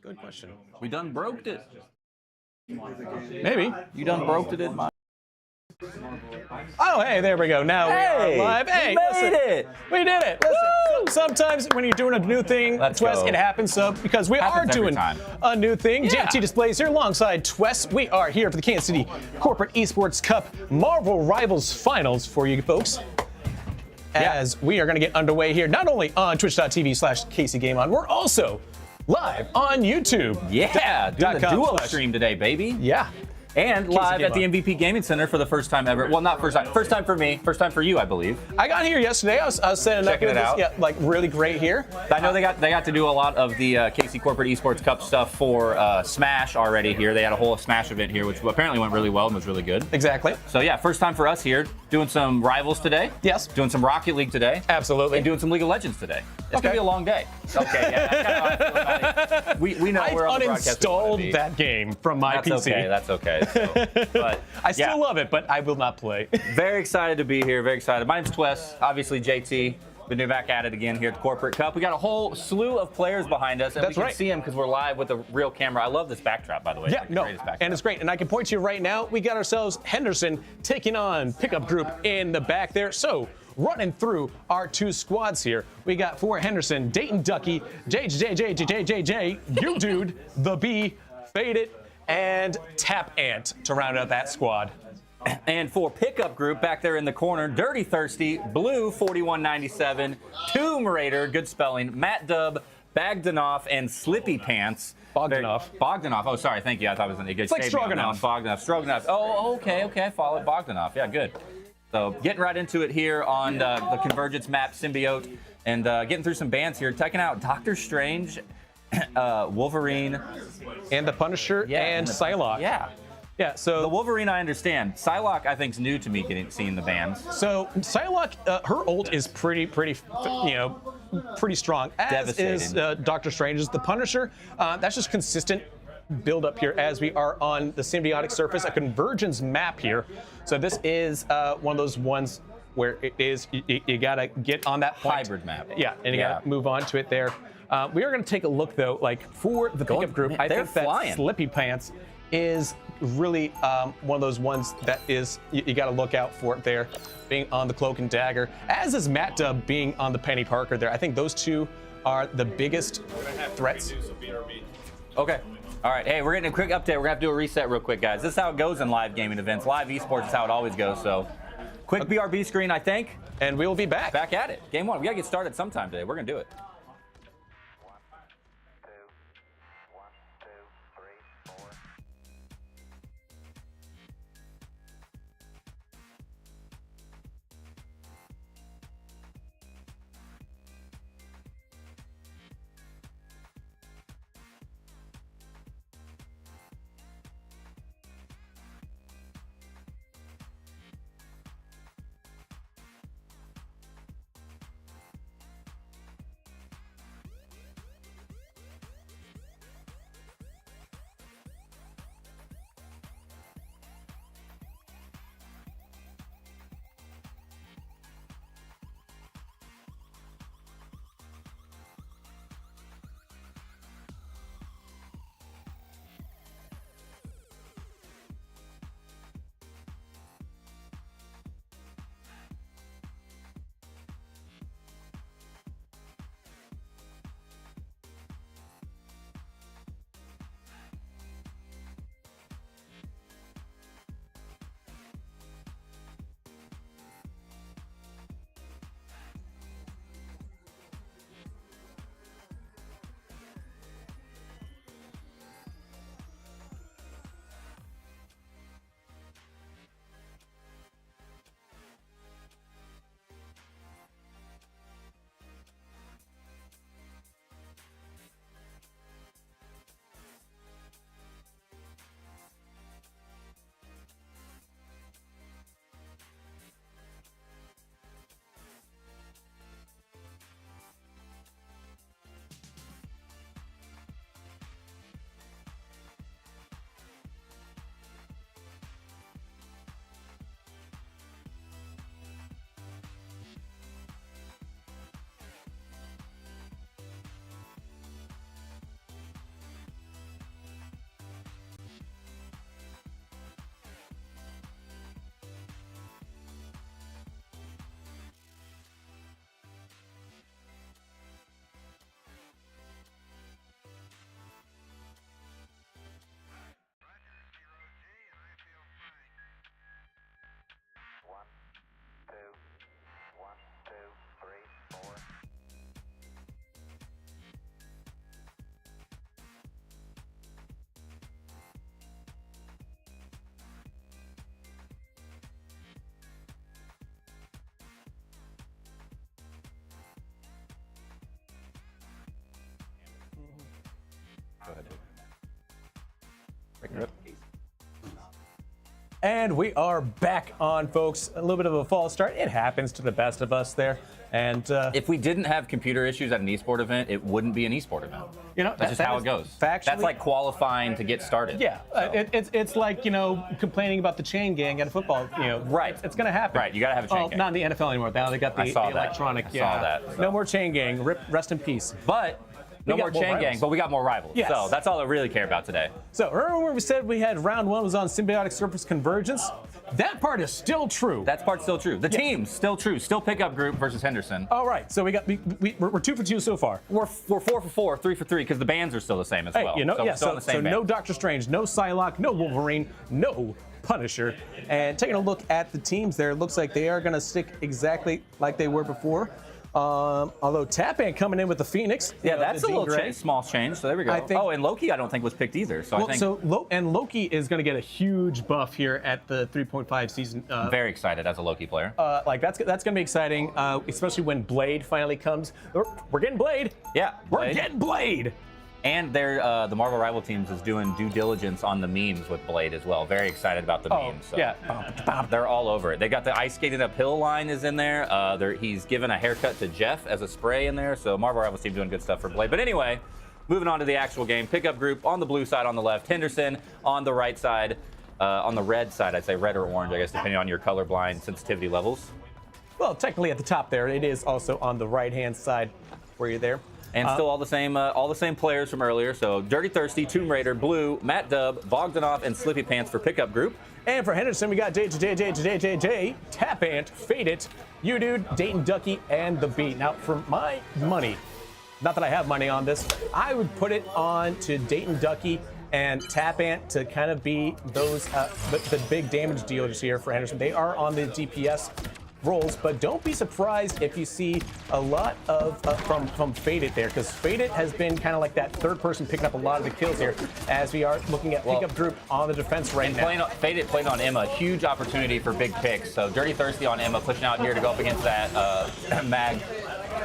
Good question. We done broked it. Maybe. You done broked it in my. Oh, hey, there we go. Now we are live. Hey, we made it. We did it. Listen, sometimes when you're doing a new thing, Twess, it happens. So because we are doing a new thing, JT Displays here alongside Twess. We are here for the Kansas City Corporate Esports Cup Marvel Rivals Finals for you folks. As we are going to get underway here, not only on twitch.tv/KCGameOn, we're also live on YouTube. Yeah, doing the duo stream today, baby. Yeah. And live at the MVP Gaming Center for the first time ever. Well, not first time. First time for me. First time for you, I believe. I got here yesterday. I was setting Checking it out. Yeah, like really great here. I know they got to do a lot of the KC Corporate Esports Cup stuff for Smash already here. They had a whole Smash event here, which apparently went really well and was really good. Exactly. So yeah, first time for us here. Doing some Rivals today. Yes. Doing some Rocket League today. Absolutely. And doing some League of Legends today. It's gonna be a long day. Okay, yeah, that's kind of how I feel about it. We know we're on the broadcast. I uninstalled that game from my PC. That's okay. So, but I still love it, but I will not play. Very excited to be here. Very excited. My name's Twess. Obviously JT. But we're back at it again here at the Corporate Cup. We got a whole slew of players behind us, and we can see them because we're live with a real camera. I love this backdrop, by the way. Yeah, and it's great. And I can point to you right now, we got ourselves Henderson taking on Pickup Group in the back there. So running through our two squads here, we got for Henderson, Dayton Ducky, JJJJJJJ, You Dude, The Bee, Faded, and Tap Ant to round out that squad. And for Pickup Group, back there in the corner, Dirty Thirsty, Blue 4197, Tomb Raider, good spelling, Matt Dub, Bagdanoff, and Slippy Pants. Bogdanoff. Oh, sorry. Thank you. I thought it was a good like Stroganoff. Stroganoff. Oh, okay. I follow it. Bogdanoff. Yeah, good. So getting right into it here on the Convergence map, Symbiote, and getting through some bands here. Checking out Doctor Strange, Wolverine. And the Punisher and Psylocke. Yeah, so the Wolverine I understand. Psylocke I think is new to me seeing the bands. So Psylocke, her ult is pretty strong. As is Doctor Strange's. The Punisher, that's just consistent build up here as we are on the symbiotic surface, a convergence map here. So this is one of those ones where it is you gotta get on that point. Hybrid map. Yeah, and you gotta move on to it there. We are gonna take a look though, like for the Pickup Group, I think that Slippy Pants is really one of those ones that is you got to look out for it there, being on the Cloak and Dagger, as is Matt Dub being on the Penny Parker there. I think those two are the biggest threats. Okay. All right. Hey, we're getting a quick update. We're going to have to do a reset real quick, guys. This is how it goes in live gaming events. Live esports is how it always goes. So quick BRB screen, I think. And we will be back. Back at it. Game one. We got to get started sometime today. We're going to do it. Go ahead, dude. And we are back on, folks. A little bit of a false start. It happens to the best of us there. And if we didn't have computer issues at an esport event, it wouldn't be an esport event. You know, that's just how it goes. Factually, that's like qualifying to get started. Yeah, so. It's like, you know, complaining about the chain gang at a football. You know, right? It's going to happen. Right, you got to have a chain gang. Not in the NFL anymore. Now they got the electronic. I saw that. So. No more chain gang. Rest in peace. But. No more chain gang, but we got more rivals. Yes. So that's all I really care about today. So remember when we said we had round 1 was on symbiotic surface convergence? That part is still true. That part's still true. The team's still true. Still pickup group versus Henderson. All right. So we're 2 for 2 so far. We're 4 for 4, 3 for 3 because the bands are still the same as well. You know, so no Doctor Strange, no Psylocke, no Wolverine, no Punisher. And taking a look at the teams there, it looks like they are going to stick exactly like they were before. Although Tapan coming in with the Phoenix. Yeah, that's a little small change. So there we go. And Loki I don't think was picked either. So I think. And Loki is going to get a huge buff here at the 3.5 season. Very excited as a Loki player. Like that's going to be exciting, especially when Blade finally comes. We're getting Blade. Yeah, we're getting Blade. And they're, the Marvel Rival Teams is doing due diligence on the memes with Blade as well. Very excited about the memes. So. Yeah. They're all over it. They got the ice skating uphill line is in there. He's given a haircut to Jeff as a spray in there. So Marvel Rival Team doing good stuff for Blade. But anyway, moving on to the actual game. Pickup group on the blue side on the left. Henderson on the right side. On the red side, I'd say red or orange, I guess, depending on your colorblind sensitivity levels. Well, technically at the top there, it is also on the right-hand side where you're there. And still all the same players from earlier. So Dirty Thirsty, Tomb Raider, Blue, Matt Dubb, Bogdanov, and Slippy Pants for pickup group. And for Henderson, we got J, Tapant, Fade It, You Dude, Dayton Ducky, and The Beat. Now, for my money, not that I have money on this, I would put it on to Dayton Ducky and Tapant to kind of be those the big damage dealers here for Henderson. They are on the DPS roles, but don't be surprised if you see a lot of from Fade It there, because Fade It has been kind of like that third person picking up a lot of the kills here as we are looking at pickup group on the defense right now. Fade It playing on Emma, huge opportunity for big picks. So Dirty Thirsty on Emma, pushing out here to go up against that mag.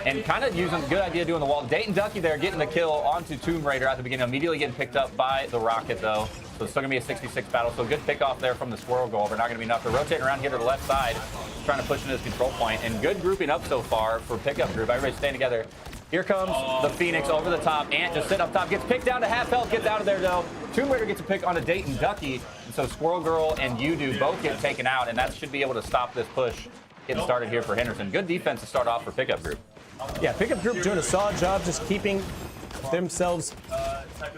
And kind of using, good idea doing the wall. Dayton Ducky there getting the kill onto Tomb Raider at the beginning, immediately getting picked up by the Rocket though. So it's still gonna be a 66 battle. So good pick off there from the Squirrel go over. Not gonna be enough. They're rotating around here to the left side, trying to push into this control point. And good grouping up so far for pickup group. Everybody's staying together. Here comes the Phoenix over the top. Ant just sitting up top, gets picked down to half health, gets out of there though. Tomb Raider gets a pick on a Dayton Ducky. And so Squirrel Girl and You-Do both get taken out, and that should be able to stop this push getting started here for Henderson. Good defense to start off for pickup group. Yeah, pickup group doing a solid job just keeping themselves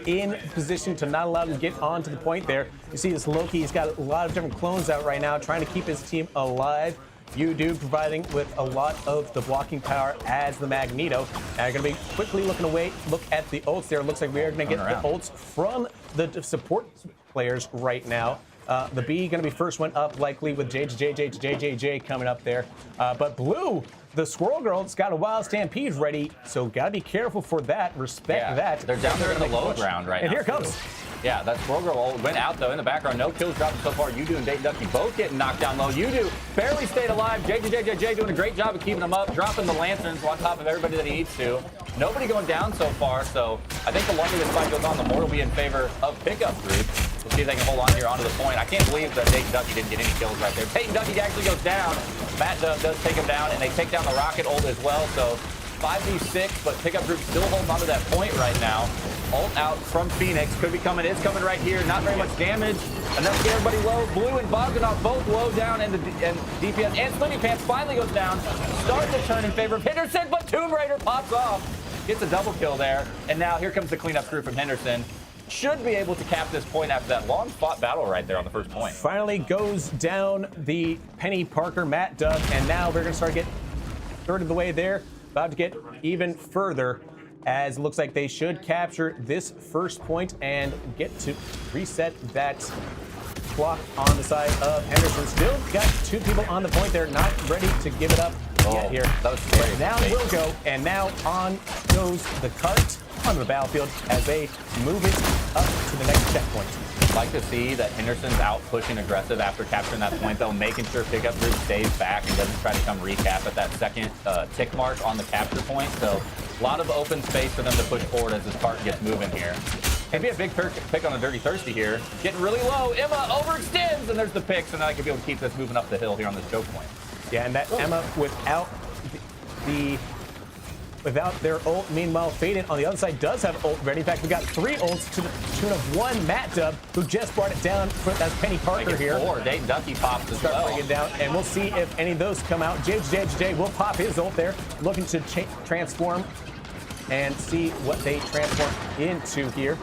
in position to not allow them to get onto the point there. You see this Loki, he's got a lot of different clones out right now trying to keep his team alive. You do providing with a lot of the blocking power as the Magneto. Now you're going to be quickly looking away. Look at the ults there. It looks like we are going to get the ults from the support players right now. The B going to be first one up, likely with JJJ coming up there. But Blue, the Squirrel Girl's got a wild stampede ready, so got to be careful for that. Respect that. They're down there in the low ground right now. And here it comes. Yeah, that Squirrel Girl went out though in the background. No kills dropping so far. You-Do and Dayton Ducky both getting knocked down low. You-Do barely stayed alive. JJJ doing a great job of keeping them up, dropping the lanterns on top of everybody that he needs to. Nobody going down so far, so I think the longer this fight goes on, the more it'll be in favor of pickup group. We'll see if they can hold on here onto the point. I can't believe that Dayton Ducky didn't get any kills right there. Dayton Ducky actually goes down. Matt does take him down, and they take down the Rocket ult as well. So 5v6, but pickup group still holding onto that point right now. Ult out from Phoenix. Could be coming. It's coming right here. Not very much damage. Enough to get everybody low. Blue and Bogdanov both low down, and DPS and Slippy Pants finally goes down. Starting to turn in favor of Henderson, but Tomb Raider pops off. Gets a double kill there. And now here comes the cleanup crew from Henderson. Should be able to cap this point after that long fought battle right there on the first point. Finally goes down the Penny Parker, Matt Dubb, and now we're going to start getting third of the way there. About to get even further, as it looks like they should capture this first point and get to reset that clock on the side of Henderson. Still got two people on the point there, not ready to give it up yet here. That was scary. Now we'll go, and now on goes the cart onto the battlefield as they move it up to the next checkpoint. Like to see that Henderson's out pushing aggressive after capturing that point, though, making sure pickup group stays back and doesn't try to come recap at that second tick mark on the capture point. So a lot of open space for them to push forward as this cart gets moving here. Could be a big pick on a Dirty Thirsty here. Getting really low. Emma overextends, and there's the pick, so now I can be able to keep this moving up the hill here on this choke point. Yeah, and that Emma without their ult. Meanwhile, Faded on the other side does have ult ready. In fact, we got 3 ults to the tune of 1 Matt Dub, who just brought it down. That's Penny Parker here. 4. Dayton Ducky pops as well. Bringing it down, and we'll see if any of those come out. JJ will pop his ult there, looking to transform and see what they transform into here.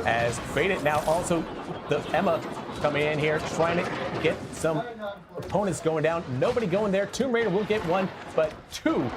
As Faded now also the Emma coming in here, trying to get some opponents going down. Nobody going there. Tomb Raider will get 1, but 2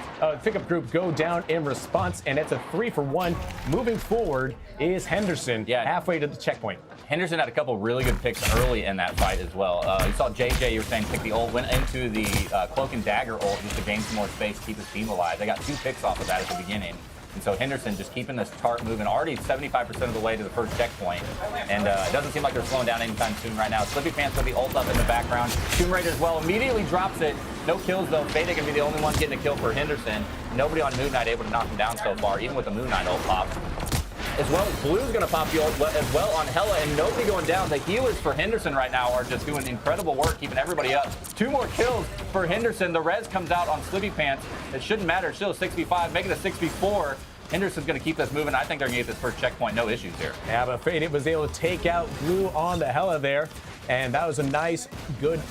pickup group go down in response, and it's a 3-for-1. Moving forward is Henderson, halfway to the checkpoint. Henderson had a couple really good picks early in that fight as well. You saw JJ, you were saying, pick the ult, went into the Cloak and Dagger ult just to gain some more space, keep his team alive. They got 2 picks off of that at the beginning. And so Henderson just keeping this tart moving, already 75% of the way to the first checkpoint. And it doesn't seem like they're slowing down anytime soon right now. Slippy Pants with the ult up in the background. Tomb Raider as well immediately drops it. No kills though. Fade gonna be the only one getting a kill for Henderson. Nobody on Moon Knight able to knock him down so far, even with the Moon Knight ult pop. As well as Blue's going to pop the ult as well on Hella, and nobody going down. The healers for Henderson right now are just doing incredible work, keeping everybody up. 2 more kills for Henderson. The res comes out on Slippy Pants. It shouldn't matter. Still 6v5, making it 6v4. Henderson's going to keep this moving. I think they're going to get this first checkpoint. No issues here. Yeah, but Faded was able to take out Blue on the Hella there, and that was a nice, good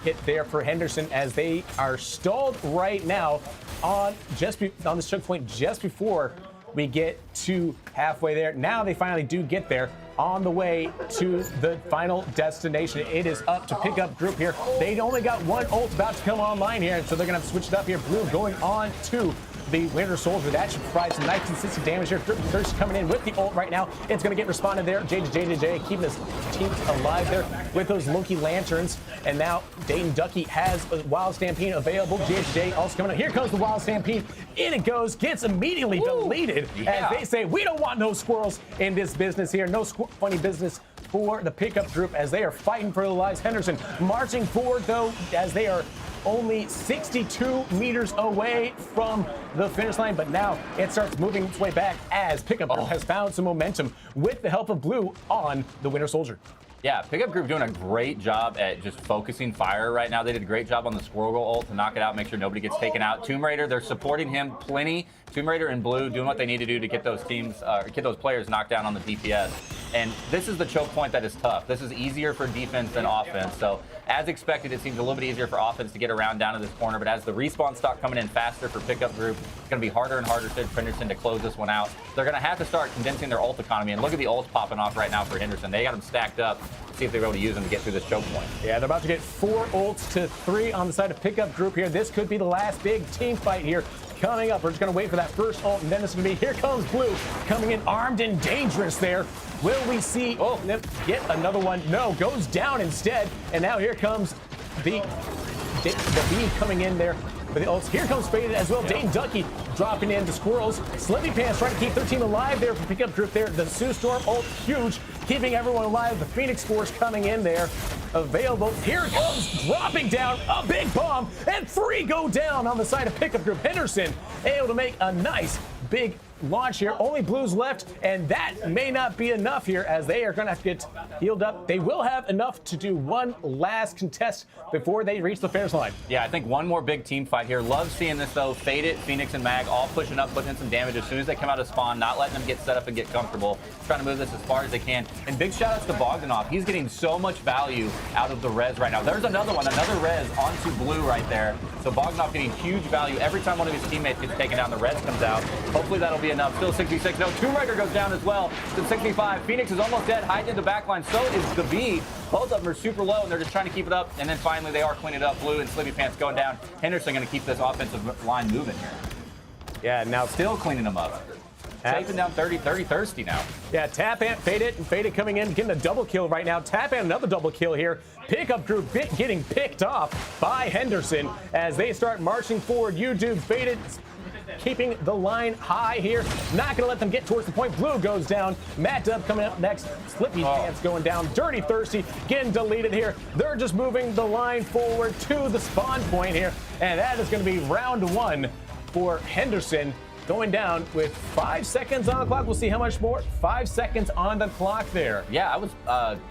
hit there for Henderson as they are stalled right now on this checkpoint just before we get to halfway there. Now they finally do get there on the way to the final destination. It is up to pickup group here. They only got 1 ult about to come online here, so they're going to have to switch it up here. Blue going on to the Winter Soldier. That should provide some 1960 damage here. Thirst coming in with the ult right now. It's going to get responded there. JJ keeping his team alive there with those Loki lanterns. And now Dayton Ducky has a Wild Stampede available. JJ also coming up. Here comes the Wild Stampede. In it goes. Gets immediately deleted as they say, we don't want no squirrels in this business here. No funny business for the pickup group as they are fighting for their lives. Henderson marching forward though as they are only 62 meters away from the finish line, but now it starts moving its way back as pickup group has found some momentum with the help of Blue on the Winter Soldier. Yeah, pickup group doing a great job at just focusing fire right now. They did a great job on the Squirrel ult to knock it out, make sure nobody gets taken out. Tomb Raider, they're supporting him plenty. Tomb Raider and Blue doing what they need to do to get those teams, get those players knocked down on the DPS. And this is the choke point that is tough. This is easier for defense than offense. So as expected, it seems a little bit easier for offense to get around down to this corner. But as the respawn start coming in faster for pickup group, it's going to be harder and harder for Henderson to close this one out. They're going to have to start condensing their ult economy. And look at the ults popping off right now for Henderson. They got them stacked up. See if they're able to use them to get through this choke point. Yeah, they're about to get 4 ults to 3 on the side of pickup group here. This could be the last big team fight here coming up. We're just going to wait for that first ult, and then it's going to be, here comes Blue coming in armed and dangerous there. Will we see them get another one? No, goes down instead. And now here comes the B coming in there for the ults. Here comes Faded as well. Dayton Ducky dropping in the Squirrels. Slippy Pants trying to keep their team alive there for pickup group there. The Sue Storm ult, huge, keeping everyone alive. The Phoenix Force coming in there, available. Here it comes, dropping down a big bomb, and 3 go down on the side of pickup group. Henderson able to make a nice big launch here. Only Blues left, and that may not be enough here as they are going to have to get healed up. They will have enough to do one last contest before they reach the finish line. Yeah, I think one more big team fight here. Love seeing this though. Faded, Phoenix, and Mag all pushing up, putting in some damage as soon as they come out of spawn, not letting them get set up and get comfortable, trying to move this as far as they can. And big shout outs to Bogdanov. He's getting so much value out of the res right now. There's another one, another res onto Blue right there. So Bogdanov getting huge value every time one of his teammates gets taken down, the res comes out. Hopefully that'll be enough. Still 66. No, Tomb Raider goes down as well. To 65. Phoenix is almost dead, hiding in the back line. So is the B. Both of them are super low, and they're just trying to keep it up. And then finally they are cleaning it up. Blue and Slippy Pants going down. Henderson going to keep this offensive line moving here. Yeah, now still cleaning them up. Taping down 30 thirsty now. Yeah, Tapan, Faded, and Faded coming in, getting a double kill right now. Tapan, another double kill here. Pickup group getting picked off by Henderson as they start marching forward. YouTube, Faded keeping the line high here. Not going to let them get towards the point. Blue goes down. Matt Dub coming up next. Slippy Pants going down. Dirty Thirsty getting deleted here. They're just moving the line forward to the spawn point here. And that is going to be round 1 for Henderson going down with 5 seconds on the clock. We'll see how much more. 5 seconds on the clock there. Yeah, I was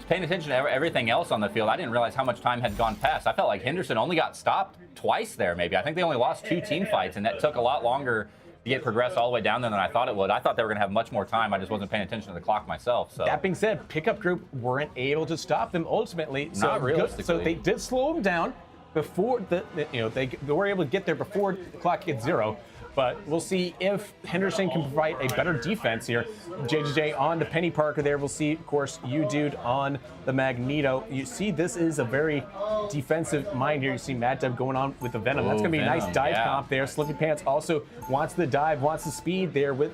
paying attention to everything else on the field. I didn't realize how much time had gone past. I felt like Henderson only got stopped twice there, maybe. I think they only lost 2 team fights, and that took a lot longer to get progressed all the way down there than I thought it would. I thought they were going to have much more time. I just wasn't paying attention to the clock myself. So that being said, pickup group weren't able to stop them ultimately. Not realistically. So they did slow them down before they were able to get there before the clock hit 0. But we'll see if Henderson can provide a better defense here. JJJ on the Penny Parker there. We'll see, of course, U-Dude on the Magneto. You see, this is a very defensive mind here. You see Mad Dub going on with the Venom. That's going to be a nice dive comp there. Slippy Pants also wants the dive, wants the speed there with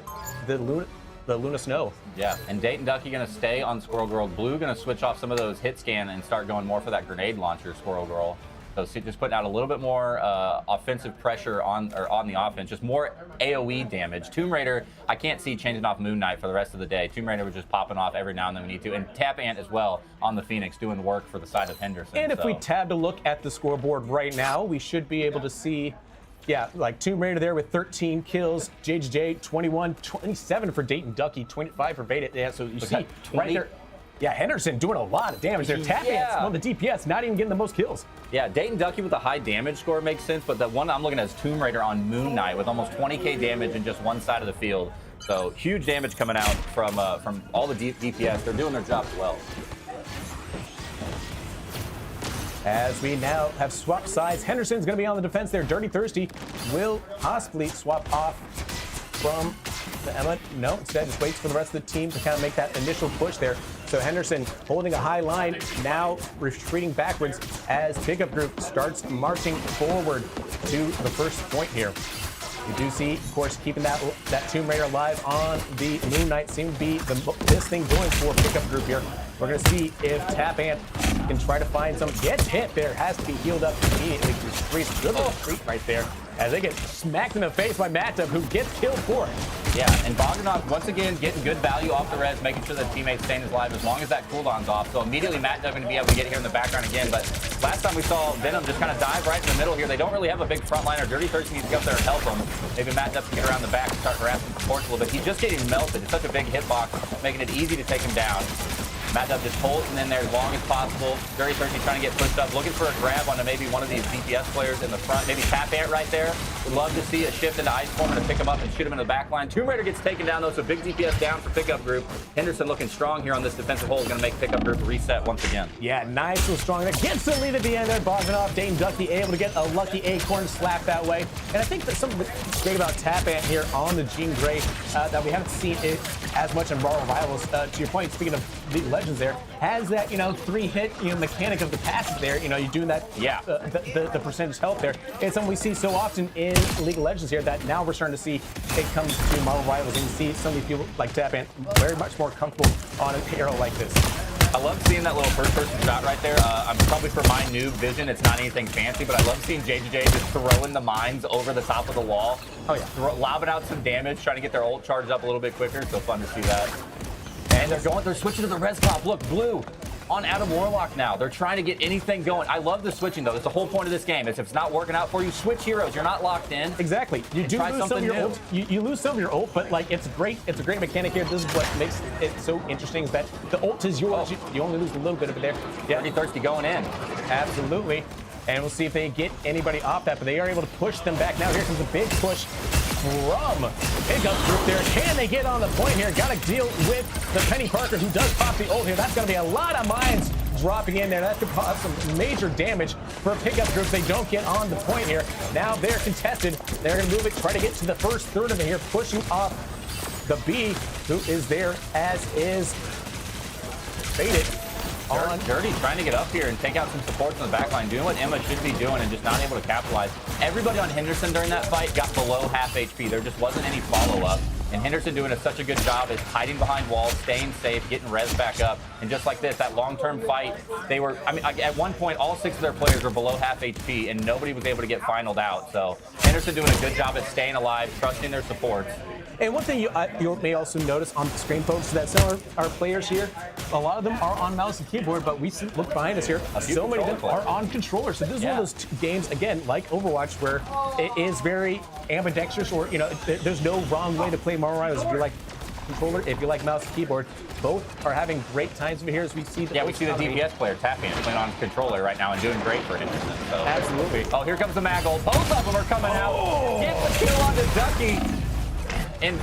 the Luna Snow. Yeah, and Dayton Ducky going to stay on Squirrel Girl. Blue going to switch off some of those hit scan and start going more for that grenade launcher, Squirrel Girl. So just putting out a little bit more offensive pressure on the offense, just more AoE damage. Tomb Raider, I can't see changing off Moon Knight for the rest of the day. Tomb Raider was just popping off every now and then we need to. And Tap Ant as well on the Phoenix doing work for the side of Henderson. And if we tab to look at the scoreboard right now, we should be able to see, yeah, like Tomb Raider there with 13 kills, JJJ 21, 27 for Dayton Ducky, 25 for Beta. Yeah, so you see right there. Yeah, Henderson doing a lot of damage there. Tap Ants on the DPS, not even getting the most kills. Yeah, Dayton Ducky with a high damage score makes sense, but the one I'm looking at is Tomb Raider on Moon Knight with almost 20k damage in just one side of the field. So huge damage coming out from all the DPS. They're doing their job well. As we now have swapped sides, Henderson's going to be on the defense there. Dirty Thirsty will possibly swap off from the Emma. No, instead just waits for the rest of the team to kind of make that initial push there. So Henderson holding a high line, now retreating backwards as pickup group starts marching forward to the first point here. You do see, of course, keeping that Tomb Raider alive on the Moon Knight seems to be this thing going for pickup group here. We're going to see if Tap Ant can try to find some. Gets hit there, has to be healed up immediately. Good retreat right there as they get smacked in the face by Mattup, who gets killed for it. Yeah, and Bogdanov, once again, getting good value off the res, making sure that teammates staying alive as long as that cooldown's off. So immediately Mattup going to be able to get here in the background again. But last time we saw Venom just kind of dive right in the middle here. They don't really have a big front liner. Dirty Thirsty needs to get up there and help him. Maybe Mattup can get around the back and start harassing supports a little bit. He's just getting melted. It's such a big hitbox, making it easy to take him down. Mattup just holds him in there as long as possible. Dirty Thirsty trying to get pushed up, looking for a grab onto maybe one of these DPS players in the front. Maybe Tap Ant right there. Would love to see a shift into Ice Corner to pick him up and shoot him in the back line. Tomb Raider gets taken down though, so big DPS down for pickup group. Henderson looking strong here on this defensive hold, going to make pickup group reset once again. Yeah, nice and strong there. Gets the lead at the end there. Bogdanov, Dane Ducky able to get a lucky acorn slap that way. And I think that something that's great about Tap Ant here on the Jean Grey that we haven't seen it as much in Raw Revivals. To your point, speaking of League of Legends there, has that, 3-hit, mechanic of the passes there. You're doing that, the percentage health there. It's something we see so often in League of Legends here that now we're starting to see it comes to Marvel Rivals, and you see some of these people like Tap Ant very much more comfortable on a hero like this. I love seeing that little first-person shot right there. I'm probably for my noob vision, it's not anything fancy, but I love seeing JJJ just throwing the mines over the top of the wall. Oh yeah, lobbing out some damage, trying to get their ult charged up a little bit quicker. So fun to see that. And they're switching to the res top. Look, Blue on Adam Warlock now. They're trying to get anything going. I love the switching though. That's the whole point of this game. Is if it's not working out for you, switch heroes. You're not locked in. Exactly. You do lose some of your ult. You lose some of your ult, but it's great. It's a great mechanic here. This is what makes it so interesting is that the ult is yours. You only lose a little bit of it there. Yeah. Pretty thirsty going in. Absolutely. And we'll see if they get anybody off that, but they are able to push them back. Now here comes a big push from pickup group there. Can they get on the point here? Got to deal with the Penny Parker, who does pop the ult here. That's going to be a lot of mines dropping in there. That could cause some major damage for a pickup group. They don't get on the point here. Now they're contested. They're going to move it, try to get to the first third of it here, pushing off the B, who is there, as is Faded. Dirty trying to get up here and take out some supports on the back line, doing what Emma should be doing and just not able to capitalize. Everybody on Henderson during that fight got below half HP. There just wasn't any follow-up. And Henderson doing such a good job is hiding behind walls, staying safe, getting res back up. And just like this, that long-term fight, at one point, all 6 of their players were below half HP, and nobody was able to get finaled out. So Henderson doing a good job at staying alive, trusting their supports. And one thing you may also notice on the screen, folks, is that some of our players here, a lot of them are on mouse and keyboard, but look behind us here, so many of them are on controllers. So this is one of those games, again, like Overwatch, where it is very ambidextrous, or, there's no wrong way to play Mario Rivals. If you like controller, if you like mouse and keyboard, both are having great times over here as we see the we see the DPS player tapping and playing on controller right now and doing great for Henderson. So. Absolutely. Oh, here comes the Maggle. Both of them are coming out. Get the kill on the Ducky. And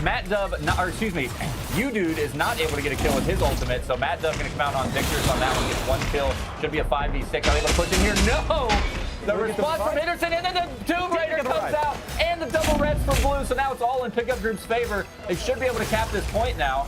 U-Dude is not able to get a kill with his ultimate, so Matt Dub going to come out on victors on that one, gets 1 kill. Should be a 5v6. Are they able to push in here? No! The response from Henderson, and then the Tomb Raider comes out, and the double reds for Blue, so now it's all in Pickup Group's favor. They should be able to cap this point now.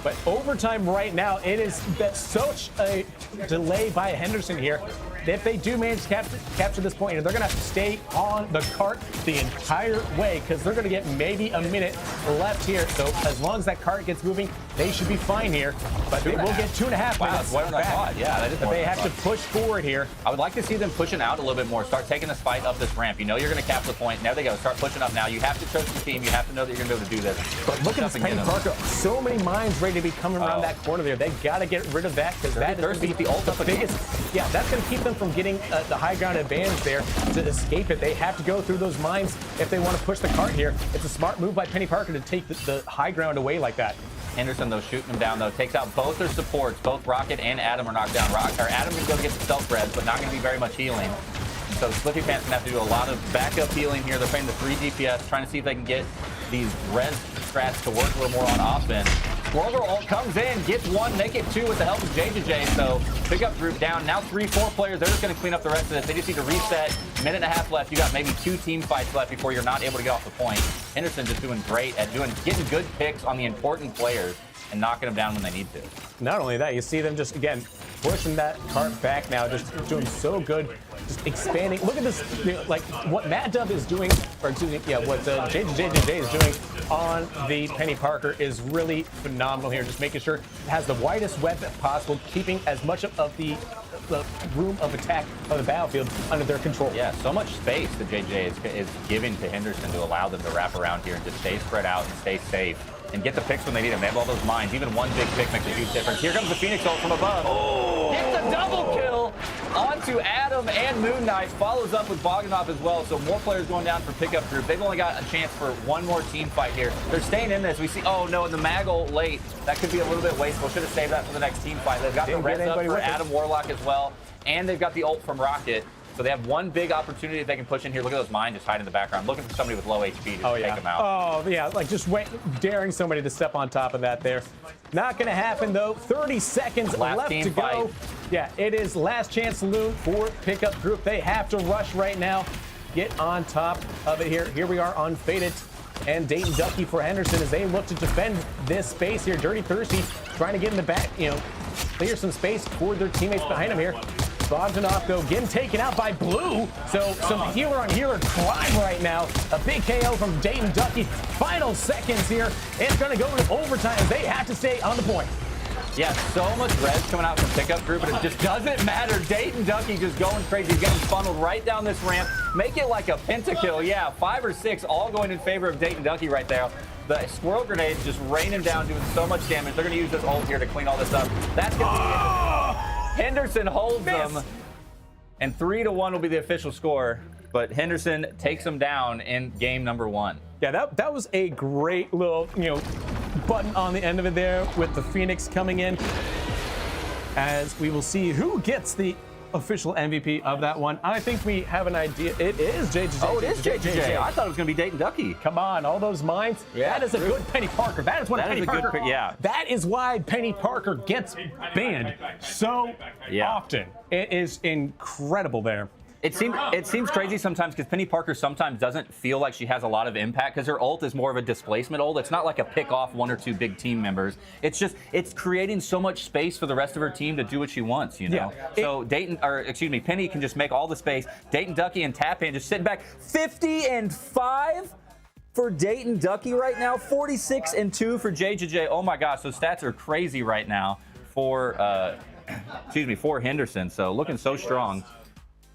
But overtime right now, it is such a delay by Henderson here. If they do manage to capture this point, they're going to have to stay on the cart the entire way, because they're going to get maybe a minute left here. So as long as that cart gets moving, they should be fine here. But they will get 2.5 minutes. Wow, that's what I thought. Yeah, that is but they have to push forward here. I would like to see them pushing out a little bit more. Start taking this fight up this ramp. You know you're going to cap the point. There they go. Start pushing up now. You have to trust the team. You have to know that you're going to be able to do this. But look at this Penny Parker. So many mines ready to be coming around that corner there. They got to get rid of that, because that is going to be the biggest. Yeah, that's going to keep them from getting the high ground advantage there to escape it. They have to go through those mines if they want to push the cart here. It's a smart move by Penny Parker to take the high ground away like that. Henderson, though, shooting him down, though, takes out both their supports. Both Rocket and Adam are knocked down. Adam can go get the self-res, but not going to be very much healing. And so Slippy Pants going to have to do a lot of backup healing here. They're playing the 3 DPS, trying to see if they can get these res strats to work a little more on offense. Squirrel ult comes in, gets 1, make it 2 with the help of JJJ. So Pickup Group down. Now 3-4 players. They're just going to clean up the rest of this. They just need to reset. Minute and a half left. You got maybe 2 team fights left before you're not able to get off the point. Henderson just doing great at getting good picks on the important players and knocking them down when they need to. Not only that, you see them just, again, pushing that cart back now, just doing so good, just expanding. Look at this, like what Matt Dub is doing, or excuse me, what JJJ is doing on the Penny Parker is really phenomenal here. Just making sure it has the widest weapon possible, keeping as much of the room of attack of the battlefield under their control. Yeah, so much space that JJ is giving to Henderson to allow them to wrap around here and just stay spread out and stay safe and get the picks when they need them. They have all those mines. Even one big pick makes a huge difference. Here comes the Phoenix ult from above. Oh! Gets a double kill onto Adam, and Moon Knight follows up with Bogdanov as well. So more players going down for Pickup Group. They've only got a chance for one more team fight here. They're staying in this. We see, oh no, and the Mag ult late. That could be a little bit wasteful. Should have saved that for the next team fight. They've got the res up for Adam Warlock as well, and they've got the ult from Rocket. So they have one big opportunity if they can push in here. Look at those mines just hiding in the background, looking for somebody with low HP to take them out. Oh, yeah, like just daring somebody to step on top of that there. Not going to happen, though. 30 seconds left to go. Yeah, it is last chance saloon for Pickup Group. They have to rush right now, get on top of it here. Here we are on Faded and Dayton Ducky for Henderson as they look to defend this space here. Dirty Thirsty trying to get in the back, clear some space for their teammates behind him here. Bogdanov, though, getting taken out by Blue. So some healer-on-healer crime right now. A big KO from Dayton Ducky. Final seconds here. It's going to go to overtime. They have to stay on the point. Yeah, so much res coming out from Pickup Group, but it just doesn't matter. Dayton Ducky just going crazy. He's getting funneled right down this ramp. Make it like a pentakill. Yeah, 5 or 6 all going in favor of Dayton Ducky right there. The swirl grenades just raining down, doing so much damage. They're going to use this ult here to clean all this up. That's going to be it. Henderson holds them, and 3-1 will be the official score. But Henderson takes them down in game number 1. Yeah, that was a great little, button on the end of it there with the Phoenix coming in. As we will see who gets the official MVP of that one. I think we have an idea. It is JJJ. Oh, it is JJJ. I thought it was going to be Dayton Ducky. Come on, all those mines. Yeah, that is a good Penny Parker. That is what Penny Parker. Yeah. That is why Penny Parker gets banned so often. It is incredible there. It seems crazy sometimes because Penny Parker sometimes doesn't feel like she has a lot of impact because her ult is more of a displacement ult. It's not like a pick off 1 or 2 big team members. It's creating so much space for the rest of her team to do what she wants, Yeah. So Penny can just make all the space. Dayton Ducky and Tapan just sitting back 50-5. for Dayton Ducky right now. 46-2 for JJJ. Oh my gosh, those stats are crazy right now for for Henderson. So looking so strong.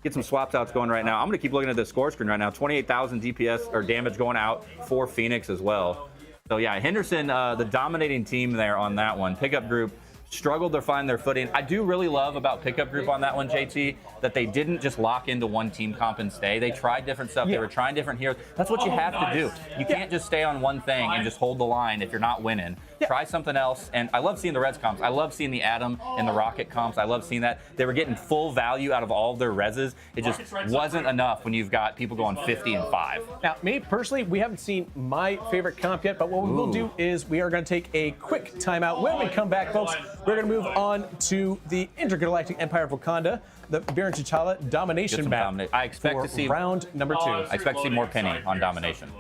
Get some swaps outs going right now. I'm going to keep looking at the score screen right now. 28,000 DPS or damage going out for Phoenix as well. So yeah, Henderson, the dominating team there on that one. Pickup group struggled to find their footing. I do really love about Pickup Group on that one, JT, that they didn't just lock into one team comp and stay. They tried different stuff. They were trying different heroes. That's what you have to do. You can't just stay on one thing and just hold the line if you're not winning. Try something else. And I love seeing the Reds comps. I love seeing the Atom and the Rocket comps. I love seeing that. They were getting full value out of all of their reses. It just wasn't enough when you've got people going 50 and 5. Now, me personally, we haven't seen my favorite comp yet, but what we will do is we are going to take a quick timeout. When we come back, folks, we're going to move on to the Intergalactic Empire of Wakanda, the Baron T'Challa Domination map. I expect to see round number 2. I expect to see more Penny on Domination.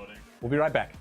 We'll be right back.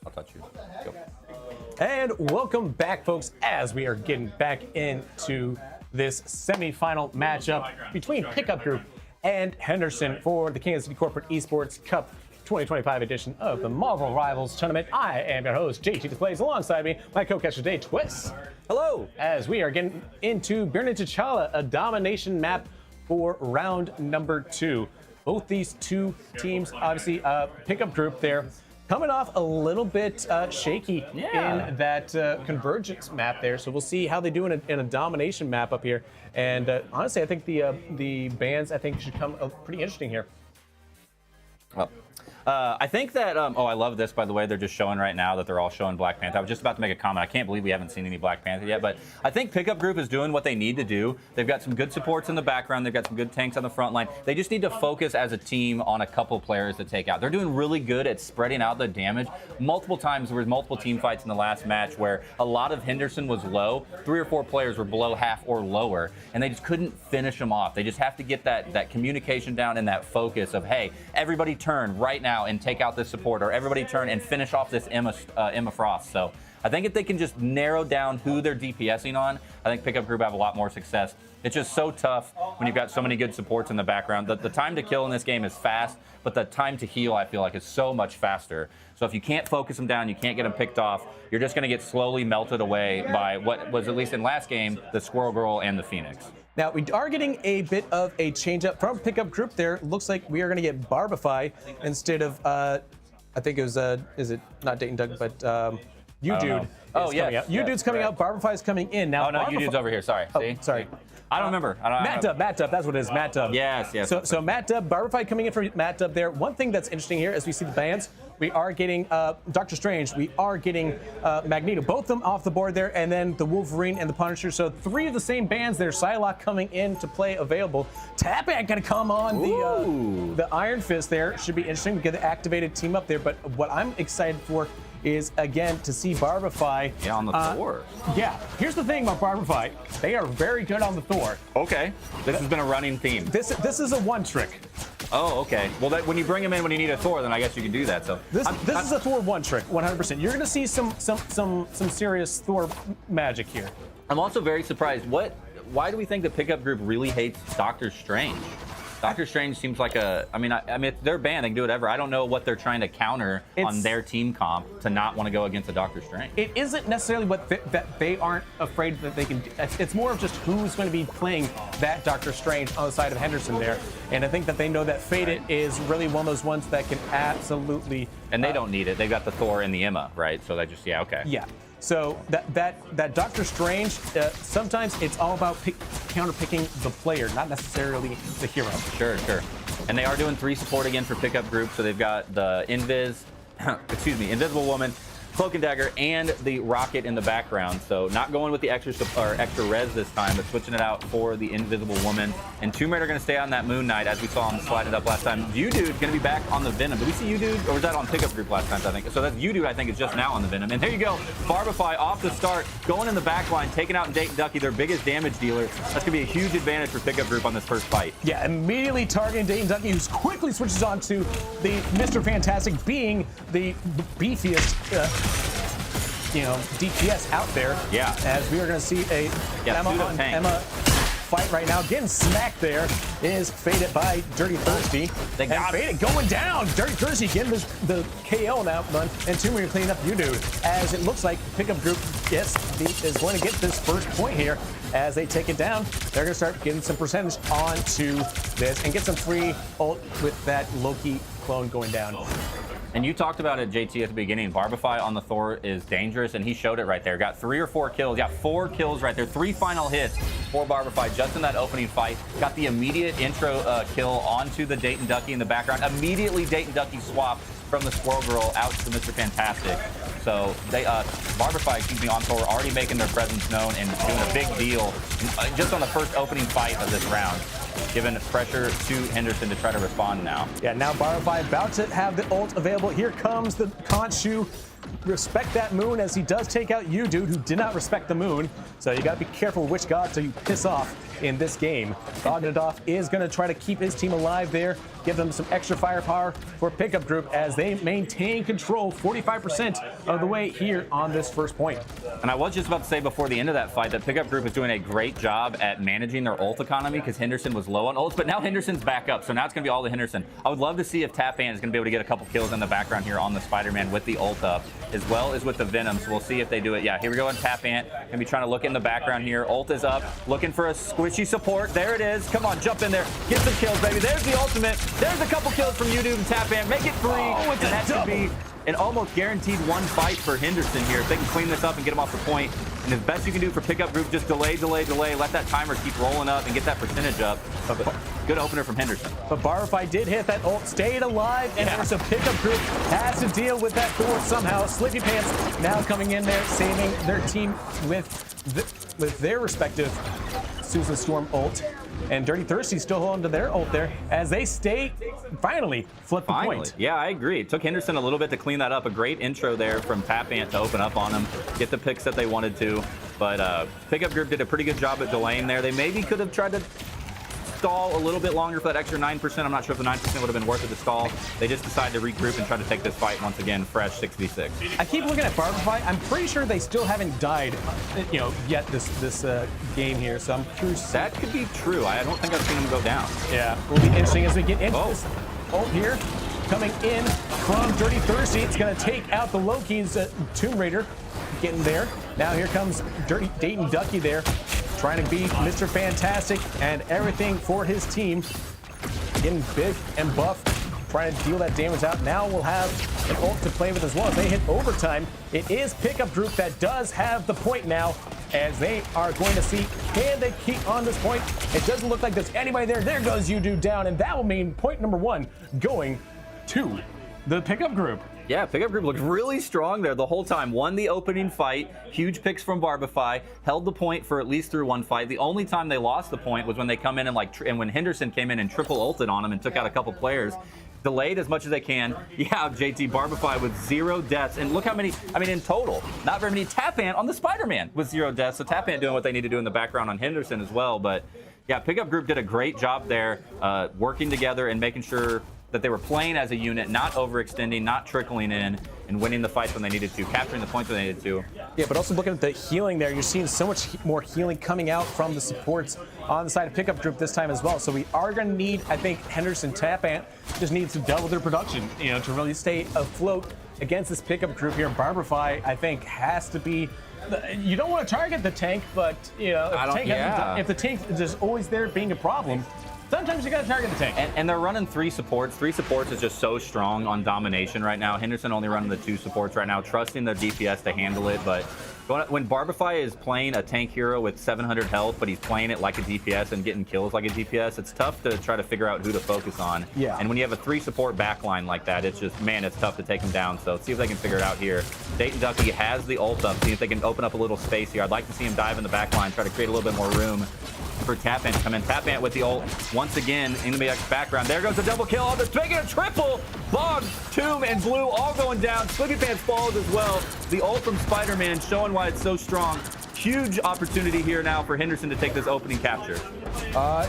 I'll touch you. Go. And welcome back, folks, as we are getting back into this semifinal matchup between Pickup Group and Henderson for the Kansas City Corporate Esports Cup 2025 edition of the Marvel Rivals Tournament. I am your host, JT Displays. Alongside me, my co-caster today, Twist. Hello. As we are getting into Birnin T'Challa, a domination map for round number 2. Both these two teams, obviously, Pickup Group there, coming off a little bit shaky in that convergence map there. So we'll see how they do in a domination map up here. And honestly, I think the bans, should come pretty interesting here. Well, I think that, I love this, by the way. They're just showing right now that they're all showing Black Panther. I was just about to make a comment. I can't believe we haven't seen any Black Panther yet, but I think Pickup Group is doing what they need to do. They've got some good supports in the background. They've got some good tanks on the front line. They just need to focus as a team on a couple players to take out. They're doing really good at spreading out the damage. Multiple times there was multiple team fights in the last match where a lot of Henderson was low. 3 or 4 players were below half or lower, and they just couldn't finish them off. They just have to get that communication down and that focus of, hey, everybody turn right now and take out this support, or everybody turn and finish off this Emma Frost. So I think if they can just narrow down who they're DPSing on, I think Pickup Group have a lot more success. It's just so tough when you've got so many good supports in the background. The time to kill in this game is fast, but the time to heal, I feel like, is so much faster. So if you can't focus them down, you can't get them picked off, you're just going to get slowly melted away by what was, at least in last game, the Squirrel Girl and the Phoenix. Now, we are getting a bit of a change-up from Pickup Group there. Looks like we are going to get Barbify instead of, I think it was, is it not Dayton Duck, but U-Dude. Oh, yeah. U-Dude's coming out, Barbify is coming in. Now, no, U-Dude's over here, sorry. See? Sorry. I don't remember. Matt Dub, that's what it is, Matt Dub. Yes. So Matt Dub, Barbify coming in for Matt Dub there. One thing that's interesting here, as we see the bans, we are getting Doctor Strange, we are getting Magneto, both of them off the board there, and then the Wolverine and the Punisher. So 3 of the same bands there. Psylocke coming in to play available. Tappack gonna come on the Iron Fist there. Should be interesting. We get the activated team up there. But what I'm excited for is, again, to see Barbify. Yeah, on the Thor. Yeah, here's the thing about Barbify. They are very good on the Thor. Okay. This has been a running theme. This is a one trick. Oh, okay. Well, when you bring him in when you need a Thor, then I guess you can do that. So this is a Thor one trick, 100%. You're going to see some serious Thor magic here. I'm also very surprised. Why do we think the Pickup Group really hates Doctor Strange? Doctor Strange seems like I mean, they're banned, they can do whatever. I don't know what they're trying to counter on their team comp to not want to go against a Doctor Strange. It isn't necessarily that they aren't afraid that they can. It's more of just who's going to be playing that Doctor Strange on the side of Henderson there. And I think that they know that Faded is really one of those ones that can absolutely. And they don't need it. They've got the Thor and the Emma, right? So they just, okay. Yeah. So that Doctor Strange, sometimes it's all about counter-picking the player, not necessarily the hero. Sure. And they are doing 3 support again for Pickup Group. So they've got the Invisible Woman, Cloak and Dagger, and the Rocket in the background. So not going with the extra res this time, but switching it out for the Invisible Woman. And Tomb Raider going to stay on that Moon Knight, as we saw him slide it up last time. U-Dude going to be back on the Venom. Did we see U-Dude, or was that on Pickup Group last time, I think? So that's U-Dude, I think, is just now on the Venom. And there you go. Barbify off the start, going in the back line, taking out Dayton Ducky, their biggest damage dealer. That's going to be a huge advantage for Pickup Group on this first fight. Yeah, immediately targeting Dayton Ducky, who quickly switches on to the Mr. Fantastic, being the beefiest DPS out there. Yeah. As we are going to see a Emma fight right now. Getting smacked there is Faded by Dirty Thirsty. Faded going down. Dirty Thirsty getting the KO now, and Tomb Raider cleaning up U-Dude. As it looks like Pickup Group is going to get this first point here. As they take it down, they're going to start getting some percentage onto this and get some free ult with that Loki clone going down. And you talked about it, JT, at the beginning. Barbify on the Thor is dangerous, and he showed it right there. Got 3 or 4 kills. Got 4 kills right there. 3 final hits for Barbify just in that opening fight. Got the immediate intro kill onto the Dayton Ducky in the background. Immediately, Dayton Ducky swapped from the Squirrel Girl out to Mr. Fantastic. So they, Barbify, on Thor, already making their presence known and doing a big deal just on the first opening fight of this round. Giving pressure to Henderson to try to respond now. Yeah, now Barbify about to have the ult available. Here comes the Khonshu. Respect that Moon, as he does take out U-Dude, who did not respect the Moon. So you got to be careful which gods you piss off in this game. Bogdanov is going to try to keep his team alive there, give them some extra firepower for pickup group as they maintain control 45% of the way here on this first point. And I was just about to say before the end of that fight that pickup group is doing a great job at managing their ult economy because Henderson was low on ults, but now Henderson's back up, so now it's going to be all the Henderson. I would love to see if Tapant is going to be able to get a couple kills in the background here on the Spider-Man with the ult up, as well as with the Venom, so we'll see if they do it. Yeah, here we go on Tapant. Going to be trying to look in the background here. Ult is up, looking for a squishy support. There it is. Come on, jump in there. Get some kills, baby. There's the ultimate. There's a couple kills from YouTube and Tapant. Make it 3. Oh, it's and that double. should be an almost guaranteed one fight for Henderson here. If they can clean this up and get him off the point. And the best you can do for pickup group, just delay. Let that timer keep rolling up and get that percentage up. Good opener from Henderson. But Barify did hit that ult, stayed alive, and there's a pickup group has to deal with that forward somehow. Slippy Pants now coming in there, saving their team with their respective Susan Storm ult. And Dirty Thirsty still holding to their ult there as they finally flip the point. Yeah, I agree. It took Henderson a little bit to clean that up. A great intro there from Tapant to open up on them, get the picks that they wanted to. But pickup group did a pretty good job at delaying there. They maybe could have tried to stall a little bit longer for that extra 9%. I'm not sure if the 9% would have been worth it to stall. They just decided to regroup and try to take this fight once again, fresh 6v6. I keep looking at Barberfy. I'm pretty sure they still haven't died, yet this game here. So I'm curious. That could be true. I don't think I've seen them go down. Yeah, will be interesting as we get into this ult here. Coming in from Dirty Thirsty. It's going to take out the Loki's Tomb Raider. Getting there. Now here comes Dirty Dayton Ducky there, trying to be Mr. Fantastic and everything for his team. Getting big and buff, trying to deal that damage out. Now we'll have an ult to play with as well as they hit overtime. It is pickup group that does have the point now, as they are going to see, can they keep on this point? It doesn't look like there's anybody there. There goes you down, and that will mean point number 1 going to the pickup group. Yeah, pickup group looked really strong there the whole time. Won the opening fight, huge picks from Barbify, held the point for at least through one fight. The only time they lost the point was when they come in and when Henderson came in and triple ulted on him and took out a couple players. Delayed as much as they can. Yeah, JT Barbify with 0 deaths. And look how many, in total, not very many. Tapant on the Spider-Man with 0 deaths. So Tapant doing what they need to do in the background on Henderson as well. But yeah, pickup group did a great job there, working together and making sure that they were playing as a unit, not overextending, not trickling in, and winning the fights when they needed to, capturing the points when they needed to. Yeah, but also looking at the healing there, you're seeing so much more healing coming out from the supports on the side of pickup group this time as well. So we are going to need, I think, Henderson Tapant just needs to double their production, to really stay afloat against this pickup group here. Barberfy, I think, has to be. You don't want to target the tank, but if the tank is just always there being a problem, sometimes you got to target the tank. And they're running 3 supports. 3 supports is just so strong on domination right now. Henderson only running the 2 supports right now, trusting their DPS to handle it. But when Barbify is playing a tank hero with 700 health, but he's playing it like a DPS and getting kills like a DPS, it's tough to try to figure out who to focus on. Yeah. And when you have a 3 support backline like that, it's just, man, it's tough to take him down. So let's see if they can figure it out here. Dayton Ducky has the ult up. See if they can open up a little space here. I'd like to see him dive in the backline, try to create a little bit more room for Tapant to come in. Tapant with the ult once again in the background. There goes the double kill. Oh, they're making a triple. Bog, Tomb, and Blue all going down. Slippy Pants falls as well. The ult from Spider-Man showing why it's so strong. Huge opportunity here now for Henderson to take this opening capture.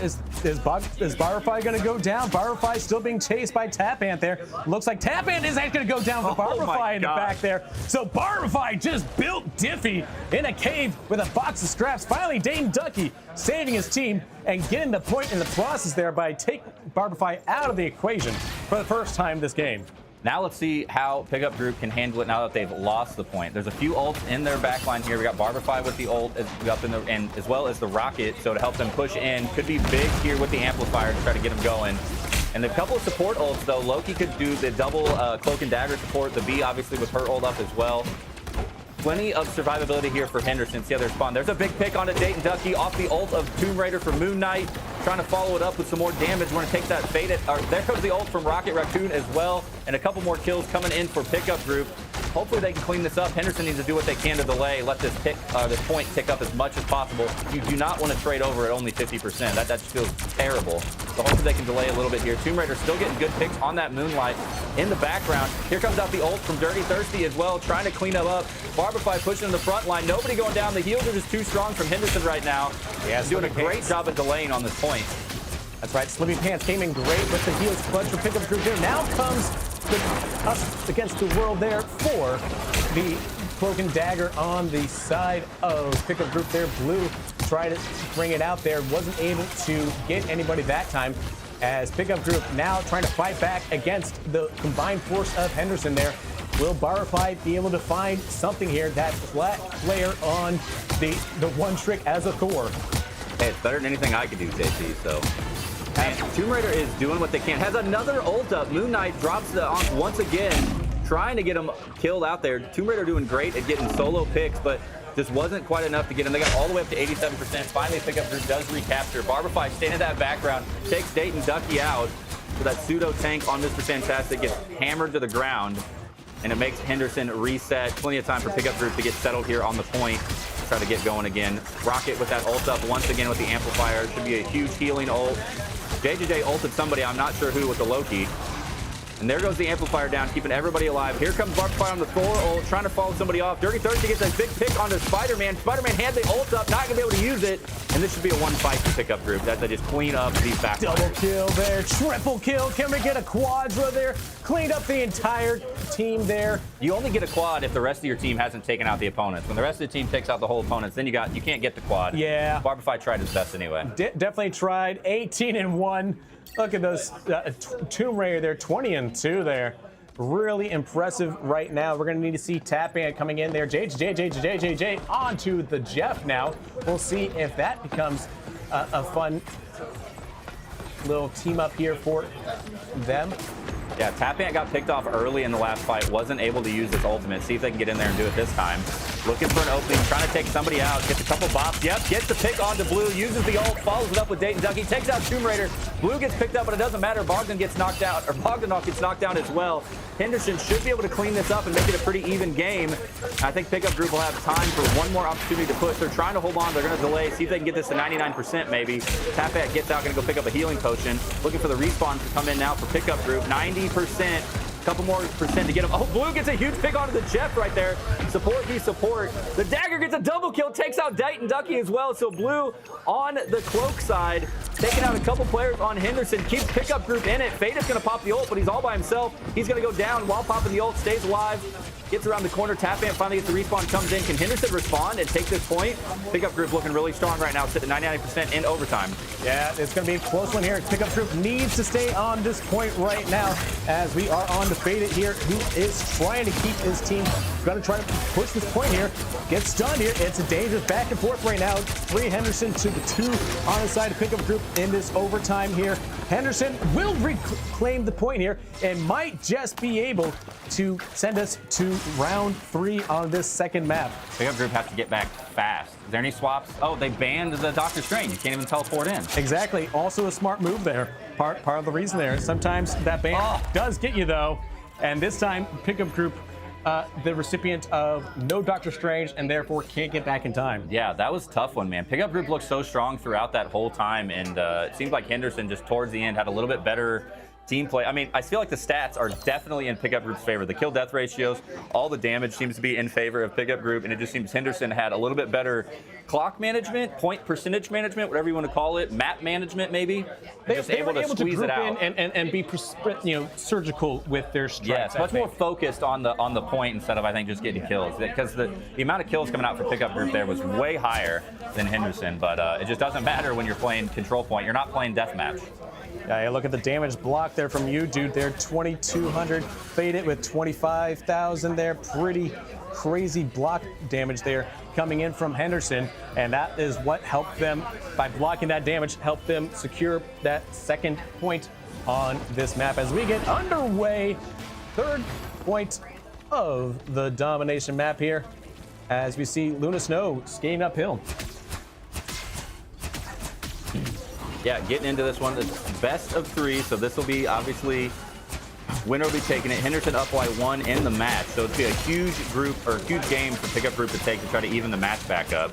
Is Barify going to go down? Barify still being chased by Tapant there. Looks like Tapant is going to go down with Barify in the back there. So Barify just built Diffie in a cave with a box of scraps. Finally, Dayton Ducky saving his team and getting the point in the process there by taking Barify out of the equation for the first time this game. Now let's see how pickup group can handle it now that they've lost the point. There's a few ults in their backline here. We got Barbify with the ult and as well as the rocket, so to help them push in. Could be big here with the amplifier to try to get them going. And a couple of support ults though. Loki could do the double cloak and dagger support. The B obviously with her ult up as well. Plenty of survivability here for Henderson. See how they respond. There's a big pick on a Dayton Ducky off the ult of Tomb Raider for Moon Knight. Trying to follow it up with some more damage. We're going to take that fade. There goes the ult from Rocket Raccoon as well. And a couple more kills coming in for pickup group. Hopefully they can clean this up. Henderson needs to do what they can to delay, let this point tick up as much as possible. You do not want to trade over at only 50%. That just feels terrible. So hopefully they can delay a little bit here. Tomb Raider still getting good picks on that Moonlight in the background. Here comes out the ult from Dirty Thirsty as well, trying to clean up. Barbify pushing in the front line. Nobody going down. The heals are just too strong from Henderson right now. Yeah, he's doing a great job of delaying on this point. That's right. Slippy Pants came in great with the heals clutch for pickup group there. Now comes us against the world there for the Cloak and Dagger on the side of pickup group there. Blue tried to bring it out there. Wasn't able to get anybody that time. As pickup group now trying to fight back against the combined force of Henderson there. Will Barify be able to find something here? That flat player on the one trick as a Thor. Hey, it's better than anything I could do, JT, so. And Tomb Raider is doing what they can. Has another ult up. Moon Knight drops the onk once again, trying to get him killed out there. Tomb Raider doing great at getting solo picks, but just wasn't quite enough to get him. They got all the way up to 87%. Finally, pickup group does recapture. Barbify staying in that background, takes Dayton Ducky out. So that pseudo tank on Mr. Fantastic gets hammered to the ground, and it makes Henderson reset. Plenty of time for pickup group to get settled here on the point. Try to get going again. Rocket with that ult up once again with the amplifier. Should be a huge healing ult. JJJ ulted somebody, I'm not sure who, with the Loki. And there goes the amplifier down, keeping everybody alive. Here comes Barbify on the Thor ult, trying to follow somebody off. Dirty Thirsty gets a big pick onto Spider-Man. Spider-Man had the ult up, not going to be able to use it. And this should be a one fight for pickup group. That they just clean up these back. Double kill there, triple kill. Can we get a quadra there? Cleaned up the entire team there. You only get a quad if the rest of your team hasn't taken out the opponents. When the rest of the team takes out the whole opponents, then you can't get the quad. Yeah. Barbify tried his best anyway. Definitely tried. 18-1. Look at those Tomb Raider there, 20-2 there. Really impressive right now. We're going to need to see Tapman coming in there. JJ onto the Jeff now. We'll see if that becomes a fun little team up here for them. Yeah, Tapant got picked off early in the last fight. Wasn't able to use his ultimate. See if they can get in there and do it this time. Looking for an opening, trying to take somebody out. Gets a couple bops. Yep, gets the pick onto Blue. Uses the ult, follows it up with Dayton Ducky. Takes out Tomb Raider. Blue gets picked up, but it doesn't matter. Bogdan gets knocked out, or Bogdanov gets knocked down as well. Henderson should be able to clean this up and make it a pretty even game. I think pickup group will have time for one more opportunity to push. They're trying to hold on. They're going to delay. See if they can get this to 99% maybe. Tapant gets out, going to go pick up a healing potion. Looking for the respawn to come in now for pickup group. 90%. Couple more percent to get him. Oh, Blue gets a huge pick onto the Jeff right there. Support v support. The Dagger gets a double kill, takes out Dayton Ducky as well. So Blue on the Cloak side, taking out a couple players on Henderson. Keeps pickup group in it. Fade is going to pop the ult, but he's all by himself. He's going to go down while popping the ult. Stays alive. Gets around the corner. Tapant finally gets the respawn, comes in. Can Henderson respond and take this point? Pickup group looking really strong right now, sitting at 99% in overtime. Yeah, it's going to be a close one here. Pickup group needs to stay on this point right now as we are on to Fade It here, who is trying to keep his team. Going to try to push this point here. Gets stunned here. It's a dangerous back and forth right now. 3 Henderson to the 2 on the side of pickup group in this overtime here. Henderson will reclaim the point here and might just be able to send us to round 3 on this second map. Pickup group has to get back fast. Is there any swaps? Oh, they banned the Doctor Strange. You can't even teleport in. Exactly. Also a smart move there. Part of the reason there. Sometimes that ban does get you though. And this time, pickup group, the recipient of no Doctor Strange and therefore can't get back in time. Yeah, that was a tough one, man. Pickup group looked so strong throughout that whole time, and it seemed like Henderson just towards the end had a little bit better team play. I mean, I feel like the stats are definitely in pickup group's favor. The kill death ratios, all the damage seems to be in favor of pickup group, and it just seems Henderson had a little bit better clock management, point percentage management, whatever you want to call it, map management maybe. They able were to squeeze it out and be surgical with their strikes. Yes, much more focused on the point instead of, I think, just getting kills, because the amount of kills coming out for pickup group there was way higher than Henderson, but it just doesn't matter when you're playing control point. You're not playing deathmatch. Yeah, look at the damage block there from you, dude. There, 2,200. Fade It with 25,000 there. Pretty crazy block damage there coming in from Henderson. And that is what helped them, by blocking that damage, helped them secure that second point on this map. As we get underway, third point of the domination map here, as we see Luna Snow skating uphill. Yeah, getting into this one, it's best of 3, so this will be obviously Winner will be taking it. Henderson up by 1 in the match. So it'd be a huge group or huge game for pickup group to take to try to even the match back up.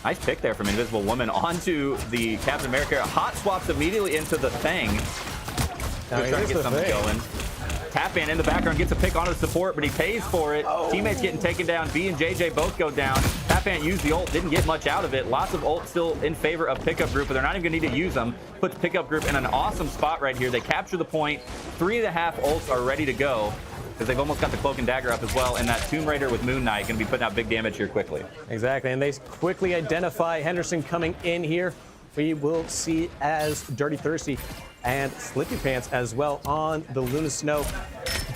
Nice pick there from Invisible Woman onto the Captain America. Hot swaps immediately into the Thing. They're trying to get something going. Tappan in the background gets a pick onto the support, but he pays for it. Teammates getting taken down. B and JJ both go down. Tappan used the ult, didn't get much out of it. Lots of ult still in favor of pickup group, but they're not even going to need to use them. Puts pickup group in an awesome spot right here. They capture the point. 3.5 ults are ready to go because they've almost got the Cloak and Dagger up as well. And that Tomb Raider with Moon Knight going to be putting out big damage here quickly. Exactly, and they quickly identify Henderson coming in here. We will see as Dirty Thirsty and Slippy Pants as well on the Luna Snow,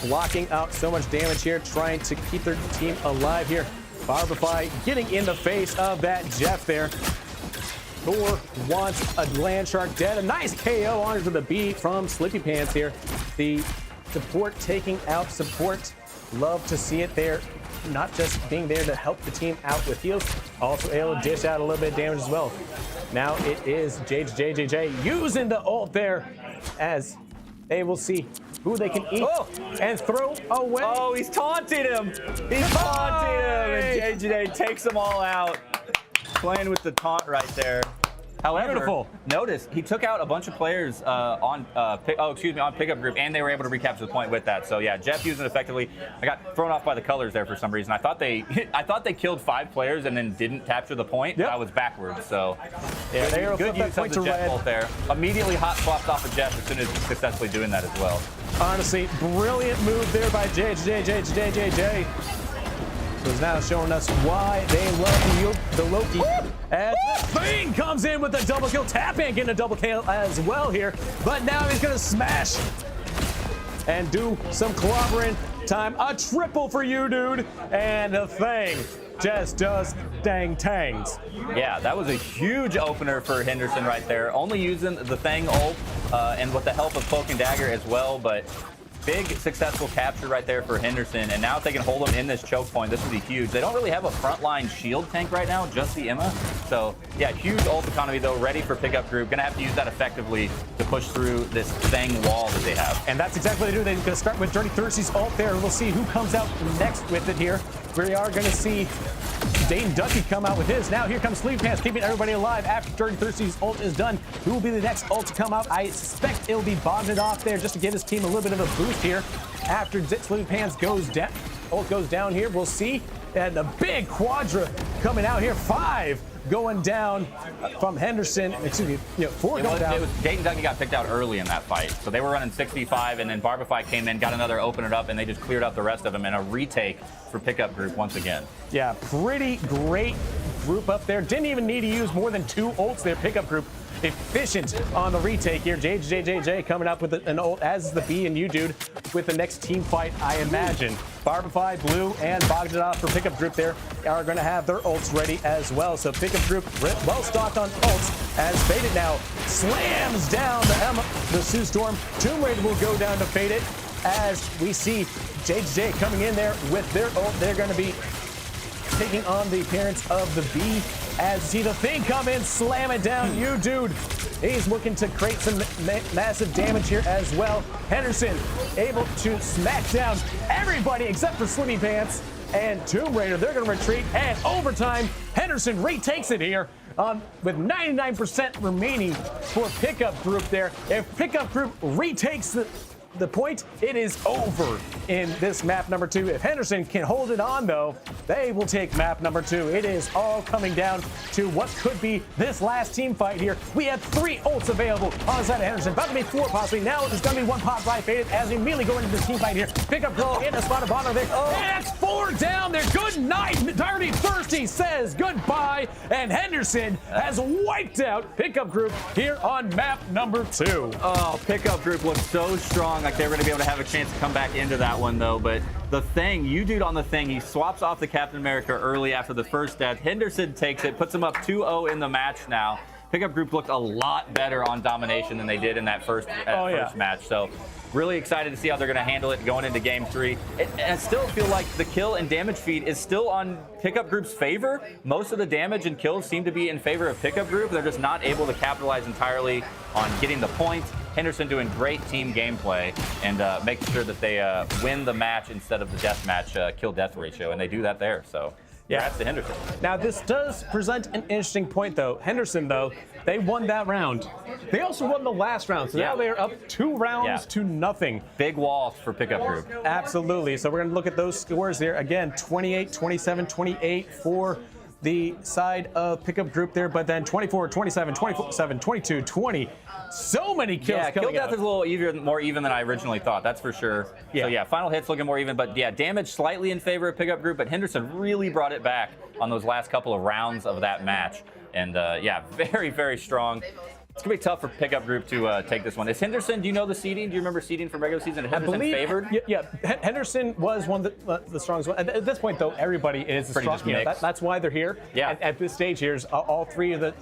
blocking out so much damage here, trying to keep their team alive here. Barbify getting in the face of that Jeff there. Thor wants a land shark dead. A nice KO onto the B from Slippy Pants here. The support taking out support. Love to see it there. Not just being there to help the team out with heals, also able to dish out a little bit of damage as well. Now it is JJJ using the ult there as they will see who they can eat and throw away. Oh, he's taunting him. He's taunting him, and JJJ takes them all out. Playing with the taunt right there. However, beautiful. Notice he took out a bunch of players on pickup group, and they were able to recapture the point with that. So yeah, Jeff using it effectively. I got thrown off by the colors there for some reason. I thought they killed 5 players and then didn't capture the point. Yep. I was backwards. So yeah, good use of the Jeff ult there. Immediately hot swapped off of Jeff as soon as successfully doing that as well. Honestly, brilliant move there by JJJ. Who's now showing us why they love the Loki. As the Thing comes in with a double kill. Tappan getting a double kill as well here. But now he's going to smash and do some clobbering time. A triple for you, dude. And the Thing just does dang tangs. Yeah, that was a huge opener for Henderson right there. Only using the Thing ult and with the help of Cloak and Dagger as well, but big successful capture right there for Henderson, and now if they can hold him in this choke point, this would be huge. They don't really have a frontline shield tank right now, just the Emma. So yeah, huge ult economy though, ready for pickup group. Gonna have to use that effectively to push through this Thing wall that they have. And that's exactly what they do. They're gonna start with Dirty Thirsty's ult there. We'll see who comes out next with it here. We are gonna see Dane Ducky come out with his. Now here comes Sleepy Pants, keeping everybody alive after Dirty Thirsty's ult is done. Who will be the next ult to come out? I suspect it'll be Bogdanov there just to give his team a little bit of a boost here. After Sleepy Pants goes down, ult goes down here, we'll see. And a big quadra coming out here. 5 going down from Henderson. Excuse me, 4 going down. Dayton Ducky got picked out early in that fight. So they were running 65, and then Barbify came in, got another open it up, and they just cleared out the rest of them in a retake for pickup group once again. Yeah, pretty great group up there. Didn't even need to use more than 2 ults there. Pickup group efficient on the retake here. JJJ coming up with an ult, as is the B and U dude with the next team fight, I imagine. Barbify, Blue, and Bogdanov for pickup group there are going to have their ults ready as well. So pickup group well stocked on ults as Faded now slams down the Sue Storm. Tomb Raider will go down to Faded as we see JJ coming in there with their ult. They're going to be taking on the appearance of the B as you see the Thing come in, slam it down. You dude, he's looking to create some massive damage here as well. Henderson able to smack down everybody except for Slimmy Pants and Tomb Raider. They're going to retreat, and overtime, Henderson retakes it here with 99% remaining for pickup group there. If pickup group retakes the point, it is over in this map number 2. If Henderson can hold it on, though, they will take map number 2. It is all coming down to what could be this last team fight here. We have 3 ults available on the side of Henderson. About to be 4 possibly. Now there's going to be 1 pop by Faded as we immediately go into this team fight here. Pick up girl in the spot of bottom there. And that's 4 down there. Good night. Dirty Thirsty says goodbye. And Henderson has wiped out pickup group here on map number 2. Oh, pickup group looks so strong. Like they were going to be able to have a chance to come back into that one, though. But the Thing, you dude on the Thing, he swaps off the Captain America early after the first death. Henderson takes it, puts him up 2-0 in the match now. Pickup group looked a lot better on domination than they did in that first match. So really excited to see how they're going to handle it going into game 3. I still feel like the kill and damage feed is still on pickup group's favor. Most of the damage and kills seem to be in favor of pickup group. They're just not able to capitalize entirely on getting the points. Henderson doing great team gameplay and making sure that they win the match instead of the deathmatch kill-death ratio, and they do that there. So yeah, that's the Henderson. Now, this does present an interesting point, though. Henderson, though, they won that round. They also won the last round, so now they're up 2 rounds to nothing. Big loss for Pickup Group. Absolutely. So we're going to look at those scores there. Again, 28, 27, 28 for the side of Pickup Group there, but then 24, 27, 27, 22, 20. So many kills Yeah, coming kill death out. is a little more even than I originally thought, that's for sure. Yeah. So yeah, final hits looking more even, but yeah, damage slightly in favor of Pickup Group, but Henderson really brought it back on those last couple of rounds of that match. And yeah, very, very strong. It's going to be tough for Pickup Group to take this one. Is Henderson, do you know the seeding? Do you remember seeding from regular season? Henderson favored? Yeah, Henderson was one of the strongest ones. At this point, though, everybody is Pretty strong. just mixed. That's why they're here. Yeah. At this stage here, all 3 of the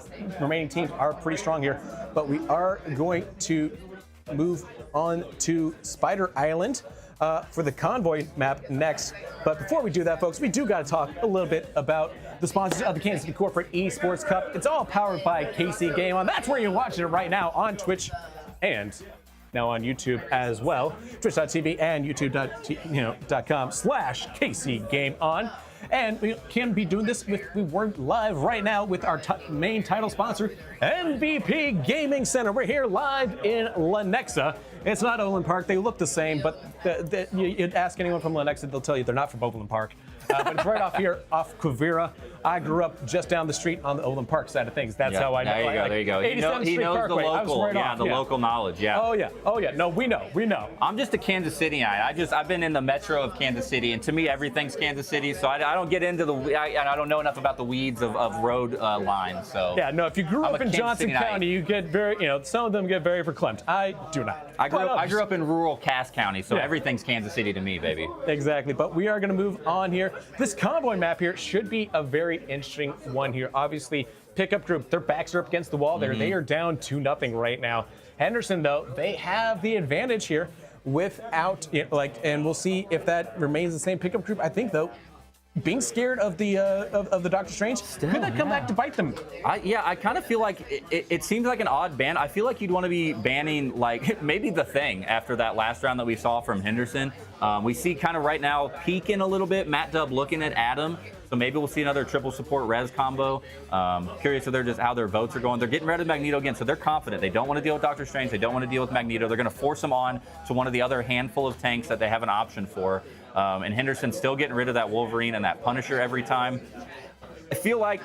remaining teams are pretty strong here. But we are going to move on to Spider Island for the Convoy map next. But before we do that, folks, we do got to talk a little bit about the sponsors of the Kansas City Corporate Esports Cup. It's all powered by KC Game On. That's where you're watching it right now on Twitch and now on YouTube as well. Twitch.tv and youtube.com/KC Game On. And we can be doing this we're live right now with our main title sponsor, MVP Gaming Center. We're here live in Lenexa. It's not Overland Park. They look the same, but you'd ask anyone from Lenexa, they'll tell you they're not from Overland Park. But it's right off here, off Quivira. I grew up just down the street on the Overland Park side of things. That's how I know. There you go. He knows the local, the local knowledge. Yeah. Oh yeah. No, we know. I'm just a Kansas City guy. I've been in the metro of Kansas City, and to me, everything's Kansas City. So I don't get into I don't know enough about the weeds of road lines. So yeah, no. If you grew up in Johnson County, you get very, some of them get very verklempt. I do not. I grew up in rural Cass County, so everything's Kansas City to me, baby. Exactly. But we are going to move on here. This convoy map here should be a very interesting one here. Obviously, Pickup Group, their backs are up against the wall there. They are down 2-0 right now. Henderson, though, they have the advantage here without, and we'll see if that remains the same. Pickup Group, I think, though, being scared of the Doctor Strange, could that come back to bite them? I kind of feel like it seems like an odd ban. I feel like you'd want to be banning maybe the Thing after that last round that we saw from Henderson. We see kind of right now peeking a little bit. Matt Dubb looking at Adam. So maybe we'll see another triple support res combo. Curious if how their votes are going. They're getting rid of Magneto again, so they're confident. They don't want to deal with Doctor Strange. They don't want to deal with Magneto. They're going to force him on to one of the other handful of tanks that they have an option for. And Henderson's still getting rid of that Wolverine and that Punisher every time. I feel like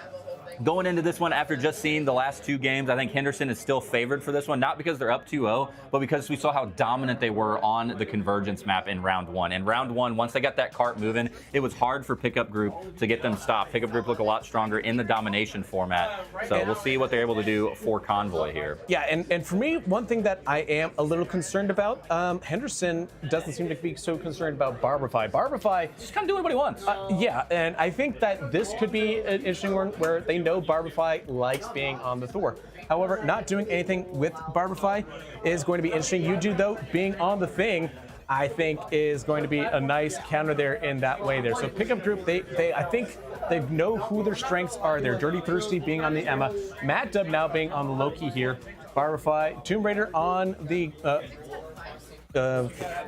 going into this one, after just seeing the last 2 games, I think Henderson is still favored for this one, not because they're up 2-0, but because we saw how dominant they were on the Convergence map in round 1. In round 1, once they got that cart moving, it was hard for Pickup Group to get them stopped. Pickup Group look a lot stronger in the domination format, so we'll see what they're able to do for Convoy here. Yeah, and for me, one thing that I am a little concerned about, Henderson doesn't seem to be so concerned about Barberfy. Barberfy, Just kind of doing what he wants. yeah, and I think that this could be an interesting one where they know Barberfy likes being on the Thor. However, not doing anything with Barberfy is going to be interesting. You do, though, being on the Thing, I think is going to be a nice counter there in that way there. So Pickup Group, I think they know who their strengths are. They're Dirty Thirsty being on the Emma, Matt Dubb now being on the Loki here, Barberfy, Tomb Raider on the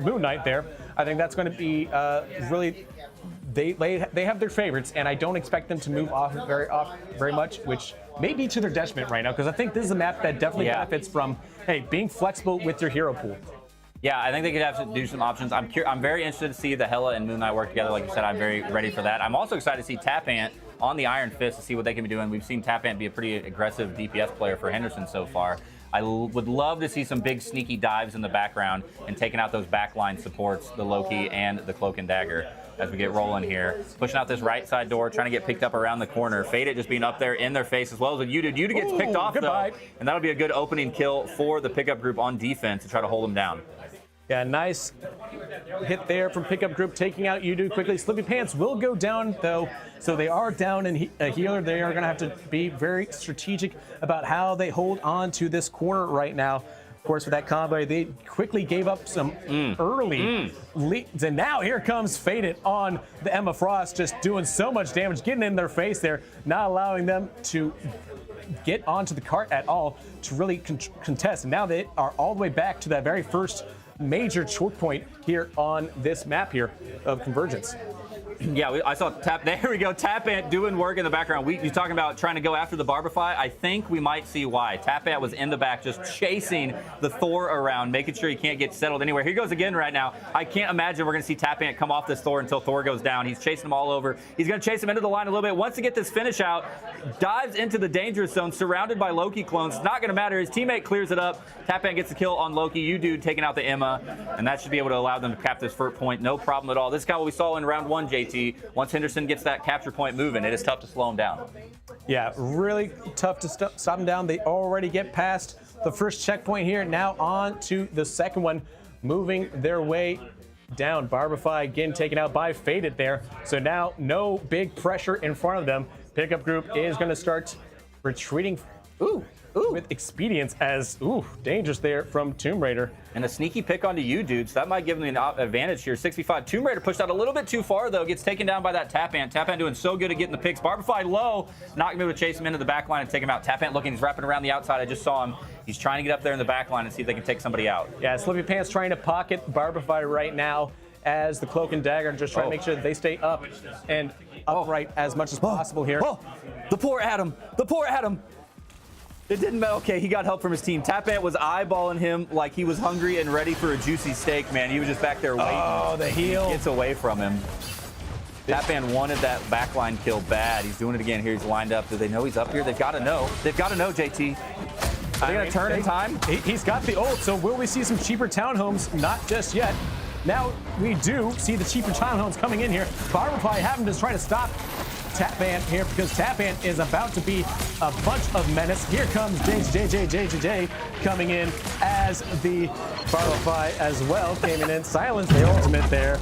Moon Knight there. I think that's going to be really. They have their favorites, and I don't expect them to move off very much, which may be to their detriment right now, because I think this is a map that definitely benefits from, hey, being flexible with your hero pool. Yeah, I think they could have to do some options. I'm very interested to see the Hela and Moon Knight work together. Like you said, I'm very ready for that. I'm also excited to see Tap Ant on the Iron Fist to see what they can be doing. We've seen Tap Ant be a pretty aggressive DPS player for Henderson so far. I would love to see some big sneaky dives in the background and taking out those backline supports, the Loki and the Cloak and Dagger, as we get rolling here. Pushing out this right side door, trying to get picked up around the corner. Fade It just being up there in their face as well as Yudu. Yudu gets picked off, though, and that'll be a good opening kill for the Pickup Group on defense to try to hold them down. Yeah, nice hit there from Pickup Group, taking out Yudu quickly. Slippy Pants will go down, though, so they are down in a healer. They are going to have to be very strategic about how they hold on to this corner right now. Of course, with that combo, they quickly gave up some early leads, and now here comes Faded on the Emma Frost, just doing so much damage, getting in their face there, not allowing them to get onto the cart at all to really contest. And now they are all the way back to that very first major choke point here on this map here of Convergence. Yeah, I saw there we go, Tapant doing work in the background. You're talking about trying to go after the Barbify. I think we might see why. Tapant was in the back just chasing the Thor around, making sure he can't get settled anywhere. Here he goes again right now. I can't imagine we're going to see Tapant come off this Thor until Thor goes down. He's chasing him all over. He's going to chase him into the line a little bit. Wants to get this finish out. Dives into the dangerous zone, surrounded by Loki clones. It's not going to matter. His teammate clears it up. Tapant gets the kill on Loki. You dude taking out the Emma, and that should be able to allow them to cap this first point. No problem at all. This is kind of what we saw in round 1, JT. Once Henderson gets that capture point moving, it is tough to slow him down. Yeah, really tough to stop him down. They already get past the first checkpoint here. Now on to the second one, moving their way down. Barbify again taken out by Faded there. So now no big pressure in front of them. Pickup group is going to start retreating. Ooh. With expedience as, dangerous there from Tomb Raider. And a sneaky pick onto you, dudes. That might give them an advantage here. 65. Tomb Raider pushed out a little bit too far, though. Gets taken down by that Tapant. Tapant doing so good at getting the picks. Barbify low. Not going to be able to chase him into the back line and take him out. Tapant looking. He's wrapping around the outside. I just saw him. He's trying to get up there in the back line and see if they can take somebody out. Yeah, Slippy Pants trying to pocket Barbify right now as the Cloak and Dagger just trying to make sure that they stay up and upright as much as possible here. The poor Adam. The poor Adam. It didn't matter. Okay, he got help from his team. Tapant was eyeballing him like he was hungry and ready for a juicy steak, man. He was just back there waiting. Oh, the heel. Gets away from him. Tapant wanted that backline kill bad. He's doing it again here. He's lined up. Do they know he's up here? They've got to know. They've got to know, JT. Are they going to turn in time? He's got the ult, so will we see some cheaper townhomes? Not just yet. Now we do see the cheaper townhomes coming in here. Barbify having to try to stop Tapant here because Tapant is about to be a bunch of menace. Here comes JJ coming in as the Barbify as well. Came in, silence the ultimate there.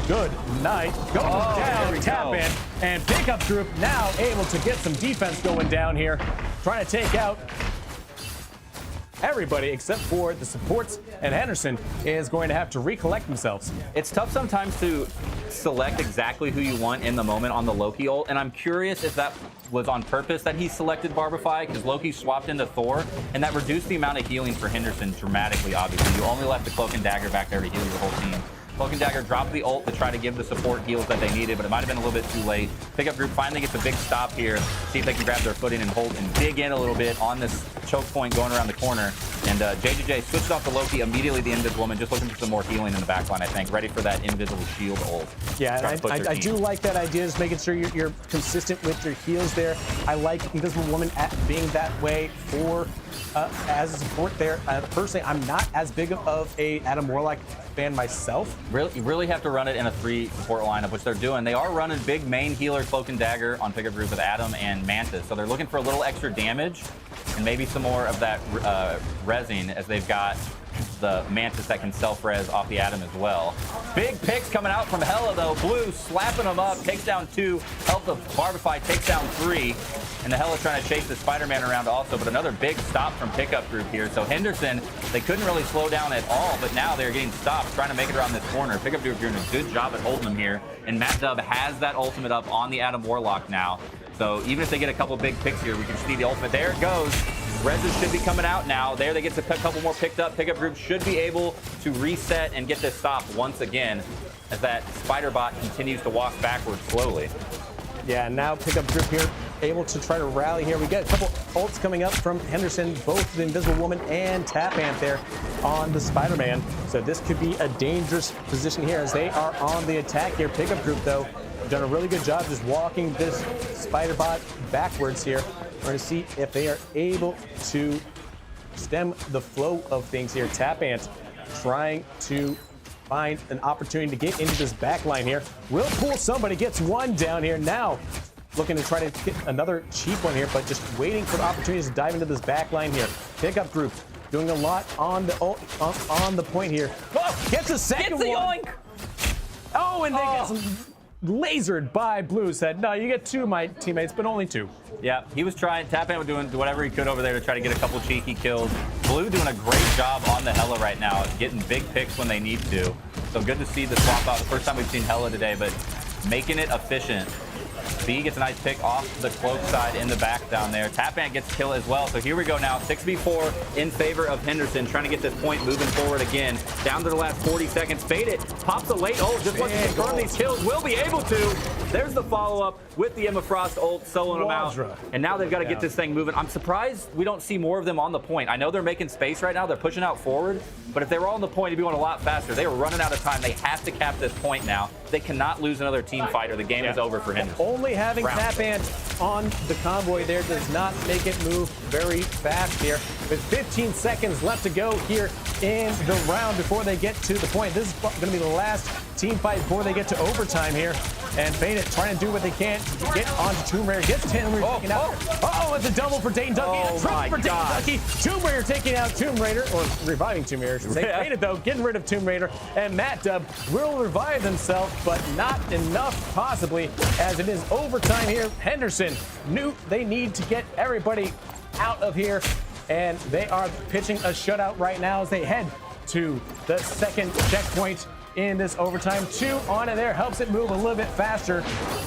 Good night. Going down, Tapant. And Pickup Group now able to get some defense going down here. Trying to take out everybody except for the supports, and Henderson is going to have to recollect themselves. It's tough sometimes to select exactly who you want in the moment on the Loki ult, and I'm curious if that was on purpose that he selected Barbify, because Loki swapped into Thor, and that reduced the amount of healing for Henderson dramatically, obviously. You only left the Cloak and Dagger back there to heal your whole team. Cloak and Dagger dropped the ult to try to give the support heals that they needed, but it might have been a little bit too late. Pickup Group finally gets a big stop here, see if they can grab their footing and hold and dig in a little bit on this choke point going around the corner. And JJJ switched off the Loki immediately, the Invisible Woman, just looking for some more healing in the backline, I think, ready for that Invisible Shield ult. Yeah, I do like that idea, just making sure you're consistent with your heals there. I like Invisible Woman being that way for as a support there. Personally, I'm not as big of a Adam Warlock fan myself. You really have to run it in a 3 support lineup, which they're doing. They are running big main healer Cloak and Dagger on Pickup Group with Adam and Mantis, so they're looking for a little extra damage and maybe some more of that resin, as they've got the Mantis that can self-res off the Adam as well. Big picks coming out from Hella, though. Blue slapping them up, takes down 2, help the Barbify takes down 3, and the Hella trying to chase the Spider-Man around also, but another big stop from Pickup Group here. So Henderson, they couldn't really slow down at all, but now they're getting stopped, trying to make it around this corner. Pickup Group doing a good job at holding them here, and Matt Dub has that ultimate up on the Adam Warlock now. So even if they get a couple big picks here, we can see the ultimate. There it goes. Reses should be coming out now. There they get a couple more picked up. Pickup Group should be able to reset and get this stop once again as that spider bot continues to walk backwards slowly. Yeah, now Pickup Group here able to try to rally here. We get a couple ults coming up from Henderson, both the Invisible Woman and Tapant there on the Spider-Man. So this could be a dangerous position here as they are on the attack here. Pickup Group, though, done a really good job just walking this spider bot backwards here. We're going to see if they are able to stem the flow of things here. Tapant trying to find an opportunity to get into this back line here. Will pull somebody, gets one down here. Now looking to try to get another cheap one here, but just waiting for the opportunities to dive into this back line here. Pickup Group doing a lot on the point here. Oh, gets a second one. Yoink. Oh, and they get some lasered by Blue. Said, no, you get 2, my teammates, but only 2. Yeah, he was trying. Tapant was doing whatever he could over there to try to get a couple cheeky kills. Blue doing a great job on the Hella right now, getting big picks when they need to. So good to see the swap out. The first time we've seen Hella today, but making it efficient. B gets a nice pick off the cloak side in the back down there. Tap Ant gets kill as well. So here we go now. 6v4 in favor of Henderson, trying to get this point moving forward again. Down to the last 40 seconds. Fade it. Pops a late ult. Just wants to confirm these kills. Will be able to. There's the follow-up with the Emma Frost ult, soloing them out. And now they've got to get this thing moving. I'm surprised we don't see more of them on the point. I know they're making space right now. They're pushing out forward. But if they were on the point, it'd be going a lot faster. They were running out of time. They have to cap this point now. They cannot lose another team fight or the game is over for Henderson. Only having Tap Ant on the convoy there does not make it move very fast here. With 15 seconds left to go here in the round before they get to the point. This is going to be the last team fight before they get to overtime here. And Beta trying to do what they can to get onto Tomb Raider. Gets Tomb Raider taken out. Uh-oh, it's a double for Dayton Ducky. A triple for Dayton Ducky. Tomb Raider taking out Tomb Raider, or reviving Tomb Raider, I should say. Beta, though, getting rid of Tomb Raider. And Matt Dub will revive themselves, but not enough, possibly, as it is overtime here. Henderson knew they need to get everybody out of here, and they are pitching a shutout right now as they head to the second checkpoint in this overtime. 2 on it there helps it move a little bit faster,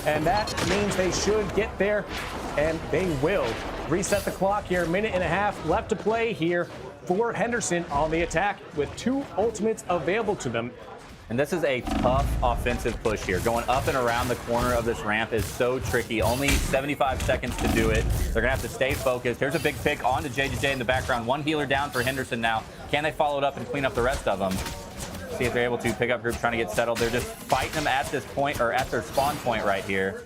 and that means they should get there, and they will. Reset the clock here. 1.5 minutes left to play here for Henderson on the attack with 2 ultimates available to them. And this is a tough offensive push here. Going up and around the corner of this ramp is so tricky. Only 75 seconds to do it. They're going to have to stay focused. Here's a big pick on to JJJ in the background. 1 healer down for Henderson now. Can they follow it up and clean up the rest of them? See if they're able to. Pickup group trying to get settled. They're just fighting them at this point, or at their spawn point right here.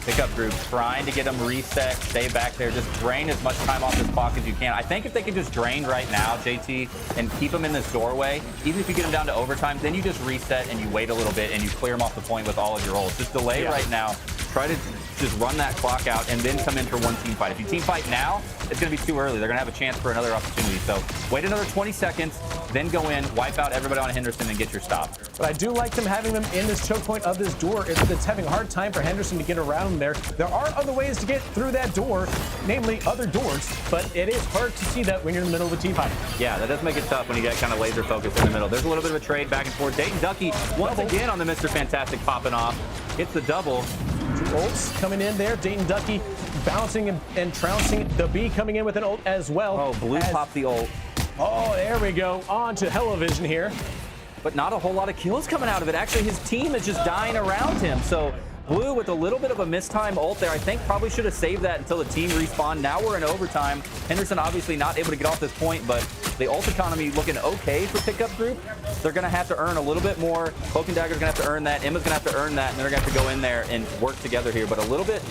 Pickup group trying to get them reset, stay back there, just drain as much time off this clock as you can. I think if they could just drain right now, JT, and keep them in this doorway, even if you get them down to overtime, then you just reset and you wait a little bit and you clear them off the point with all of your ults. Just delay right now. Try to just run that clock out and then come in for one team fight. If you team fight now, it's going to be too early. They're going to have a chance for another opportunity. So wait another 20 seconds, then go in, wipe out everybody on Henderson, and get your stop. But I do like them having them in this choke point of this door. It's having a hard time for Henderson to get around there. There are other ways to get through that door, namely other doors, but it is hard to see that when you're in the middle of a team fight. Yeah, that does make it tough when you get kind of laser focused in the middle. There's a little bit of a trade back and forth. Dayton Ducky once again on the Mr. Fantastic popping off. Hits the double. 2 ults coming in there. Dayton Ducky bouncing and trouncing. The B coming in with an ult as well. Oh, Blue popped the ult. Oh, there we go. On to Hellovision here. But not a whole lot of kills coming out of it. Actually, his team is just dying around him. So Blue with a little bit of a mistime ult there. I think probably should have saved that until the team respawned. Now we're in overtime. Henderson obviously not able to get off this point, but the ult economy looking okay for pickup group. They're going to have to earn a little bit more. Cloak and Dagger's going to have to earn that. Emma's going to have to earn that, and they're going to have to go in there and work together here. But a little bit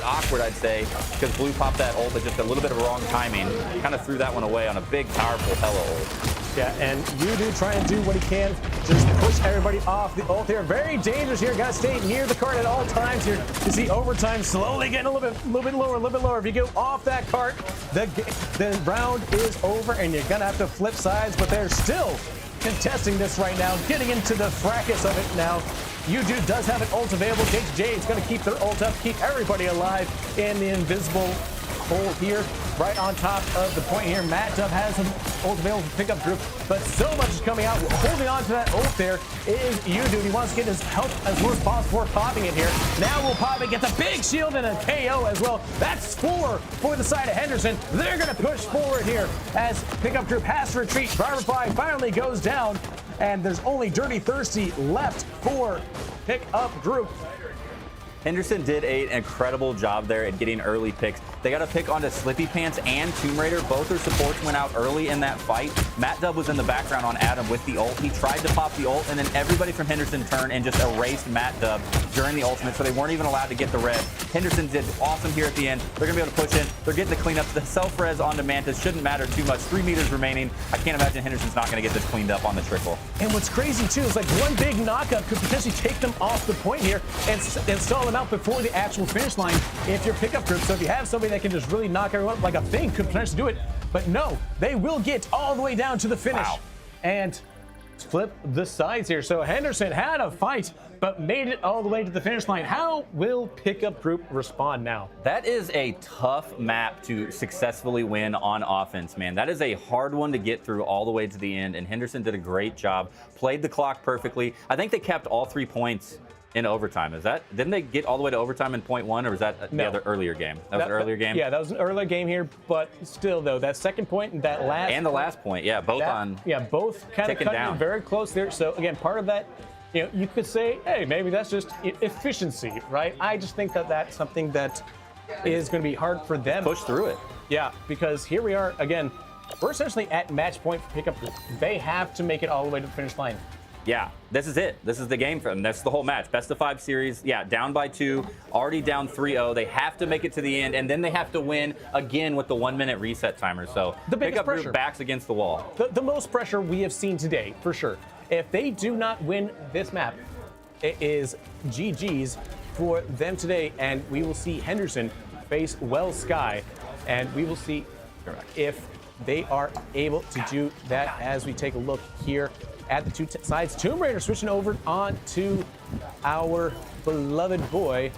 awkward, I'd say, because Blue popped that ult at just a little bit of wrong timing. Kind of threw that one away on a big, powerful Hello ult. Yeah, and Yudu trying to do what he can, just push everybody off the ult here. Very dangerous here. Got to stay near the cart at all times here. You see overtime slowly getting a little bit lower. If you go off that cart, the round is over, and you're gonna have to flip sides. But they're still contesting this right now, getting into the fracas of it now. Yudu does have an ult available. JJ's going to keep their ult up, keep everybody alive in the invisible hole here, right on top of the point here. Matt Dub has an ult available for pickup group, but so much is coming out. Holding on to that ult there is Yudu. He wants to get his health as low as possible before popping it here. Now will pop it, gets a big shield and a KO as well. That's 4 for the side of Henderson. They're going to push forward here as pickup group has to retreat. Firefly finally goes down, and there's only Dirty Thirsty left for pickup group. Henderson did an incredible job there at getting early picks. They got a pick onto Slippy Pants and Tomb Raider. Both their supports went out early in that fight. Matt Dub was in the background on Adam with the ult. He tried to pop the ult, and then everybody from Henderson turned and just erased Matt Dub during the ultimate, so they weren't even allowed to get the red. Henderson did awesome here at the end. They're going to be able to push in. They're getting the cleanup. The self-res onto Mantis shouldn't matter too much. 3 meters remaining. I can't imagine Henderson's not going to get this cleaned up on the trickle. And what's crazy, too, is like one big knockup could potentially take them off the point here and stall them out before the actual finish line if you're pickup group. So if you have somebody that can just really knock everyone, like a Fang could potentially do it, but no, they will get all the way down to the finish and flip the sides here. So Henderson had a fight, but made it all the way to the finish line. How will pickup group respond now? That is a tough map to successfully win on offense, man. That is a hard one to get through all the way to the end, and Henderson did a great job. Played the clock perfectly. I think they kept all 3 points in overtime. Didn't they get all the way to overtime in point one, or was that the other earlier game? That was an earlier game? Yeah, that was an earlier game here, but still, though, that second point and that last... And the last point, yeah, both on... Yeah, both kind of cutting very close there. So, again, part of that, you could say, hey, maybe that's just efficiency, right? I just think that that's something that is going to be hard for them. Push through it. Yeah, because here we are, again, we're essentially at match point for pickup group. They have to make it all the way to the finish line. Yeah, this is it. This is the game for them. That's the whole match. Best of 5 series. Yeah, down by 2, already down 3-0. They have to make it to the end, and then they have to win again with the 1-minute reset timer. So the biggest pickup pressure. Group backs against the wall. The most pressure we have seen today, for sure. If they do not win this map, it is GG's for them today, and we will see Henderson face Wells Sky, and we will see if they are able to do that as we take a look here at the two sides. Tomb Raider switching over on to our beloved boy,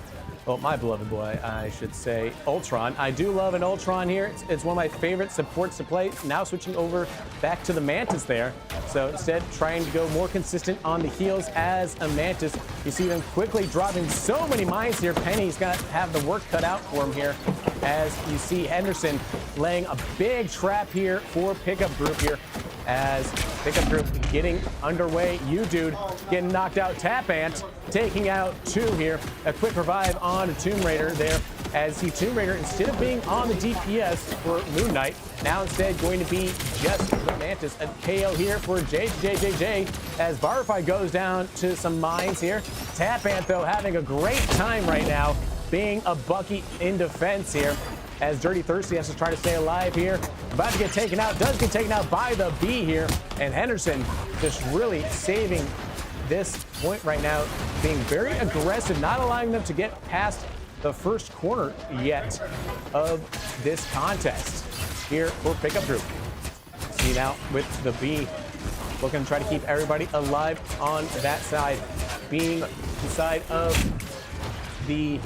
well, my beloved boy, I should say, Ultron. I do love an Ultron here. It's one of my favorite supports to play. Now switching over back to the Mantis there. So instead, trying to go more consistent on the heels as a Mantis. You see them quickly dropping so many mines here. Penny's got to have the work cut out for him here, as you see Henderson laying a big trap here for pickup group here, as pickup group getting underway. You dude getting knocked out. Tap Ant taking out 2 here. A quick revive on a Tomb Raider there, as the Tomb Raider, instead of being on the DPS for Moon Knight, now instead going to be just the Mantis. A KO here for JJJJ as Barify goes down to some mines here. Tap Ant, though, having a great time right now, being a Bucky in defense here, as Dirty Thirsty has to try to stay alive here. About to get taken out, does get taken out by the B here, and Henderson just really saving this point right now, being very aggressive, not allowing them to get past the first corner yet of this contest here for pickup group. See now with the B, looking to try to keep everybody alive on that side, being the side of the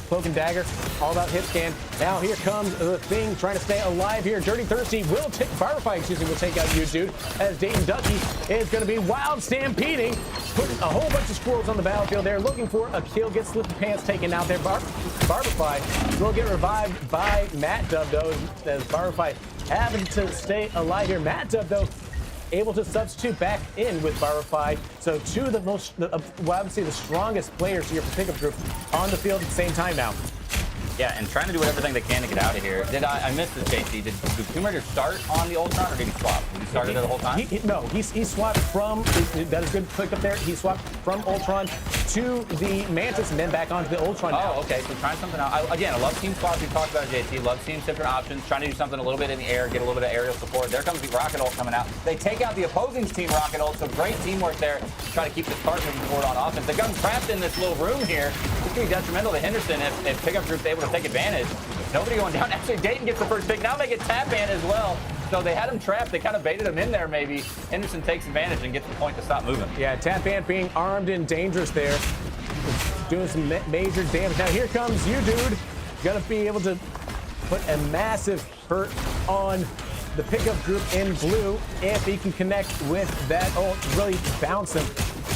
Cloak and Dagger, all about hit scan. Now here comes the Thing trying to stay alive here. Dirty Thirsty will take, Firefly, will take out you, dude, as Dayton Ducky is going to be wild stampeding, putting a whole bunch of squirrels on the battlefield there, looking for a kill, gets Slippy Pants taken out there. Barberfly will get revived by Matt Dub, though, as Barberfly having to stay alive here. Matt Dub, though, able to substitute back in with Barify. So 2 of the most, well, I would say the strongest players here for pickup group on the field at the same time now. Yeah, and trying to do everything they can to get out of here. I missed this, JT. Did Tomb Raider start on the Ultron, or did he swap? Did he start it the whole time? No, he swapped from, that is good click up there, he swapped from Ultron to the Mantis and then back onto the Ultron now. Oh, okay, so trying something out. Again, I love team swaps. We talked about it, JT. Love seeing different options, trying to do something a little bit in the air, get a little bit of aerial support. There comes the Rocket Ult coming out. They take out the opposing team Rocket Ult, so great teamwork there, trying to keep this cart moving forward on offense. They got him trapped in this little room here. It's going to be detrimental to Henderson if pickup group's able to take advantage. Nobody going down. Actually, Dayton gets the first pick. Now they get Tap Ant as well. So they had him trapped. They kind of baited him in there, maybe. Henderson takes advantage and gets the point to stop moving. Yeah, Tap Ant being armed and dangerous there, doing some major damage. Now here comes you, dude. Gonna be able to put a massive hurt on the pickup group in blue if he can connect with that ult, really bounce him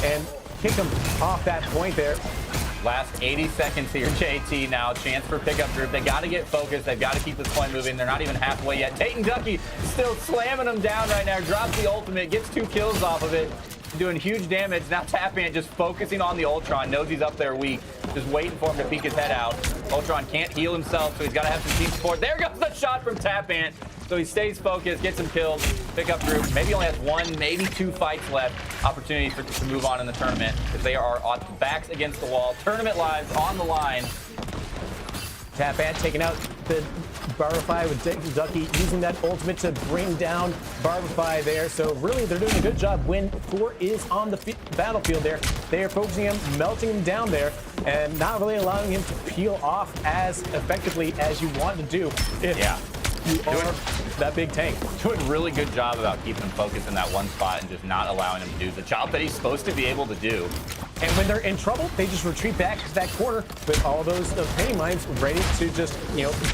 and kick him off that point there. Last 80 seconds here, JT. Now, chance for pickup group. They got to get focused. They've got to keep this point moving. They're not even halfway yet. Dayton Ducky still slamming them down right now. Drops the ultimate, gets 2 kills off of it, doing huge damage. Now Tap Ant just focusing on the Ultron. Knows he's up there weak, just waiting for him to peek his head out. Ultron can't heal himself, so he's got to have some team support. There goes the shot from Tap Ant. So he stays focused, gets him killed. Pickup group maybe only has 1, maybe 2 fights left. Opportunity to move on in the tournament, because they are on backs against the wall. Tournament lives on the line. Tap Ant taking out the Barify with Ducky, using that ultimate to bring down Barify there. So really, they're doing a good job when 4 is on the battlefield there. They are focusing him, melting him down there, and not really allowing him to peel off as effectively as you want to do if you are that big tank. Doing a really good job about keeping him focused in that one spot and just not allowing him to do the job that he's supposed to be able to do. And when they're in trouble, they just retreat back to that corner with all those penny mines ready to just,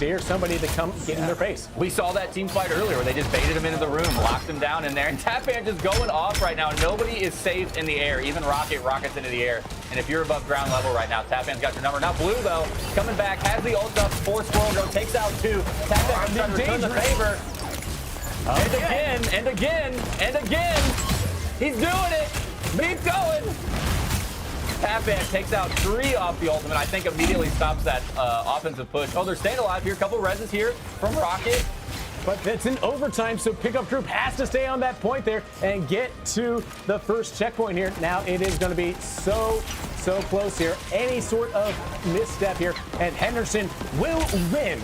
dare somebody to come get in their face. We saw that team fight earlier where they just baited him into the room, locked him down in there, and Tapan just going off right now. Nobody is safe in the air. Even rockets into the air. And if you're above ground level right now, Tapan's got your number. Now Blue, though, coming back, has the ult up, force Squirrel Girl, takes out 2. Tapan trying to return the favor. And again. He's doing it. Keep going. Tapan takes out 3 off the ultimate. I think immediately stops that offensive push. Oh, they're staying alive here. A couple reses here from Rocket. But it's in overtime, so Pickup Group has to stay on that point there and get to the first checkpoint here. Now it is going to be so close here. Any sort of misstep here, and Henderson will win.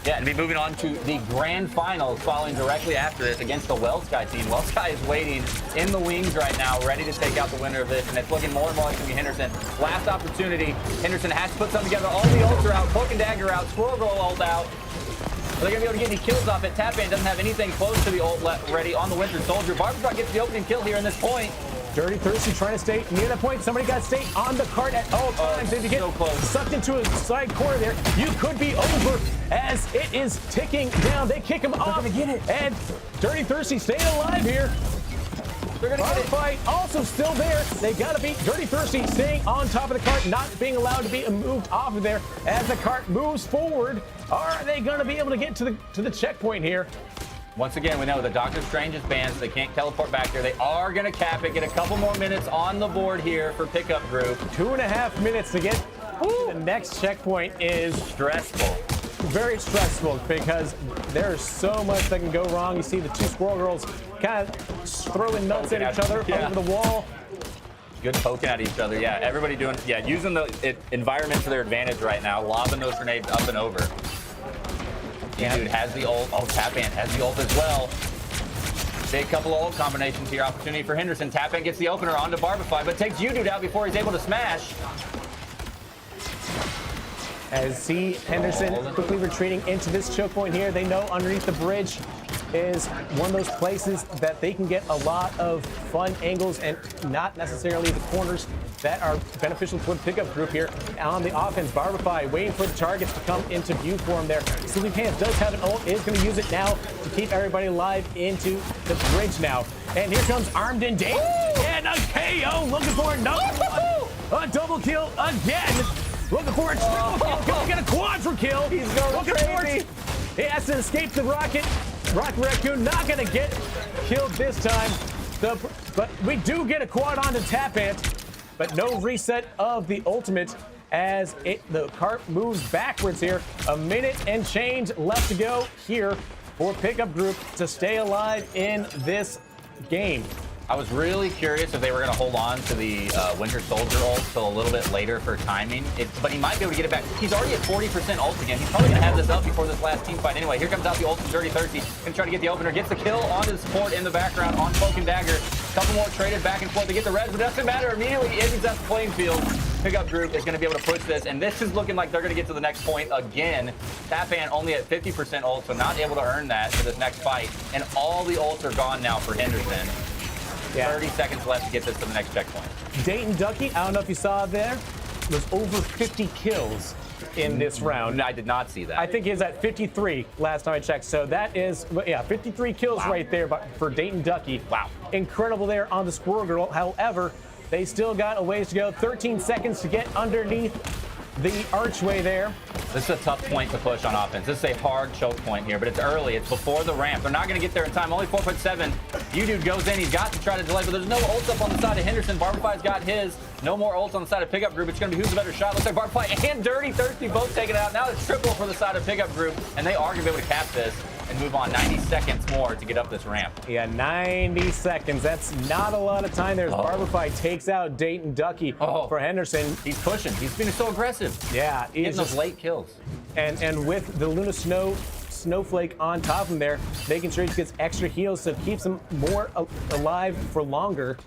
Yeah, and be moving on to the grand finals following directly after this against the Wellsky team. Wellsky is waiting in the wings right now, ready to take out the winner of this, and it's looking more and more like it's going to be Henderson. Last opportunity. Henderson has to put something together. All the ults are out. Cloak and Dagger out. Squirrel Girl ult out. Are they going to be able to get any kills off it? Tapan doesn't have anything close to the ult ready on the Winter Soldier. Barbershop gets the opening kill here in this point. Dirty Thirsty trying to stay near that point. Somebody got to stay on the cart at all times. If you get sucked into a side corner there, you could be over as it is ticking down. They kick him off. They're going to get it. And Dirty Thirsty staying alive here. They're going to get it. Fight also still there. They got to beat Dirty Thirsty staying on top of the cart, not being allowed to be moved off of there as the cart moves forward. Are they going to be able to get to the checkpoint here? Once again, we know the Doctor Strange is banned, so they can't teleport back there. They are going to cap it, get a couple more minutes on the board here for Pickup Group. 2.5 minutes to get to the next checkpoint is stressful. Very stressful because there's so much that can go wrong. You see the 2 Squirrel Girls kind of throwing nuts at each other over the wall. Good poking at each other. Yeah, everybody using the environment to their advantage right now, lobbing those grenades up and over. Yeah, dude has the ult. Oh, Tapan has the ult as well. Big couple of ult combinations here. Opportunity for Henderson. Tapan gets the opener onto Barbify, but takes U-Dude out before he's able to smash. As see Henderson quickly retreating into this choke point here. They know underneath the bridge is one of those places that they can get a lot of fun angles and not necessarily the corners that are beneficial for the Pickup Group here. On the offense, Barbify waiting for the targets to come into view for him there. Sleepy Pants does have an ult, is going to use it now to keep everybody alive into the bridge now. And here comes Armed and Dave. And a KO, looking for another one. A double kill again. Looking for a triple kill. Can we get a quadra kill? He's going crazy. He has to escape the rocket. Rocket Raccoon not going to get killed this time. But we do get a quad onto Tapant. But no reset of the ultimate as the cart moves backwards here. A minute and change left to go here for Pickup Group to stay alive in this game. I was really curious if they were going to hold on to the Winter Soldier ult till a little bit later for timing. But he might be able to get it back. He's already at 40% ult again. He's probably going to have this up before this last team fight anyway. Here comes out the ult from Dirty Thirsty. Going to try to get the opener. Gets the kill onto the support in the background on Cloak and Dagger. Couple more traded back and forth to get the res, but it doesn't matter. Immediately, Izzy's at the playing field. Pickup Group is going to be able to push this, and this is looking like they're going to get to the next point again. Tapan only at 50% ult, so not able to earn that for this next fight. And all the ults are gone now for Henderson. Yeah. 30 seconds left to get this to the next checkpoint. Dayton Ducky, I don't know if you saw there, was over 50 kills in this round. I did not see that. I think he's at 53 last time I checked. So that is, 53 kills right there for Dayton Ducky. Wow. Incredible there on the Squirrel Girl. However, they still got a ways to go. 13 seconds to get underneath the archway there. This is a tough point to push on offense. This is a hard choke point here, but it's early. It's before the ramp. They're not going to get there in time. Only 4'7". U-Dude goes in. He's got to try to delay, but there's no ults up on the side of Henderson. Barbify's got his. No more ults on the side of Pickup Group. It's going to be who's the better shot. Looks like Barbify and Dirty Thirsty both taken out. Now it's triple for the side of Pickup Group, and they are going to be able to cap this and move on 90 seconds more to get up this ramp. Yeah, 90 seconds. That's not a lot of time there as Barbify takes out Dayton Ducky for Henderson. He's pushing. He's being so aggressive. Yeah. Getting those late kills. And with the Luna Snowflake on top of him there, making sure he gets extra heals so it keeps him more alive for longer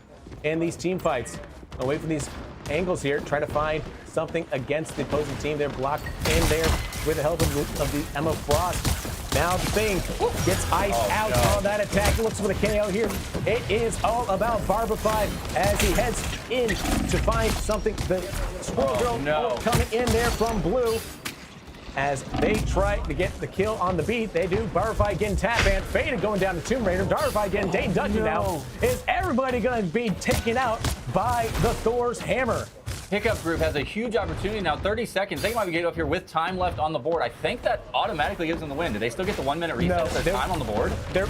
in these team fights. I'll wait for these angles here, try to find something against the opposing team. They're blocked in there with the help of the Emma Frost. Now the thing gets iced out on that attack. Looks for the KO here. It is all about Barbify as he heads in to find something. The Squirrel Girl coming in there from Blue. As they try to get the kill on the beat, they do. Barbify getting tap and Faded going down to Tomb Raider. Barbify getting Dane Ducky now. Is everybody going to be taken out by the Thor's hammer? Pickup Group has a huge opportunity now. 30 seconds. They might be getting up here with time left on the board. I think that automatically gives them the win. Do they still get the 1 minute reset if there's time on the board? There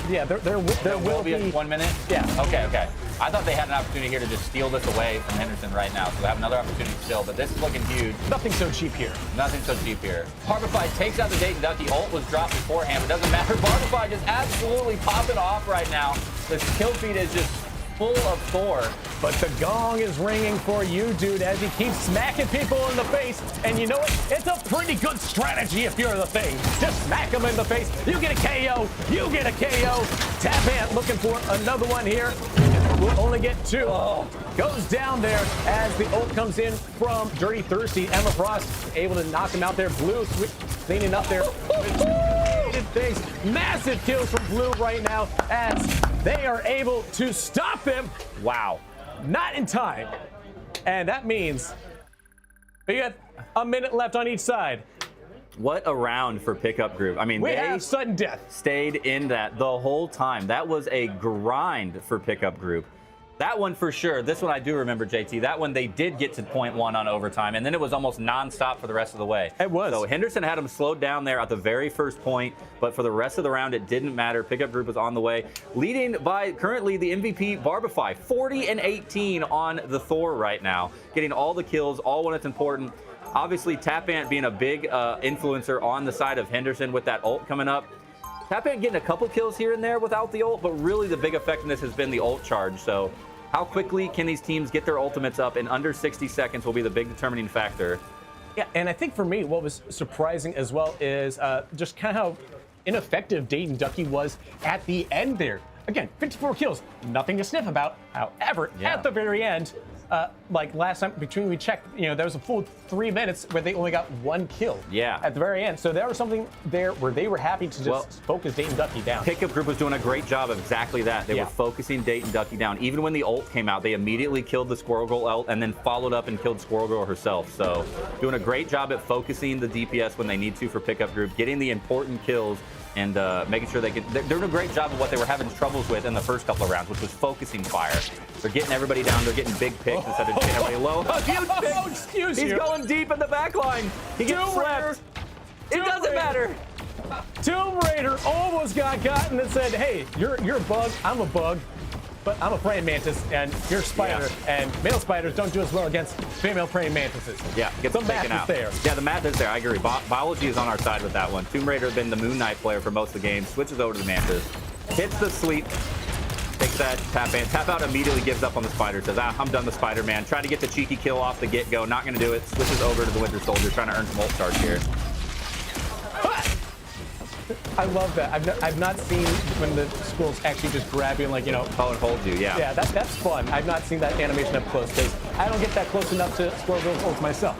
will be a 1 minute? Yeah. Okay. I thought they had an opportunity here to just steal this away from Henderson right now. So they have another opportunity still, but this is looking huge. Nothing so cheap here. Nothing so cheap here. Barbify takes out the Dayton Ducky. Ult was dropped beforehand. It doesn't matter. Barbify just absolutely popping off right now. The kill feed is just full of Thor. But the gong is ringing for you, dude, as he keeps smacking people in the face. And you know what? It's a pretty good strategy if you're the thing. Just smack them in the face. You get a KO. You get a KO. Tapant looking for another one here. We'll only get 2. Goes down there as the ult comes in from Dirty Thirsty. Emma Frost able to knock him out there. Blue cleaning up there. Things. Massive kills from Blue right now as they are able to stop them. Wow. Not in time. And that means we got a minute left on each side. What a round for Pickup Group. I mean, we they have sudden death. Stayed in that the whole time. That was a grind for Pickup Group. That one for sure. This one I do remember, JT. That one they did get to .1 on overtime, and then it was almost nonstop for the rest of the way. It was. So Henderson had him slowed down there at the very first point, but for the rest of the round, it didn't matter. Pickup Group was on the way, leading by currently the MVP Barbify, 40-18 on the Thor right now, getting all the kills, all when it's important. Obviously, Tapant being a big influencer on the side of Henderson with that ult coming up. Tapant getting a couple kills here and there without the ult, but really the big effectiveness has been the ult charge. So how quickly can these teams get their ultimates up in under 60 seconds will be the big determining factor. Yeah, and I think for me, what was surprising as well is just kind of how ineffective Dayton Ducky was at the end there. Again, 54 kills, nothing to sniff about. However, at the very end, like last time we checked, there was a full 3 minutes where they only got 1 kill. Yeah. At the very end. So there was something there where they were happy to just focus Dayton Ducky down. Pickup Group was doing a great job of exactly that. They were focusing Dayton Ducky down. Even when the ult came out, they immediately killed the Squirrel Girl ult and then followed up and killed Squirrel Girl herself. So doing a great job at focusing the DPS when they need to for Pickup Group, getting the important kills and making sure they're doing a great job of what they were having troubles with in the first couple of rounds, which was focusing fire. They're getting everybody down. They're getting big picks instead of getting everybody low. Excuse He's you. going deep in the back line. He gets swept. It doesn't matter. Tomb Raider almost got gotten and said, hey, you're a bug, I'm a bug, but I'm a praying mantis and you're a spider, and male spiders don't do as well against female praying mantises. Yeah, get them taken out. There. Yeah, the math is there. I agree. Biology is on our side with that one. Tomb Raider has been the Moon Knight player for most of the game. Switches over to the mantis. Hits the sleep. Takes that tap out, immediately gives up on the spider. Says, I'm done with Spider-Man. Trying to get the cheeky kill off the get-go. Not going to do it. Switches over to the Winter Soldier, trying to earn some ult charge here. I love that. I've not seen when the squirrels actually just grab you and Oh, and hold you, yeah. Yeah, that's fun. I've not seen that animation up close because I don't get that close enough to Squirrel Girl's ult myself.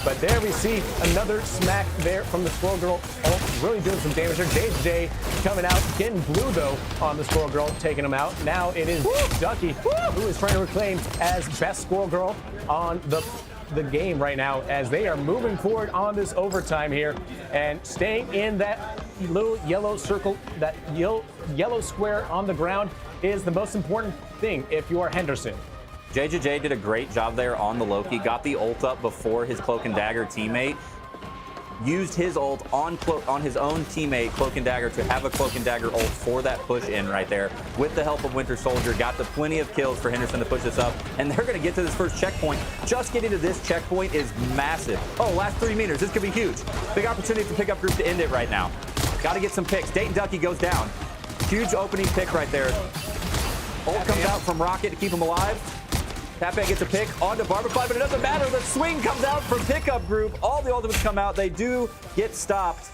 But there we see another smack there from the Squirrel Girl ult, really doing some damage there. JJ coming out, getting Blue though on the Squirrel Girl, taking him out. Now it is Ducky who is trying to reclaim as best Squirrel Girl on the game right now as they are moving forward on this overtime here and staying in that little yellow circle, that yellow square on the ground is the most important thing if you are Henderson. JJJ did a great job there on the Loki, got the ult up before his Cloak and Dagger teammate, used his ult on his own teammate, Cloak and Dagger, to have a Cloak and Dagger ult for that push in right there. With the help of Winter Soldier, got the plenty of kills for Henderson to push this up, and they're going to get to this first checkpoint. Just getting to this checkpoint is massive. Oh, last 3 meters. This could be huge. Big opportunity for Pickup Group to end it right now. Got to get some picks. Dayton Ducky goes down. Huge opening pick right there. Ult comes out from Rocket to keep him alive. Tapant gets a pick onto Barbify, but it doesn't matter. The swing comes out from Pickup Group. All the ultimates come out. They do get stopped.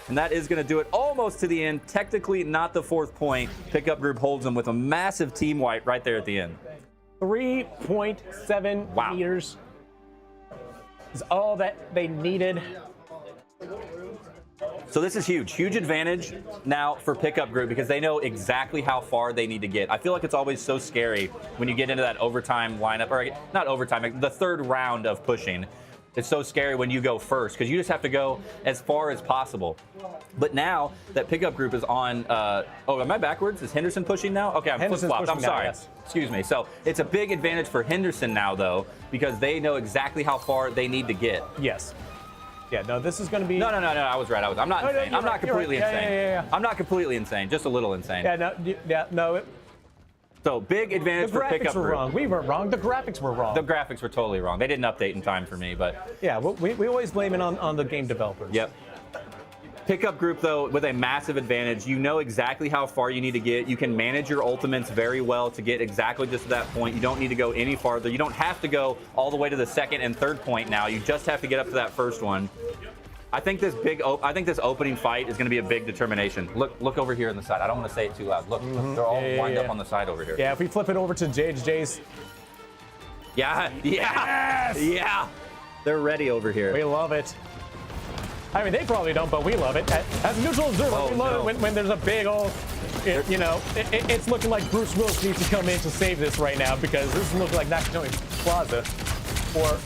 And that is going to do it almost to the end. Technically not the 4th point. Pickup Group holds them with a massive team wipe right there at the end. 3.7 meters is all that they needed. So this is huge. Huge advantage now for pickup group because they know exactly how far they need to get. I feel like it's always so scary when you get into that overtime lineup, or not overtime, the third round of pushing. It's so scary when you go first because you just have to go as far as possible. But now that pickup group is on, oh, am I backwards? Is Henderson pushing now? Okay, I'm flip-flopped. I'm sorry. Yes. Excuse me. So it's a big advantage for Henderson now, though, because they know exactly how far they need to get. Yes. Yeah, no, this is going to be... No, I was right. I'm not insane. I'm not completely insane. Yeah. I'm not completely insane, just a little insane. So big advantage for pickup group. The graphics were wrong. We were wrong. The graphics were wrong. The graphics were totally wrong. They didn't update in time for me, but... Yeah, we always blame it on the game developers. Yep. Pickup group, though, with a massive advantage. You know exactly how far you need to get. You can manage your ultimates very well to get exactly just to that point. You don't need to go any farther. You don't have to go all the way to the second and third point now. You just have to get up to that first one. I think this opening fight is going to be a big determination. Look over here on the side. I don't want to say it too loud. Look, they're all lined up on the side over here. Yeah, if we flip it over to JJ's. Yeah. They're ready over here. We love it. I mean, they probably don't, but we love it. As a neutral observer, we love it when there's a big old, it's looking like Bruce Willis needs to come in to save this right now because this is looking like Nakatomi Plaza. Or,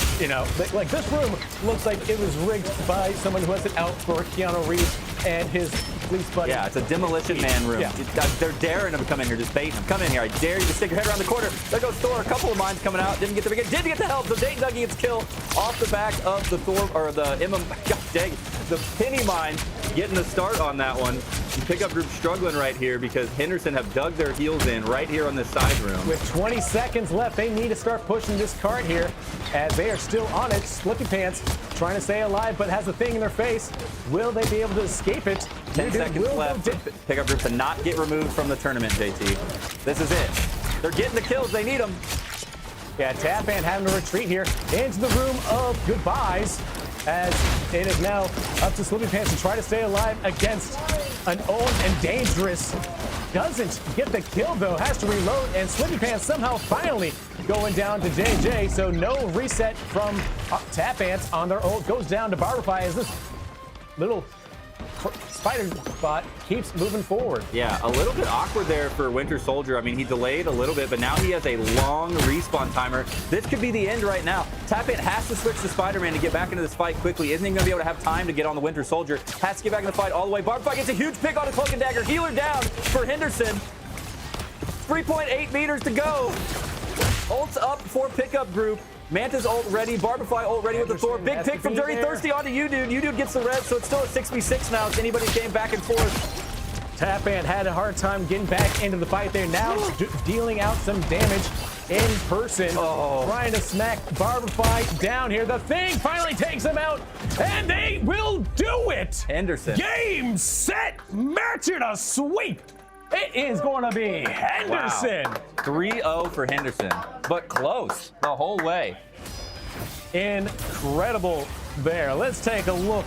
like this room looks like it was rigged by someone who has it out for Keanu Reeves and his police buddy. Yeah, it's a Demolition Man room. Yeah. They're daring him to come in here, just baiting him. Come in here. I dare you to stick your head around the corner. There goes Thor. A couple of mines coming out. Didn't get the help. So Dayton Dougie gets killed off the back of the Thor, or the the penny mine getting the start on that one. The pickup group struggling right here because Henderson have dug their heels in right here on this side room. With 20 seconds left, they need to start pushing this cart here as they are still on it. Slippy Pants trying to stay alive, but has a thing in their face. Will they be able to escape it? 10 seconds left. Pickup group to not get removed from the tournament, JT. This is it. They're getting the kills. They need them. Yeah, Tapan having to retreat here into the room of goodbyes as it is now up to Slippy Pants to try to stay alive against an old and dangerous. Doesn't get the kill, though. Has to reload, and Slippy Pants somehow finally going down to JJ. So no reset from Tap Ants on their ult. Goes down to Barberfy as this little spider bot keeps moving forward. Yeah, a little bit awkward there for Winter Soldier. I mean, he delayed a little bit, but now he has a long respawn timer. This could be the end right now. Tapant has to switch to Spider-Man to get back into this fight quickly. Isn't even going to be able to have time to get on the Winter Soldier. Has to get back in the fight all the way. Barberfy gets a huge pick on a Cloak and Dagger. Healer down for Henderson. 3.8 meters to go. Ult's up for pickup group. Manta's ult ready, Barberfly ult ready with the Thor. Big pick from Dirty Thirsty onto U-Dude. U-Dude gets the red, so it's still a 6v6 now. It's anybody's game back and forth. Tapan had a hard time getting back into the fight there. Now dealing out some damage in person. Trying to smack Barberfly down here. The Thing finally takes him out, and they will do it. Henderson. Game, set, match it, a sweep. It is going to be Henderson. Wow. 3-0 for Henderson, but close the whole way. Incredible there. Let's take a look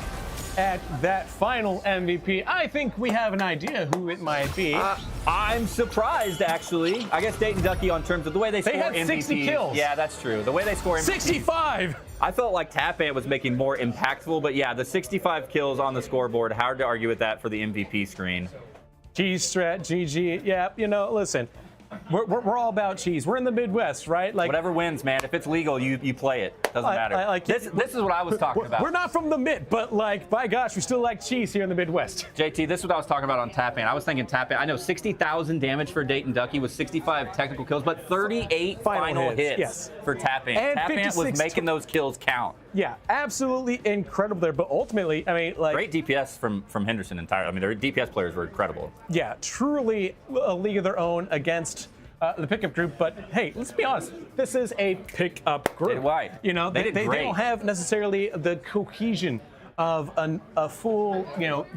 at that final MVP. I think we have an idea who it might be. I'm surprised, actually. I guess Dayton Ducky on terms of the way they score MVP. They had 60 kills. Yeah, that's true. The way they score MVP. 65! I felt like Tapant was making more impactful, but yeah, the 65 kills on the scoreboard, hard to argue with that for the MVP screen. G-Strat, GG. Yeah, listen, we're all about cheese. We're in the Midwest, right? Like whatever wins, man. If it's legal, you play it. Doesn't matter. This is what I was talking about. We're not from the Mid, but by gosh, we still like cheese here in the Midwest. JT, this is what I was talking about on Tapant. I was thinking Tapant. I know 60,000 damage for Dayton Ducky with 65 technical kills, but 38 final hits for Tapant. Tapant was making those kills count. Yeah, absolutely incredible there. But ultimately, I mean, great DPS from Henderson entirely. I mean, their DPS players were incredible. Yeah, truly a league of their own against the pickup group. But hey, let's be honest. This is a pickup group. Why? They don't have necessarily the cohesion of a full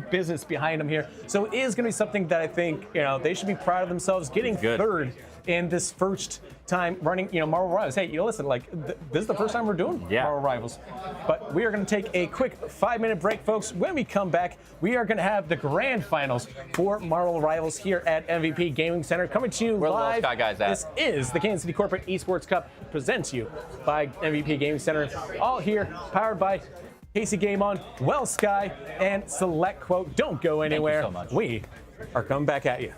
business behind them here. So it is going to be something that I think they should be proud of themselves getting third in this first time running, Marvel Rivals. Hey, listen, this is the first time we're doing Marvel Rivals. But we are going to take a quick 5-minute break, folks. When we come back, we are going to have the grand finals for Marvel Rivals here at MVP Gaming Center coming to you live. Where the guys at? This is the Kansas City Corporate Esports Cup presented to you by MVP Gaming Center. All here, powered by Casey Game On, Well Sky, and Select Quote. Don't go anywhere. Thank you so much. We are coming back at you.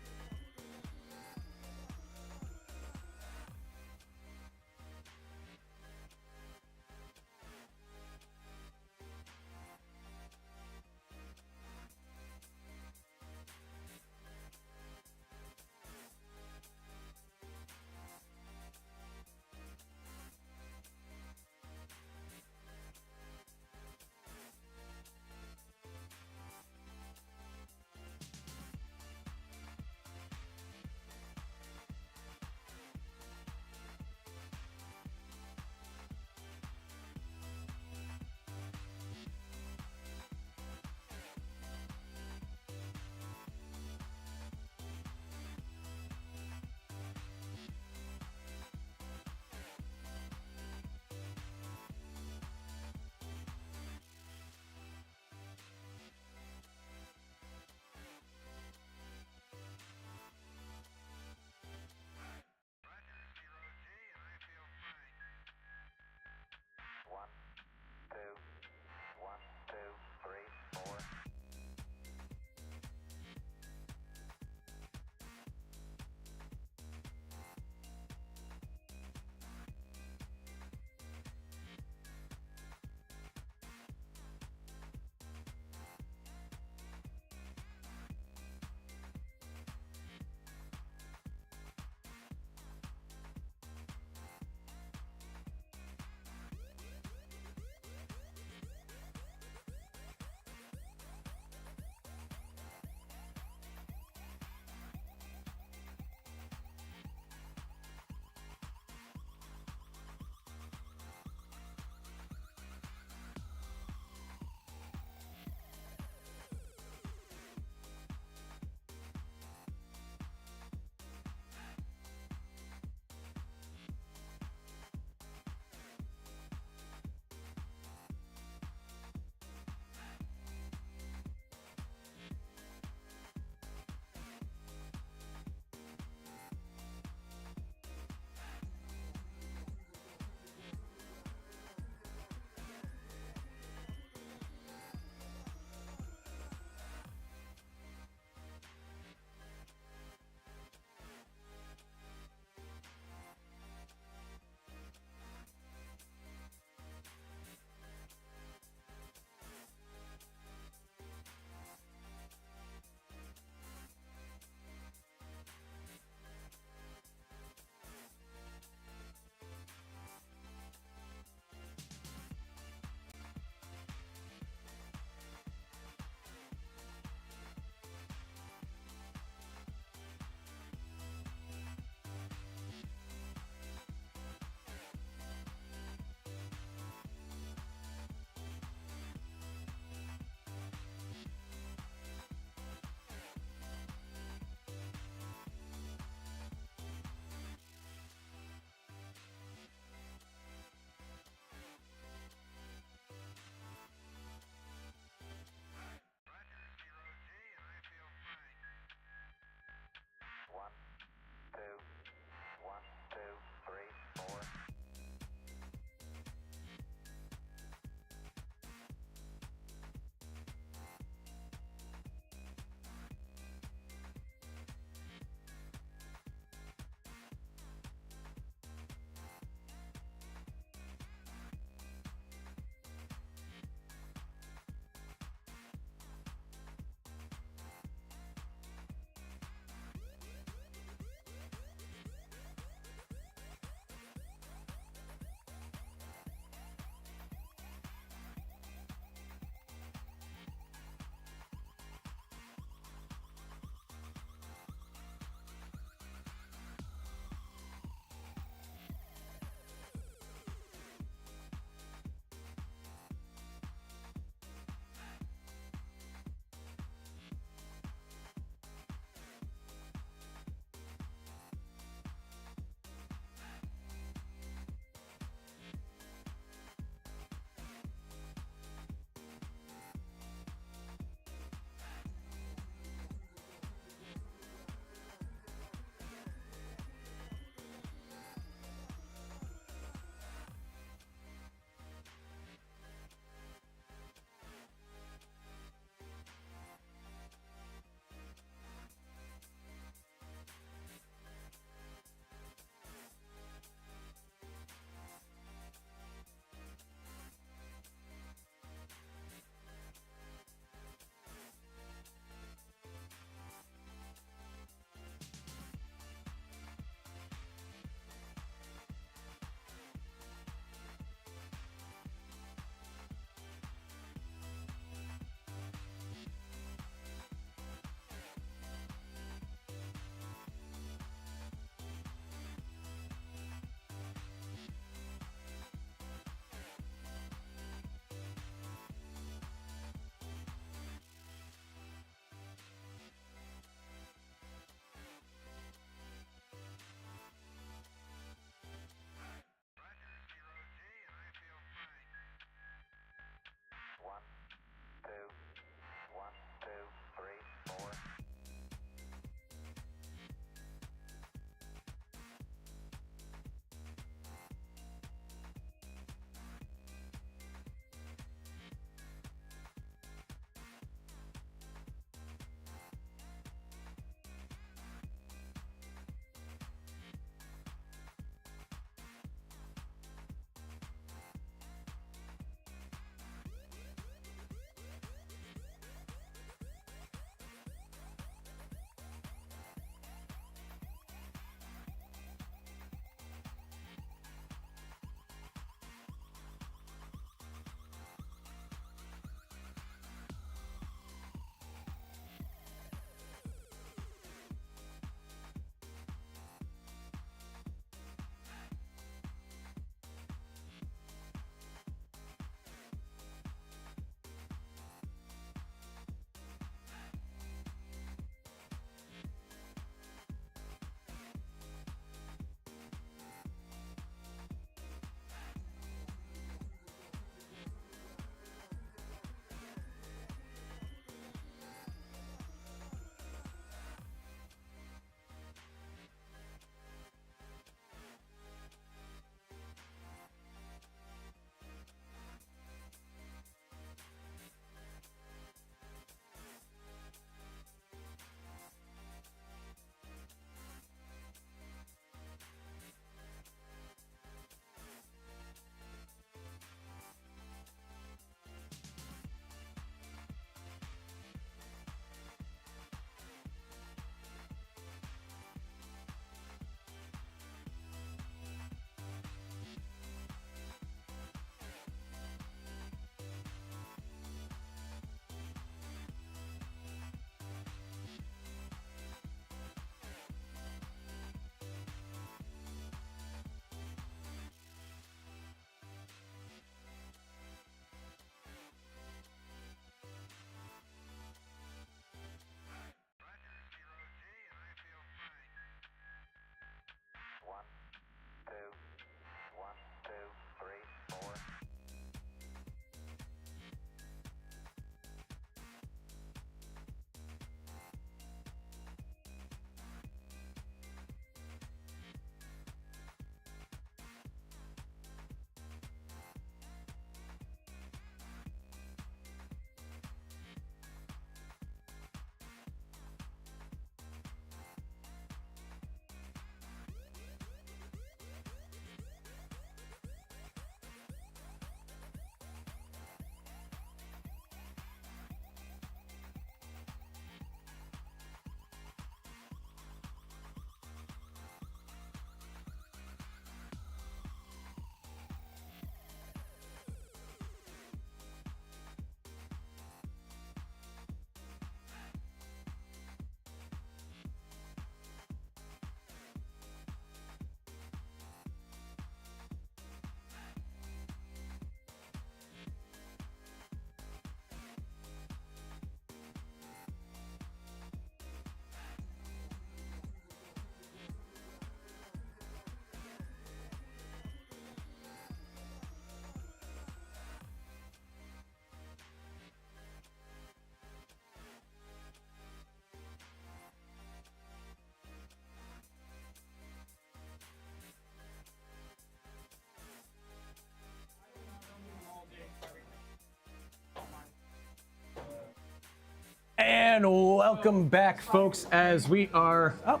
And welcome back, folks, as we are... Oh,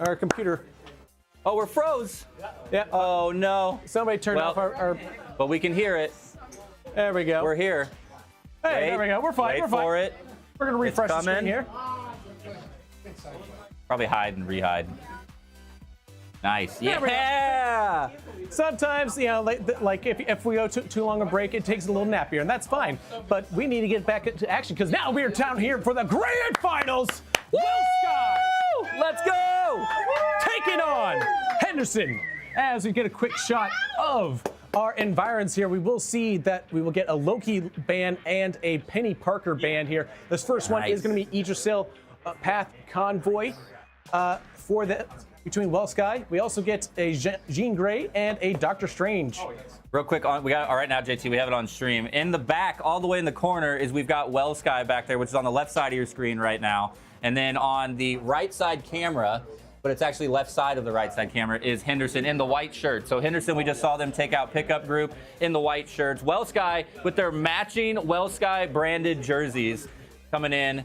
our computer. Oh, we're froze. Yeah. Oh, no. Somebody turned off our... But we can hear it. There we go. We're here. Hey, there we go. We're fine. Wait We're fine. for it. We're going to refresh the screen here. Probably hide and re-hide. Nice. There Yeah. Sometimes, you know, like if we go too long a break, it takes a little nap here, and that's fine. But we need to get back into action because now we are down here for the grand finals. Sky, Let's go. taking on Henderson. As we get a quick shot of our environs here, we will see that we will get a Loki band and a Penny Parker band here. This first one is going to be Idrisil Path Convoy for the... Between Sky, we also get a Jean Grey and a Doctor Strange. Real quick, we got all right now, JT. We have it on stream. In the back, all the way in the corner, is we've got Sky back there, which is on the left side of your screen right now. And then on the right side camera, but it's actually left side of the right side camera, is Henderson in the white shirt. So Henderson, we just saw them take out pickup group in the white shirts. Sky with their matching Sky branded jerseys coming in.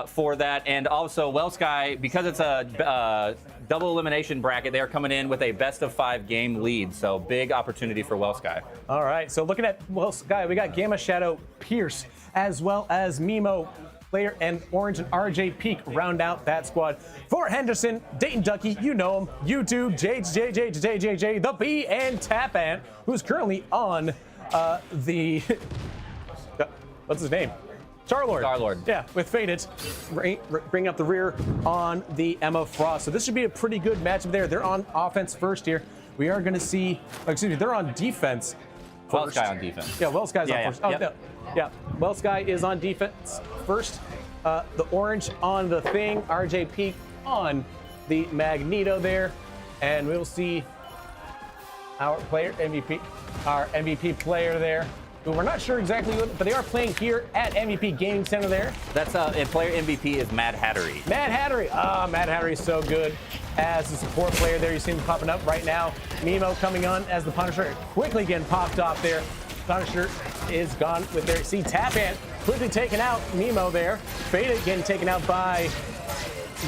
For that, and also Sky, because it's a double elimination bracket, they are coming in with a best of 5 game lead, so big opportunity for Sky. All right, so looking at Sky, we got Gamma Shadow Pierce as well as Mimo Player and Orange and RJ Peak round out that squad. For Henderson, Dayton Ducky, you know him, YouTube, JJJ, the Bee, and Tap Ant, who's currently on the what's his name? Star-Lord. Yeah, with Faded, bring up the rear on the Emma Frost. So this should be a pretty good matchup there. They're on offense first here. We are going to see, they're on defense first. Sky on defense. Yeah, Sky's on first. Oh, yep. Yeah, Sky is on defense first. The Orange on the Thing, RJ Peak on the Magneto there. And we'll see our MVP player there. We're not sure exactly what, but they are playing here at MVP Gaming Center there. That's player MVP is Mad Hattery. Mad Hattery. Mad Hattery is so good as the support player there. You see him popping up right now. Mimo coming on as the Punisher, quickly getting popped off there. Punisher is gone with their... See, Tap Ant quickly taken out. Mimo there. Faded getting taken out by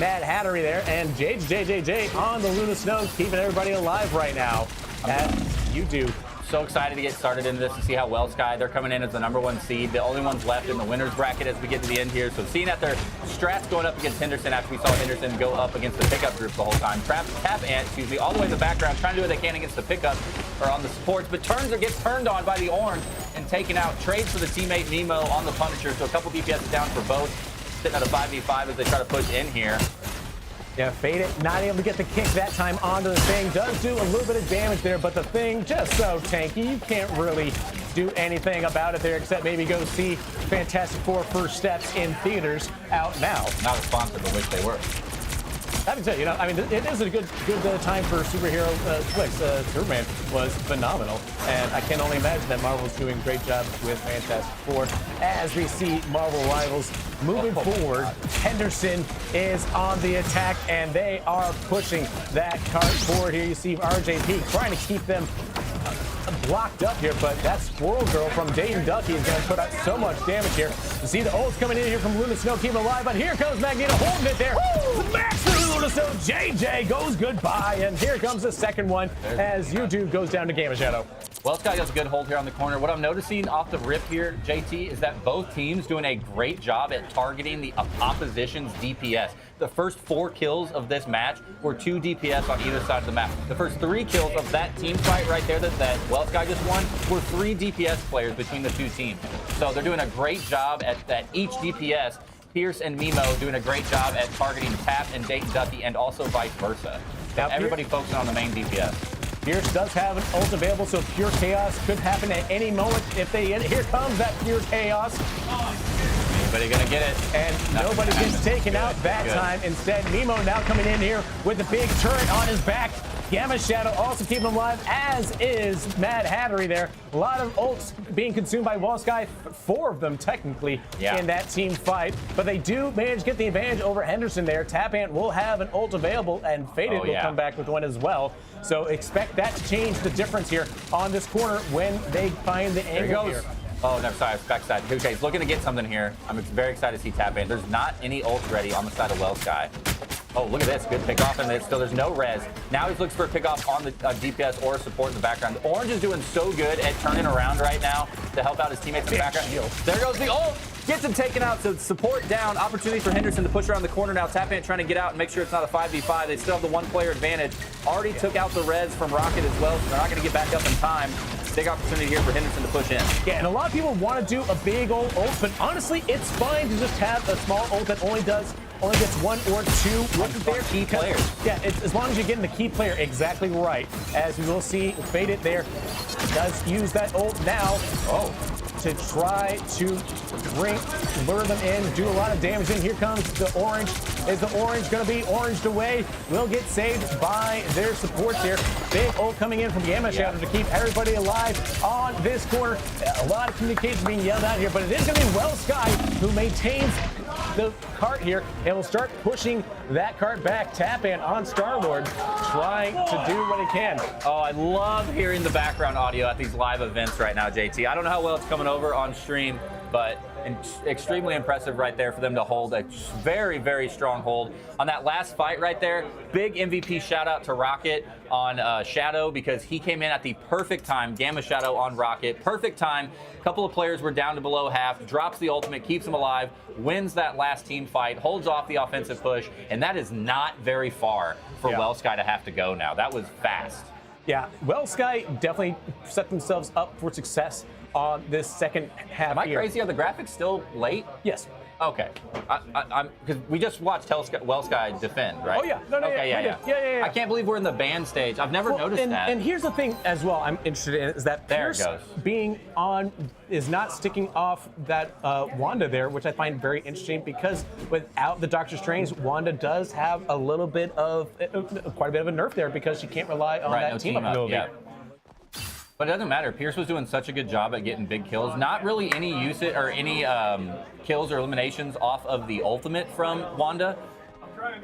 Mad Hattery there. And JJJ on the Luna Snow, keeping everybody alive right now, as you do. So excited to get started into this and see how Sky, they're coming in as the #1 seed, the only ones left in the winner's bracket as we get to the end here. So seeing that their strats going up against Henderson after we saw Henderson go up against the pickup group the whole time. Tap Ant, all the way in the background, trying to do what they can against the pickup or on the supports, but gets turned on by the Orange and taken out. Trades for the teammate Mimo on the Punisher, so a couple DPS is down for both. Sitting at a 5v5 as they try to push in here. Yeah, Fade It, not able to get the kick that time onto the Thing. Does do a little bit of damage there, but the Thing just so tanky. You can't really do anything about it there except maybe go see Fantastic Four First Steps in theaters out now. Not a sponsor, but wish they were. Having said, it is a good time for superhero flicks. Superman was phenomenal, and I can only imagine that Marvel's doing a great job with Fantastic Four. As we see Marvel Rivals moving forward, Henderson is on the attack, and they are pushing that cart forward here. You see RJP trying to keep them blocked up here, but that Squirrel Girl from Dayton Ducky is going to put out so much damage here. You see the ults coming in here from Luna Snow, keeping alive, but here comes Magneto holding it there. Max for Luna Snow, JJ goes goodbye, and here comes the second one as YouTube goes down to Gamma Shadow. Sky does a good hold here on the corner. What I'm noticing off the rip here, JT, is that both teams doing a great job at targeting the opposition's DPS. The first 4 kills of this match were 2 DPS on either side of the map. The first 3 kills of that team fight right there that Sky just won were 3 DPS players between the 2 teams. So they're doing a great job at each DPS. Pierce and Mimo doing a great job at targeting Tap and Dayton Ducky, and also vice versa. So everybody focusing on the main DPS. Pierce does have an ult available, so Pure Chaos could happen at any moment if they get it. Here comes that Pure Chaos. Anybody gonna get it? And nobody gets taken out that time. Instead, Mimo now coming in here with a big turret on his back. Gamma Shadow also keeping him alive, as is Mad Hattery there. A lot of ults being consumed by Sky, 4 of them technically in that team fight. But they do manage to get the advantage over Henderson there. Tap Ant will have an ult available, and Faded will come back with one as well. So expect that to change the difference here on this corner when they find the angle here. Oh, no, sorry, backside. Okay, he's looking to get something here. I'm very excited to see Tap In. There's not any ults ready on the side of Sky. Oh, look at this. Good pickoff, and there's no res. Now he's looking for a pickoff on the DPS or support in the background. Orange is doing so good at turning around right now to help out his teammates in the background. There goes the ult. Gets him taken out, so support down. Opportunity for Henderson to push around the corner now. Tap In trying to get out and make sure it's not a 5v5. They still have the one-player advantage. Already took out the res from Rocket as well, so they're not going to get back up in time. Big opportunity here for Henderson to push in. Yeah, and a lot of people want to do a big old ult, but honestly, it's fine to just have a small ult that only gets one or two with their key players. Yeah, as long as you're getting the key player exactly right. As we will see, Faded there does use that ult now. Oh. To try to lure them in, do a lot of damage in. Here comes the orange. Is the orange going to be oranged away? Will get saved by their support there. Big ult coming in from Gamma Shadow to keep everybody alive on this corner. A lot of communication being yelled out here, but it is going to be Sky who maintains the cart here and will start pushing that cart back. Tap In on Star-Lord, trying to do what he can. Oh, I love hearing the background audio at these live events right now, JT. I don't know how well it's coming over on stream, but extremely impressive right there for them to hold a very, very strong hold on that last fight right there. Big MVP shout out to Rocket on Shadow, because he came in at the perfect time. Gamma Shadow on Rocket, perfect time. A couple of players were down to below half, drops the ultimate, keeps them alive, wins that last team fight, holds off the offensive push, and that is not very far for Sky to have to go now. That was fast. Yeah, Sky definitely set themselves up for success on this second half. Am I crazy? Are the graphics still late? Yes. Okay. I'm because we just watched Sky defend, right? Oh yeah. No, okay, yeah. I can't believe we're in the ban stage. I've never noticed that. And here's the thing as well I'm interested in is that Pierce being on is not sticking off that Wanda there, which I find very interesting, because without the Doctor Strange, Wanda does have a little bit of quite a bit of a nerf there, because she can't rely on that team up ability. Yeah. But it doesn't matter. Pierce was doing such a good job at getting big kills. Not really any usage or any kills or eliminations off of the ultimate from Wanda.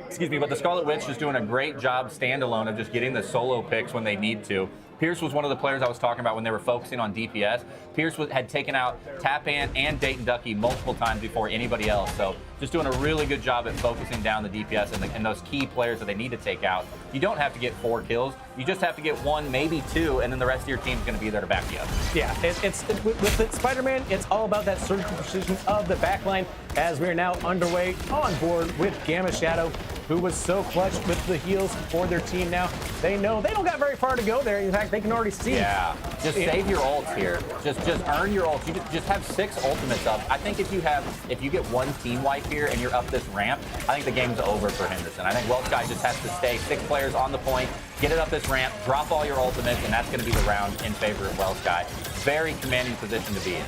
Excuse me, but the Scarlet Witch is doing a great job standalone of just getting the solo picks when they need to. Pierce was one of the players I was talking about when they were focusing on DPS. Pierce had taken out Tap In and Dayton Ducky multiple times before anybody else. So just doing a really good job at focusing down the DPS and those key players that they need to take out. You don't have to get 4 kills. You just have to get 1, maybe 2, and then the rest of your team's going to be there to back you up. Yeah, with Spider-Man, it's all about that surgical precision of the backline, as we are now underway on board with Gamma Shadow, who was so clutch with the heals for their team now. They know they don't got very far to go there. In fact, they can already see. Yeah, just save your ults here. Just earn your ults. You just have 6 ultimates up. I think if you get 1 team wipe here and you're up this ramp, I think the game's over for Henderson. I think Sky just has to stay 6 players on the point, get it up this ramp, drop all your ultimates, and that's going to be the round in favor of Sky. Very commanding position to be in.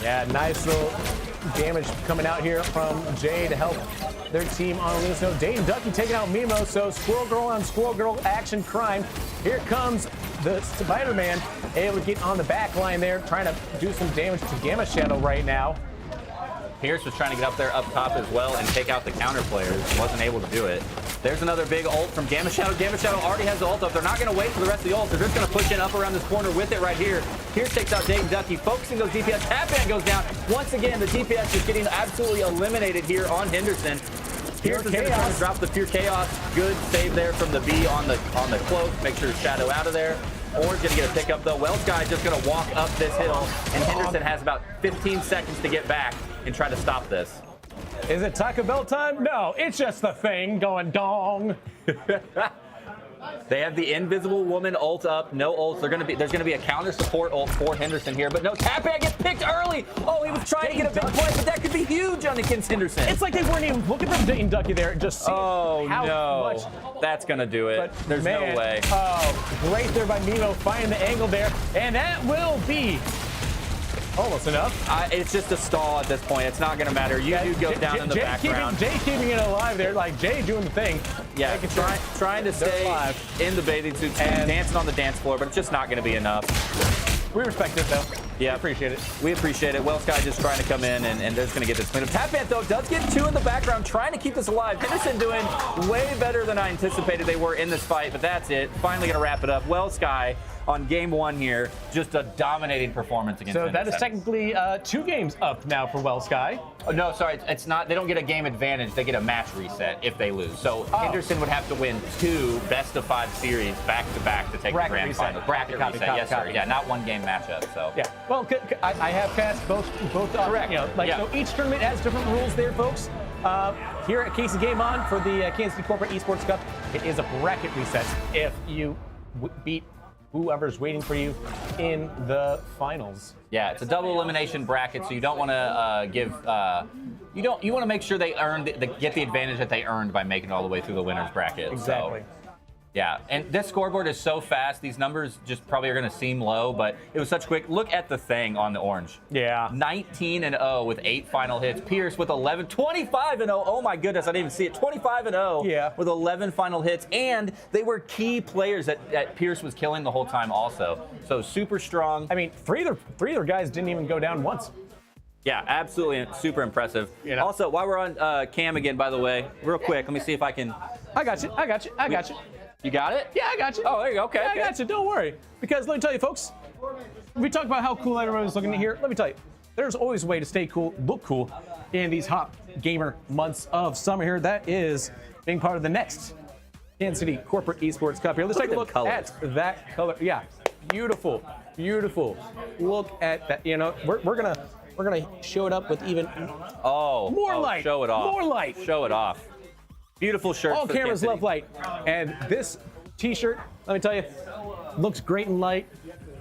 Yeah, nice little damage coming out here from Jay to help their team on Luna Snow. Dayton Ducky taking out Mimo, so Squirrel Girl on Squirrel Girl action crime. Here comes the Spider-Man, able to get on the back line there, trying to do some damage to Gamma Shadow right now. Pierce was trying to get up there up top as well and take out the counter players. Wasn't able to do it. There's another big ult from Gamma Shadow. Gamma Shadow already has the ult up. They're not going to wait for the rest of the ult. They're just going to push in up around this corner with it right here. Pierce takes out Dayton Ducky, focusing those DPS. Tap In goes down. Once again, the DPS is getting absolutely eliminated here on Henderson. Pierce is going to drop the Pure Chaos. Good save there from the B on the cloak. Make sure to Shadow out of there. Orange going to get a pickup though. Sky just going to walk up this hill, and Henderson has about 15 seconds to get back and try to stop this. Is it Taco Bell time? No, it's just the thing going dong. They have the Invisible Woman ult up. No ults. There's gonna be a counter support ult for Henderson here, but no. Tap In gets picked early. Oh, he was trying to get a big point, but that could be huge on against Henderson. It's like they weren't even looking for Dayton Ducky there. Just see how much. That's gonna do it. But there's no way. Oh, great there by Mimo, finding the angle there, and that will be almost enough. It's just a stall at this point. It's not going to matter. You do go down in the background. Jay keeping it alive there, like Jay doing the thing. Yeah, trying to stay in the bathing suit and dancing on the dance floor, but it's just not going to be enough. We respect it, though. Yeah, appreciate it. We appreciate it. Sky just trying to come in, and they're just going to get this clean up. Tap In, though, does get 2 in the background, trying to keep this alive. Henderson doing way better than I anticipated they were in this fight, but that's it. Finally going to wrap it up. Sky on game 1 here. Just a dominating performance against So that is Henderson. technically 2 games up now for Well Sky. Oh, no, sorry, it's not. They don't get a game advantage. They get a match reset if they lose. So Henderson would have to win 2 best-of-5 series back-to-back to take the grand reset. final. Bracket Copy, reset, copy, yes, sir. copy. Yeah, not 1 game matchup. So Yeah. Well, I have cast both. Correct. So each tournament has different rules there, folks. Here at Casey Game On for the Kansas City Corporate Esports Cup, it is a bracket reset if you beat whoever's waiting for you in the finals. Yeah, it's a double elimination bracket, so you don't want to give. You want to make sure they get the advantage that they earned by making it all the way through the winners bracket. Exactly. So, yeah, and this scoreboard is so fast. These numbers just probably are going to seem low, but it was such quick. Look at the thing on the orange. Yeah. 19-0 with 8 final hits. Pierce with 11, 25-0. Oh my goodness, I didn't even see it. 25-0 Yeah. with 11 final hits, and they were key players that Pierce was killing the whole time also. So super strong. I mean, three of their guys didn't even go down once. Yeah, absolutely super impressive. You know. Also, while we're on cam again, by the way, real quick, let me see if I can. I got you. You got it? Yeah, I got you. Oh, there you go. Okay. Yeah, okay. I got you. Don't worry. Because let me tell you, folks, we talked about how cool everyone's looking here. Let me tell you, there's always a way to stay cool, look cool in these hot gamer months of summer here. That is being part of the next Kansas City Corporate Esports Cup here. Let's take a look at that color. Yeah, beautiful, beautiful. Look at that. You know, we're gonna show it up with even more light. Show it off. More light. Show it off. Beautiful shirt. All cameras love light. And this t-shirt, let me tell you, looks great in light.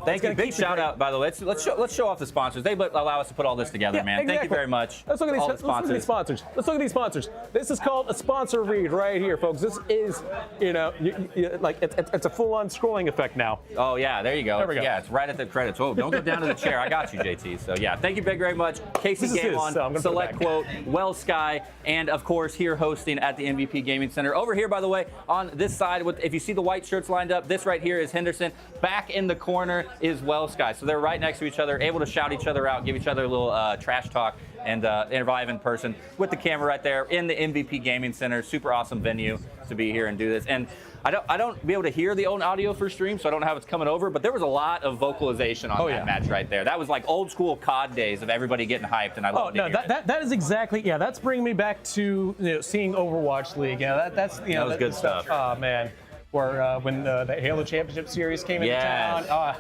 Thank you. Big shout out, by the way. Let's show off the sponsors. They allow us to put all this together, Yeah, man. exactly. Thank you very much. Let's look at these. All the Let's look at these sponsors. Let's look at these sponsors. This is called a sponsor read right here, folks. This is, like it's a full-on scrolling effect now. Oh yeah, there you go. There we go. Yeah, it's right at the credits. Oh, don't go down to the chair. I got you, JT. So yeah, thank you very much. Casey This is Game his, On, so I'm gonna put it Select back. Quote, Well Sky, and of course here hosting at the MVP Gaming Center. Over here, by the way, on this side, if you see the white shirts lined up, this right here is Henderson. Back in the corner is Well Sky. So they're right next to each other, able to shout each other out, give each other a little trash talk, and revive in person with the camera right there in the MVP Gaming Center. Super awesome venue to be here and do this. And I don't be able to hear the old audio for stream, so I don't know how it's coming over, but there was a lot of vocalization on that match right there. That was like old school COD days of everybody getting hyped, and I loved it. That is exactly, that's bringing me back to seeing Overwatch League. That's that was good stuff. Oh man, where when the Halo Championship Series came into town.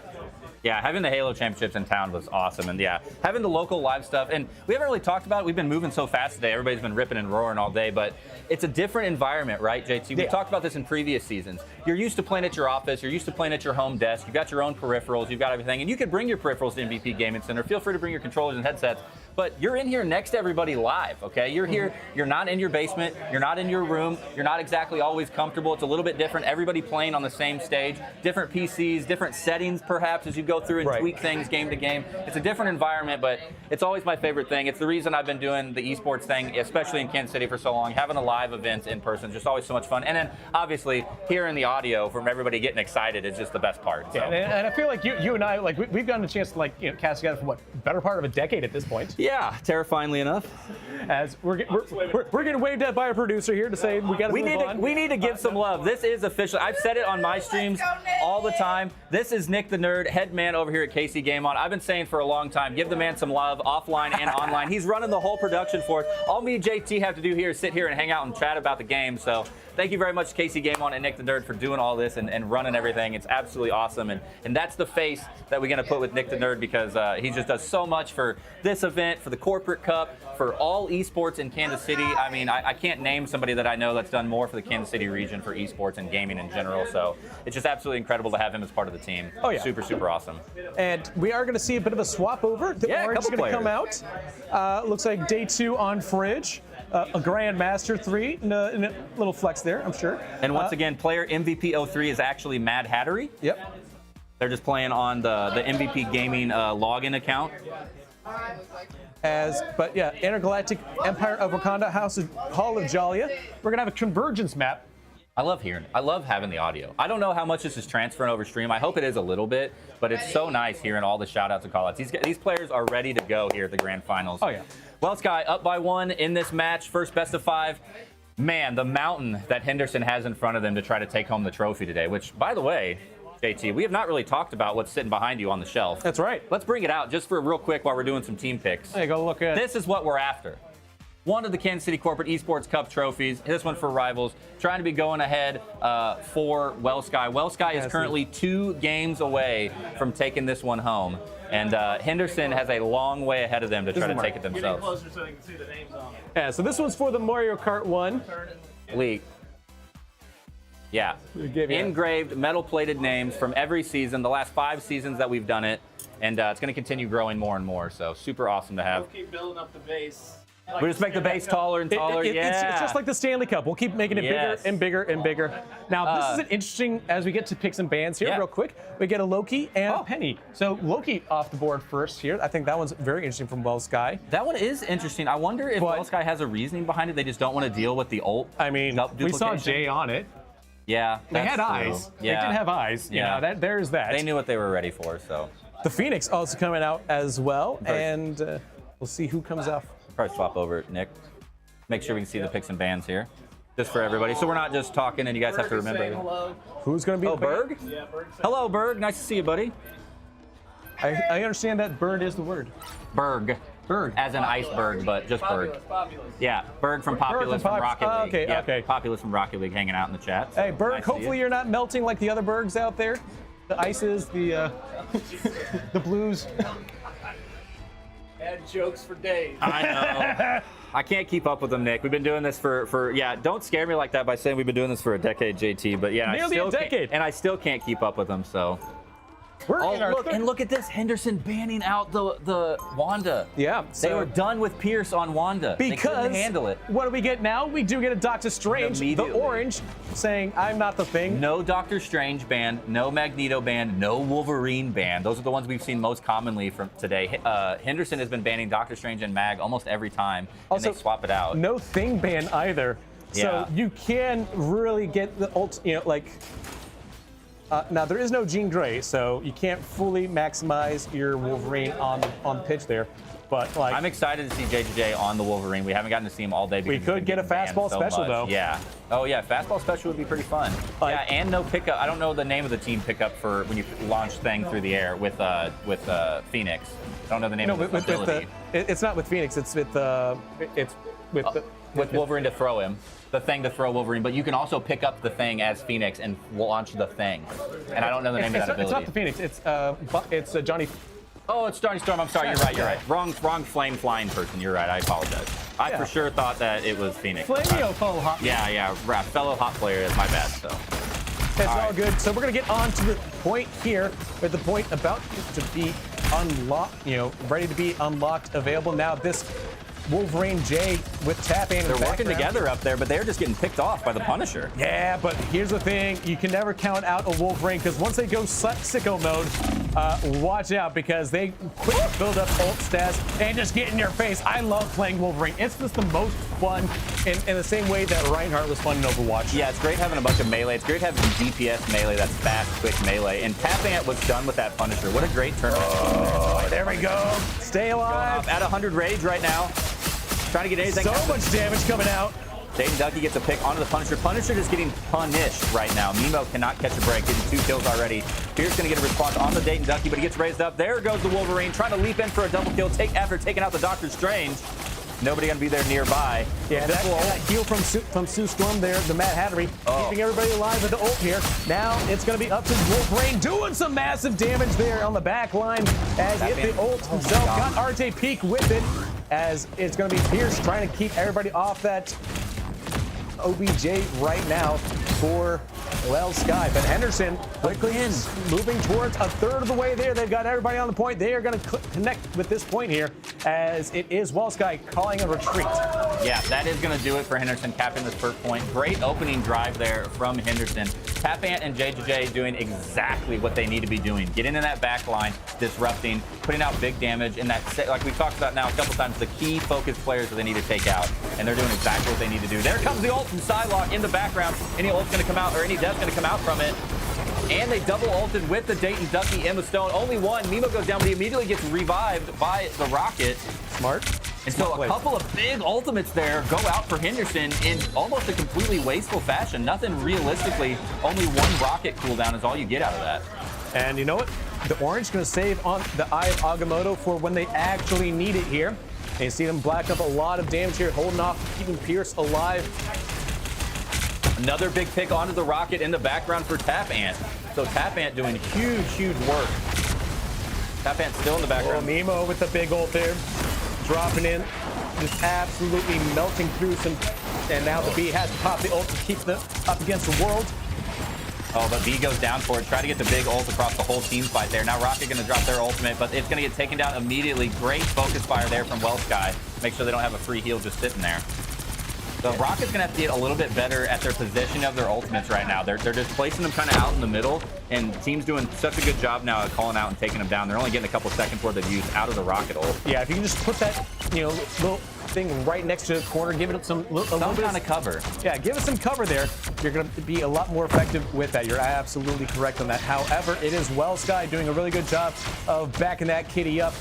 Yeah, having the Halo Championships in town was awesome. And yeah, having the local live stuff. And we haven't really talked about it. We've been moving so fast today. Everybody's been ripping and roaring all day. But it's a different environment, right, JT? We talked about this in previous seasons. You're used to playing at your office. You're used to playing at your home desk. You've got your own peripherals. You've got everything. And you can bring your peripherals to MVP Gaming Center. Feel free to bring your controllers and headsets. But you're in here next to everybody live, okay? You're here. You're not in your basement. You're not in your room. You're not exactly always comfortable. It's a little bit different. Everybody playing on the same stage. Different PCs, different settings, perhaps, as you go through and tweak things game to game. It's a different environment, but it's always my favorite thing. It's the reason I've been doing the esports thing, especially in Kansas City for so long. Having the live events in person, just always so much fun. And then, obviously, hearing the audio from everybody getting excited is just the best part. So. Yeah, and I feel like you and I, like we've gotten a chance to cast together for what, better part of a decade at this point. Yeah, terrifyingly enough. As we're getting waved at by our producer here to say we got to move on. We need to give some love. This is official. I've said it on my streams all the time. This is Nick the Nerd, head man over here at Casey Game On. I've been saying for a long time, give the man some love offline and online. He's running the whole production for us. All me and JT have to do here is sit here and hang out and chat about the game. So thank you very much, Casey Game On and Nick the Nerd, for doing all this and running everything. It's absolutely awesome. And that's the face that we're going to put with Nick the Nerd, because he just does so much for this event, for the Corporate Cup, for all esports in Kansas City. I mean, I can't name somebody that I know that's done more for the Kansas City region for esports and gaming in general. So it's just absolutely incredible to have him as part of the team. Oh, yeah. Super, super awesome. And we are going to see a bit of a swap over. The orange is going to come out. Looks like day 2 on Fridge. A Grandmaster 3, and a little flex there, I'm sure. And once again, player MVP 03 is actually Mad Hattery. Yep. They're just playing on the MVP Gaming login account. But yeah, Intergalactic Empire of Wakanda, Hall of Jalia. We're gonna have a convergence map. I love having the audio. I don't know how much this is transferring over stream. I hope it is a little bit, but it's so nice hearing all the shout outs and call outs. These players are ready to go here at the grand finals. Oh yeah. Well, Sky up by 1 in this match, first best of 5. Man, the mountain that Henderson has in front of them to try to take home the trophy today, which, by the way, JT, we have not really talked about what's sitting behind you on the shelf. That's right. Let's bring it out just for real quick while we're doing some team picks. Hey, go look at This is what we're after. One of the Kansas City Corporate Esports Cup trophies. This one for Rivals. Trying to be going ahead for WellSky. WellSky is currently 2 games away from taking this one home. And Henderson has a long way ahead of them to try to take it themselves. Closer so they can see the names on it. Yeah, so this one's for the Mario Kart 1. League. Yeah. Engraved, metal-plated names from every season, the last 5 seasons that we've done it. And it's going to continue growing more and more. So super awesome to have. We'll keep building up the base. We just make the base taller and taller. It's just like the Stanley Cup. We'll keep making it bigger and bigger and bigger. Now, this is an interesting, as we get to picks and bans here, real quick, we get a Loki and a Penny. So Loki off the board first here. I think that one's very interesting from WellSky. That one is interesting. I wonder if WellSky has a reasoning behind it. They just don't want to deal with the ult. I mean, we saw Jay on it. Yeah, they had eyes. Yeah. They did have eyes. You know, there's that. They knew what they were ready for, so. The Phoenix also coming out as well, and we'll see who comes out. Probably swap over, Nick. Make sure we can see the picks and bans here, just for everybody. So we're not just talking, and you guys have to remember. Hello. Who's going to be? Oh, Berg? Yeah, Berg. Hello, Berg. Nice to see you, buddy. I understand that bird is the word. Berg. Berg. As an iceberg, but just Berg. Populous. Yeah, Berg from Populous from Rocket League. Okay, yeah, okay. Populous from Rocket League hanging out in the chat. So Hey, Berg, nice hopefully you're not melting like the other Bergs out there. The ices, the the blues. Had jokes for days. I know. I can't keep up with them, Nick. We've been doing this for don't scare me like that by saying we've been doing this for a decade, JT. But yeah, Nearly a decade. And I still can't keep up with them, so. We're in our Look at this. Henderson banning out the Wanda. Yeah. They were done with Pierce on Wanda. They couldn't handle it. What do we get now? We do get a Doctor Strange, the orange, saying, I'm not the thing. No Doctor Strange ban, no Magneto ban, no Wolverine ban. Those are the ones we've seen most commonly from today. Henderson has been banning Doctor Strange and Mag almost every time, and they swap it out. No Thing ban either. So you can really get the ult, like... now, there is no Jean Grey, so you can't fully maximize your Wolverine on pitch there. But like, I'm excited to see JJJ on the Wolverine. We haven't gotten to see him all day. We could get a fastball special, though. Yeah. Oh, yeah. Fastball special would be pretty fun. Yeah, and no pickup. I don't know the name of the team pickup for when you launch thing through the air with Phoenix. I don't know the name of the ability. It's not with Phoenix. It's with with Wolverine to throw him. The thing to throw Wolverine, but you can also pick up the thing as Phoenix and launch the thing. And I don't know the name of that ability. It's not the Phoenix. It's Johnny. Oh, it's Johnny Storm. I'm sorry. You're right. Wrong flame flying person. You're right. I apologize. I for sure thought that it was Phoenix. Flameo fellow hot. Yeah. Fellow hot player is my bad. So. It's all good. So we're gonna get on to the point here, with the point about to be unlocked. Ready to be unlocked. Available now. This Wolverine J with tap in. They're working together up there, but they're just getting picked off by the Punisher. Yeah, but here's the thing. You can never count out a Wolverine, because once they go sicko mode, watch out, because they quickly build up ult stats and just get in your face. I love playing Wolverine. It's just the most fun in the same way that Reinhardt was fun in Overwatch. Yeah, it's great having a bunch of melee. It's great having DPS melee that's fast, quick melee. And Tap Ant was done with that Punisher. What a great tournament. Oh, there we go. Stay alive. At 100 rage right now. Trying to get anything. So much damage coming out. Dayton Ducky gets a pick onto the Punisher. Punisher just getting punished right now. Mimo cannot catch a break, getting 2 kills already. Pierce going to get a response on the Dayton Ducky, but he gets raised up. There goes the Wolverine, trying to leap in for a double kill. After taking out the Doctor Strange. Nobody going to be there nearby. Yeah, that heal from Sue Storm there, the Mad Hattery, keeping everybody alive with the ult here. Now it's going to be up to Wolverine, doing some massive damage there on the back line, as if the ult himself got Arte Peak with it, as it's going to be Pierce trying to keep everybody off that OBJ right now for WellSky. But Henderson quickly moving towards a third of the way there. They've got everybody on the point. They are going to connect with this point here, as it is WellSky calling a retreat. Yeah, that is going to do it for Henderson, capping this first point. Great opening drive there from Henderson. Tap Ant and JJJ doing exactly what they need to be doing. Getting in that back line, disrupting, putting out big damage, and that, like we've talked about now a couple times, the key focus players that they need to take out. And they're doing exactly what they need to do. There comes the ult from Psylocke in the background. Any ult's going to come out, or any death's going to come out from it. And they double ulted with the Dayton Ducky, Emma Stone. Only one. Mimo goes down, but he immediately gets revived by the rocket. Smart. And so a couple of big ultimates there go out for Henderson in almost a completely wasteful fashion. Nothing realistically, only one rocket cooldown is all you get out of that. And you know what? The orange going to save on the Eye of Agamotto for when they actually need it here. And you see them black up a lot of damage here, holding off, keeping Pierce alive. Another big pick onto the rocket in the background for Tap Ant. So Tap Ant doing huge work. Tap Ant still in the background. Oh, Mimo with the big ult there, dropping in, just absolutely melting through some. And now the B has to pop the ult to keep them up against the world. Oh, but B goes down for it. Try to get the big ult across the whole team fight there. Now Rocket going to drop their ultimate, but it's going to get taken down immediately. Great focus fire there from Wellsky. Make sure they don't have a free heal just sitting there. So Rocket's going to have to get a little bit better at their position of their ultimates right now. They're just placing them kind of out in the middle, and team's doing such a good job now at calling out and taking them down. They're only getting a couple seconds worth of use out of the Rocket ult. Yeah, if you can just put that, little thing right next to the corner, give it some little kind of cover. Yeah, give it some cover there. You're going to be a lot more effective with that. You're absolutely correct on that. However, it is Wellsky doing a really good job of backing that kitty up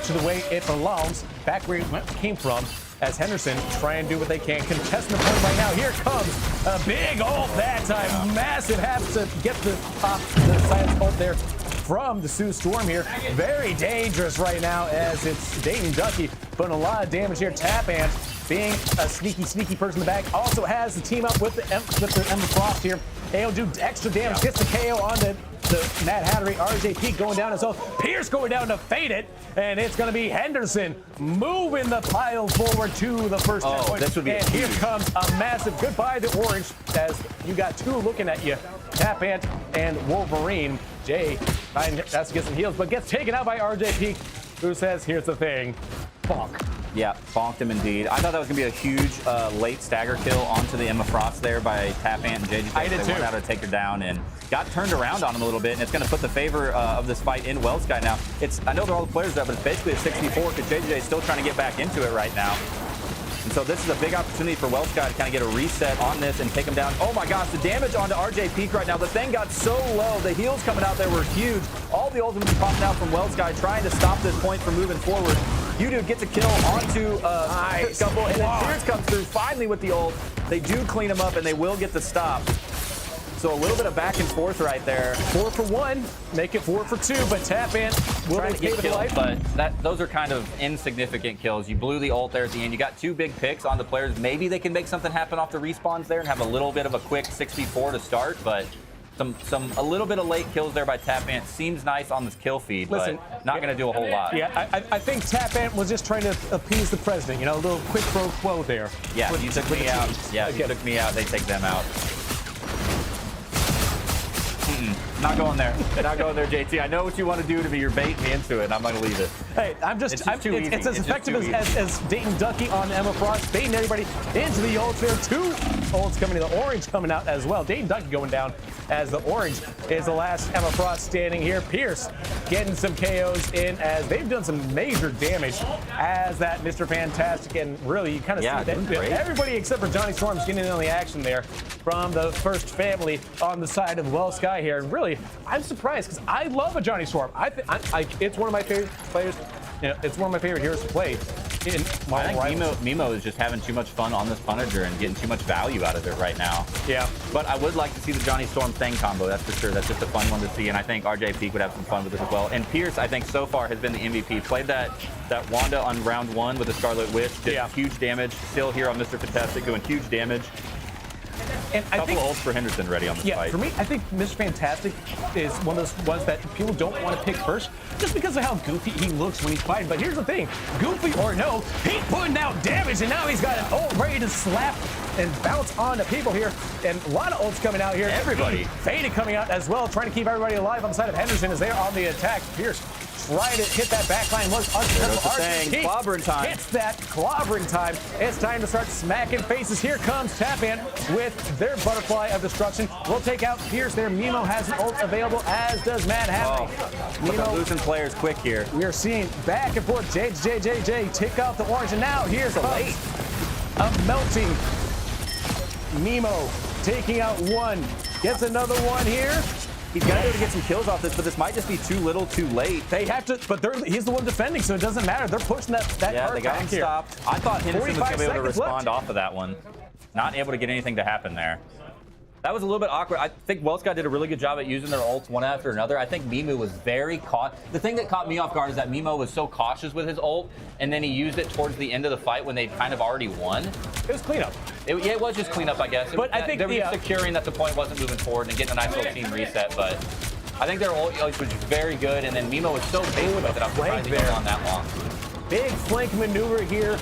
to the way it belongs, back where it came from. As Henderson try and do what they can. Contestant point right now. Here comes a big ult that time. Massive has to get the science ult there from the Sioux Storm here. Very dangerous right now as it's Dayton Ducky putting a lot of damage here. Tap Ant being a sneaky person in the back. Also has the team up with the Ember Frost here. AO do extra damage. Gets the KO on the Mad Hattery. RJP going down as well. Pierce going down to fade it. And it's going to be Henderson moving the pile forward to the first point. This would be and here comes a massive goodbye to Orange as you got two looking at you. Tap Ant and Wolverine. Jay has to get some heals, but gets taken out by RJP, who says, here's the thing. Bonk. Yeah, bonked him indeed. I thought that was going to be a huge late stagger kill onto the Emma Frost there by Tap Ant and JJ. I did too. They wanted to take her down and got turned around on him a little bit, and it's going to put the favor of this fight in Wellsky now. I know they're all the players there, but it's basically a 64 because JJ is still trying to get back into it right now. And so this is a big opportunity for Wellsky to kind of get a reset on this and take him down. Oh my gosh, the damage onto RJ Peak right now. The thing got so low. The heals coming out there were huge. All the ultimates popping out from Wellsky trying to stop this point from moving forward. U-Dude gets a kill onto nice. Scuffle, and then Pierce comes through finally with the ult. They do clean him up, and they will get the stop. So a little bit of back and forth right there. 4 for 1, make it 4 for 2, but Tap Ant will trying to get killed, but those are kind of insignificant kills. You blew the ult there at the end. You got two big picks on the players. Maybe they can make something happen off the respawns there and have a little bit of a quick 6v4 to start, but a little bit of late kills there by Tap Ant seems nice on this kill feed, but not going to do a whole lot. Yeah, I think Tap Ant was just trying to appease the president, a little quid pro quo there. Yeah, you took me out. Yeah, you took me out. They take them out. Not going there. Not going there, JT. I know what you want to do to me. You're baiting me into it, and I'm going to leave it. Hey, it's as effective as Dayton Ducky on Emma Frost, baiting everybody into the ults there. Two ults coming in, the orange coming out as well. Dayton Ducky going down as the orange is the last Emma Frost standing here. Pierce getting some KOs in as they've done some major damage as that Mr. Fantastic, and really you kind of see that everybody except for Johnny Storm's getting in on the action there from the first family on the side of Wellsky here. And really, I'm surprised because I love a Johnny Storm. It's one of my favorite players. It's one of my favorite heroes to play. I think Mimo is just having too much fun on this Punisher and getting too much value out of it right now. Yeah. But I would like to see the Johnny Storm Thing combo, that's for sure. That's just a fun one to see, and I think RJ Peak would have some fun with it as well. And Pierce, I think, so far has been the MVP. Played that Wanda on round 1 with the Scarlet Witch, did huge damage. Still here on Mr. Fantastic doing huge damage. And a couple ults for Henderson ready on this fight. For me, I think Mr. Fantastic is one of those ones that people don't want to pick first just because of how goofy he looks when he's fighting. But here's the thing, goofy or no, he's putting out damage, and now he's got an ult ready to slap and bounce on the people here. And a lot of ults coming out here. Everybody. Faded coming out as well, trying to keep everybody alive on the side of Henderson as they're on the attack. Pierce trying to hit that backline. Looks unsuccessful. Clobbering time. Hits that clobbering time. It's time to start smacking faces. Here comes Tap Ant with their butterfly of destruction. We'll take out Pierce there. Mimo has an ult available, as does Mad Hattery. Mimo losing players quick here. We are seeing back and forth. JJ take out the orange, and now here's a melting Mimo taking out one. Gets another one here. He's got to be able to get some kills off this, but this might just be too little, too late. They have to, but he's the one defending, so it doesn't matter. They're pushing that yeah, cart they got him back stopped. here. I thought Henderson was going to be able to respond left. off of that one. Not able to get anything to happen there. That was a little bit awkward. I think Wellsky did a really good job at using their ults one after another. I think Mimu was very caught. The thing that caught me off guard is that Mimo was so cautious with his ult, and then he used it towards the end of the fight when they'd kind of already won. It was cleanup. Yeah, it was just cleanup, I guess. But I think they were just securing that the point wasn't moving forward and getting a nice little team reset. But I think their ult was very good, and then Mimo was so basic with it. I'm surprised he was on that long. Big flank maneuver here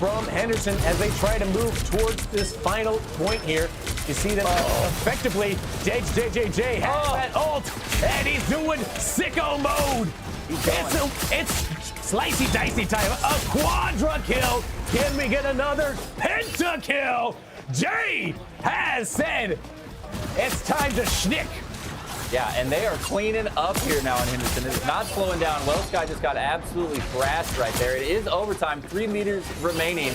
from Henderson as they try to move towards this final point here. You see them effectively. JJJ has that ult, and he's doing sicko mode. It's slicey dicey time. A quadra kill. Can we get another penta kill? Jay has said it's time to schnick. Yeah, and they are cleaning up here now in Henderson. It is not slowing down. Wellsky just got absolutely thrashed right there. It is overtime, 3 meters remaining.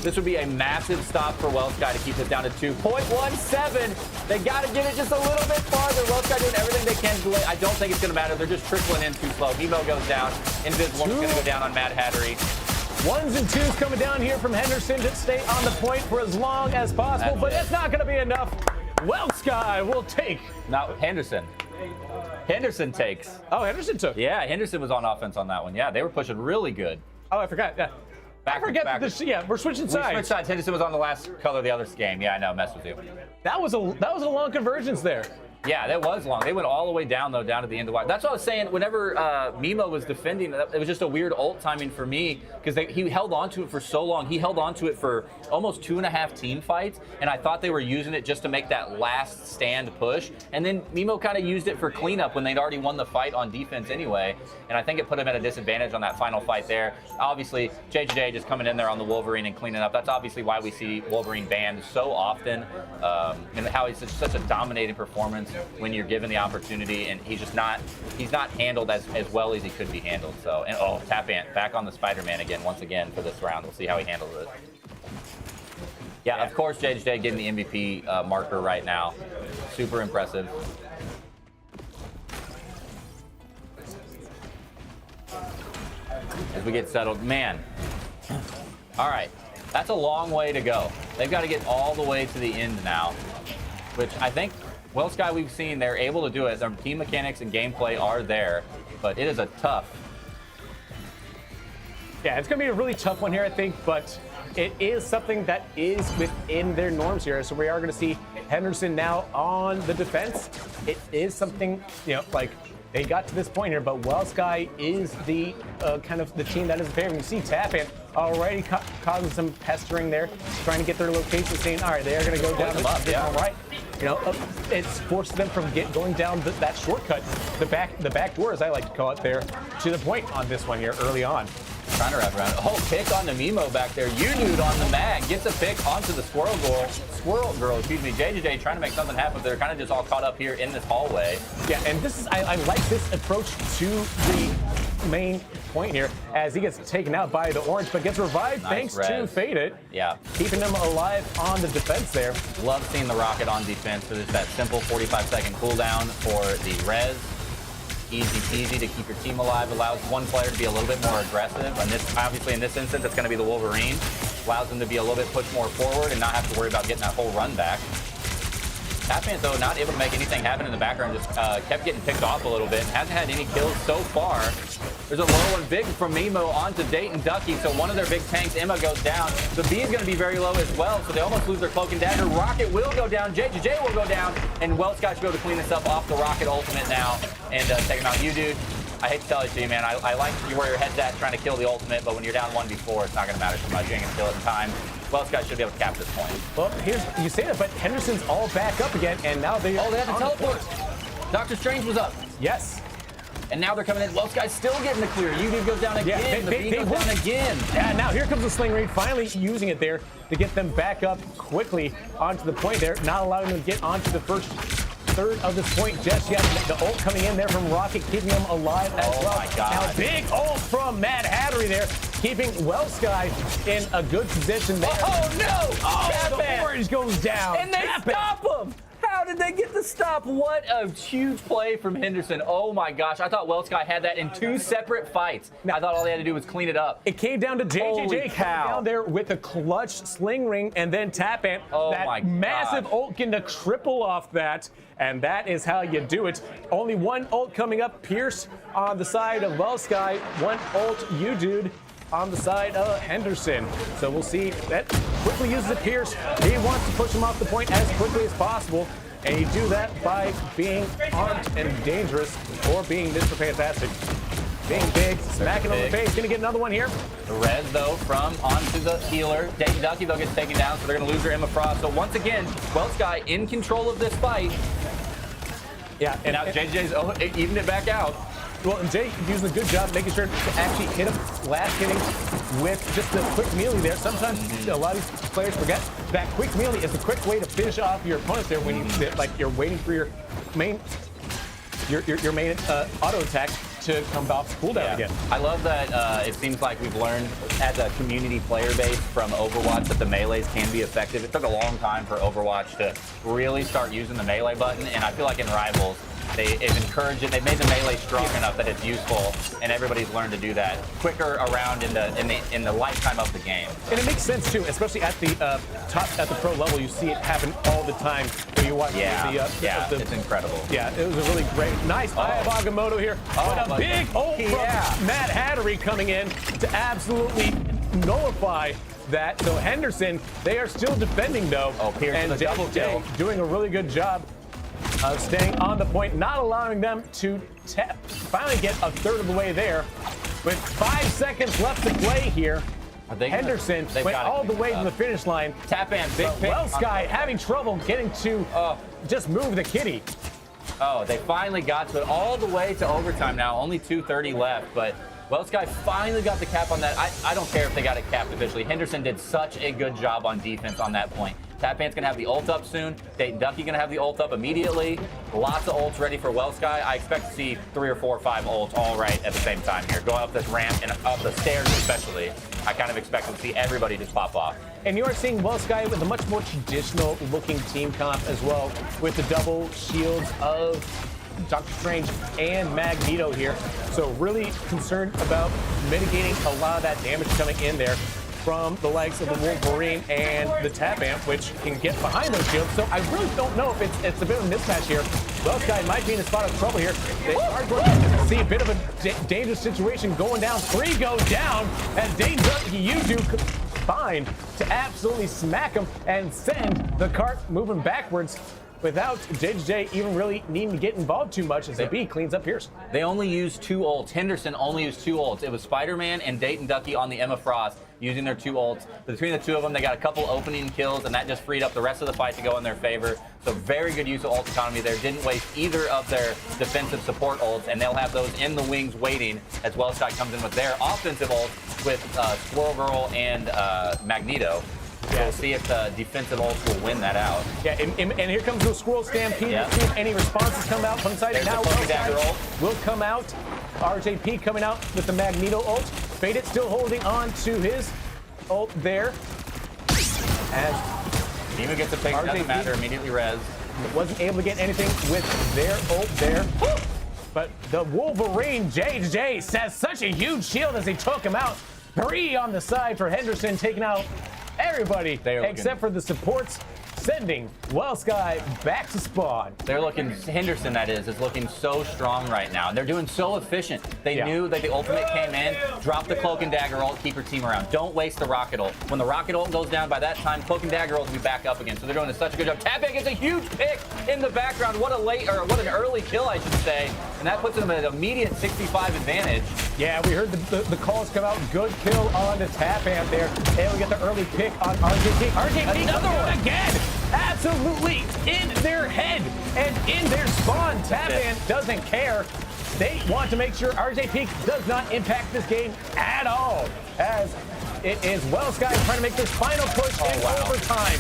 This would be a massive stop for Wellsky to keep this down to 2.17. They got to get it just a little bit farther. Wellsky doing everything they can to delay. I don't think it's going to matter. They're just trickling in too slow. Nemo goes down. Invisible is going to go down on Mad Hattery. 1s and 2s coming down here from Henderson to stay on the point for as long as possible, but it's not going to be enough. Wellsky will take. Now, Henderson. Henderson takes. Oh, Henderson took. Yeah, Henderson was on offense on that one. Yeah, they were pushing really good. Oh, I forgot. Yeah. I forget that this. Yeah, we're switching sides. We switched sides. Henderson was on the last color of the other game. Yeah, I know. Mess with you. That was a long convergence there. Yeah, that was long. They went all the way down, though, down to the end of the wire. That's what I was saying. Whenever Mimo was defending, it was just a weird ult timing for me because he held on to it for so long. He held on to it for almost 2.5 team fights, and I thought they were using it just to make that last stand push. And then Mimo kind of used it for cleanup when they'd already won the fight on defense anyway. And I think it put him at a disadvantage on that final fight there. Obviously, JJ just coming in there on the Wolverine and cleaning up. That's obviously why we see Wolverine banned so often, and how he's such a dominating performance when you're given the opportunity, and he's not handled as well as he could be handled. So, and Tap Ant back on the Spider-Man once again for this round. We'll see how he handles it. Yeah, of course, JJ getting the MVP marker right now. Super impressive. As we get settled, man. All right, that's a long way to go. They've got to get all the way to the end now, which I think Wellsky, we've seen they're able to do it. Their team mechanics and gameplay are there, but it is a tough. Yeah, it's going to be a really tough one here, I think, but it is something that is within their norms here. So we are going to see Henderson now on the defense. It is something, like they got to this point here, but Wellsky is the kind of the team that is favoring. You see Tap Ant already causing some pestering there, trying to get their location, saying, all right, they are going to go down. All right. It's forced them from going down that shortcut, the back door, as I like to call it there, to the point on this one here early on. Trying to wrap around. Oh, pick on the Mimo back there. You dude on the mag gets a pick onto the Squirrel Girl, excuse me. JJ trying to make something happen. They're kind of just all caught up here in this hallway. Yeah, and this is I like this approach to the main point here as he gets taken out by the orange, but gets revived thanks to Faded. Yeah. Keeping them alive on the defense there. Love seeing the Rocket on defense for that simple 45-second cooldown for the res. Easy peasy to keep your team alive. Allows one player to be a little bit more aggressive. And this, obviously in this instance, it's going to be the Wolverine. Allows them to be a little bit pushed more forward and not have to worry about getting that whole run back. Tap Ant, though, not able to make anything happen in the background, just kept getting picked off a little bit and hasn't had any kills so far. There's a low one big from Mimo onto Dayton Ducky, so one of their big tanks, Emma, goes down. The B is going to be very low as well, so they almost lose their Cloak and Dagger. Rocket will go down, JJJ will go down, and Wellsky should be able to clean this up off the Rocket ultimate now and take him out. You, dude, I hate to tell it to you, man, I like where your head's at trying to kill the ultimate, but when you're down 1v4, it's not going to matter too much. You ain't going to kill it in time. Wellsky should be able to cap this point. Well, you say that, but Henderson's all back up again, and now they have to teleport. Doctor Strange was up. Yes. And now they're coming in. Wellsky's still getting the clear. UD goes down again. Yeah, the B goes down again. Yeah, now here comes the Sling Raid, finally using it there to get them back up quickly onto the point there, not allowing them to get onto the first third of this point just yet. The ult coming in there from Rocket, keeping them alive as well. My God. Now big ult from Mad Hattery there, keeping Wellsky in a good position there. Oh no! Oh, the orange goes down. And they stop him! How did they get the stop? What a huge play from Henderson. Oh my gosh. I thought Weltsky had that in 2 separate fights. I thought all they had to do was clean it up. It came down to JJJ down there with a clutch sling ring and then tap amp. Oh that my massive gosh. ult getting a triple off that. And that is how you do it. Only one ult coming up. Pierce on the side of Weltsky. One ult, you dude, on the side of Henderson. So we'll see. That quickly uses it. Pierce. He wants to push him off the point as quickly as possible. And you do that by being armed and dangerous or being Mr. Fantastic. Being big, smacking on the face. Gonna get another one here. The res, though, from onto the healer. Dayton Ducky, though, gets taken down, so they're going to lose their Emma Frost. So once again, Weltsky in control of this fight. Yeah, And now JJ's eating it back out. Well, and Jay using a good job making sure to actually hit him last hitting with just a quick melee there. Sometimes a lot of these players forget that quick melee is a quick way to finish off your opponents there when you sit like you're waiting for your main auto attack to come off cooldown again. I love that it seems like we've learned as a community player base from Overwatch that the melees can be effective. It took a long time for Overwatch to really start using the melee button, and I feel like in Rivals, they've encouraged it. They've made the melee strong enough that it's useful, and everybody's learned to do that quicker around in the lifetime of the game. And it makes sense too, especially at the at the pro level. You see it happen all the time when you watch it's incredible. Yeah, it was a really great, nice Eye of Agamotto here. But a big ult from Matt Hattery coming in to absolutely nullify that. So Henderson, they are still defending though. Pierce and with a double kill. Doing a really good job of staying on the point, not allowing them to finally get a third of the way there. With 5 seconds left to play here, Henderson went all the way to the finish line. Tap and Weltsky having trouble getting to just move the kitty. Oh, they finally got to it all the way to overtime now. Only 2:30 left, but Weltsky finally got the cap on that. I don't care if they got it capped officially. Henderson did such a good job on defense on that point. Tapant's going to have the ult up soon. Dayton Ducky going to have the ult up immediately. Lots of ults ready for Weltsky. I expect to see 3 or 4 or 5 ults all right at the same time here. Going up this ramp and up the stairs especially. I kind of expect to see everybody just pop off. And you are seeing Weltsky with a much more traditional looking team comp as well, with the double shields of Doctor Strange and Magneto here. So really concerned about mitigating a lot of that damage coming in there from the likes of the Wolverine and the Tap Amp, which can get behind those shields. So I really don't know if it's a bit of a mismatch here. Weltsky might be in a spot of trouble here. They are going to see a bit of a dangerous situation going down. 3 go down, and Dayton Ducky, you do fine to absolutely smack him and send the cart moving backwards without JJ even really needing to get involved too much as the B cleans up Pierce. They only used 2 ults. Henderson only used 2 ults. It was Spider-Man and Dayton Ducky on the Emma Frost using their 2 ults. Between the 2 of them, they got a couple opening kills, and that just freed up the rest of the fight to go in their favor. So very good use of ult economy there. Didn't waste either of their defensive support ults, and they'll have those in the wings waiting as Weltsky comes in with their offensive ults with Squirrel Girl and Magneto. Yeah. We'll see if the defensive ults will win that out. Yeah, and here comes the Squirrel Stampede. Yeah. See if any responses come out from side. Now Dagger ult will come out. RJP coming out with the Magneto ult. Faded still holding on to his ult there. As Nemo gets a pick, doesn't matter, immediately res. Wasn't able to get anything with their ult there. But the Wolverine JJ says such a huge shield as he took him out. 3 on the side for Henderson, taking out everybody except for the supports, sending Weltsky back to spawn. They're looking, Henderson that is looking so strong right now. They're doing so efficient. They knew that the ultimate came in, drop the Cloak and Dagger ult, keep your team around. Don't waste the Rocket ult. When the Rocket ult goes down, by that time, Cloak and Dagger ult will be back up again. So they're doing such a good job. Tabak gets a huge pick in the background. What an early kill, I should say. And that puts them at an immediate 65 advantage. Yeah, we heard the calls come out. Good kill on the Tap Amp there. And we get the early pick on RJP. RJP another one again. Absolutely in their head and in their spawn. Tap Amp doesn't care. They want to make sure RJP does not impact this game at all. As it is Weltsky trying to make this final push in overtime.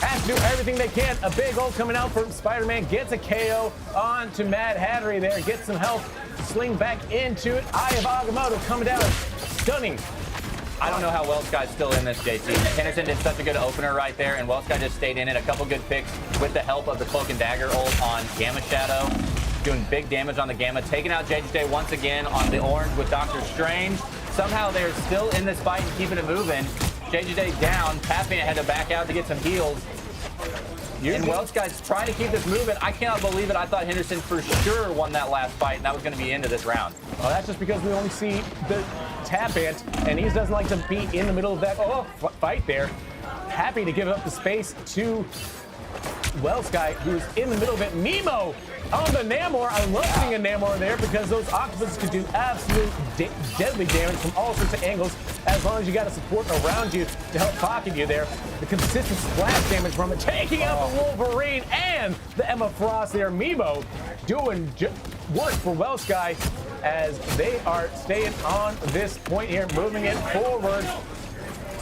Has to do everything they can. A big ult coming out from Spider-Man. Gets a KO on to Mad Hattery there. Gets some health. Sling back into it. Eye of Agamotto coming down. Stunning I don't know how Welsh still in this, JT. Henderson did such a good opener right there, and Welsh just stayed in it. A couple good picks with the help of the Cloak and Dagger ult on Gamma Shadow. Doing big damage on the Gamma. Taking out JJ once again on the orange with Dr. Strange. Somehow they're still in this fight and keeping it moving. JJ down. Tappan had to back out to get some heals. And Welsh trying to keep this moving. I cannot believe it. I thought Henderson for sure won that last fight, and that was going to be into this round. Well, that's just because we only see the Tappan, and he doesn't like to be in the middle of that fight there. Happy to give up the space to Welsh who's in the middle of it. Nemo on the Namor. I love seeing a Namor there because those octopuses can do absolute deadly damage from all sorts of angles as long as you got a support around you to help pocket you there. The consistent splash damage from it, taking out the Wolverine and the Emma Frost there. Mimo doing work for Welsh as they are staying on this point here, moving it forward.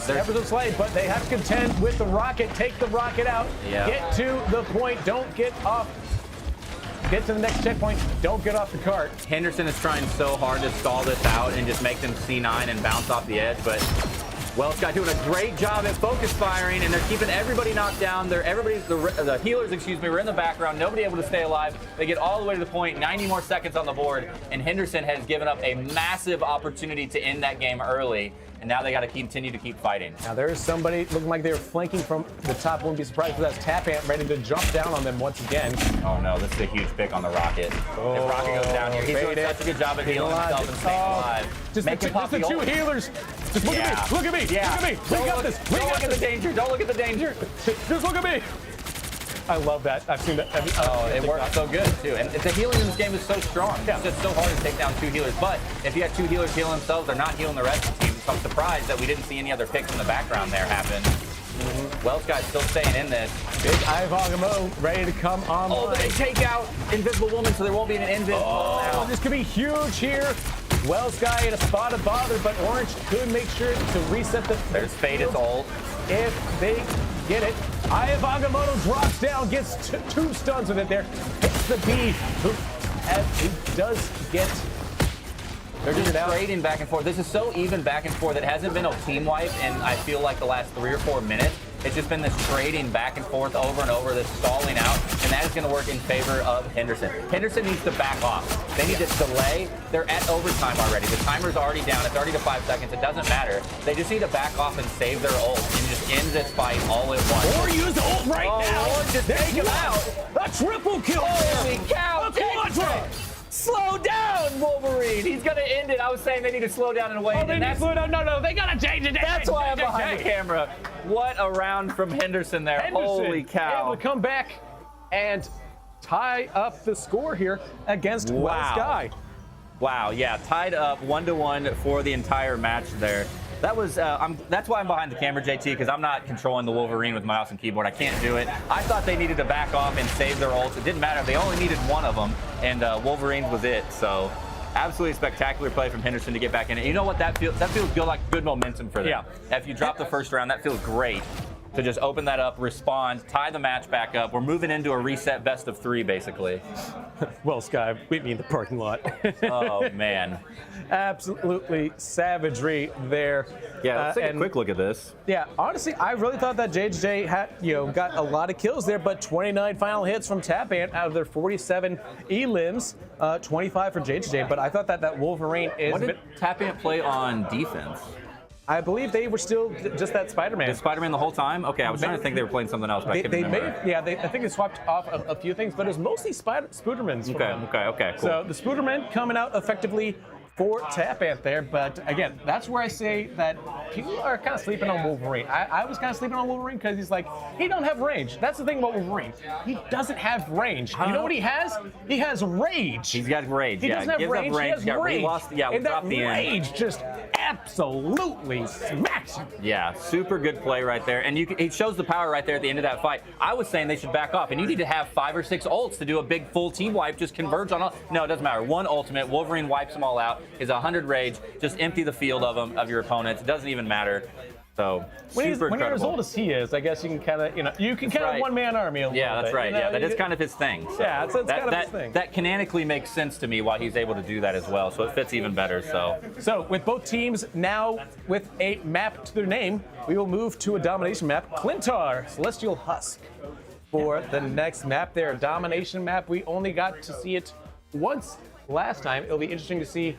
Ever so slightly, but they have to contend with the rocket. Take the rocket out. Yeah. Get to the point. Don't get off. Get to the next checkpoint. Don't get off the cart. Henderson is trying so hard to stall this out and just make them C9 and bounce off the edge, but Welsh doing a great job at focus firing, and they're keeping everybody knocked down. The healers, were in the background. Nobody able to stay alive. They get all the way to the point. 90 more seconds on the board, and Henderson has given up a massive opportunity to end that game early. And now they got to continue to keep fighting. Now there's somebody looking like they're flanking from the top. Wouldn't be surprised if that's Tappan ready to jump down on them once again. Oh no, this is a huge pick on the Rocket. If Rocket goes down here, he's doing such a good job at healing himself and staying alive. Just the two healers. Just look at me. Look at me. Yeah. Look at me. We got this. Don't look at the danger. Don't look at the danger. Just look at me. I love that. I've seen that. It works so good too. And the healing in this game is so strong. Yeah. It's just so hard to take down two healers. But if you got two healers healing themselves, they're not healing the rest of the team. So I'm surprised that we didn't see any other picks in the background there happen. Welsh still staying in this. Big Ivagamo ready to come on. Oh, they take out Invisible Woman, so there won't be an Invisible now. This could be huge here. Welsh in a spot of bother, but Orange could make sure to reset the. There's Faded's ult. If they get it, Ivagamoto drops down, gets two stuns with it there, hits the B, as he does get. They're just trading back and forth. This is so even back and forth. It hasn't been a team wipe in, I feel like, the last 3 or 4 minutes. It's just been this trading back and forth over and over, this stalling out, and that is going to work in favor of Henderson. Henderson needs to back off. They need to delay. They're at overtime already. The timer's already down. It's already to 5 seconds. It doesn't matter. They just need to back off and save their ult and just end this fight all at once. Or use the ult right now. Or just take him out. A triple kill. Holy cow. A quadra. Slow down, Wolverine. He's going to end it. I was saying they need to slow down in a way. Oh, they need to slow down. No, they got to change it. That's why I'm behind the camera. What a round from Henderson there. Holy cow. Able to come back and tie up the score here against Welsh. Wow, yeah, tied up 1-1 for the entire match there. That was, that's why I'm behind the camera, JT, because I'm not controlling the Wolverine with mouse and keyboard. I can't do it. I thought they needed to back off and save their ults. It didn't matter. They only needed one of them, and Wolverine's was it. So absolutely spectacular play from Henderson to get back in it. You know what that feels? That feels good, like good momentum for them. Yeah. If you drop the first round, that feels great. To just open that up, respond, tie the match back up. We're moving into a reset best of 3, basically. Well, Sky, meet me in the parking lot. Oh, man. Absolutely savagery there. Yeah, let's take a quick look at this. Yeah, honestly, I really thought that JJ had, got a lot of kills there, but 29 final hits from Tappan out of their 47 elims, 25 for JJ. But I thought that Wolverine is. What did Tappan play on defense? I believe they were still just that Spider-Man. Did Spider-Man the whole time? Okay, I was trying to think they were playing something else, but I couldn't remember. I think they swapped off a few things, but it was mostly Spoodermans. Okay, cool. So the Spooderman coming out effectively for Tappan there, but again, that's where I say that people are kind of sleeping on Wolverine. I was kind of sleeping on Wolverine because he's like, he don't have range. That's the thing about Wolverine. He doesn't have range. You know what he has? He has rage. He's got rage. He doesn't have range. He has rage. And that rage just absolutely smacks him. Yeah, super good play right there. And it shows the power right there at the end of that fight. I was saying they should back off, and you need to have 5 or 6 ults to do a big full team wipe, just converge on all. No, it doesn't matter. One ultimate, Wolverine wipes them all out. Is 100 rage, just empty the field of them, of your opponents. It doesn't even matter. So when super you're as incredible. old as he is, I guess you can kind of, you can kind of right. one-man army a little Yeah, that's bit, right. you know? Yeah, that is kind of his thing. So Yeah, it's that, kind of that, his thing. That canonically makes sense to me why he's able to do that as well. So it fits even better. So with both teams now with a map to their name, we will move to a domination map, Clintar, Celestial Husk. For the next map there, domination map, we only got to see it once last time. It'll be interesting to see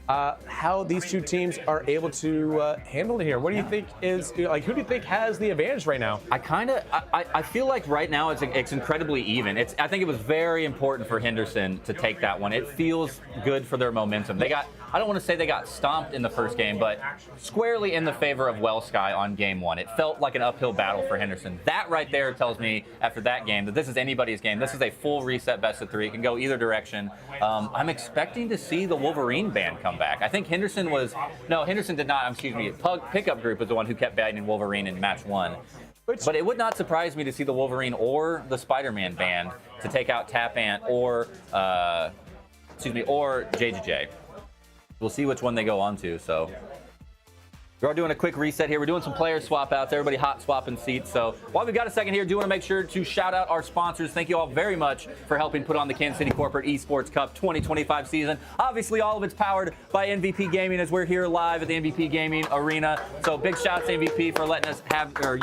how these two teams are able to handle it here. What do you think is, like, who do you think has the advantage right now? I feel like right now it's incredibly even. I think it was very important for Henderson to take that one. It feels good for their momentum. I don't want to say they got stomped in the first game, but squarely in the favor of Wellsky on game one. It felt like an uphill battle for Henderson. That right there tells me after that game that this is anybody's game. This is a full reset best of three. It can go either direction. I'm expecting to see the Wolverine band come back. I think Henderson did not, excuse me, Pickup Group was the one who kept banning Wolverine in match one. But it would not surprise me to see the Wolverine or the Spider-Man band to take out Tap Ant or JJJ. We'll see which one they go on to. So we're doing a quick reset here. We're doing some player swap outs. Everybody hot swapping seats. So while we've got a second here, do want to make sure to shout out our sponsors. Thank you all very much for helping put on the Kansas City Corporate Esports Cup 2025 season. Obviously, all of it's powered by MVP Gaming as we're here live at the MVP Gaming Arena. So big shout out to MVP for letting us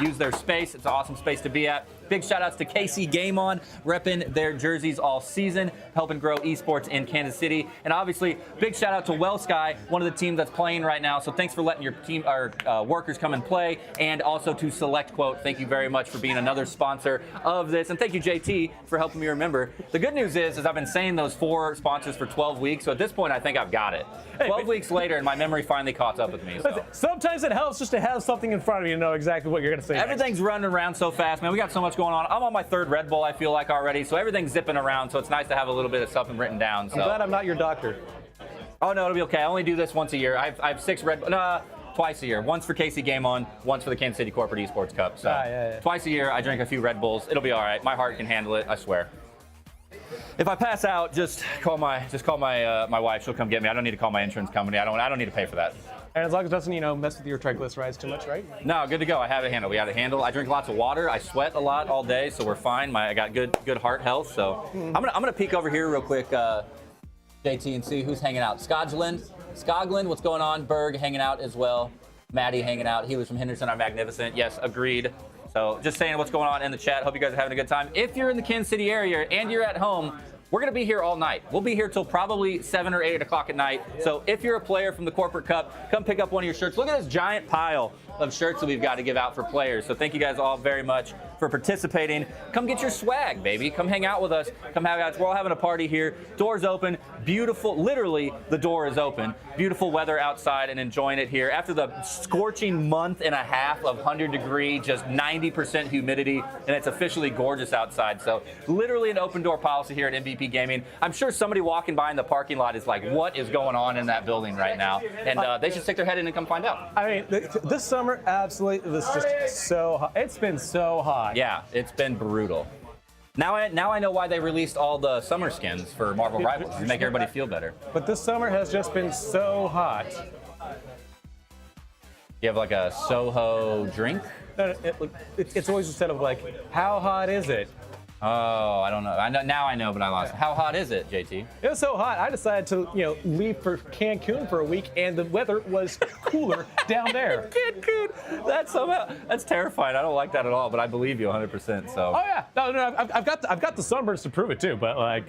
use their space. It's an awesome space to be at. Big shout outs to KC Game On, repping their jerseys all season, helping grow esports in Kansas City. And obviously, big shout out to Wellsky, one of the teams that's playing right now. So thanks for letting your team, our workers come and play. And also to Select Quote, thank you very much for being another sponsor of this. And thank you, JT, for helping me remember. The good news is I've been saying those 4 sponsors for 12 weeks. So at this point, I think I've got it. 12 weeks later, and my memory finally caught up with me. So. Sometimes it helps just to have something in front of you to know exactly what you're going to say. Everything's running around so fast, man. We got so much going on. I'm on my 3rd Red Bull, I feel like, already. So everything's zipping around. So it's nice to have a little bit of something written down. So. I'm glad I'm not your doctor. Oh, no, it'll be okay. I only do this once a year. I have 6 Red Bull. Twice a year. Once for KC Game On, once for the Kansas City Corporate Esports Cup. So twice a year, I drink a few Red Bulls. It'll be all right. My heart can handle it, I swear. If I pass out, just call my wife. She'll come get me. I don't need to call my insurance company. I don't need to pay for that. And as long as it doesn't, mess with your triglycerides too much, right? No, good to go. I have it handled. We have it handled. I drink lots of water. I sweat a lot all day, so we're fine. I got good heart health. So I'm gonna peek over here real quick, JT, and see who's hanging out. Skoglund, what's going on? Berg hanging out as well. Maddie hanging out. He was from Henderson are magnificent. Yes, agreed. So just saying what's going on in the chat. Hope you guys are having a good time. If you're in the Kansas City area and you're at home, we're going to be here all night. We'll be here till probably 7 or 8 o'clock at night. So if you're a player from the Corporate Cup, come pick up one of your shirts. Look at this giant pile of shirts that we've got to give out for players. So thank you guys all very much for participating. Come get your swag, baby. Come hang out with us. Come have out. We're all having a party here. Doors open. Beautiful. Literally, the door is open. Beautiful weather outside and enjoying it here. After the scorching month and a half of 100-degree, just 90% humidity, and it's officially gorgeous outside. So literally an open door policy here at MVP Gaming. I'm sure somebody walking by in the parking lot is like, what is going on in that building right now? And they should stick their head in and come find out. I mean, this summer, absolutely, it was just so hot. It's been so hot. Yeah, it's been brutal. Now I know why they released all the summer skins for Marvel Rivals to make everybody feel better. But this summer has just been so hot. You have like a Soho drink? It's always instead of like, how hot is it? Oh, I don't know. Now I know, but I lost. How hot is it, JT? It was so hot, I decided to, leave for Cancun for a week, and the weather was cooler down there. Cancun. That's terrifying. I don't like that at all, but I believe you 100%. So. Oh yeah, no, I've got the sunburns to prove it too. But like,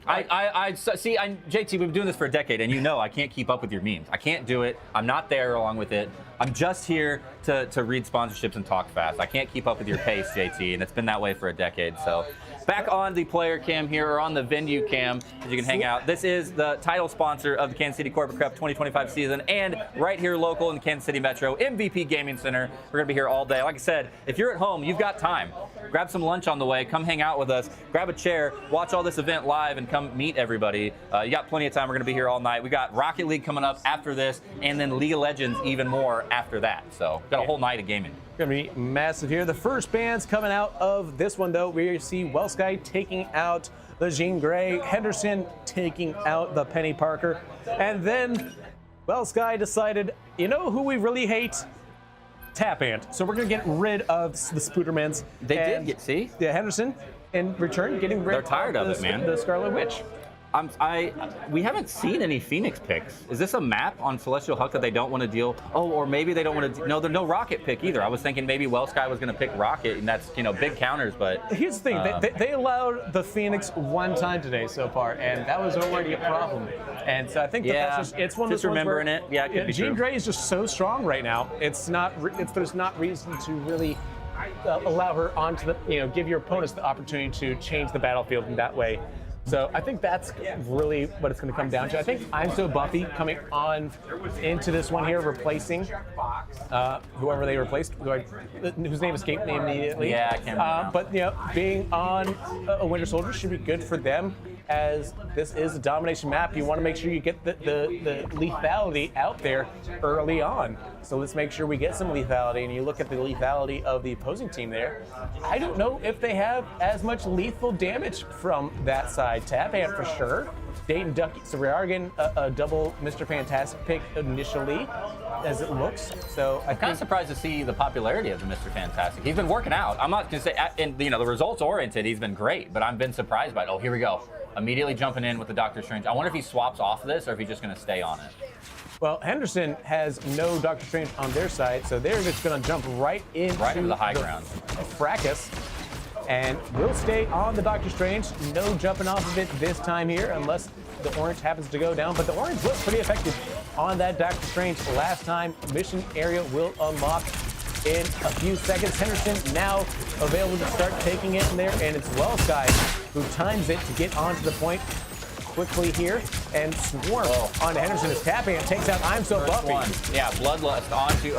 JT, we've been doing this for a decade, and I can't keep up with your memes. I can't do it. I'm not there along with it. I'm just here to read sponsorships and talk fast. I can't keep up with your pace, JT, and it's been that way for a decade. So back on the player cam here, or on the venue cam, as you can hang out. This is the title sponsor of the Kansas City Corporate Cup 2025 season, and right here local in the Kansas City Metro, MVP Gaming Center. We're going to be here all day. Like I said, if you're at home, you've got time. Grab some lunch on the way. Come hang out with us. Grab a chair. Watch all this event live and come meet everybody. You got plenty of time. We're going to be here all night. We got Rocket League coming up after this, and then League of Legends even more after that. So got a whole night of gaming. Going to be massive here. The first bands coming out of this one, though, we see Wellsky taking out the Jean Grey, Henderson taking out the Penny Parker, and then Well, Sky decided, you know who we really hate? Tap Ant. So we're going to get rid of the Spoodermans. They did get, see? Yeah, Henderson, in return, getting rid They're tired of it, man. The Scarlet Witch. We haven't seen any Phoenix picks. Is this a map on Celestial Huck that they don't want to deal? Oh, or maybe they don't want to. No, there's no Rocket pick either. I was thinking maybe Wellsky was going to pick Rocket, and that's big counters. But here's the thing: they allowed the Phoenix one time today so far, and that was already a problem. And so I think that's it's one of those remembering ones where, it. Yeah, it could be Jean true. Grey is just so strong right now. There's not reason to really allow her onto the give your opponents the opportunity to change the battlefield in that way. So I think that's really what it's going to come down to. I think I'm So Buffy coming on into this one here, replacing whoever they replaced, whose name escaped me immediately. Yeah, I can't remember. But being on a Winter Soldier should be good for them, as this is a domination map. You want to make sure you get the lethality out there early on. So let's make sure we get some lethality. And you look at the lethality of the opposing team there. I don't know if they have as much lethal damage from that side. Tap Ant for sure. Dayton Ducky. So we are getting a double Mr. Fantastic pick initially, as it looks. So I'm kind of surprised to see the popularity of the Mr. Fantastic. He's been working out. I'm not going to say, and the results oriented, he's been great, but I've been surprised by it. Oh, here we go. Immediately jumping in with the Doctor Strange. I wonder if he swaps off this or if he's just going to stay on it. Well, Henderson has no Doctor Strange on their side, so they're just going to jump right into the high ground. Fracas. And we'll stay on the Doctor Strange. No jumping off of it this time here, unless the orange happens to go down. But the orange was pretty effective on that Doctor Strange last time. Mission area will unlock in a few seconds. Henderson now available to start taking it in there, and it's Wellsky who times it to get onto the point quickly here, and Swarm on Henderson as Tap Ant takes out I'm So Buffy. Yeah, Bloodlust onto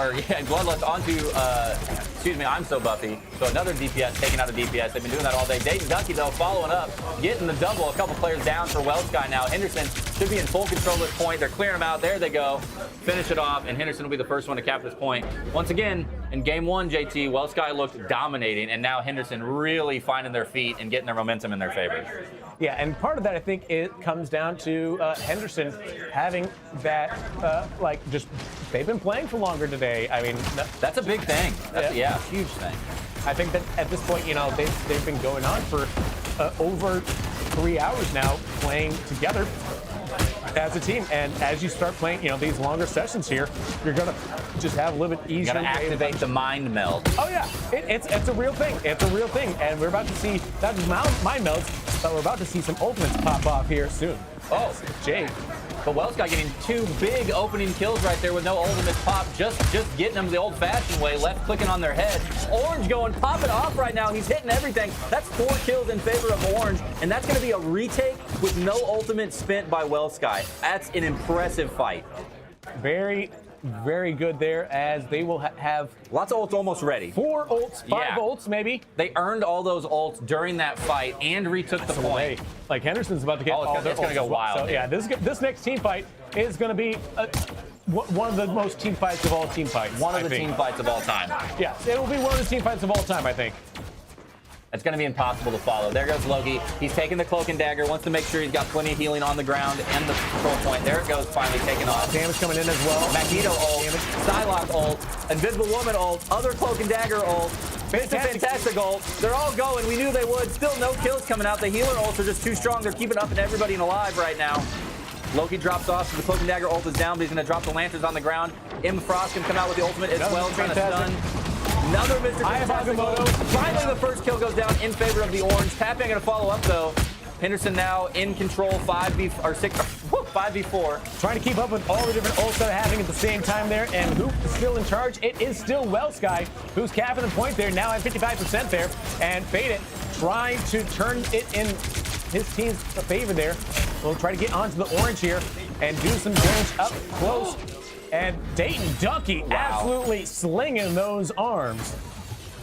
I'm So Buffy. So another DPS taking out a DPS. They've been doing that all day. Dayton Ducky, though, following up, getting the double. A couple players down for Wellsky now. Henderson should be in full control at this point. They're clearing them out. There they go. Finish it off, and Henderson will be the first one to cap this point. Once again, in game one, JT, Wellsky looked dominating, and now Henderson really finding their feet and getting their momentum in their favor. Yeah, and part of that, I think, it comes down to Henderson having that, they've been playing for longer today. I mean, that's a big thing. That's a huge thing. I think that at this point, they've been going on for over 3 hours now, playing together as a team. And as you start playing, these longer sessions here, you're gonna just have a little bit easier. You gotta activate the mind meld. Oh yeah, it's a real thing. It's a real thing, and we're about to see not just mind melds, but we're about to see some ultimates pop off here soon. Oh, Jake. But Wellsky getting 2 big opening kills right there with no ultimates pop, just getting them the old-fashioned way, left clicking on their head. Orange going, popping off right now. He's hitting everything. That's 4 kills in favor of Orange, and that's going to be a retake with no ultimate spent by Wellsky. That's an impressive fight. Very, very good there, as they will have lots of ults almost ready. 4 ults, 5 ults maybe. They earned all those ults during that fight and retook the point. Like Henderson's about to get all their ults. It's going to go wild. So yeah, this next team fight is going to be one of the most team fights of all team fights. One of the team fights of all time. Yeah, it will be one of the team fights of all time, I think. It's going to be impossible to follow. There goes Loki. He's taking the cloak and dagger. Wants to make sure he's got plenty of healing on the ground and the control point. There it goes, finally taking off. Damage coming in as well. Magneto ult. Psylocke ult. Invisible Woman ult. Other cloak and dagger ult. Fantastic ult. They're all going. We knew they would. Still no kills coming out. The healer ults are just too strong. They're keeping up and everybody alive right now. Loki drops off, so the cloak and dagger ult is down, but he's going to drop the lanterns on the ground. Im Frost can come out with the ultimate as well, trying to stun. Another Mr. Fantastic. Finally, the first kill goes down in favor of the orange. Tap Ant going to follow up, though. Henderson now in control, 5v4. Trying to keep up with all the different ults that are happening at the same time there. And who is still in charge? It is still Wellsky, who's capping the point there, now at 55% there. And Fade It trying to turn it in his team's favor there. We'll try to get onto the orange here and do some damage up close. And Dayton Ducky absolutely slinging those arms.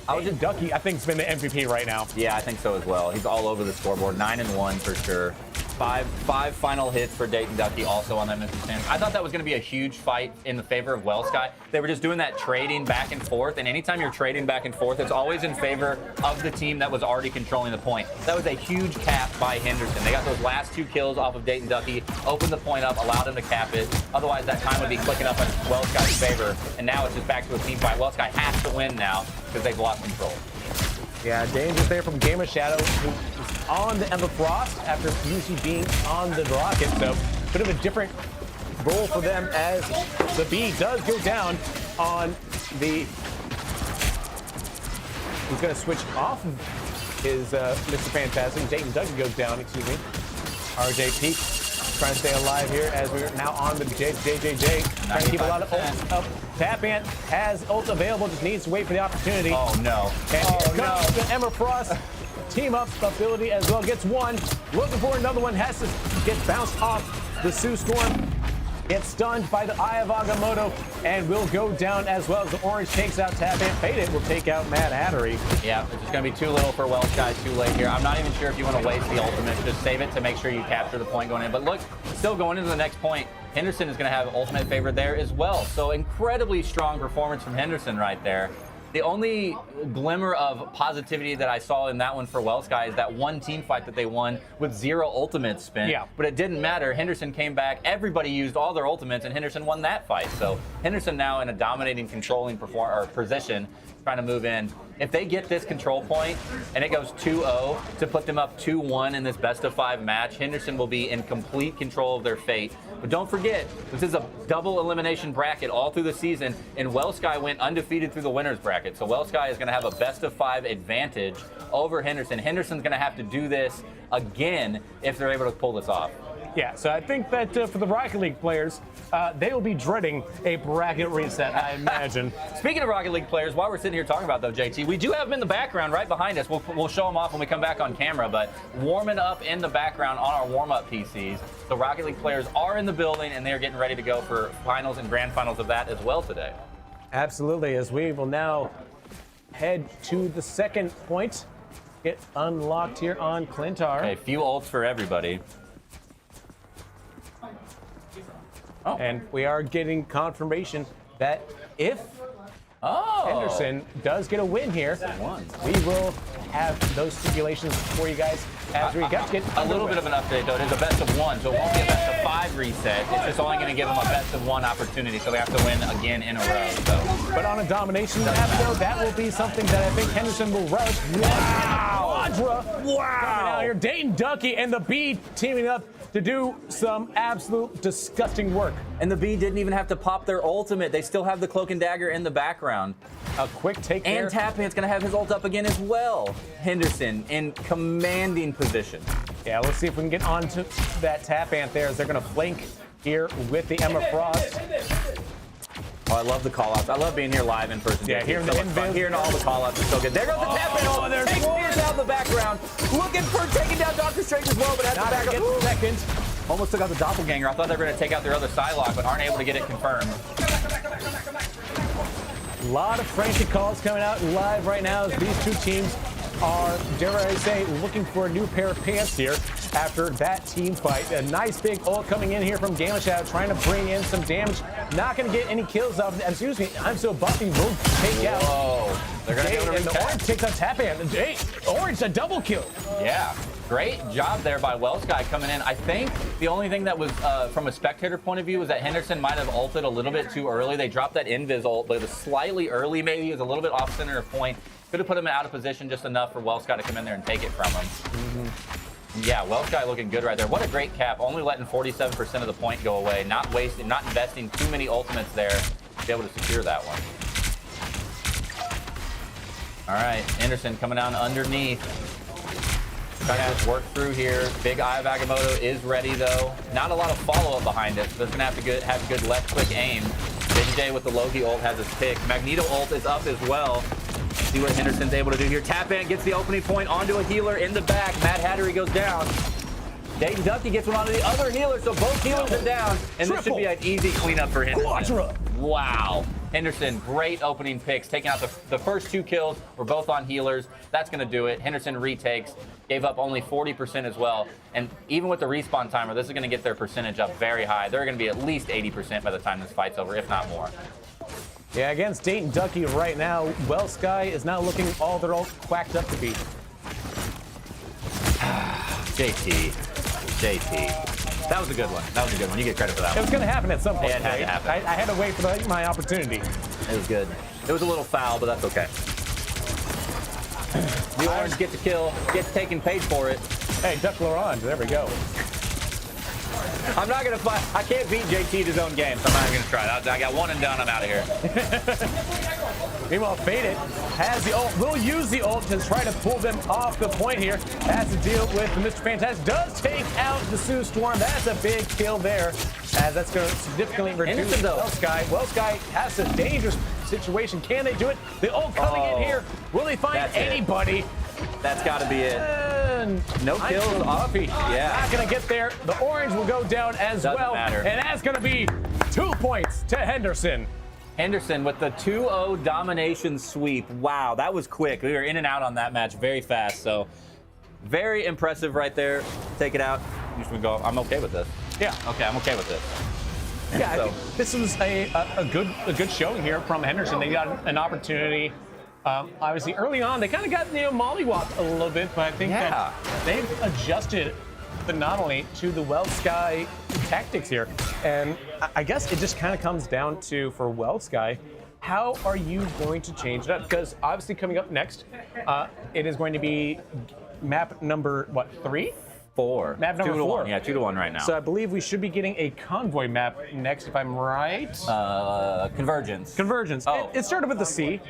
Dayton Ducky, I think, has been the MVP right now. Yeah, I think so as well. He's all over the scoreboard. 9-1 for sure. Five final hits for Dayton Ducky also on that Mr. Stand. I thought that was going to be a huge fight in the favor of Wellsky. They were just doing that trading back and forth, and anytime you're trading back and forth, it's always in favor of the team that was already controlling the point. That was a huge cap by Henderson. They got those last 2 kills off of Dayton Ducky, opened the point up, allowed him to cap it. Otherwise, that time would be clicking up in Wellsky's favor, and now it's just back to a team fight. Wellsky has to win now because they've lost control. Yeah, dangerous there from Gamer Shadow, who is on the Ember Frost after usually being on the Rocket. So, bit of a different role for them as the B does go down on the... He's going to switch off of his Mr. Fantastic. Dayton Ducky goes down, excuse me. RJ Peak trying to stay alive here as we're now on with JJJ. Trying to keep a lot of ults up. Tapant has ult available, just needs to wait for the opportunity. Oh, no. And here comes the Ember Frost team up ability as well. Gets one. Looking for another one. Has to get bounced off the Sue Storm. Gets stunned by the Eye of Agamotto and will go down as well as the Orange takes out Tapant. Faded will take out Mad Hattery. Yeah, it's just going to be too little for Wellsky too late here. I'm not even sure if you want to waste the ultimate. Just save it to make sure you capture the point going in. But look, still going into the next point, Henderson is going to have ultimate favor there as well. So incredibly strong performance from Henderson right there. The only glimmer of positivity that I saw in that one for Wellsky is that one team fight that they won with 0 ultimates spent. Yeah. But it didn't matter. Henderson came back. Everybody used all their ultimates, and Henderson won that fight. So Henderson now in a dominating, controlling position, trying to move in. If they get this control point and it goes 2-0 to put them up 2-1 in this best-of-5 match, Henderson will be in complete control of their fate. But don't forget, this is a double elimination bracket all through the season, and Wellsky went undefeated through the winner's bracket. So Wellsky is going to have a best-of-5 advantage over Henderson. Henderson's going to have to do this again if they're able to pull this off. Yeah, so I think that for the Rocket League players, they will be dreading a bracket reset, I imagine. Speaking of Rocket League players, while we're sitting here talking about, though, JT, we do have them in the background right behind us. We'll show them off when we come back on camera, but warming up in the background on our warm-up PCs. The Rocket League players are in the building, and they're getting ready to go for finals and grand finals of that as well today. Absolutely, as we will now head to the second point. Get unlocked here on Clintar. Okay, few ults for everybody. Oh. And we are getting confirmation that if Henderson does get a win here, we will have those stipulations for you guys as we get a little bit of an update, though. It is a best-of-1, so it won't be a best-of-5 reset. It's just only going to give them a best-of-1 opportunity, so they have to win again in a row. So. But on a domination map, though, that will be something that I think Henderson will relish. Wow! Quadra! Wow! Coming out here, Dayton Ducky and the B teaming up to do some absolute disgusting work. And the B didn't even have to pop their ultimate. They still have the Cloak and Dagger in the background. A quick take there. And Tapant's going to have his ult up again as well. Henderson in commanding position. Yeah, let's see if we can get onto that Tapant there as they're going to flank here with the Ember Frost. Oh, I love the call-outs. I love being here live in person. Yeah, hearing all the call-outs is so good. There goes the Tapant ult. There's Takes down the background. Looking for taking down Dr. Strange as well, but has to back up. Second. Almost took out the doppelganger. I thought they were going to take out their other Psylocke, but aren't able to get it confirmed. A lot of frantic calls coming out live right now as these two teams are, dare I say, looking for a new pair of pants here after that team fight. A nice big ult coming in here from Gamer Shadow, trying to bring in some damage. Not going to get any kills off. Excuse me, I'm so Buffy will take out. Whoa. They're going to be able to and the Orange takes out Tapant. Orange, a double kill. Yeah. Great job there by Wellsky coming in. I think the only thing that was, from a spectator point of view, was that Henderson might have ulted a little bit too early. They dropped that invis ult, but it was slightly early maybe. It was a little bit off center of point. Could have put him out of position just enough for Wellsky to come in there and take it from him. Yeah, Wellsky looking good right there. What a great cap. Only letting 47% of the point go away. Not wasting, not investing too many ultimates there to be able to secure that one. All right, Henderson coming down underneath. Trying to just work through here. Big Eye of Agamotto is ready, though. Not a lot of follow-up behind it, so it's going to have good left-click aim. Big J with the Loki ult has his pick. Magneto ult is up as well. See what Henderson's able to do here. Tapant gets the opening point onto a healer in the back. Mad Hattery goes down. Dayton Ducky gets one onto the other healer, so both healers are down. And this should be an easy cleanup for Henderson. Quadra. Wow. Henderson, great opening picks, taking out the first 2 kills were both on healers. That's going to do it. Henderson retakes, gave up only 40% as well. And even with the respawn timer, this is going to get their percentage up very high. They're going to be at least 80% by the time this fight's over, if not more. Yeah, against Dayton Ducky right now, Well Sky is now looking all they're all quacked up to be. JT. That was a good one. That was a good one. You get credit for that It was one. going to happen at some point. Yeah, it had to happen. I had to wait for my opportunity. It was good. It was a little foul, but that's okay. The orange gets a kill, gets taken, paid for it. Hey, Duck Laurent, there we go. I'm not going to fight. I can't beat JT at his own game, so I'm not even going to try. I got one and done. I'm out of here. Meanwhile, Faded has the ult. Will use the ult to try to pull them off the point here. Has to deal with the Mr. Fantastic. Does take out the Sue Storm. That's a big kill there, as that's going to significantly reduce Well Sky. Well Sky has a dangerous situation. Can they do it? The ult coming in here. Will they find anybody? That's got to be it. No kills off. Yeah. Not going to get there. The orange will go down as well. Matter. And that's going to be 2 points to Henderson. Henderson with the 2-0 domination sweep. Wow, that was quick. We were in and out on that match very fast. So very impressive right there. Take it out. I'm just going to go. I'm okay with this. Yeah. Okay, I'm okay with this. Yeah, I think this was a good showing here from Henderson. They got an opportunity. Obviously, early on, they kind of got mollywopped a little bit, but I think that they've adjusted phenomenally to the Well Sky tactics here. And I guess it just kind of comes down to, for Well Sky, how are you going to change it up? Because obviously, coming up next, it is going to be map number, 3? 4. Map number 4. 1. Yeah, 2-1 right now. So I believe we should be getting a convoy map next, if I'm right. Convergence. Convergence. Oh. It started with the C.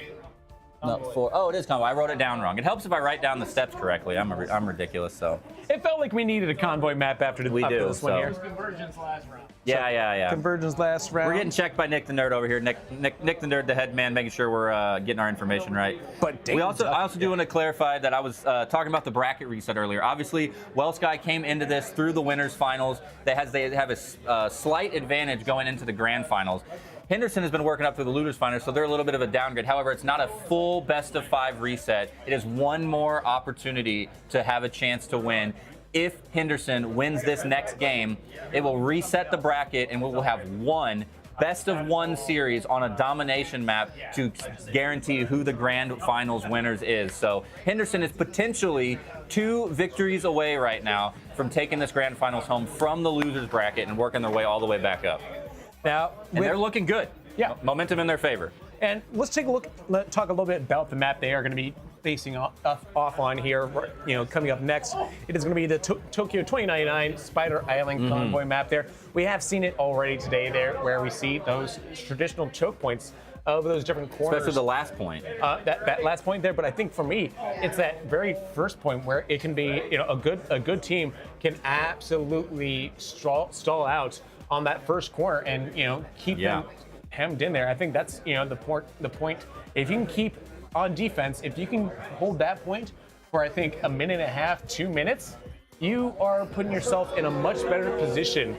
No, 4. Oh, it is convoy. I wrote it down wrong. It helps if I write down the steps correctly. I'm ridiculous, so. It felt like we needed a convoy map after this one here. Convergence last round. Yeah. Convergence last round. We're getting checked by Nick the Nerd over here. Nick the Nerd, the head man, making sure we're getting our information right. But I also do want to clarify that I was talking about the bracket reset earlier. Obviously, Well Sky came into this through the winners finals. They have a slight advantage going into the grand finals. Henderson has been working up through the losers finals, so they're a little bit of a downgrade. However, it's not a full best-of-5 reset. It is one more opportunity to have a chance to win. If Henderson wins this next game, it will reset the bracket, and we will have one best-of-1 series on a domination map to guarantee who the grand finals winners is. So Henderson is potentially 2 victories away right now from taking this grand finals home from the losers bracket and working their way all the way back up. Now, And they're looking good. Yeah. Momentum in their favor. And let's take a look. Let's talk a little bit about the map they are going to be facing off on here. Coming up next, it is going to be the Tokyo 2099 Spider Island convoy map. There, we have seen it already today. There, where we see those traditional choke points of those different corners. Especially the last point. That last point there, but I think for me, it's that very first point where it can be, a good team can absolutely stall out on that first corner and keep them hemmed in there. I think that's the point. If you can keep on defense, if you can hold that point for I think a minute and a half, 2 minutes, you are putting yourself in a much better position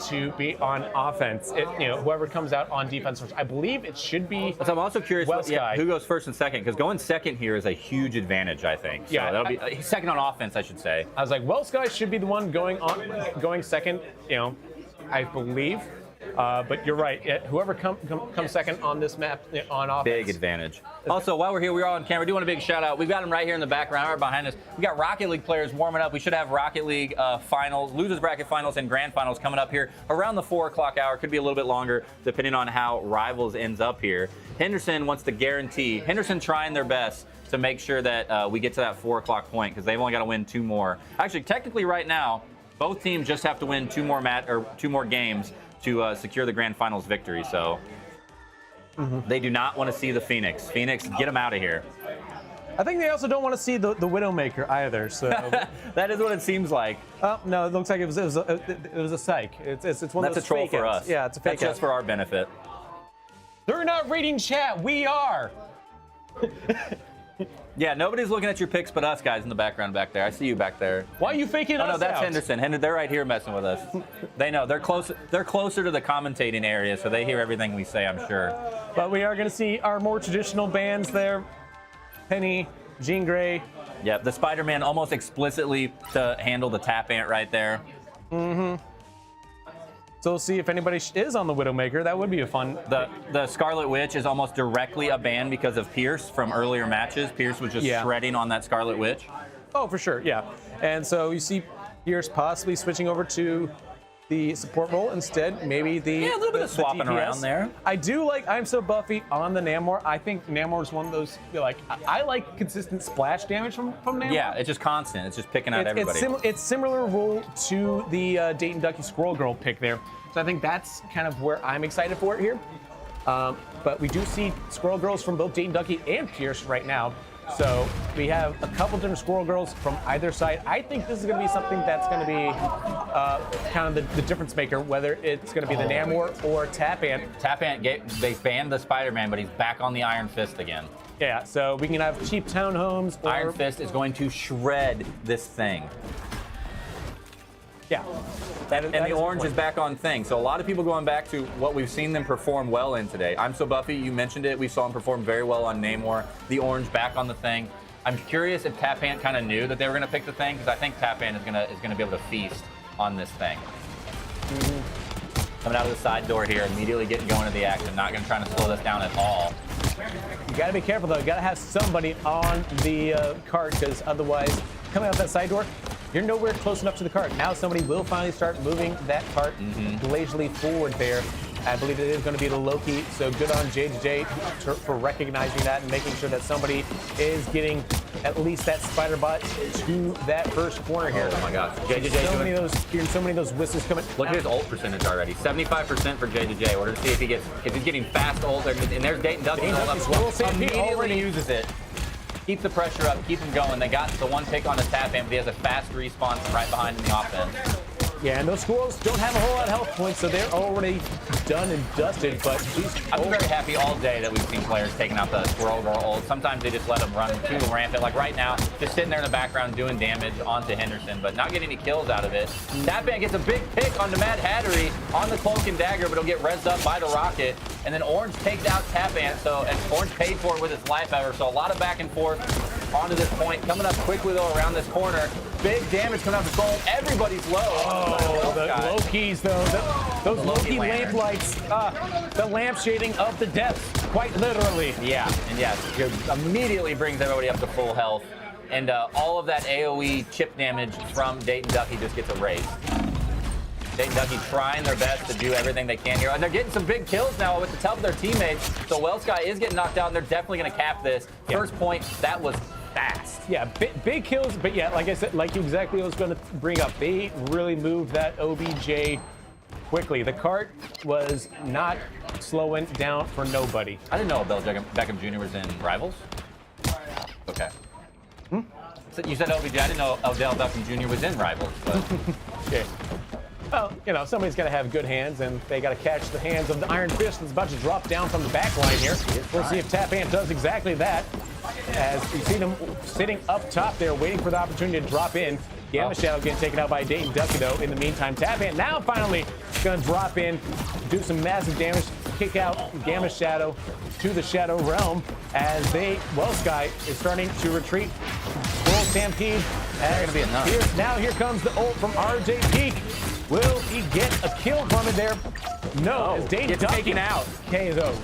to be on offense. Whoever comes out on defense first, I believe it should be. So I'm also curious who goes first and second, because going second here is a huge advantage, I think. So that'll be second on offense, I should say. I was like, Well Sky should be the one going second. I believe. But you're right. Whoever comes second on this map on offense. Big advantage. Also, while we're here, we are on camera. We do want a big shout out. We've got them right here in the background, right behind us. We got Rocket League players warming up. We should have Rocket League finals, losers bracket finals, and grand finals coming up here around the 4 o'clock hour. Could be a little bit longer, depending on how Rivals ends up here. Henderson wants to guarantee. Henderson trying their best to make sure that we get to that 4 o'clock point, because they've only got to win 2 more. Actually, technically, right now, both teams just have to win 2 more games to secure the grand finals victory. So they do not want to see the Phoenix. Phoenix, get them out of here. I think they also don't want to see the Widowmaker either. So that is what it seems like. Oh no, it looks like it was a psych. It's one of those That's a troll fake for outs. us. Yeah, it's a fake That's just for our benefit. They're not reading chat. We are. Yeah, nobody's looking at your picks but us guys in the background back there. I see you back there. Why are you faking Oh us no, that's out? Henderson. They're right here messing with us. They know. They're closer to the commentating area, so they hear everything we say, I'm sure. But we are going to see our more traditional bands there. Penny, Jean Grey. Yep, the Spider-Man almost explicitly to handle the tap ant right there. So we'll see if anybody is on the Widowmaker. That would be a fun. The Scarlet Witch is almost directly a ban because of Pierce from earlier matches. Pierce was just shredding on that Scarlet Witch. Oh, for sure, yeah. And so you see Pierce possibly switching over to the support role instead. Maybe the a little bit of swapping around there. I do like I'm So Buffy on the Namor. I think Namor is one of those, like, I like consistent splash damage from Namor. Yeah, it's just constant. It's just picking out everybody. It's similar role to the Dayton Ducky Squirrel Girl pick there. So I think that's kind of where I'm excited for it here. But we do see Squirrel Girls from both Dayton Ducky and Pierce right now. So we have a couple different Squirrel Girls from either side. I think this is going to be something that's going to be kind of the difference maker, whether it's going to be the Namor or Tap Ant. Tap Ant, they banned the Spider-Man, but he's back on the Iron Fist again. Yeah, so we can have cheap townhomes. Or, Iron Fist is going to shred this thing. Yeah. And the orange is back on thing. So a lot of people going back to what we've seen them perform well in today. I'm So Buffy, you mentioned it. We saw him perform very well on Namor. The orange back on the thing. I'm curious if Tap Ant kind of knew that they were going to pick the thing, because I think Tap Ant is gonna be able to feast on this thing. Coming out of the side door here, immediately getting going to the action. Not going to try to slow this down at all. You got to be careful, though. You got to have somebody on the cart, because otherwise, coming out that side door, you're nowhere close enough to the cart. Now somebody will finally start moving that cart leisurely forward there. I believe it is going to be the Loki, so good on JJ for recognizing that and making sure that somebody is getting at least that spider bot to that first corner here. Oh my gosh. JJ hearing so many of those whistles coming. Look at his ult percentage already. 75% for JJ. We're going to see if he's getting fast ult. And there's Dayton Ducky ult up as well. Immediately uses it. Keep the pressure up, keep him going. They got the one pick on the Tap Ant, but he has a fast respawn from right behind in the offense. Yeah, and those squirrels don't have a whole lot of health points, so they're already done and dusted. But I've been very happy all day that we've seen players taking out the Squirrel Girl ult. Sometimes they just let them run too rampant. Like right now, just sitting there in the background doing damage onto Henderson, but not getting any kills out of it. Tap Ant gets a big pick onto Mad Hattery on the Cloak and Dagger, but it'll get rezzed up by the Rocket. And then Orange takes out Tap Ant, and Orange paid for it with his life ever. So a lot of back and forth onto this point. Coming up quickly, though, around this corner. Big damage coming out of the goal. Everybody's low. Oh, the Lokis, though. Those Loki lamp lights. The lamp shading of the depths, quite literally. Yeah, and yes, it immediately brings everybody up to full health. And all of that AoE chip damage from Dayton Ducky just gets erased. Dayton Ducky trying their best to do everything they can here. And they're getting some big kills now with the help of their teammates. So Wellsky is getting knocked out, and they're definitely going to cap this. Yeah. First point, that was fast. Yeah, big kills, but yeah, like I said, like exactly what I was going to bring up. They really moved that OBJ quickly. The cart was not slowing down for nobody. I didn't know Odell Beckham Jr. was in Rivals. Okay. So you said OBJ. I didn't know Odell Beckham Jr. was in Rivals. But. Okay. Well, you know, somebody's got to have good hands, and they got to catch the hands of the Iron Fist that's about to drop down from the back line here. We'll see if Tap Ant does exactly that. As you see them sitting up top there, waiting for the opportunity to drop in. Gamma Shadow getting taken out by Dayton Ducky, though. In the meantime, Tap Ant now finally going to drop in, do some massive damage, kick out Gamma Shadow to the Shadow Realm as Wellsky is starting to retreat. Full Stampede. Gonna be enough. Now here comes the ult from RJ Peak. Will he get a kill from it there? No, as Dayton Ducky taken out. KO.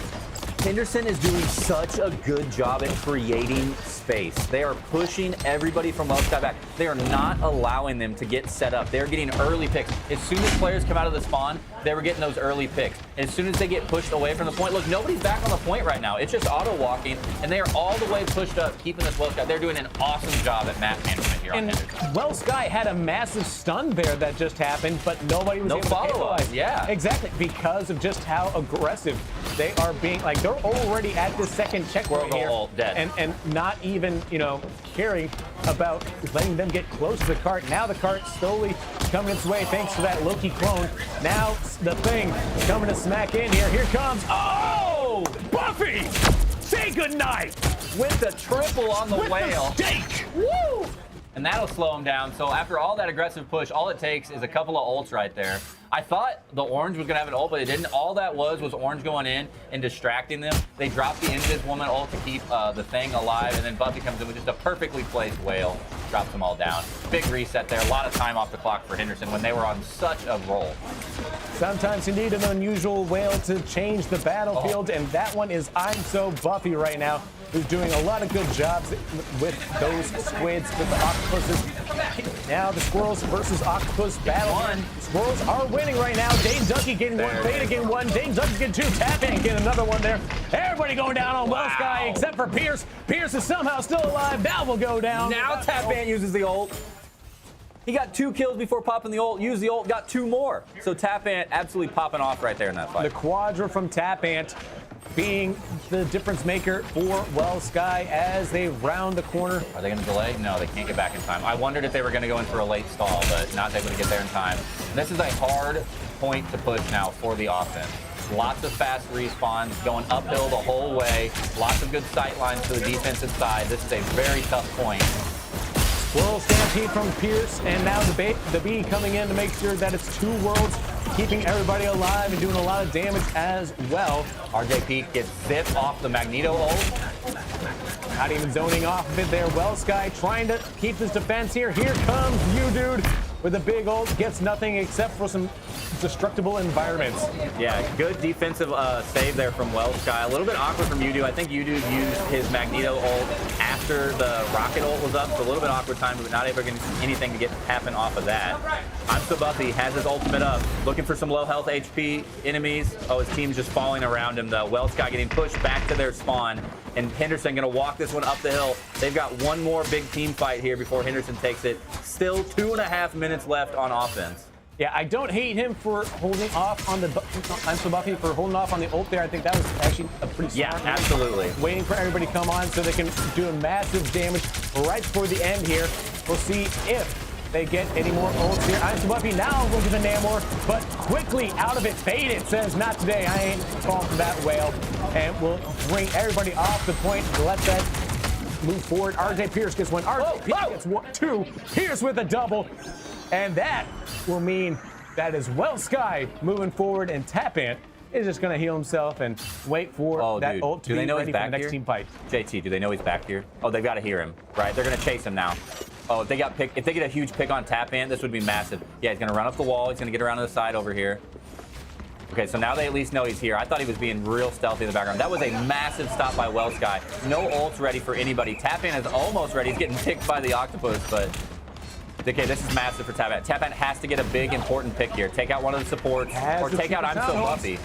Henderson is doing such a good job at creating space. They are pushing everybody from Wellsky back. They are not allowing them to get set up. They're getting early picks. As soon as players come out of the spawn, they were getting those early picks. And as soon as they get pushed away from the point, look, nobody's back on the point right now. It's just auto-walking, and they are all the way pushed up, keeping this Wellsky. They're doing an awesome job at map management here on Henderson. Wellsky had a massive stun there that just happened, but nobody was able to capitalize. Yeah. Exactly, because of just how aggressive they are being. Like, they're already at this second checkpoint here, dead. and not even, you know, caring about letting them get close to the cart. Now the cart slowly coming its way thanks to that Loki clone. Now the thing coming to smack in here. Here comes, oh, Buffy! Say goodnight! with the triple on the whale. Steak. Woo! And that'll slow him down. So after all that aggressive push, all it takes is a couple of ults right there. I thought the orange was going to have an ult, but it didn't. All that was orange going in and distracting them. They dropped the Invis woman ult to keep the thing alive, and then Buffy comes in with just a perfectly placed whale. Drops them all down. Big reset there. A lot of time off the clock for Henderson when they were on such a roll. Sometimes you need an unusual whale to change the battlefield, and that one is I'm So Buffy right now, who's doing a lot of good jobs with those squids, with the octopuses. Now the squirrels versus octopus battle. Squirrels are winning right now. Dane Ducky getting one, Beta getting one, Dane Ducky getting two, Tap-In getting another one there. Everybody going down on Well Sky except for Pierce. Pierce is somehow still alive. That will go down. Now Tap-In uses the ult. He got 2 kills before popping the ult, used the ult, got 2 more. So Tap-In absolutely popping off right there in that fight. The Quadra from Tap-In being the difference maker for Well Sky as they round the corner. Are they going to delay? No, they can't get back in time. I wondered if they were going to go in for a late stall, but not able to get there in time. This is a hard point to push now for the offense. Lots of fast respawns, going uphill the whole way. Lots of good sight lines to the defensive side. This is a very tough point. World stampede from Pierce, and now the B coming in to make sure that it's 2 worlds, keeping everybody alive and doing a lot of damage as well. RJ Peak gets zipped off the Magneto ult. Not even zoning off of it there. Well Sky trying to keep his defense here. Here comes you, dude, with a big ult. Gets nothing except for some destructible environments. Yeah, good defensive save there from Well Sky. A little bit awkward from Udo. I think Udo used his Magneto ult after the rocket ult was up, so a little bit awkward time, but not able to get anything to happen off of that. I'm So Buffy has his ultimate up, looking for some low health HP enemies. Oh, his team's just falling around him though. Well Sky getting pushed back to their spawn, and Henderson gonna walk this one up the hill. They've got one more big team fight here before Henderson takes it. Still 2.5 minutes left on offense. Yeah, I don't hate him for holding off on the I'm So Buffy for holding off on the ult there. I think that was actually a pretty smart move. Absolutely. Waiting for everybody to come on so they can do massive damage right before the end here. We'll see if they get any more ults here. I'm So Buffy now will get the Namor, but quickly out of it. Faded says, not today. I ain't falling for that whale. And we'll bring everybody off the point. Let that move forward. RJ Pierce gets one. RJ Pierce gets 2. Pierce with a double. And that will mean that is Well Sky moving forward, and Tap-In is just going to heal himself and wait for that ult to be ready for the next team fight. JT, do they know he's back here? Oh, they've got to hear him, right? They're going to chase him now. Oh, if they get a huge pick on Tap-In, this would be massive. Yeah, he's going to run up the wall. He's going to get around to the side over here. Okay, so now they at least know he's here. I thought he was being real stealthy in the background. That was a massive stop by Well Sky. No ults ready for anybody. Tap-In is almost ready. He's getting picked by the octopus, but okay, this is massive for Tap-In. Tap-In has to get a big, important pick here. Take out one of the supports, or take out I'm So Buffy.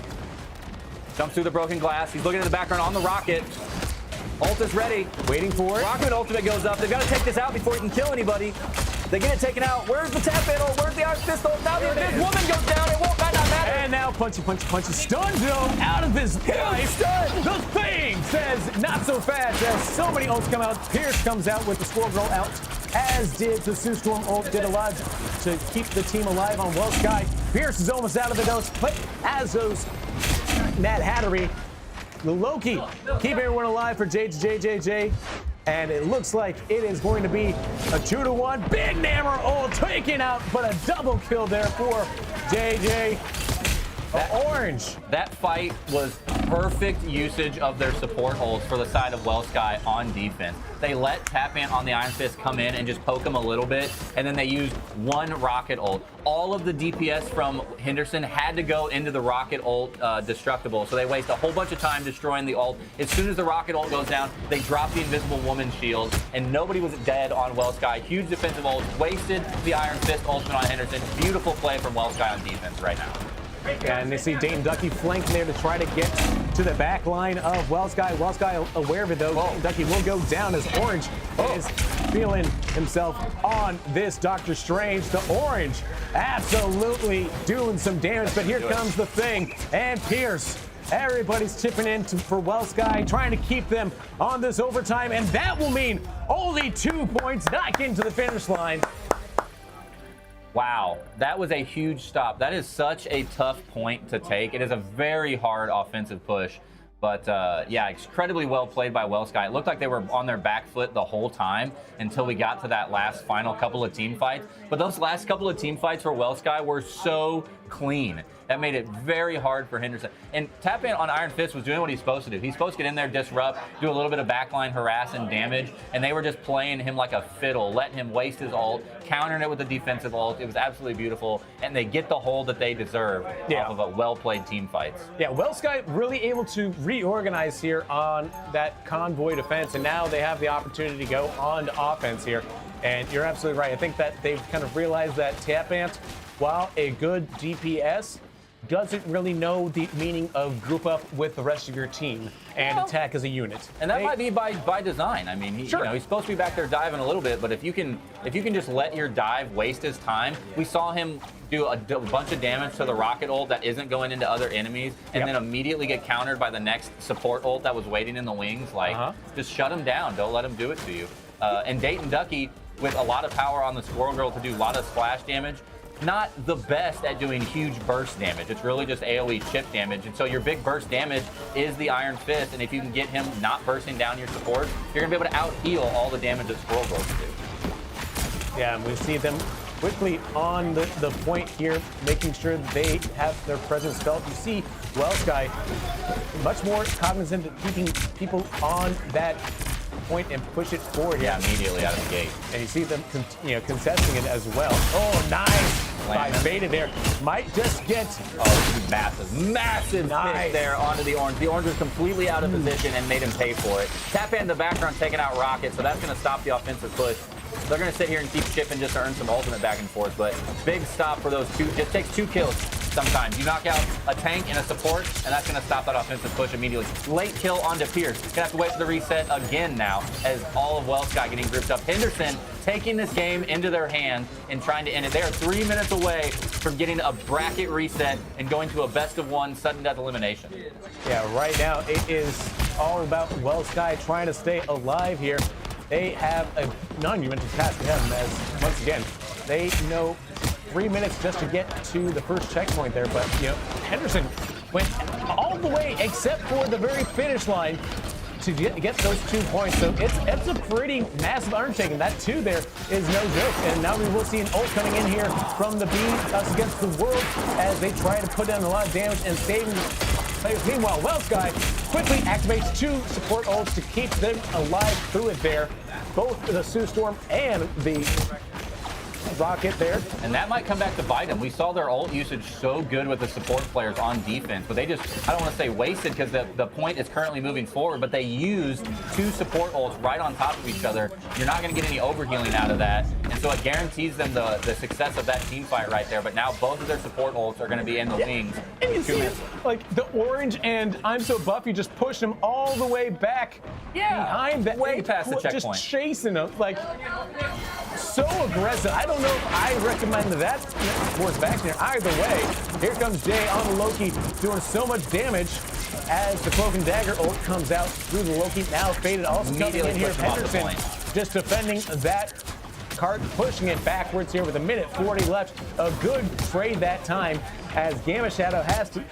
Jumps through the broken glass. He's looking at the background on the rocket. Ult is ready. Waiting for it. Rocket ultimate goes up. They've got to take this out before he can kill anybody. They get it taken out. Where's the Tap-In ult? Where's the Iron Fist ult? Now the woman goes down. It won't, might not matter. And now punchy. Stun zone out of his life. The thing says not so fast as so many ults come out. Pierce comes out with the Squirrel Girl out, as did the Sue Storm ult. Did a lot to keep the team alive on Well Sky. Pierce is almost out of the dose, but as those Mad Hattery, the Loki, keep everyone alive for JJ. And it looks like it is going to be a 2-to-1. Big Namor ult taken out, but a double kill there for JJ. Orange. That fight was perfect usage of their support ults for the side of Well Sky on defense. They let Tap-In on the Iron Fist come in and just poke him a little bit, and then they used one rocket ult. All of the DPS from Henderson had to go into the rocket ult destructible, so they waste a whole bunch of time destroying the ult. As soon as the rocket ult goes down, they drop the Invisible Woman shield, and nobody was dead on Well Sky. Huge defensive ult, wasted the Iron Fist ultimate on Henderson. Beautiful play from Well Sky on defense right now. And they see Dane Ducky flanking there to try to get to the back line of Well Sky. Well Sky aware of it, though. Dane Ducky will go down as Orange is feeling himself on this Doctor Strange. The Orange absolutely doing some damage, but here comes the thing. And Pierce, everybody's chipping in for Well Sky, trying to keep them on this overtime, and that will mean only 2 points, not getting to the finish line. Wow, that was a huge stop. That is such a tough point to take. It is a very hard offensive push, But yeah, incredibly well played by Wellsky. It looked like they were on their back foot the whole time until we got to that last final couple of team fights. But those last couple of team fights for Wellsky were so clean. That made it very hard for Henderson. And Tap In on Iron Fist was doing what he's supposed to do. He's supposed to get in there, disrupt, do a little bit of backline harass and damage, and they were just playing him like a fiddle, letting him waste his ult, countering it with a defensive ult. It was absolutely beautiful, and they get the hold that they deserve off of a well-played team fights. Yeah, Wellsky really able to reorganize here on that convoy defense, and now they have the opportunity to go on to offense here. And you're absolutely right. I think that they've kind of realized that Tap Ant, while a good DPS, doesn't really know the meaning of group up with the rest of your team and attack as a unit. And that might be by design. I mean, he's supposed to be back there diving a little bit, but if you can just let your dive waste his time, we saw him do a bunch of damage to the rocket ult that isn't going into other enemies, and then immediately get countered by the next support ult that was waiting in the wings. Like, just shut him down. Don't let him do it to you. And Dayton Ducky, with a lot of power on the Squirrel Girl to do a lot of splash damage, not the best at doing huge burst damage. It's really just AoE chip damage. And so your big burst damage is the Iron Fist. And if you can get him not bursting down your support, you're going to be able to out-heal all the damage that Squirrel Girl can do. Yeah, and we see them quickly on the point here, making sure that they have their presence felt. You see Wellsky much more cognizant of keeping people on that point and push it forward. Yeah, immediately out of the gate. And you see them, contesting it as well. Oh, nice! By Beta there. Might just get... Oh, massive hit there onto the Orange. The Orange was completely out of position and made him pay for it. Tap in the background, taking out Rocket, so that's going to stop the offensive push. They're going to sit here and keep chipping just to earn some ultimate back and forth, but big stop for those two. Just takes 2 kills sometimes. You knock out a tank and a support, and that's going to stop that offensive push immediately. Late kill onto Pierce. Going to have to wait for the reset again now, as all of Wellsky getting grouped up. Henderson taking this game into their hands and trying to end it. They are 3 minutes away from getting a bracket reset and going to a best-of-1 sudden death elimination. Yeah, right now it is all about Wellsky trying to stay alive here. They have a monumental task to him, as once again, they know 3 minutes just to get to the first checkpoint there, but Henderson went all the way except for the very finish line to get those 2 points. So it's a pretty massive undertaking. That 2 there is no joke. And now we will see an ult coming in here from the B, us against the world, as they try to put down a lot of damage and save players. Meanwhile, Wellsky quickly activates 2 support ults to keep them alive through it there. Both the Sue Storm and the Rocket there. And that might come back to bite them. We saw their ult usage so good with the support players on defense, but they just, I don't want to say wasted, because the point is currently moving forward, but they used 2 support ults right on top of each other. You're not going to get any overhealing out of that, and so it guarantees them the success of that team fight right there. But now both of their support ults are going to be in the wings. And you see, like, the Orange and I'm So Buffy just push them all the way back behind that. Way past the checkpoint. Just chasing them, like, so aggressive. I don't know if I recommend that towards back there. Either way, here comes Jay on the Loki, doing so much damage as the Cloak and Dagger ult comes out through the Loki. Now faded, also coming in here. Henderson just defending that cart, pushing it backwards here with 1:40 left. A good trade that time, as Gamma Shadow has to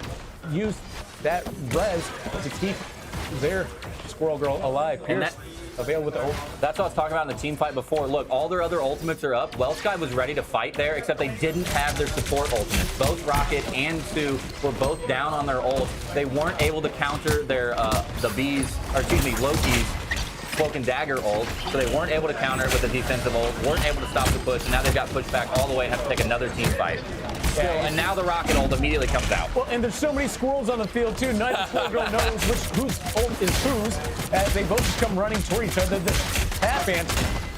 use that res to keep their Squirrel Girl alive. Pierce available with the ult. That's what I was talking about in the team fight before. Look, all their other ultimates are up. Wellsky was ready to fight there, except they didn't have their support ultimates. Both Rocket and Sue were both down on their ult. They weren't able to counter their Loki's Cloak and Dagger ult, so they weren't able to counter it with a defensive ult, weren't able to stop the push, and now they've got pushed back all the way and have to take another team fight. And now the Rocket ult immediately comes out. Well, and there's so many squirrels on the field, too. Neither Squirrel Girl knows whose ult is whose, as they both just come running toward each other. The Tap Ant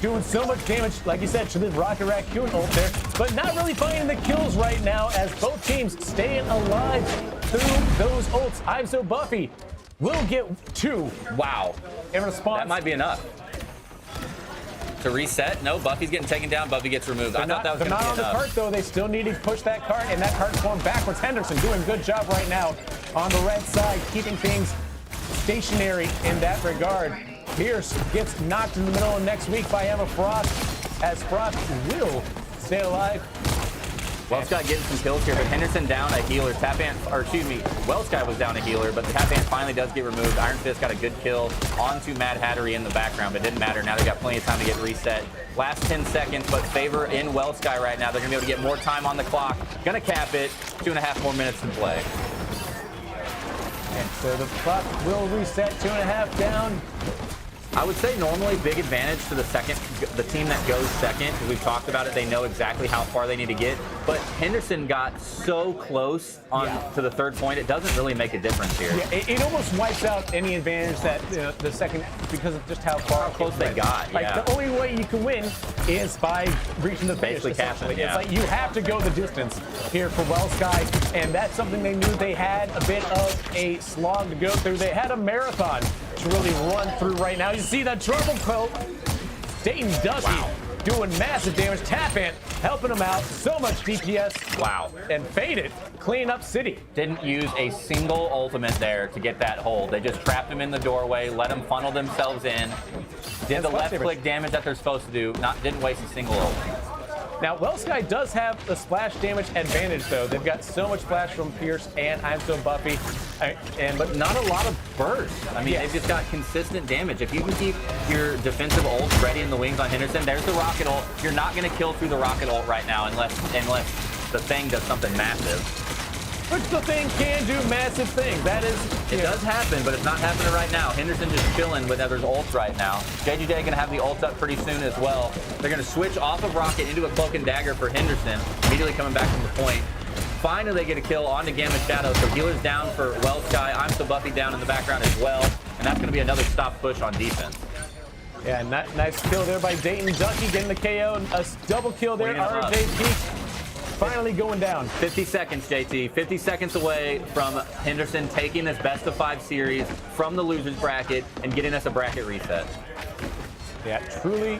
doing so much damage, like you said, to the Rocket Raccoon ult there, but not really finding the kills right now, as both teams staying alive through those ults. I'm So Buffy will get 2. Wow. In response. That might be enough. To reset? No, Buffy's getting taken down. Buffy gets removed. I thought that was going to be enough. They're not on the cart, though. They still need to push that cart, and that cart's going backwards. Henderson doing a good job right now on the red side, keeping things stationary in that regard. Pierce gets knocked in the middle of next week by Emma Frost, as Frost will stay alive. Wellsky getting some kills here, but Henderson down a healer. Wellsky was down a healer, but the Tap Ant finally does get removed. Iron Fist got a good kill onto Mad Hattery in the background, but it didn't matter. Now they've got plenty of time to get reset. Last 10 seconds, but favor in Wellsky right now. They're going to be able to get more time on the clock. Going to cap it. 2.5 more minutes to play. And so the clock will reset, 2.5 down. I would say normally big advantage to the team that goes second, because we've talked about it. They know exactly how far they need to get. But Henderson got so close to the third point, it doesn't really make a difference here. Yeah, it almost wipes out any advantage that the second, because of just how far close they got. Like the only way you can win is by reaching the finish. Basically capping, yeah. It's like you have to go the distance here for Wellsky, and that's something they knew they had a bit of a slog to go through. They had a marathon to really run through right now. You see that trouble coat. Dayton Ducky doing massive damage. Tap Ant helping him out. So much DPS. Wow. And Faded clean up City. Didn't use a single ultimate there to get that hold. They just trapped him in the doorway, let them funnel themselves in, did the left click damage that they're supposed to do, didn't waste a single ult. Now, Wellsky does have the splash damage advantage, though. They've got so much splash from Pierce and I'm So Buffy, but not a lot of burst. I mean, they've just got consistent damage. If you can keep your defensive ults ready in the wings on Henderson, there's the rocket ult. You're not going to kill through the rocket ult right now unless the thing does something massive. Which the thing can do massive things. That is... It does happen, but it's not happening right now. Henderson just chilling with others' ults right now. JJJ going to have the ult up pretty soon as well. They're going to switch off of Rocket into a Cloak and Dagger for Henderson, immediately coming back from the point. Finally, they get a kill onto Gamma Shadow, so healer's down for Wellsky. I'm So Buffy down in the background as well, and that's going to be another stop push on defense. Yeah, nice kill there by Dayton Ducky, getting the KO. A double kill there. RJP finally going down. 50 seconds, JT. 50 seconds away from Henderson taking this best of 5 series from the losers bracket and getting us a bracket reset. Yeah, truly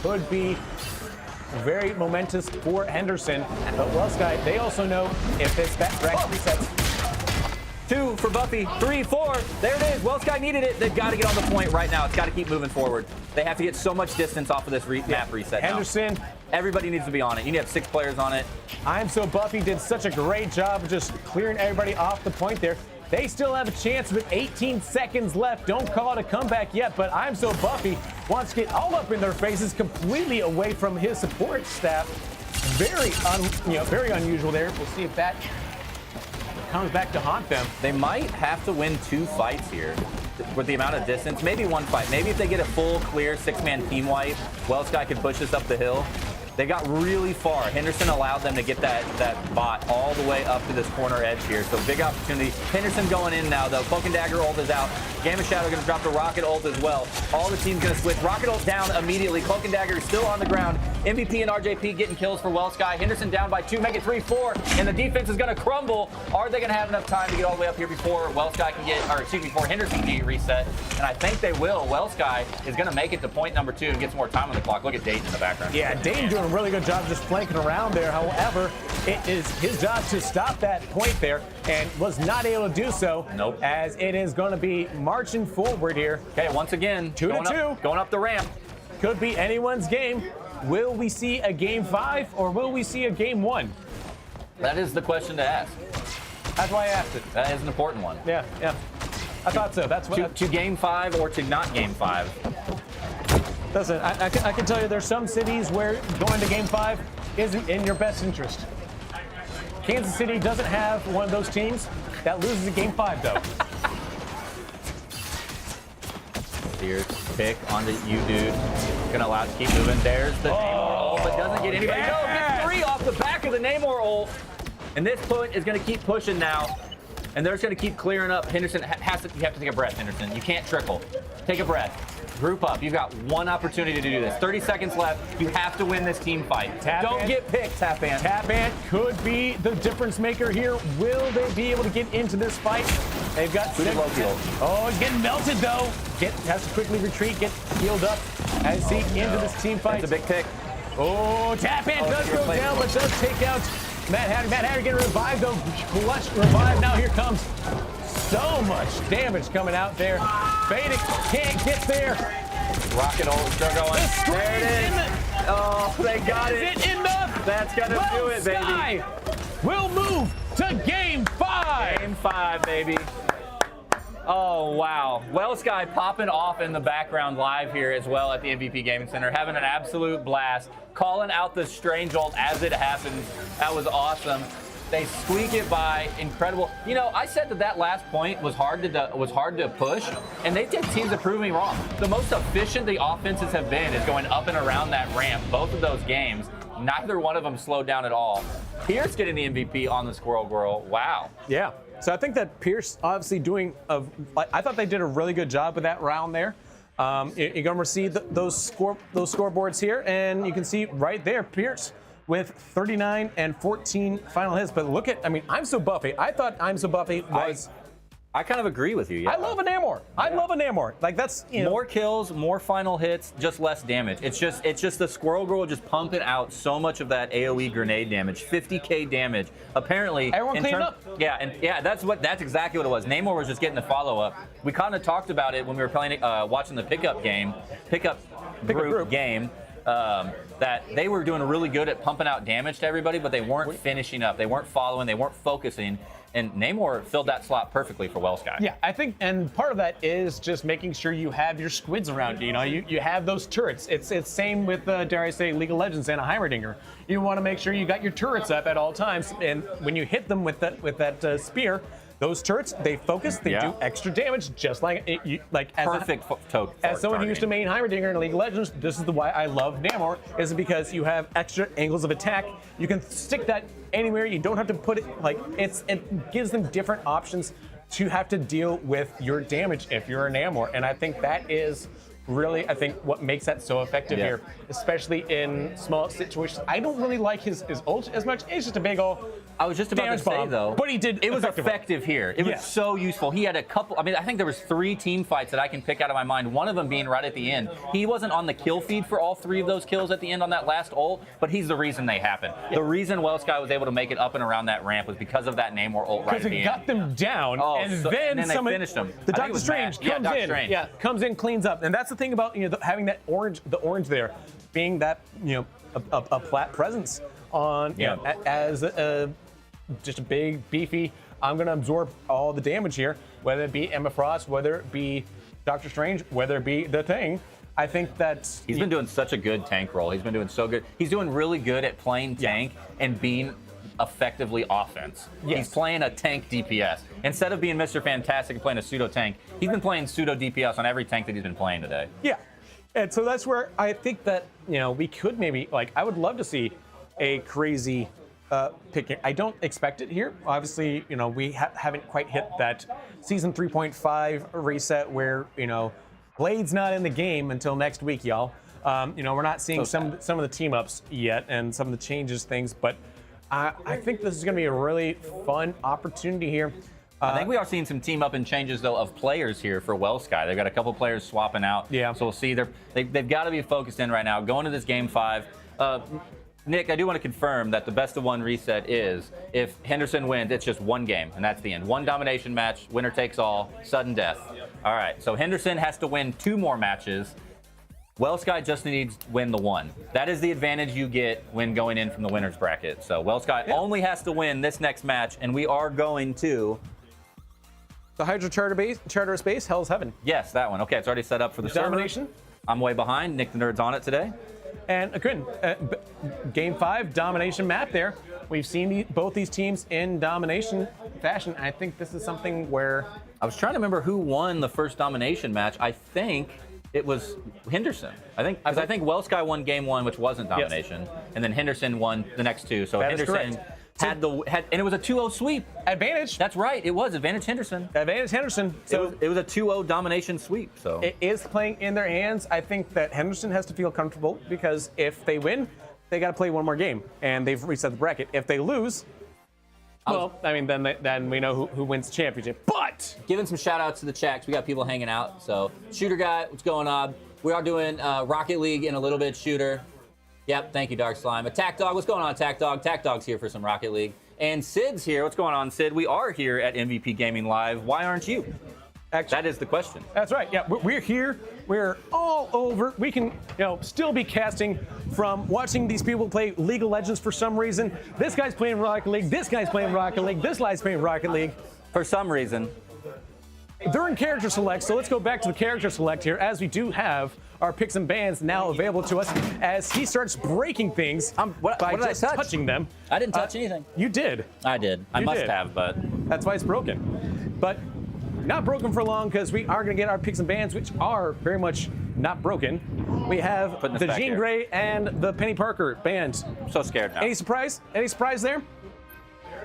could be very momentous for Henderson. But Wellsky, they also know if this bracket resets. 2 for Buffy, 3, 4. There it is. Wellsky needed it. They've got to get on the point right now. It's got to keep moving forward. They have to get so much distance off of this map reset Henderson. Now. Everybody needs to be on it. You need to have 6 players on it. I'm So Buffy did such a great job of just clearing everybody off the point there. They still have a chance with 18 seconds left. Don't call it a comeback yet, but I'm So Buffy wants to get all up in their faces, completely away from his support staff. Very unusual there. We'll see if that comes back to haunt them. They might have to win 2 fights here with the amount of distance. Maybe 1 fight. Maybe if they get a full clear 6-man team wipe, Wellsky can push this up the hill. They got really far. Henderson allowed them to get that bot all the way up to this corner edge here. So big opportunity. Henderson going in now, though. Cloak and Dagger ult is out. Gamma Shadow going to drop the Rocket ult as well. All the team's going to switch. Rocket ult down immediately. Cloak and Dagger still on the ground. MVP and RJP getting kills for Wellsky. Henderson down by 2, make it 3, 4. And the defense is going to crumble. Are they going to have enough time to get all the way up here before Wellsky can get, before Henderson can get reset? And I think they will. Wellsky is going to make it to point number 2 and get some more time on the clock. Look at Dayton in the background. Yeah, Dayton doing a really good job just flanking around there. However, it is his job to stop that point there and was not able to do so. Nope. As it is going to be marching forward here. Okay, once again, 2-2. Going up the ramp. Could be anyone's game. Will we see a game 5 or will we see a game 1? That is the question to ask. That's why I asked it. That is an important one. Yeah. I thought so. That's what. To game 5 or to not game 5. Listen, I can tell you there's some cities where going to game 5 isn't in your best interest. Kansas City doesn't have one of those teams that loses a game 5, though. Here's pick on the dude. Gonna allow it to keep moving. There's the Namor ult, but doesn't get anybody. No, gets 3 off the back of the Namor ult. And this point is gonna keep pushing now. And they're just gonna keep clearing up. Henderson you have to take a breath, Henderson. You can't trickle. Take a breath. Group up. You've got 1 opportunity to do this. 30 seconds left. You have to win this team fight. Don't get picked, Tap Ant. Tap Ant could be the difference maker here. Will they be able to get into this fight? They've got 6. Oh, he's getting melted, though. Has to quickly retreat, get healed up as he into this team fight. That's a big pick. Oh, Tap Ant does go down, but does take out Mad Hatter. Mad Hatter getting revived, though. Clutch revive. Now here comes so much damage coming out there. Fading can't get there. Rocket ult still going. There it is. Oh, they got Is it. it enough? That's going to do it, baby. Sky will move to Game 5. Game 5, baby. Oh, wow. Well Sky popping off in the background live here as well at the MVP Gaming Center, having an absolute blast, calling out the strange ult as it happens. That was awesome. They squeak it by, incredible. You know, I said that last point was hard to push, and teams are proving me wrong. The most efficient the offenses have been is going up and around that ramp. Both of those games, neither one of them slowed down at all. Pierce getting the MVP on the Squirrel Girl. Wow. Yeah. So I think that Pierce obviously I thought they did a really good job with that round there. You're going to see those scoreboards here, and you can see right there, Pierce with 39 and 14 final hits. But look at, I'm So Buffy. I thought I'm So Buffy was... I kind of agree with you. Yeah. I love an Namor. I love a Namor. Like, that's, more kills, more final hits, just less damage. It's just the Squirrel Girl just pumping out so much of that AoE grenade damage, 50k damage. Apparently, everyone cleaned up. Yeah, that's exactly what it was. Namor was just getting the follow up. We kind of talked about it when we were playing, watching the pickup group game. That they were doing really good at pumping out damage to everybody, but they weren't finishing up. They weren't following. They weren't focusing. And Namor filled that slot perfectly for WellSky. Yeah, I think, and part of that is just making sure you have your squids around you. You have those turrets. It's same with, dare I say, League of Legends and a Heimerdinger. You want to make sure you got your turrets up at all times, and when you hit them with that spear, those turrets, they focus, they do extra damage, just like as someone who used to main Heimerdinger in League of Legends, this is why I love Namor, is because you have extra angles of attack. You can stick that anywhere. You don't have to put it, it gives them different options to have to deal with your damage if you're a Namor. And I think that is really, what makes that so effective here, especially in small situations. I don't really like his ult as much. It's just a big ol' I was just about to say, though, but he did. It was effective here. It was so useful. He had a couple. I think there was 3 team fights that I can pick out of my mind. One of them being right at the end. He wasn't on the kill feed for all 3 of those kills at the end on that last ult, but he's the reason they happened. The reason WellSky was able to make it up and around that ramp was because of that Namor ult right at the end. Because it got them down, and then they finished them. The Doctor Strange comes in, cleans up, and that's the thing about having that orange there, being that a flat presence on as just a big beefy. I'm going to absorb all the damage here, whether it be Emma Frost, whether it be Doctor Strange, whether it be the Thing. I think that he's been doing such a good tank role. He's been doing so good. He's doing really good at playing tank and being effectively offense. He's playing a tank DPS. Instead of being Mr. Fantastic and playing a pseudo tank, he's been playing pseudo DPS on every tank that he's been playing today. Yeah. And so that's where I think that, we could maybe, I would love to see a crazy picking. I don't expect it here. Obviously, we haven't quite hit that season 3.5 reset where, Blade's not in the game until next week, y'all. We're not seeing some of the team ups yet and some of the changes things, but I think this is going to be a really fun opportunity here. I think we are seeing some team up and changes, though, of players here for WellSky. They've got a couple players swapping out. Yeah. So we'll see. They've got to be focused in right now. Going to this Game 5. Nick, I do want to confirm that the best of 1 reset is if Henderson wins, it's just 1 game, and that's the end. 1 domination match, winner takes all, sudden death. All right, so Henderson has to win 2 more matches. WellSky just needs to win the 1. That is the advantage you get when going in from the winner's bracket. So WellSky only has to win this next match, and we are going to the Hydra Charter Space, Hell's Heaven. Yes, that one. Okay, it's already set up for the domination. Server. I'm way behind. Nick the Nerd's on it today. And again, Game 5 domination map there. We've seen both these teams in domination fashion. I think this is something where I was trying to remember who won the first domination match. I think it was Henderson. I think WellSky won Game 1, which wasn't domination, and then Henderson won the next 2. So Henderson had and it was a 2-0 sweep. Advantage. That's right. It was advantage Henderson. Advantage Henderson. So it was a 2-0 domination sweep. So it is playing in their hands. I think that Henderson has to feel comfortable because if they win, they got to play 1 more game, and they've reset the bracket. If they lose, then we know who wins the championship. But giving some shout outs to the chat, 'cause we got people hanging out. So Shooter Guy, what's going on? We are doing Rocket League in a little bit. Shooter. Yep, thank you, Dark Slime. Attack Dog, what's going on, Attack Dog? Attack Dog's here for some Rocket League. And Sid's here. What's going on, Sid? We are here at MVP Gaming Live. Why aren't you? Actually, that is the question. That's right. Yeah, we're here. We're all over. We can, still be casting from watching these people play League of Legends for some reason. This guy's playing Rocket League. This guy's playing Rocket League. This guy's playing Rocket League. For some reason. They're in character select, so let's go back to the character select here, as we do have our picks and bans now available to us as he starts breaking things what by did I just touch? touching them. I didn't touch anything. You did. I did. I must did. have, but That's why it's broken. But not broken for long, because we are going to get our picks and bans, which are very much not broken. We have the Jean Grey and the Penny Parker bans. I'm so scared now. Any surprise? Any surprise there?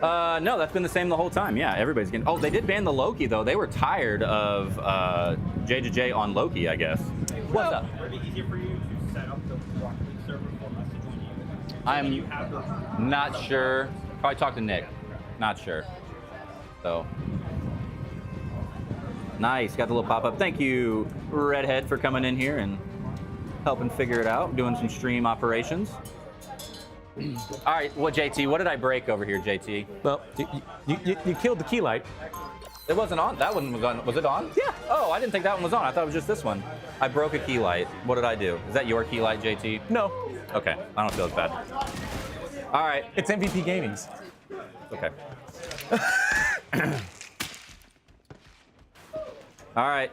No, that's been the same the whole time. Yeah, everybody's getting. Oh, they did ban the Loki though. They were tired of J on Loki, I guess. What's up? Would it be easier for you to set up the Rocket League server for message on you? I'm not sure. Probably talk to Nick. Not sure. So. Nice, got the little pop-up. Thank you, Redhead, for coming in here and helping figure it out, doing some stream operations. All right, well, JT, what did I break over here, JT? Well, you killed the key light. It wasn't on. That one was on. Was it on? Yeah. Oh, I didn't think that one was on. I thought it was just this one. I broke a key light. What did I do? Is that your key light, JT? No. Okay, I don't feel as bad. All right. It's MVP Gaming's. Okay. All right,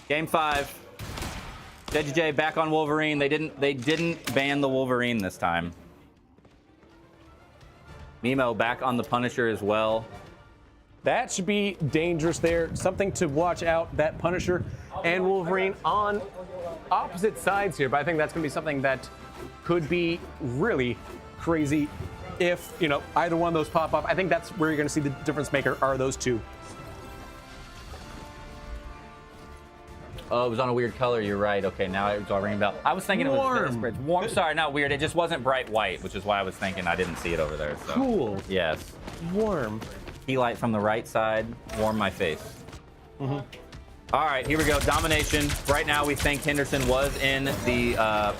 game 5. JJ back on Wolverine. They didn't ban the Wolverine this time. Mimo back on the Punisher as well. That should be dangerous there. Something to watch out, that Punisher and Wolverine on opposite sides here. But I think that's going to be something that could be really crazy if, either one of those pop up. I think that's where you're going to see the difference maker are those two. Oh, it was on a weird color. You're right. Okay, now it's all ringing bell. I was thinking it was warm. Sorry, not weird. It just wasn't bright white, which is why I was thinking I didn't see it over there. So. Cool. Yes. Warm. Key light from the right side. Warm my face. Mm-hmm. All right, here we go. Domination. Right now, we think Henderson was in the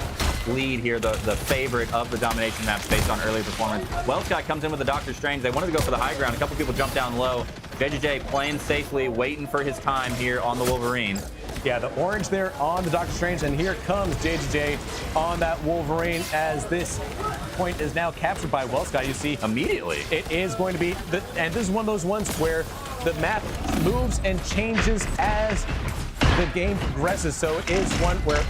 lead here, the favorite of the domination maps based on early performance. Wellscott comes in with the Doctor Strange. They wanted to go for the high ground. A couple people jumped down low. JJ playing safely, waiting for his time here on the Wolverine. Yeah, the orange there on the Doctor Strange, and here comes JJ on that Wolverine as this point is now captured by Wellscott. You see, immediately it is going to be, and this is one of those ones where the map moves and changes as the game progresses. So it is one where,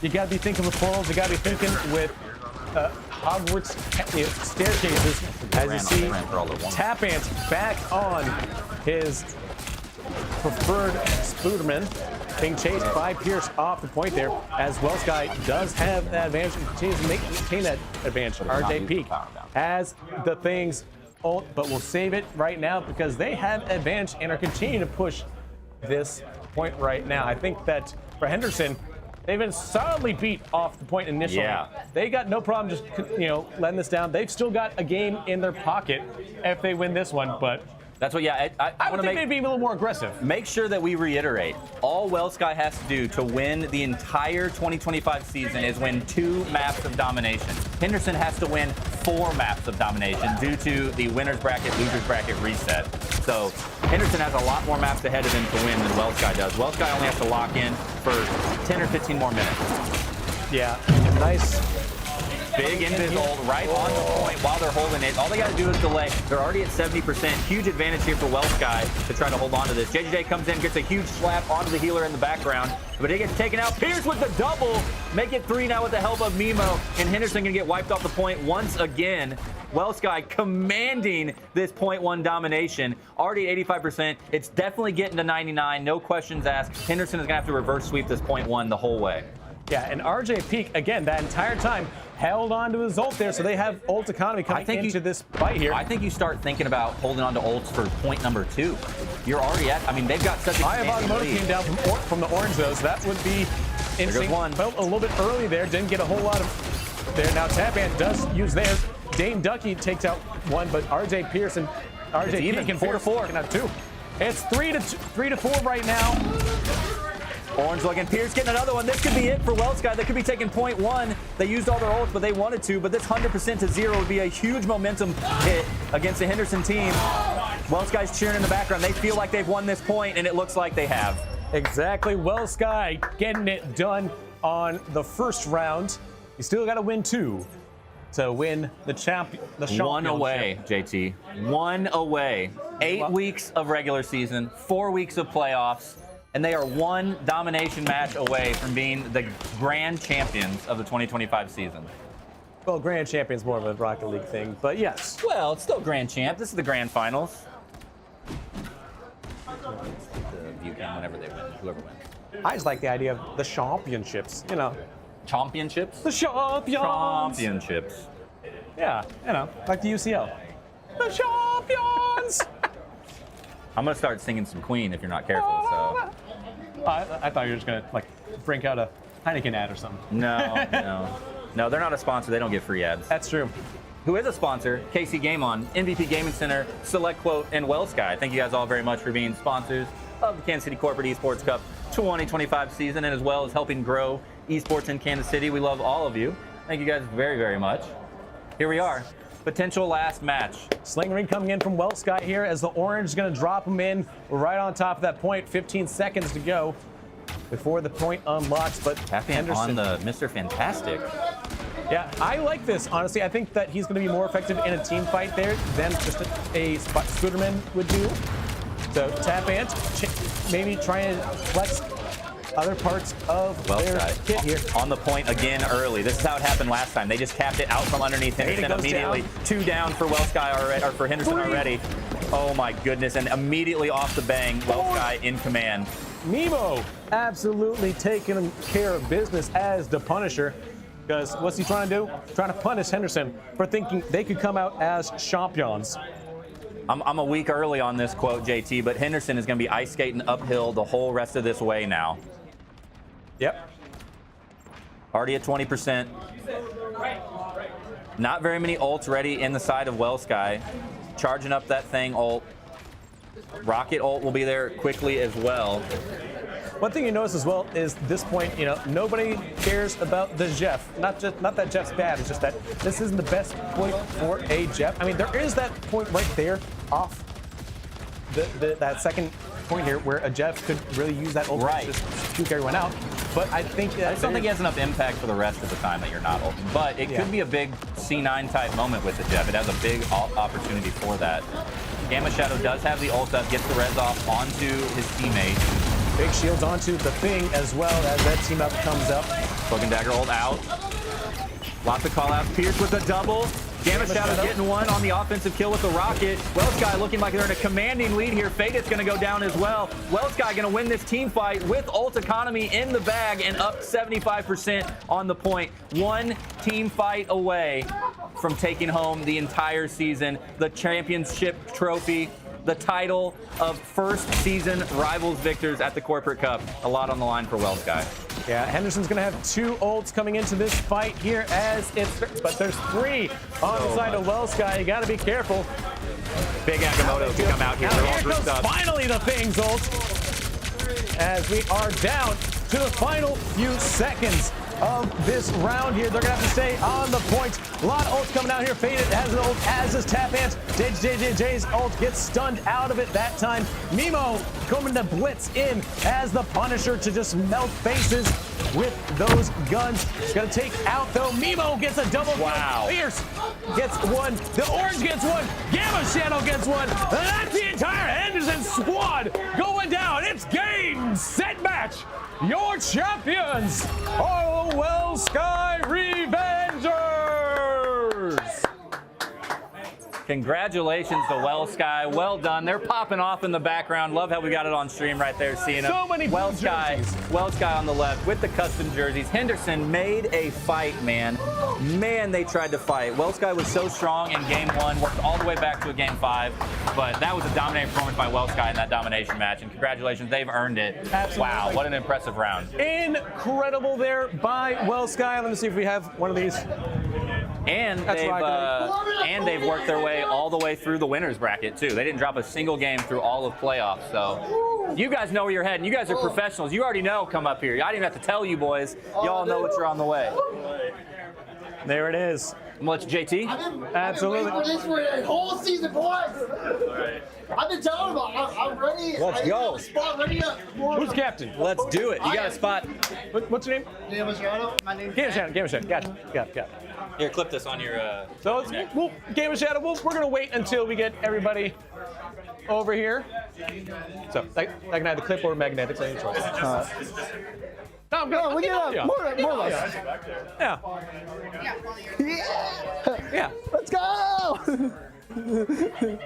you got to be thinking with portals, you got to be thinking with Hogwarts staircases. As you see, Tapant back on his preferred Spooderman, being chased by Pierce off the point there, as Wellsky does have that advantage and continues to maintain that advantage. RJ Peak has the things, but we'll save it right now because they have advantage and are continuing to push this point right now. I think that for Henderson, they've been solidly beat off the point initially. Yeah. They got no problem just, letting this down. They've still got a game in their pocket if they win this one, but that's what, yeah. I would think they'd be a little more aggressive. Make sure that we reiterate, all Wellsky has to do to win the entire 2025 season is win 2 maps of domination. Henderson has to win 4 maps of domination due to the winner's bracket, loser's bracket reset. So Henderson has a lot more maps ahead of him to win than Wellsky does. Wellsky only has to lock in for 10 or 15 more minutes. Yeah, nice. Big invis ult right on the point while they're holding it. All they got to do is delay. They're already at 70%. Huge advantage here for Wellsky to try to hold on to this. JJ comes in, gets a huge slap onto the healer in the background, but it gets taken out. Pierce with the double. Make it 3 now with the help of Mimo, and Henderson can get wiped off the point once again. Wellsky commanding this .1 domination. Already at 85%. It's definitely getting to 99. No questions asked. Henderson is going to have to reverse sweep this .1 the whole way. Yeah, and RJ Peak, again, that entire time, held on to his ult there, so they have ult economy coming into this fight here. I think you start thinking about holding on to ults for point number 2. You're already at, they've got such a I have automotive came down from the orange, though, so that would be interesting. Felt a little bit early there, didn't get a whole lot of there. Now Tapant does use theirs. Dame Ducky takes out one, but RJ Pierce and RJ even Peak and 4-4. Can have 2. It's 3-4 right now. Orange looking. Pierce getting another one. This could be it for Wellsky. They could be taking .1. They used all their ults, but they wanted to. But this 100% to 0 would be a huge momentum hit against the Henderson team. Wells Guy's cheering in the background. They feel like they've won this point, and it looks like they have. Exactly. Wells Sky getting it done on the first round. You still got to win 2 to win the championship. One away, JT. One away. 8 weeks of regular season, 4 weeks of playoffs, and they are one domination match away from being the grand champions of the 2025 season. Well, grand champion's more of a Rocket League thing, but yes. Well, it's still grand champ. This is the grand finals. The view cam whenever they win, whoever wins. I just like the idea of the championships, you know. Championships? The champions. Championships. Yeah, you know, like the UCL. The champions. I'm gonna start singing some Queen if you're not careful. So. I thought you were just gonna like break out a Heineken ad or something. No, they're not a sponsor. They don't get free ads. That's true. Who is a sponsor? KC Game On, MVP Gaming Center, Select Quote, and Wells Sky. Thank you guys all very much for being sponsors of the Kansas City Corporate Esports Cup 2025 season, and as well as helping grow esports in Kansas City. We love all of you. Thank you guys very, very much. Here we are. Potential last match. Sling Ring coming in from Wells Sky here as the orange is going to drop him in right on top of that point. 15 seconds to go before the point unlocks, but Henderson on the Mr. Fantastic. Yeah, I like this, honestly. I think that he's going to be more effective in a team fight there than just a Scooterman would do. So tap ant, maybe try and flex other parts of their kit here. On the point again early. This is how it happened last time. They just capped it out from underneath Henderson immediately. Down. 2 down for Wells Sky already, or for Henderson 3. already. Oh my goodness, and immediately off the bang, Wells Sky in command. Nemo absolutely taking care of business as the Punisher. Because what's he trying to do? Trying to punish Henderson for thinking they could come out as champions. I'm a week early on this quote, JT, but Henderson is going to be ice skating uphill the whole rest of this way now. Yep. Already at 20%. Not very many ults ready in the side of Wells Sky. Charging up that thing ult. Rocket ult will be there quickly as well. One thing you notice as well is this point, you know, nobody cares about the Jeff. Not that Jeff's bad, it's just that this isn't the best point for a Jeff. I mean, there is that point right there off that second point here where a Jeff could really use that ult to just juke everyone out. But I think that I just don't think he has enough impact for the rest of the time that you're not ulting. But it could be a big C9 type moment with the Jeff. It has a big opportunity for that. Gamma Shadow does have the ult up, gets the res off onto his teammate. Big shields onto the thing as well as that team up comes up. Cloak and Dagger ult out. Lots of call outs. Pierce with a double. Gamma Shadow getting one on the offensive kill with the rocket. Wells Sky looking like they're in a commanding lead here. Faded's going to go down as well. Wells Sky going to win this team fight with ult economy in the bag and up 75% on the point. One team fight away from taking home the entire season, the championship trophy, the title of first season Rivals victors at the Corporate Cup. A lot on the line for Wells Sky. Yeah, Henderson's gonna have 2 ults coming into this fight here as it's, but there's 3 on the side of Wells Sky. You gotta be careful. Big Agamotto to come out here. Now here comes finally the Things ult as we are down to the final few seconds of this round here. They're gonna have to stay on the point. A lot of ults coming out here. Faded has an ult, as is Tap Ant. JJ's ult gets stunned out of it that time. Mimo coming to blitz in as the Punisher to just melt faces with those guns. It's gonna take out though. Mimo gets a double kill. Wow. Fierce gets one. The Orange gets one. Gamma Shadow gets one. And that's the entire Henderson squad going down. It's game, set, match. Your champions are the Wells Sky Revengers. Congratulations to Wells Sky. Well done. They're popping off in the background. Love how we got it on stream right there, seeing them. So many Wells Sky on the left with the custom jerseys. Henderson made a fight, man. Man, they tried to fight. Wells Sky was so strong in game 1, worked all the way back to a game 5, but that was a dominating performance by Wells Sky in that domination match, and congratulations, they've earned it. Absolutely. Wow, what an impressive round. Incredible there by Wells Sky. Let me see if we have one of these. And they've worked their way all the way through the winners bracket too. They didn't drop a single game through all of playoffs. So You guys know where you're heading. You guys are professionals. You already know come up here. I didn't even have to tell you boys. Y'all know what you're on the way. There it is. I'm gonna let you, JT. Absolutely. I've been waiting for this for a whole season, boys. I've been telling them I'm ready. Let's go. Spot ready up. Who's captain? Let's do it. You got a spot. What's your name? My name's Game of Shadow. Gotcha. Got it. Here, clip this on your. So it's Game of Shadow. We're gonna wait until we get everybody over here. So I can either clip or magnetic. Any choice. No, I'm good. We get up. More or less. Yeah. Yeah. Let's go.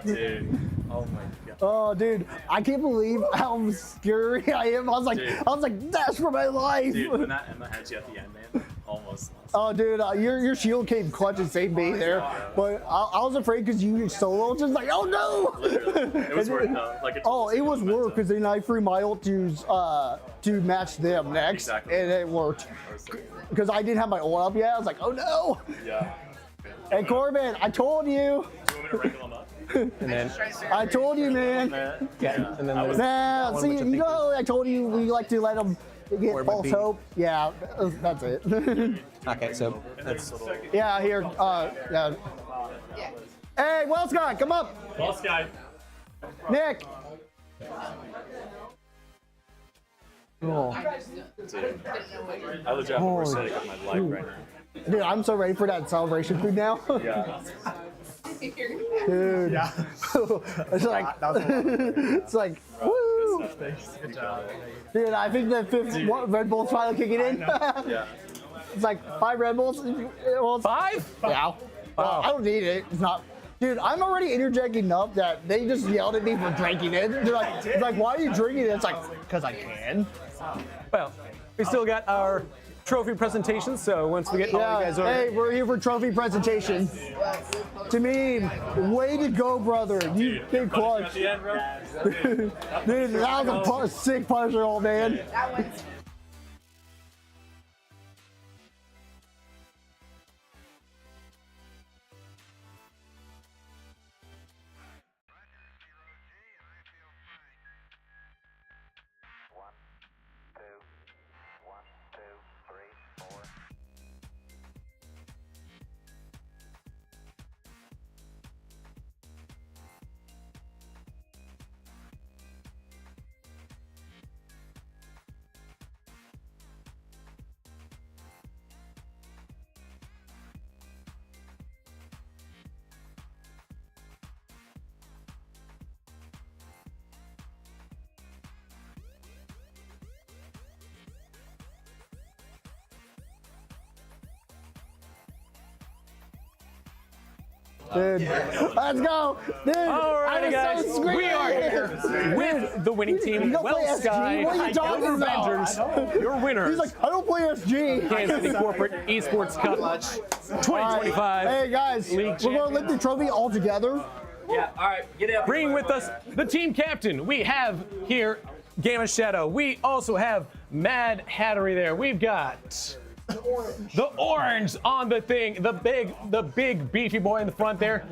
Dude. Oh my god. Oh, dude, I can't believe how scary I am. I was like, that's for my life. Dude, when that Emma had you at the end, man, almost lost. Oh, dude, your shield came clutch and saved me there. But I was afraid because you solo, just like, oh no. Literally. It was worth though. Like it was worth because then I threw my ult to match them next, Exactly. and it worked. Because I didn't have my ult up yet. I was like, oh no. Yeah. Hey Corbin, I told you. Do you want me to wrangle them up? And then I told you, man. yeah. And then there's Nah, one see, which I you think know, I told you we like to let them get Where would false be- hope. Yeah, that's it. okay. So that's Yeah, here. Yeah. Hey, Well Scott, come up. Well, Sky. Nick. Oh. Dude. I legit have the prosthetic of my life right now. Dude, I'm so ready for that celebration food now. Yeah. Dude. It's like, it's like, woo. Good job. Dude, I think the fifth Red Bull's finally kicking in. Yeah. It's like 5 Red Bulls. Well, 5. yeah. I don't need it. It's not. Dude, I'm already interjecting enough that they just yelled at me for drinking it. They're like, it's like, why are you drinking it? It's like, because I can. Well, we still got our trophy presentation. So once we get all you guys over. Hey, we're here for trophy presentation. To me, way to go, brother. You big clutch. At the end, bro. Dude, that was a sick punisher, old man. Dude, let's go. Dude, Alrighty, guys, we are here with the winning team. You don't play Well SG? Sky, What are you talking your about? Avengers, your winners. He's like, I don't play SG. Kansas City Corporate Esports Cup 2025. Hey guys, we're gonna lift the trophy all together. Yeah. All right. Get up. Bringing with us the team captain. We have here Game of Shadow. We also have Mad Hattery there. We've got the orange on the thing, the big beefy boy in the front there.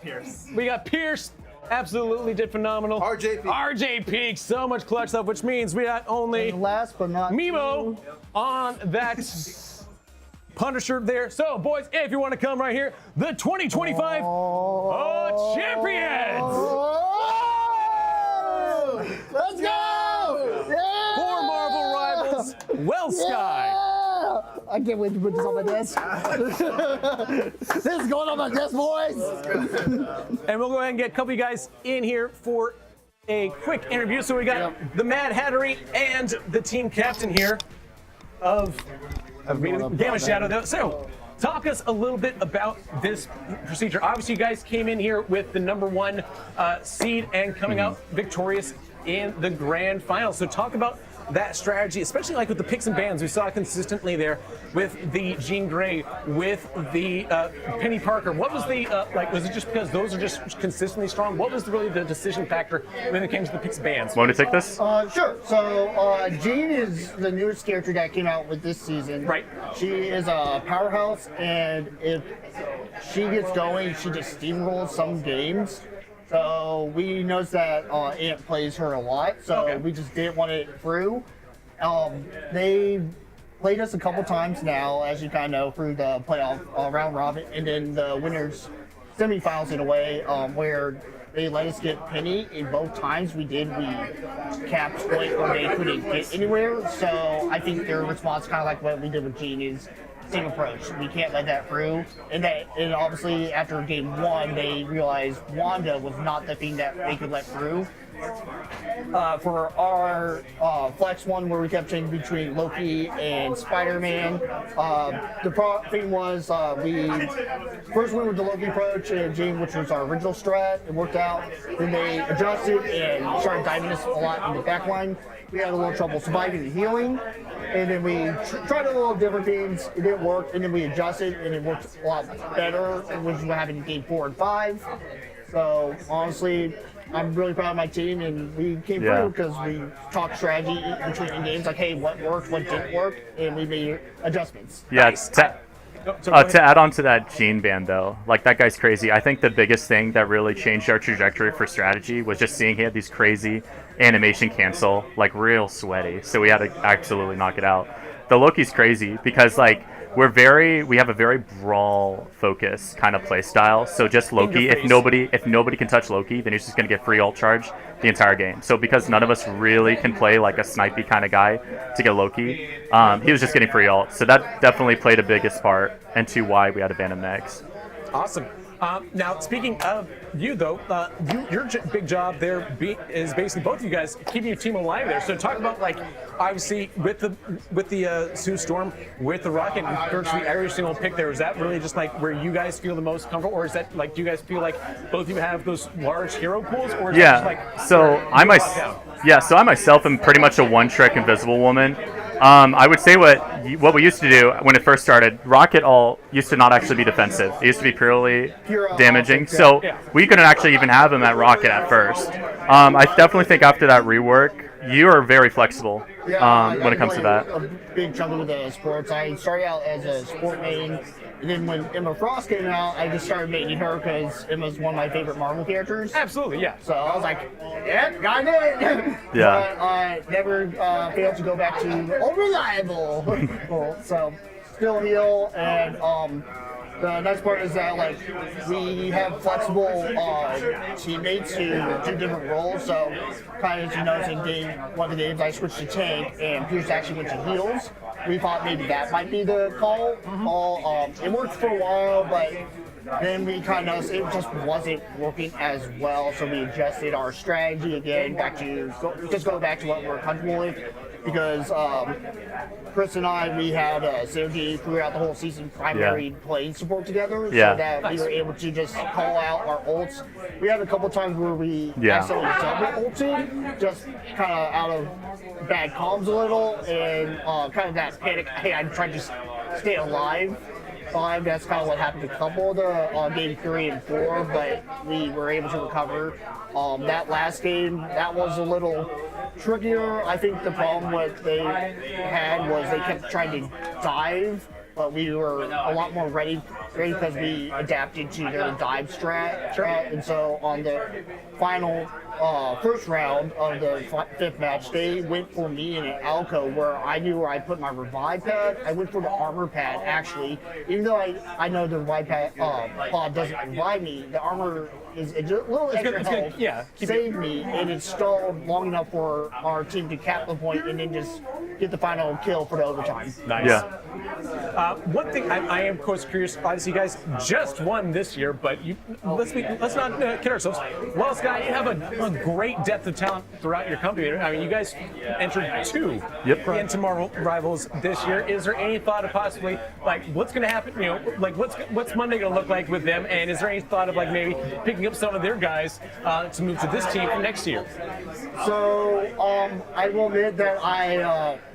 Pierce. We got Pierce. Absolutely did phenomenal. RJ Peak, so much clutch stuff, which means we got only And last but not Mimo on that Punisher there. So, boys, if you want to come right here, the 2025 champions! Oh! Let's go! Yeah! Four Marvel rivals, Well Sky. Yeah! I can't wait to put this on my desk. This is going on my desk, boys. And we'll go ahead and get a couple of you guys in here for a quick interview. So we got the Mad Hattery and the team captain here of Game of Shadow. So, talk us a little bit about this procedure. Obviously, you guys came in here with the #1 seed and coming out victorious in the grand final. So, talk about that strategy, especially like with the picks and bans we saw consistently there with the Jean Grey, with the Penny Parker. What was the like? Was it just because those are just consistently strong? What was really the decision factor when it came to the picks and bans? Want to take this? Sure. So Jean is the newest character that came out with this season. Right. She is a powerhouse, and if she gets going, she just steamrolls some games. So we noticed that Ant plays her a lot, so we just didn't want it through. They played us a couple times now, as you kind of know, through the playoff round robin, and then the winners semifinals in a way, where they let us get Penny, and both times we capped point where they couldn't get anywhere. So I think their response, kind of like what we did with Gene, is same approach. We can't let that through. And obviously after game 1, they realized Wanda was not the thing that they could let through. For our flex one, where we kept changing between Loki and Spider-Man, the thing was we first went with the Loki approach and Gene, which was our original strat. It worked out. Then they adjusted and started diving us a lot in the back line. We had a little trouble surviving and healing, and then we tried a little different things. It didn't work, and then we adjusted, and it worked a lot better, which is what happened in game 4 and 5. So honestly, I'm really proud of my team, and we came through because we talked strategy between games, like, hey, what worked, what didn't work, and we made adjustments. Yeah, to add on to that Gene ban, though, like, that guy's crazy. I think the biggest thing that really changed our trajectory for strategy was just seeing he had these crazy animation cancel, like, real sweaty. So we had to absolutely knock it out. The Loki's crazy because, like, we have a very brawl focus kind of play style. So just Loki, if nobody can touch Loki, then he's just gonna get free ult charge the entire game. So because none of us really can play like a snipey kind of guy to get Loki, he was just getting free ult. So that definitely played a biggest part into why we had to ban him next. Awesome. Now, speaking of you, though, your big job there is basically both of you guys keeping your team alive there. So talk about, like, obviously with the Sue Storm, with the Rocket, and virtually every single pick there. Is that really just like where you guys feel the most comfortable, or is that like, do you guys feel like both of you have those large hero pools, or is that just like so I myself am pretty much a one-trick invisible woman. I would say what we used to do when it first started, Rocket all used to not actually be defensive. It used to be purely damaging. So we couldn't actually even have him at Rocket at first. I definitely think after that rework, you are very flexible when it comes to that. A big chunk of the sports. I started out as a sport main, and then when Emma Frost came out, I just started making her because Emma's one of my favorite Marvel characters. Absolutely, yeah. So I was like, yeah, got it. Yeah. But I never failed to go back to unreliable. So still heal, and the next part is that, like, we have flexible teammates who do different roles. So, kind of as you notice in one of the games, I switched to tank, and Pierce actually went to heals. We thought maybe that might be the call. It worked for a while, but then we kind of noticed it just wasn't working as well. So we adjusted our strategy again, go back to what we're comfortable with. Because Chris and I, we had synergy throughout the whole season, primary playing support together, so that we were able to just call out our ults. We had a couple times where we accidentally double ulted, just kind of out of bad comms a little, and kind of that panic, hey, I'm trying to stay alive. That's kind of what happened to a couple of the game 3 and 4, but we were able to recover. That last game, that was a little trickier. I think the problem what they had was they kept trying to dive, but we were a lot more ready because we adapted to their dive strat. And so on the final first round of the 5th match, they went for me in an Alco where I knew where I put my revive pad. I went for the armor pad, actually. Even though I know the revive pad pod doesn't revive me, the armor is a little extra health. Saved me, and it stalled long enough for our team to cap the point and then just get the final kill for the overtime. Nice. Yeah. One thing I am, of course, curious. Obviously, you guys just won this year, but let's not kid ourselves. Well, Sky, you have a great depth of talent throughout your company. I mean, you guys entered 2 into Marvel Rivals this year. Is there any thought of possibly, like, what's going to happen? You know, like, what's Monday going to look like with them? And is there any thought of, like, maybe picking up some of their guys to move to this team for next year? So I will admit that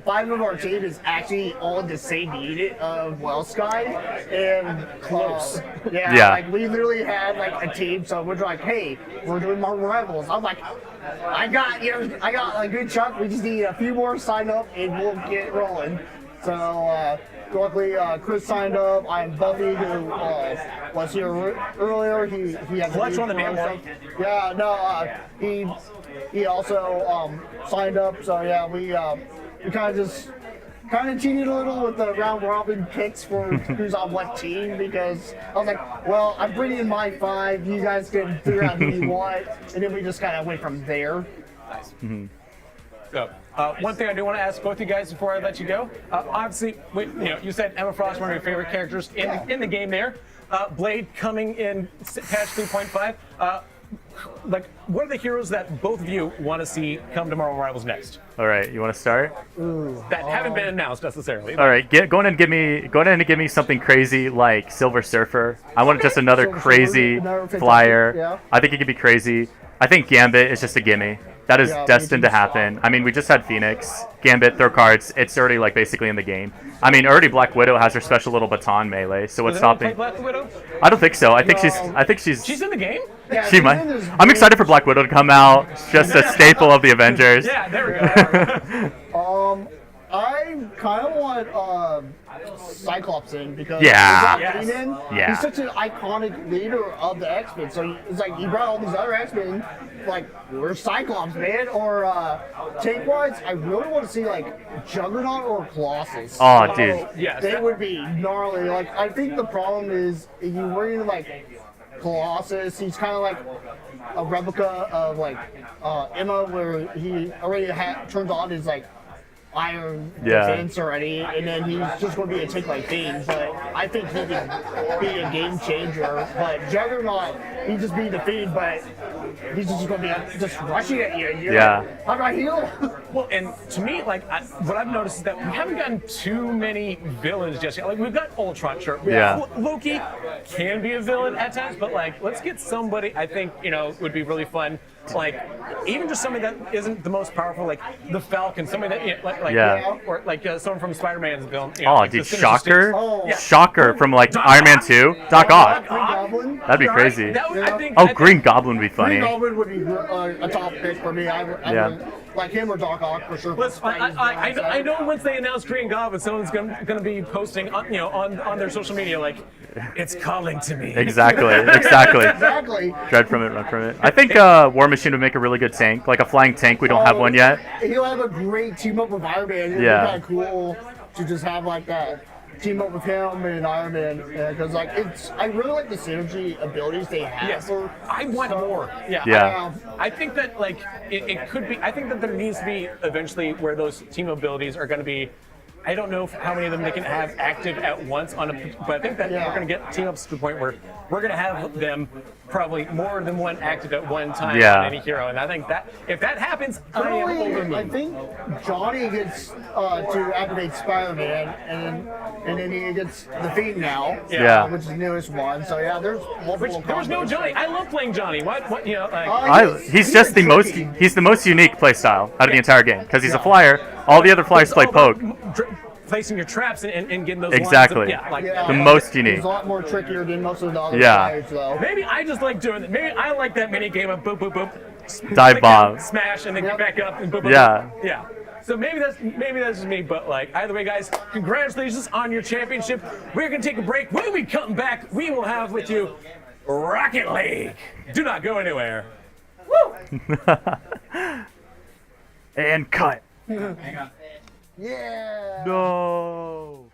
5 of our team is actually all in the same unit of Sky, and close. Like, we literally had like a team, so we're like, hey, we're doing Marvel Rivals. I'm like, I got a good chunk. We just need a few more sign up, and we'll get rolling. So luckily, Chris signed up. I'm Buffy, who was here earlier. He had Clutch on the man one. Yeah, no, he also signed up. So yeah, we kind of cheated a little with the round robin picks for who's on what team, because I was like, well, I'm bringing in my 5. You guys can figure out who you want, and then we just kind of went from there. Nice. Mm-hmm. So, one thing I do want to ask both you guys before I let you go. Obviously, you said Emma Frost, one of your favorite characters in the game there. Blade coming in patch 3.5. Like, what are the heroes that both of you want to see come to Marvel Rivals next? All right, you want to start? That haven't been announced necessarily. All right, go ahead and give me something crazy like Silver Surfer. I want just another crazy flyer. Yeah. I think it could be crazy. I think Gambit is just a gimme. That is destined to happen. I mean, we just had Phoenix, Gambit, throw cards. It's already like basically in the game. I mean, already Black Widow has her special little baton melee. So what's stopping? Black Widow? I don't think so. I think she's. She's in the game. Yeah, She might. I'm excited for Black Widow to come out. It's just a staple of the Avengers. Yeah, there we go. I kind of want Cyclops in, because he's such an iconic leader of the X-Men. So it's like he brought all these other X-Men, like, where's Cyclops, man? Or tank-wise, I really want to see like Juggernaut or Colossus. Oh, dude. Yes. They would be gnarly. Like, I think the problem is you bring like Colossus. He's kind of like a replica of like Emma, where he already turns on his like iron defense already, and then he's just going to be a tank like Fiend. But I think he can be a game changer. But Juggernaut, he just be the Fiend, but he's just going to be just rushing at you. And you're like, how do I heal? Well, and to me, like, what I've noticed is that we haven't gotten too many villains just yet. Like, we've got Ultron, sure. Loki can be a villain at times, but like, let's get somebody I think would be really fun. Like, even just somebody that isn't the most powerful, like the Falcon, somebody that or like someone from Spider-Man's villain. Dude, Shocker, Shocker from like Iron Man 2, Doc Ock. That'd be crazy. Green Goblin would be funny. Green Goblin would be a top pick for me. I would like him or Doc Ock for sure. I know once they announce Green Goblin, someone's gonna be posting on their social media like, it's calling to me. Exactly. Dread from it, run from it. I think War Machine would make a really good tank, like a flying tank. We don't have one yet. He'll have a great team up with Iron Man. It'd be kind of cool to just have like that team up with him and Iron Man, because like I really like the synergy abilities they have. Yes, I want more. I think that like it could be. I think that there needs to be eventually where those team abilities are going to be. I don't know how many of them they can have active at once but I think that we're going to get team ups to the point where we're going to have them probably more than one active at one time on any hero, and I think that if that happens, I am over the moon. I think Johnny gets to activate Spider-Man, and then he gets the Fiend now, which is the newest one. So there's multiple. There was no Johnny. I love playing Johnny. What he's just the most unique playstyle out of the entire game, because he's a flyer. All the other flyers play poke. Placing your traps and getting those exactly. lines The most unique. It's a lot more trickier than most of the other flyers, though. Maybe I just like doing it. Maybe I like that mini game of boop boop boop, dive bomb, smash, and then get back up and boop boop. Yeah. So maybe that's just me, but like either way, guys, congratulations on your championship. We're gonna take a break. When we come back, we will have with you Rocket League. Do not go anywhere. Woo! And cut. Hang on. Yeah. No.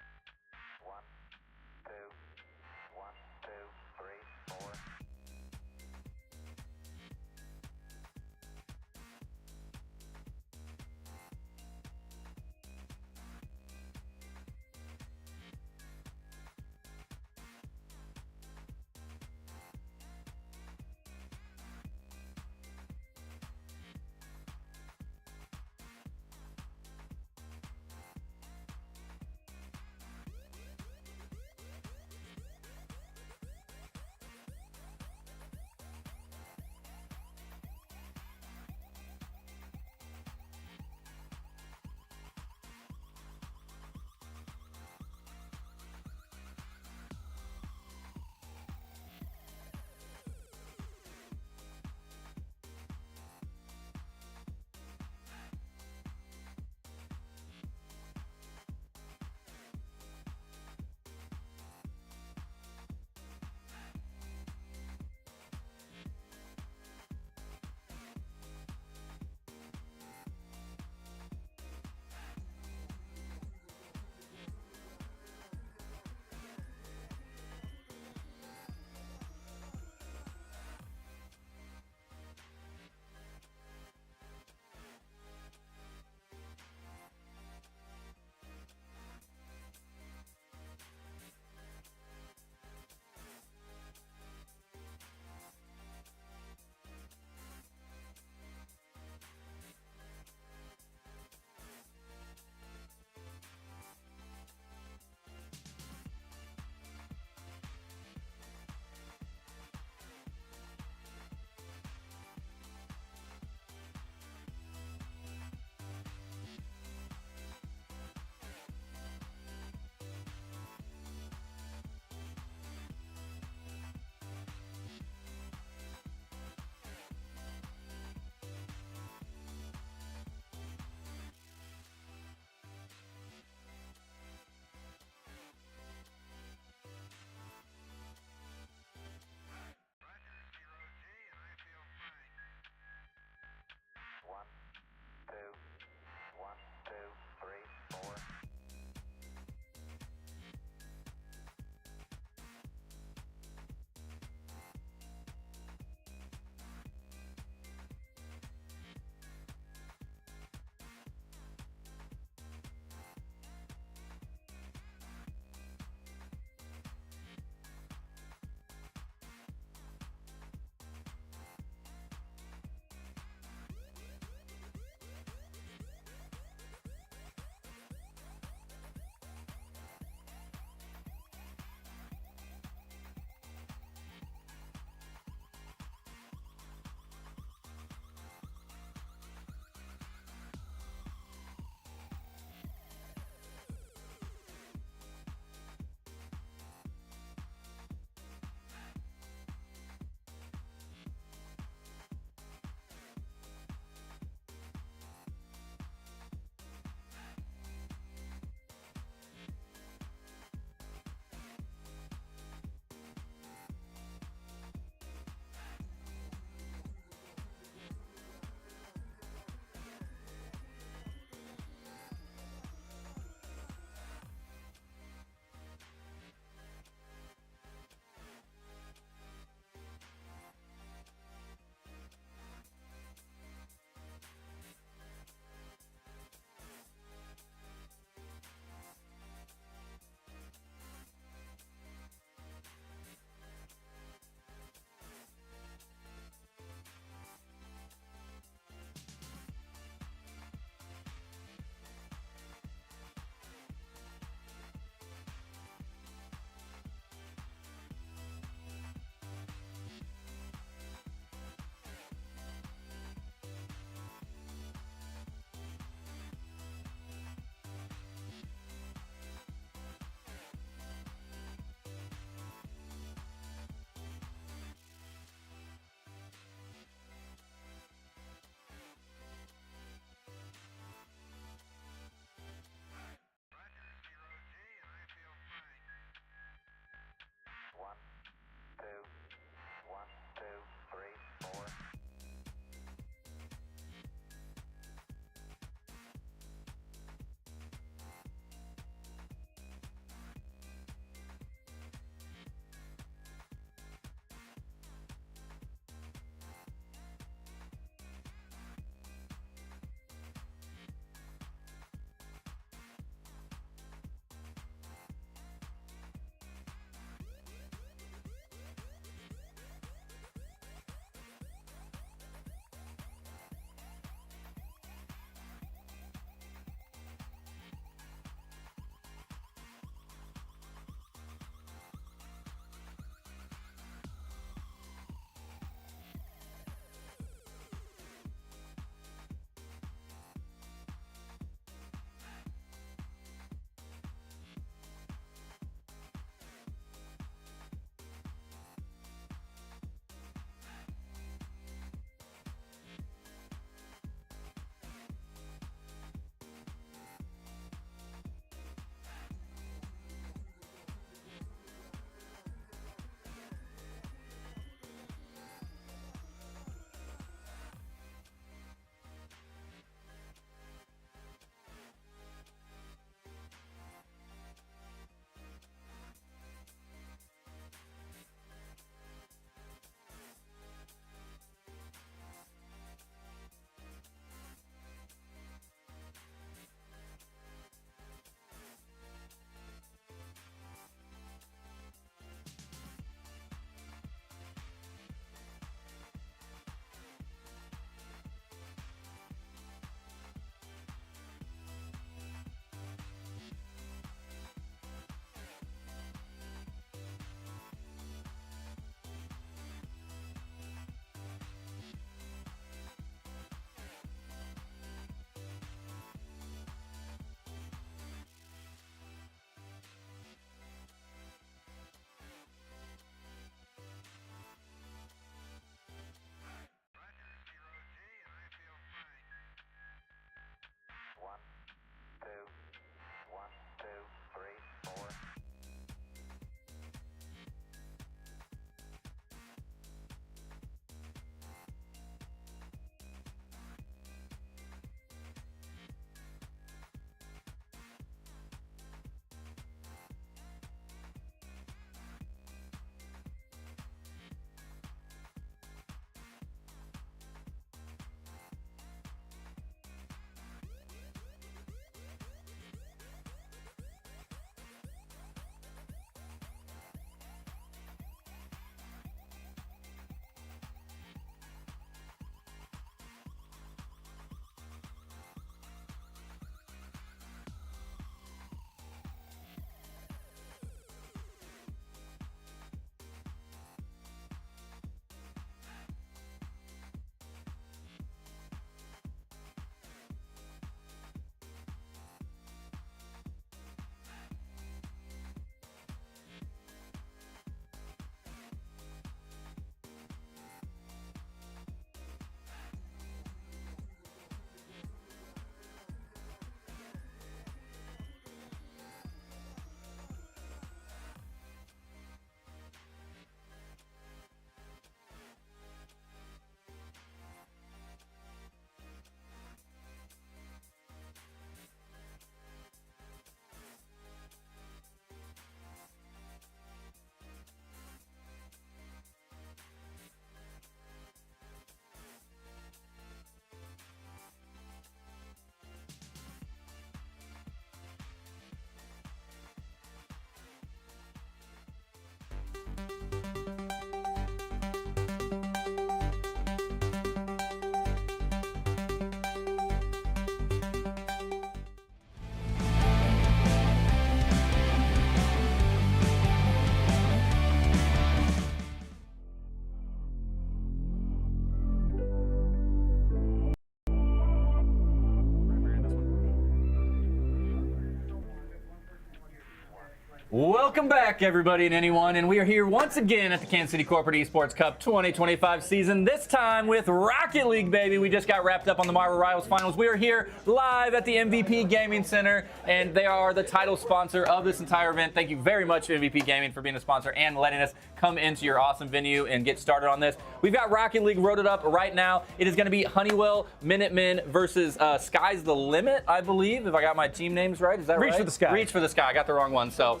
Welcome back, everybody and anyone, and we are here once again at the Kansas City Corporate Esports Cup 2025 season, this time with Rocket League, baby. We just got wrapped up on the Marvel Rivals Finals. We are here live at the MVP Gaming Center, and they are the title sponsor of this entire event. Thank you very much, MVP Gaming, for being a sponsor and letting us come into your awesome venue and get started on this. We've got Rocket League loaded up right now. It is going to be Honeywell Minutemen versus Sky's the Limit, I believe, if I got my team names right. Is that right? Reach for the Sky. Reach for the Sky. I got the wrong one, so...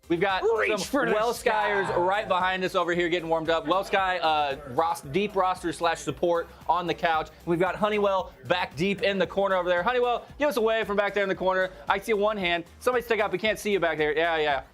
We've got some Well Skyers right behind us over here getting warmed up. Well Sky, deep roster / support on the couch. We've got Honeywell back deep in the corner over there. Honeywell, give us a wave from back there in the corner. I see one hand. Somebody stick up. We can't see you back there. Yeah.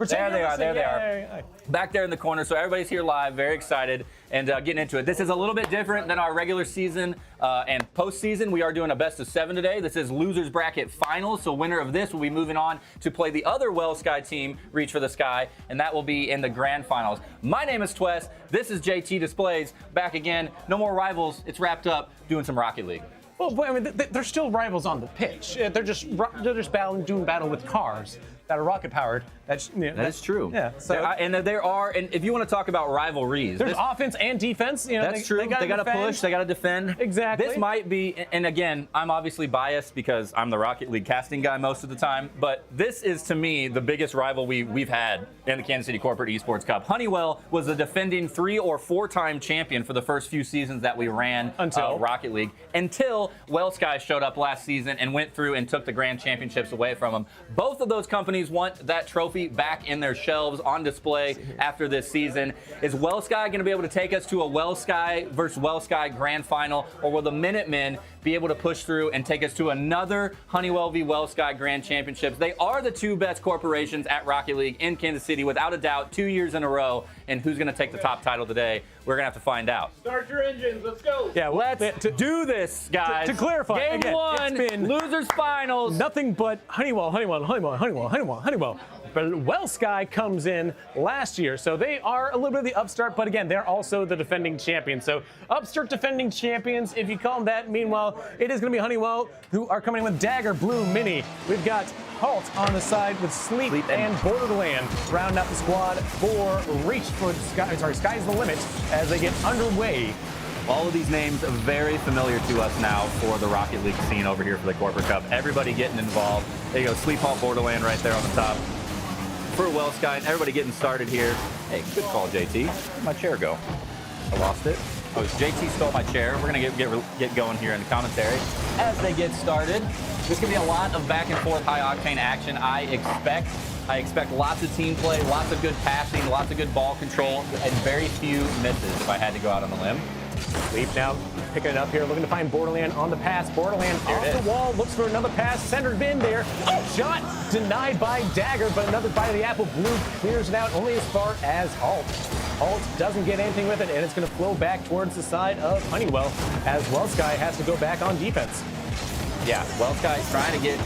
There they are. There they are. Back there in the corner. So everybody's here live, very excited, and getting into it. This is a little bit different than our regular season and postseason. We are doing a best of 7 today. This is losers bracket finals. So winner of this will be moving on to play the other Well Sky team, Reach for the Sky, and that will be in the grand finals. My name is Twess. This is JT Displays. Back again. No more rivals. It's wrapped up. Doing some Rocket League. Well, I mean, they're still rivals on the pitch. They're just doing battle with cars that are rocket powered. That is true. Yeah. So and if you want to talk about rivalries, there's offense and defense. That's true. They got to push. They got to defend. Exactly. This might be, and again, I'm obviously biased because I'm the Rocket League casting guy most of the time. But this is to me the biggest rival we've had in the Kansas City Corporate Esports Cup. Honeywell was the defending 3- or 4-time champion for the first few seasons that we ran Rocket League until Well Sky showed up last season and went through and took the grand championships away from them. Both of those companies want that trophy back in their shelves on display after this season. Is Well Sky going to be able to take us to a Well Sky versus Well Sky grand final, or will the Minutemen be able to push through and take us to another Honeywell v. Well Sky grand championships? They are the 2 best corporations at Rocket League in Kansas City, without a doubt, 2 years in a row. And who's going to take the top title today? We're going to have to find out. Start your engines. Let's go. Yeah, let's do this, guys. To clarify, Game again, 1, it's been losers finals. Nothing but Honeywell. But Well Sky comes in last year, so they are a little bit of the upstart, but again, they're also the defending champions. So upstart defending champions, if you call them that. Meanwhile, it is going to be Honeywell who are coming in with Dagger Blue Mini. We've got Halt on the side with Sleep and Borderland round out the squad for Reach for Sky. Sorry, Sky's the Limit as they get underway. All of these names are very familiar to us now for the Rocket League scene over here for the Corporate Cup. Everybody getting involved. There you go, Sleep, Halt, Borderland right there on the top. For Well Sky, and everybody getting started here. Hey, good call, JT. Where'd my chair go? I lost it. Oh, JT stole my chair. We're going to get going here in the commentary as they get started. There's going to be a lot of back and forth high-octane action, I expect lots of team play, lots of good passing, lots of good ball control, and very few misses if I had to go out on a limb. Sleep now picking it up here, looking to find Borderland on the pass. Borderland off the wall, looks for another pass, centered in there. Shot denied by Dagger, but another bite of the apple. Blue clears it out only as far as Halt. Halt doesn't get anything with it, and it's going to flow back towards the side of Honeywell as Well Sky has to go back on defense. Yeah, Well Sky trying to get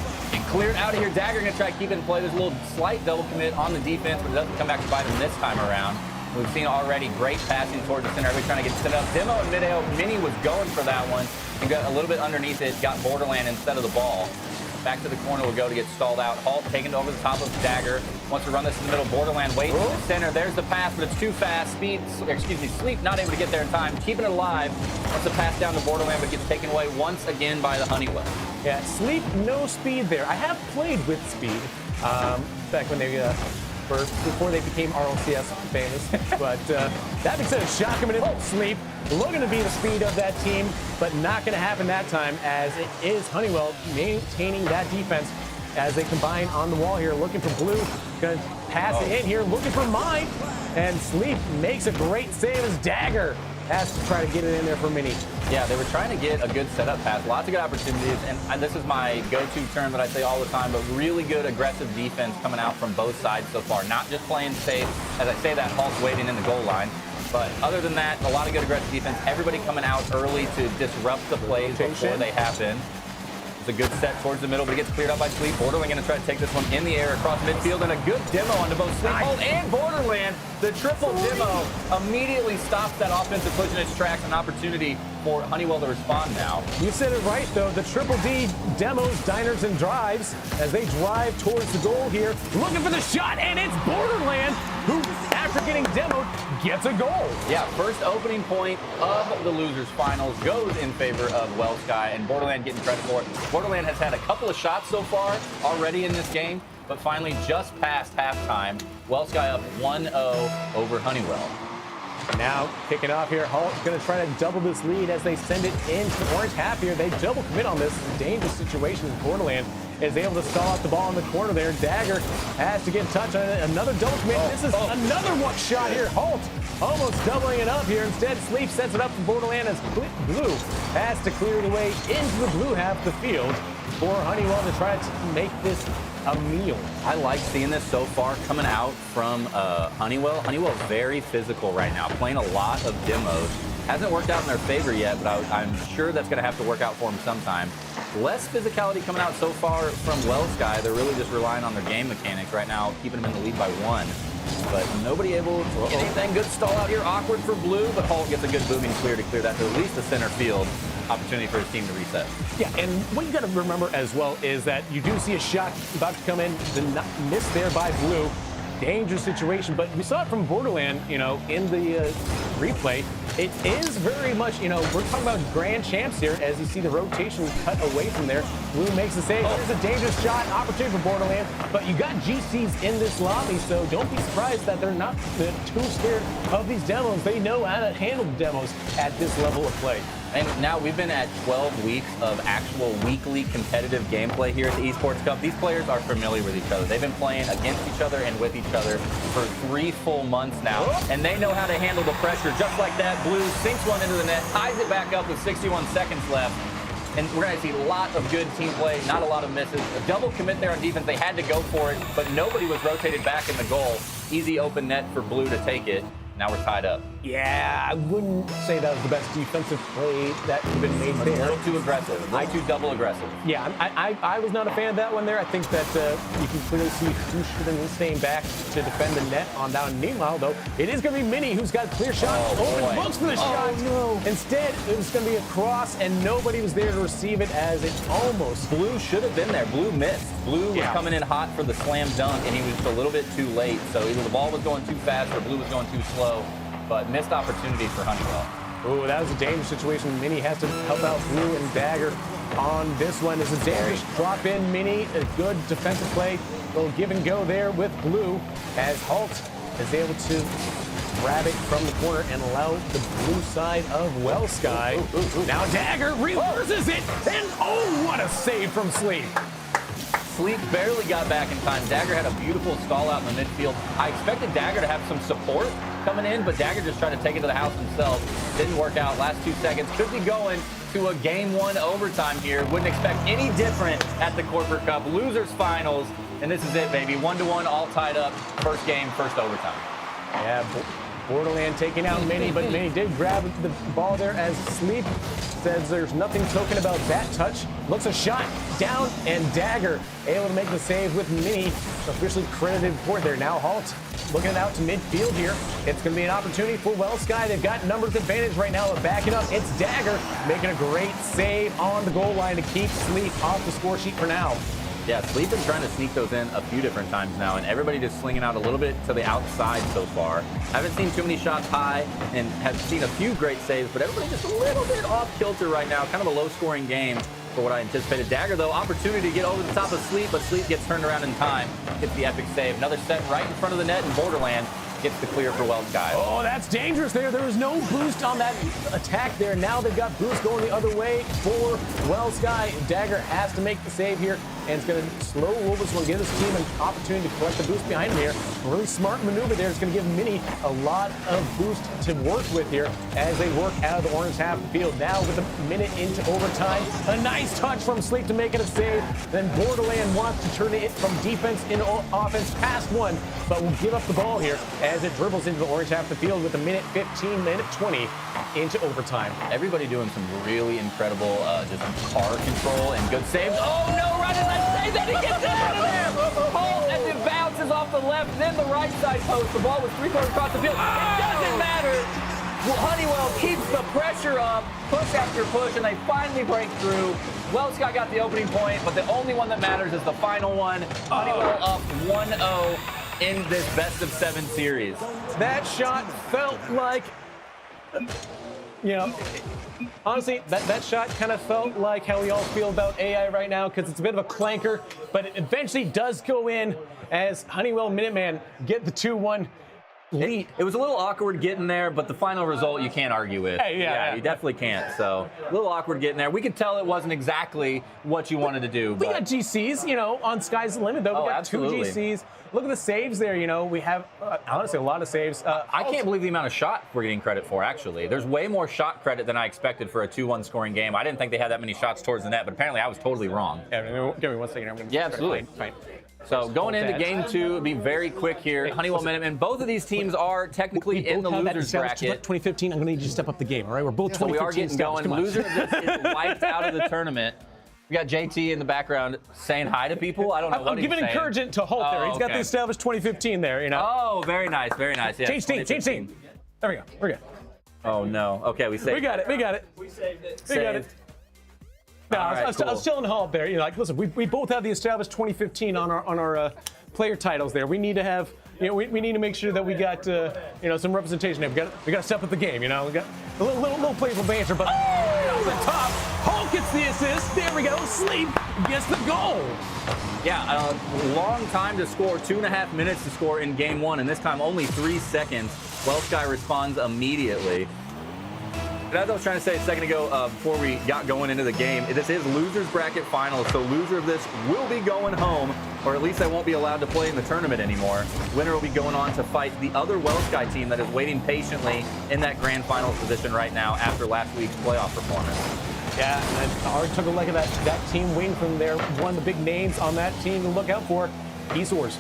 cleared out of here. Dagger going to try to keep it in play. There's a little slight double commit on the defense, but it doesn't come back to bite him this time around. We've seen already great passing towards the center. Everybody trying to get set up. Demo and mid-AO. Mini was going for that one and got a little bit underneath it. Got Borderland instead of the ball. Back to the corner will go to get stalled out. Halt taken over the top of Dagger. Wants to run this in the middle. Borderland waits in the center. There's the pass, but it's too fast. Sleep not able to get there in time. Keeping it alive. Wants to pass down to Borderland, but gets taken away once again by the Honeywell. Yeah, Sleep, no speed there. I have played with speed back when they before they became RLCS famous. But that being said, shot coming in. Sleep looking to be the speed of that team, but not going to happen that time as it is Honeywell maintaining that defense as they combine on the wall here, looking for Blue. Going to pass it in here, looking for Mine. And Sleep makes a great save as Dagger has to try to get it in there for Mini. Yeah, they were trying to get a good setup pass. Lots of good opportunities, and this is my go-to term that I say all the time, but really good aggressive defense coming out from both sides so far. Not just playing safe. As I say that, Hulk's waiting in the goal line. But other than that, a lot of good aggressive defense. Everybody coming out early to disrupt the plays before they happen. It's a good set towards the middle, but it gets cleared up by Sleep. Borderland going to try to take this one in the air across midfield, and a good demo onto both Sleep and Borderland. The triple demo immediately stops that offensive push in its tracks. An opportunity for Honeywell to respond now. You said it right, though. The Triple D demos, diners, and drives as they drive towards the goal here. Looking for the shot, and it's Borderland, who, after getting demoed, gets a goal. Yeah, first opening point of the losers finals goes in favor of Well Sky, and Borderland getting credit for it. Borderland has had a couple of shots so far already in this game, but finally just past halftime, Well Sky up 1-0 over Honeywell. Now kicking off here, Hulk's going to try to double this lead as they send it into the orange half here. They double commit on this dangerous situation. Borderland is able to stall out the ball in the corner there. Dagger has to get touch on it. Another double commit. This is another one shot here. Holt almost doubling it up here. Instead, Sleep sets it up for Borderland as Blue has to clear the way into the blue half of the field for Honeywell to try to make this a meal. I like seeing this so far coming out from Honeywell. Honeywell's very physical right now, playing a lot of demos. Hasn't worked out in their favor yet, but I'm sure that's going to have to work out for them sometime. Less physicality coming out so far from Well Sky. They're really just relying on their game mechanics right now, keeping them in the lead by 1. But nobody able to get anything. Good stall out here, awkward for Blue, but Holt gets a good booming clear to clear that to at least the center field. Opportunity for his team to reset. Yeah, and what you got to remember as well is that you do see a shot about to come in, the miss there by Blue. Dangerous situation, but we saw it from Borderland, you know, in the replay. It is very much, you know, we're talking about grand champs here as you see the rotation cut away from there. Blue makes the save. There's a dangerous shot, opportunity for Borderland, but you got GCs in this lobby, so don't be surprised that they're not too scared of these demos. They know how to handle demos at this level of play. And now we've been at 12 weeks of actual weekly competitive gameplay here at the Esports Cup. These players are familiar with each other. They've been playing against each other and with each other for 3 full months now. And they know how to handle the pressure. Just like that, Blue sinks one into the net, ties it back up with 61 seconds left. And we're going to see a lot of good team play, not a lot of misses. A double commit there on defense. They had to go for it, but nobody was rotated back in the goal. Easy open net for Blue to take it. Now we're tied up. Yeah, I wouldn't say that was the best defensive play that could have been made there. A little too aggressive, a little too double aggressive. Yeah, I was not a fan of that one there. I think that you can clearly see who should have been staying back to defend the net on that one. Meanwhile, though, it is going to be Minnie who's got a clear shot. Open looks for the shot. No. Instead, it was going to be a cross, and nobody was there to receive it as it almost. Blue should have been there. Blue missed. Blue was coming in hot for the slam dunk, and he was just a little bit too late. So either the ball was going too fast or Blue was going too slow. But missed opportunity for Honeywell. Oh, that was a dangerous situation. Minnie has to help out Blue and Dagger on this one. It's a dangerous drop in. Minnie, a good defensive play. A little give and go there with Blue as Halt is able to grab it from the corner and allow the blue side of Well Sky. Now Dagger reverses it, and oh, what a save from Sleep. Sleep barely got back in time. Dagger had a beautiful stall out in the midfield. I expected Dagger to have some support coming in, but Dagger just tried to take it to the house himself. Didn't work out. Last 2 seconds. Could be going to a game 1 overtime here. Wouldn't expect any different at the Corporate Cup. Losers finals, and this is it, baby. 1-1, all tied up. First game, first overtime. Yeah, Borderland taking out Minnie, but Minnie did grab the ball there as Sleep says there's nothing token about that touch. Looks a shot down, and Dagger able to make the save with Minnie officially credited for there. Now Halt looking out to midfield here. It's going to be an opportunity for Well Sky. They've got numbers advantage right now, but backing up, it's Dagger making a great save on the goal line to keep Sleep off the score sheet for now. Yeah, Sleep been trying to sneak those in a few different times now, and everybody just slinging out a little bit to the outside so far. Haven't seen too many shots high, and have seen a few great saves, but everybody just a little bit off kilter right now. Kind of a low-scoring game for what I anticipated. Dagger, though, opportunity to get over the top of Sleep, but Sleep gets turned around in time. Gets the epic save. Another set right in front of the net, and Borderland gets the clear for Well Sky. Oh, that's dangerous there. There was no boost on that attack there. Now they've got boost going the other way for Well Sky. Dagger has to make the save here, and it's going to slow over this one, give this team an opportunity to collect the boost behind him here. A really smart maneuver there. It's going to give Minnie a lot of boost to work with here as they work out of the orange half of the field. Now with a minute into overtime, a nice touch from Sleep to make it a save. Then Borderland wants to turn it from defense into offense past one, but will give up the ball here as it dribbles into the orange half of the field with a minute 15, minute 20 into overtime. Everybody doing some really incredible just car control and good saves. Oh no, right in that save, then he gets out of there! Ball as it bounces off the left, then the right side post. The ball was 3/4 across the field. It doesn't matter. Honeywell keeps the pressure up, push after push, and they finally break through. Welsh got the opening point, but the only one that matters is the final one. Honeywell up 1-0 in this best-of-7 series. That shot felt like, you know, honestly, that shot kind of felt like how we all feel about AI right now, because it's a bit of a clanker, but it eventually does go in as Honeywell Minuteman get the 2-1 lead. It was a little awkward getting there, but the final result you can't argue with. Hey, yeah, you definitely can't. So a little awkward getting there. We could tell it wasn't exactly what you wanted to do. We got GCs, you know, on Sky's the Limit, though. We got absolutely. 2 GCs. Look at the saves there, you know. We have, honestly, a lot of saves. I can't believe the amount of shot we're getting credit for, actually. There's way more shot credit than I expected for a 2-1 scoring game. I didn't think they had that many shots towards the net, but apparently I was totally wrong. Yeah, give me 1 second. I'm gonna absolutely. Fine. So going into game 2, it'll be very quick here. Honeywell Minutemen. Both of these teams are technically in the losers bracket. 2015. I'm going to need you to step up the game. All right, we're both 2015. So we are getting going. Loser of this is wiped out of the tournament. We got JT in the background saying hi to people. I don't know what I'm giving encouragement to Holt there. He's got the established 2015 there, you know. Oh, very nice, very nice. Yeah, change team. There we go. We're good. Oh no. Okay, we saved. We got it. We got it. No, I was telling Holt there. You know, like, listen, we both have the established 2015 on our player titles there. We need to have. You know, we need to make sure that we got you know, some representation there. We got to step up the game. You know, we got a little playful banter, but over the top. Holt gets the assist. There we go. Sleep gets the goal. Yeah, a long time to score. 2.5 minutes to score in game 1, and this time only 3 seconds. Welsh responds immediately. And as I was trying to say a second ago, before we got going into the game, this is losers bracket finals, so loser of this will be going home, or at least they won't be allowed to play in the tournament anymore. Winner will be going on to fight the other Welsh team that is waiting patiently in that grand finals position right now after last week's playoff performance. Yeah, and I already took a look at that team wing from there. One of the big names on that team to look out for, Esports.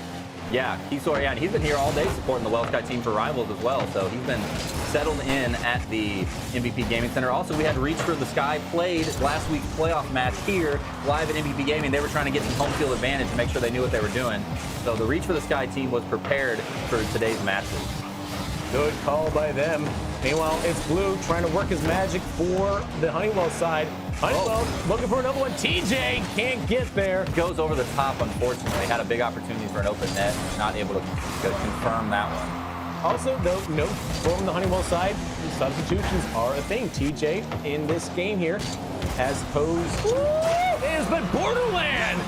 Yeah, and he's been here all day supporting the Welsh team for Rivals as well, so he's been settled in at the MVP Gaming Center. Also, we had Reach for the Sky played last week's playoff match here live at MVP Gaming. They were trying to get some home field advantage and make sure they knew what they were doing. So the Reach for the Sky team was prepared for today's matches. Good call by them. Meanwhile, it's Blue trying to work his magic for the Honeywell side. Honeywell looking for another one. TJ can't get there. Goes over the top, unfortunately. Had a big opportunity for an open net. Not able to confirm that one. Also, though, note from the Honeywell side, substitutions are a thing. TJ in this game here, as opposed is but Borderland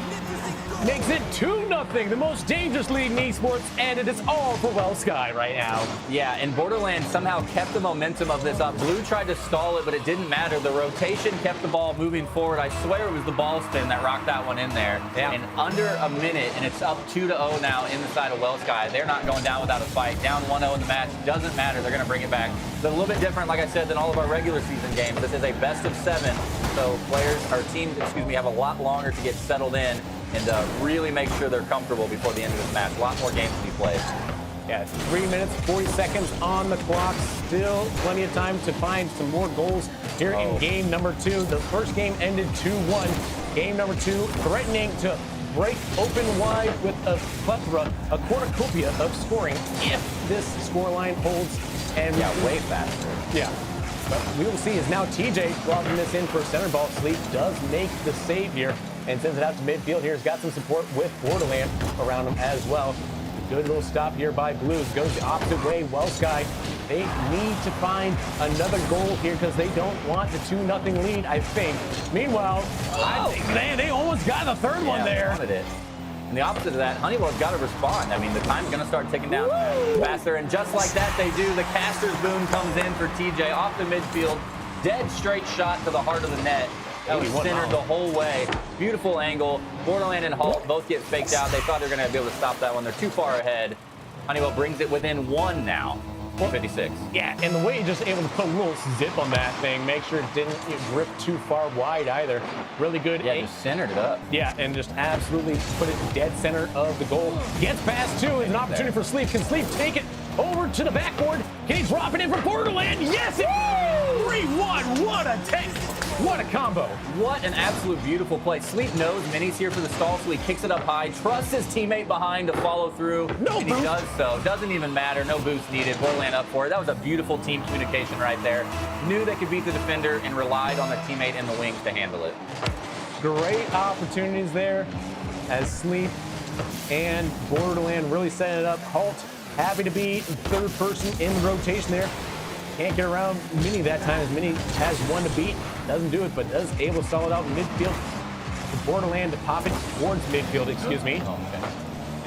makes it 2-0, the most dangerous league in esports, and it is all for Welsh right now. Yeah, and Borderlands somehow kept the momentum of this up. Blue tried to stall it, but it didn't matter. The rotation kept the ball moving forward. I swear it was the ball spin that rocked that one in there. Yeah. And under a minute, and it's up 2-0 now in the side of Welsh. They're not going down without a fight. Down 1-0 in the match. Doesn't matter. They're going to bring it back. It's a little bit different, like I said, than all of our regular season games. This is a best of 7, so teams, have a lot longer to get settled in and really make sure they're comfortable before the end of this match. A lot more games to be played. Yeah, 3 minutes, 40 seconds on the clock. Still plenty of time to find some more goals here in game number 2. The first game ended 2-1. Game number 2 threatening to break open wide with a plethora, a cornucopia of scoring if this scoreline holds. And way faster. Yeah. But we will see as now TJ logging this in for a center ball. Sleep does make the save here and sends it out to midfield here. He's got some support with Borderland around him as well. Good little stop here by Blues. Goes the opposite way. Welsh they need to find another goal here because they don't want the 2-0 lead, I think. Meanwhile, I think they almost got the third one there. Wanted it. And the opposite of that, Honeywell's got to respond. I mean, the time's going to start ticking down faster. And just like that, they do. The caster's boom comes in for TJ off the midfield. Dead straight shot to the heart of the net. That was centered the whole way. Beautiful angle. Borderland and Holt both get faked out. They thought they were going to be able to stop that one. They're too far ahead. Honeywell brings it within 1 now. 56. Yeah, and the way you're just able to put a little zip on that thing, make sure it didn't rip too far wide either. Really good. Yeah, just centered it up. Yeah, and just absolutely put it dead center of the goal. Gets past 2, is an opportunity for Sleep. Can Sleep take it over to the backboard? Can he drop it in for Borderland? Yes! 3-1, what a take! What a combo. What an absolute beautiful play. Sleep knows Mini's here for the stall, so he kicks it up high, trusts his teammate behind to follow through, and he does so. Doesn't even matter. No boost needed. Borderland up for it. That was a beautiful team communication right there. Knew they could beat the defender and relied on the teammate in the wings to handle it. Great opportunities there as Sleep and Borderland really setting it up. Halt, happy to be third person in the rotation there. Can't get around Mini that time as Mini has one to beat. Doesn't do it, but is able to stall it out in midfield. Borderland to pop it towards midfield, excuse me.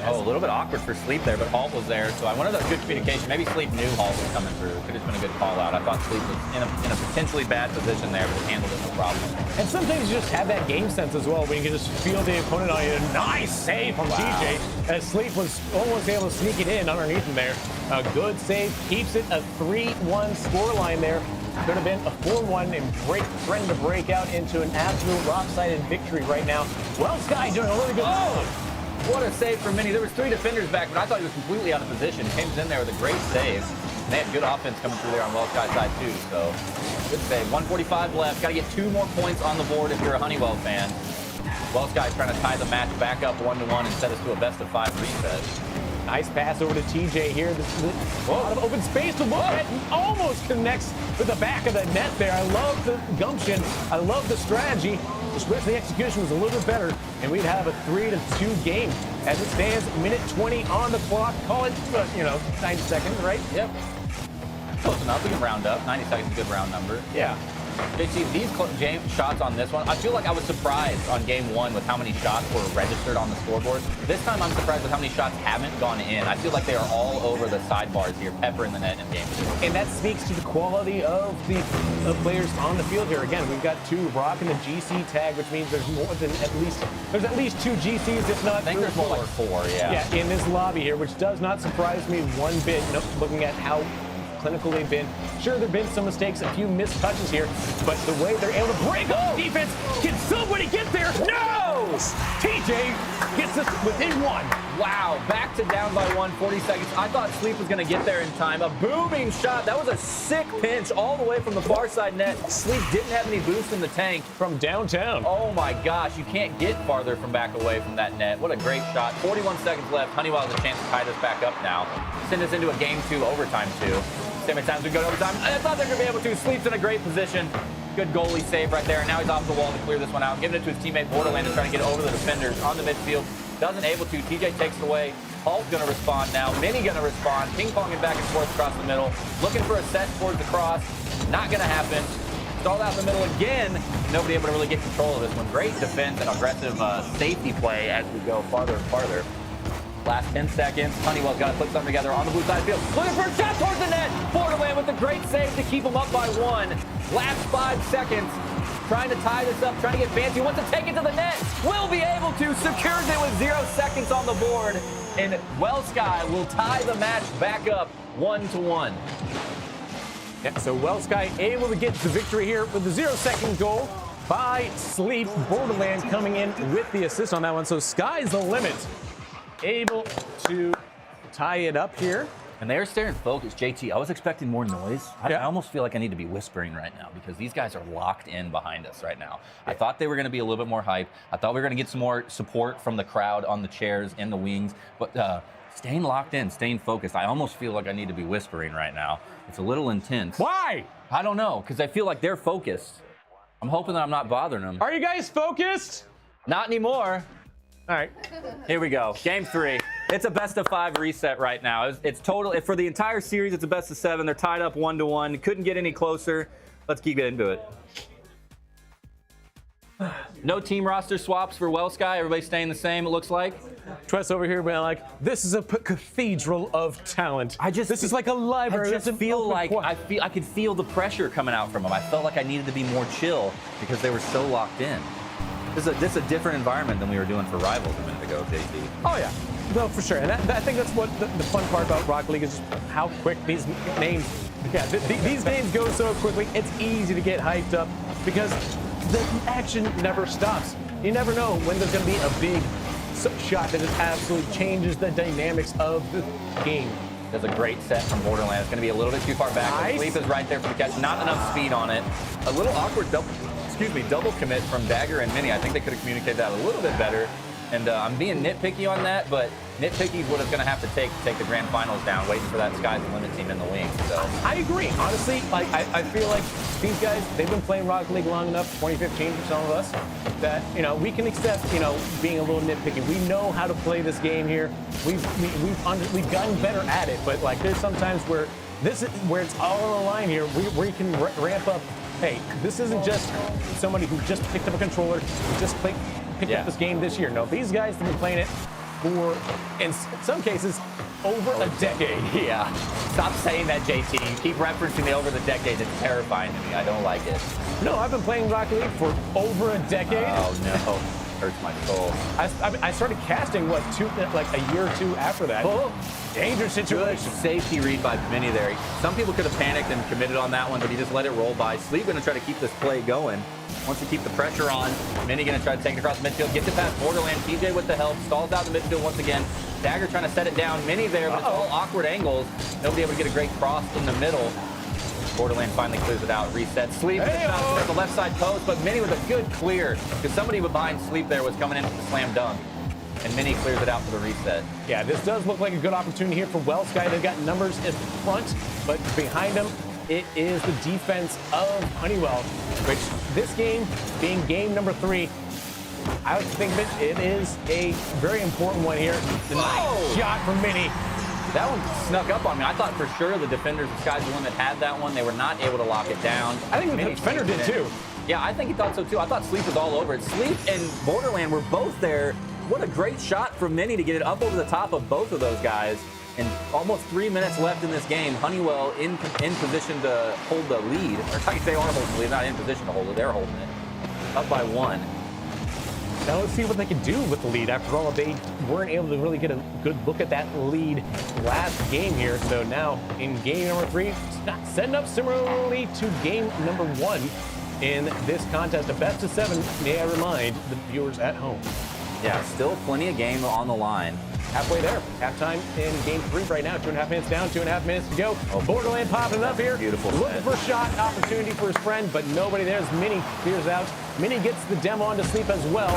Oh, a little bit awkward for Sleep there, but Halt was there. So I wanted a good communication. Maybe Sleep knew Halt was coming through. Could have been a good call out. I thought Sleep was in a potentially bad position there, but handled it no problem. And sometimes you just have that game sense as well, where you can just feel the opponent on you. Nice save from TJ, as Sleep was almost able to sneak it in underneath him there. A good save, keeps it a 3-1 scoreline there. Could have been a 4-1 and threatening to break out into an absolute lopsided victory right now. Well, Sky doing a really good job. What a save from Mini. There was 3 defenders back, but I thought he was completely out of position. He came in there with a great save. And they had good offense coming through there on Well Sky's side too. So good save. 145 left. Got to get 2 more points on the board if you're a Honeywell fan. Well Sky's trying to tie the match back up 1-1 and set us to a best-of-5 reset. Nice pass over to TJ here. A lot of open space to look at. Almost connects with the back of the net there. I love the gumption. I love the strategy. Just wish the execution was a little bit better, and we'd have a 3-2 game. As it stands, minute 20 on the clock. Call it, 90 seconds, right? Yep. Close enough. We can round up. 90 seconds is a good round number. Yeah. JT, these shots on this one, I feel like I was surprised on game 1 with how many shots were registered on the scoreboard. This time I'm surprised with how many shots haven't gone in. I feel like they are all over the sidebars here, peppering the net in game 2. And that speaks to the quality of the players on the field here. Again, we've got 2 rocking the GC tag, which means there's more than at least 2 GCs, if not I think there's more like 4, yeah. Yeah, in this lobby here, which does not surprise me one bit, looking at how clinical they've been. Sure, there have been some mistakes, a few missed touches here, but the way they're able to break up defense, can somebody get there? No! TJ gets us within 1. Wow, back to down by 1, 40 seconds. I thought Sleep was going to get there in time. A booming shot. That was a sick pinch all the way from the far side net. Sleep didn't have any boost in the tank. From downtown. Oh my gosh, you can't get farther from back away from that net. What a great shot. 41 seconds left. Honeywell has a chance to tie this back up now. Send us into a game 2 overtime too. Same times we go to overtime. I thought they were going to be able to. Sleep's in a great position. Good goalie save right there. Now he's off the wall to clear this one out. Giving it to his teammate Borderland to try to get over the defenders on the midfield. Doesn't able to. TJ takes it away. Halt's going to respond now. Mini going to respond. Ping-ponging back and forth across the middle. Looking for a set towards the cross. Not going to happen. Stalled out in the middle again. Nobody able to really get control of this one. Great defense and aggressive safety play as we go farther and farther. Last 10 seconds. Honeywell's got to put something together on the blue side of the field. Looking for a shot towards the net. Borderland with a great save to keep him up by 1. Last 5 seconds. Trying to tie this up, trying to get fancy. Wants to take it to the net. Will be able to. Secures it with 0 seconds on the board. And Well Sky will tie the match back up 1-1. Yeah, so Well Sky able to get the victory here with the 0-second goal by Sleep. Borderland coming in with the assist on that one. So sky's the limit. Able to tie it up here. And they're staring focused. JT, I was expecting more noise. I almost feel like I need to be whispering right now because these guys are locked in behind us right now. I thought they were going to be a little bit more hype. I thought we were going to get some more support from the crowd on the chairs in the wings. But staying locked in, staying focused, I almost feel like I need to be whispering right now. It's a little intense. Why? I don't know, because I feel like they're focused. I'm hoping that I'm not bothering them. Are you guys focused? Not anymore. All right. Here we go. Game 3. It's a best-of-5 reset right now. It's total. For the entire series, it's a best-of-7. They're tied up 1-1. Couldn't get any closer. Let's keep into it. No team roster swaps for Well Sky. Everybody's staying the same, it looks like. Twess over here being like, this is a cathedral of talent. This is like a library. I just feel like I could feel the pressure coming out from them. I felt like I needed to be more chill because they were so locked in. This is a different environment than we were doing for Rivals a minute ago, JT. Oh, yeah. No, for sure. And I think that's what the fun part about Rocket League is just how quick these names, these games go so quickly. It's easy to get hyped up because the action never stops. You never know when there's going to be a big shot that just absolutely changes the dynamics of the game. There's a great set from Borderland. It's going to be a little bit too far back. Nice. Sleep is right there for the catch. Not enough speed on it. A little awkward double excuse me, double commit from Dagger and Mini. I think they could have communicated that a little bit better. And I'm being nitpicky on that, but nitpicky is what it's going to have to take the grand finals down, waiting for that Sky's the Limit team in the wing. So I agree. Honestly, like I feel like these guys, they've been playing Rocket League long enough, 2015 for some of us, that we can accept being a little nitpicky. We know how to play this game here. We've gotten better at it, but like there's sometimes where it's all on the line here, where you can ramp up. Hey, this isn't just somebody who just picked up a controller, who just picked up this game this year. No, these guys have been playing it for, in some cases, over a decade. Yeah. Stop saying that, JT. You keep referencing the over the decade. It's terrifying to me. I don't like it. No, I've been playing Rocket League for over a decade. Oh, no. Hurts my soul. I started casting, like a year or two after that. Oh, dangerous situation. Good safety read by Mini there. Some people could have panicked and committed on that one, but he just let it roll by. Sleep going to try to keep this play going. Wants to keep the pressure on. Mini going to try to take it across the midfield. Gets it past Borderland. TJ with the help. Stalls out the midfield once again. Dagger trying to set it down. Mini there, but it's all awkward angles. Nobody able to get a great cross in the middle. Borderland finally clears it out. Reset. Sleep at the left side post, but Mini with a good clear because somebody behind Sleep there was coming in for the slam dunk. And Mini clears it out for the reset. Yeah, this does look like a good opportunity here for Wellsky. They've got numbers in front, but behind them, it is the defense of Honeywell, which this game being game number 3, I would think that it is a very important one here. The nice shot from Mini. That one snuck up on me. I thought for sure the defenders of Sky's the Limit had that one. They were not able to lock it down. I think the defender did too. Yeah, I think he thought so too. I thought Sleep was all over it. Sleep and Borderland were both there. What a great shot from Mini to get it up over the top of both of those guys. And almost 3 minutes left in this game. Honeywell in position to hold the lead. Or I can say are holding the lead, not in position to hold it. They're holding it. Up by 1. Now let's see what they can do with the lead. After all, they weren't able to really get a good look at that lead last game here. So now in game number 3, setting up similarly to game number 1 in this contest. A best of 7, may I remind the viewers at home. Yeah, still plenty of game on the line. Halfway there. Halftime in game 3 right now. 2.5 minutes down, 2.5 minutes to go. Borderland popping up here. Beautiful. Looking for a shot, opportunity for his friend, but nobody there as Mini clears out. Mini gets the demo onto Sleep as well,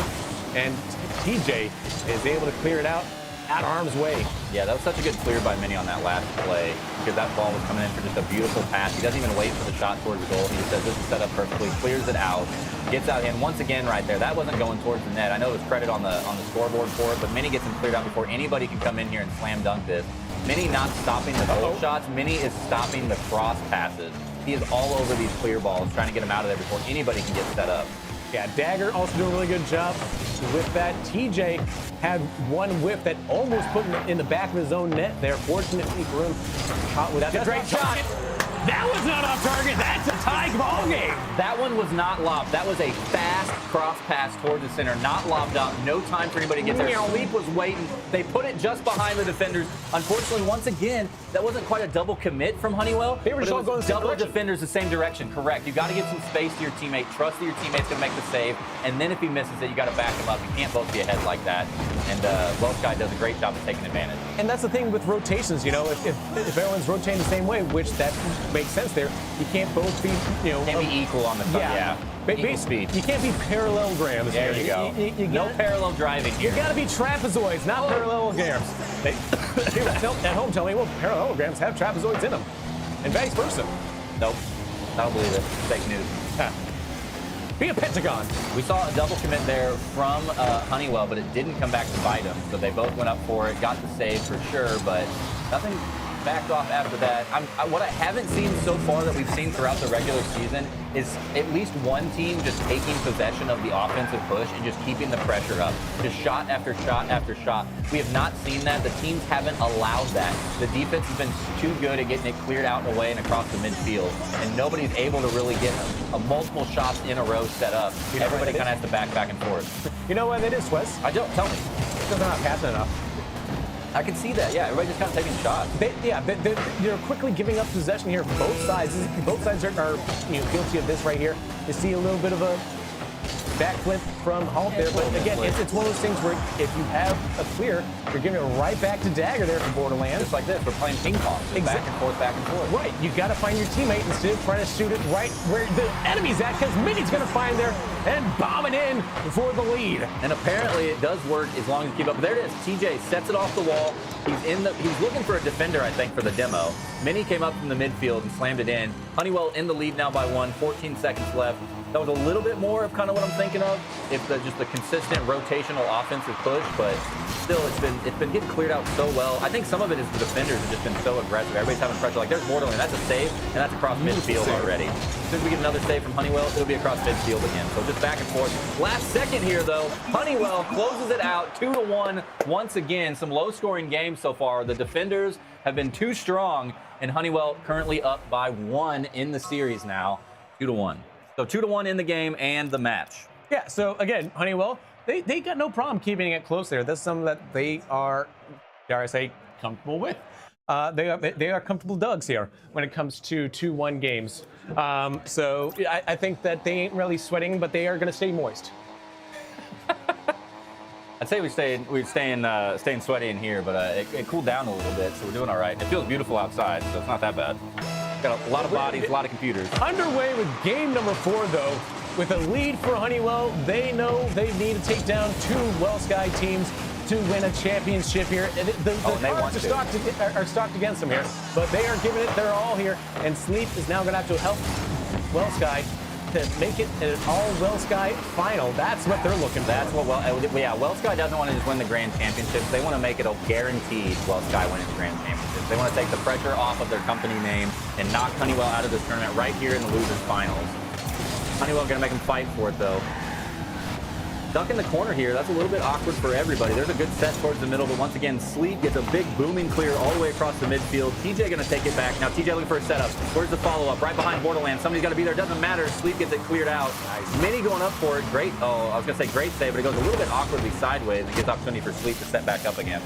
and TJ is able to clear it out of harm's way. Yeah, that was such a good clear by Mini on that last play because that ball was coming in for just a beautiful pass. He doesn't even wait for the shot towards the goal. He just says this is set up perfectly, clears it out, gets out in once again right there. That wasn't going towards the net. I know there's credit on the scoreboard for it, but Mini gets him cleared out before anybody can come in here and slam dunk this. Mini not stopping the goal shots. Mini is stopping the cross passes. He is all over these clear balls, trying to get him out of there before anybody can get set up. Yeah, Dagger also doing a really good job with that. TJ had one whip that almost put him in the back of his own net there. Fortunately for him, caught with That's a great shot. That was not off target. That's a tie ball game. That one was not lobbed. That was a fast cross pass toward the center, not lobbed up. No time for anybody to get there. Sleep was waiting. They put it just behind the defenders. Unfortunately, once again, that wasn't quite a double commit from Honeywell. They were just all going the same double direction. Defenders the same direction. Correct. You got to give some space to your teammate. Trust that your teammate's going to make the save. And then if he misses it, you got to back him up. You can't both be ahead like that. And Wellsky does a great job of taking advantage. And that's the thing with rotations, if everyone's rotating the same way, which that makes sense there, you can't both be, Can't be equal on the top. Yeah. Equal speed. You can't be parallelograms. There you go. No parallel driving here. You got to be trapezoids, not parallelograms. At home tell me, well, parallelograms have trapezoids in them, and vice versa. Nope. I don't believe it. Fake news. Be a pentagon. We saw a double commit there from Honeywell, but it didn't come back to bite them. So they both went up for it, got the save for sure, but nothing backed off after that. What I haven't seen so far that we've seen throughout the regular season is at least one team just taking possession of the offensive push and just keeping the pressure up. Just shot after shot after shot. We have not seen that. The teams haven't allowed that. The defense has been too good at getting it cleared out and away and across the midfield. And nobody's able to really get a multiple shots in a row set up. Everybody kind of has to back and forth. You know what it is, Wes? I don't. Tell me. Because they're not passing enough. I can see that, yeah. Everybody just kind of taking shots. They're quickly giving up possession here from both sides. Both sides are guilty of this right here. You see a little bit of a backflip from Halt there. But again, it's one of those things where if you have a clear, you're giving it right back to Dagger there from Borderlands. Just like this, we're playing ping pong. Back and forth, back and forth. Right, you got to find your teammate instead of trying to shoot it right where the enemy's at, because Mini's going to find there and bomb it in for the lead. And apparently it does work as long as you keep up. There it is. TJ sets it off the wall. He's looking for a defender, I think, for the demo. Mini came up from the midfield and slammed it in. Honeywell in the lead now by 1, 14 seconds left. That was a little bit more of kind of what I'm thinking of, if just the consistent rotational offensive push, but still it's been getting cleared out so well. I think some of it is the defenders have just been so aggressive. Everybody's having pressure. Like there's Borderland, that's a save, and that's across midfield already. As soon as we get another save from Honeywell, it'll be across midfield again. So just back and forth. Last second here though, Honeywell closes it out 2-1 once again. Some low scoring games so far. The defenders have been too strong, and Honeywell currently up by 1 in the series now, 2-1. So 2-1 in the game and the match. Yeah, so again, Honeywell, they got no problem keeping it close there. That's something that they are, dare I say, comfortable with. They are comfortable Dougs here when it comes to 2-1 games. So I think that they ain't really sweating, but they are going to stay moist. I'd say we're staying sweaty in here, but it cooled down a little bit, so we're doing all right. It feels beautiful outside, so it's not that bad. Got a lot of bodies, a lot of computers. Underway with game number 4, though. With a lead for Honeywell, they know they need to take down 2 WellSky teams to win a championship here. The cards are stocked against them here, but they are giving it their all here, and Sleep is now going to have to help WellSky to make it an all-WellSky final. That's what they're looking for. That's what, WellSky doesn't want to just win the Grand Championships. They want to make it a guaranteed WellSky wins the Grand Championships. They want to take the pressure off of their company name and knock Honeywell out of this tournament right here in the losers finals. Honeywell going to make them fight for it, though. Duck in the corner here. That's a little bit awkward for everybody. There's a good set towards the middle, but once again, Sleep gets a big booming clear all the way across the midfield. TJ going to take it back. Now TJ looking for a setup. Where's the follow-up? Right behind Borderlands. Somebody's got to be there. Doesn't matter. Sleep gets it cleared out. Nice. Mini going up for it. Great. Oh, I was going to say great save, but it goes a little bit awkwardly sideways and gives opportunity for Sleep to set back up again.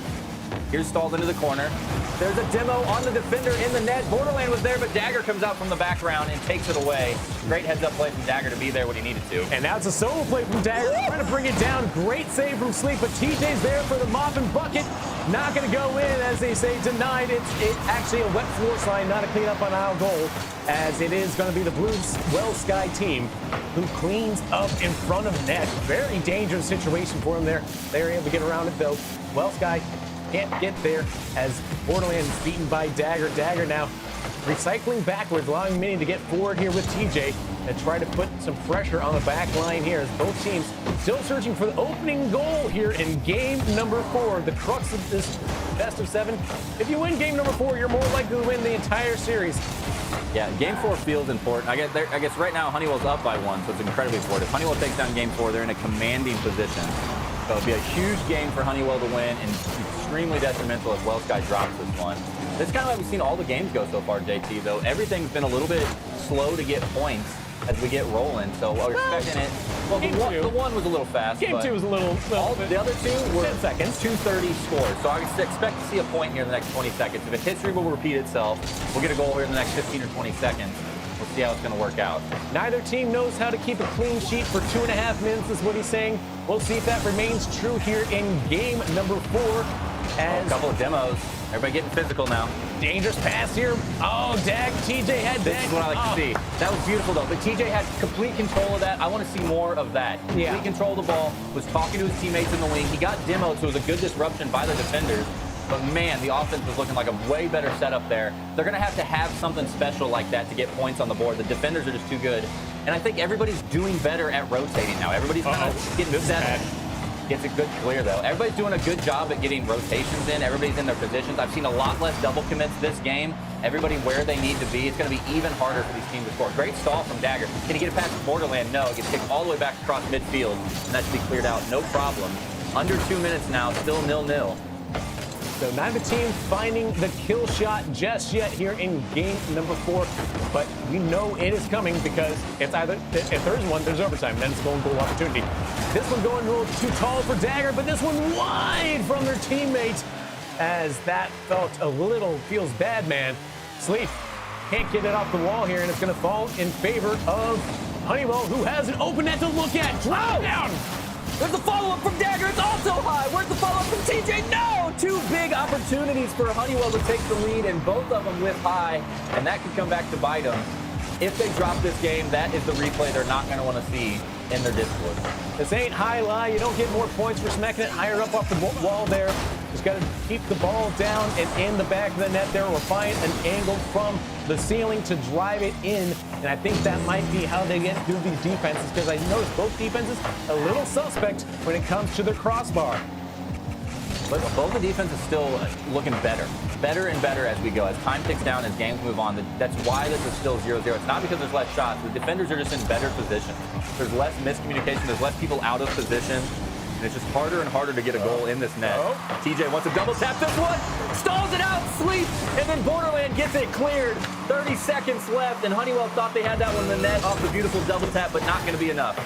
Here's stalled into the corner. There's a demo on the defender in the net. Borderland was there, but Dagger comes out from the background and takes it away. Great heads-up play from Dagger to be there when he needed to. And now it's a solo play from Dagger, trying to bring it down. Great save from Sleep, but TJ's there for the mop and bucket. Not going to go in, as they say, denied. It's actually a wet floor slide, not a cleanup on aisle goal, as it is going to be the Blue WellSky team who cleans up in front of net. Very dangerous situation for them there. They're able to get around it, though. WellSky can't get there as Borderlands beaten by Dagger. Dagger now recycling backwards, allowing Mini to get forward here with TJ and try to put some pressure on the back line here as both teams still searching for the opening goal here in game number 4. The crux of this best of 7. If you win game number 4, you're more likely to win the entire series. Yeah, game 4 feels important. I guess right now Honeywell's up by 1, so it's incredibly important. If Honeywell takes down game 4, they're in a commanding position. So it'll be a huge game for Honeywell to win and extremely detrimental if WellSky drops this one. That's kind of how we've seen all the games go so far, JT, though. Everything's been a little bit slow to get points as we get rolling, so we're expecting it. Well, the one was a little fast. Game 2 was a little bit. The other 2 were 10 seconds. 2:30 scores, so I expect to see a point here in the next 20 seconds. If history will repeat itself, we'll get a goal here in the next 15 or 20 seconds. We'll see how it's going to work out. Neither team knows how to keep a clean sheet for 2.5 minutes, is what he's saying. We'll see if that remains true here in game number 4. As a couple of demos. Everybody getting physical now. Dangerous pass here. Oh, TJ had This is what I like to see. That was beautiful, though. But TJ had complete control of that. I want to see more of that. Yeah. Complete control of the ball. Was talking to his teammates in the wing. He got demoed, so it was a good disruption by the defenders. But man, the offense was looking like a way better setup there. They're going to have something special like that to get points on the board. The defenders are just too good. And I think everybody's doing better at rotating now. Everybody's kind of getting set. Gets a good clear, though. Everybody's doing a good job at getting rotations in. Everybody's in their positions. I've seen a lot less double commits this game. Everybody where they need to be. It's going to be even harder for these teams to score. Great stall from Dagger. Can he get it past Borderland? No. It gets kicked all the way back across midfield, and that should be cleared out. No problem. Under 2 minutes now, still 0-0. So neither team finding the kill shot just yet here in game number 4. But we know it is coming because it's either, if there is one, there's overtime. Then it's going goal opportunity. This one going a little too tall for Dagger, but this one wide from their teammates. As that feels bad, man. Sleep can't get it off the wall here, and it's going to fall in favor of Honeywell, who has an open net to look at, drop down. There's a follow-up from Dagger. It's also high. Where's the follow-up from TJ? No! 2 big opportunities for Honeywell to take the lead, and both of them with high, and that could come back to bite them. If they drop this game, that is the replay they're not going to want to see in their Discord. This ain't high lie. You don't get more points for smacking it higher up off the wall there. Just got to keep the ball down and in the back of the net there, or find an angle from the ceiling to drive it in. And I think that might be how they get through these defenses, because I noticed both defenses a little suspect when it comes to the crossbar. But both the defenses still looking better and better as we go. As time ticks down, as games move on, that's why this is still 0-0. It's not because there's less shots. The defenders are just in better position. There's less miscommunication. There's less people out of position. And it's just harder and harder to get a goal in this net. TJ wants to double tap this one, stalls it out, sleep, and then Borderland gets it cleared. 30 seconds left, and Honeywell thought they had that one in the net off the beautiful double tap, but not going to be enough.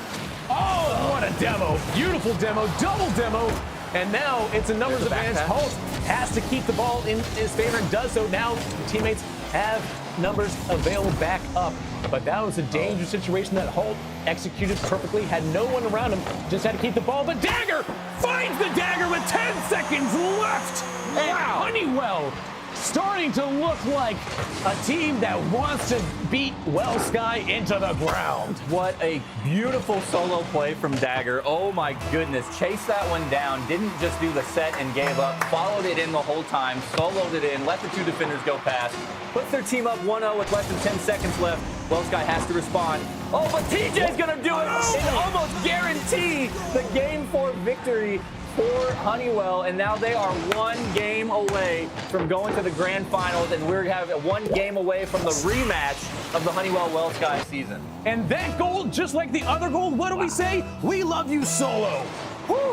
Oh, what a demo. Beautiful demo, double demo. And now it's a numbers advantage. Holt has to keep the ball in his favor and does so. Now teammates have numbers available back up. But that was a dangerous situation that Holt executed perfectly, had no one around him, just had to keep the ball. But Dagger finds the dagger with 10 seconds left. And Honeywell starting to look like a team that wants to beat Well Sky into the ground. What a beautiful solo play from Dagger. Oh my goodness. Chased that one down. Didn't just do the set and gave up. Followed it in the whole time. Soloed it in. Let the 2 defenders go past. Puts their team up 1-0 with less than 10 seconds left. Well Sky has to respond. Oh, but TJ's going to do it and almost guarantee the Game 4 victory for Honeywell, and now they are 1 game away from going to the grand finals, and we're having 1 game away from the rematch of the Honeywell-Well Sky season. And that goal, just like the other goal, what do we say? We love you, Solo.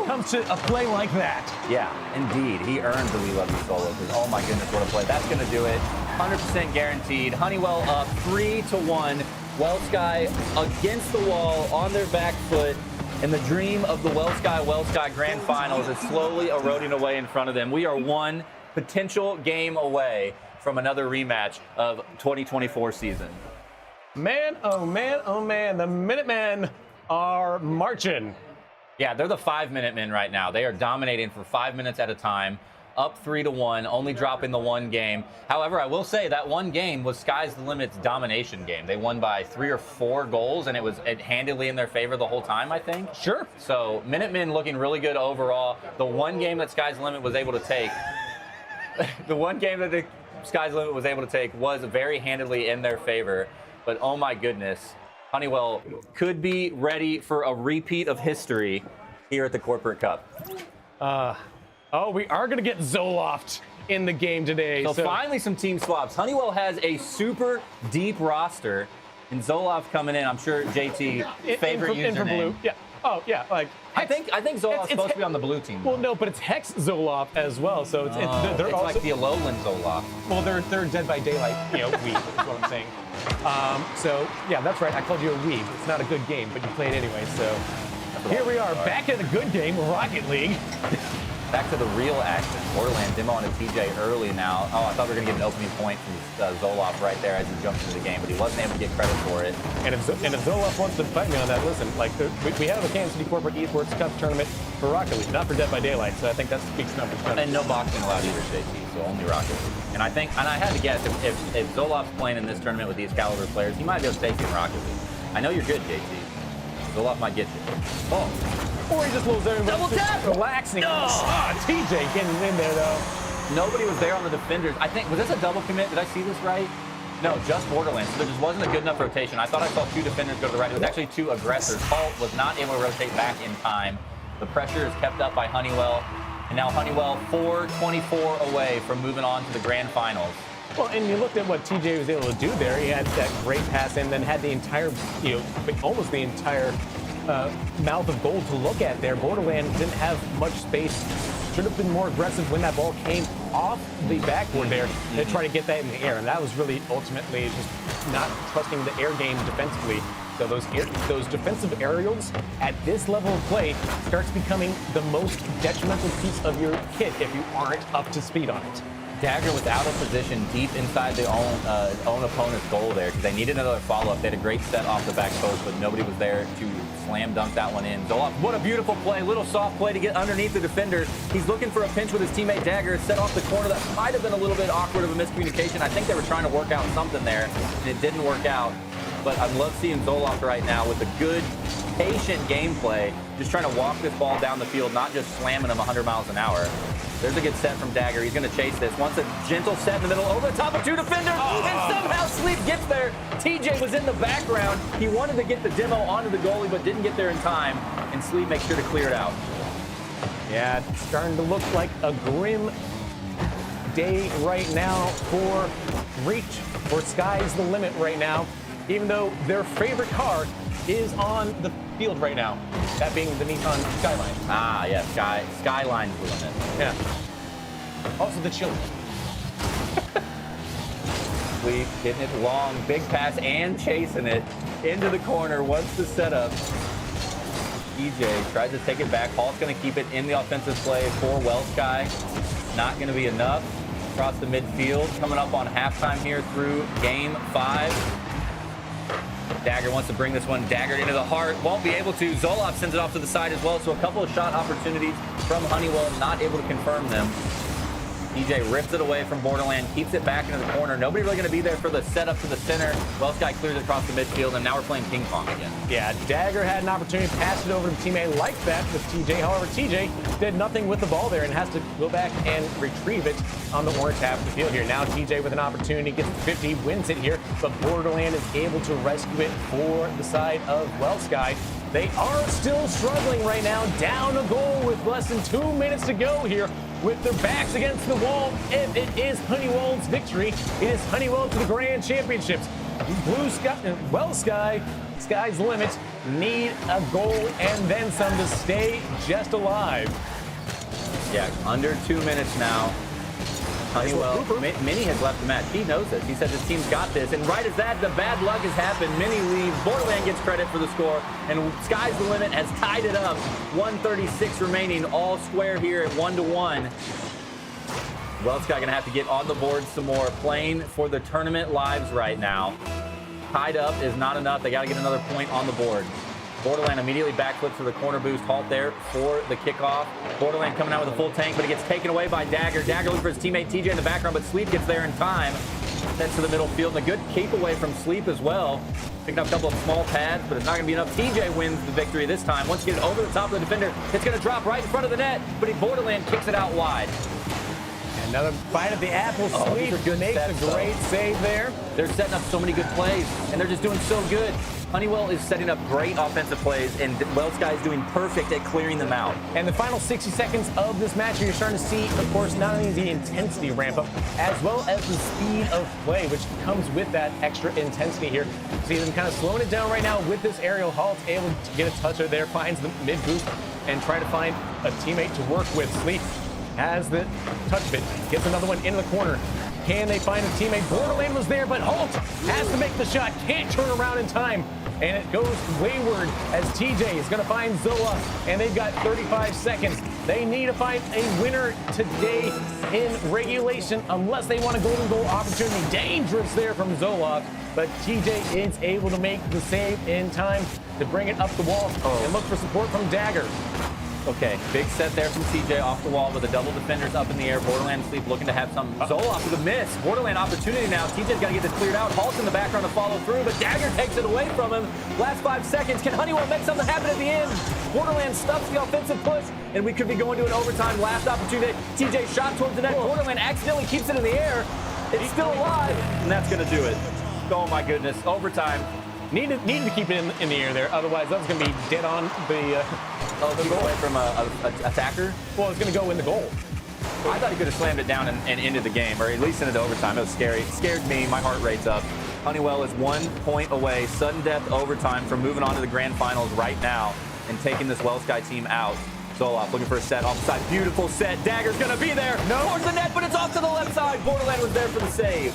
Comes to a play like that. Yeah, indeed. He earned the We Love You Solo, because oh my goodness, what a play. That's going to do it. 100% guaranteed. Honeywell up 3-1. Well Sky against the wall on their back foot. And the dream of the Well Sky Grand Finals is slowly eroding away in front of them. We are 1 potential game away from another rematch of 2024 season. Man, oh man, oh man. The Minutemen are marching. Yeah, they're the 5-minute men right now. They are dominating for 5 minutes at a time. Up 3-1, only dropping the 1 game. However, I will say that 1 game was Sky's the Limit's domination game. They won by 3 or 4 goals, and it was handedly in their favor the whole time, I think. Sure. So Minutemen looking really good overall. The 1 game that Sky's the Limit was able to take, was very handedly in their favor. But oh my goodness, Honeywell could be ready for a repeat of history here at the Corporate Cup. Oh, we are going to get Zoloft in the game today. So finally some team swaps. Honeywell has a super deep roster, and Zoloft coming in. I'm sure JT favorite username. For blue. Yeah. Oh yeah. Like Hex, I think Zoloft's supposed to be on the blue team. Well, no, but it's Hex Zoloft as well. So it's they're also like the Alolan Zoloft. Well, they're Dead by Daylight, weeb is what I'm saying. So yeah, that's right. I called you a weeb. It's not a good game, but you play it anyway. So here we are, back in a good game, Rocket League. Back to the real action. Borderland demo on a TJ early now. Oh, I thought we were going to get an opening point from Zoloft right there as he jumped into the game, but he wasn't able to get credit for it. And if Zoloft wants to fight me on that, listen, like we have a Kansas City Corporate Esports Cup tournament for Rocket League, not for Dead by Daylight, so I think that speaks numbers. And no boxing allowed either, JT, so only Rocket League. And I had to guess, if Zoloft's playing in this tournament with these caliber players, he might be able to take you in Rocket League. I know you're good, JT. Zoloft might get you. Oh. Or he just loses everybody. Double tap! Relaxing. No! TJ getting in there, though. Nobody was there on the defenders. I think, was this a double commit? Did I see this right? No, just Borderlands. So there just wasn't a good enough rotation. I thought I saw 2 defenders go to the right. It was actually 2 aggressors. Holt was not able to rotate back in time. The pressure is kept up by Honeywell. And now Honeywell 4-24 away from moving on to the grand finals. Well, and you looked at what TJ was able to do there. He had that great pass and then had the entire, almost the entire mouth of gold to look at there. Borderland didn't have much space. Should have been more aggressive when that ball came off the backboard there to try to get that in the air. And that was really ultimately just not trusting the air game defensively. So those defensive aerials at this level of play starts becoming the most detrimental piece of your kit if you aren't up to speed on it. Dagger was out of position deep inside their own opponent's goal there because they needed another follow-up. They had a great set off the back post, but nobody was there to slam dunk that one in. Zoloft, what a beautiful play. Little soft play to get underneath the defender. He's looking for a pinch with his teammate Dagger. Set off the corner. That might have been a little bit awkward of a miscommunication. I think they were trying to work out something there, and it didn't work out. But I love seeing Zoloft right now with a good, patient gameplay, just trying to walk this ball down the field, not just slamming him 100 miles an hour. There's a good set from Dagger. He's going to chase this. Wants a gentle set in the middle, over the top of two defenders, and somehow Sleep gets there. TJ was in the background. He wanted to get the demo onto the goalie, but didn't get there in time, and Sleep makes sure to clear it out. Yeah, it's starting to look like a grim day right now for Reach, for Sky's the limit right now, even though their favorite car is on the field right now, that being the Nissan Skyline. Ah, yeah, Skyline's the limit. Yeah. Also the chili. Sleep getting it long, big pass and chasing it into the corner. What's the setup? EJ tries to take it back. Hall's going to keep it in the offensive play for Wellsky. Not going to be enough. Across the midfield, coming up on halftime here through game 5. Dagger wants to bring this one daggered into the heart. Won't be able to. Zoloft sends it off to the side as well. So a couple of shot opportunities from Honeywell, not able to confirm them. DJ rips it away from Borderland, keeps it back into the corner. Nobody really going to be there for the setup to the center. Wellsky clears it across the midfield, and now we're playing ping pong again. Yeah, Dagger had an opportunity to pass it over to the teammate like that with TJ. However, TJ did nothing with the ball there and has to go back and retrieve it on the orange half of the field here. Now TJ with an opportunity, gets 50, wins it here, but Borderland is able to rescue it for the side of Wellsky. They are still struggling right now, down a goal with less than 2 minutes to go here, with their backs against the wall, and it is Honeywell's victory. It is Honeywell to the Grand Championships. Blue Sky, Wellsky, Sky's limit, need a goal and then some to stay just alive. Yeah, under 2 minutes now. Honeywell, Minnie has left the match. He knows this. He says his team's got this. And right as that, the bad luck has happened. Minnie leaves. Borderland gets credit for the score. And Sky's the limit has tied it up. 1:36 remaining, all square here at 1-1. Wellsky going to have to get on the board some more. Playing for the tournament lives right now. Tied up is not enough. They got to get another point on the board. Borderland immediately backflips for the corner boost. Halt there for the kickoff. Borderland coming out with a full tank, but it gets taken away by Dagger. Dagger looking for his teammate TJ in the background, but Sleep gets there in time. Sends to the middle field, and a good keep away from Sleep as well. Picking up a couple of small pads, but it's not going to be enough. TJ wins the victory this time. Once you get it over the top of the defender, it's going to drop right in front of the net, but Borderland kicks it out wide. Another bite of the apple. Sleep makes a great save there. They're setting up so many good plays, and they're just doing so good. Honeywell is setting up great offensive plays, and Wellsky is doing perfect at clearing them out. And the final 60 seconds of this match, you're starting to see, of course, not only the intensity ramp up, as well as the speed of play, which comes with that extra intensity here. See them kind of slowing it down right now with this aerial halt, able to get a toucher there, finds the mid boost, and try to find a teammate to work with. Sleep has the touch of it, gets another one into the corner. Can they find a teammate? Borderland was there, but Holt has to make the shot. Can't turn around in time. And it goes wayward as TJ is going to find Zola, and they've got 35 seconds. They need to find a winner today in regulation unless they want a golden goal opportunity. Dangerous there from Zoloft, but TJ is able to make the save in time to bring it up the wall and look for support from Dagger. Okay, big set there from TJ off the wall with the double defenders up in the air. Borderland Sleep looking to have some. Zoloft with a miss. Borderland opportunity now. TJ's got to get this cleared out. Halt's in the background to follow through, but Dagger takes it away from him. Last 5 seconds. Can Honeywell make something happen at the end? Borderland stuffs the offensive push, and we could be going to an overtime. Last opportunity. TJ shot towards the net. Borderland accidentally keeps it in the air. It's still alive, and that's going to do it. Oh my goodness, overtime. Needed to keep it in the air there, otherwise that was going to be dead on the goal away from an attacker? Well, it's going to go in the goal. I thought he could have slammed it down and ended the game, or at least into overtime. It was scary. It scared me. My heart rate's up. Honeywell is 1 point away, sudden death overtime, from moving on to the grand finals right now and taking this Wellsky team out. Zoloft looking for a set off the side. Beautiful set. Dagger's going to be there. No. Towards the net, but it's off to the left side. Borderland was there for the save.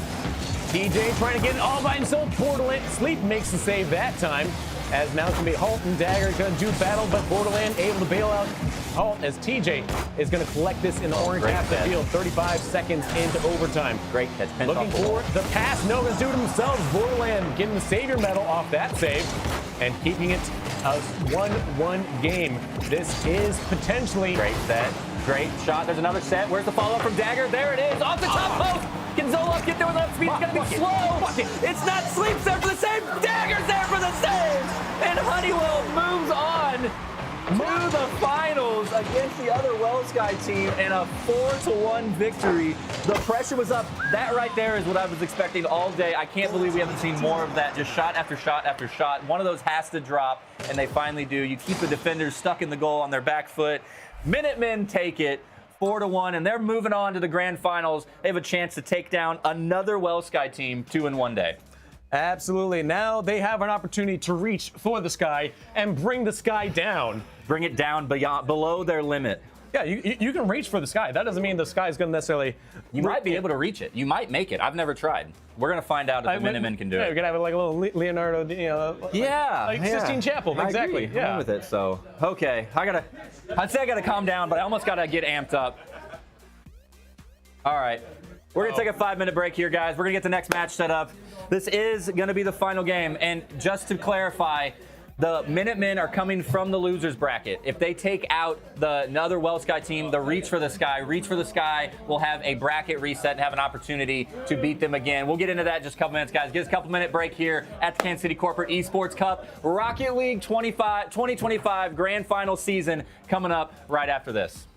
TJ trying to get it all by himself. Borderland Sleep makes the save that time. As now it's going to be Halt and Dagger going to do battle, but Borderland able to bail out halt as TJ is going to collect this in the orange half the field. 35 seconds into overtime. Great catch. Looking for the pass. No one's doing it themselves. Borderland getting the savior medal off that save and keeping it a 1-1 game. This is potentially great set. Great shot. There's another set. Where's the follow-up from Dagger? There it is. Off the top post. Can Zoloft get there with enough speed? It's going to be slow. It's not Sleep's there for the save. Dagger's there for the save. And Honeywell moves on to the finals against the other Well Sky team and a 4-1 victory. The pressure was up. That right there is what I was expecting all day. I can't believe we haven't seen more of that. Just shot after shot after shot. One of those has to drop, and they finally do. You keep the defenders stuck in the goal on their back foot. Minutemen take it 4-1, and they're moving on to the grand finals. They have a chance to take down another Well Sky team 2 in one day. Absolutely. Now they have an opportunity to reach for the sky and bring the sky down. Bring it down below their limit. Yeah, you can reach for the sky. That doesn't mean the sky is going to necessarily... You might be able to reach it. You might make it. I've never tried. We're going to find out if the Minutemen can do it. We're going to have like a little Leonardo, like Sistine Chapel. Exactly. Yeah. I'm with it, so. Okay, I'd say I got to calm down, but I almost got to get amped up. All right. We're going to take a 5-minute break here, guys. We're going to get the next match set up. This is going to be the final game. And just to clarify, the Minutemen are coming from the losers bracket. If they take out another Well Sky team, the Reach for the Sky will have a bracket reset and have an opportunity to beat them again. We'll get into that in just a couple minutes, guys. Give us a couple-minute break here at the Kansas City Corporate Esports Cup Rocket League 2025 Grand Final season coming up right after this.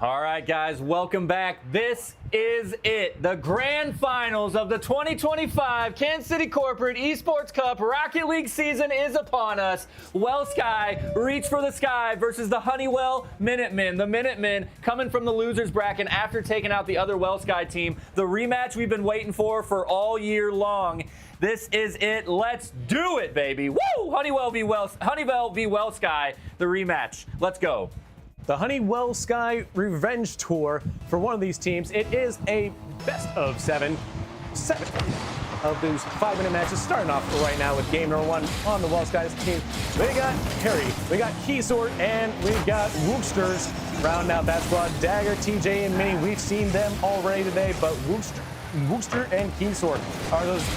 All right, guys, welcome back. This is it. The grand finals of the 2025 Kansas City Corporate Esports Cup Rocket League season is upon us. Well Sky, Reach for the Sky versus the Honeywell Minutemen. The Minutemen coming from the losers bracket after taking out the other Well Sky team. The rematch we've been waiting for all year long. This is it. Let's do it, baby. Woo! Honeywell v. Well Sky, the rematch. Let's go. The Honeywell Sky Revenge Tour for one of these teams. It is a best of seven of those 5-minute matches. Starting off right now with game number 1 on the Well Sky's team. We got Perry, we got Keysword, and we got Wooksters. Rounding out that squad, Dagger, TJ, and Mini. We've seen them already today, but Wookster and Keysword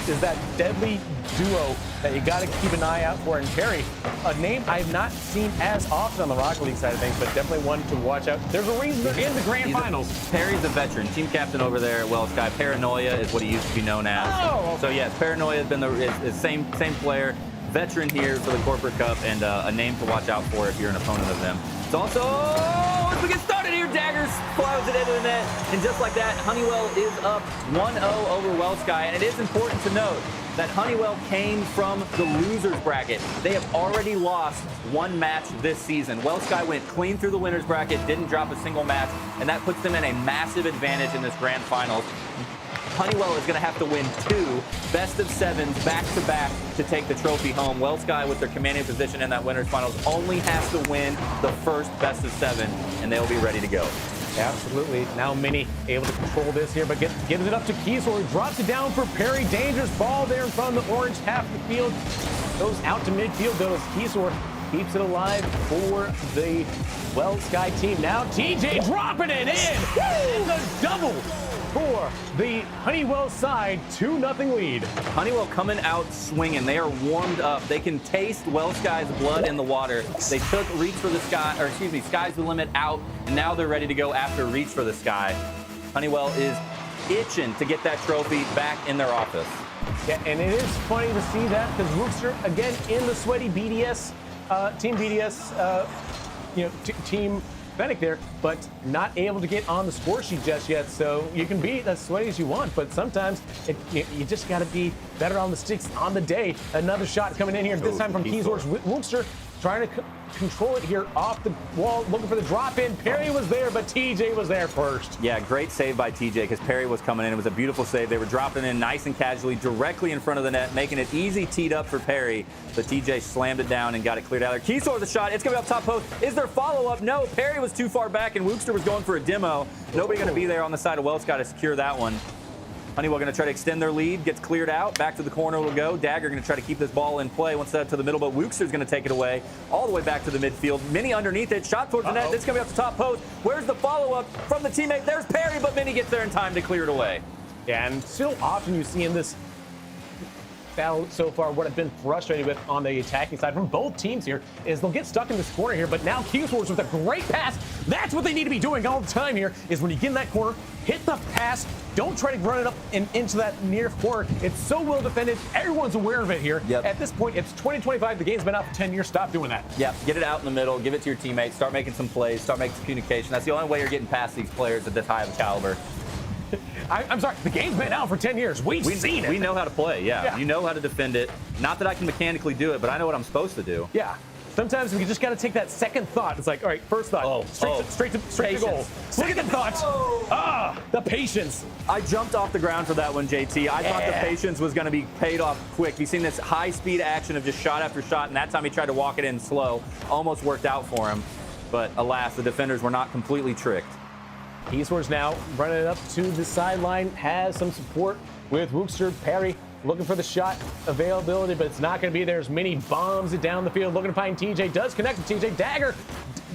is that deadly duo that you got to keep an eye out for. And Perry, a name I've not seen as often on the Rocket League side of things, but definitely one to watch out. There's a reason they're in the grand finals. Perry's a veteran, team captain over there at Well Sky. Paranoia is what he used to be known as. Oh, okay. So yes, Paranoia has been the same player, veteran here for the Corporate Cup, and a name to watch out for if you're an opponent of them. It's also, as we get started here, Daggers flies it into the net, and just like that, Honeywell is up 1-0 over Well Sky, and it is important to note that Honeywell came from the losers bracket. They have already lost one match this season. Well Sky went clean through the winners bracket, didn't drop a single match, and that puts them in a massive advantage in this grand finals. Honeywell is going to have to win 2 best-of-7s back-to-back to take the trophy home. Well Sky, with their commanding position in that winners finals, only has to win the first best-of-7, and they'll be ready to go. Absolutely. Now Mini able to control this here, but gives it up to Keysword, who drops it down for Perry. Dangerous ball there in front of the orange half of the field. Goes out to midfield, though, as Keysword keeps it alive for the Well Sky team. Now TJ dropping it in. And the double for the Honeywell side, 2-0 lead. Honeywell coming out swinging. They are warmed up. They can taste Well Sky's blood in the water. They took Reach for the Sky, or excuse me, Sky's the Limit out, and now they're ready to go after Reach for the Sky. Honeywell is itching to get that trophy back in their office. Yeah, and it is funny to see that because Wookster, again, in the sweaty BDS, Team BDS, Team Fennec there, but not able to get on the score sheet just yet. So you can be as sweaty as you want, but sometimes you just got to be better on the sticks on the day. Another shot coming in here, this time from Keysword's Wookster, trying to control it here off the wall, looking for the drop in. Perry was there, but TJ was there first. Yeah, great save by TJ because Perry was coming in. It was a beautiful save. They were dropping in nice and casually directly in front of the net, making it easy teed up for Perry. But TJ slammed it down and got it cleared out there. Keysword the shot. It's going to be up top post. Is there follow-up? No. Perry was too far back, and Wookster was going for a demo. Nobody going to be there on the side of Well Sky to secure that one. Honeywell going to try to extend their lead, gets cleared out, back to the corner will go. Dagger going to try to keep this ball in play, once that to the middle, but Wookster's going to take it away all the way back to the midfield. Mini underneath it, shot towards the net, it's going to be off the top post. Where's the follow-up from the teammate? There's Perry, but Mini gets there in time to clear it away. Yeah, and still often you see in this battle so far, what I've been frustrated with on the attacking side from both teams here is they'll get stuck in this corner here, but now Keyswords with a great pass. That's what they need to be doing all the time here, is when you get in that corner, hit the pass, don't try to run it up and into that near corner. It's so well defended. Everyone's aware of it here. Yep. At this point, it's 2025. The game's been out for 10 years. Stop doing that. Yeah, get it out in the middle, give it to your teammates, start making some plays, start making some communication. That's the only way you're getting past these players at this high of a caliber. I'm sorry, the game's been out for 10 years. We've seen it. We know how to play, yeah. You know how to defend it. Not that I can mechanically do it, but I know what I'm supposed to do. Yeah. Sometimes we just got to take that second thought. It's like, all right, first thought, straight to goal. Second thought, the patience. I jumped off the ground for that one, JT. I thought the patience was going to be paid off quick. You've seen this high-speed action of just shot after shot, and that time he tried to walk it in slow. Almost worked out for him, but alas, the defenders were not completely tricked. Keysword's now running it up to the sideline, has some support with Wookster. Perry looking for the shot availability, but it's not going to be there as Mini bombs it down the field, looking to find TJ. Does connect with TJ. Dagger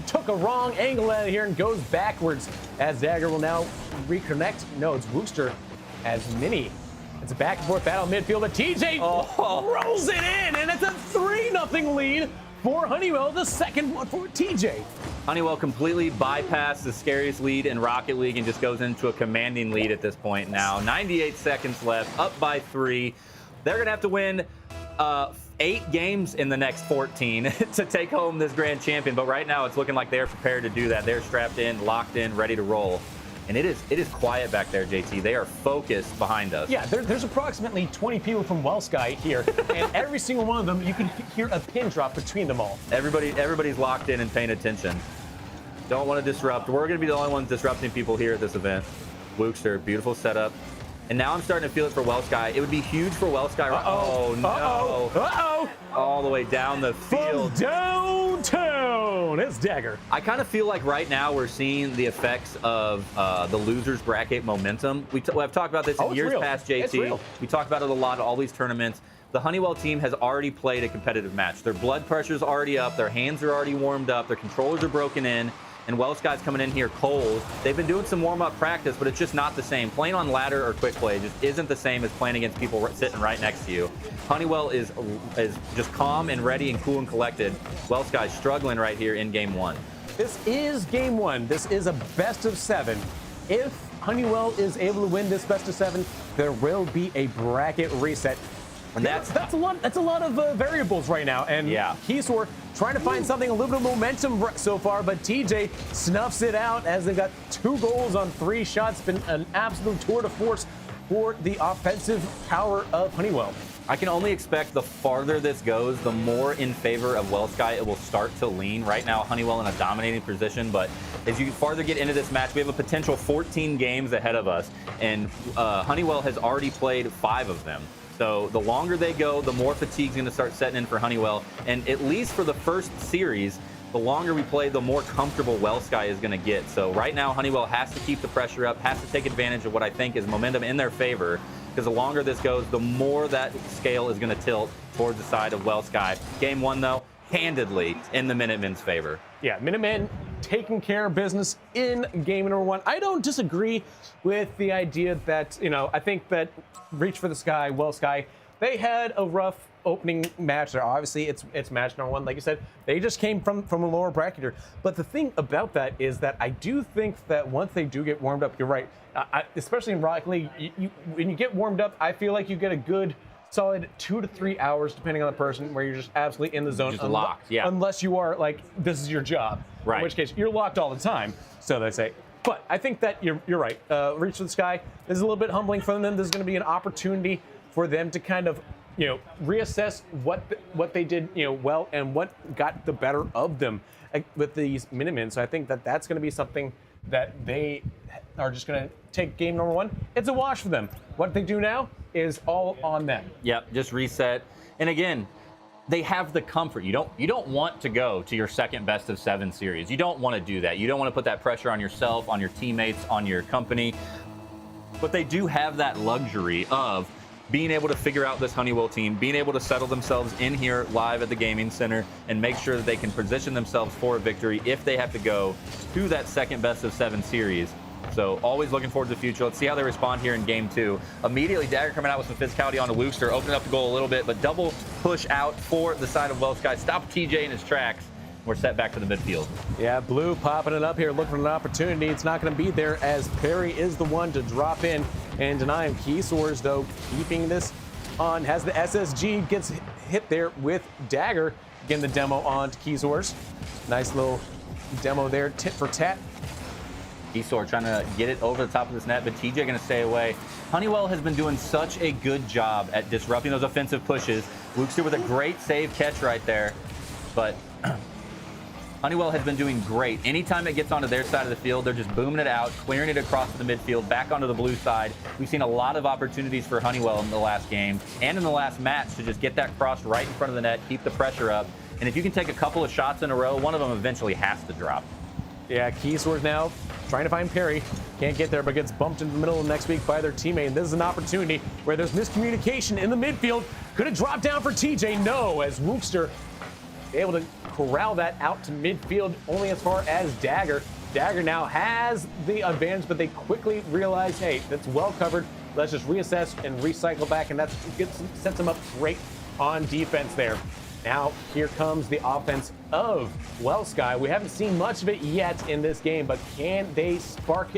took a wrong angle out of here and goes backwards as Dagger will now reconnect. No, it's Wookster as Mini. It's a back and forth battle midfield, but TJ rolls it in, and it's a 3-0 lead for Honeywell, the second one for TJ. Honeywell completely bypassed the scariest lead in Rocket League and just goes into a commanding lead at this point now. 98 seconds left, up by 3. They're going to have to win 8 games in the next 14 to take home this grand champion. But right now, it's looking like they're prepared to do that. They're strapped in, locked in, ready to roll. And it is quiet back there, JT. They are focused behind us. Yeah, there's approximately 20 people from Wellsky here, and every single one of them, you can hear a pin drop between them all. Everybody's locked in and paying attention. Don't want to disrupt. We're going to be the only ones disrupting people here at this event. Wookster, beautiful setup. And now I'm starting to feel it for Wellsky. It would be huge for Wellsky. Oh, no. All the way down the field. From downtown, it's Dagger. I kind of feel like right now we're seeing the effects of the losers bracket momentum. I've talked about this in years past, JT. We talked about it a lot at all these tournaments. The Honeywell team has already played a competitive match. Their blood pressure's already up. Their hands are already warmed up. Their controllers are broken in. And Wellsky's coming in here cold. They've been doing some warm-up practice, but it's just not the same. Playing on ladder or quick play just isn't the same as playing against people sitting right next to you. Honeywell is just calm and ready and cool and collected. Wellsky's struggling right here in game 1. This is game 1. This is a best of 7. If Honeywell is able to win this best of 7, there will be a bracket reset. And that's a lot of variables right now. And yeah, Keysor trying to find something, a little bit of momentum so far, but TJ snuffs it out as they've got 2 goals on 3 shots. Been an absolute tour de force for the offensive power of Honeywell. I can only expect the farther this goes, the more in favor of Wellsky it will start to lean. Right now, Honeywell in a dominating position, but as you farther get into this match, we have a potential 14 games ahead of us, and Honeywell has already played 5 of them. So the longer they go, the more fatigue's going to start setting in for Honeywell. And at least for the first series, the longer we play, the more comfortable Wellsky is going to get. So right now, Honeywell has to keep the pressure up, has to take advantage of what I think is momentum in their favor, because the longer this goes, the more that scale is going to tilt towards the side of Wellsky. Game 1, though, handedly in the Minutemen's favor. Yeah, Minutemen taking care of business in game number 1. I don't disagree with the idea that, I think that Reach for the Sky, Wellsky, they had a rough opening match there. Obviously, it's match number 1. Like you said, they just came from a lower bracketer. But the thing about that is that I do think that once they do get warmed up, you're right. Especially in Rocket League, when you get warmed up, I feel like you get a good solid 2 to 3 hours, depending on the person, where you're just absolutely in the zone. Just locked, yeah. Unless you are like, this is your job. Right. In which case, you're locked all the time, so they say. But I think that you're right. Reach for the Sky is a little bit humbling for them. There's going to be an opportunity for them to kind of, reassess what they did, well, and what got the better of them with these Minutemen. So I think that that's going to be something that they are just going to take game number 1. It's a wash for them. What they do now is all on them. Yep, just reset. And again, they have the comfort. You don't want to go to your second best of 7 series. You don't want to do that. You don't want to put that pressure on yourself, on your teammates, on your company. But they do have that luxury of being able to figure out this Honeywell team, being able to settle themselves in here live at the Gaming Center and make sure that they can position themselves for a victory if they have to go to that second best of 7 series. So always looking forward to the future. Let's see how they respond here in game 2. Immediately, Dagger coming out with some physicality on the Wookster, opening up the goal a little bit, but double push out for the side of Wellsky. Stop TJ in his tracks. We're set back to the midfield. Yeah, Blue popping it up here, looking for an opportunity. It's not going to be there as Perry is the one to drop in and deny him. Keysors, though, keeping this on. Has the SSG, gets hit there with Dagger. Getting the demo on to Keysors. Nice little demo there, tit for tat. Keysor trying to get it over the top of this net, but TJ going to stay away. Honeywell has been doing such a good job at disrupting those offensive pushes. Wookster with a great save catch right there, but Honeywell has been doing great. Anytime it gets onto their side of the field, they're just booming it out, clearing it across the midfield, back onto the blue side. We've seen a lot of opportunities for Honeywell in the last game and in the last match to just get that cross right in front of the net, keep the pressure up. And if you can take a couple of shots in a row, one of them eventually has to drop. Yeah, Keysors now trying to find Perry. Can't get there, but gets bumped in the middle of next week by their teammate. And this is an opportunity where there's miscommunication in the midfield. Could have dropped down for TJ. No, as Wookster able to corral that out to midfield only as far as Dagger. Dagger now has the advantage, but they quickly realize, hey, that's well covered. Let's just reassess and recycle back, and that sets them up great on defense there. Now, here comes the offense of Wellsky. We haven't seen much of it yet in this game, but can they spark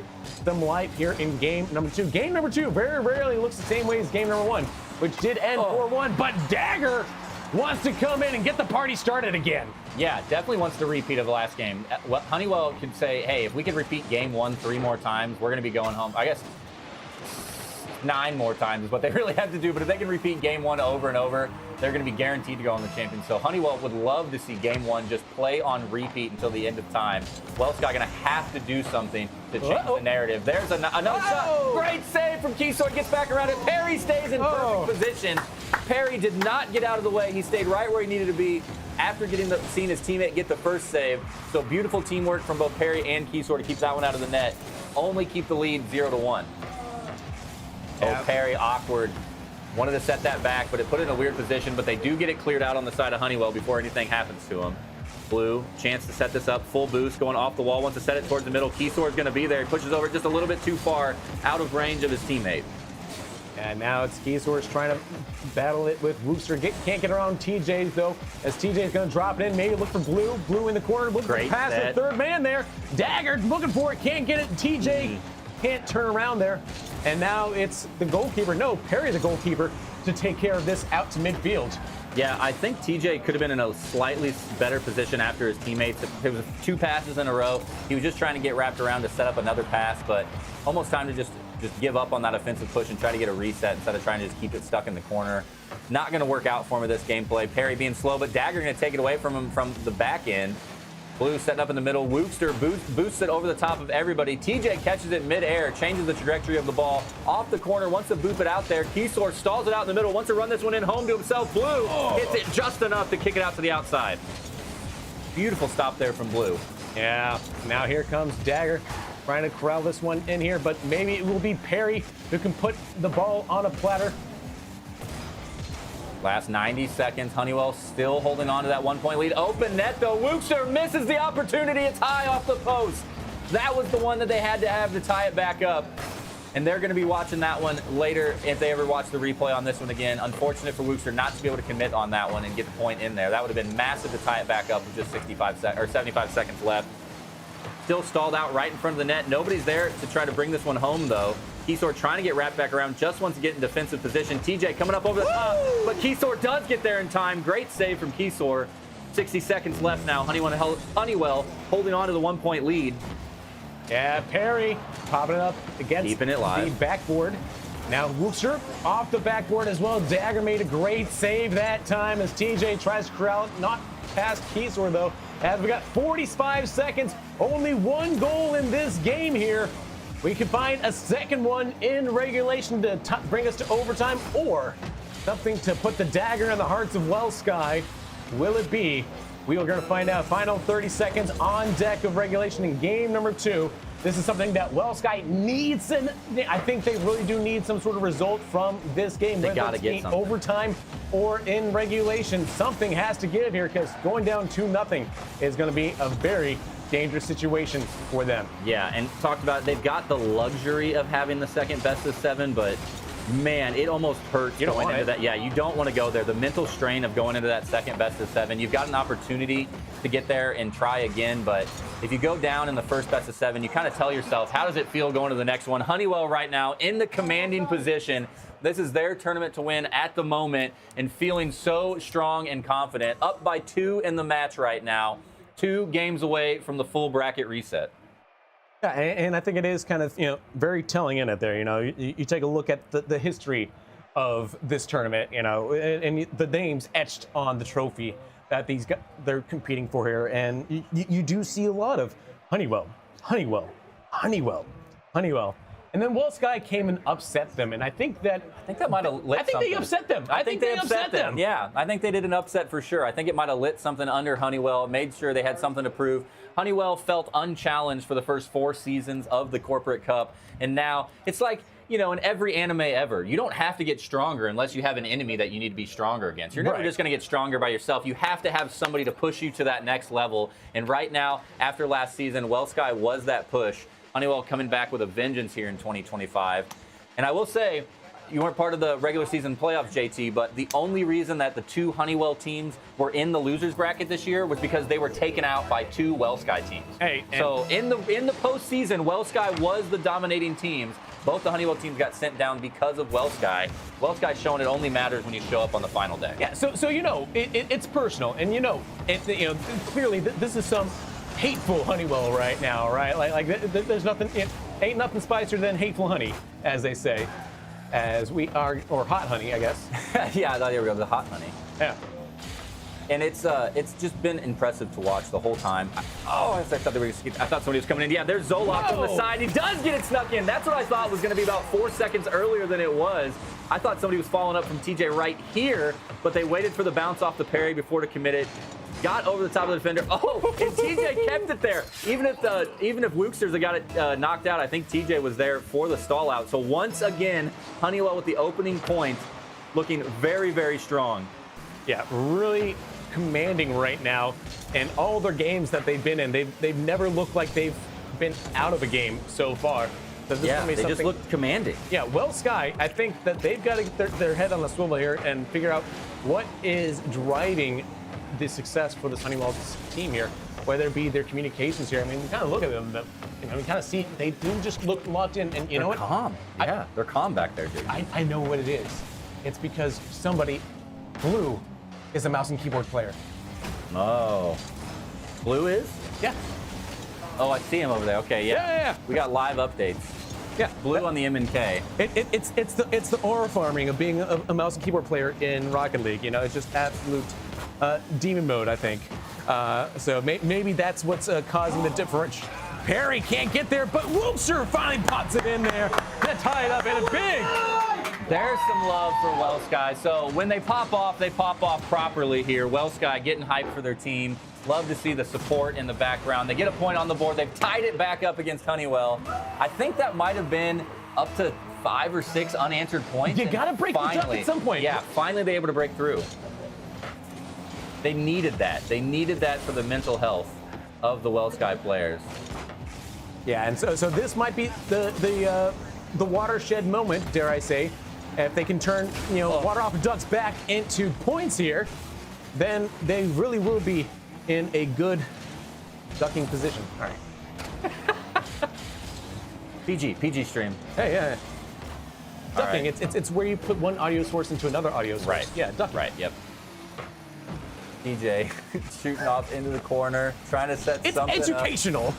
them life here in game number 2? Game number 2 very rarely looks the same way as game number 1, which did end 4-1, but Dagger wants to come in and get the party started again. Yeah, definitely wants to repeat of the last game. Well, Honeywell could say, hey, if we could repeat game 1 3 more times, we're going to be going home. I guess 9 more times is what they really have to do. But if they can repeat game 1 over and over, they're going to be guaranteed to go on the champion. So Honeywell would love to see game 1 just play on repeat until the end of time. Wellsky going to have to do something to change the narrative. There's another shot. Great save from Keysor. Gets back around it. Perry stays in perfect position. Perry did not get out of the way. He stayed right where he needed to be after seeing his teammate get the first save. So beautiful teamwork from both Perry and Keysor to keep that one out of the net. Only keep the lead 0-1. Oh, Perry, awkward. Wanted to set that back, but it put it in a weird position. But they do get it cleared out on the side of Honeywell before anything happens to him. Blue, chance to set this up. Full boost, going off the wall. Wants to set it towards the middle. Keysor is going to be there. He pushes over just a little bit too far, out of range of his teammate. And now it's Keysor's trying to battle it with Woopster. Can't get around TJ, though, as TJ is going to drop it in. Maybe look for Blue. Blue in the corner. Looking for pass to the third man there. Dagger looking for it. Can't get it. TJ can't turn around there. And now it's the goalkeeper. No, Perry, the goalkeeper, to take care of this out to midfield. Yeah, I think TJ could have been in a slightly better position after his teammates. It was 2 passes in a row. He was just trying to get wrapped around to set up another pass, but almost time to just give up on that offensive push and try to get a reset instead of trying to just keep it stuck in the corner. Not going to work out for him with this gameplay. Perry being slow, but Dagger going to take it away from him from the back end. Blue setting up in the middle. Wookster boosts it over the top of everybody. TJ catches it midair, changes the trajectory of the ball off the corner, wants to boop it out there. Keysor stalls it out in the middle, wants to run this one in home to himself. Blue hits it just enough to kick it out to the outside. Beautiful stop there from Blue. Yeah, now here comes Dagger trying to corral this one in here, but maybe it will be Perry who can put the ball on a platter. Last 90 seconds, Honeywell still holding on to that 1-point lead. Open net, though. Wookster misses the opportunity. It's high off the post. That was the one that they had to have to tie it back up. And they're going to be watching that one later if they ever watch the replay on this one again. Unfortunate for Wookster not to be able to commit on that one and get the point in there. That would have been massive to tie it back up with just 75 seconds left. Still stalled out right in front of the net. Nobody's there to try to bring this one home, though. Keysor trying to get wrapped back around, just wants to get in defensive position. TJ coming up over the top, but Keysor does get there in time. Great save from Keysor. 60 seconds left now. Honeywell holding on to the 1-point lead. Yeah, Perry popping it up against Keeping it live. The backboard. Now Wookster off the backboard as well. Dagger made a great save that time as TJ tries to corral it, not past Keysor though. As we got 45 seconds, only 1 goal in this game here. We can find a second one in regulation to bring us to overtime, or something to put the dagger in the hearts of Wellsky. Will it be? We are going to find out. Final 30 seconds on deck of regulation in game number 2. This is something that Wellsky needs, and I think they really do need some sort of result from this game. They got to get something. Overtime or in regulation. Something has to give here because going down 2-0 is going to be a very dangerous situation for them. Yeah, and talked about they've got the luxury of having the second best of 7, but man, it almost hurts going into that. Yeah, you don't want to go there. The mental strain of going into that second best of 7. You've got an opportunity to get there and try again, but if you go down in the first best of 7, you kind of tell yourself, how does it feel going to the next one? Honeywell right now in the commanding position. This is their tournament to win at the moment and feeling so strong and confident. Up by 2 in the match right now. 2 games away from the full bracket reset. Yeah, and I think it is kind of, very telling in it there. You take a look at the history of this tournament, and the names etched on the trophy that these guys, they're competing for here. And you do see a lot of Honeywell. And then Wellsky came and upset them, and I think that might have lit something. They upset them. I think they upset them. Yeah, I think they did an upset for sure. I think it might have lit something under Honeywell, made sure they had something to prove. Honeywell felt unchallenged for the first 4 seasons of the Corporate Cup, and now it's like, in every anime ever, you don't have to get stronger unless you have an enemy that you need to be stronger against. You're never just going to get stronger by yourself. You have to have somebody to push you to that next level, and right now, after last season, Wellsky was that push. Honeywell coming back with a vengeance here in 2025. And I will say, you weren't part of the regular season playoffs, JT, but the only reason that the 2 Honeywell teams were in the losers bracket this year was because they were taken out by 2 WellSky teams. Hey, so in the postseason, WellSky was the dominating teams. Both the Honeywell teams got sent down because of WellSky. WellSky's showing it only matters when you show up on the final day. Yeah, so you know, it's personal, and you know, clearly this is some hateful Honeywell right now, right? Like there's nothing, ain't nothing spicier than hateful honey, as they say, as we are, or hot honey, I guess. Yeah, I thought you were going to the hot honey. Yeah. And it's just been impressive to watch the whole time. I thought somebody was coming in. Yeah, there's Zoloft on the side. He does get it snuck in. That's what I thought was going to be about 4 seconds earlier than it was. I thought somebody was following up from TJ right here, but they waited for the bounce off the parry before to commit it. Got over the top of the defender. Oh, and TJ kept it there. Even if Wooksters got it knocked out, I think TJ was there for the stall out. So once again, Honeywell with the opening point, looking very, very strong. Yeah, really commanding right now. And all their games that they've been in, they've never looked like they've been out of a game so far. So they just looked commanding. Yeah, WellSky, I think that they've got to get their head on the swivel here and figure out what is driving the success for this Honeywell team here, whether it be their communications here. I mean, we kind of look at them, we kind of see they do just look locked in, and you know what? They're calm. Yeah, they're calm back there, dude. I know what it is. It's because somebody, Blue, is a mouse and keyboard player. Oh, Blue is? Yeah. Oh, I see him over there. Okay, yeah. We got live updates. Yeah, Blue on the M&K. It's the aura farming of being a mouse and keyboard player in Rocket League. You know, it's just absolute demon mode, I think. So maybe that's what's causing the difference. Perry can't get there, but Wookster finally pops it in there. That tie it up and a big. There's some love for WellSky. So when they pop off properly here. WellSky getting hyped for their team. Love to see the support in the background. They get a point on the board. They've tied it back up against Honeywell. I think that might have been up to 5 or 6 unanswered points. You got to break this up at some point. Yeah, finally they're able to break through. They needed that. They needed that for the mental health of the WellSky players. Yeah, and so this might be the watershed moment, dare I say. If they can turn water off the ducks back into points here, then they really will be in a good ducking position. All right. PG stream. Hey, yeah. Ducking. Right. It's where you put one audio source into another audio source. Right. Yeah, ducking. Right. Yep. DJ shooting off into the corner, trying to set something It's educational. Up.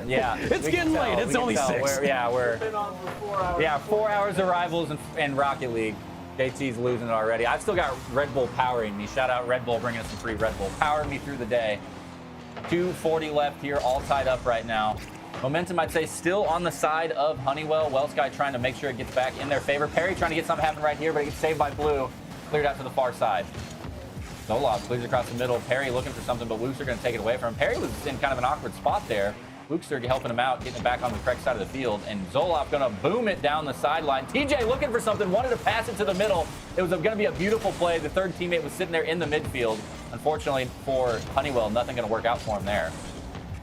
Yeah, it's getting late. It's only 6. We're 4 hours of rivals in Rocket League. JT's losing it already. I've still got Red Bull powering me. Shout out Red Bull, bringing us some free Red Bull. Powering me through the day. 2:40 left here, all tied up right now. Momentum, I'd say, still on the side of Honeywell. WellSky trying to make sure it gets back in their favor. Perry trying to get something happen right here, but it gets saved by Blue. Cleared out to the far side. Zoloft clears across the middle. Perry looking for something, but Wookster going to take it away from him. Perry was in kind of an awkward spot there. Wookster helping him out, getting it back on the correct side of the field, and Zoloft going to boom it down the sideline. TJ looking for something, wanted to pass it to the middle. It was going to be a beautiful play. The third teammate was sitting there in the midfield. Unfortunately for Honeywell, nothing going to work out for him there.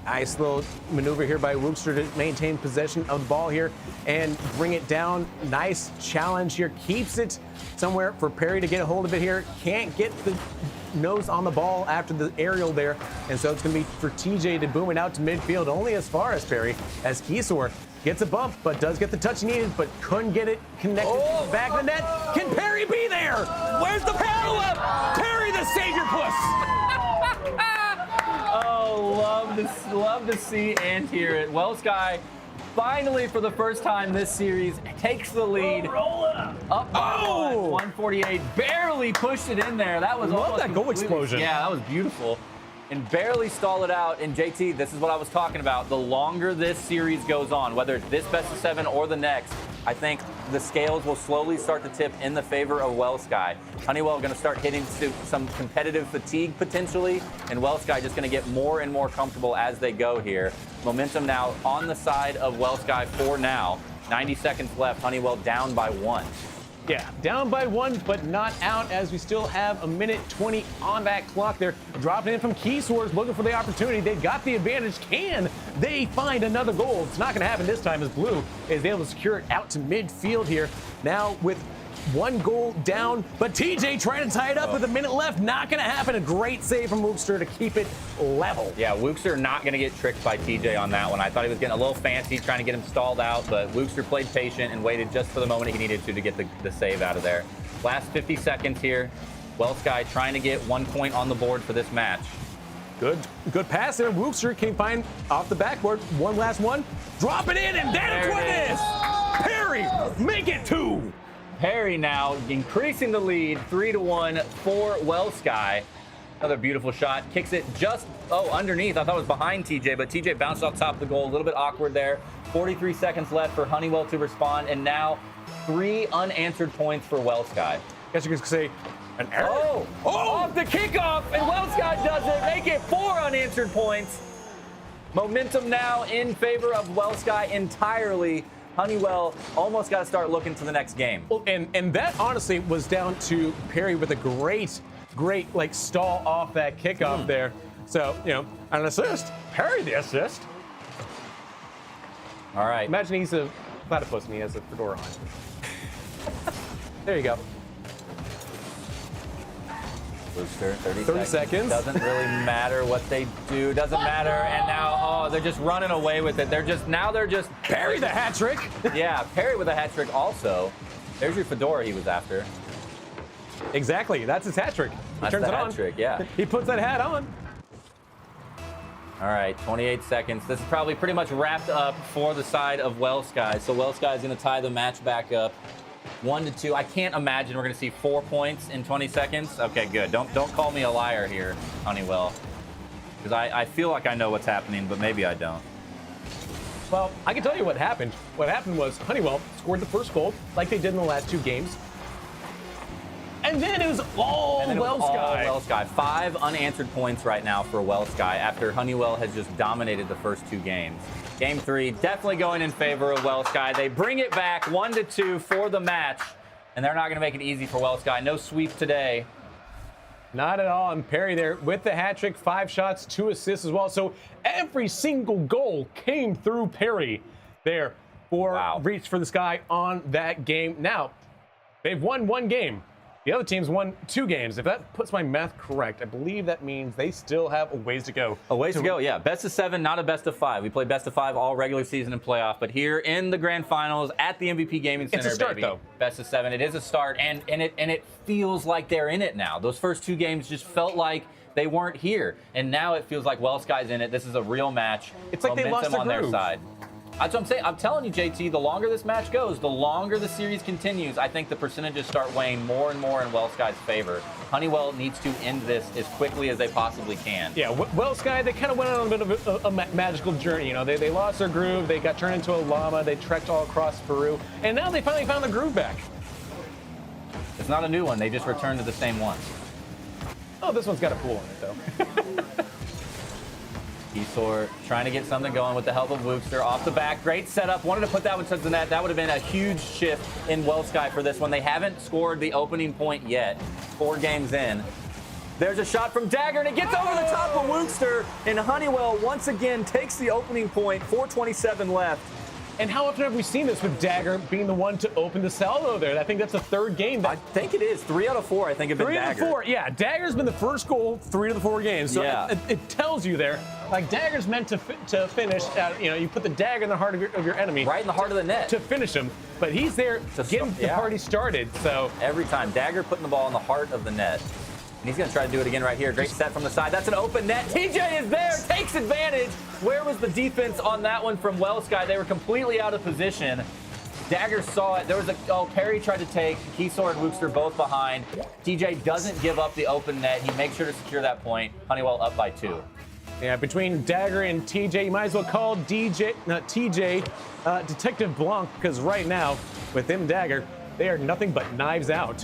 Nice little maneuver here by Wookster to maintain possession of the ball here and bring it down. Nice challenge here. Keeps it somewhere for Perry to get a hold of it here. Can't get the nose on the ball after the aerial there. And so it's going to be for TJ to boom it out to midfield, only as far as Perry, as Keysor gets a bump, but does get the touch he needed, but couldn't get it connected to the back of the net. Can Perry be there? Where's the paddle up? Perry, the savior puss. Oh, love to see and hear it. WellSky finally, for the first time this series, takes the lead. Up by 148. Barely pushed it in there. That was almost that goal explosion. Yeah, that was beautiful. And barely stall it out. And JT, this is what I was talking about. The longer this series goes on, whether it's this best of 7 or the next, I think the scales will slowly start to tip in the favor of WellSky. Honeywell going to start hitting some competitive fatigue potentially, and WellSky just going to get more and more comfortable as they go here. Momentum now on the side of WellSky for now. 90 seconds left. Honeywell down by 1. Yeah, down by 1, but not out as we still have a minute 20 on that clock. They're dropping in from Key Swords, looking for the opportunity. They've got the advantage. Can they find another goal? It's not going to happen this time as Blue is able to secure it out to midfield here. Now with 1 goal down, but TJ trying to tie it up with a minute left. Not going to happen. A great save from Wookster to keep it level. Yeah, Wookster not going to get tricked by TJ on that one. I thought he was getting a little fancy, trying to get him stalled out, but Wookster played patient and waited just for the moment he needed to get the save out of there. Last 50 seconds here. Wellsky trying to get 1 point on the board for this match. Good pass there. Wookster can find off the backboard. One last one. Drop it in, and that's what it is. Perry, make it 2. Perry now increasing the lead 3-1 for Wellsky. Another beautiful shot. Kicks it just, underneath. I thought it was behind TJ, but TJ bounced off top of the goal. A little bit awkward there. 43 seconds left for Honeywell to respond, and now 3 unanswered points for Wellsky. Guess you could say an error. Off the kickoff, and Wellsky does it. Make it 4 unanswered points. Momentum now in favor of Wellsky entirely. Honeywell almost got to start looking to the next game. Well, and that honestly was down to Perry with a great like stall off that kickoff there. So, an assist. Perry the assist. All right. Imagine he's a platypus and he has a fedora on. There you go. Booster, 30 seconds. Doesn't really matter what they do. Doesn't matter. And now, they're just running away with it. They're just Perry the hat trick. Yeah, Perry with a hat trick also. There's your fedora he was after. Exactly. That's his hat trick. He That's turns the it hat on. trick, yeah. He puts that hat on. All right, 28 seconds. This is probably pretty much wrapped up for the side of Wellsky. So Wellsky is going to tie the match back up. 1-2. I can't imagine we're going to see 4 points in 20 seconds. Okay, good. Don't call me a liar here, Honeywell. Because I feel like I know what's happening, but maybe I don't. Well, I can tell you what happened. What happened was Honeywell scored the first goal like they did in the last 2 games. And then it was all Wellsky. 5 unanswered points right now for Wellsky after Honeywell has just dominated the first 2 games. Game 3 definitely going in favor of Wellsky. They bring it back 1-2 for the match, and they're not going to make it easy for Wellsky. No sweep today. Not at all. And Perry there with the hat trick, 5 shots, 2 assists as well. So every single goal came through Perry there for Reach for the Sky on that game. Now, they've won 1 game. The other team's won 2 games. If that puts my math correct, I believe that means they still have a ways to go. A ways to go, yeah. Best of 7, not a best of 5. We played best of 5 all regular season and playoff, but here in the grand finals at the MVP Gaming Center, it's a start, baby, though. Best of 7. It is a start, and it feels like they're in it now. Those first 2 games just felt like they weren't here, and now it feels like Wellsky's in it. This is a real match. It's like they lost their on groove. Their side. That's what I'm saying. I'm telling you, JT, the longer this match goes, the longer the series continues, I think the percentages start weighing more and more in Wellsky's favor. Honeywell needs to end this as quickly as they possibly can. Yeah, Wellsky, they kind of went on a bit of a magical journey. They lost their groove. They got turned into a llama. They trekked all across Peru. And now they finally found the groove back. It's not a new one. They just returned to the same one. Oh, this one's got a pool in it, though. Esor trying to get something going with the help of Wookster off the back. Great setup. Wanted to put that one to the net. That would have been a huge shift in Wellsky for this one. They haven't scored the opening point yet. 4 games in. There's a shot from Dagger, and it gets over the top of Wookster. And Honeywell once again takes the opening point. 4:27 left. And how often have we seen this with Dagger being the one to open the salvo there? I think that's the 3rd game. I think it is. 3 out of 4, I think, have been Dagger. 3 out of 4, yeah. Dagger's been the first goal 3 of the 4 games. So yeah. it tells you there, like Dagger's meant to finish. You put the dagger in the heart of your enemy. Right in the heart of the net. To finish him. But he's there getting the party started. So every time, Dagger putting the ball in the heart of the net. And he's going to try to do it again right here. Great set from the side. That's an open net. TJ is there, takes advantage. Where was the defense on that one from Wellsky? They were completely out of position. Dagger saw it. There was Perry tried to take. Keysor and Wookster both behind. TJ doesn't give up the open net. He makes sure to secure that point. Honeywell up by 2. Yeah, between Dagger and TJ, you might as well call TJ Detective Blanc, because right now, with him and Dagger, they are nothing but knives out.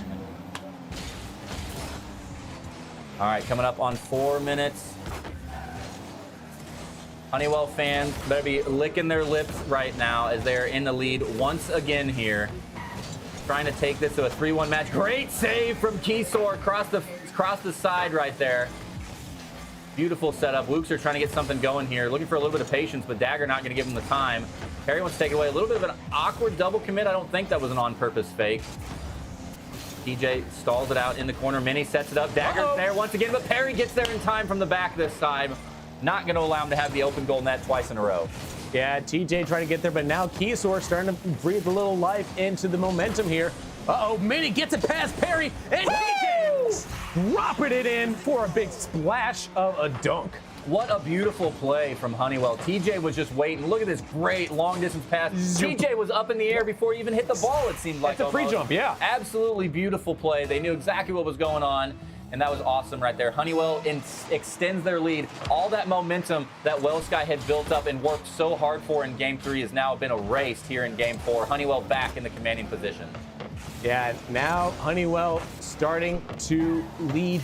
All right, coming up on 4 minutes. Honeywell fans better be licking their lips right now as they're in the lead once again here. trying to take this to a 3-1 match. Great save from Keysor across the side right there. Beautiful setup. Wookster trying to get something going here. Looking for a little bit of patience, but Dagger not going to give him the time. Perry wants to take it away. A little bit of an awkward double commit. I don't think that was an on-purpose fake. TJ stalls it out in the corner. Mini sets it up. Dagger's there once again, but Perry gets there in time from the back this time. Not going to allow him to have the open goal net twice in a row. Yeah, TJ trying to get there, but now Keysor starting to breathe a little life into the momentum here. Uh-oh, Mini gets it past Perry, and TJ dropping it in for a big splash of a dunk. What a beautiful play from Honeywell. TJ was just waiting. Look at this great long-distance pass. TJ was up in the air before he even hit the ball, it seemed like. It's a free jump, yeah. Absolutely beautiful play. They knew exactly what was going on, and that was awesome right there. Honeywell extends their lead. All that momentum that WellSky had built up and worked so hard for in Game 3 has now been erased here in Game 4. Honeywell back in the commanding position. Yeah, now Honeywell starting to lead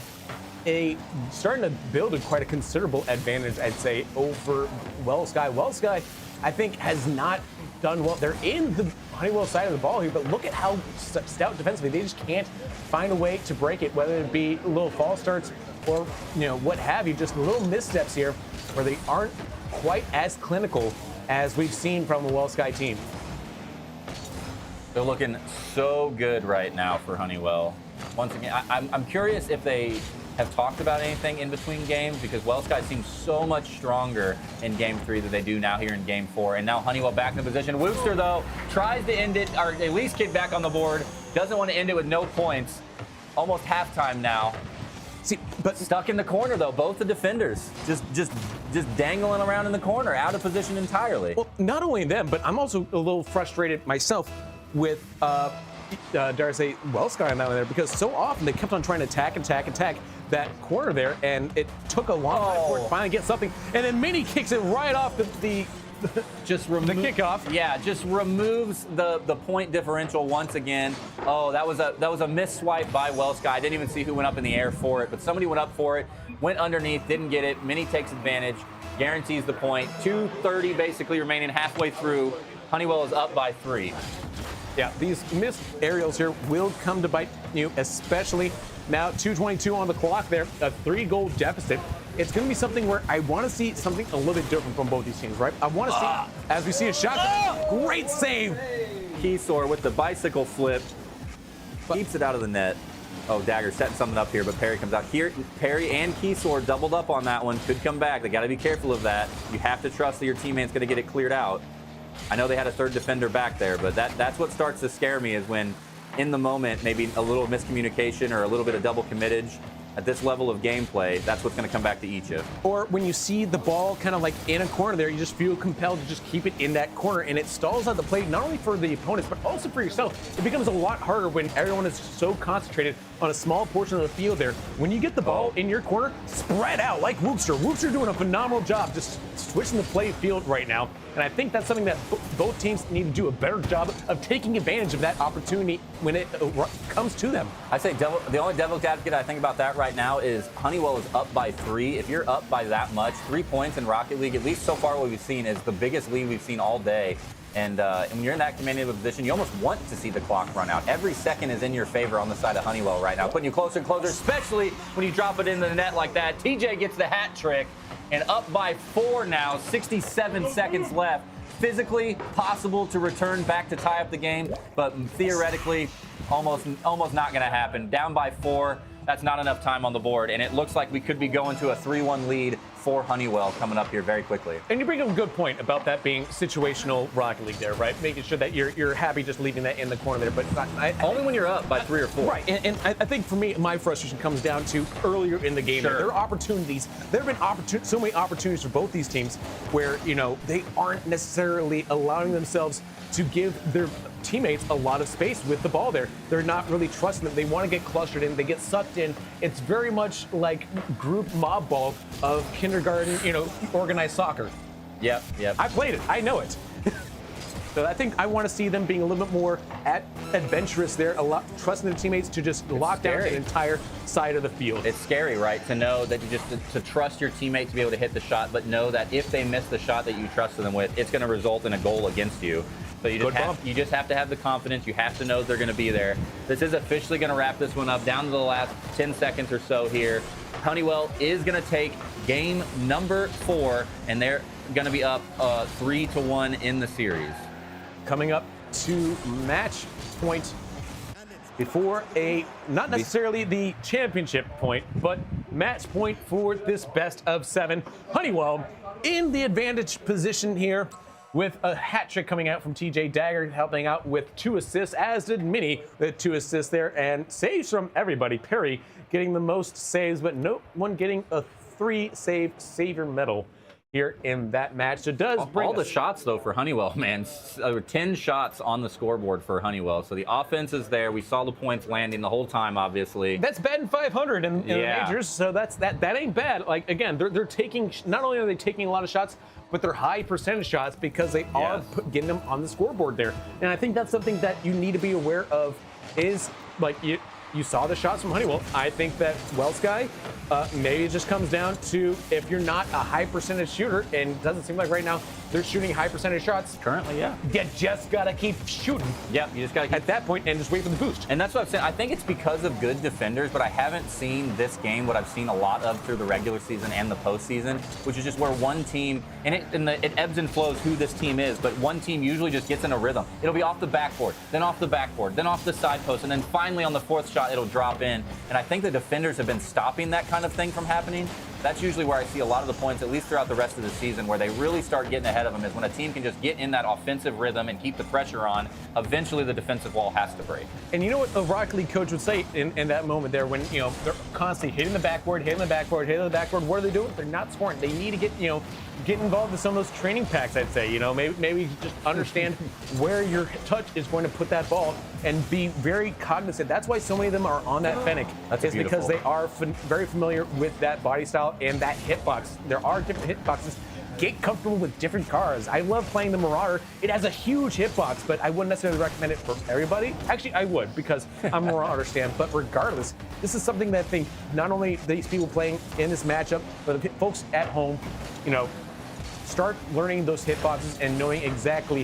starting to build quite a considerable advantage, I'd say, over WellSky. WellSky, I think, has not done well. They're in the Honeywell side of the ball here, but look at how stout defensively. They just can't find a way to break it, whether it be little false starts or, what have you, just little missteps here where they aren't quite as clinical as we've seen from the WellSky team. They're looking so good right now for Honeywell. Once again, I'm curious if they have talked about anything in between games, because WellSky seems so much stronger in Game 3 than they do now here in Game 4. And now Honeywell back in the position. Wookster, though, tries to end it, or at least get back on the board. Doesn't want to end it with no points. Almost halftime now. See, but stuck in the corner, though. Both the defenders just dangling around in the corner, out of position entirely. Well, not only them, but I'm also a little frustrated myself with dare I say, WellSky on that one there, because so often they kept on trying to attack that corner there, and it took a long time for it to finally get something, and then Mini kicks it right off the kickoff. Yeah, just removes the point differential once again. Oh, that was a missed swipe by WellSky. I didn't even see who went up in the air for it, but somebody went up for it, went underneath, didn't get it. Mini takes advantage, guarantees the point. 2:30 basically remaining halfway through. Honeywell is up by 3. Yeah, these missed aerials here will come to bite you, especially now 2:22 on the clock there, a 3-goal deficit. It's going to be something where I want to see something a little bit different from both these teams, right? I want to see, as we see a shot, great save. Keysor with the bicycle flip, keeps it out of the net. Oh, Dagger setting something up here, but Perry comes out here. Perry and Keysor doubled up on that one. Could come back. They got to be careful of that. You have to trust that your teammate's going to get it cleared out. I know they had a third defender back there, but that's what starts to scare me, is when in the moment maybe a little miscommunication or a little bit of double committage at this level of gameplay, that's what's going to come back to eat you. Or when you see the ball kind of like in a corner there, you just feel compelled to just keep it in that corner, and it stalls out the play not only for the opponents but also for yourself. It becomes a lot harder when everyone is so concentrated on a small portion of the field there. When you get the ball in your corner, spread out like Wookster. Wookster doing a phenomenal job just switching the play field right now. And I think that's something that both teams need to do a better job of taking advantage of that opportunity when it comes to them. I say the only devil's advocate I think about that right now is Honeywell is up by 3. If you're up by that much, 3 points in Rocket League, at least so far what we've seen, is the biggest lead we've seen all day. And when you're in that commanding position, you almost want to see the clock run out. Every second is in your favor on the side of Honeywell right now, putting you closer and closer, especially when you drop it into the net like that. TJ gets the hat trick, and up by 4 now, 67 seconds left. Physically possible to return back to tie up the game, but theoretically almost not going to happen. Down by 4. That's not enough time on the board, and it looks like we could be going to a 3-1 lead for Honeywell coming up here very quickly. And you bring up a good point about that being situational Rocket League there, right? Making sure that you're happy just leaving that in the corner there, but only when you're up by 3 or 4. Right, and I think for me, my frustration comes down to earlier in the game. Sure. There are opportunities. There have been so many opportunities for both these teams where, they aren't necessarily allowing themselves to give their teammates a lot of space with the ball there. They're not really trusting them. They want to get clustered in. They get sucked in. It's very much like group mob ball of kindergarten, organized soccer. Yep. I played it. I know it. So I think I want to see them being a little bit more adventurous there, trusting their teammates to just lock down the entire side of the field. It's scary, right? To know that to trust your teammate to be able to hit the shot, but know that if they miss the shot that you trusted them with, it's going to result in a goal against you. So you just have to have the confidence. You have to know they're going to be there. This is officially going to wrap this one up down to the last 10 seconds or so here. Honeywell is going to take game number 4, and they're going to be up 3-1 in the series. Coming up to match point before not necessarily the championship point, but match point for this best of 7. Honeywell in the advantage position here with a hat trick coming out from TJ Dagger, helping out with 2 assists, as did Mini with 2 assists there, and saves from everybody. Perry getting the most saves, but no one getting a 3-save savior medal here in that match. So it does bring all the shots, though, for Honeywell, man. 10 shots on the scoreboard for Honeywell. So the offense is there. We saw the points landing the whole time, obviously. That's batting 500 in the majors, so that ain't bad. Like, again, they're taking, not only are they taking a lot of shots, but they're high percentage shots because they are getting them on the scoreboard there. And I think that's something that you need to be aware of is, like, you saw the shots from Honeywell. I think that Wellsky, maybe it just comes down to if you're not a high percentage shooter, and it doesn't seem like right now they're shooting high percentage shots. Currently, yeah. You just got to keep shooting. Yep, you just got to keep at that point and just wait for the boost. And that's what I'm saying. I think it's because of good defenders, but I haven't seen this game what I've seen a lot of through the regular season and the postseason, which is just where one team, and it ebbs and flows who this team is, but one team usually just gets in a rhythm. It'll be off the backboard, then off the backboard, then off the side post, and then finally on the 4th shot, it'll drop in. And I think the defenders have been stopping that kind of thing from happening. That's usually where I see a lot of the points, at least throughout the rest of the season, where they really start getting ahead of them, is when a team can just get in that offensive rhythm and keep the pressure on. Eventually, the defensive wall has to break. And you know what the Rocket League coach would say in that moment there, when they're constantly hitting the backboard, hitting the backboard, hitting the backboard. What are they doing? They're not scoring. They need to get involved in some of those training packs. I'd say maybe just understand where your touch is going to put that ball and be very cognizant. That's why so many of them are on that Fennec. That's it's because they are very familiar with that body style and that hitbox. There are different hitboxes. Get comfortable with different cars. I love playing the Marauder. It has a huge hitbox, but I wouldn't necessarily recommend it for everybody. Actually, I would, because I'm a Marauder stand. But regardless, this is something that I think not only these people playing in this matchup, but the folks at home, start learning those hitboxes and knowing exactly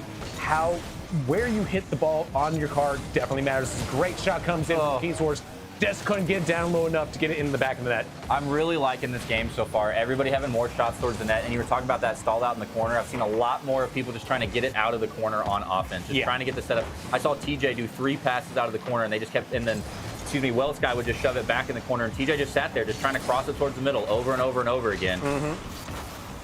where you hit the ball on your car definitely matters. This great shot comes in from King's Horse. Just couldn't get down low enough to get it in the back of the net. I'm really liking this game so far. Everybody having more shots towards the net, and you were talking about that stalled out in the corner. I've seen a lot more of people just trying to get it out of the corner on offense, just trying to get the setup. I saw TJ do 3 passes out of the corner, and they just kept, and then, Wellsky would just shove it back in the corner, and TJ just sat there, just trying to cross it towards the middle over and over and over again.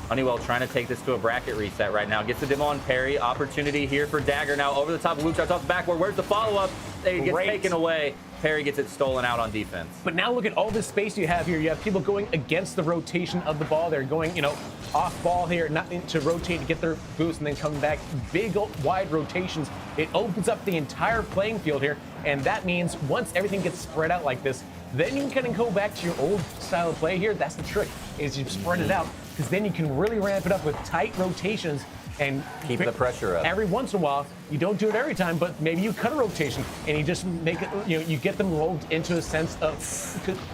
Honeywell trying to take this to a bracket reset right now. Gets the demo on Perry. Opportunity here for Dagger now over the top of Luke shots off the backboard. Where's the follow-up? It gets taken away. Perry gets it stolen out on defense. But now look at all this space you have here. You have people going against the rotation of the ball. They're going, off ball here, not to rotate to get their boost and then coming back. Big, wide rotations. It opens up the entire playing field here. And that means once everything gets spread out like this, then you can kind of go back to your old style of play here. That's the trick, is you spread it out, because then you can really ramp it up with tight rotations and keep the pressure up. Every once in a while, you don't do it every time, but maybe you cut a rotation and you just make it, you get them rolled into a sense of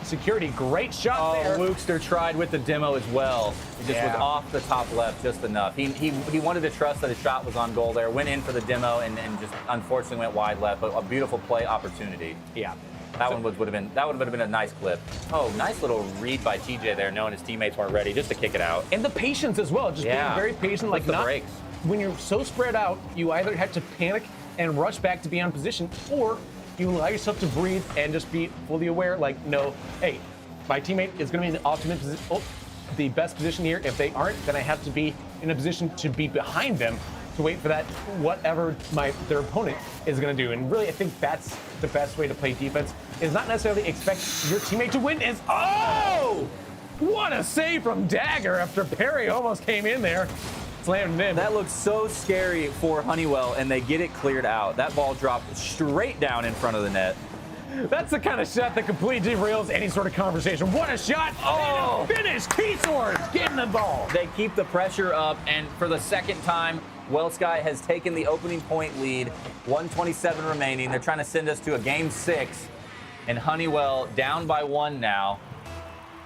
security. Great shot there. Lukester tried with the demo as well. It just was off the top left just enough. He wanted to trust that his shot was on goal there, went in for the demo and just unfortunately went wide left, but a beautiful play opportunity. Yeah. That one would have been a nice clip. Oh, nice little read by TJ there, knowing his teammates weren't ready, just to kick it out. And the patience as well, just being very patient. Like the brakes. When you're so spread out, you either have to panic and rush back to be on position, or you allow yourself to breathe and just be fully aware, like, no, hey, my teammate is going to be in the ultimate position, the best position here. If they aren't, then I have to be in a position to be behind them to wait for that, whatever their opponent is going to do. And really, I think that's the best way to play defense, is not necessarily expect your teammate to win. What a save from Dagger after Perry almost came in there. Slammed in. That looks so scary for Honeywell, and they get it cleared out. That ball dropped straight down in front of the net. That's the kind of shot that completely derails any sort of conversation. What a shot! Oh, finish! Keysworth getting the ball. They keep the pressure up, and for the second time, Wellsky has taken the opening point lead. 1:27 remaining. They're trying to send us to a game 6, and Honeywell down by 1 now.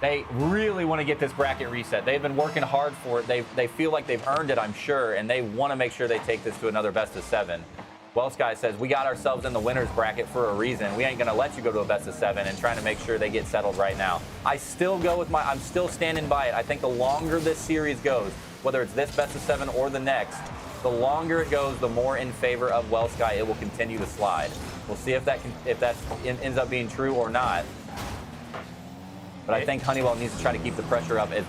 They really want to get this bracket reset. They've been working hard for it. They feel like they've earned it, I'm sure, and they want to make sure they take this to another best of 7. Well, Sky says, we got ourselves in the winner's bracket for a reason. We ain't going to let you go to a best of 7, and trying to make sure they get settled right now. I still go with I'm still standing by it. I think the longer this series goes, whether it's this best of 7 or the next, the longer it goes, the more in favor of Well Sky it will continue to slide. We'll see if that ends up being true or not. But I think Honeywell needs to try to keep the pressure up as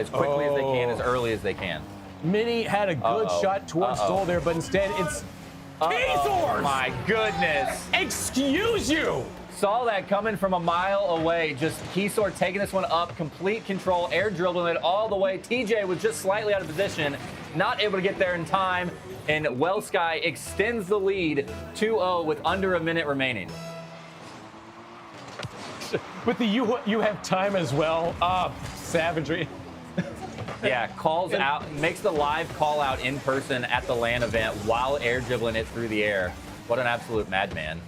quickly as they can, as early as they can. Mini had a good shot towards Dole there, but instead it's Oh my goodness. Excuse you. Saw that coming from a mile away. Just Keysor taking this one up, complete control, air dribbling it all the way. TJ was just slightly out of position, not able to get there in time, and Well Sky extends the lead 2-0 with under a minute remaining. With the you have time as well. Savagery. Yeah, calls out, makes the live call out in person at the LAN event while air dribbling it through the air. What an absolute madman.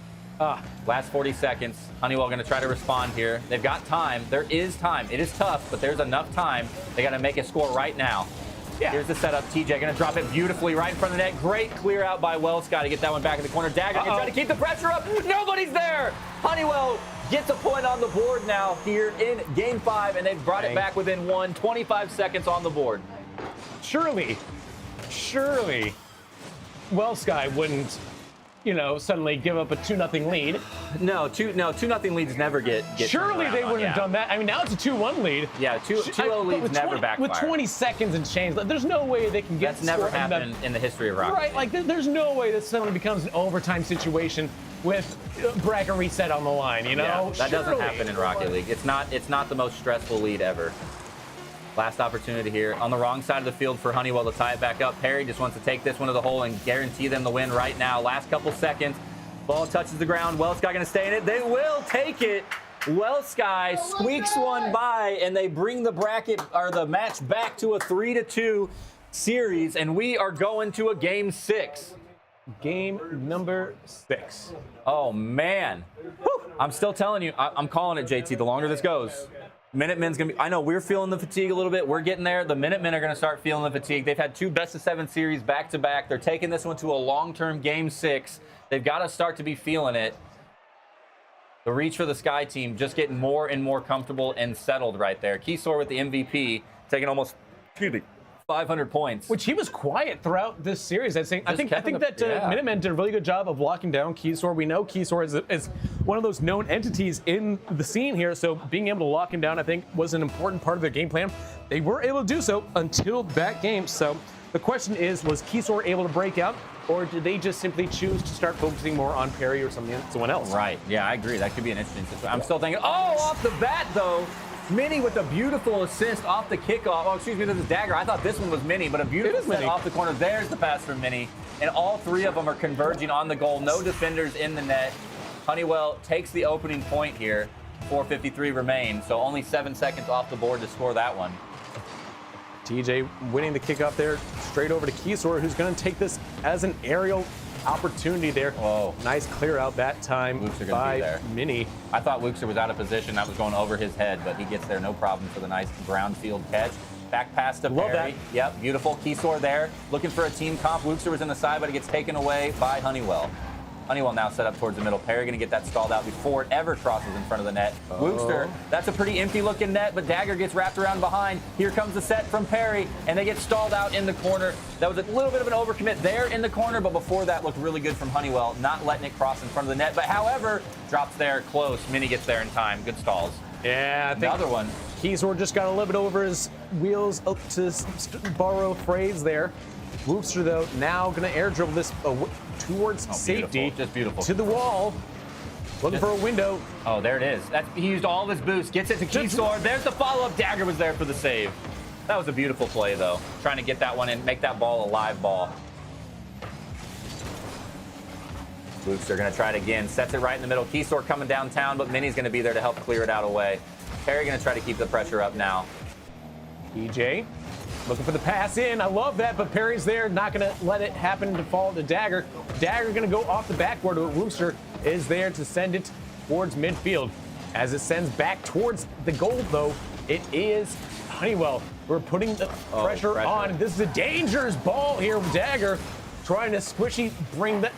Last 40 seconds. Honeywell going to try to respond here. They've got time. There is time. It is tough, but there's enough time. They got to make a score right now. Yeah. Here's the setup. TJ going to drop it beautifully right in front of the net. Great clear out by Well Sky to get that one back in the corner. Dagger going to try to keep the pressure up. Nobody's there. Honeywell gets a point on the board now here in Game 5, and they've brought it back within 25 seconds on the board. Surely, Well Sky wouldn't, suddenly give up a 2-0 lead. No, 2-0 leads never get Surely they wouldn't have done that. I mean, now it's a 2-1 lead. Yeah, 2-0 leads never backfire. With 20 seconds and change, there's no way they can get. That's never happened in the history of Rocket League. Right, there's no way that suddenly becomes an overtime situation with bracket reset on the line, Yeah, that doesn't happen in Rocket League. It's not the most stressful lead ever. Last opportunity here on the wrong side of the field for Honeywell to tie it back up. Perry just wants to take this one to the hole and guarantee them the win right now. Last couple seconds. Ball touches the ground. Well Sky going to stay in it. They will take it. Well Sky squeaks one by, and they bring the bracket or the match back to a 3-2 series, and we are going to a Game 6. Game number 6. Oh, man. I'm still telling you, I'm calling it, JT. The longer this goes, Minutemen's going to be, I know we're feeling the fatigue a little bit. We're getting there. The Minutemen are going to start feeling the fatigue. They've had 2 best-of-7 series back-to-back. They're taking this one to a long-term Game 6. They've got to start to be feeling it. The reach for the Sky team just getting more and more comfortable and settled right there. Keysor with the MVP, taking almost 500 points. Which he was quiet throughout this series. I think that Minutemen did a really good job of locking down Keysor. We know Keysor is one of those known entities in the scene here, so being able to lock him down, I think, was an important part of their game plan. They were able to do so until that game. So the question is, was Keysor able to break out, or did they just simply choose to start focusing more on Perry or someone else? Right. Yeah, I agree. That could be an interesting situation. I'm still thinking, off the bat, though. Mini with a beautiful assist off the kickoff. Oh, excuse me, this is Dagger. I thought this one was Mini, but a beautiful assist off the corner. There's the pass from Mini. And all 3 of them are converging on the goal. No defenders in the net. Honeywell takes the opening point here. 4:53 remain, so only 7 seconds off the board to score that one. TJ winning the kickoff there, straight over to Keysor, who's going to take this as an aerial opportunity there. Whoa. Nice clear out that time by Mini. I thought Wuxer was out of position. That was going over his head, but he gets there no problem for the nice ground field catch. Back pass to Perry. That. Yep, beautiful. Keysor there, looking for a team comp. Wuxer was in the side, but it gets taken away by Honeywell. Honeywell now set up towards the middle. Perry going to get that stalled out before it ever crosses in front of the net. Wuxer, that's a pretty empty-looking net, but Dagger gets wrapped around behind. Here comes the set from Perry, and they get stalled out in the corner. That was a little bit of an overcommit there in the corner, but before that looked really good from Honeywell, not letting it cross in front of the net. But however, drops there close. Mini gets there in time. Good stalls. Yeah, I think another one. Keysor just got a little bit over his wheels, to borrow a phrase there. Wuxer, though, now going to air dribble this towards safety. Just beautiful. To the wall. Looking for a window. Oh, there it is. He used all of his boost. Gets it to Keysor. There's the follow-up. Dagger was there for the save. That was a beautiful play, though. Trying to get that one in, make that ball a live ball. Wuxer going to try it again. Sets it right in the middle. Keysor coming downtown, but Mini's going to be there to help clear it out away. Perry going to try to keep the pressure up now. EJ looking for the pass in. I love that, but Perry's there. Not going to let it happen to fall to Dagger. Dagger going to go off the backboard, but Wuxer is there to send it towards midfield. As it sends back towards the goal, though, It is Honeywell. We're putting the pressure on. This is a dangerous ball here with Dagger trying to squishy bring that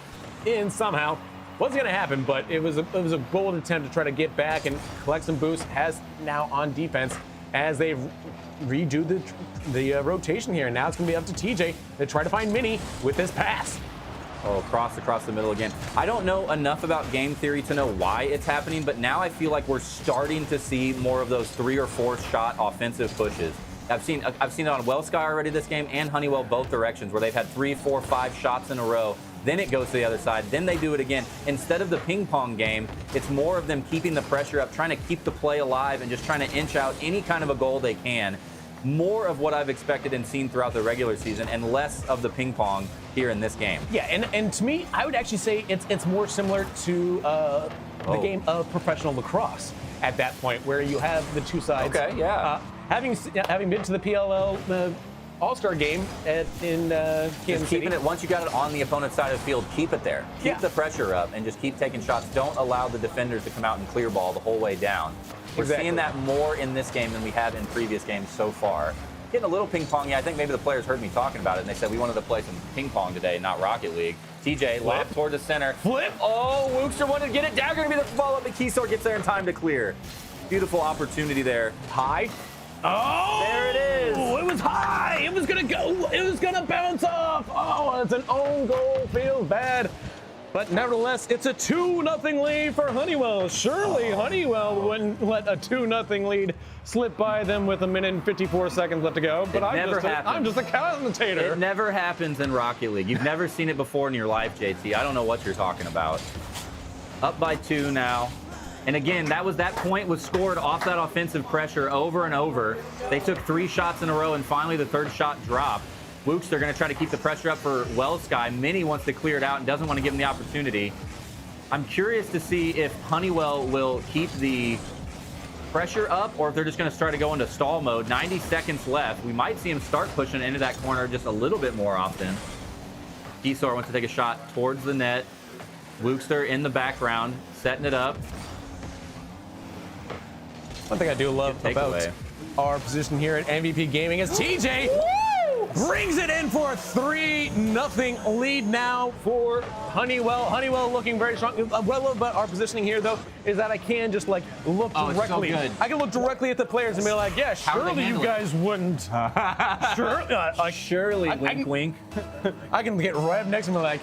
in somehow. Wasn't going to happen, but it was a bold attempt to try to get back and collect some boost. Has now on defense as they redo the rotation here. Now it's going to be up to TJ to try to find Mini with this pass. Oh, across the middle again. I don't know enough about game theory to know why it's happening, but now I feel like we're starting to see more of those 3 or 4 shot offensive pushes. I've seen it on Wellsky already this game and Honeywell both directions, where they've had 3, 4, 5 shots in a row. Then it goes to the other side. Then they do it again. Instead of the ping pong game, it's more of them keeping the pressure up, trying to keep the play alive, and just trying to inch out any kind of a goal they can. More of what I've expected and seen throughout the regular season, and less of the ping pong here in this game. Yeah, and to me, I would actually say it's more similar to the game of professional lacrosse at that point, where you have the two sides. Okay, yeah. Having been to the PLL All-Star game in Kansas City. Keeping it, once you got it on the opponent's side of the field, keep it there. Keep the pressure up and just keep taking shots. Don't allow the defenders to come out and clear ball the whole way down. We're seeing that more in this game than we have in previous games so far. Getting a little ping pong. Yeah, I think maybe the players heard me talking about it, and they said we wanted to play some ping pong today, not Rocket League. TJ left toward the center. Flip. Oh, Wookster wanted to get it. Dagger to be the follow-up, but Keysore gets there in time to clear. Beautiful opportunity there. High. Oh, there it is. It was high. It was gonna go. It was gonna bounce off. Oh, it's an own goal. Feels bad. But nevertheless, it's a 2-0 lead for Honeywell. Surely Honeywell wouldn't let a 2-0 lead slip by them with 1 minute and 54 seconds left to go. But I'm just a commentator. It never happens in Rocket League. You've never seen it before in your life, JT. I don't know what you're talking about. Up by 2 now. And again, that point was scored off that offensive pressure over and over. They took 3 shots in a row, and finally the 3rd shot dropped. Wooks, they're going to try to keep the pressure up for Wellsky. Minnie wants to clear it out and doesn't want to give him the opportunity. I'm curious to see if Honeywell will keep the pressure up or if they're just going to start to go into stall mode. 90 seconds left. We might see him start pushing into that corner just a little bit more often. Keysore wants to take a shot towards the net. Wookster in the background, setting it up. One thing I do love about our position here at MVP Gaming is TJ brings it in for a 3-0 lead now for Honeywell. Honeywell looking very strong. What I love about our positioning here, though, is that I can just look directly. So good. I can look directly at the players and be like, yeah, surely you guys wouldn't. Surely, wink, wink. I can get right up next to me like,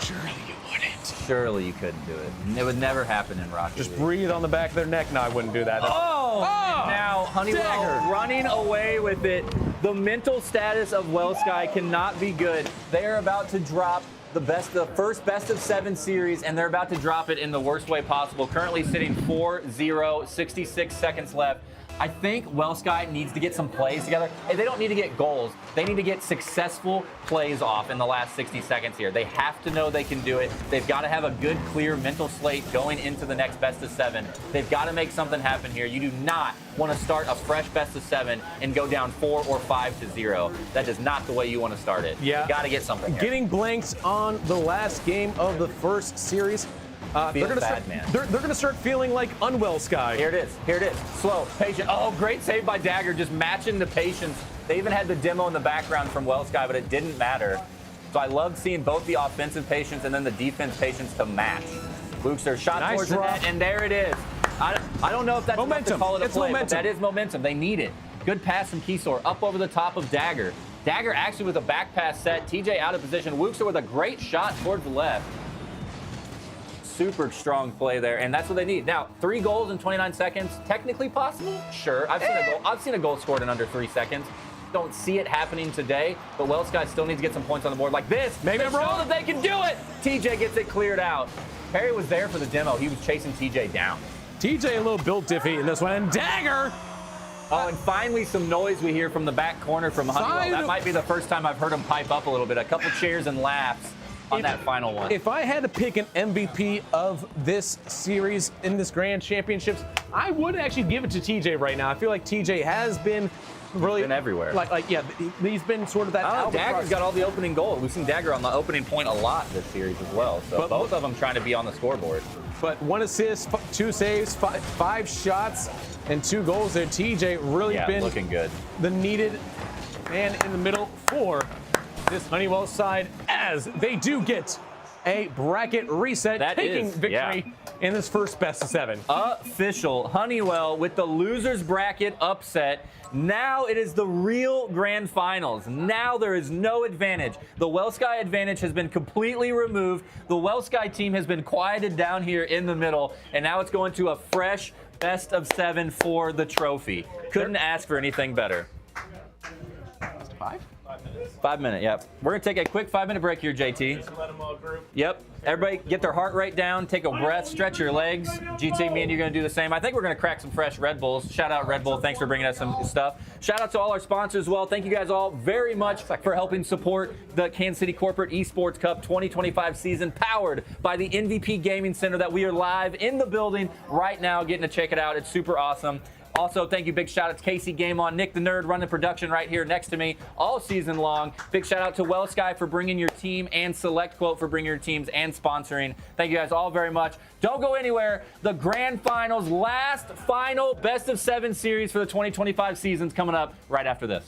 surely you wouldn't. Surely you couldn't do it. It would never happen in Rocket League. Just breathe on the back of their neck. No, I wouldn't do that. Now Honeywell running away with it. The mental status of Wellsky cannot be good. They are about to drop the first best of 7 series, and they're about to drop it in the worst way possible. Currently sitting 4-0, 66 seconds left. I think Wellsky needs to get some plays together. They don't need to get goals. They need to get successful plays off in the last 60 seconds here. They have to know they can do it. They've got to have a good, clear mental slate going into the next best of 7. They've got to make something happen here. You do not want to start a fresh best of 7 and go down 4 or 5-0. That is not the way you want to start it. Yeah. You got to get something here. Getting blanks on the last game of the first series. They're gonna start feeling like Unwell Sky. Here it is. Here it is. Slow, patient. Oh, great save by Dagger, just matching the patience. They even had the demo in the background from Wellsky, but it didn't matter. So I loved seeing both the offensive patience and then the defense patience to match. Wookster shot towards the net, and there it is. I don't know if that's enough to call it a play, but that is momentum. They need it. Good pass from Keysore up over the top of Dagger. Dagger actually with a back pass set. TJ out of position. Wookster with a great shot towards the left. Super strong play there, and that's what they need. Now, 3 goals in 29 seconds, technically possible? Sure. I've seen a goal scored in under 3 seconds. Don't see it happening today, but Wellsky still needs to get some points on the board like this. Maybe I'm wrong that they can do it. TJ gets it cleared out. Perry was there for the demo. He was chasing TJ down. TJ a little built diffy in this one, and Dagger. Oh, and finally some noise we hear from the back corner from Honeywell. That might be the first time I've heard him pipe up a little bit. A couple cheers and laughs on that final one. If I had to pick an MVP of this series in this Grand Championships, I would actually give it to TJ right now. I feel like TJ has been really everywhere. He's been sort of that. Dagger's got all the opening goals. We've seen Dagger on the opening point a lot this series as well. So both of them trying to be on the scoreboard. But 1 assist, 2 saves, 5 shots. and 2 goals there. TJ really been looking good. the needed man in the middle for this Honeywell side, as they do get a bracket reset, taking victory in this first best of 7. Official Honeywell with the losers bracket upset. Now it is the real grand finals. Now there is no advantage. The WellSky advantage has been completely removed. The WellSky team has been quieted down here in the middle, and now it's going to a fresh best of 7 for the trophy. Couldn't ask for anything better. 5 minutes, yep. We're going to take a quick 5-minute break here, JT. Yep. Everybody get their heart rate down, take a breath, stretch your legs. GT, me and you are going to do the same. I think we're going to crack some fresh Red Bulls. Shout out Red Bull. Thanks for bringing us some stuff. Shout out to all our sponsors as well. Thank you guys all very much for helping support the Kansas City Corporate Esports Cup 2025 season, powered by the MVP Gaming Center that we are live in the building right now, getting to check it out. It's super awesome. Also, thank you. Big shout out to Casey Game On, Nick the Nerd running production right here next to me all season long. Big shout out to WellSky for bringing your team, and Select Quote for bringing your teams and sponsoring. Thank you guys all very much. Don't go anywhere. The grand finals, last final best of 7 series for the 2025 season's coming up right after this.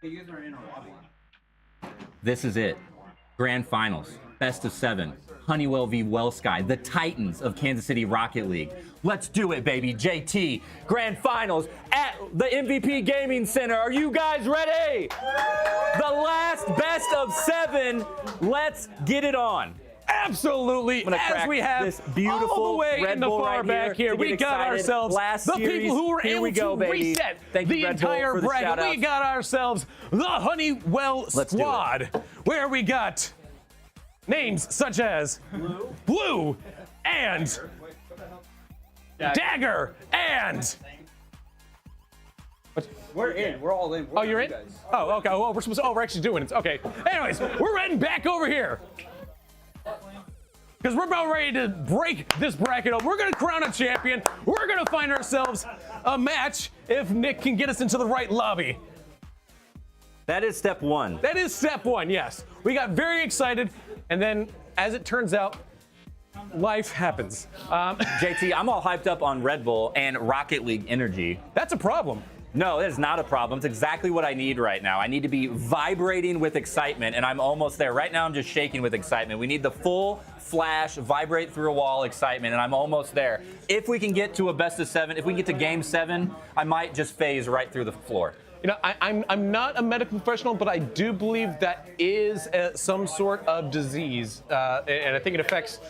You guys are in our lobby. This is it. Grand Finals. Best of 7. Honeywell v. WellSky, the Titans of Kansas City Rocket League. Let's do it, baby. JT, Grand Finals at the MVP Gaming Center. Are you guys ready? The last best of 7. Let's get it on. Absolutely, as we have this beautiful all the way Red in the Bull far right back here, we got ourselves last the series. people who were Here able we go, to baby. reset Thank the you, Red Bull, entire for the bracket. We shout-outs. got ourselves the Honeywell squad, where we got names such as Blue and Dagger and. We're in. We're all in. Oh, you're in? Oh, okay. Well, we're supposed to. Oh, we're actually doing it. Okay. Anyways, we're heading back over here. Because we're about ready to break this bracket up. We're going to crown a champion. We're going to find ourselves a match if Nick can get us into the right lobby. That is step 1. That is step 1, yes. We got very excited. And then, as it turns out, life happens. JT, I'm all hyped up on Red Bull and Rocket League energy. That's a problem. No, that is not a problem. It's exactly what I need right now. I need to be vibrating with excitement, and I'm almost there. Right now, I'm just shaking with excitement. We need the full flash, vibrate through a wall excitement, and I'm almost there. If we can get to a best of 7, if we can get to game 7, I might just phase right through the floor. You know, I'm not a medical professional, but I do believe that is some sort of disease, and I think it affects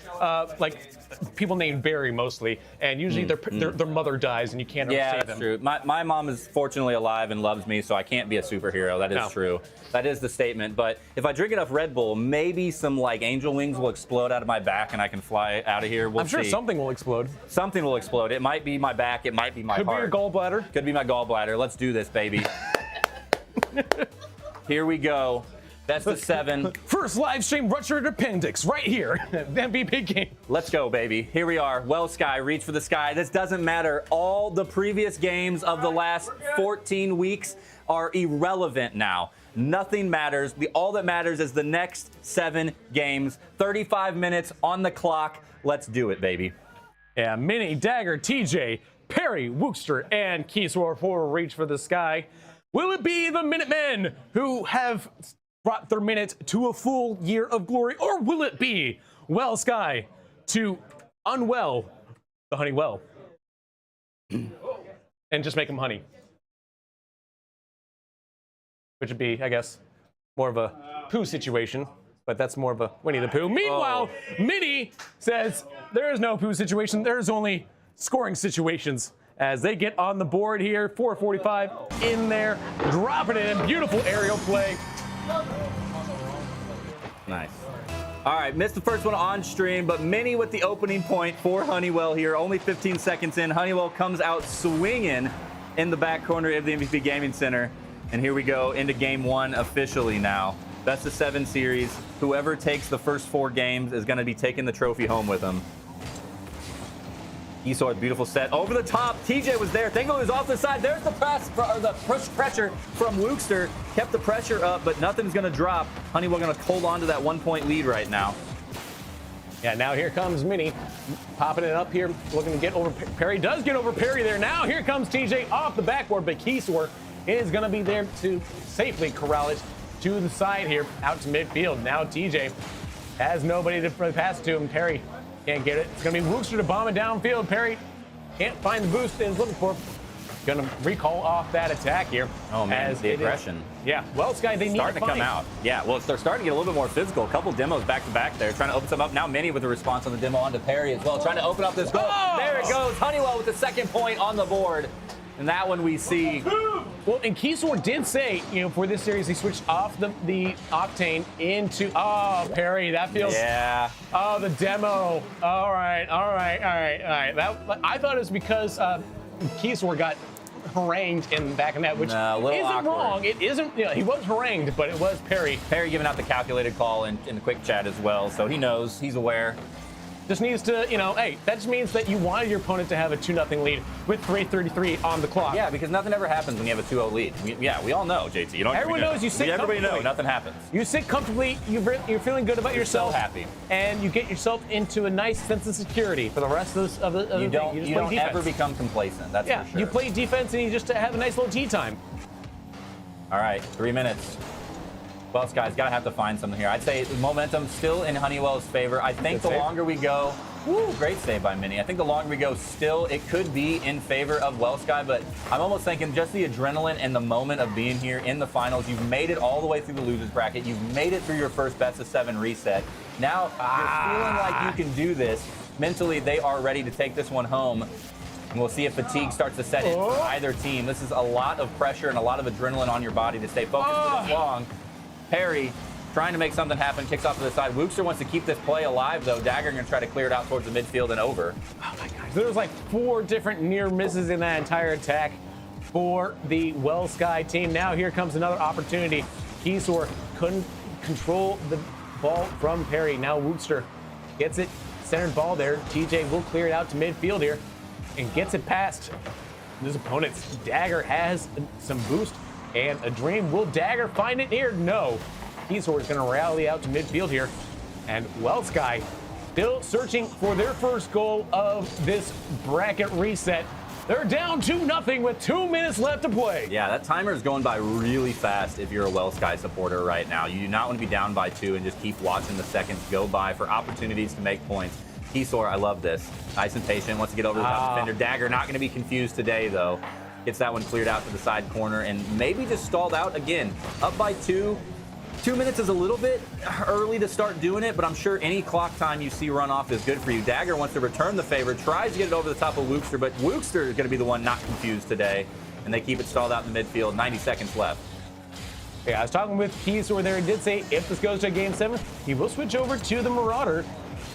like people named Barry mostly, and usually their mother dies and you can't ever Yeah, save that's them. true. My mom is fortunately alive and loves me, so I can't be a superhero. That is true. That is the statement. But if I drink enough Red Bull, maybe some like angel wings will explode out of my back and I can fly out of here. We'll I'm sure see. something will explode. Something will explode. It might be my back. It might be my Could heart. be your gallbladder. Could be my gallbladder. Let's do this, baby. Here we go. Best of 7. First live stream ruptured appendix right here. The MVP game. Let's go, baby. Here we are. WellSky, reach for the sky. This doesn't matter. All the previous games of the last 14 weeks are irrelevant now. Nothing matters. All that matters is the next 7 games. 35 minutes on the clock. Let's do it, baby. Yeah, Mini, Dagger, TJ, Perry, Wookster, and Keyswar for reach for the sky. Will it be the Minutemen who have brought their minute to a full year of glory, or will it be WellSky to unwell the Honeywell and just make them honey? Which would be, I guess, more of a poo situation, but that's more of a Winnie the Pooh. Meanwhile, Minnie says there is no poo situation, there's only scoring situations. As they get on the board here, 4:45 in there, dropping it in, beautiful aerial play. Nice. All right, missed the first one on stream, but Minnie with the opening point for Honeywell here. Only 15 seconds in. Honeywell comes out swinging in the back corner of the MVP Gaming Center. And here we go into game 1 officially now. Best of 7 series. Whoever takes the first 4 games is going to be taking the trophy home with them. Esau, a beautiful set over the top. TJ was there. Thankfully, it was off the side. There's the pressure from Wookster. Kept the pressure up, but nothing's going to drop. Honeywell going to hold on to that 1-point lead right now. Yeah, now here comes Minnie, popping it up here, looking to get over. Perry does get over Perry there. Now here comes TJ off the backboard, but Keysor is going to be there to safely corral it to the side here, out to midfield. Now TJ has nobody to pass to him. Perry can't get it. It's going to be Wookster to bomb it downfield. Perry can't find the boost that he's looking for. Going to recall off that attack here. Oh, man, the aggression. Yeah, WellSky, they need starting to come out. Yeah, well, they're starting to get a little bit more physical. A couple demos back-to-back there, trying to open some up. Now Minnie with a response on the demo onto Perry as well, trying to open up this goal. Oh! There it goes. Honeywell with the 2nd point on the board. And that one we see. Well, and Keysor did say, for this series, he switched off the Octane into, Perry, that feels. Yeah. Oh, the demo. All right. I thought it was because Keysor got harangued in the back of that, which isn't awkward. wrong. It isn't, he was harangued, but it was Perry. Perry giving out the calculated call in the quick chat as well, so he knows, he's aware. Just needs to, hey, that just means that you wanted your opponent to have a 2-0 lead with 3:33 on the clock. Yeah, because nothing ever happens when you have a 2-0 lead. We all know, JT. You don't. Everyone knows you sit Everybody comfortably. knows nothing happens. You sit comfortably, you're feeling good about yourself. So happy. And you get yourself into a nice sense of security for the rest of the thing. You don't ever become complacent. That's for sure. You play defense and you just have a nice little tea time. All right, 3 minutes. Well, guys, gotta have to find something here. I'd say the momentum still in Honeywell's favor. I think the longer we go, great save by Mini. I think the longer we go, still it could be in favor of WellSky, but I'm almost thinking just the adrenaline and the moment of being here in the finals. You've made it all the way through the losers bracket. You've made it through your first best of 7 reset. Now you're feeling like you can do this. Mentally, they are ready to take this one home. And we'll see if fatigue starts to set in for either team. This is a lot of pressure and a lot of adrenaline on your body to stay focused for this long. Perry trying to make something happen, kicks off to the side. Wookster wants to keep this play alive, though. Dagger going to try to clear it out towards the midfield and over. Oh, my gosh. There was like 4 different near misses in that entire attack for the WellSky team. Now here comes another opportunity. Keysor couldn't control the ball from Perry. Now Wookster gets it. Centered ball there. TJ will clear it out to midfield here and gets it past his opponents. Dagger has some boost and a dream. Will Dagger find it here? No. Keysor is going to rally out to midfield here. And WellSky still searching for their first goal of this bracket reset. They're down 2-0 with 2 minutes left to play. Yeah, that timer is going by really fast if you're a WellSky supporter right now. You do not want to be down by 2 and just keep watching the seconds go by for opportunities to make points. Keysor, I love this. Nice and patient, wants to get over the top defender. Dagger not going to be confused today, though. Gets that one cleared out to the side corner and maybe just stalled out again. Up by 2. 2 minutes is a little bit early to start doing it, but I'm sure any clock time you see run off is good for you. Dagger wants to return the favor, tries to get it over the top of Wookster, but Wookster is going to be the one not confused today, and they keep it stalled out in the midfield. 90 seconds left. Yeah, I was talking with Keysor there. He did say if this goes to Game 7, he will switch over to the Marauder,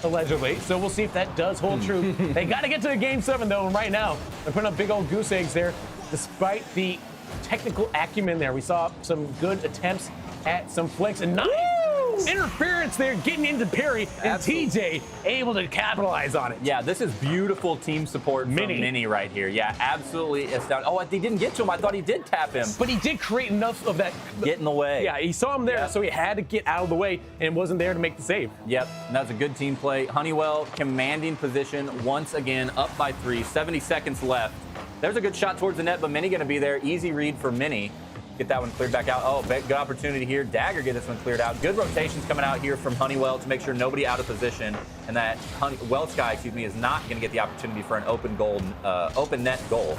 allegedly. So we'll see if that does hold true. They got to get to Game 7, though, and right now they're putting up big old goose eggs there. Despite the technical acumen there, we saw some good attempts at some flicks and nice interference there, getting into Perry and TJ able to capitalize on it. Yeah, this is beautiful team support from Mini right here. Yeah, absolutely astounding. Oh, they didn't get to him. I thought he did tap him. But he did create enough of that. Get in the way. Yeah, he saw him there, so he had to get out of the way and wasn't there to make the save. Yep, and that's a good team play. Honeywell commanding position once again, up by 3, 70 seconds left. There's a good shot towards the net, but Mini going to be there. Easy read for Mini. Get that one cleared back out. Oh, good opportunity here. Dagger get this one cleared out. Good rotations coming out here from Honeywell to make sure nobody out of position, and that WellSky, is not going to get the opportunity for an open net goal.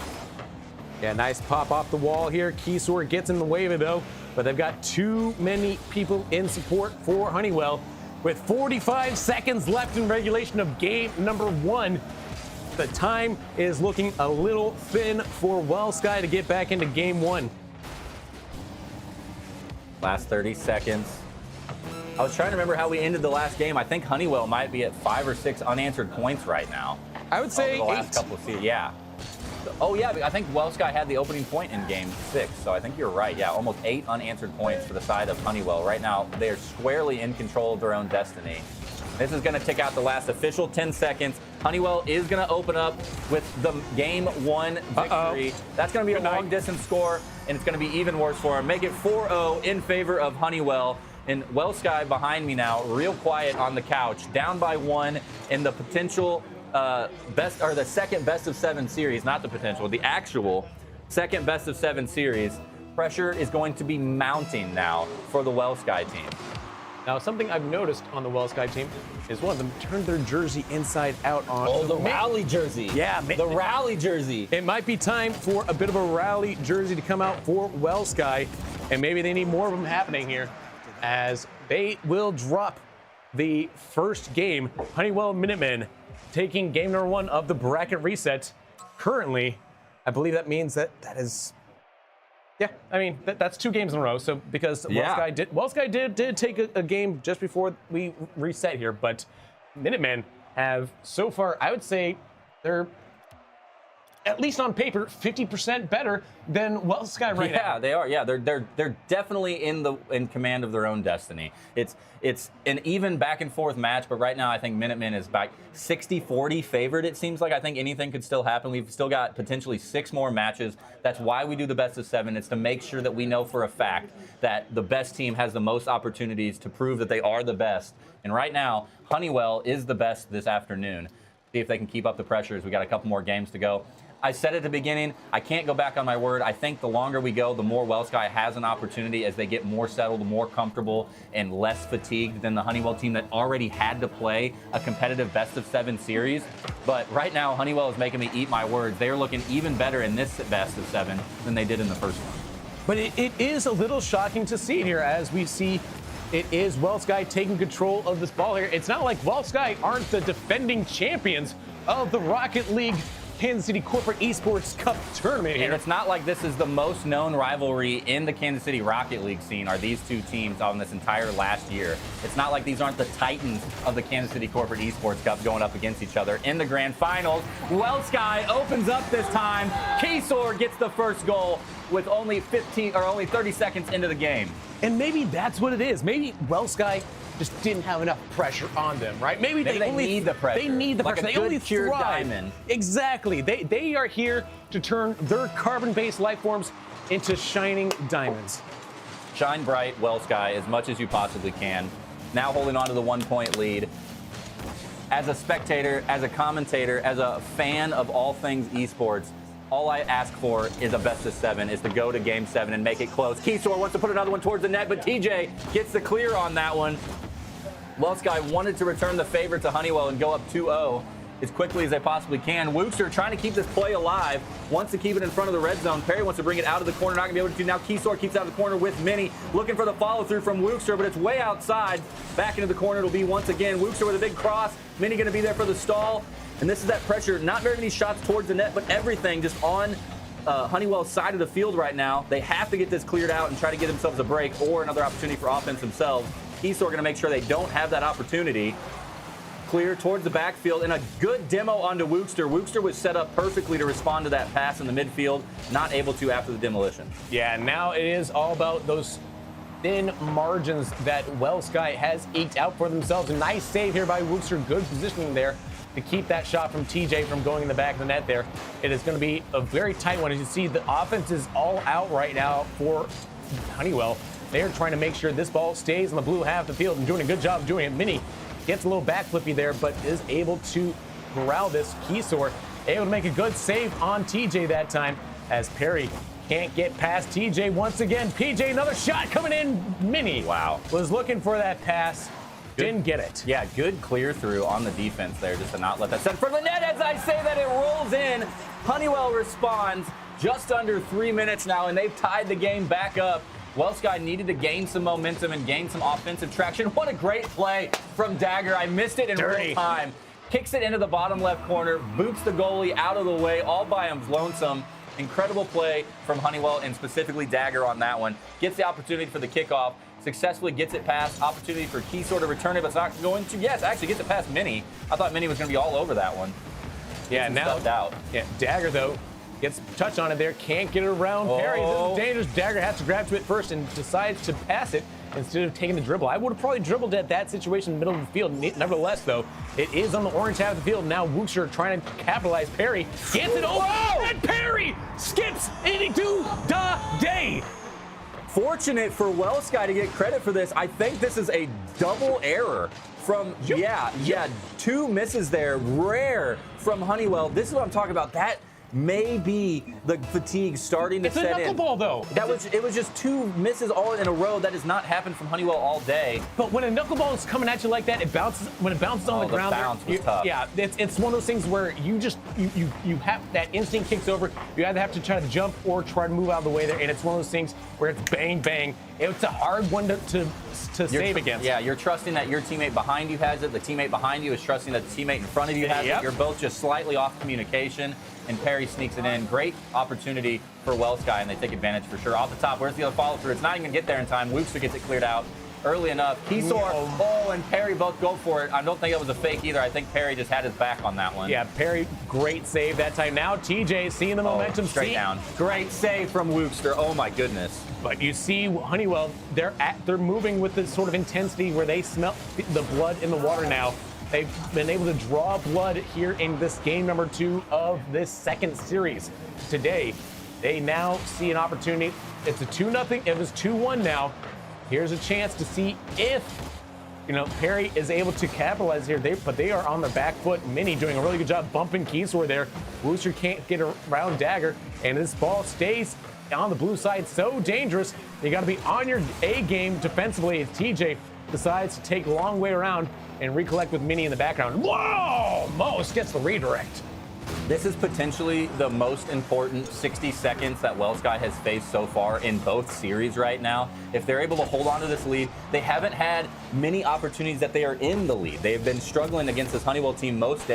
Yeah, nice pop off the wall here. Keysor gets in the way of it, though, but they've got too many people in support for Honeywell. With 45 seconds left in regulation of game number 1, the time is looking a little thin for WellSky to get back into game 1. Last 30 seconds. I was trying to remember how we ended the last game. I think Honeywell might be at 5 or 6 unanswered points right now. I would say the 8. Last couple of seasons. Yeah. Oh, yeah, I think WellSky had the opening point in game 6, so I think you're right. Yeah, almost 8 unanswered points for the side of Honeywell. Right now, they are squarely in control of their own destiny. This is going to tick out the last official 10 seconds. Honeywell is going to open up with the game 1 victory. That's going to be a long distance score, and it's going to be even worse for him. Make it 4-0 in favor of Honeywell. And WellSky behind me now, real quiet on the couch, down by 1 in the potential the second best of 7 series, not the potential, the actual second best of 7 series. Pressure is going to be mounting now for the WellSky team. Now, something I've noticed on the WellSky team is one of them turned their jersey inside out on. Oh, the rally jersey. Yeah, the rally jersey. It might be time for a bit of a rally jersey to come out for WellSky, and maybe they need more of them happening here, as they will drop the first game. Honeywell Minutemen taking game number 1 of the bracket reset. Currently, I believe that means that is. Yeah, I mean, that's 2 games in a row. So because WellSky did take a game just before we reset here, but Minutemen have so far, I would say, they're at least on paper 50% better than WellSky right now. Yeah, they are. Yeah, they're definitely in command of their own destiny. It's an even back and forth match, but right now I think Minutemen is back 60-40 favored. It seems like I think anything could still happen. We've still got potentially 6 more matches. That's why we do the best of 7. It's to make sure that we know for a fact that the best team has the most opportunities to prove that they are the best. And right now, Honeywell is the best this afternoon. See if they can keep up the pressures. We got a couple more games to go. I said at the beginning, I can't go back on my word. I think the longer we go, the more Wellsky has an opportunity as they get more settled, more comfortable, and less fatigued than the Honeywell team that already had to play a competitive best-of-7 series. But right now, Honeywell is making me eat my words. They are looking even better in this best-of-7 than they did in the first one. But it is a little shocking to see here as we see it is Wellsky taking control of this ball here. It's not like Wellsky aren't the defending champions of the Rocket League Kansas City Corporate Esports Cup tournament here. And it's not like this is the most known rivalry in the Kansas City Rocket League scene, are these two teams on this entire last year. It's not like these aren't the titans of the Kansas City Corporate Esports Cup going up against each other in the grand finals. Wellsky opens up this time. Keysor gets the first goal with only 30 seconds into the game. And maybe that's what it is. Maybe Wellsky just didn't have enough pressure on them, right? Maybe they only need the pressure. They need the like pressure. A they good only cured thrive. diamond. Exactly. They are here to turn their carbon-based life forms into shining diamonds. Shine bright, Wellsky, as much as you possibly can. Now holding on to the 1-point lead. As a spectator, as a commentator, as a fan of all things esports, all I ask for is a best-of-7, is to go to Game 7 and make it close. Keysor wants to put another one towards the net, but TJ gets the clear on that one. Wellsky wanted to return the favor to Honeywell and go up 2-0 as quickly as they possibly can. Wookster trying to keep this play alive, wants to keep it in front of the red zone. Perry wants to bring it out of the corner, not going to be able to. Now Keysor keeps out of the corner with Minnie, looking for the follow-through from Wookster, but it's way outside. Back into the corner it'll be once again. Wookster with a big cross. Minnie going to be there for the stall. And this is that pressure, not very many shots towards the net, but everything just on Honeywell's side of the field right now. They have to get this cleared out and try to get themselves a break or another opportunity for offense themselves. Keysor going to make sure they don't have that opportunity. Clear towards the backfield and a good demo onto Wookster. Wookster was set up perfectly to respond to that pass in the midfield, not able to after the demolition. Yeah, now it is all about those thin margins that Wellsky has eked out for themselves. A nice save here by Wookster, good positioning there to keep that shot from TJ from going in the back of the net there. It is going to be a very tight one. As you see, the offense is all out right now for Honeywell. They are trying to make sure this ball stays in the blue half of the field and doing a good job doing it. Minnie gets a little back flippy there, but is able to corral this. Keysor able to make a good save on TJ that time as Perry can't get past TJ once again. PJ, another shot coming in. Minnie, wow, was looking for that pass. Didn't get it. Yeah, good clear through on the defense there just to not let that set for the net. As I say that, it rolls in. Honeywell responds just under 3 minutes now, and they've tied the game back up. Wellsky needed to gain some momentum and gain some offensive traction. What a great play from Dagger. I missed it in real time. Kicks it into the bottom left corner, boots the goalie out of the way all by him lonesome. Incredible play from Honeywell and specifically Dagger on that one. Gets the opportunity for the kickoff. Successfully gets it past. Opportunity for Keysor to return it, but it's not going to. Yes, actually gets it past Minnie. I thought Minnie was going to be all over that one. Yeah, now out. Yeah, Dagger though gets a touch on it there. Can't get it around Perry. This is dangerous. Dagger has to grab to it first and decides to pass it instead of taking the dribble. I would have probably dribbled at that situation in the middle of the field. Nevertheless, though, it is on the orange half of the field. Now Wookster trying to capitalize. Perry gets it over. And Perry skips into the day. Fortunate for Wellsky to get credit for this. I think this is a double error from, two misses there. Rare from Honeywell. This is what I'm talking about. That may be the fatigue starting to set in. It's a knuckleball, though. It was just two misses all in a row. That has not happened from Honeywell all day. But when a knuckleball is coming at you like that, it bounces. When it bounces on the ground, the bounce was tough. Yeah, it's one of those things where you have that instinct kicks over. You either have to try to jump or try to move out of the way there, and it's one of those things where it's bang bang. It's a hard one to save against. Yeah, you're trusting that your teammate behind you has it. The teammate behind you is trusting that the teammate in front of you has it. You're both just slightly off communication, and Perry sneaks it in. Great opportunity for Wellsky, and they take advantage for sure. Off the top, where's the other follow-through? It's not even going to get there in time. Wookster gets it cleared out early enough. Keysor, and Perry both go for it. I don't think it was a fake either. I think Perry just had his back on that one. Yeah, Perry, great save that time. Now TJ seeing the momentum. Straight down. Great save from Wookster. Oh, my goodness. But you see Honeywell, they're moving with this sort of intensity where they smell the blood in the water now. They've been able to draw blood here in this game number 2 of this second series. Today, they now see an opportunity. It's a 2-0. It was 2-1 now. Here's a chance to see if You know, Perry is able to capitalize here, but they are on their back foot. Mini doing a really good job bumping Keysor there. Wooster can't get around Dagger, and this ball stays on the blue side. So dangerous. You got to be on your A game defensively as TJ decides to take a long way around and recollect with Mini in the background. Whoa! Most gets the redirect. This is potentially the most important 60 seconds that Wellsky has faced so far in both series right now. If they're able to hold on to this lead, they haven't had many opportunities that they are in the lead. They have been struggling against this Honeywell team most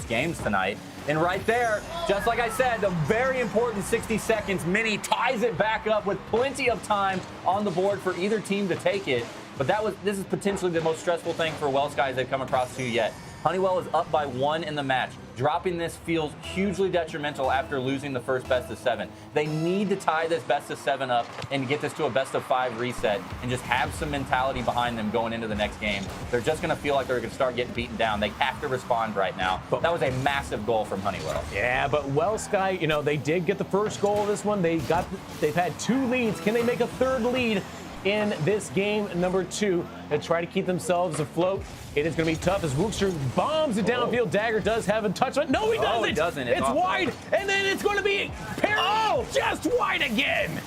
games tonight. And right there, just like I said, the very important 60 seconds, Mini ties it back up with plenty of time on the board for either team to take it. But this is potentially the most stressful thing for Wellsky they've come across to yet. Honeywell is up by 1 in the match. Dropping this feels hugely detrimental after losing the first best of 7. They need to tie this best of 7 up and get this to a best of 5 reset and just have some mentality behind them going into the next game. They're just going to feel like they're going to start getting beaten down. They have to respond right now. That was a massive goal from Honeywell. Yeah, but Wellsky, you know, they did get the first goal of this one. They've had 2 leads. Can they make a 3rd lead in this game number 2 and try to keep themselves afloat? It is going to be tough as Wookster bombs it downfield. Dagger does have a touch on. No, he doesn't. Oh, he doesn't. It's wide, and then it's going to be Perry. Oh, just wide again.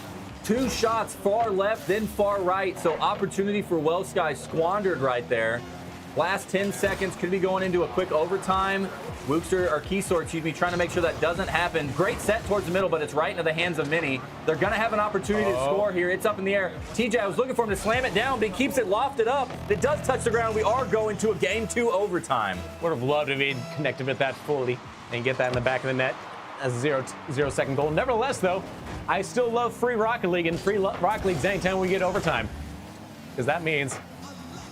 2 shots, far left, then far right. So opportunity for Wellsky squandered right there. Last 10 seconds could be going into a quick overtime. Wookster or Keysor, excuse me, trying to make sure that doesn't happen. Great set towards the middle, but it's right into the hands of Mini. They're going to have an opportunity to score here. It's up in the air. TJ, I was looking for him to slam it down, but he keeps it lofted up. It does touch the ground. We are going to a game 2 overtime. Would have loved to be connected with that fully and get that in the back of the net as a 0-second goal. Nevertheless, though, I still love free Rocket League and free Rocket Leagues anytime we get overtime, because that means.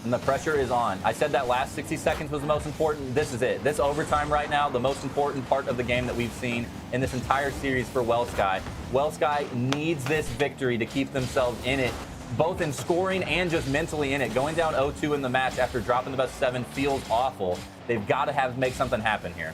And the pressure is on. I said that last 60 seconds was the most important. This is it. This overtime right now, the most important part of the game that we've seen in this entire series for Wellsky. Wellsky needs this victory to keep themselves in it, both in scoring and just mentally in it. Going down 0-2 in the match after dropping the best 7 feels awful. They've got to make something happen here.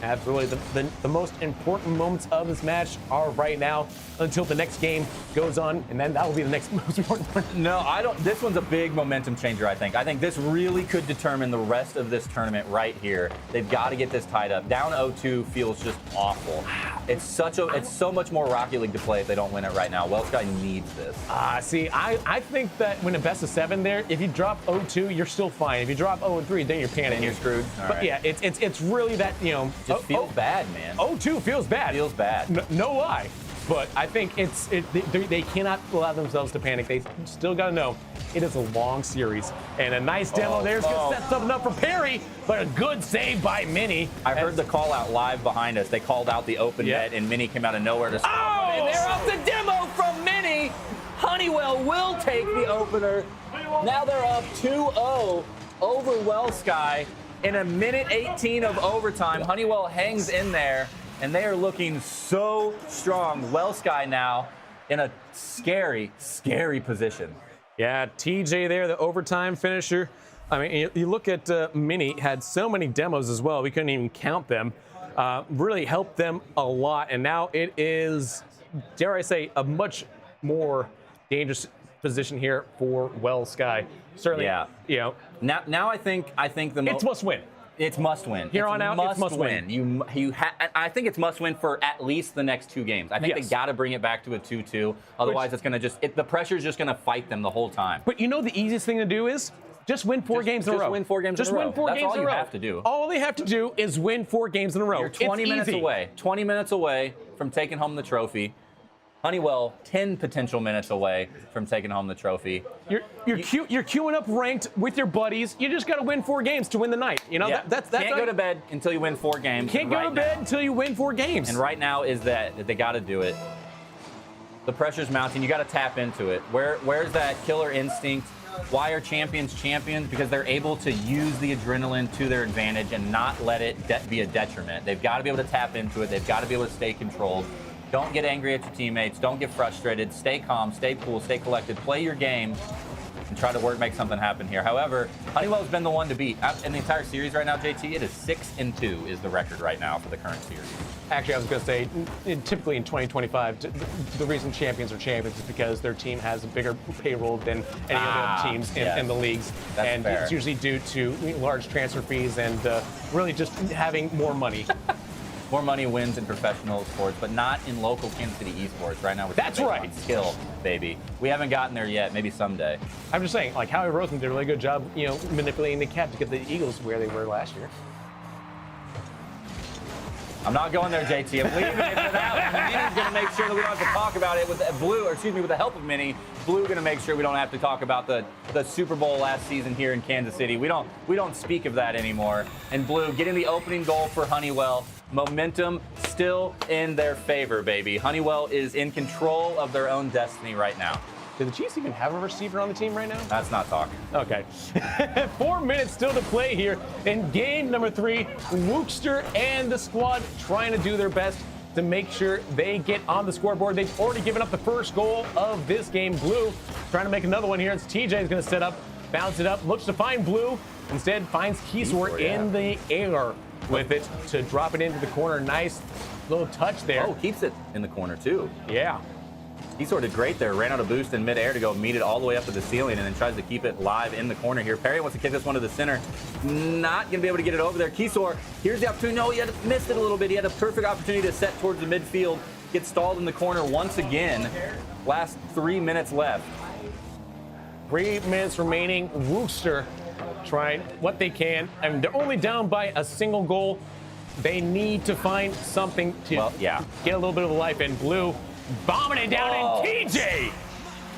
Absolutely. The most important moments of this match are right now until the next game goes on, and then that will be the next most important one. No, I don't. This one's a big momentum changer, I think. I think this really could determine the rest of this tournament right here. They've got to get this tied up. Down 0-2 feels just awful. It's so much more Rocket League to play if they don't win it right now. Wellsky needs this. See, I think that when a best of 7 there, if you drop 0-2, you're still fine. If you drop 0-3, then you're panicking. Then you're screwed. But yeah, it's really that, you know. Just feels bad, man. 0-2 feels bad. Feels bad. No lie. But I think they cannot allow themselves to panic. They still got to know it is a long series. And a nice demo there's going to set something up for Perry, but a good save by Mini. I heard the call out live behind us. They called out the open net, and Mini came out of nowhere to score. Oh! And they're up the demo from Mini. Honeywell will take the opener. Now they're up 2-0 over Wellsky in a minute 18 of overtime. Honeywell hangs in there, and they are looking so strong. Wellsky now in a scary, scary position. Yeah, TJ there, the overtime finisher. I mean, you look at Mini, had so many demos as well. We couldn't even count them. Really helped them a lot. And now it is, dare I say, a much more dangerous position here for Wellsky. Certainly, yeah. You know. Now I think the it's must win. It's must win. Here on out, it's must win. I think it's must win for at least the next 2 games. I think they got to bring it back to a 2-2. Otherwise, it's going to the pressure is just going to fight them the whole time. But you know the easiest thing to do is just win 4 games in a row. Just win 4 games in a row. Win 4 That's games all in a you row. have to do. All they have to do is win 4 games in a row. You're 20 minutes away. 20 minutes away from taking home the trophy. Honeywell, 10 potential minutes away from taking home the trophy. You're queuing up ranked with your buddies. You just got to win 4 games to win the night. You know, that's can't go to bed until you win 4 games. Can't go to bed until you win 4 games. And right now is that they got to do it. The pressure's mounting. You got to tap into it. Where's that killer instinct? Why are champions champions? Because they're able to use the adrenaline to their advantage and not let it be a detriment. They've got to be able to tap into it. They've got to be able to stay controlled. Don't get angry at your teammates. Don't get frustrated. Stay calm, stay cool, stay collected. Play your game. and try to make something happen here. However, Honeywell's been the one to beat. In the entire series right now, JT, it is 6-2 is the record right now for the current series. Actually, I was going to say, typically in 2025, the reason champions are champions is because their team has a bigger payroll than any other teams in the leagues. That's and fair. It's usually due to large transfer fees and really just having more money. More money wins in professional sports, but not in local Kansas City esports. Right now, we're That's right. on skill, baby. We haven't gotten there yet. Maybe someday. I'm just saying, like Howie Rosen did a really good job, manipulating the cap to get the Eagles where they were last year. I'm not going there, JT. I'm leaving it for that one. Minnie's going to make sure that we don't have to talk about it with with the help of Minnie. Blue going to make sure we don't have to talk about the Super Bowl last season here in Kansas City. We don't speak of that anymore. And Blue getting the opening goal for Honeywell. Momentum still in their favor, baby. Honeywell is in control of their own destiny right now. Do the Chiefs even have a receiver on the team right now? That's not talking. Okay. 4 minutes still to play here in game number 3. Wookster and the squad trying to do their best to make sure they get on the scoreboard. They've already given up the first goal of this game. Blue trying to make another one here. It's TJ is going to set up, bounce it up, looks to find Blue. Instead finds Keysor in the air with it to drop it into the corner. Nice little touch there. Oh, keeps it in the corner too. Yeah. He sort of great there, ran out a boost in midair to go meet it all the way up to the ceiling and then tries to keep it live in the corner here. Perry wants to kick this one to the center. Not going to be able to get it over there. Keysor, here's the opportunity. No, he had missed it a little bit. He had a perfect opportunity to set towards the midfield. Gets stalled in the corner once again. Last 3 minutes left. 3 minutes remaining. Wookster trying what they can. I mean, they're only down by a single goal. They need to find something to get a little bit of life in. Blue bombing it down, and TJ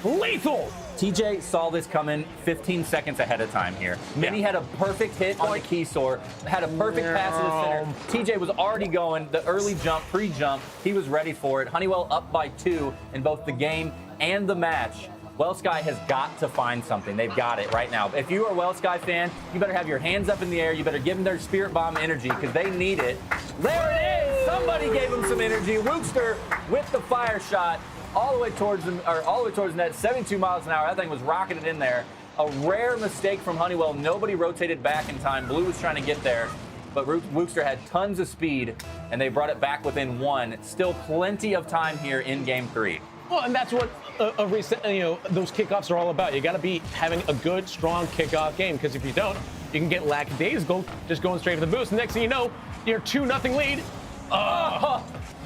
lethal. TJ saw this coming 15 seconds ahead of time here. Minnie had a perfect hit on the Keysor, had a perfect pass to the center. TJ was already going, the early jump, pre-jump, he was ready for it. Honeywell up by 2 in both the game and the match. WellSky has got to find something. They've got it right now. If you are a WellSky fan, you better have your hands up in the air. You better give them their Spirit Bomb energy because they need it. There it is. Somebody gave them some energy. Wookster with the fire shot all the way towards them, or all the way towards the net. 72 miles an hour. That thing was rocketing in there. A rare mistake from Honeywell. Nobody rotated back in time. Blue was trying to get there, but Wookster had tons of speed, and they brought it back within 1. Still plenty of time here in Game 3. Well, and that's what those kickoffs are all about. You got to be having a good, strong kickoff game, because if you don't, you can get lackadaisical, just going straight for the boost. And next thing you know, you're 2-0 lead.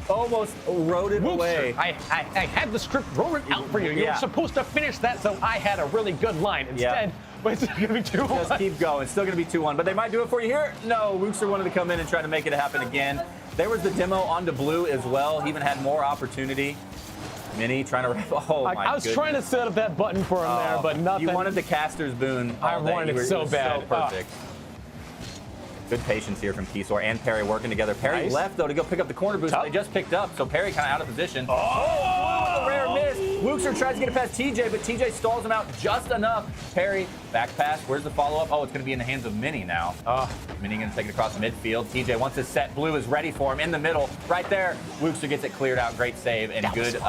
Almost rode it away. I had the script rolling out for you. You were supposed to finish that, so I had a really good line. Instead, it's going to be 2-1. Just keep going. It's still going to be 2-1. But they might do it for you here. No, Wookster wanted to come in and try to make it happen again. There was the demo onto Blue as well. He even had more opportunity. Minnie trying to wrap. Oh, my I was trying to set up that button for him there, but nothing. You wanted the caster's boon. I wanted it so bad. So perfect. Good patience here from Keysor and Perry working together. Perry left, though, to go pick up the corner boost they just picked up, so Perry kind of out of position. Oh, a rare miss. Wookster tries to get it past TJ, but TJ stalls him out just enough. Perry, back pass. Where's the follow-up? Oh, it's going to be in the hands of Minnie now. Minnie going to take it across midfield. TJ wants to set. Blue is ready for him in the middle. Right there. Wookster gets it cleared out. Great save and good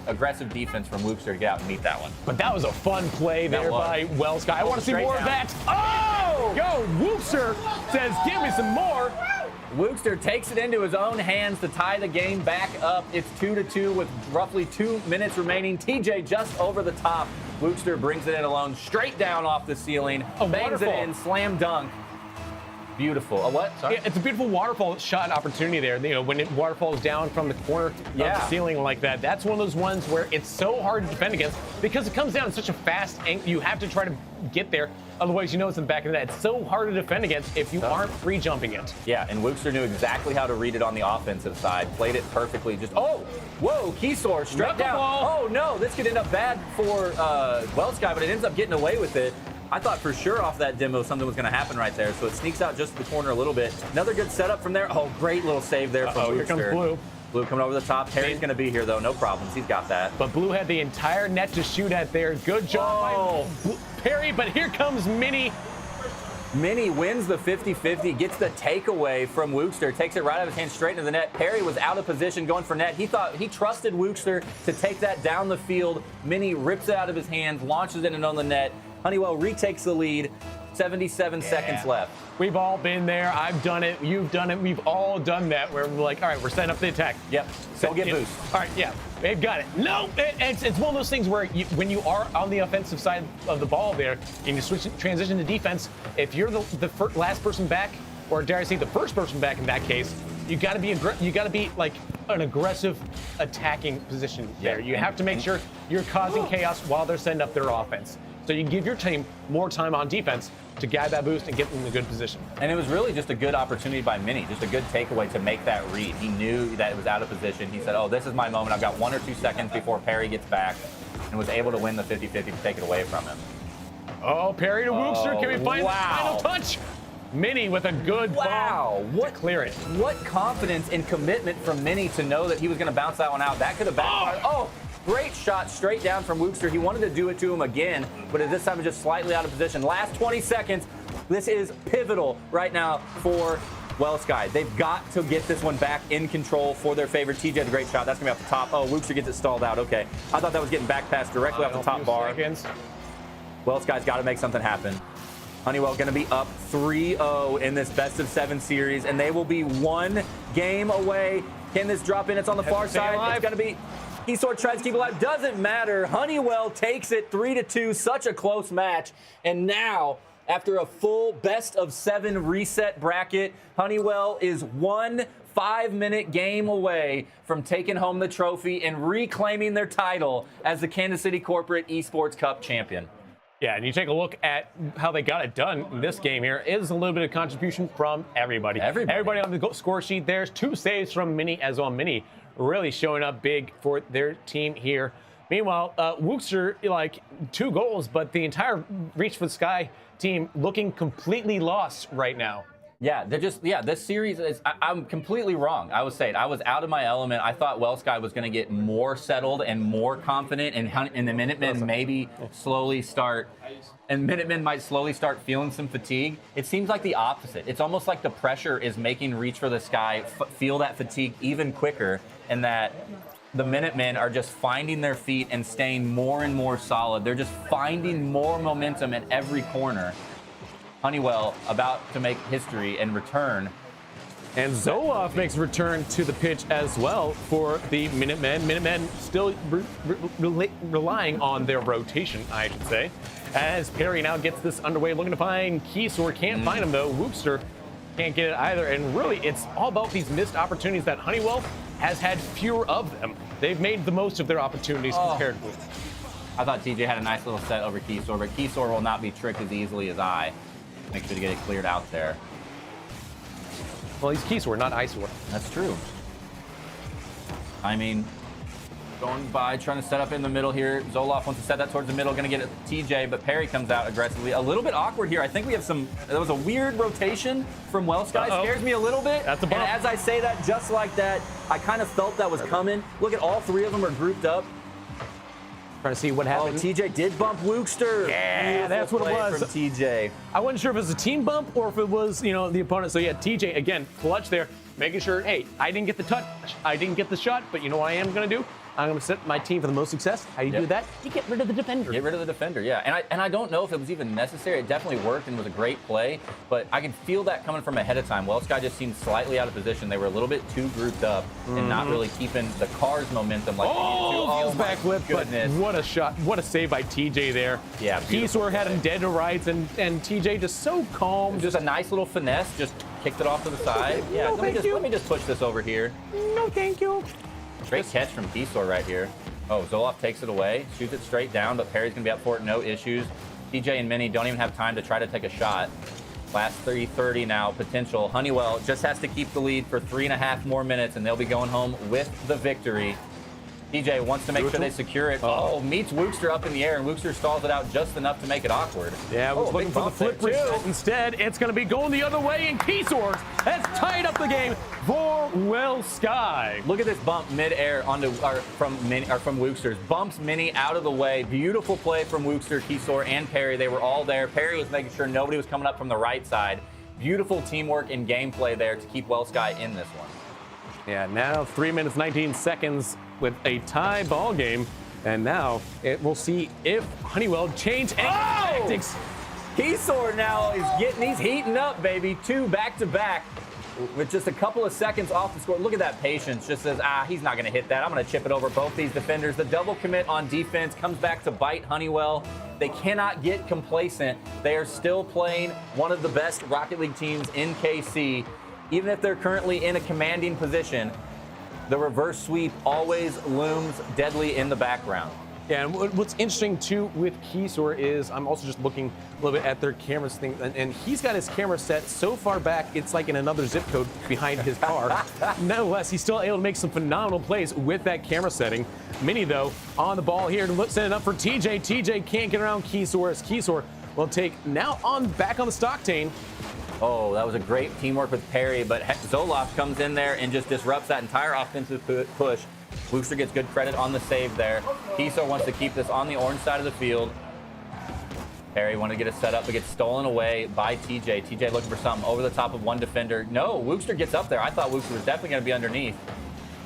aggressive defense from Wookster to get out and meet that one. But that was a fun play there by WellSky. I want to see more of that. Oh! Yo, Wookster says, give me some more. Wookster takes it into his own hands to tie the game back up. It's 2-2 with roughly 2 minutes remaining. TJ just over the top. Wookster brings it in alone, straight down off the ceiling. Bangs it in, slam dunk. Beautiful. A what? Sorry? Yeah, it's a beautiful waterfall shot opportunity there. You know, when it waterfalls down from the corner of the ceiling like that, that's one of those ones where it's so hard to defend against because it comes down in such a fast angle. You have to try to get there. Otherwise, you know it's in the back of the net. It's so hard to defend against if you aren't pre-jumping it. Yeah, and Wookster knew exactly how to read it on the offensive side. Played it perfectly. Just, whoa, Keysor straight down. Oh, no, this could end up bad for WellSky, but it ends up getting away with it. I thought for sure off that demo something was going to happen right there, so it sneaks out just to the corner a little bit. Another good setup from there. Oh, great little save there from Wookster. Here comes Blue. Blue coming over the top. Perry's going to be here, though. No problems. He's got that. But Blue had the entire net to shoot at there. Good job by Perry, but here comes Minnie. Mini wins the 50-50, gets the takeaway from Wookster, takes it right out of his hand straight into the net. Perry was out of position going for net. He trusted Wookster to take that down the field. Mini rips it out of his hands, launches it and on the net. Honeywell retakes the lead. 77 seconds left. We've all been there. I've done it. You've done it. We've all done that where we're like, all right, we're setting up the attack. Yep. So get boost. All right, yeah. They've got it. No, it's one of those things where when you are on the offensive side of the ball there and you transition to defense, if you're the last person back, or dare I say the first person back in that case, you got to be like an aggressive attacking position there. You have to make sure you're causing chaos while they're setting up their offense. So you give your team more time on defense to guide that boost and get in a good position. And it was really just a good opportunity by Mini, just a good takeaway to make that read. He knew that it was out of position. He said, oh, this is my moment. I've got 1 or 2 seconds before Perry gets back, and was able to win the 50-50 to take it away from him. Oh, Perry to Wookster. Can we find the final touch? Mini with a good bomb to clear it. What confidence and commitment from Mini to know that he was going to bounce that one out. That could have backfired. Oh, great shot straight down from Wookster. He wanted to do it to him again, but at this time, just slightly out of position. Last 20 seconds. This is pivotal right now for Wellsky. They've got to get this one back in control for their favorite. TJ had a great shot. That's going to be off the top. Oh, Wookster gets it stalled out. Okay. I thought that was getting back passed directly off the top bar. Wellsky's got to make something happen. Honeywell going to be up 3-0 in this best-of-7 series, and they will be 1 game away. Can this drop in? It's on the far side. It's going to be... Esports tries to keep it alive. Doesn't matter. Honeywell takes it 3-2. Such a close match. And now, after a full best-of-7 reset bracket, Honeywell is 1 5-minute game away from taking home the trophy and reclaiming their title as the Kansas City Corporate Esports Cup champion. Yeah, and you take a look at how they got it done in this game here. It is a little bit of contribution from everybody. Everybody on the score sheet. There's 2 saves from Mini as well. Mini really showing up big for their team here. Meanwhile, Wookster, like 2 goals, but the entire Reach for the Sky team looking completely lost right now. Yeah, this series is, I'm completely wrong. I was saying, I was out of my element. I thought Wellsky was going to get more settled and more confident, and the Minutemen maybe slowly start, and Minutemen might slowly start feeling some fatigue. It seems like the opposite. It's almost like the pressure is making Reach for the Sky feel that fatigue even quicker, and that the Minutemen are just finding their feet and staying more and more solid. They're just finding more momentum at every corner. Honeywell about to make history and return. And Zoloff makes a return to the pitch as well for the Minutemen. Minutemen still relying on their rotation, I should say. As Perry now gets this underway, looking to find Keysor. Can't find him, though. Wookster can't get it either. And really, it's all about these missed opportunities that Honeywell has had fewer of them. They've made the most of their opportunities comparatively. I thought TJ had a nice little set over Keysor, but Keysor will not be tricked as easily as I. Make sure to get it cleared out there. Well, he's Keysor, not Eyesor. That's true. I mean, going by, trying to set up in the middle here. Zoloff wants to set that towards the middle, going to get it to TJ, but Perry comes out aggressively. A little bit awkward here. I think we have there was a weird rotation from Wellsky. Scares me a little bit. That's a bump. And as I say that, just like that, I kind of felt that was coming. Look at all 3 of them are grouped up. Trying to see what happened. Oh, TJ did bump Wookster. Yeah, that's what it was. From TJ. I wasn't sure if it was a team bump or if it was, the opponent. So yeah, TJ again, clutch there, making sure, hey, I didn't get the touch, I didn't get the shot, but you know what I am going to do? I'm going to set my team for the most success. How do you do that? You get rid of the defender. Get rid of the defender, yeah. And I don't know if it was even necessary. It definitely worked and was a great play, but I can feel that coming from ahead of time. Wellsky just seemed slightly out of position. They were a little bit too grouped up and not really keeping the car's momentum like they needed to. Feels backflip, but what a shot. What a save by TJ there. Yeah, Keysor had him dead to rights, and TJ just so calm. Just a nice little finesse, just kicked it off to the side. Yeah, let me just push this over here. No, thank you. Great catch from Keysor right here. Oh, Zoloff takes it away, shoots it straight down, but Perry's going to be up for it, no issues. TJ and Mini don't even have time to try to take a shot. Last 3:30 now, potential. Honeywell just has to keep the lead for 3.5 more minutes, and they'll be going home with the victory. TJ wants to make sure they secure it. Oh, meets Wookster up in the air, and Wookster stalls it out just enough to make it awkward. Yeah, was looking for the flip reset. Instead, it's going to be going the other way, and Keysor has tied up the game for Well Sky. Look at this bump mid-air onto from Wookster's. Bumps Mini out of the way. Beautiful play from Wookster, Keysor, and Perry. They were all there. Perry was making sure nobody was coming up from the right side. Beautiful teamwork and gameplay there to keep Well Sky in this one. Yeah, now 3 minutes 19 seconds with a tie ball game, and now we'll see if Honeywell change tactics. Keysor now he's heating up, baby. 2 back-to-back with just a couple of seconds off the score. Look at that patience. Just says, he's not going to hit that. I'm going to chip it over both these defenders. The double commit on defense comes back to bite Honeywell. They cannot get complacent. They are still playing one of the best Rocket League teams in KC. Even if they're currently in a commanding position, the reverse sweep always looms deadly in the background. Yeah, and what's interesting too with Keysor is I'm also just looking a little bit at their cameras thing, and he's got his camera set so far back it's like in another zip code behind his car. Nonetheless, he's still able to make some phenomenal plays with that camera setting. Mini though on the ball here to set it up for TJ. TJ can't get around Keysor as Keysor will take now back on the Stocktain. Oh, that was a great teamwork with Perry, but Zoloft comes in there and just disrupts that entire offensive push. Wookster gets good credit on the save there. Keysor wants to keep this on the orange side of the field. Perry wanted to get a setup, but gets stolen away by TJ. TJ looking for something over the top of one defender. No, Wookster gets up there. I thought Wookster was definitely going to be underneath.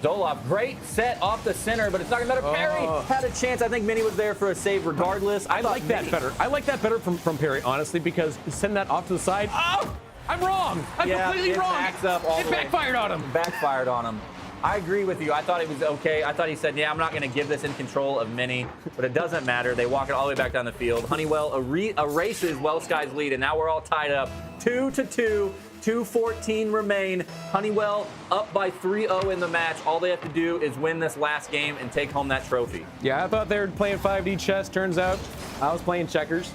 Zoloft, great set off the center, but it's not going to matter. Perry had a chance. I think Mini was there for a save regardless. I like that better. I like that better from Perry, honestly, because sending that off to the side. Oh, I'm wrong. I'm completely wrong. Backs up all it backfired on him. Backfired on him. I agree with you. I thought it was okay. I thought he said, yeah, I'm not going to give this in control of Mini, but it doesn't matter. They walk it all the way back down the field. Honeywell erases Well Sky's lead, and now we're all tied up 2-2. 2:14 remain. Honeywell up by 3-0 in the match. All they have to do is win this last game and take home that trophy. Yeah, I thought they were playing 5D chess. Turns out I was playing checkers.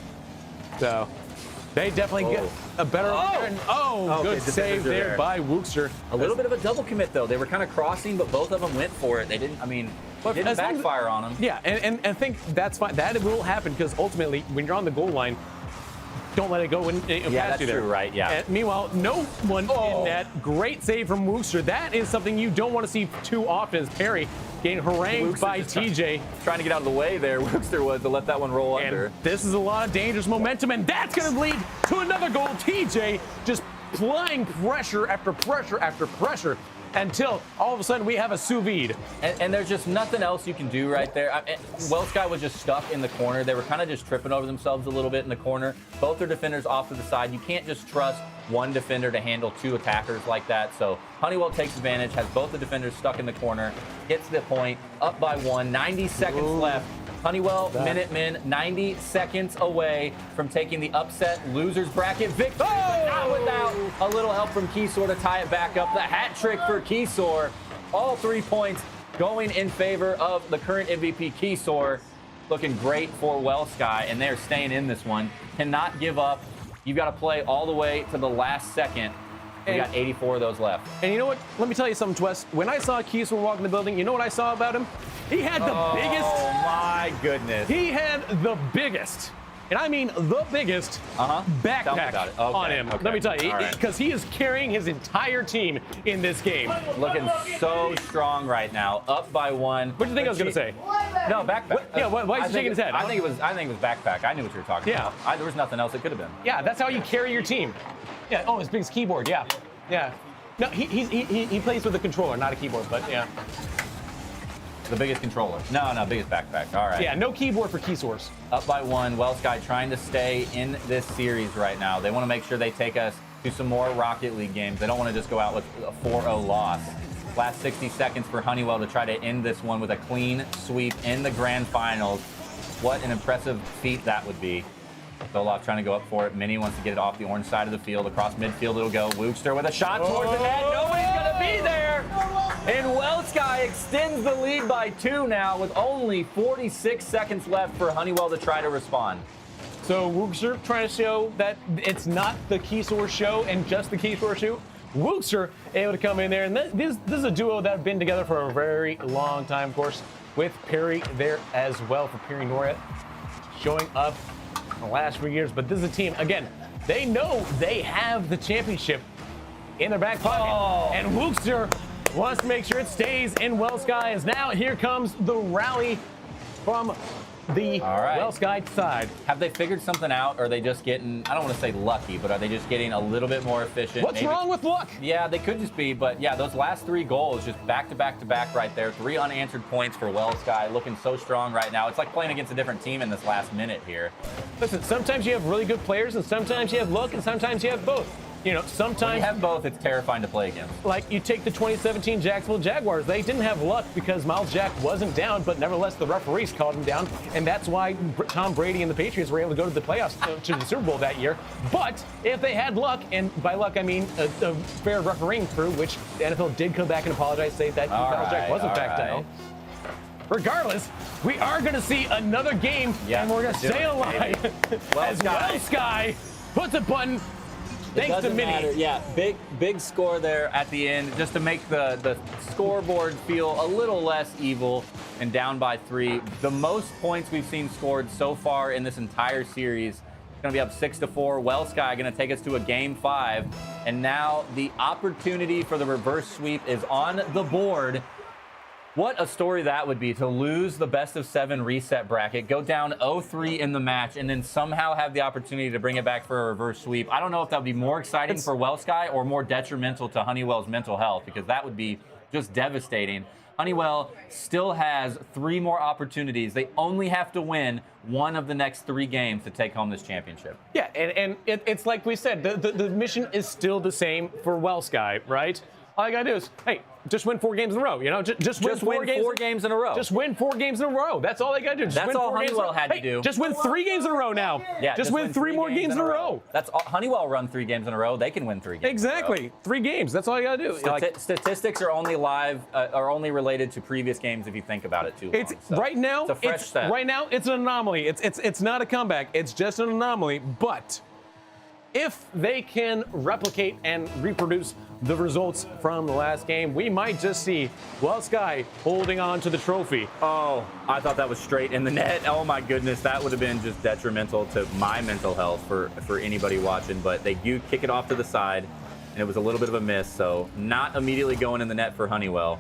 So they definitely get a better. Good save there by Wookster. A little bit of a double commit though. They were kind of crossing, but both of them went for it. They didn't. I mean, it didn't backfire on them. Yeah, and I think that's fine. That will happen because ultimately, when you're on the goal line, don't let it go past you there. That's true, right? Yeah. And meanwhile, no one in net. Great save from Wookster. That is something you don't want to see too often. As Perry getting harangued by TJ. Trying to get out of the way there, Wookster was to let that one roll under. This is a lot of dangerous momentum, and that's going to lead to another goal. TJ just applying pressure after pressure after pressure until all of a sudden we have a sous vide. And there's just nothing else you can do right there. Well Sky was just stuck in the corner. They were kind of just tripping over themselves a little bit in the corner. Both their defenders off to the side. You can't just trust one defender to handle 2 attackers like that. So Honeywell takes advantage, has both the defenders stuck in the corner, gets the point, up by 1, 90 seconds left. Honeywell, Minutemen, 90 seconds away from taking the upset losers bracket victory. Not without a little help from Keysor to tie it back up. The hat trick for Keysor. All 3 points going in favor of the current MVP, Keysor. Looking great for Well Sky, and they're staying in this one. Cannot give up. You've got to play all the way to the last second. We got 84 of those left. And you know what? Let me tell you something, Twest. When I saw Keysor walk in the building, you know what I saw about him? He had the biggest. Oh, my goodness. He had the biggest, and I mean the biggest, backpack on him. Okay. Let me tell you, All right. because he is carrying his entire team in this game. Looking so strong right now. Up by 1. What do you think I was going to say? No, backpack. Why is he shaking his head? I think it was backpack. I knew what you were talking about. There was nothing else it could have been. Yeah, that's how you carry your team. Yeah. Oh, his biggest keyboard. Yeah. Yeah. No, he plays with a controller, not a keyboard, but yeah. The biggest controller. No, biggest backpack. All right. Yeah, no keyboard for Keysors. Up by 1. Well Sky trying to stay in this series right now. They want to make sure they take us to some more Rocket League games. They don't want to just go out with a 4-0 loss. Last 60 seconds for Honeywell to try to end this one with a clean sweep in the grand finals. What an impressive feat that would be. Zoloft trying to go up for it. Mini wants to get it off the orange side of the field. Across midfield it'll go. Wookster with a shot towards the net. Nobody's going to be there. And Well Sky extends the lead by 2 now with only 46 seconds left for Honeywell to try to respond. So Wookster trying to show that it's not the Keysor show and just the Keysor show. Wookster able to come in there, and this is a duo that have been together for a very long time, of course. with Perry there as well for Perry Noria, showing up in the last 3 years. But this is a team, again, they know they have the championship in their back pocket. And Wookster wants to make sure it stays in Well Sky, as now here comes the rally from the Well Sky side. Have they figured something out, or are they just getting, I don't want to say lucky, but are they just getting a little bit more efficient? What's wrong with luck? Yeah, they could just be, but yeah, those last 3 goals, just back to back to back right there. 3 unanswered points for Well Sky, looking so strong right now. It's like playing against a different team in this last minute here. Listen, sometimes you have really good players, and sometimes you have luck, and sometimes you have both. You know, sometimes when you have both, it's terrifying to play against. Like you take the 2017 Jacksonville Jaguars, they didn't have luck because Miles Jack wasn't down, but nevertheless the referees called him down, and that's why Tom Brady and the Patriots were able to go to the playoffs, to the Super Bowl that year. But if they had luck, and by luck I mean a fair refereeing crew, which the NFL did come back and apologize, say that Miles Jack wasn't back down. Regardless, we are going to see another game, and we're going to stay alive as Well Sky puts a button. Thanks to Mini. Matter. Yeah, big score there at the end, just to make the scoreboard feel a little less evil, and down by 3. The most points we've seen scored so far in this entire series. Going to be up 6-4. Well Sky going to take us to a game 5, and now the opportunity for the reverse sweep is on the board. What a story that would be, to lose the best of 7 reset bracket, go down 0-3 in the match, and then somehow have the opportunity to bring it back for a reverse sweep. I don't know if that would be more exciting for Well Sky or more detrimental to Honeywell's mental health, because that would be just devastating. Honeywell still has 3 more opportunities. They only have to win 1 of the next 3 games to take home this championship. Yeah, and it's like we said, the mission is still the same for Well Sky, right? All you gotta do is, hey, just win 4 games in a row. You know, just win 4 games in a row. Just win 4 games in a row. That's all they gotta do. That's all Honeywell had to do. Just win 3 games in a row now. Yeah, just win 3 more games in a row. That's all. Honeywell run 3 games in a row. They can win 3 games. Exactly, 3 games. That's all you gotta do. Statistics are only are only related to previous games if you think about it too long. Right now. It's a fresh step. Right now, it's an anomaly. It's not a comeback. It's just an anomaly. But if they can replicate and reproduce the results from the last game, we might just see Well Sky holding on to the trophy. Oh, I thought that was straight in the net. Oh my goodness, that would have been just detrimental to my mental health for anybody watching. But they do kick it off to the side, and it was a little bit of a miss, so not immediately going in the net for Honeywell.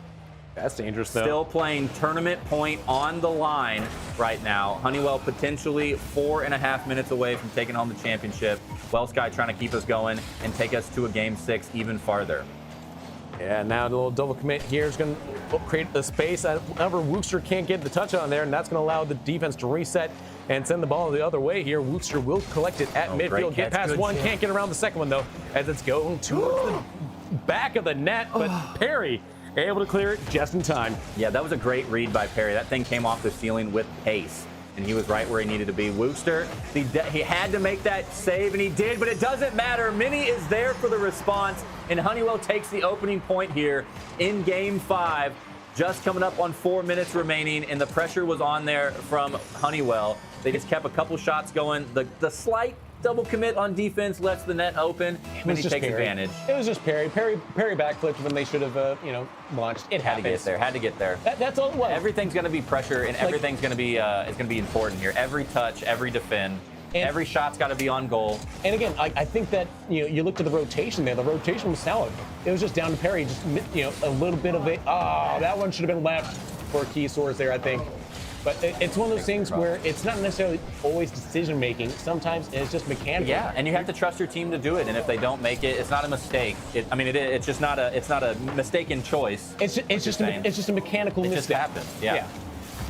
That's dangerous, though. Still playing tournament point on the line right now. Honeywell potentially 4.5 minutes away from taking home the championship. Well Sky trying to keep us going and take us to a game 6 even farther. Yeah, now the little double commit here is going to create a space. However, Wookster can't get the touch on there, and that's going to allow the defense to reset and send the ball the other way here. Wookster will collect it at midfield. Get past one, can't get around the second one, though, as it's going towards the back of the net. But Perry able to clear it just in time. Yeah, that was a great read by Perry. That thing came off the ceiling with pace, and he was right where he needed to be. Wookster, he had to make that save, and he did, but it doesn't matter. Mini is there for the response, and Honeywell takes the opening point here in Game 5. Just coming up on 4 minutes remaining, and the pressure was on there from Honeywell. They just kept a couple shots going. The slight double commit on defense lets the net open, and he takes advantage. It was just Perry. Perry backflipped when they should have, launched. It had to get there. Had to get there. That's all it was. Everything's going to be pressure, and everything's going to be important here. Every touch, every defend, every shot's got to be on goal. And again, I think that you looked at the rotation there. The rotation was solid. It was just down to Perry. Just a little bit of it. Oh, that one should have been left for a key source there, I think. But it's one of those things where it's not necessarily always decision making. Sometimes it's just mechanical. Yeah, and you have to trust your team to do it. And if they don't make it, it's not a mistake. It's just not a mistaken choice. It's just a mechanical mistake. It just happens. Yeah.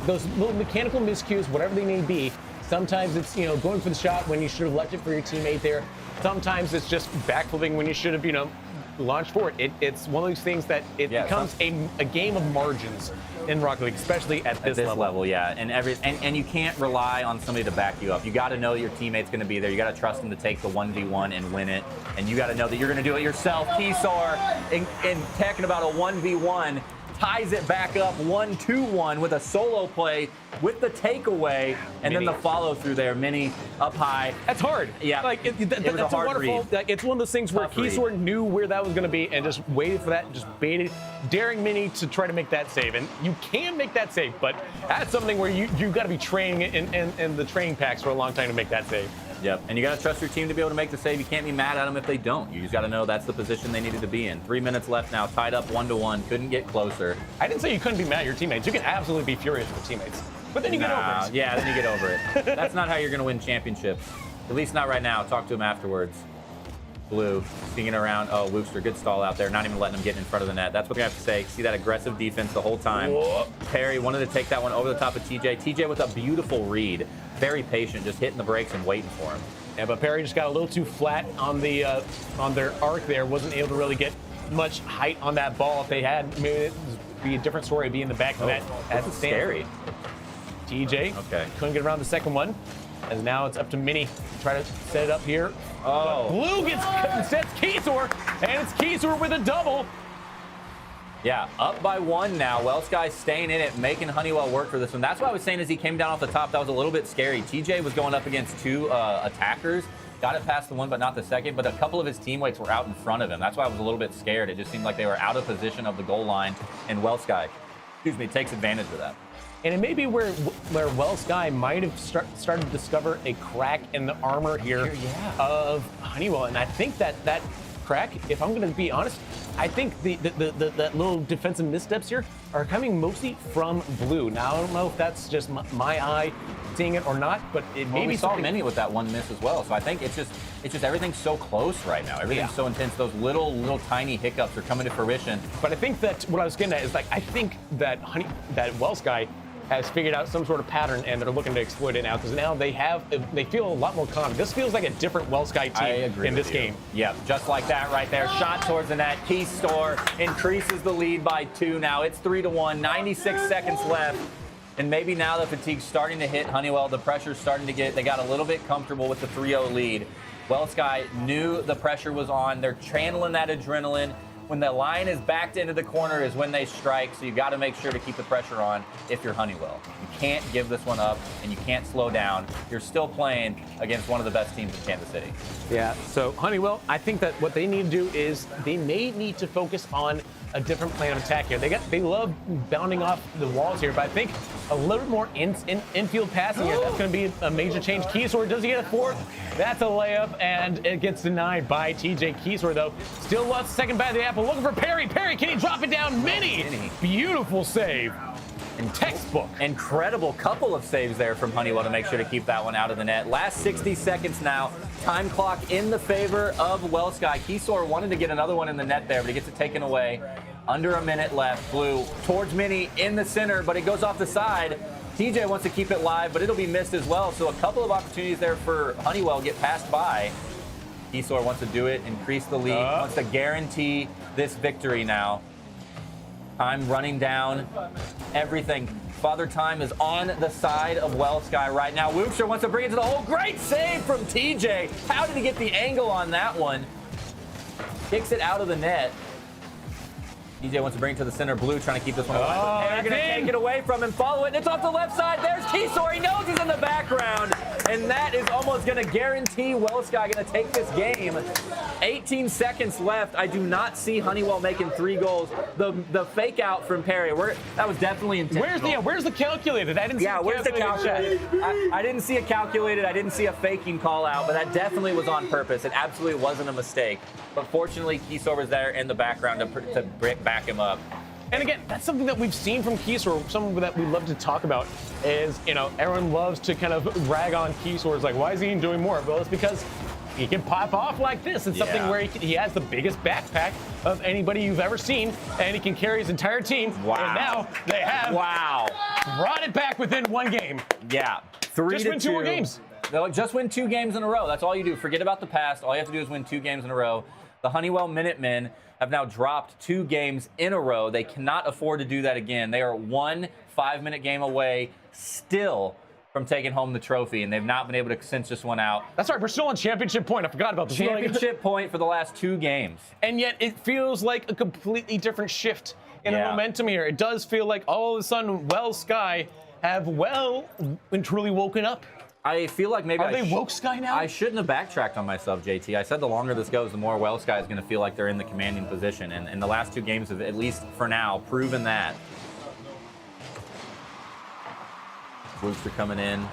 Those little mechanical miscues, whatever they may be. Sometimes it's going for the shot when you should have left it for your teammate there. Sometimes it's just backflipping when you should have launched for it. It's one of those things that becomes a game of margins in Rocket League, especially at this level. Yeah, and you can't rely on somebody to back you up. You got to know your teammate's going to be there. You got to trust them to take the 1v1 and win it, and you got to know that you're going to do it yourself. Keysar, and talking about a 1v1, ties it back up 1-2-1 with a solo play with the takeaway, and then the follow through there. Mini up high. That's hard. Yeah, like it was that's a hard wonderful. read. Like, it's one of those things where Tough read. Keysor knew where that was going to be and just waited for that, and just baited, daring Mini to try to make that save. And you can make that save, but that's something where you've got to be training in the training packs for a long time to make that save. Yep, and you got to trust your team to be able to make the save. You can't be mad at them if they don't. You just got to know that's the position they needed to be in. 3 minutes left now, tied up 1-1. Couldn't get closer. I didn't say you couldn't be mad at your teammates. You can absolutely be furious with teammates, but then you get over it. Yeah, then you get over it. That's not how you're going to win championships. At least not right now. Talk to him afterwards. Blue, stinging around. Oh, Wookster, good stall out there. Not even letting him get in front of the net. That's what I have to say. See that aggressive defense the whole time. Whoa. Perry wanted to take that one over the top of TJ. TJ with a beautiful read. Very patient, just hitting the brakes and waiting for him. Yeah, but Perry just got a little too flat on the on their arc there. Wasn't able to really get much height on that ball. If they had, maybe it would be a different story. Be in the back of that. That's scary. TJ couldn't get around the second one, as now it's up to Mini to try to set it up here. Oh, Blue sets Keysor, and it's Keysor with a double. Yeah, up by 1 now. Welsh guy staying in it, making Honeywell work for this one. That's what I was saying as he came down off the top. That was a little bit scary. TJ was going up against 2 attackers. Got it past the one, but not the second. But a couple of his teammates were out in front of him. That's why I was a little bit scared. It just seemed like they were out of position of the goal line, and Welsh guy, takes advantage of that. And it may be where Welsh guy might have started to discover a crack in the armor here of Honeywell. And I think that crack, if I'm going to be honest, I think that little defensive missteps here are coming mostly from Blue. Now, I don't know if that's just my eye seeing it or not, but it may be we saw Mini with that one miss as well. So I think it's just everything's so close right now. Everything's so intense. Those little tiny hiccups are coming to fruition. But I think that what I was getting at is, like, I think that Welsh guy has figured out some sort of pattern, and they're looking to exploit it now, because now they feel a lot more confident. This feels like a different Welsh guy team in this game. Yep, just like that right there. Shot towards the net. Keysor increases the lead by 2 now. It's 3-1, 96 seconds left. And maybe now the fatigue's starting to hit Honeywell. The pressure's starting to they got a little bit comfortable with the 3-0 lead. Welsh guy knew the pressure was on. They're channeling that adrenaline. When the line is backed into the corner is when they strike, so you got to make sure to keep the pressure on if you're Honeywell. You can't give this one up, and you can't slow down. You're still playing against one of the best teams in Kansas City. Yeah, so Honeywell, I think that what they need to do is they may need to focus on a different plan of attack here. They love bounding off the walls here, but I think a little bit more infield passing here, that's going to be a major change. Keysor, does he get a fourth? That's a layup, and it gets denied by TJ. Keysor, though, still lost second bite of the apple. Looking for Perry. Perry, can he drop it down? Mini. Beautiful save. And textbook. Incredible couple of saves there from Honeywell to make sure to keep that one out of the net. Last 60 seconds now. Time clock in the favor of Welsh guy. Keysor wanted to get another one in the net there, but he gets it taken away. Under a minute left. Blue towards Mini in the center, but it goes off the side. TJ wants to keep it live, but it'll be missed as well. So a couple of opportunities there for Honeywell get passed by. Keysor wants to do it, increase the lead, wants to guarantee this victory now. Time running down, everything. Father Time is on the side of Welsh guy right now. Wookster wants to bring it to the hole. Great save from TJ. How did he get the angle on that one? Kicks it out of the net. TJ wants to bring it to the center. Blue trying to keep this one alive. They're going to take it away from him. Follow it, and it's off the left side. There's Keysor. He knows he's in the background. And that is almost going to guarantee Welsh guy going to take this game. 18 seconds left. I do not see Honeywell making 3 goals. The fake out from Perry, that was definitely intentional. Where's the calculated? I didn't see where's the calculated? I didn't see a calculated. I didn't see a faking call out, but that definitely was on purpose. It absolutely wasn't a mistake. But fortunately, Keysor was there in the background to back him up. And again, that's something that we've seen from Keysor, something that we love to talk about is, everyone loves to kind of rag on Keysor. It's like, why is he doing more? Well, it's because he can pop off like this. It's something where he has the biggest backpack of anybody you've ever seen, and he can carry his entire team. Wow. And now they have brought it back within 1 game. Yeah. 3-2. Just win 2 more games. Just win 2 games in a row. That's all you do. Forget about the past. All you have to do is win 2 games in a row. The Honeywell Minutemen have now dropped 2 games in a row. They cannot afford to do that again. They are 1 5-minute game away still from taking home the trophy, and they've not been able to cinch this one out. That's right. We're still on championship point. I forgot about this. Championship point for the last 2 games. And yet it feels like a completely different shift in the momentum here. It does feel like all of a sudden, Sky have and truly woken up. I feel like maybe Are they woke Sky now? I shouldn't have backtracked on myself, JT. I said the longer this goes, the more Sky is going to feel like they're in the commanding position. And the last 2 games have, at least for now, proven that. Wookster coming in.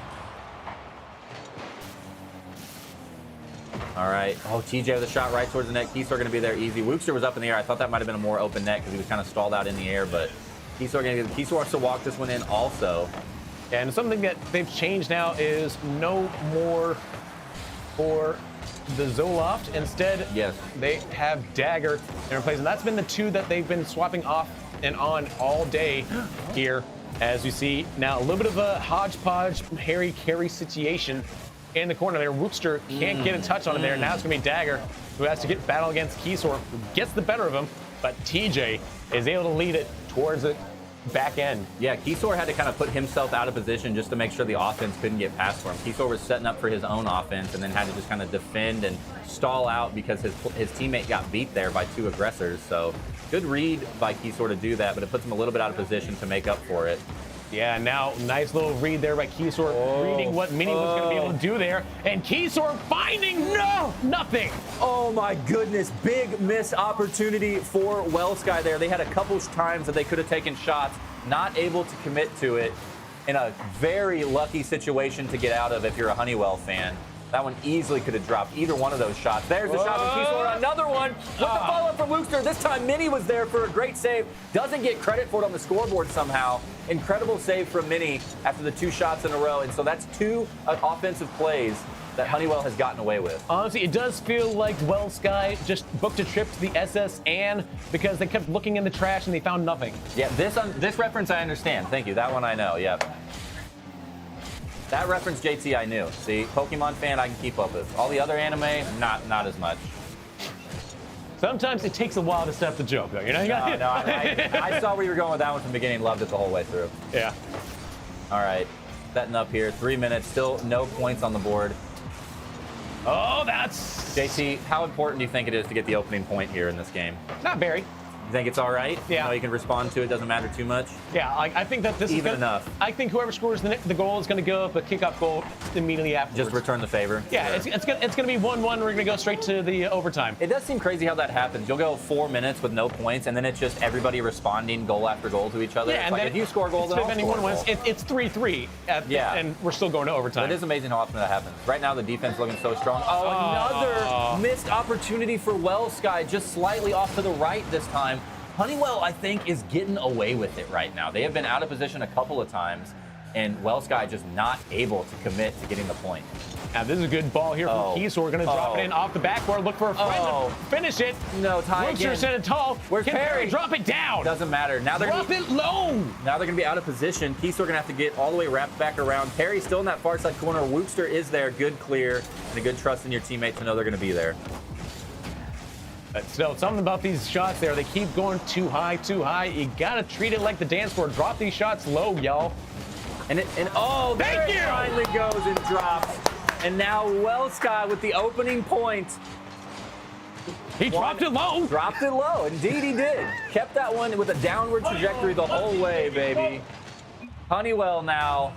All right. Oh, TJ with a shot right towards the net. Keysor going to be there easy. Wookster was up in the air. I thought that might have been a more open net because he was kind of stalled out in the air, but Keysor wants to walk this one in also. And something that they've changed now is no more for the Zoloft. Instead, yes, they have Dagger in replacement. That's been the 2 that they've been swapping off and on all day here. As you see now, a little bit of a hodgepodge Harry carry situation in the corner there. Wookster can't get a touch on it there. Now it's going to be Dagger who has to get battle against Keysor, who gets the better of him, but TJ is able to lead it towards the back end. Yeah, Keysor had to kind of put himself out of position just to make sure the offense couldn't get past for him. Keysor was setting up for his own offense and then had to just kind of defend and stall out because his teammate got beat there by 2 aggressors. So good read by Keysor to do that, but it puts him a little bit out of position to make up for it. Yeah, now nice little read there by Keysor, reading what Mini was going to be able to do there, and Keysor finding nothing. Oh my goodness, big missed opportunity for Sky there. They had a couple times that they could have taken shots, not able to commit to it, in a very lucky situation to get out of if you're a Honeywell fan. That one easily could have dropped either one of those shots. There's the shot from Keysor. Another one with the follow-up from Wookster. This time, Mini was there for a great save. Doesn't get credit for it on the scoreboard somehow. Incredible save from Mini after the 2 shots in a row. And so that's 2 offensive plays that Honeywell has gotten away with. Honestly, it does feel like Sky just booked a trip to the SS Anne because they kept looking in the trash and they found nothing. Yeah, this reference I understand. Thank you. That one I know. Yeah. That reference, JT, I knew. See, Pokemon fan, I can keep up with. All the other anime, not as much. Sometimes it takes a while to set up the joke, though. You know, I saw where you were going with that one from the beginning. Loved it the whole way through. Yeah. All right, setting up here. 3 minutes, still no points on the board. Oh, that's... JT, how important do you think it is to get the opening point here in this game? Not very. You think it's all right? Yeah. You know you can respond to it, doesn't matter too much? Yeah, I think that this Even is enough. I think whoever scores the goal is going to go up a kickoff goal immediately afterwards. Just return the favor? Yeah, sure. it's going to be 1-1. We're going to go straight to the overtime. It does seem crazy how that happens. You'll go 4 minutes with no points, and then it's just everybody responding goal after goal to each other. Yeah, it's and like then if you score a goal, then if I'll anyone score a wins, goal. it's 3-3. And we're still going to overtime. It is amazing how often that happens. Right now, the defense looking so strong. Another missed opportunity for Sky, just slightly off to the right this time. Honeywell, I think, is getting away with it right now. They have been out of position a couple of times, and Sky just not able to commit to getting the point. Now, this is a good ball here from Keysor. We're going to drop it in off the backboard. Look for a friend to finish it. No, tie again. Wookster sent it tall. Where's Perry? Drop it down. Doesn't matter. Now they're drop it low. Now they're going to be out of position. Keysor going to have to get all the way wrapped back around. Perry's still in that far side corner. Wookster is there. Good clear, and a good trust in your teammate to know they're going to be there. But still, something about these shots there. They keep going too high, too high. You got to treat it like the dance floor. Drop these shots low, y'all. And there it finally goes and drops. And now Sky with the opening point. He dropped it low. Dropped it low. Indeed, he did. Kept that one with a downward trajectory the whole way, baby. Honeywell now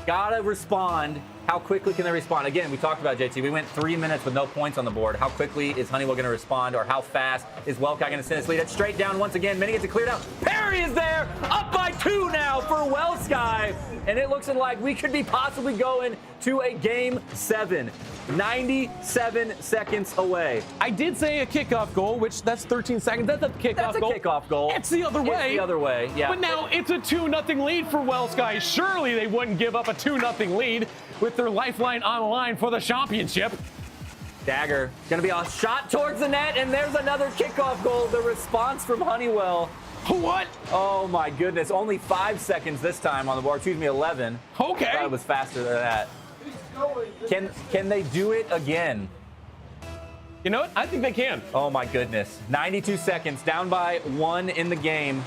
gotta respond. How quickly can they respond? Again, we talked about JT. We went 3 minutes with no points on the board. How quickly is Honeywell going to respond, or how fast is Sky going to send his lead? It's straight down once again. Mini gets it cleared out. Perry is there, up by 2 now for Sky, and it looks like we could be possibly going to a game 7. 97 seconds away. I did say a kickoff goal, which that's 13 seconds. That's a kickoff goal. That's a kickoff goal. It's the other way. It's the other way, yeah. But now it's a 2-0 lead for Sky. Surely they wouldn't give up a 2-0 lead with their lifeline on the line for the championship. Dagger, gonna be a shot towards the net, and there's another kickoff goal. The response from Honeywell. What? Oh my goodness, only 5 seconds this time on the board. Excuse me, 11. Okay. I thought it was faster than that. Can they do it again? You know what? I think they can. Oh my goodness. 92 seconds, down by 1 in the game.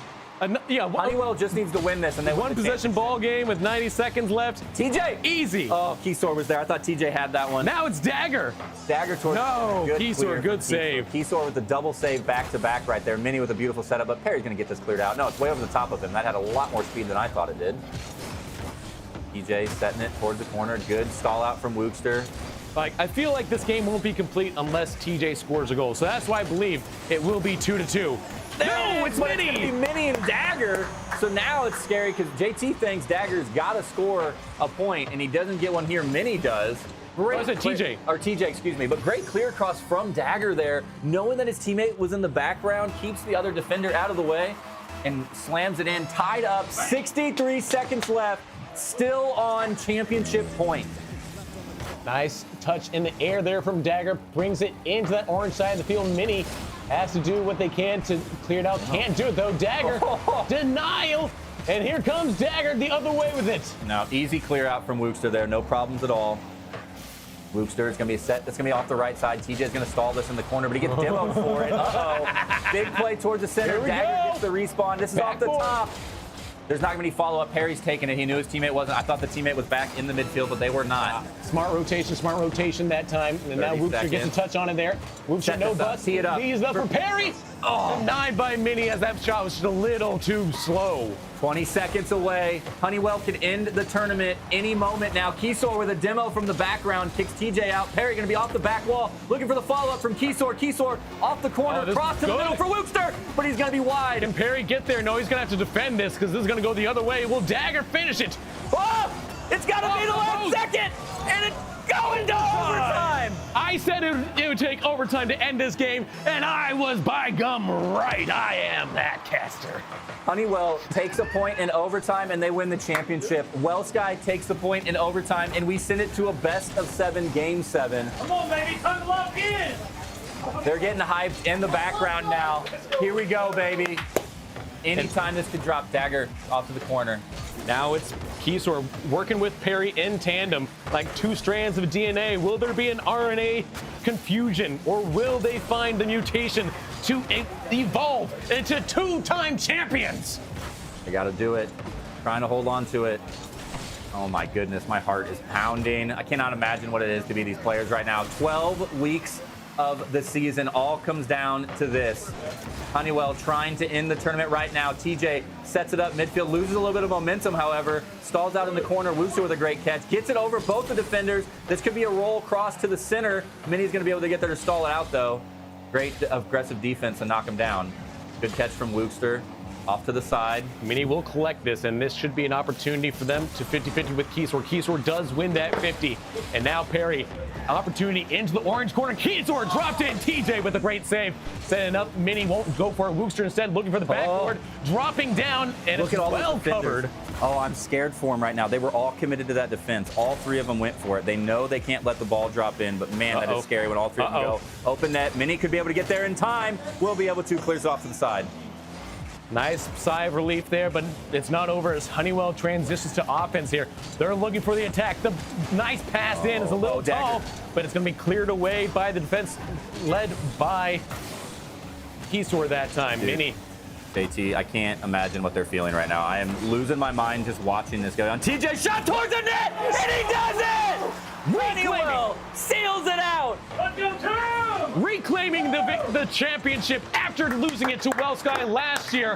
Yeah, Honeywell just needs to win this, and they one possession ball game with 90 seconds left. TJ! Easy. Oh, Keysor was there. I thought TJ had that one. Now it's Dagger. Dagger towards Keysor, good save. Keysor with the double save back-to-back right there. Minnie with a beautiful setup, but Perry's going to get this cleared out. No, it's way over the top of him. That had a lot more speed than I thought it did. TJ setting it towards the corner. Good stall out from Wookster. Like, I feel like this game won't be complete unless TJ scores a goal. So that's why I believe it will be 2-2. No, it's Minnie. It's gonna be Minnie and Dagger. So now it's scary because JT thinks Dagger's got to score a point, and he doesn't get one here. Minnie does. Great TJ. Or TJ, excuse me. But great clear cross from Dagger there, knowing that his teammate was in the background, keeps the other defender out of the way, and slams it in. Tied up, 63 seconds left, still on championship point. Nice touch in the air there from Dagger. Brings it into that orange side of the field. Minnie has to do what they can to clear it out. Can't do it though. Dagger, denial. And here comes Dagger the other way with it. Now, easy clear out from Wookster there. No problems at all. Wookster is going to be a set that's going to be off the right side. TJ's going to stall this in the corner, but he gets demoed for it. Uh-oh. Big play towards the center. Dagger gets the respawn. This is off the top. There's not going to be follow-up. Perry's taking it. He knew his teammate wasn't. I thought the teammate was back in the midfield, but they were not. Smart rotation that time. And now Wookster gets a touch on it there. Wookster, no bust. Tee it up. He's up for Perry. Denied by Minnie as that shot was just a little too slow. 20 seconds away. Honeywell could end the tournament any moment now. Keysor with a demo from the background kicks TJ out. Perry going to be off the back wall, looking for the follow-up from Keysor. Keysor off the corner, cross to the middle for Wookster, but he's going to be wide. Can Perry get there? No, he's going to have to defend this because this is going to go the other way. Will Dagger finish it? Oh! It's got to be the last second, and it's going to overtime. I said it would take overtime to end this game, and I was by gum right. I am that caster. Honeywell takes a point in overtime, and they win the championship. Wellsky takes the point in overtime, and we send it to a best-of-7 game 7. Come on, baby, come lock in. They're getting hyped in the background now. Here we go, baby. Anytime this could drop. Dagger off to the corner. Now it's Keysor working with Perry in tandem, like two strands of DNA. Will there be an RNA confusion, or will they find the mutation to evolve into two-time champions? They got to do it. Trying to hold on to it. Oh my goodness, my heart is pounding. I cannot imagine what it is to be these players right now. 12 weeks of the season all comes down to this. Honeywell trying to end the tournament right now. TJ sets it up midfield, loses a little bit of momentum, however, stalls out in the corner. Wookster with a great catch, gets it over both the defenders. This could be a roll cross to the center. Minnie's going to be able to get there to stall it out, though. Great aggressive defense to knock him down. Good catch from Wookster. Off to the side. Minnie will collect this, and this should be an opportunity for them to 50-50 with Keysor. Keysor does win that 50. And now Perry, opportunity into the orange corner. Keysor dropped in. TJ with a great save. Setting up. Minnie won't go for it. Wookster instead looking for the backboard. Dropping down, and look it's at all well covered. Oh, I'm scared for him right now. They were all committed to that defense. All three of them went for it. They know they can't let the ball drop in, but man, that is scary when all three of them go. Open net. Minnie could be able to get there in time. Will be able to. Clears off to the side. Nice sigh of relief there, but it's not over as Honeywell transitions to offense here. They're looking for the attack. The nice pass in is a little tall, but it's going to be cleared away by the defense led by Keysor that time. Dude. Minnie. JT, I can't imagine what they're feeling right now. I am losing my mind just watching this go on. TJ shot towards the net, and he does it! Honeywell seals it out. Let's go, Tom! Reclaiming the championship after losing it to Wellsky last year.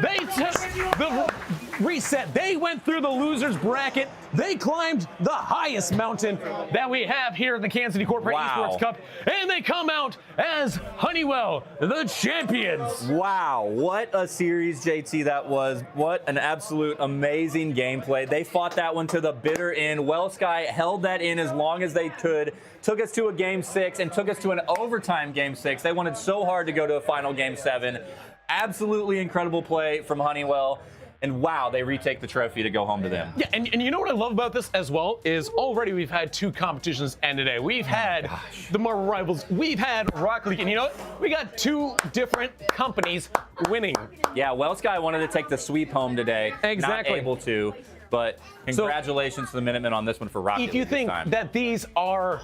They took the reset. They went through the losers bracket. They climbed the highest mountain that we have here in the Kansas City Corporate Esports Cup, and they come out as Honeywell, the champions. Wow, what a series, JT, that was. What an absolute amazing gameplay. They fought that one to the bitter end. Wellsky held that in as long as they could, took us to a game 6 and took us to an overtime game 6. They wanted so hard to go to a final game 7. Absolutely incredible play from Honeywell. And wow, they retake the trophy to go home to them. Yeah, and you know what I love about this as well is already we've had 2 competitions end today. We've had the Marvel Rivals, we've had Rocket League, and you know what? We got 2 different companies winning. Yeah, Wellsky wanted to take the sweep home today. Exactly. Not able to, but congratulations to the Minutemen on this one for Rocket League. If you think that these are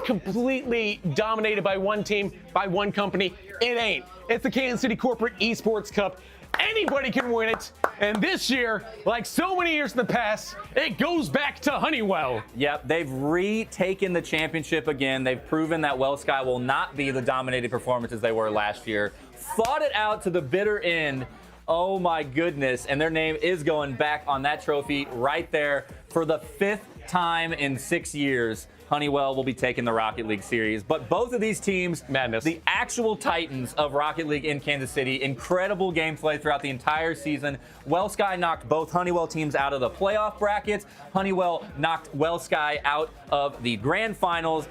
completely dominated by one team, by one company, it ain't. It's the Kansas City Corporate Esports Cup. Anybody can win it. And this year, like so many years in the past, it goes back to Honeywell. Yep, they've retaken the championship again. They've proven that WellSky will not be the dominated performances they were last year. Fought it out to the bitter end. Oh my goodness. And their name is going back on that trophy right there for the 5th time in 6 years. Honeywell will be taking the Rocket League series. But both of these teams, madness, the actual titans of Rocket League in Kansas City, incredible gameplay throughout the entire season. WellSky knocked both Honeywell teams out of the playoff brackets. Honeywell knocked WellSky out of the grand finals.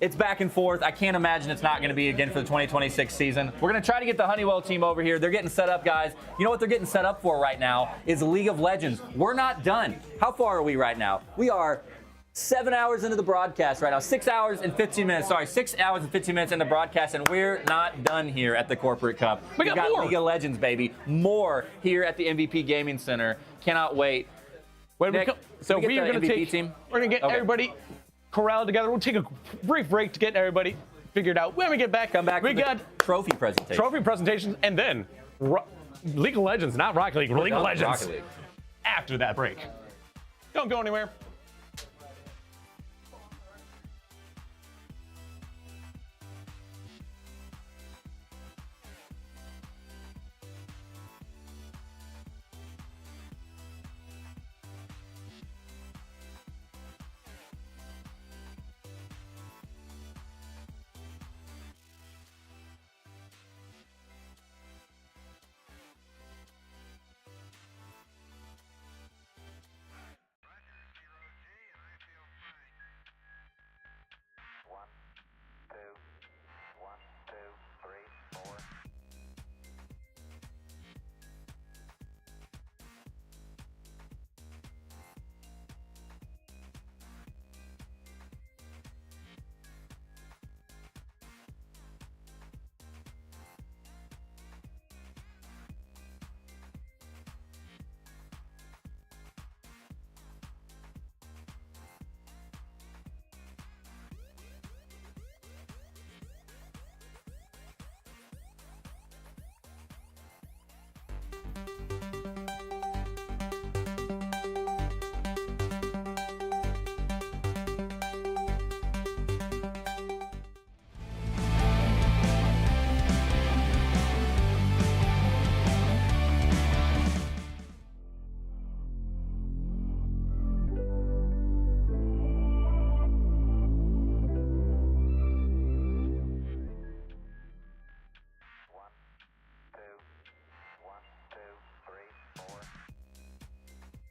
It's back and forth. I can't imagine it's not going to be again for the 2026 season. We're going to try to get the Honeywell team over here. They're getting set up, guys. You know what they're getting set up for right now is League of Legends. We're not done. How far are we right now? We are 7 hours into the broadcast right now. 6 hours and 15 minutes. Sorry, 6 hours and 15 minutes into the broadcast, and we're not done here at the Corporate Cup. We got more. League of Legends, baby. More here at the MVP Gaming Center. Cannot wait. Nick, so we are going to take. team? We're going to get everybody corralled together. We'll take a brief break to get everybody figured out. When we get back, we got trophy presentation. Trophy presentations, and then League of Legends, not Rocket League. League of Legends. Rocket League. After that break. Don't go anywhere.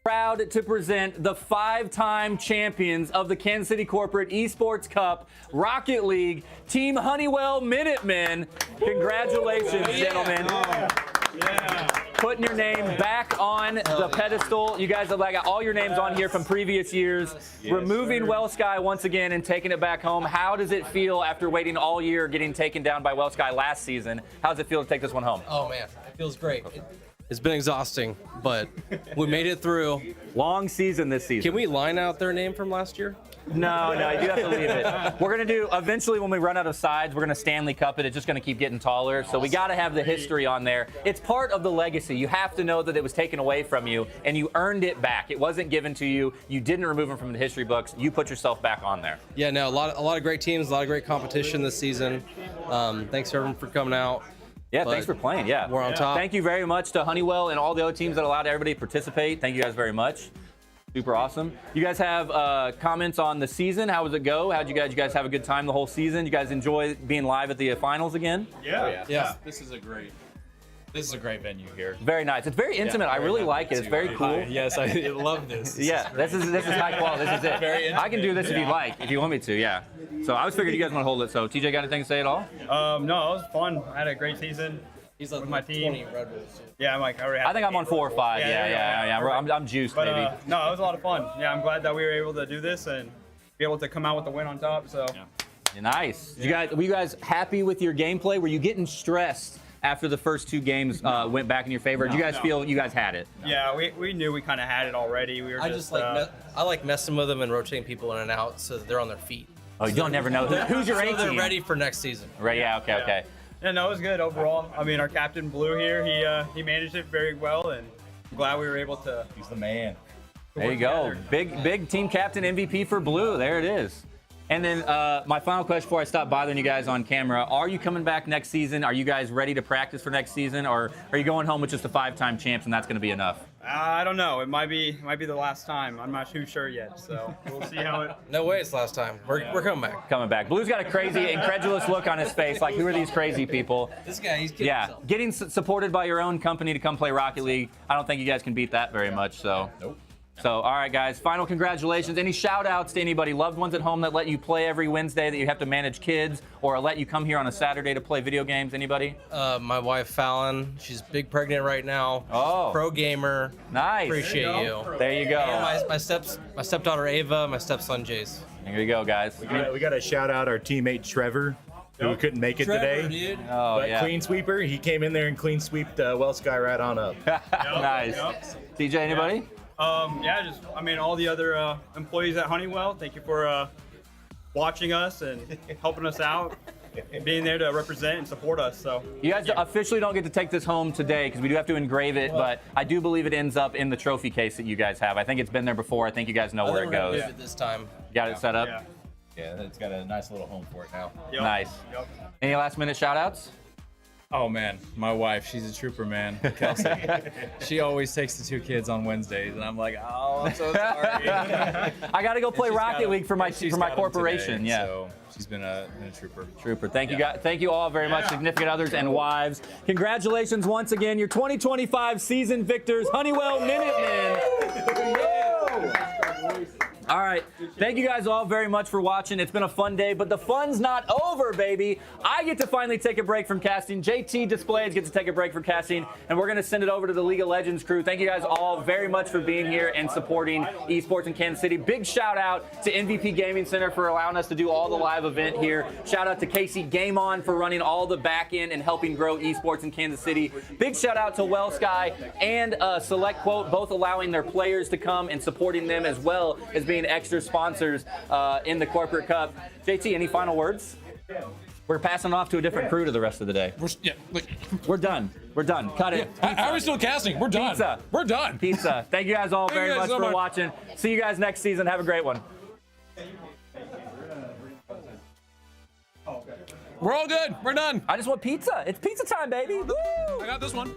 Proud to present the 5-time champions of the Kansas City Corporate Esports Cup Rocket League, Team Honeywell Minutemen. Congratulations, gentlemen. Putting your name back on the pedestal. You guys have got all your names on here from previous years. Removing WellSky once again and taking it back home. How does it feel after waiting all year, getting taken down by WellSky last season? How does it feel to take this one home? Oh, man, it feels great. It's been exhausting, but we made it through. Long season this season. Can we line out their name from last year? No, you do have to leave it. We're going to do, eventually when we run out of sides, we're going to Stanley Cup it. It's just going to keep getting taller. So we got to have the history on there. It's part of the legacy. You have to know that it was taken away from you and you earned it back. It wasn't given to you. You didn't remove them from the history books. You put yourself back on there. Yeah, no, a lot of great teams, a lot of great competition this season. Thanks everyone for coming out. Yeah, thanks for playing. Yeah, we're on top. Thank you very much to Honeywell and all the other teams that allowed everybody to participate. Thank you guys very much. Super awesome. You guys have comments on the season? How does it go? How'd you guys have a good time the whole season? You guys enjoy being live at the finals again? Yeah. This is a great venue here. Very nice. It's very intimate. I really like it. It's very cool. Yes, I love this. This is high quality. This is it. Very intimate. I can do this if you'd like, if you want me to. Yeah. So I was figured you guys want to hold it. So TJ, got anything to say at all? No, it was fun. I had a great season. He's on with my team. 20 Red Bulls. Yeah, I already had I think I'm on 4 or 5. Yeah. I'm juiced, But, maybe. no, it was a lot of fun. Yeah, I'm glad that we were able to do this and be able to come out with the win on top. So. Nice. Were you guys happy with your gameplay? Were you getting stressed after the first 2 games went back in your favor? Did you guys feel you guys had it? Yeah, we knew we kind of had it already. We were I like messing with them and rotating people in and out so that they're on their feet. Oh, you don't never know. Who's your A so team? they're ready for next season. Right. Yeah. Okay. Yeah, no, it was good overall. I mean, our captain Blue here, he managed it very well, and I'm glad we were able to. He's the man. There you go. Big team captain MVP for Blue. There it is. And then my final question before I stop bothering you guys on camera, are you coming back next season? Are you guys ready to practice for next season? Or are you going home with just a 5-time champs and that's going to be enough? I don't know. It might be the last time. I'm not too sure yet, so we'll see how it. No way it's last time. We're coming back. Coming back. Blue's got a crazy, incredulous look on his face. Like, who are these crazy people? This guy, he's kidding Yeah, himself. getting supported by your own company to come play Rocket League. I don't think you guys can beat that very much. So. Nope. So, all right, guys, final congratulations. Any shout outs to anybody, loved ones at home that let you play every Wednesday, that you have to manage kids, or let you come here on a Saturday to play video games? Anybody? My wife, Fallon, she's big pregnant right now. Oh. Pro gamer. Nice. Appreciate you. There you go. And my stepdaughter, Ava, my stepson, Jace. There you go, guys. We got to shout out our teammate Trevor, who couldn't make it Trevor, today. dude. Oh, But yeah. clean sweeper, he came in there and clean sweeped Well Sky right on up. Nice. TJ, anybody? Yeah, just I mean, all the other employees at Honeywell, thank you for watching us and helping us out, being there to represent and support us. So You guys officially don't get to take this home today because we do have to engrave it, but I do believe it ends up in the trophy case that you guys have. I think it's been there before. I think you guys know where it goes. This time. Got it set up? yeah. Yeah, it's got a nice little home for it now. Yep. Nice. Yep. Any last minute shout outs? Oh man, my wife, she's a trooper, man. Kelsey. She always takes the 2 kids on Wednesdays, and I'm like, oh, I'm so sorry. I got to go play She's Rocket got 'em- League for my she's for my got 'em corporation. today, Yeah. So she's been a trooper. Trooper. Thank you guys. Thank you all very much, significant others and wives. Congratulations once again, your 2025 season victors, Honeywell Minutemen. All right. Thank you guys all very much for watching. It's been a fun day, but the fun's not over, baby. I get to finally take a break from casting. JT Displays gets to take a break from casting, and we're going to send it over to the League of Legends crew. Thank you guys all very much for being here and supporting esports in Kansas City. Big shout out to MVP Gaming Center for allowing us to do all the live event here. Shout out to Casey Game On for running all the back end and helping grow esports in Kansas City. Big shout out to Well Sky and Select Quote, both allowing their players to come and supporting them as well as being extra sponsors in the Corporate Cup. JT, any final words? We're passing off to a different crew to the rest of the day. We're done. We're done. Cut it. How are we still casting? We're done. Pizza. We're done. Pizza. Thank you guys all Thank you very guys much so for much. watching. See you guys next season. Have a great one. We're all good. We're done. I just want pizza. It's pizza time, baby. Woo! I got this one.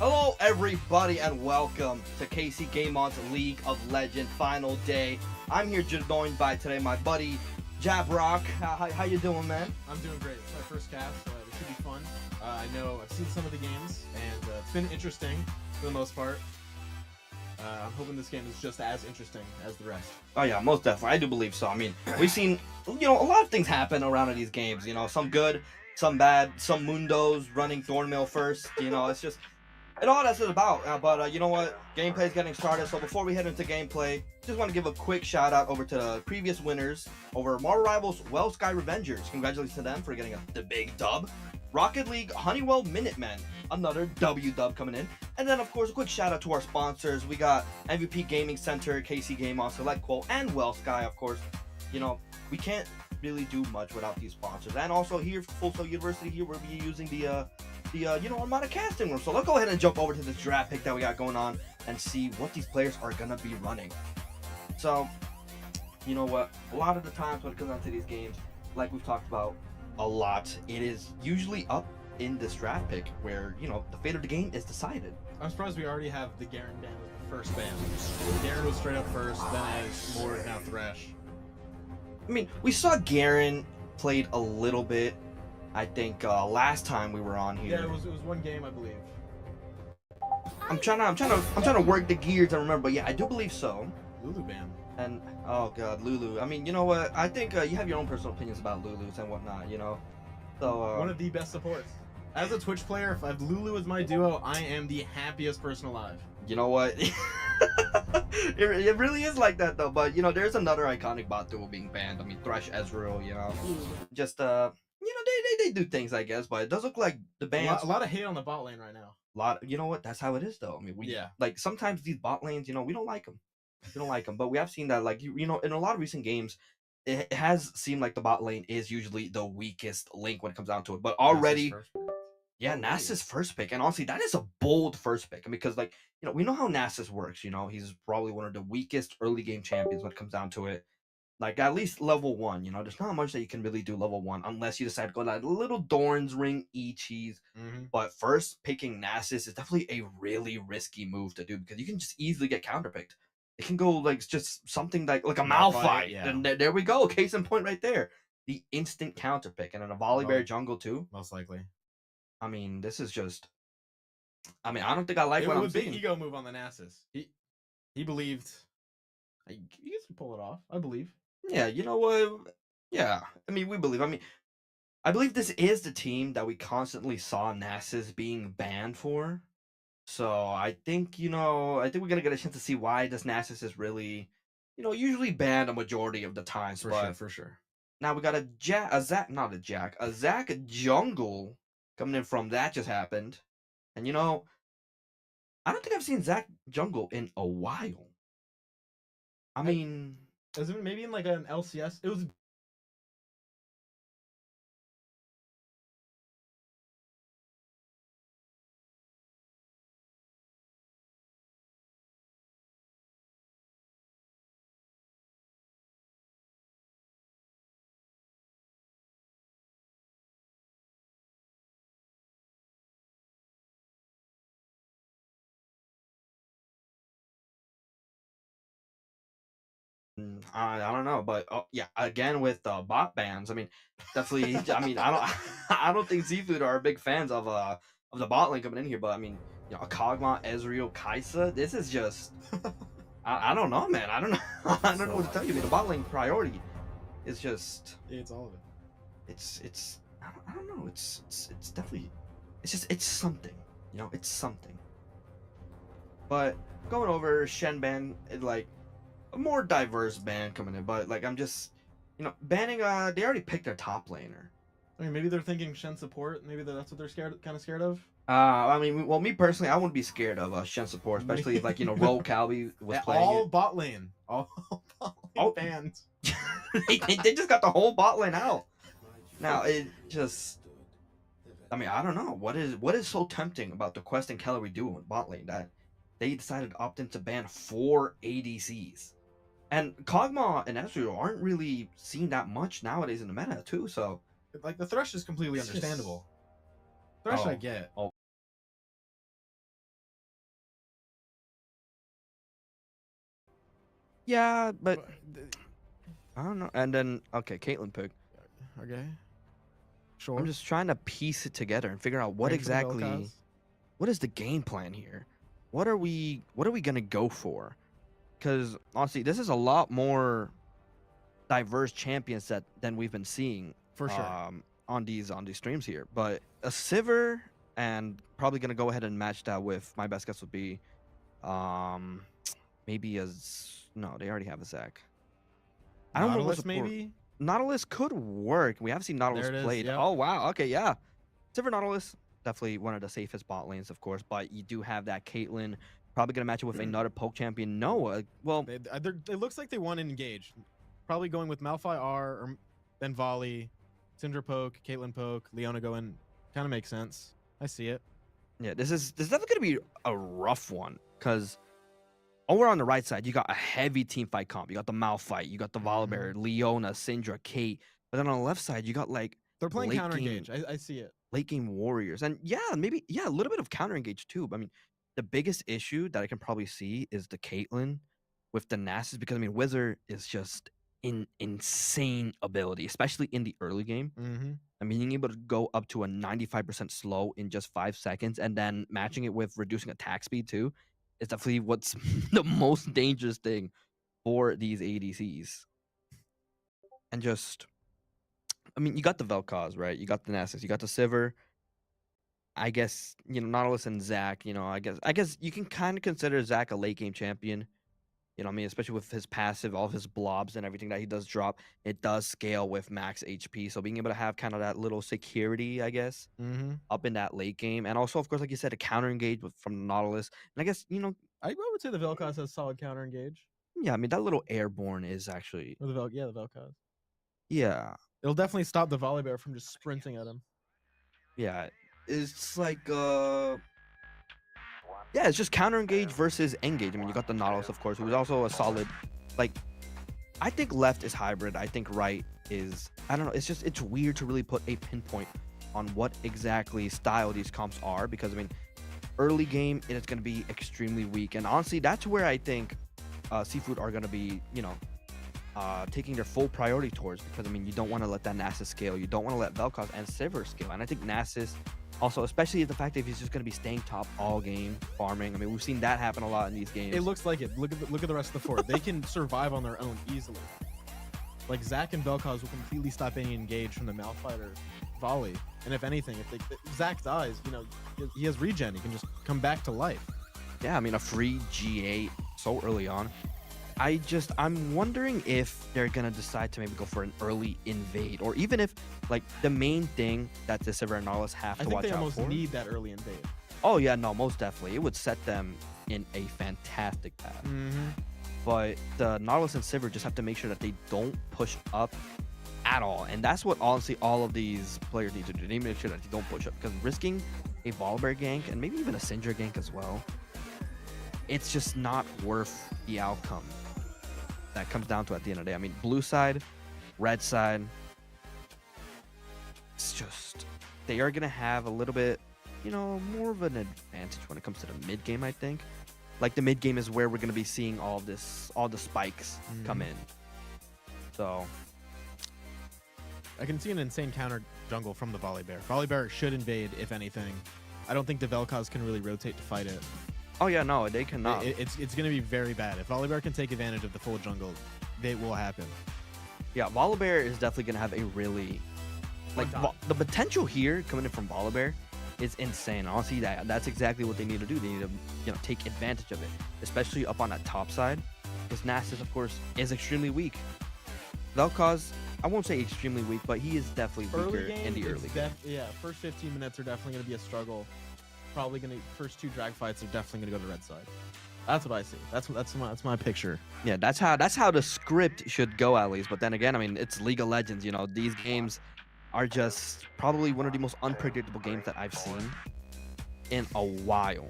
Hello, everybody, and welcome to KC Game On's League of Legends Final Day. I'm here joined by today my buddy Jab Rock. How you doing, man? I'm doing great. It's my first cast. It should be fun. I know I've seen some of the games, and it's been interesting for the most part. I'm hoping this game is just as interesting as the rest. Oh yeah, most definitely. I do believe so. I mean, we've seen, a lot of things happen around in these games. Some good, some bad, some mundos running Thornmill first. It's just, it all that's about. But you know what? Gameplay's getting started. So before we head into gameplay, just want to give a quick shout out over to the previous winners over Marvel Rivals Well Sky Revengers. Congratulations to them for getting the big dub. Rocket League Honeywell Minutemen, another W dub coming in. And then, of course, a quick shout out to our sponsors. We got MVP Gaming Center, KC Game On, Select Quote, and Well Sky, of course. We can't really do much without these sponsors. And also here, Full Sail University, here we'll be using the Armada casting room. So let's go ahead and jump over to this draft pick that we got going on and see what these players are gonna be running. So, you know what? A lot of the times when it comes down to these games, like we've talked about a lot, it is usually up in this draft pick where, the fate of the game is decided. I'm surprised we already have the Garen ban as the first ban. Garen was straight up first, then as Lord, now Thresh. I mean, we saw Garen played a little bit, I think, last time we were on here. Yeah, it was one game, I believe. I'm trying to work the gears and remember, but yeah, I do believe so. Lulu ban. And oh god, Lulu. I mean, you know what? I think you have your own personal opinions about Lulus and whatnot. So one of the best supports. As a Twitch player, if I have Lulu as my duo, I am the happiest person alive. You know what? it really is like that though. But there's another iconic bot duo being banned. I mean, Thresh Ezreal. Just they do things, I guess. But it does look like the bans. A lot of hate on the bot lane right now. You know what? That's how it is though. I mean, like sometimes these bot lanes, we don't like them. We don't like them, but we have seen that, like, in a lot of recent games, it has seemed like the bot lane is usually the weakest link when it comes down to it. But already, Nasus first pick, and honestly, that is a bold first pick. Because, like, we know how Nasus works. He's probably one of the weakest early game champions when it comes down to it. Like, at least level 1, there's not much that you can really do level 1 unless you decide to go that little Dorn's Ring E-Cheese. But first picking Nasus is definitely a really risky move to do because you can just easily get counterpicked. It can go like just something like a Malphite, yeah. And there we go. Case in point right there. The instant counter pick. And then a Volibear jungle too. Most likely. I mean, this is just... I mean, I don't think I like what I'm seeing. It was a big ego move on the Nasus. He believed... He can pull it off, I believe. Yeah, you know what? Yeah, I mean, we believe. I mean, I believe this is the team that we constantly saw Nasus being banned for. So I think, we're going to get a chance to see why this Nasus is really, usually banned a majority of the times. For sure. Now we got a Zac jungle coming in from That Just Happened. And, I don't think I've seen Zac jungle in a while. I mean... Is it maybe in like an LCS? It was... I don't know, but yeah, again with bot bans. I mean, definitely. I mean, I don't think Seafood are big fans of the bot lane coming in here, but I mean, a Kog'Maw, Ezreal, Kaisa. This is just, I don't know, man. I don't know. I don't know what to tell you. I mean, the bot lane priority is just. It's all of it. It's. I don't know. It's definitely. It's something. It's something. But going over Shen ban, like. A more diverse ban coming in, but like I'm just, banning. They already picked their top laner. I mean, maybe they're thinking Shen support. Maybe that's what they're kind of scared of. I mean, well, me personally, I wouldn't be scared of Shen support, especially if, like, Roll Calvi was playing all bot lane, all bot lane bans. they just got the whole bot lane out. Now it just, I mean, I don't know what is so tempting about the Quest and Kellery duo in bot lane that they decided to opt in to ban 4 ADCs. And Kog'Maw and Ezreal aren't really seen that much nowadays in the meta too, so... Like, the Thresh is completely understandable. Thresh I get. Yeah, but I don't know. And then okay, Caitlyn pick. Okay. Sure. I'm just trying to piece it together and figure out what Ready for the exactly, Vel'Koz? what is the game plan here? What are we gonna go for? Because honestly, this is a lot more diverse champion set than we've been seeing For sure. on these streams here. But a Sivir, and probably gonna go ahead and match that with, my best guess would be maybe no, they already have a Zac. I don't know what Nautilus, support. maybe? Nautilus could work. We have seen Nautilus There it is, played. yep. Oh wow, okay, yeah. Sivir Nautilus, definitely one of the safest bot lanes, of course, but you do have that Caitlyn. Probably gonna match it with another poke champion, Noah. Well, It looks like they want to engage. Probably going with Malphite R, or then Volley, Syndra poke, Caitlyn poke, Leona going. Kind of makes sense. I see it. yeah, this is definitely gonna be a rough one, because over on the right side, you got a heavy team fight comp. You got the Malphite, you got the Volibear, Leona, Syndra, Kate. But then on the left side, you got like They're playing late counter game- engage. I see it. late game warriors, and maybe a little bit of counter engage too. But I mean, the biggest issue that I can probably see is the Caitlyn with the Nasus, because I mean, Wizard is just insane ability, especially in the early game. Mm-hmm. I mean, being able to go up to a 95% slow in just 5 seconds, and then matching it with reducing attack speed too, is definitely what's the most dangerous thing for these ADCs. And just, I mean, you got the Vel'Koz, right? You got the Nasus, you got the Sivir. I guess, Nautilus and Zac, I guess you can kind of consider Zac a late game champion. You know what I mean? Especially with his passive, all of his blobs and everything that he does drop, it does scale with max HP. So being able to have kind of that little security, I guess, Mm-hmm. up in that late game. And also, of course, like you said, a counter engage from the Nautilus. And I guess, I would say the Vel'Koz has solid counter engage. yeah, I mean, that little airborne is actually, Or the Vel'Koz. yeah, It'll definitely stop the Volibear from just sprinting at him. yeah. It's like, yeah, it's just counter engage versus engage. I mean, you got the Nautilus, of course, who's also a solid, like, I think left is hybrid. I think right is, I don't know. It's weird to really put a pinpoint on what exactly style these comps are, because I mean, early game, it is going to be extremely weak. And honestly, that's where I think Seafood are going to be, taking their full priority towards, because I mean, you don't want to let that Nasus scale. You don't want to let Vel'Koz and Sivir scale. And I think Nasus, also, especially the fact that he's just going to be staying top all game, farming. I mean, we've seen that happen a lot in these games. It looks like it. Look at the rest of the four. They can survive on their own easily. Like Zac and Vel'Koz will completely stop any engage from the Malphite or Volley. And if anything, if Zac dies, he has regen. He can just come back to life. Yeah, I mean, a free G8 so early on. I'm wondering if they're gonna decide to maybe go for an early invade, or even if, like, the main thing that the Sivir and Nautilus have to watch out for. I think they almost need that early invade. Oh yeah, no, most definitely. It would set them in a fantastic path. Mm-hmm. But the Nautilus and Sivir just have to make sure that they don't push up at all, and that's what honestly all of these players need to do. They need to make sure that they don't push up, because risking a Volibear gank and maybe even a Syndra gank as well, it's just not worth the outcome that comes down to at the end of the day. I mean, blue side, red side, it's just, they are going to have a little bit, more of an advantage when it comes to the mid game, I think. Like, the mid game is where we're going to be seeing all the spikes come in. So I can see an insane counter jungle from the Volibear. Volibear should invade, if anything. I don't think the Vel'Koz can really rotate to fight it. oh yeah, no, they cannot. It's going to be very bad. If Volibear can take advantage of the full jungle, it will happen. Yeah, Volibear is definitely going to have a really, like, the potential here coming in from Volibear is insane. Honestly, that's exactly what they need to do. They need to, take advantage of it, especially up on that top side, because Nasus, of course, is extremely weak. Vel'Koz, I won't say extremely weak, but he is definitely weaker in the early game. Yeah, first 15 minutes are definitely going to be a struggle. First 2 drag fights are definitely going to go to the red side. That's what I see. That's my picture. Yeah, that's how the script should go, at least. But then again, I mean, it's League of Legends. These games are just probably one of the most unpredictable games that I've seen in a while.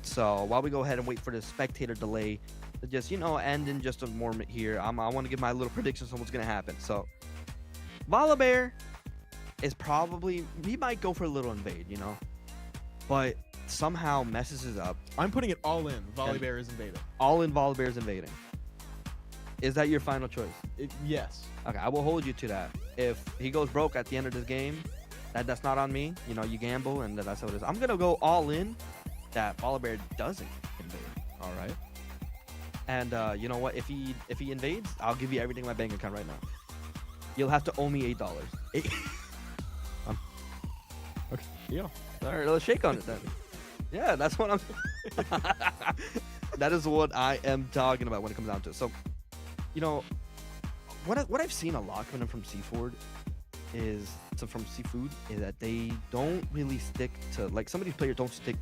So while we go ahead and wait for the spectator delay to just, end in just a moment here, I want to give my little predictions on what's going to happen. So Volibear is probably, he might go for a little invade, but somehow messes it up. I'm putting it all in. Volibear is invading. All in, Volibear is invading. Is that your final choice? Yes. Okay, I will hold you to that. If he goes broke at the end of this game, that's not on me. You know, you gamble, and that's how it is. I'm gonna go all in that Volibear doesn't invade. All right. And you know what? If he invades, I'll give you everything in my bank account right now. You'll have to owe me $8. Okay. Deal. All right, let's shake on it then. Yeah, that's what I'm. That is what I am talking about when it comes down to it. So, you know, what I've seen a lot coming in from Seafood is that they don't really stick to, like, some of these players don't stick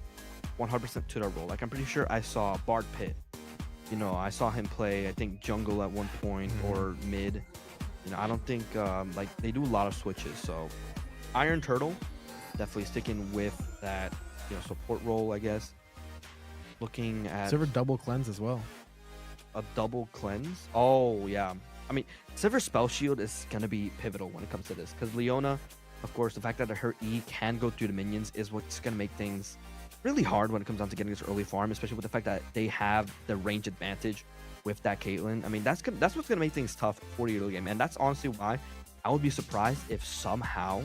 100% to their role. Like, I'm pretty sure I saw Bard Pitt. You know, I saw him play, I think, jungle at one point or mid. You know, I don't think, like, they do a lot of switches. So, Iron Turtle, definitely sticking with that, you know, support role, I guess. Looking at... Silver double cleanse as well. A double cleanse? Oh, yeah. I mean, Silver Spell Shield is going to be pivotal when it comes to this. Because Leona, of course, the fact that her E can go through the minions is what's going to make things really hard when it comes down to getting this early farm, especially with the fact that they have the range advantage with that Caitlyn. I mean, that's what's going to make things tough for the early game. And that's honestly why I would be surprised if somehow...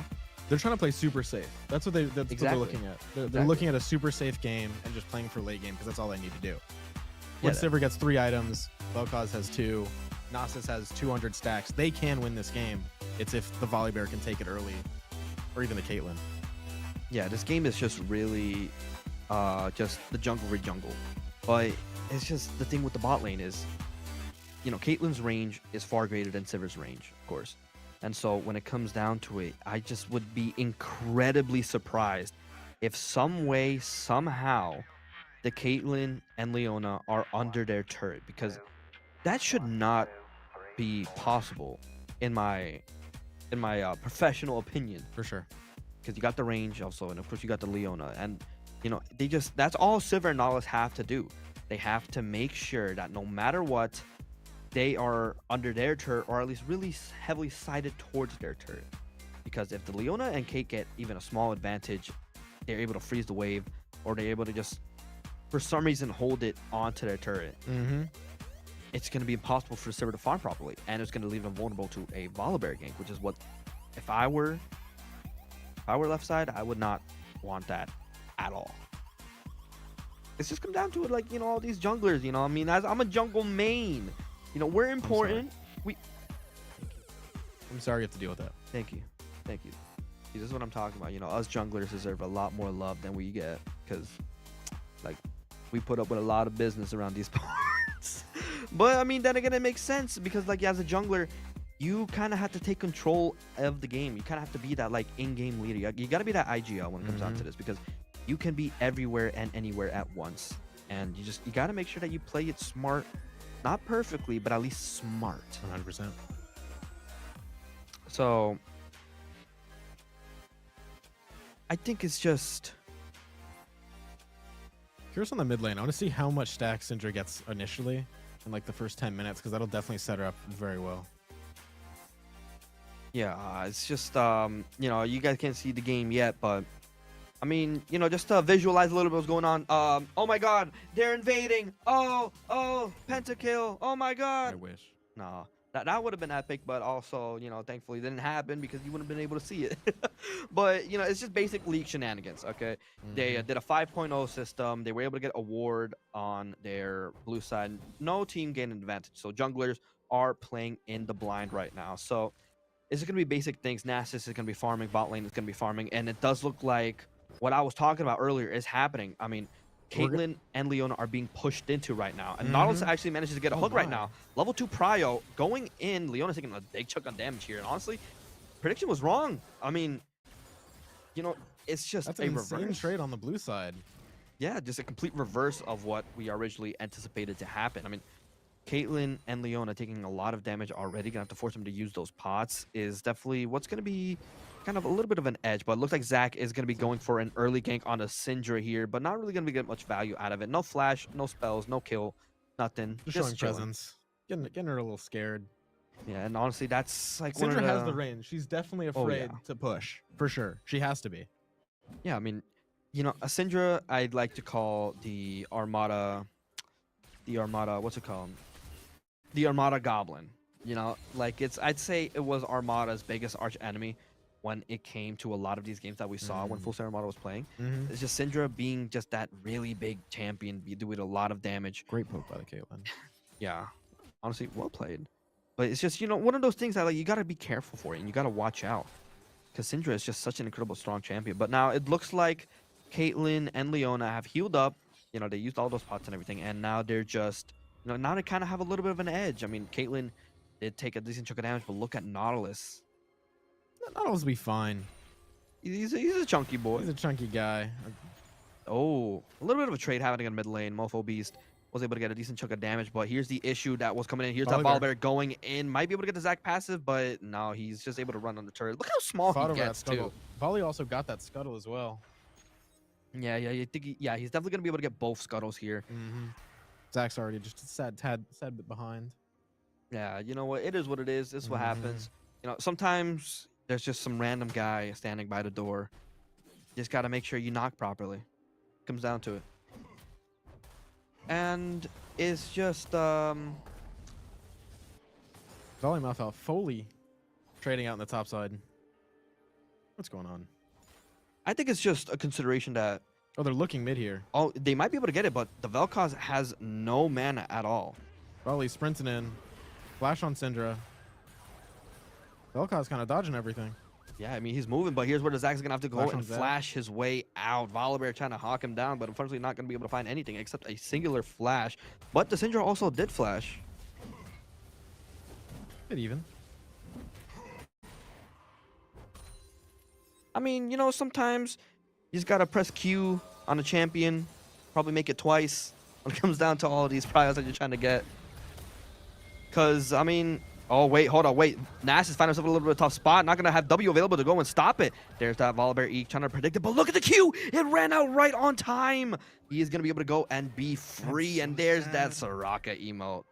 They're trying to play super safe. That's what what they're looking at. They're looking at a super safe game and just playing for late game because that's all they need to do. Once Silver gets 3 items, Vel'Koz has 2, Nasus has 200 stacks. They can win this game. It's if the Volibear can take it early, or even the Caitlyn. Yeah, this game is just really just the jungle for jungle. But it's just the thing with the bot lane is, you know, Caitlyn's range is far greater than Sivir's range, of course. And so when it comes down to it, I just would be incredibly surprised if some way, somehow, the Caitlyn and Leona are under their turret, because that should not be possible in my professional opinion. For sure. Because you got the range also, and of course you got the Leona, and you know, that's all Sivir and Nautilus have to do. They have to make sure that no matter what, they are under their turret, or at least really heavily sided towards their turret. Because if the Leona and Kate get even a small advantage, they're able to freeze the wave, or they're able to just, for some reason, hold it onto their turret. It's going to be impossible for Sivir to farm properly, and it's going to leave them vulnerable to a Volibear gank, which is what, if I were left side, I would not want that at all. It's just come down to it, like, you know, all these junglers, you know, I mean, I'm a jungle main. You know, we're important. I'm sorry you have to deal with that. Thank you. See, this is what I'm talking about. You know, us junglers deserve a lot more love than we get, because, like, we put up with a lot of business around these parts. But I mean, then again, it makes sense because, like, as a jungler, you kind of have to take control of the game. You kind of have to be that, like, in-game leader. You got to be that IGL when it comes down to this, because you can be everywhere and anywhere at once, and you got to make sure that you play it smart. Not perfectly, but at least smart. 100%. So, I think it's just... Curious on the mid lane. I want to see how much stack Syndra gets initially in, like, the first 10 minutes, because that'll definitely set her up very well. Yeah, it's just, you know, you guys can't see the game yet, but... I mean, you know, just to visualize a little bit what's going on. Oh my god, they're invading. Oh, pentakill. Oh my god. I wish. No, that would have been epic, but also, you know, thankfully it didn't happen because you wouldn't have been able to see it. But, you know, it's just basic league shenanigans, okay? They did a 5.0 system. They were able to get a ward on their blue side. No team gained an advantage. So junglers are playing in the blind right now. So it's going to be basic things. Nasus is going to be farming. Bot lane is going to be farming. And it does look like what I was talking about earlier is happening. I mean, Caitlyn and Leona are being pushed into right now. And Nautilus actually manages to get a hook right now. Level 2 prio going in. Leona's taking a big chunk of damage here. And honestly, prediction was wrong. I mean, you know, it's just That's a an insane reverse trade on the blue side. Yeah, just a complete reverse of what we originally anticipated to happen. I mean, Caitlyn and Leona taking a lot of damage already. Gonna have to force them to use those pots is definitely what's gonna be kind of a little bit of an edge, but it looks like Zach is going to be going for an early gank on a Syndra here, but not really going to get much value out of it. No flash, no spells, no kill, nothing. Just showing presence. Getting her a little scared. Yeah, and honestly, that's like Syndra has the range. She's definitely afraid to push, for sure. She has to be. Yeah, I mean, you know, a Syndra I'd like to call the Armada, what's it called? the Armada Goblin. You know, like I'd say it was Armada's biggest arch enemy when it came to a lot of these games that we saw when Full Sail Armada was playing. It's just Syndra being just that really big champion, doing a lot of damage. Great poke by the Caitlyn. Yeah, honestly, well played. But it's just, you know, one of those things that like you gotta be careful for it and you gotta watch out, because Syndra is just such an incredible strong champion. But now it looks like Caitlyn and Leona have healed up. You know, they used all those pots and everything, and now they're just, you know, now they kind of have a little bit of an edge. I mean, Caitlyn did take a decent chunk of damage, but look at Nautilus. Nautilus will be fine. He's a chunky boy. He's a chunky guy. Oh, a little bit of a trade happening in mid lane. Mofo Beast was able to get a decent chunk of damage, but here's the issue that was coming in. Here's that Volibear going in. Might be able to get the Zac passive, but no, he's just able to run on the turret. Look how small he gets, too. Volley also got that scuttle as well. Yeah, he's definitely going to be able to get both scuttles here. Zac's already just a sad bit behind. Yeah, you know what? It is what it is. This is what happens. You know, sometimes there's just some random guy standing by the door. You just got to make sure you knock properly. Comes down to it. And it's just Volley mouth out. Foley trading out in the top side. What's going on? I think it's just a consideration that they're looking mid here. Oh, they might be able to get it, but the Vel'Koz has no mana at all. Volley sprinting in. Flash on Syndra. Vel'Koz kind of dodging everything. Yeah, I mean, he's moving, but here's where the Zac's going to have to go and flash his way out. Volibear trying to hawk him down, but unfortunately not going to be able to find anything except a singular flash. But the Syndra also did flash. Bit even. I mean, you know, sometimes you just got to press Q on a champion, probably make it twice when it comes down to all of these prizes that you're trying to get. Because, I mean... Oh, wait, hold on, wait. Nass is finding himself in a little bit of a tough spot. Not going to have W available to go and stop it. There's that Volibear E trying to predict it, but look at the Q. It ran out right on time. He is going to be able to go and be free, and there's that Soraka emote.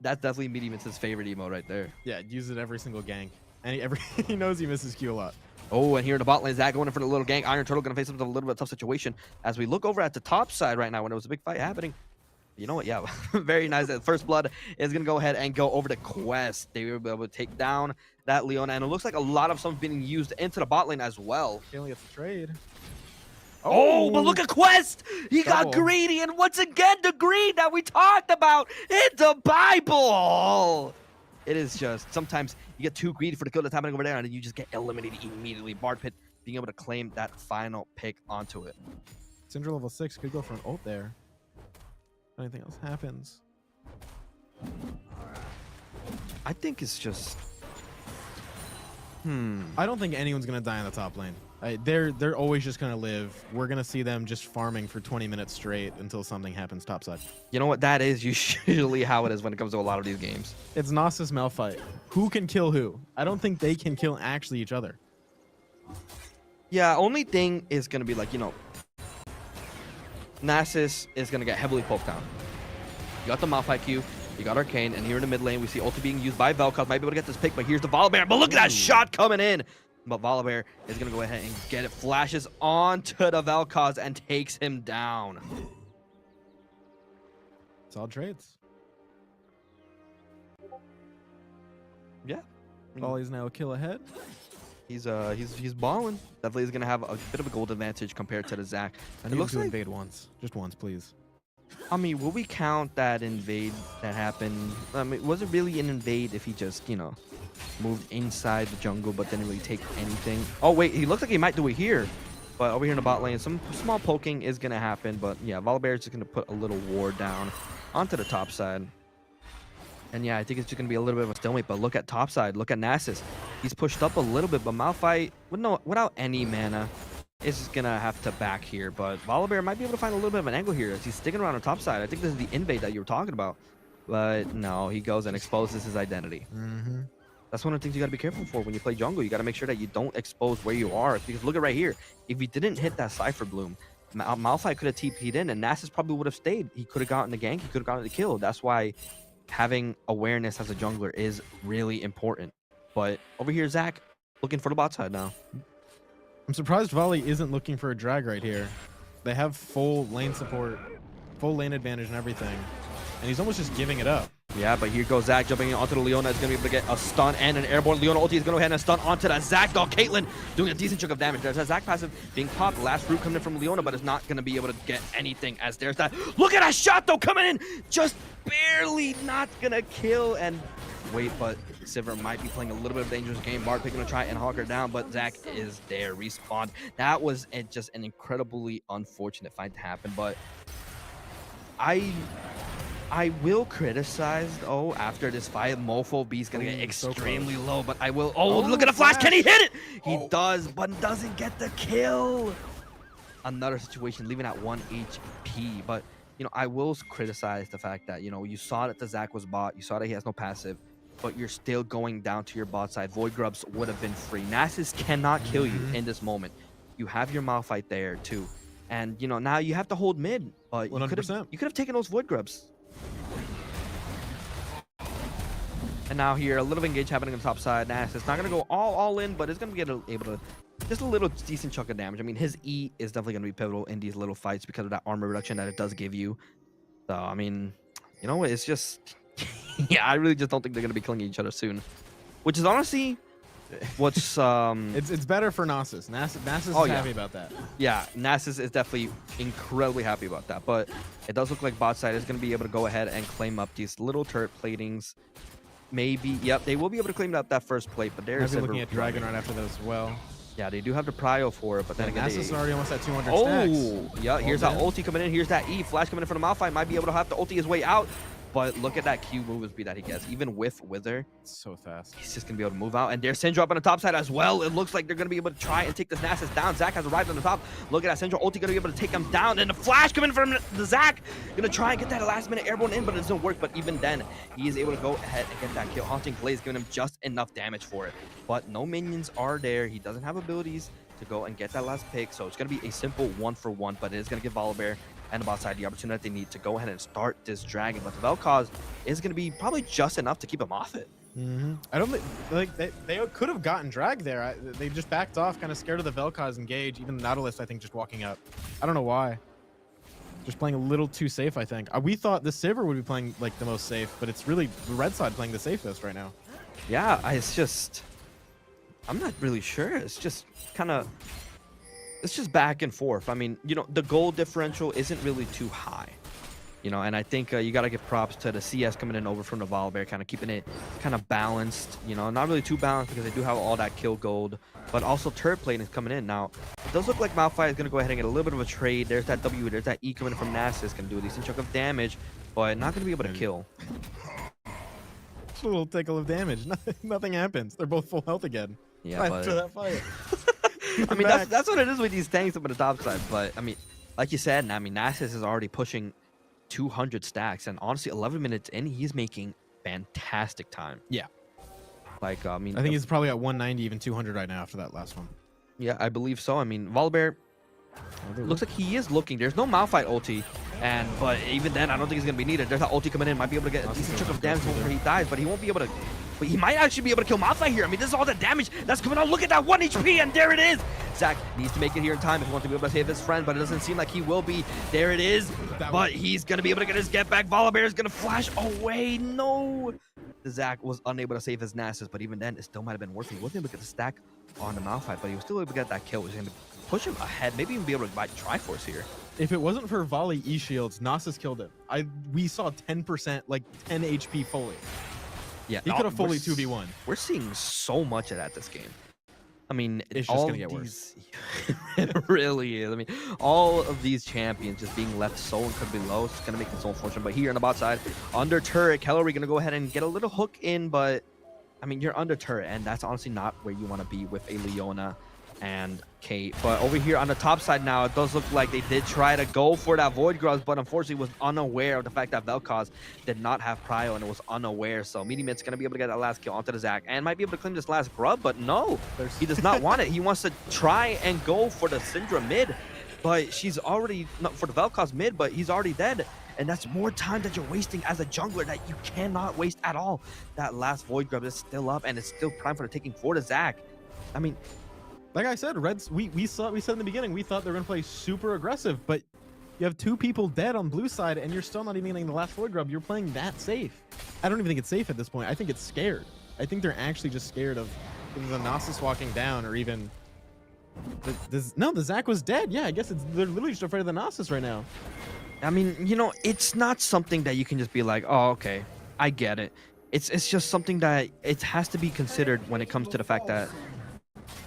That's definitely Medium's favorite emote right there. Yeah, use it every single gank. And he knows he misses Q a lot. Oh, and here in the bot lane, Zac going in for the little gank. Iron Turtle going to face himself a little bit of a tough situation. As we look over at the top side right now, when there was a big fight happening, you know what? Yeah, very nice. That First Blood is going to go ahead and go over to Quest. They were able to take down that Leona, and it looks like a lot of stuff being used into the bot lane as well. He only gets the trade. Oh, but look at Quest! He got greedy, and once again, the greed that we talked about in the Bible! It is just, sometimes you get too greedy for the kill that's happening over there, and then you just get eliminated immediately. Bard Pit being able to claim that final pick onto it. Syndra level 6 could go for an ult there. Anything else happens? I think it's just... I don't think anyone's going to die in the top lane. They're always just going to live. We're going to see them just farming for 20 minutes straight until something happens topside. You know what? That is usually how it is when it comes to a lot of these games. It's Nasus Malphite. Who can kill who? I don't think they can kill actually each other. Yeah, only thing is going to be like, you know, Nasus is going to get heavily poked down. You got the Malphite Q, you got Arcane, and here in the mid lane, we see ulti being used by Vel'Koz. Might be able to get this pick, but here's the Volibear. But look at that shot coming in. But Volibear is going to go ahead and get it. Flashes onto the Vel'Koz and takes him down. Solid trades. Yeah. Volley's now a kill ahead. He's balling. Definitely is gonna have a bit of a gold advantage compared to the Zac. And it looks to invade once, just once, please. I mean, will we count that invade that happened? I mean, was it really an invade if he just, you know, moved inside the jungle but didn't really take anything? Oh wait, he looks like he might do it here. But over here in the bot lane, some small poking is gonna happen. But yeah, Volibear is just gonna put a little ward down onto the top side. And yeah, I think it's just going to be a little bit of a stalemate, but look at topside. Look at Nasus. He's pushed up a little bit, but Malphite, without any mana, is just going to have to back here. But Volibear might be able to find a little bit of an angle here as he's sticking around on topside. I think this is the invade that you were talking about. But no, he goes and exposes his identity. That's one of the things you got to be careful for when you play jungle. You got to make sure that you don't expose where you are. Because look at right here. If he didn't hit that Cypher Bloom, Malphite could have TP'd in, and Nasus probably would have stayed. He could have gotten the gank. He could have gotten the kill. That's why having awareness as a jungler is really important. But over here, Zac looking for the bot side now. I'm surprised Volley isn't looking for a drag right here. They have full lane support, full lane advantage and everything. and he's almost just giving it up. Yeah, but here goes Zach jumping onto the Leona. Is going to be able to get a stun and an airborne. Leona ulti is going to go ahead and stun onto that Zach, though. Caitlyn doing a decent chunk of damage. There's that Zach passive being popped. Last root coming in from Leona, but it's not going to be able to get anything as there's that. Look at that shot, though, coming in. Just barely not going to kill. And wait, but Sivir might be playing a little bit of a dangerous game. Mark picking to try and hog her down, but Zach is there, respawned. That was just an incredibly unfortunate fight to happen, but I will criticize, though, after this fight, Mofo B's gonna get extremely low, but I will. Oh, look at the flash! Can he hit it? He does, but doesn't get the kill. Another situation, leaving at 1 HP, but I will criticize the fact that you saw that the Zach was bot, you saw that he has no passive, but you're still going down to your bot side. Void Grubs would have been free. Nasus cannot kill you in this moment. You have your Malphite there too, and now you have to hold mid, but you could have taken those Void Grubs. And now here, a little engage happening on the top side. Nasus not going to go all in, but it's going to get able to just a little decent chunk of damage. I mean, his E is definitely going to be pivotal in these little fights because of that armor reduction that it does give you. So, I mean, it's just... yeah, I really just don't think they're going to be killing each other soon. Which is honestly what's... It's better for Nasus. Nasus is happy about that. Yeah, Nasus is definitely incredibly happy about that. But it does look like bot side is going to be able to go ahead and claim up these little turret platings. Maybe, yep, they will be able to claim up that first plate, but there's looking at Dragon right after those as well. Yeah, they do have the prio for it, but then again, Nasus is already almost at 200 stacks. Yeah, here's that ulti coming in. Here's that E flash coming in from the Malphite. Might be able to have to ulti his way out, but look at that Q movement speed that he gets. Even with Wither, it's so fast. He's just gonna be able to move out. And there's Syndra up on the top side as well. It looks like they're gonna be able to try and take this Nasus down. Zach has arrived on the top. Look at that Syndra ulti gonna be able to take him down. And the flash coming from the Zach, gonna try and get that last minute airborne in, but it doesn't work. But even then, he is able to go ahead and get that kill. Haunting Blaze giving him just enough damage for it. But no minions are there. He doesn't have abilities to go and get that last pick, so it's going to be a simple 1-for-1, but it is going to give Volibear and the bot side the opportunity that they need to go ahead and start this dragon. But the Vel'Koz is going to be probably just enough to keep him off it. I don't think they could have gotten drag there. They just backed off, kind of scared of the Vel'Koz engage. Even Nautilus, I think, just walking up. I don't know why. Just playing a little too safe, I think. We thought the Sivir would be playing like the most safe, but it's really the red side playing the safest right now. Yeah, I'm not really sure. It's just kind of, it's just back and forth. I mean, the goal differential isn't really too high, and I think you got to give props to the CS coming in over from the Volibear, kind of keeping it kind of balanced, not really too balanced because they do have all that kill gold, but also turret plane is coming in. Now, it does look like Malphite is going to go ahead and get a little bit of a trade. There's that W, there's that E coming from Nasus, going to do a decent chunk of damage, but not going to be able to kill. Just a little tickle of damage. Nothing happens. They're both full health again. Yeah, after that fight. I mean, that's what it is with these tanks up on the top side. But I mean, like you said, Nasus is already pushing 200 stacks, and honestly, 11 minutes in, he's making fantastic time. Yeah. I think he's probably at 190, even 200 right now after that last one. Yeah, I believe so. I mean, Volibear looks like he is looking. There's no Malphite ulti, but even then, I don't think he's gonna be needed. There's that ulti coming in, might be able to get a decent chunk of damage before he dies, but he won't be able to. But he might actually be able to kill Malphite here. I mean, this is all the damage that's coming out. Look at that 1 HP, and there it is. Zach needs to make it here in time if he wants to be able to save his friend, but it doesn't seem like he will be. There it is, but he's going to be able to get his get back. Volibear is going to flash away. No. Zach was unable to save his Nasus, but even then, it still might have been worth it. He wasn't able to get the stack on the Malphite, but he was still able to get that kill, which is going to push him ahead, maybe even be able to buy Triforce here. If it wasn't for Volley E shields, Nasus killed him. We saw 10%, like 10 HP fully. Yeah, he could have fully 2v1. We're seeing so much of that this game. I mean, it's just gonna get worse. It really is. I mean, all of these champions just being left so incredibly low, it's gonna make it so unfortunate. But here on the bot side, under turret, Kellery gonna go ahead and get a little hook in, but I mean, you're under turret, and that's honestly not where you want to be with a Leona and Kate. But over here on the top side now, it does look like they did try to go for that Void Grubs, but unfortunately was unaware of the fact that Vel'Koz did not have prio and it was unaware. So Mediumid's going to be able to get that last kill onto the Zach and might be able to claim this last grub, but no, he does not want it. He wants to try and go for the Syndra mid, but she's already, not for the Vel'Koz mid, but he's already dead. And that's more time that you're wasting as a jungler that you cannot waste at all. That last Void Grub is still up and it's still prime for the taking for the Zach. I mean, like I said, Reds, we said in the beginning, we thought they were going to play super aggressive, but You have 2 people dead on blue side, and you're still not even getting the last void grub. You're playing that safe. I don't even think it's safe at this point. I think it's scared. I think they're actually just scared of either the Nasus walking down or even... No, the Zach was dead. Yeah, I guess they're literally just afraid of the Nasus right now. I mean, you know, it's not something that you can just be like, oh, okay, I get it. It's just something that it has to be considered when it comes to the fact that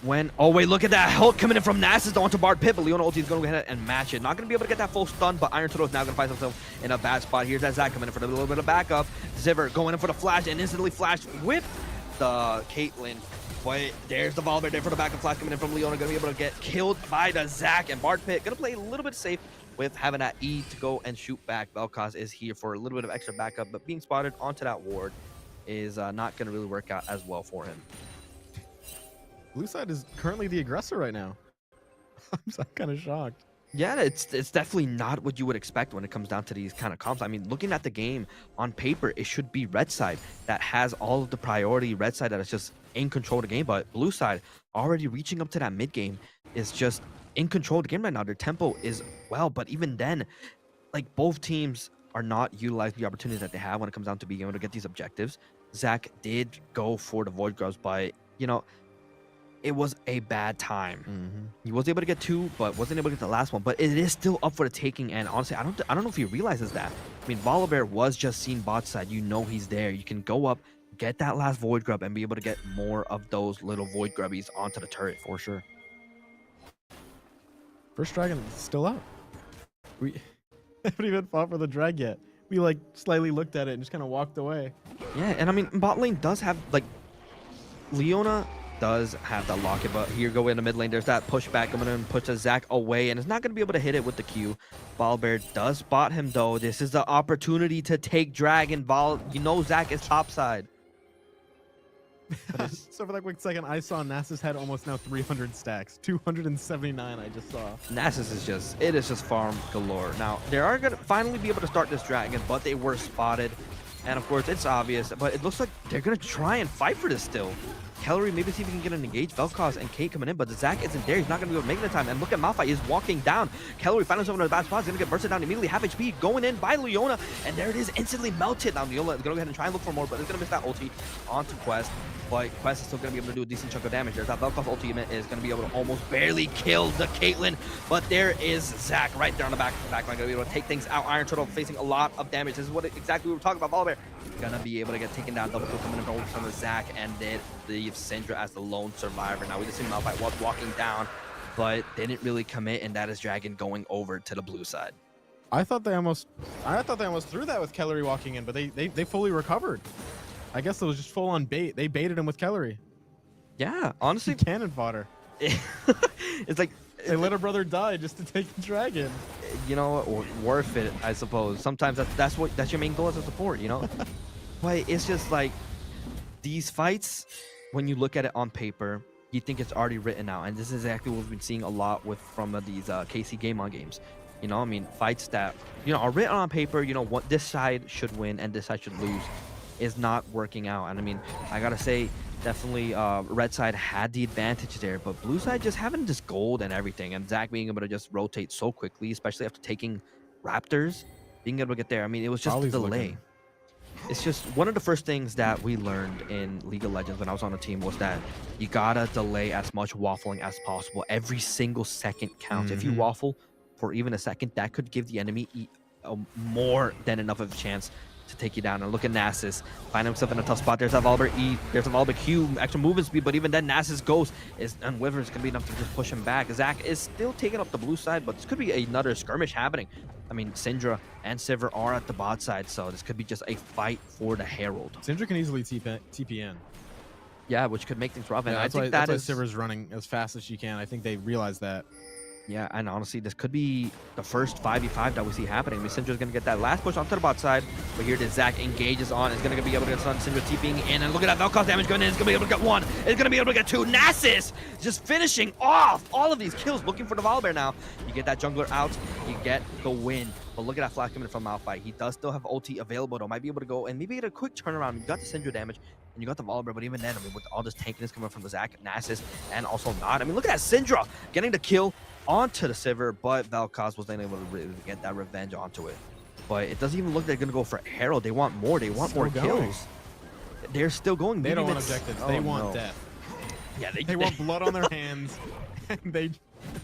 when... Oh, wait, look at that. Hulk coming in from Nasus onto Bard Pit, but Leona ulti is going to go ahead and match it. Not going to be able to get that full stun, but Iron Turtle is now going to find himself in a bad spot. Here's that Zach coming in for a little bit of backup. Ziver going in for the flash and instantly flash with the Caitlyn. But there's the Volibear there for the backup flash coming in from Leona. Going to be able to get killed by the Zach, and Bard Pit going to play a little bit safe with having that E to go and shoot back. Vel'Koz is here for a little bit of extra backup, but being spotted onto that ward is not going to really work out as well for him. Blue side is currently the aggressor right now. I'm kind of shocked. Yeah, it's definitely not what you would expect when it comes down to these kind of comps. I mean, looking at the game on paper, it should be red side that has all of the priority. Red side that is just in control of the game, but blue side already reaching up to that mid game is just in control of the game right now. Their tempo is well, but even then, like, both teams are not utilizing the opportunities that they have when it comes down to being able to get these objectives. Zach did go for the void grubs, but you know, it was a bad time. He was able to get 2, but wasn't able to get the last one. But it is still up for the taking, and honestly, I don't know if he realizes that. I mean, Volibear was just seen bot side. You know he's there. You can go up, get that last void grub, and be able to get more of those little void grubbies onto the turret for sure. First dragon is still up. We haven't even fought for the drag yet. We like slightly looked at it and just kind of walked away. Yeah, and I mean, bot lane does have, like, Leona does have that locket, but here go in the mid lane. There's that pushback coming in, pushes Zach away, and is not going to be able to hit it with the Q. Volibear does spot him, though. This is the opportunity to take Dragon. You know Zach is topside. So for that quick second, I saw Nasus had almost now 300 stacks. 279 I just saw. Nasus is just farm galore. Now, they are going to finally be able to start this Dragon, but they were spotted. And of course, it's obvious, but it looks like they're going to try and fight for this still. Calorie, maybe see if he can get an engage. Vel'Koz and Kate coming in, but Zach isn't there. He's not going to be able to make it in time. And look at Malphite, he's walking down. Calorie finds himself in a bad spot. He's going to get bursted down immediately. Half HP going in by Leona. And there it is, instantly melted. Now Leona is going to go ahead and try and look for more, but it's going to miss that ulti onto Quest. But Quest is still going to be able to do a decent chunk of damage. There's that Vel'Koz ultimate is going to be able to almost barely kill the Caitlyn. But there is Zach right there on the back line. Going to be able to take things out. Iron Turtle facing a lot of damage. This is what exactly we were talking about. Volibear going to be able to get taken down. Double kill coming in from the Zach, and then leave Syndra as the lone survivor. Now we just see Malphite was walking down, but didn't really commit, and that is Dragon going over to the blue side. I thought they almost threw that with Kellery walking in, but they fully recovered. I guess it was just full on bait. They baited him with Kellery. Yeah, honestly, cannon fodder. It's like they let a brother die just to take the Dragon. You know, worth it, I suppose. Sometimes that's your main goal as a support, you know. But it's just like these fights, when you look at it on paper, you think it's already written out, and this is exactly what we've been seeing a lot with from these KC Game On games. You know, I mean, fights that, you know, are written on paper. You know, what this side should win and this side should lose is not working out. And I mean, I gotta say, definitely red side had the advantage there, but blue side just having this gold and everything, and Zach being able to just rotate so quickly, especially after taking Raptors, being able to get there. I mean, it was just a delay. It's just one of the first things that we learned in League of Legends when I was on the team was that you gotta delay as much waffling as possible. Every single second counts. If you waffle for even a second, that could give the enemy more than enough of a chance to take you down. And look at Nasus, find himself in a tough spot. There's that Volibear E, there's a Volibear Q, extra movement speed, but even then Nasus goes, and Wyvern is going to be enough to just push him back. Zach is still taking up the blue side, but this could be another skirmish happening. I mean, Syndra and Sivir are at the bot side, so this could be just a fight for the Herald. Syndra can easily TP in. Yeah, which could make things rough. And yeah, I think that's why Sivir's running as fast as she can. I think they realize that. Yeah, and honestly, this could be the first 5v5 that we see happening. I mean, Syndra's going to get that last push onto the bot side, but here the Zach engages on. Is going to be able to get Syndra TPing in, and look at that Vel'Koz damage going in. It's going to be able to get one. It's going to be able to get two. Nasus just finishing off all of these kills, looking for the Volibear now. You get that jungler out, you get the win But look at that flash coming from Malphite. He does still have ulti available, though. Might be able to go and maybe get a quick turnaround. You got the Syndra damage, and you got the Volibear, but even then, I mean, with all this tankiness coming from the Zac, Nasus, and also not. I mean, look at that Syndra getting the kill onto the Sivir, but Vel'Koz was not able to really get that revenge onto it. But it doesn't even look like they're going to go for Herald. They want more. They want more kills. They're still going. They don't want objectives. They want death. Yeah, they want blood on their hands, and they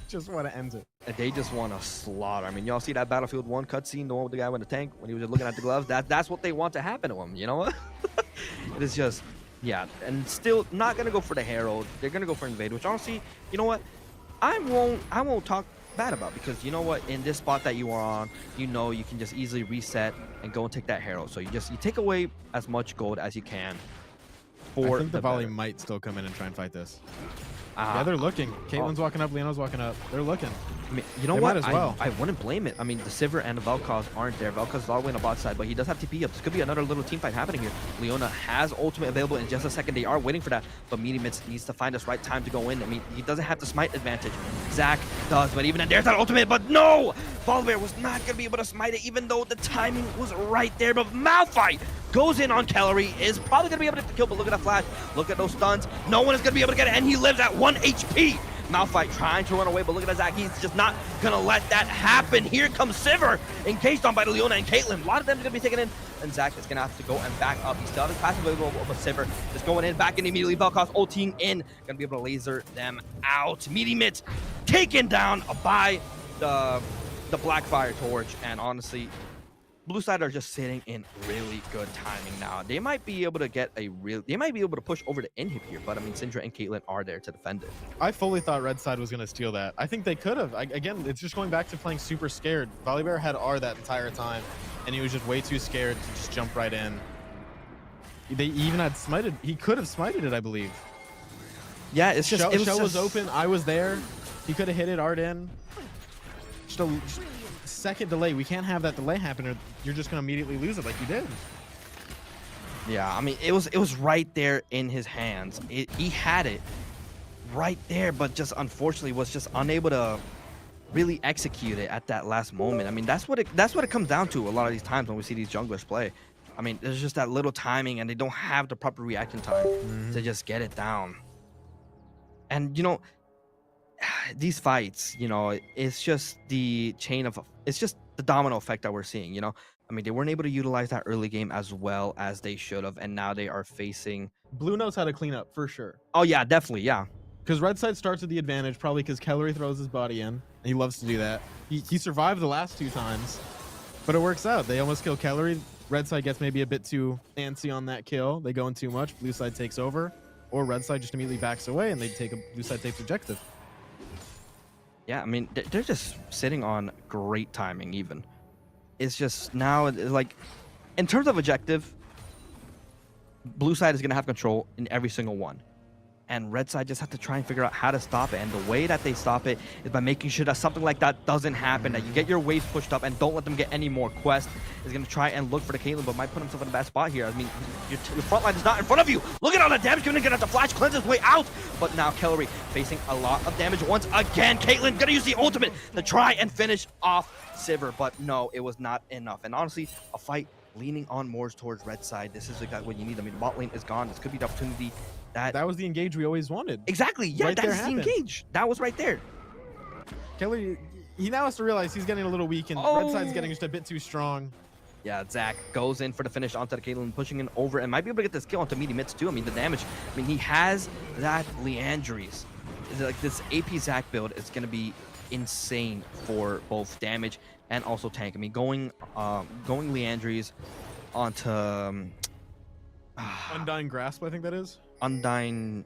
just want to end it. And they just want to slaughter. I mean, y'all see that Battlefield 1 cutscene, the one with the guy with the tank, when he was just looking at the gloves? That's what they want to happen to him, you know what? It is just, yeah, and still not going to go for the Herald. They're going to go for Invade, which honestly, you know what? I won't talk bad about, because you know what? In this spot that you are on, you know you can just easily reset and go and take that Herald. So you take away as much gold as you can. I think the volley might still come in and try and fight this. Yeah, they're looking. Caitlyn's walking up. Leona's walking up. They're looking. I mean, you know what? As well. I wouldn't blame it. I mean, the Sivir and the Vel'Koz aren't there. Vel'Koz is all the way on the bot side, but he does have TP up. This could be another little team fight happening here. Leona has ultimate available in just a second. They are waiting for that, but Meaty needs to find this right time to go in. I mean, he doesn't have the smite advantage. Zac does, but even then, there's that ultimate, but no! Volibear was not going to be able to smite it, even though the timing was right there. But Malphite goes in on Calorie, is probably going to be able to kill, but look at that flash. Look at those stuns. No one is going to be able to get it, and he lives at 1 HP. Malphite trying to run away, but look at that Zac. He's just not going to let that happen. Here comes Sivir, engaged on by Leona and Caitlyn. A lot of them are going to be taken in, and Zac is going to have to go and back up. He still has his passive available, but Sivir is going in, back in immediately. Vel'Koz ulting in, going to be able to laser them out. Meaty Mitts taken down by the Blackfire Torch, and honestly, Blue side are just sitting in really good timing now. They might be able to get they might be able to push over the inhib here, but I mean, Syndra and Caitlyn are there to defend it. I fully thought red side was going to steal that. I think they could have. Again, it's just going back to playing super scared. Volibear had R that entire time, and he was just way too scared to just jump right in. They even had smited. He could have smited it, I believe. Yeah, it's just... Show was open. I was there. He could have hit it, Art in. Just a second delay. We can't have that delay happen, or you're just going to immediately lose it like you did. Yeah, I mean, it was right there in his hands. He had it right there, but just unfortunately was just unable to really execute it at that last moment. I mean, that's what it comes down to a lot of these times when we see these junglers play. I mean, there's just that little timing, and they don't have the proper reaction time to just get it down. And, you know, these fights, you know, it's just the it's just the domino effect that we're seeing, you know? I mean, they weren't able to utilize that early game as well as they should have, and now they are facing... Blue knows how to clean up, for sure. Oh, yeah, definitely, yeah. Because red side starts with the advantage, probably because Kellery throws his body in. He loves to do that. He survived the last 2 times, but it works out. They almost kill Kellery. Red side gets maybe a bit too antsy on that kill. They go in too much. Blue side takes over, or red side just immediately backs away, and blue side takes objective. Yeah, I mean, they're just sitting on great timing, even. It's just now, like, in terms of objective, blue side is going to have control in every single one. And red side just have to try and figure out how to stop it. And the way that they stop it is by making sure that something like that doesn't happen, that you get your waves pushed up and don't let them get any more quests. Is going to try and look for the Caitlyn, but might put himself in a bad spot here. I mean, your front line is not in front of you. Look at all the damage going to get at the flash, cleanse his way out. But now Kellery facing a lot of damage once again. Caitlyn going to use the ultimate to try and finish off Sivir, but no, it was not enough. And honestly, a fight leaning on more towards red side. This is what you need. I mean, bot lane is gone. This could be the opportunity. That was the engage we always wanted. Exactly. Yeah, right, that's the engage. That was right there. Kellery, he now has to realize he's getting a little weak, and red side's getting just a bit too strong. Yeah, Zac goes in for the finish onto the Caitlyn, pushing in over, and might be able to get this kill onto Meaty Mitts too. I mean, the damage. I mean, he has that Leandries. Like, this AP Zac build is going to be insane for both damage and also tank. I mean, going Leandries onto Undying Grasp, I think that is. Undying,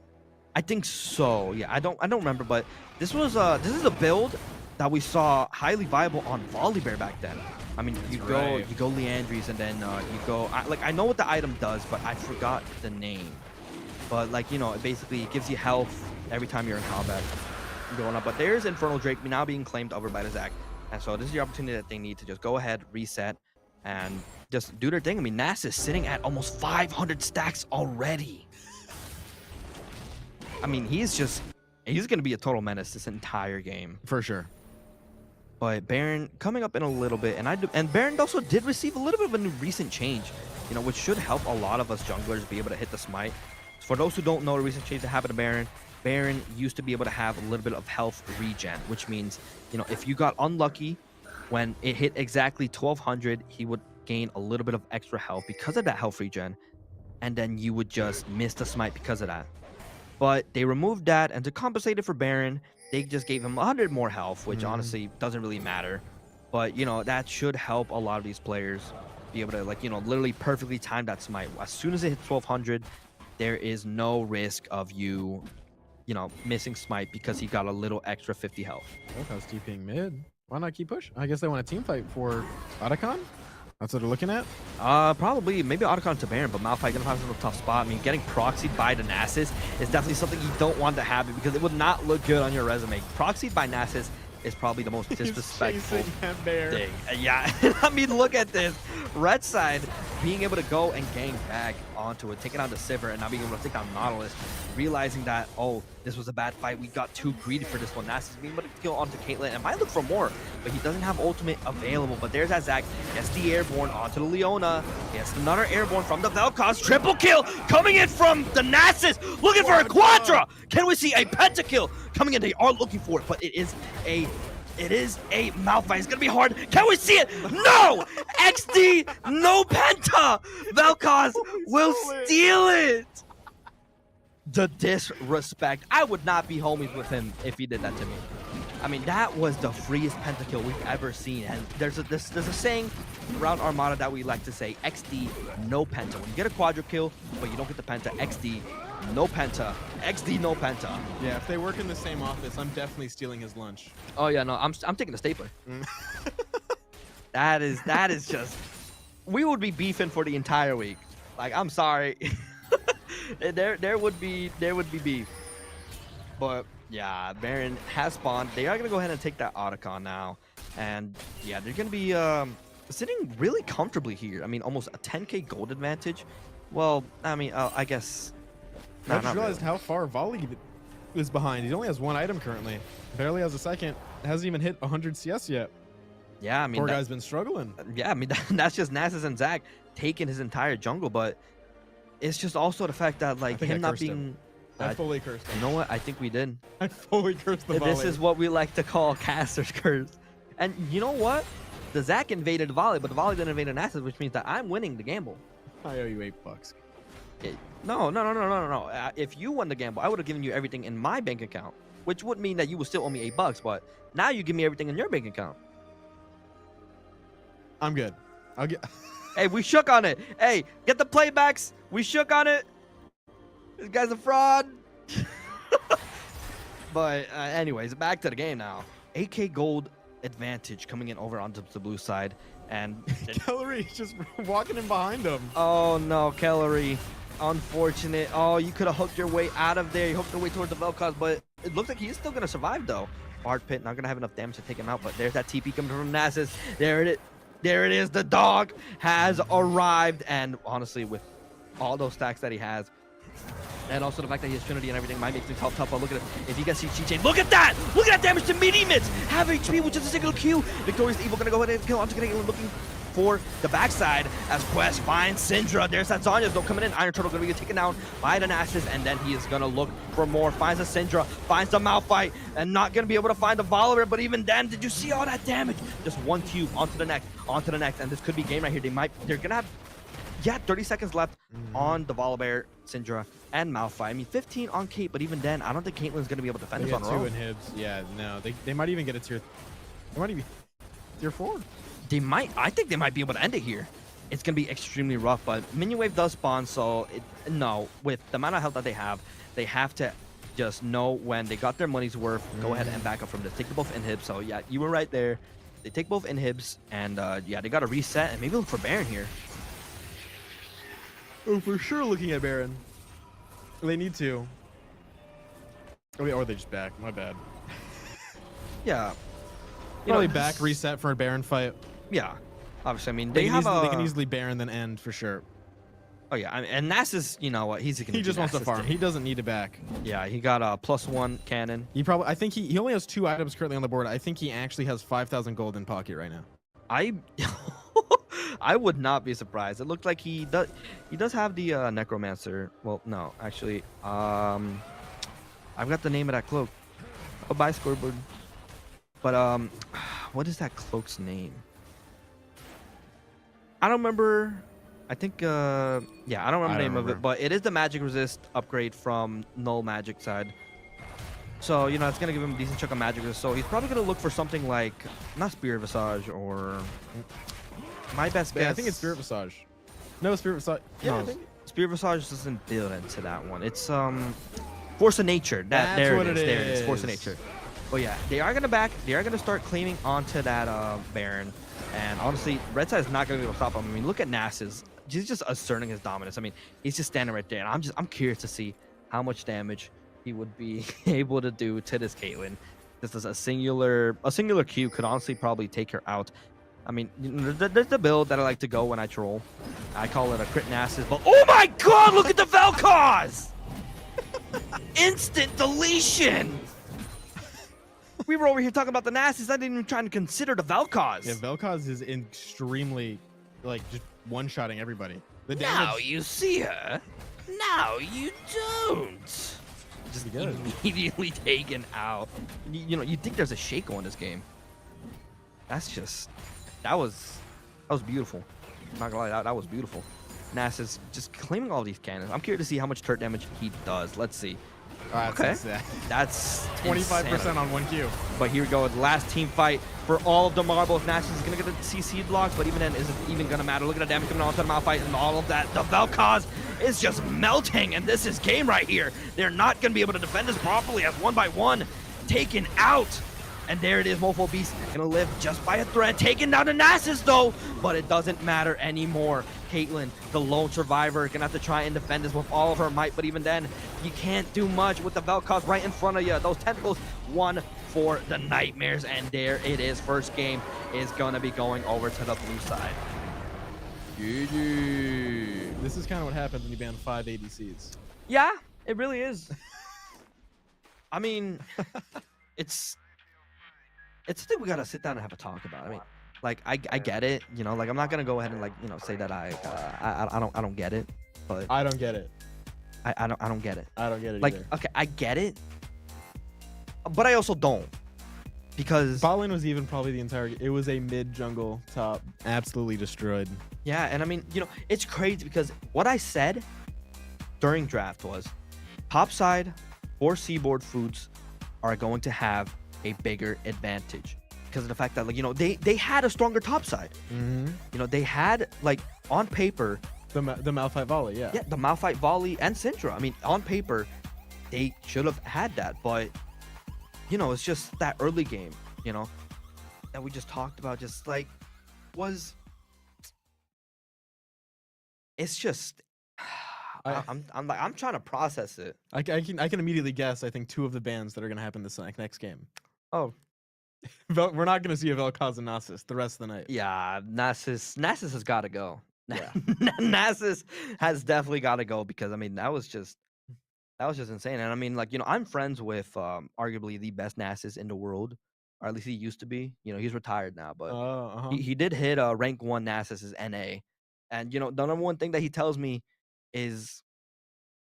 I think so. Yeah, I don't remember, but this is a build that we saw highly viable on Volibear back then. I mean, you go Leandries, and then you go I know what the item does, but I forgot the name. But like, you know, it basically gives you health every time you're in combat going up. But there's Infernal Drake now being claimed over by the Zac, and so this is the opportunity that they need to just go ahead, reset, and just do their thing. I mean, Nasus is sitting at almost 500 stacks already. I mean, he's going to be a total menace this entire game. For sure. But Baron coming up in a little bit, and Baron also did receive a little bit of a new recent change, which should help a lot of us junglers be able to hit the smite. For those who don't know the recent change that happened to Baron used to be able to have a little bit of health regen, which means, if you got unlucky when it hit exactly 1200, he would gain a little bit of extra health because of that health regen, and then you would just miss the smite because of that. But they removed that, and to compensate it for Baron, they just gave him 100 more health, which honestly doesn't really matter. But, that should help a lot of these players be able to, literally perfectly time that smite. As soon as it hits 1200, there is no risk of you, missing smite because he got a little extra 50 health. Vel'Koz TPing mid. Why not keep pushing? I guess they want a team fight for Otacon? That's what they're looking at? Probably, maybe Otacon to Baron, but Malphite gonna have a tough spot. I mean, getting proxied by the Nasus is definitely something you don't want to happen because it would not look good on your resume. Proxied by Nasus is probably the most disrespectful thing. Yeah, I mean, look at this. Red side being able to go and gang back onto it, taking out the Sivir, and not being able to take down Nautilus, realizing that, oh, this was a bad fight. We got too greedy for this one. Nasus being able to kill onto Caitlyn and might look for more, but he doesn't have ultimate available. But there's that Zac. Gets the airborne onto the Leona. Gets another airborne from the Vel'Koz. Triple kill coming in from the Nasus. Looking for a Quadra. Can we see a pentakill coming in? They are looking for it, but it is a Malphite. It's gonna be hard. Can we see it? No! XD, no penta! Vel'Koz will steal it! The disrespect. I would not be homies with him if he did that to me. I mean, that was the freest pentakill we've ever seen. And there's a saying around Armada that we like to say, XD, no penta. When you get a quadra kill, but you don't get the penta, XD, no penta. XD, no penta. Yeah, if they work in the same office, I'm definitely stealing his lunch. Oh yeah, no, I'm taking the stapler. That is just, we would be beefing for the entire week. Like, I'm sorry. there would be beef. But yeah, Baron has spawned. They are gonna go ahead and take that Otacon now. And yeah, they're gonna be sitting really comfortably here. I mean, almost a 10k gold advantage. Well, I mean, I guess. I just realized how far Volley is behind. He only has one item currently. Barely has a second. Hasn't even hit 100 CS yet. Yeah, I mean, poor guy's been struggling. Yeah, I mean, that's just Nasus and Zac taking his entire jungle, but it's just also the fact that, like, him not being. I fully cursed him. You know what? I think we did. I fully cursed the Volley. This is what we like to call caster's curse. And you know what? The Zac invaded the Volley, but the Volley didn't invade the Nasus, which means that I'm winning the gamble. I owe you $8. No. If you won the gamble, I would have given you everything in my bank account, which would mean that you would still owe me $8. But now you give me everything in your bank account. I'm good. I'll get. Hey, we shook on it. Hey, get the playbacks. We shook on it. This guy's a fraud. But anyways, back to the game now. 8k gold advantage coming in over onto the blue side, and Kellery's just walking in behind him. Oh no, Kellery. Unfortunate. Oh, you could have hooked your way out of there. You hooked your way towards the Vel'Koz, but it looks like he's still gonna survive though. Hard Pit not gonna have enough damage to take him out, but there's that TP coming from Nasus. There it is. The dog has arrived, and honestly, with all those stacks that he has, and also the fact that he has Trinity and everything might make things help tough. But look at it. If he gets CC chain, look at that! Look at that damage to mid emits! Half HP with just a single Q. Victorious Evil gonna go ahead and kill onto Canadian, looking for the backside as Quest finds Syndra. There's that Zhonya's though coming in. Iron Turtle gonna be taken down by the Nasus, and then he is gonna look for more. Finds a Syndra, finds the Malphite, and not gonna be able to find the Volibear. But even then, did you see all that damage? Just one cube onto the next, and this could be game right here. They're gonna have 30 seconds left on the Volibear, Syndra, and Malphite. I mean, 15 on Kate, but even then, I don't think Caitlyn's gonna be able to defend this on her own. 2 inhibs. Yeah, no, they might even get a tier. They might even tier 4. They might. I think they might be able to end it here. It's gonna be extremely rough, but minion wave does spawn, so with the amount of health that they have to just know when they got their money's worth. Go ahead and back up from this. Take the both inhibs. So yeah, you were right there. They take both inhibs, and yeah, they got to reset and maybe look for Baron here. Oh, for sure looking at Baron. They need to. Or they just back. My bad. Yeah. Probably back, reset for a Baron fight. Yeah. Obviously, I mean, they can can easily Baron then end for sure. Oh yeah, and Nasus, you know what? He just wants to farm. He doesn't need to back. Yeah, he got a +1 cannon. I think he only has 2 items currently on the board. I think he actually has 5,000 gold in pocket right now. I would not be surprised. It looked like he does have the necromancer. Well, no, actually, I've got the name of that cloak. Oh, bye scoreboard. But what is that cloak's name? I don't remember. I think yeah, I don't remember the name of it, but it is the magic resist upgrade from Null Magic side. So, you know, it's going to give him a decent chunk of magic resist. So he's probably going to look for something like, not Spirit Visage or... My best guess... I think it's Spirit Visage. No, Spirit Visage. Yeah, no, I think... Spirit Visage doesn't build into that one. It's Force of Nature. There it is. Force of Nature. But yeah, they are going to start claiming onto that Baron. And honestly, Red Side is not going to be able to stop him. I mean, look at Nasus. He's just asserting his dominance. I mean, he's just standing right there. And I'm curious to see how much damage he would be able to do to this Caitlyn. This is a singular Q could honestly probably take her out. I mean, there's the build that I like to go when I troll. I call it a crit Nasus, but oh my god, look at the Vel'Koz! Instant deletion! We were over here talking about the Nasus. I didn't even try to consider the Vel'Koz. Yeah, Vel'Koz is extremely, like, just one-shotting everybody. The damage... Now you see her. Now you don't. Just immediately taken out. You know, you think there's a Shaco in this game. That's just... That was beautiful. I'm not gonna lie, that was beautiful. Nasus just claiming all these cannons. I'm curious to see how much turret damage he does. Let's see. Okay. That's 25% on 1Q. But here we go. The last team fight for all of the marbles. Nasus is going to get the CC blocks, but even then, is it even going to matter? Look at the damage coming on to the Malphite and all of that. The Vel'Koz is just melting, and this is game right here. They're not going to be able to defend this properly as one by one taken out. And there it is, Mofo Beast gonna live just by a thread. Taking down the Nasus though, but it doesn't matter anymore. Caitlyn, the lone survivor, gonna have to try and defend this with all of her might, but even then, you can't do much with the Vel'Koz right in front of you. Those tentacles, one for the Nightmares, and there it is. First game is gonna be going over to the blue side. GG. This is kind of what happens when you ban 5 ADCs. Yeah, it really is. I mean, it's something we gotta sit down and have a talk about. I mean, like I get it, you know. Like I'm not gonna go ahead and like say that I don't get it, but I don't get it. I don't get it. I don't get it. Like either. Okay, I get it, but I also don't, because bot lane was even probably the entire. It was a mid jungle top, absolutely destroyed. Yeah, and I mean, you know, it's crazy because what I said during draft was, top side or seaboard fruits are going to have a bigger advantage because of the fact that, like, you know, they had a stronger top side. You know, they had, like, on paper the Malphite volley. Yeah, the Malphite volley and Syndra. I mean, on paper they should have had that, but you know, it's just that early game, you know, that we just talked about, just like it's just I'm trying to process it. I can immediately guess. I think 2 of the bans that are gonna happen this next game. Oh, we're not gonna see a Vel'Koz and Nasus the rest of the night. Yeah, Nasus has got to go. Yeah, Nasus has definitely got to go, because I mean that was just insane. And I mean, like, you know, I'm friends with arguably the best Nasus in the world, or at least he used to be. You know, he's retired now, but he did hit rank 1 Nasus's NA, and you know, the number one thing that he tells me is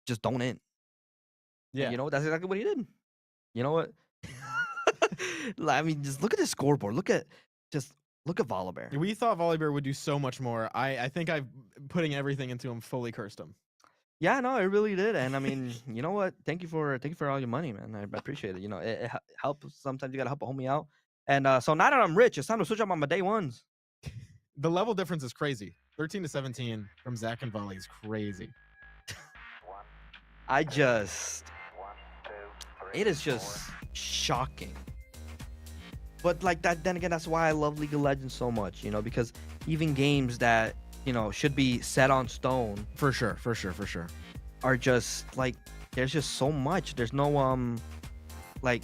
just don't in. Yeah, and you know, that's exactly what he did. You know what? I mean, just look at the scoreboard. Look at Volibear. We thought Volibear would do so much more. I think I'm putting everything into him, fully cursed him. Yeah, no, it really did. And I mean, you know what? Thank you for all your money, man. I appreciate it. You know, it helps. Sometimes you gotta help a homie out. And so now that I'm rich, it's time to switch up on my day ones. The level difference is crazy. 13 to 17 from Zach and Volley is crazy. It is just shocking. But like that, then again, that's why I love League of Legends so much, you know, because even games that, you know, should be set on stone, for sure, are just like, there's just so much. There's no like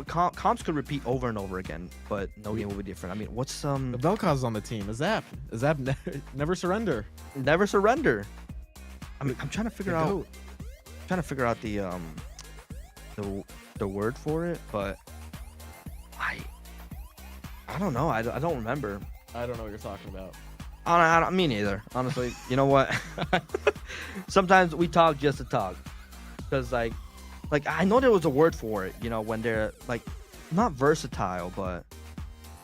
comps could repeat over and over again, but no game will be different. I mean, what's the Vel'Koz on the team? Azap never surrender. Never surrender. I mean, I'm trying to figure out the word for it, but I don't know. I don't remember. I don't know what you're talking about. I don't, me neither. Honestly, you know what? Sometimes we talk just to talk, because like I know there was a word for it. You know, when they're like not versatile, but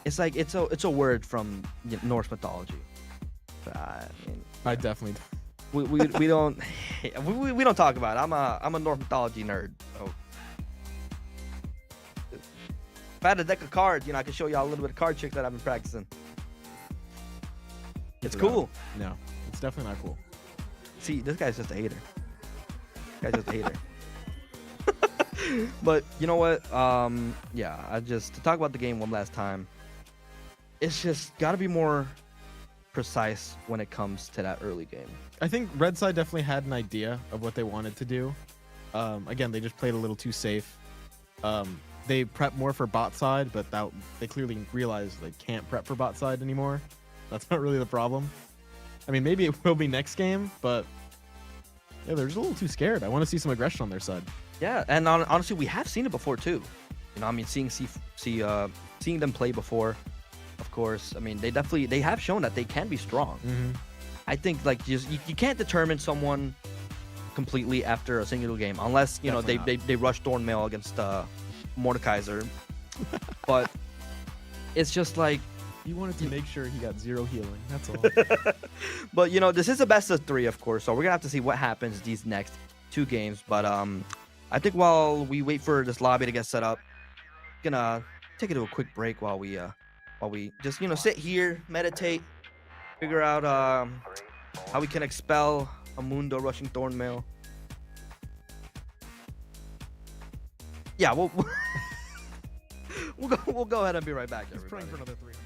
it's like it's a word from Norse mythology. But, I mean, I definitely. we don't we don't talk about it. I'm a Norse mythology nerd. So. If I had a deck of cards, I can show y'all a little bit of card tricks that I've been practicing. It's cool. No, it's definitely not cool. See, this guy's just a hater. But you know what? Yeah, to talk about the game one last time. It's just got to be more precise when it comes to that early game. I think Red Side definitely had an idea of what they wanted to do. Again, they just played a little too safe. They prepped more for bot side, but they clearly realized they can't prep for bot side anymore. That's not really the problem. I mean, maybe it will be next game, but yeah, they're just a little too scared. I want to see some aggression on their side. Yeah, and honestly, we have seen it before too. I mean, seeing them play before, of course. I mean, they have shown that they can be strong. Mm-hmm. I think you can't determine someone completely after a single game unless they rush Thornmail against Mordekaiser. But it's just like you wanted to make sure he got 0 healing. That's all. But this is a best of 3, of course, so we're gonna have to see what happens these next 2 games. But I think while we wait for this lobby to get set up, gonna take it to a quick break while we just sit here, meditate, figure out how we can expel a Mundo rushing Thornmail. Yeah, we'll go ahead and be right back, everybody. He's praying for another 300.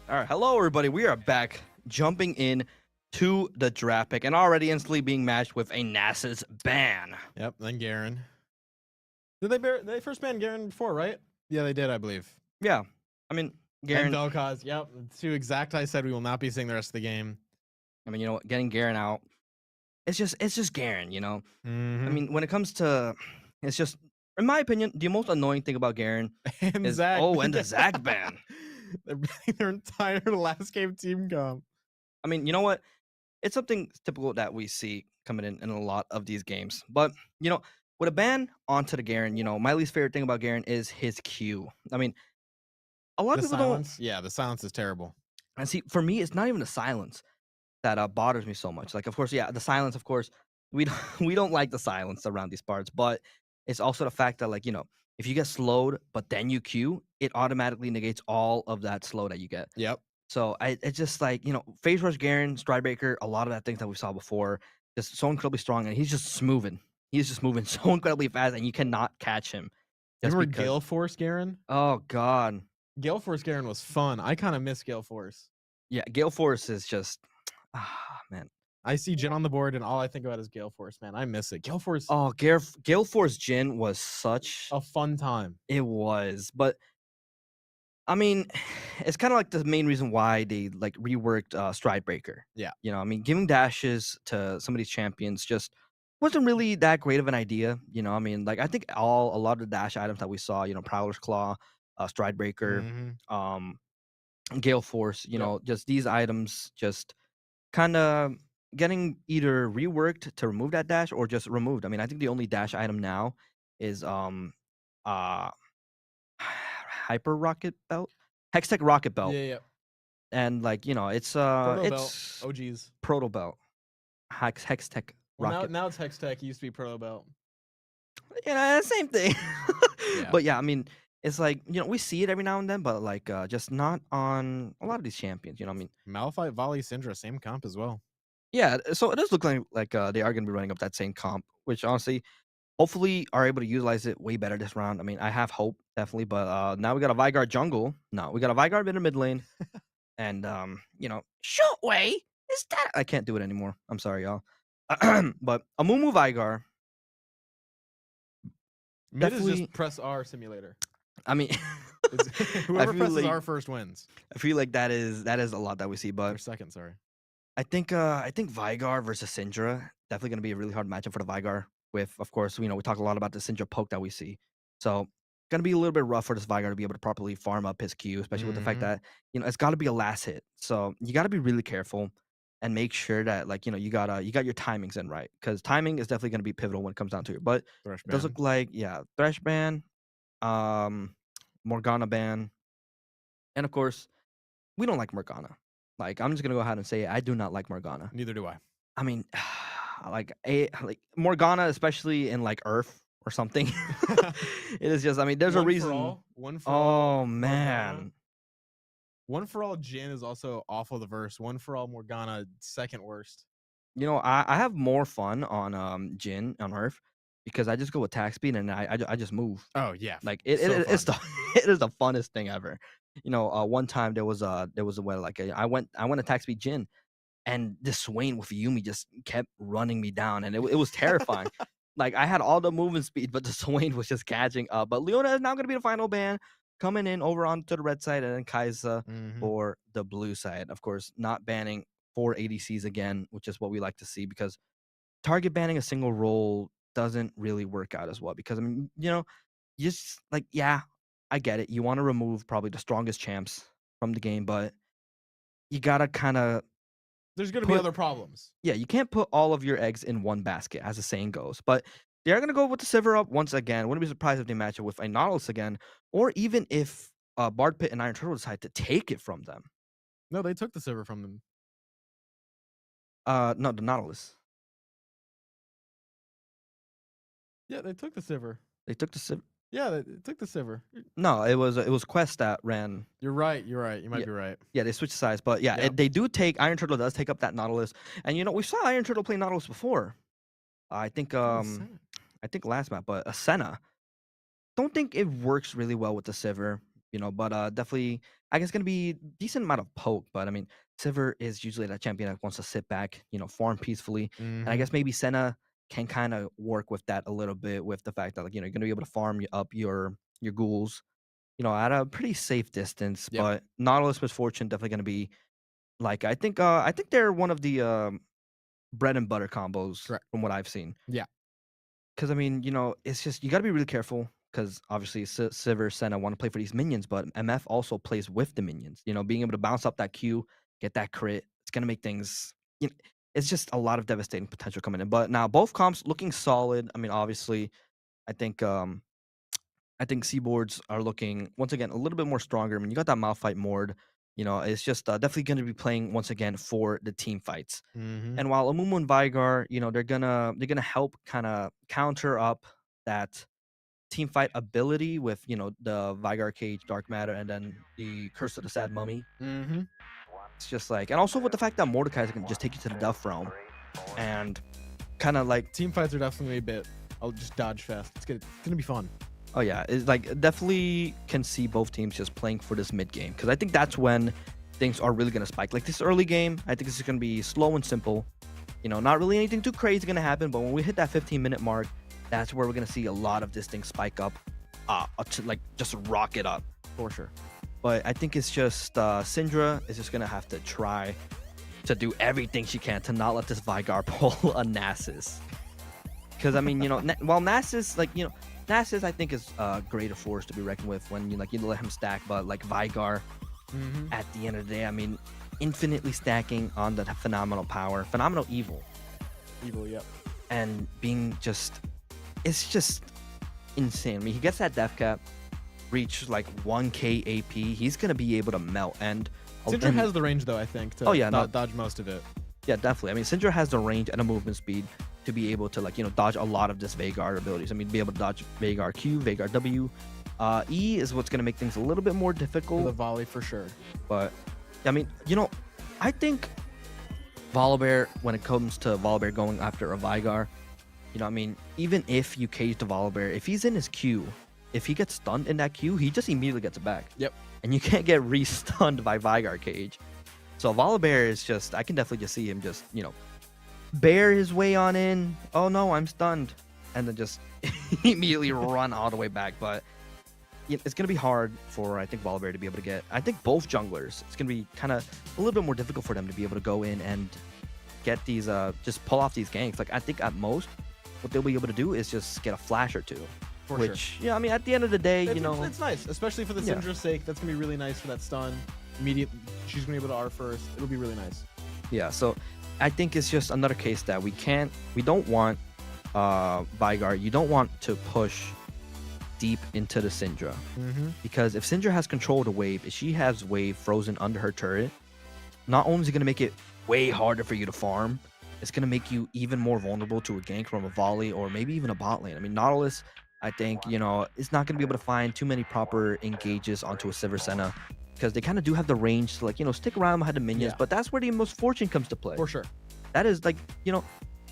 All right, hello everybody. We are back, jumping in to the draft pick, and already instantly being matched with a NASA's ban. Yep. Then Garen. Did they first ban Garen before, right? Yeah, they did, I believe. Yeah, I mean Garen. And Vel'Koz. Yep. To exact, I said we will not be seeing the rest of the game. I mean, getting Garen out, it's just Garen. I mean, when it comes to, it's just, in my opinion, the most annoying thing about Garen and is Zach. And the Zach ban. They're banning their entire last game team comp. I mean, you know what? It's something typical that we see coming in a lot of these games. But, with a ban onto the Garen, my least favorite thing about Garen is his Q. I mean, a lot of people don't. Yeah, the silence is terrible. And see, for me, it's not even the silence that bothers me so much. Like, of course, yeah, the silence, of course, we don't like the silence around these parts, but it's also the fact that, like, if you get slowed, but then you Q, it automatically negates all of that slow that you get. Yep. So it's just like, phase rush Garen, Stridebreaker, a lot of that things that we saw before, just so incredibly strong, and he's just moving. He's just moving so incredibly fast, and you cannot catch him. Remember Gale Force Garen? Oh God, Gale Force Garen was fun. I kind of miss Gale Force. Yeah, Gale Force is just, man. I see Jin on the board, and all I think about is Gale Force, man. I miss it. Gale Force. Oh, Gale Force Jin was such a fun time. It was, but I mean, it's kind of like the main reason why they reworked Stridebreaker. Yeah. I mean, giving dashes to some of these champions just wasn't really that great of an idea. I mean, I think a lot of the dash items that we saw, Prowler's Claw, Stridebreaker, Gale Force, just these items just kind of getting either reworked to remove that dash or just removed. I mean, I think the only dash item now is Hyper Rocket Belt, Hextech Rocket Belt. Yeah. And it's Proto it's Belt. OGs. Proto Belt. Hextech Rocket. Now it's Hextech. It used to be Proto Belt. Yeah, same thing. Yeah. But yeah, I mean, it's like, we see it every now and then, but just not on a lot of these champions. I mean, Malphite, Volley, Syndra, same comp as well. Yeah, so it does look like they are going to be running up that same comp, which honestly, hopefully, are able to utilize it way better this round. I mean, I have hope, definitely, but now we got a Vigard jungle. No, we got a Vigard in the mid lane. And, Shortway, is that? I can't do it anymore. I'm sorry, y'all. But a Mumu Vigar. Mid is just press R simulator. I mean, whoever presses R first wins. I feel like that is a lot that we see, but or second, sorry. I think Vigar versus Syndra definitely going to be a really hard matchup for the Vigar. With, of course, we talk a lot about the Syndra poke that we see, so going to be a little bit rough for this Vigar to be able to properly farm up his Q, especially with the fact that it's got to be a last hit. So you got to be really careful and make sure that you got your timings in right, because timing is definitely going to be pivotal when it comes down to it. But it does look like Thresh ban, Morgana ban, and of course we don't like Morgana. I'm just gonna go ahead and say it. I do not like Morgana. Neither do I. I mean, like Morgana, especially in Earth or something. It is just. I mean, there's a reason. One for all. Oh man. Morgana. One for all Jin is also awful. The verse. One for all Morgana, second worst. I have more fun on Jin on Earth because I just go with attack speed and I just move. Oh yeah. It's it is the funnest thing ever. One time there was a way I went attack speed Jin, and this Swain with Yumi just kept running me down, and it was terrifying. I had all the movement speed, but the Swain was just catching up. But Leona is now going to be the final ban, coming in over onto the red side, and then Kai'Sa for the blue side. Of course, not banning 4 ADCs again, which is what we like to see, because target banning a single role doesn't really work out as well. Because I mean, just I get it. You want to remove probably the strongest champs from the game, but you gotta kind of. There's gonna be other problems. Yeah, you can't put all of your eggs in one basket, as the saying goes. But they are gonna go with the Sivir up once again. Wouldn't be surprised if they match it with a Nautilus again, or even if Bard Pit and Iron Turtle decide to take it from them. No, they took the Sivir from them. No, the Nautilus. Yeah, they took the Sivir. They took the Sivir. Yeah, they took the Sivir. No, it was Quest that ran. You're right. You might be right. Yeah, they switched sides, but yeah, they do take Iron Turtle does take up that Nautilus, and we saw Iron Turtle play Nautilus before. I think last map, but Ascena. Don't think it works really well with the Sivir But definitely, I guess, going to be decent amount of poke. But I mean, Sivir is usually that champion that wants to sit back, farm peacefully. And I Mhm. guess maybe Senna can kind of work with that a little bit with the fact that, like, you're going to be able to farm up your ghouls, at a pretty safe distance. Yep. But Nautilus Misfortune definitely going to be like, I think they're one of the bread and butter combos Correct. from what I've seen. Yeah. Because I mean, it's just you got to be really careful. Because obviously, Sivir, Senna want to play for these minions, but MF also plays with the minions. Being able to bounce up that Q, get that crit, it's gonna make things. It's just a lot of devastating potential coming in. But now both comps looking solid. I mean, obviously, I think Seaboards are looking once again a little bit more stronger. I mean, you got that Malphite Mord. It's just definitely going to be playing once again for the team fights. Mhm. And while Amumu and Vigar, they're gonna help kind of counter up that team fight ability with the Vigar Cage, Dark Matter, and then the Curse of the Sad Mummy. Mhm. It's just like, and also with the fact that Mordecai can just take you to the Death Realm, and kind of like, Team fights are definitely a bit. I'll just dodge fast. It's gonna be fun. oh yeah, it's like definitely can see both teams just playing for this mid game because I think that's when things are really gonna spike. Like this early game, I think this is gonna be slow and simple. Not really anything too crazy gonna happen, but when we hit that 15-minute mark, that's where we're gonna see a lot of this thing spike up, to like just rocket up. For sure. But I think it's just Syndra is just gonna have to try to do everything she can to not let this Vigar pull a Nasus. Because I mean, while Nasus, Nasus I think is a greater force to be reckoned with when you let him stack, but like Vigar, Mhm. at the end of the day, I mean, infinitely stacking on the phenomenal power, phenomenal evil, Evil. Yep. and being it's just insane. I mean, he gets that death cap, reach like 1k AP, he's gonna be able to melt. And Syndra has the range though, I think, to Oh, yeah, no. dodge most of it. yeah, definitely. I mean, Syndra has the range and a movement speed to be able to dodge a lot of this Vagar abilities. I mean, be able to dodge Vagar Q, Vagar W. E is what's gonna make things a little bit more The difficult. volley for sure. But I mean, I think Volibear, when it comes to Volibear going after a Vigar, I mean, even if you cage the Volibear, if he's in his Q, if he gets stunned in that Q, he just immediately gets it back. Yep. And you can't get re-stunned by Vigar cage. So Volibear is just, I can definitely just see him just, bear his way on in. Oh no, I'm stunned. And then just immediately run all the way back. But it's going to be hard for, I think, Volibear to be able to get, I think both junglers, it's going to be kind of a little bit more difficult for them to be able to go in and get these, just pull off these ganks. Like, I think at most, what they'll be able to do is just get a flash or two. For which, sure. yeah, I mean, at the end of the day, It's nice, especially for the Yeah. Syndra's sake. That's gonna be really nice for that stun. Immediate, she's gonna be able to R first. It'll be really nice. Yeah, so I think it's just another case that we don't want Vigar, you don't want to push deep into the Syndra. Mm-hmm. Because if Syndra has control of the wave, if she has wave frozen under her turret, not only is it going to make it way harder for you to farm, it's going to make you even more vulnerable to a gank from a volley or maybe even a bot lane. I mean, Nautilus, I think, is not going to be able to find too many proper engages onto a Sivir Senna because they kind of do have the range to, stick around behind the minions, Yeah. but that's where the Misfortune comes to play. For sure. That is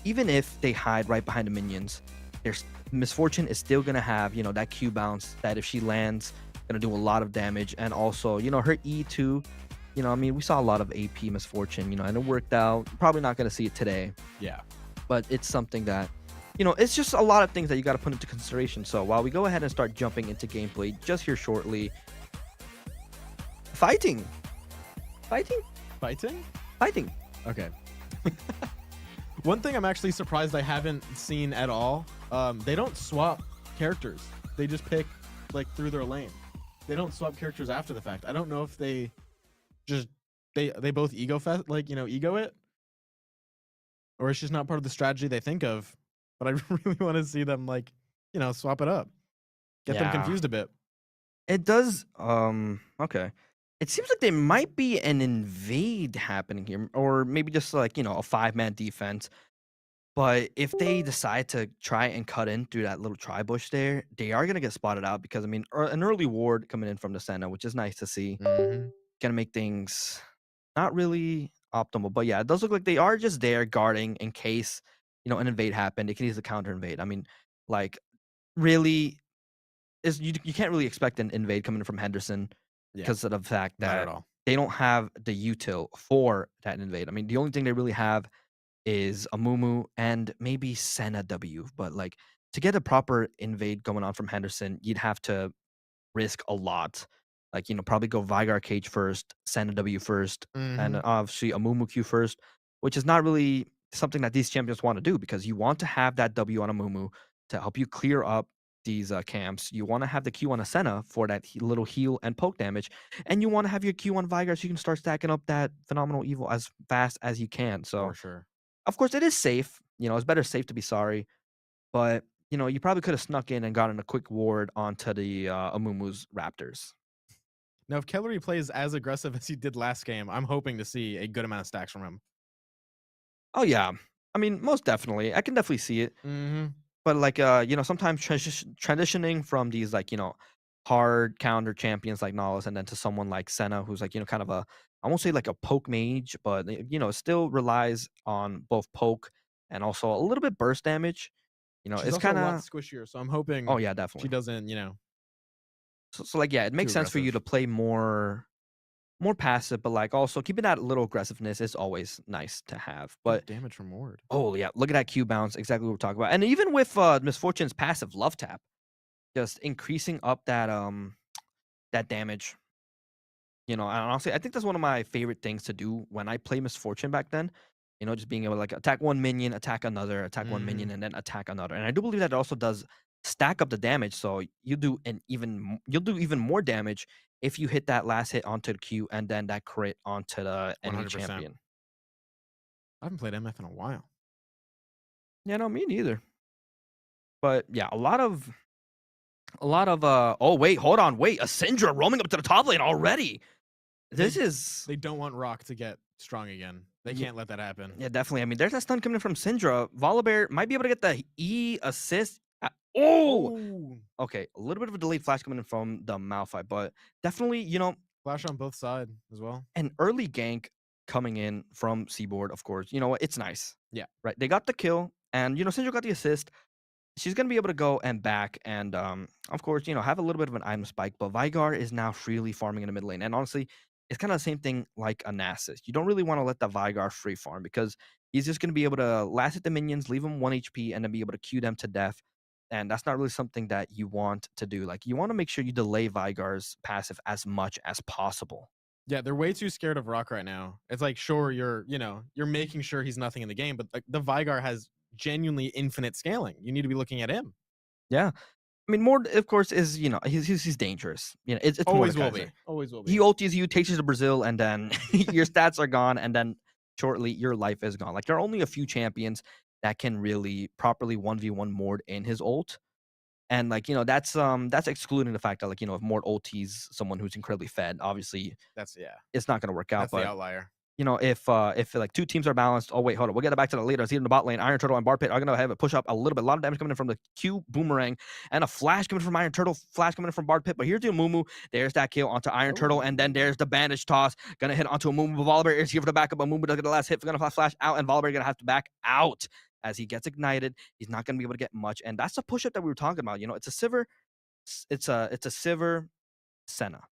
even if they hide right behind the minions, there's Misfortune is still gonna have that Q bounce that if she lands, gonna do a lot of damage, and also her E2. I mean, we saw a lot of AP Misfortune, and it worked out. Probably not gonna see it today, Yeah. but it's something that it's just a lot of things that you got to put into consideration. So while we go ahead and start jumping into gameplay just here shortly, fighting. Fighting? Okay. One thing I'm actually surprised I haven't seen at all, they don't swap characters. They just pick through their lane. They don't swap characters after the fact. I don't know if they just they both ego it, or it's just not part of the strategy they think of. But I really want to see them swap it up, get them Yeah. confused a bit. It does. Okay. It seems like there might be an invade happening here, or maybe just a 5-man defense. But if they decide to try and cut in through that little tri-bush there, they are gonna get spotted out because I mean, an early ward coming in from the center, which is nice to see, Mm-hmm. gonna make things not really optimal. But yeah, it does look like they are just there guarding in case an invade happened. They can easily counter invade. I mean, really, is you can't really expect an invade coming from Henderson because of the fact Not at that all. they don't have the util for that invade. I mean, the only thing they really have is a Mumu and maybe Senna W. But like to get a proper invade going on from Henderson, you'd have to risk a lot. Like, probably go Vigar Cage first, Senna W first, and obviously a Mumu Q first, which is not really something that these champions want to do because you want to have that W on a Mumu to help you clear up these camps. You want to have the Q on a Senna for that little heal and poke damage, and you want to have your Q on Vigar so you can start stacking up that phenomenal evil as fast as you can. So, For sure. of course, it is safe. It's better safe to be sorry, but you probably could have snuck in and gotten a quick ward onto the Amumu's Raptors. Now, if Kellery plays as aggressive as he did last game, I'm hoping to see a good amount of stacks from him. Oh yeah, I mean, most definitely, I can definitely see it. Mm-hmm. But like, sometimes transitioning from these like hard counter champions like Nollis and then to someone like Senna, who's like kind of I won't say like a poke mage, but still relies on both poke and also a little bit burst damage. She's It's also kind a lot of. squishier, so I'm hoping. Oh yeah, she definitely. doesn't. So like yeah, it makes sense for you to play more passive, but like also keeping that little aggressiveness is always nice to have. But damage from ward. oh yeah, look at that Q bounce, exactly what we're talking about. And even with Misfortune's passive love tap, just increasing up that damage. And honestly, I think that's one of my favorite things to do when I play Misfortune back then. Just being able to like attack one minion, attack another, attack one minion, and then attack another. And I do believe that it also does stack up the damage. So you'll do even more damage if you hit that last hit onto the Q and then that crit onto the enemy 100%. champion. I haven't played MF in a while. Yeah, no, me neither. But yeah, a lot of oh wait, hold on, wait, a Syndra roaming up to the top lane already. They don't want Rock to get strong again. They can't let that happen. Yeah, definitely. I mean, there's that stun coming in from Syndra. Volibear might be able to get the E assist. Oh! Okay, a little bit of a delayed flash coming in from the Malphite, but definitely, Flash on both sides as well. An early gank coming in from Seaboard, of course. You know what? It's nice. Yeah. Right. They got the kill, and Syndra got the assist. She's gonna be able to go and back, and of course, have a little bit of an item spike. But Vigar is now freely farming in the mid lane, and honestly, it's kind of the same thing like a Nasus. You don't really want to let the Vigar free farm because he's just gonna be able to last hit the minions, leave them 1 HP, and then be able to Q them to death. And that's not really something that you want to do. Like you want to make sure you delay Vigar's passive as much as possible. Yeah, they're way too scared of Rock right now. It's like, sure, you're making sure he's nothing in the game, but like the Vigar has genuinely infinite scaling. You need to be looking at him. Yeah. I mean, Mord, of course, is, he's dangerous. It's always will Mordekaiser. be. Always will be. He ultis you, takes you to Brazil, and then your stats are gone, and then shortly your life is gone. Like there are only a few champions that can really properly 1v1 Mord in his ult. And like, that's excluding the fact that like, if Mord ultis someone who's incredibly fed, obviously it's not gonna work out. That's but the outlier. If like two teams are balanced, oh wait, hold on, we'll get it back to the leaders here in the bot lane. Iron Turtle and Bar Pit are gonna have it push up a little bit. A lot of damage coming in from the Q boomerang and a flash coming from Iron Turtle, flash coming in from Bar Pit. But here's the Mumu. There's that kill onto Iron Turtle, and then there's the bandage toss. Gonna hit onto a Mumu. Volibear is here for the backup, but Mumu does get the last hit. We're gonna flash out, and Volibear gonna have to back out as he gets ignited. He's not gonna be able to get much, and that's the push up that we were talking about. It's a Sivir, it's a Sivir Senna.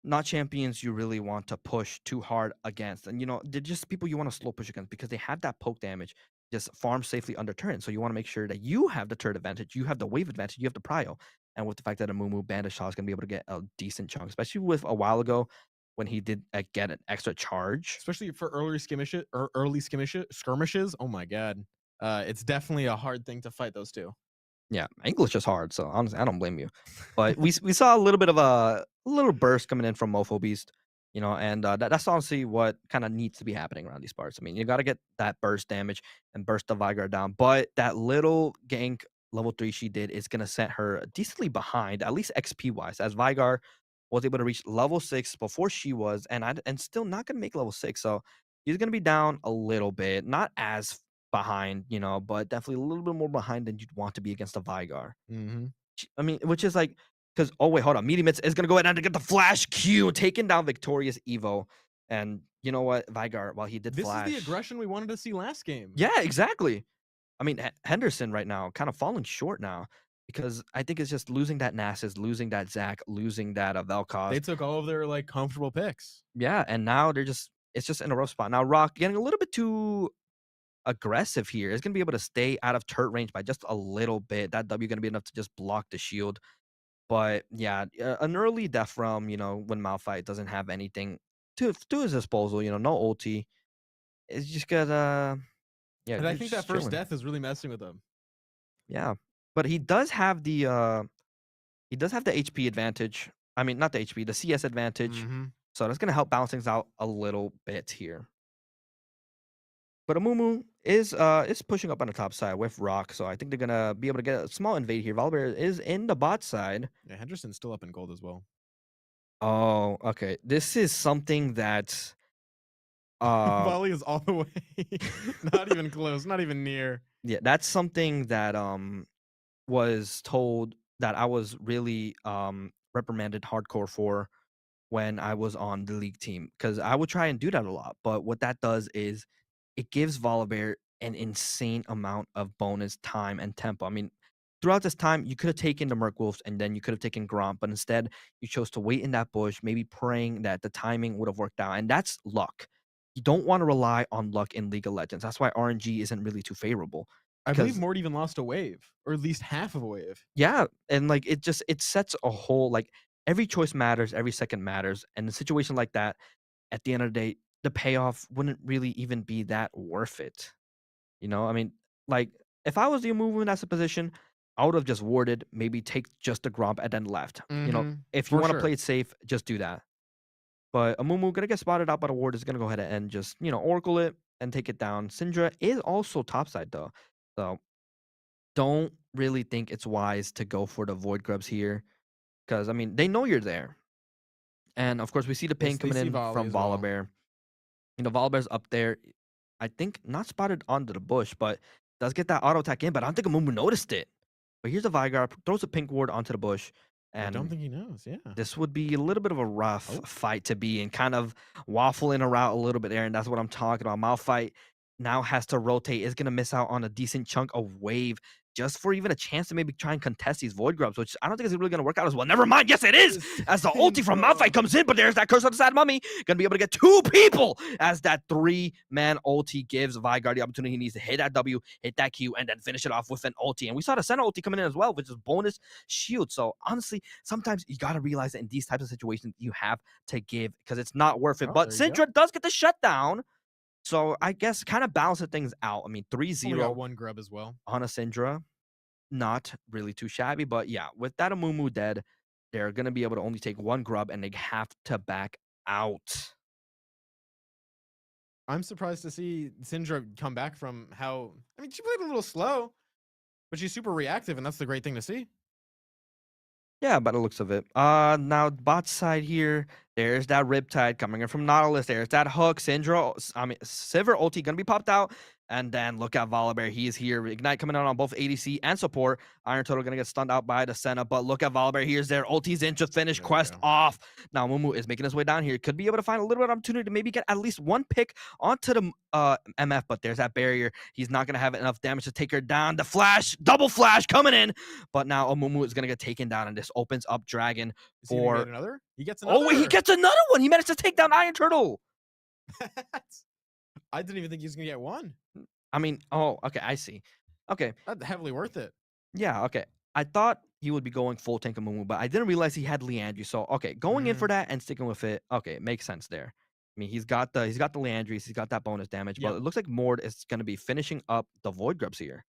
Not champions you really want to push too hard against. And, they're just people you want to slow push against because they have that poke damage, just farm safely under turn. So you want to make sure that you have the turret advantage, you have the wave advantage, you have the prio. And with the fact that a Mumu bandage shot is going to be able to get a decent chunk, especially with a while ago when he did get an extra charge. Especially for early skirmishes. Oh my God. It's definitely a hard thing to fight those two. Yeah, English is hard, so honestly, I don't blame you. But we saw a little bit of a little burst coming in from Mofo Beast, and that's honestly what kind of needs to be happening around these parts. I mean, you got to get that burst damage and burst the Vigar down, but that little gank level 3 she did is going to set her decently behind, at least XP wise, as Vigar was able to reach level 6 before she was, and still not going to make level 6. So he's going to be down a little bit, not as behind, but definitely a little bit more behind than you'd want to be against a Vigar. Mm-hmm. I mean, which is like, because, oh wait, hold on. Medium is going to go ahead and get the flash Q, taking down Victorious Evo. And you know what, Vigar, while he did flash. This is the aggression we wanted to see last game. Yeah, exactly. I mean, Henderson right now kind of falling short now. because I think it's just losing that Nasus, losing that Zach, losing that Vel'Koz. They took all of their like comfortable picks. Yeah, and now it's just in a rough spot. Now Rock getting a little bit too aggressive here. Is going to be able to stay out of turret range by just a little bit. That W going to be enough to just block the shield. But yeah, an early death realm, when Malphite doesn't have anything to his disposal, no ulti. It's just got yeah. And I they're think just that first chilling. death is really messing with them. Yeah, but he does have the HP advantage. I mean, not the HP, the CS advantage. So that's gonna help balance things out a little bit here. But Amumu is pushing up on the top side with Rock, so I think they're gonna be able to get a small invade here. Volibear is in the bot side. Yeah, Henderson's still up in gold as well. Oh, okay. This is something that Volley is all the way. Not even close, not even near. Yeah, that's something that was told that I was really reprimanded hardcore for when I was on the league team, because I would try and do that a lot. But what that does is it gives Volibear an insane amount of bonus time and tempo. I mean, throughout this time, you could have taken the Merc Wolves and then you could have taken Gromp, but instead you chose to wait in that bush, maybe praying that the timing would have worked out. And that's luck. You don't want to rely on luck in League of Legends. That's why RNG isn't really too favorable. I believe Mort even lost a wave, or at least half of a wave. Yeah, and like it sets a whole, like, every choice matters, every second matters, and in a situation like that, at the end of the day, the payoff wouldn't really even be that worth it. I mean, like, if I was the Amumu in that position, I would have just warded, maybe take just the Gromp and then left. If you want to play it safe, just do that. But Amumu gonna get spotted out by the ward, is gonna go ahead and just oracle it and take it down. Syndra is also topside though, so don't really think it's wise to go for the Void Grubs here, because I mean they know you're there, and of course we see the ping coming in from Volibear. Volibear's up there. I think not spotted onto the bush, but does get that auto attack in. But I don't think Amumu noticed it. But here's a Vigar, throws a pink ward onto the bush, and I don't think he knows. Yeah, this would be a little bit of a rough fight to be in, kind of waffling around a little bit there, and that's what I'm talking about. Malphite now has to rotate, is going to miss out on a decent chunk of wave just for even a chance to maybe try and contest these Void Grubs, which I don't think is really going to work out as well. Never mind. Yes, it is. As the ulti from Malphite comes in, but there's that curse on the side mummy. Going to be able to get two people as that 3-man ulti gives Vigar the opportunity. He needs to hit that W, hit that Q, and then finish it off with an ulti. And we saw the center ulti coming in as well, which is bonus shield. So honestly, sometimes you got to realize that in these types of situations, you have to give, because it's not worth it. But Syndra does get the shutdown. So I guess kind of balancing things out. I mean, 3-0 one grub as well on a Syndra, not really too shabby. But yeah, with that Amumu dead, they're going to be able to only take one grub and they have to back out. I'm surprised to see Syndra come back from how, I mean, she played a little slow, but she's super reactive, and that's the great thing to see. Yeah, by the looks of it. Now bot side here, there's that Riptide coming in from Nautilus. There's that hook. Sivir ulti gonna be popped out. And then look at Volibear. He is here. Ignite coming out on both ADC and support. Iron Turtle gonna get stunned out by the Senna. But look at Volibear. Here's their ulti's in to finish quest off. Now Mumu is making his way down here. Could be able to find a little bit of opportunity to maybe get at least one pick onto the MF. But there's that barrier. He's not gonna have enough damage to take her down. The flash, double flash coming in. But now Mumu is gonna get taken down, and this opens up Dragon for another. He gets another. Oh, he gets another one. He managed to take down Iron Turtle. I didn't even think he was gonna get one. I mean, oh, okay, I see. Okay. That's heavily worth it. Yeah, okay. I thought he would be going full tank of Mumu, but I didn't realize he had Leandry. So, okay, going in for that and sticking with it, okay, it makes sense there. I mean, he's got the Leandries, he's got that bonus damage, but it looks like Mord is going to be finishing up the Void Grubs here.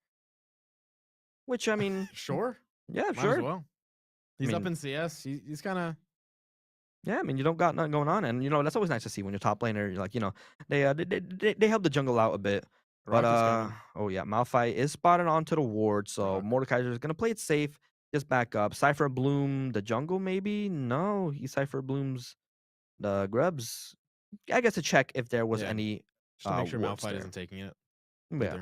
Which, I mean... Sure. Yeah, Might sure. As well. He's up in CS. He's kind of... Yeah, I mean, you don't got nothing going on, and that's always nice to see when your top laner, like, they help the jungle out a bit. But oh yeah, Malphite is spotted onto the ward, so Mordekaiser is gonna play it safe, just back up. Cypher Bloom the jungle, maybe? No, he Cypher Blooms the grubs. I guess to check if there was any. Just to make sure Malphite isn't taking it. Yeah.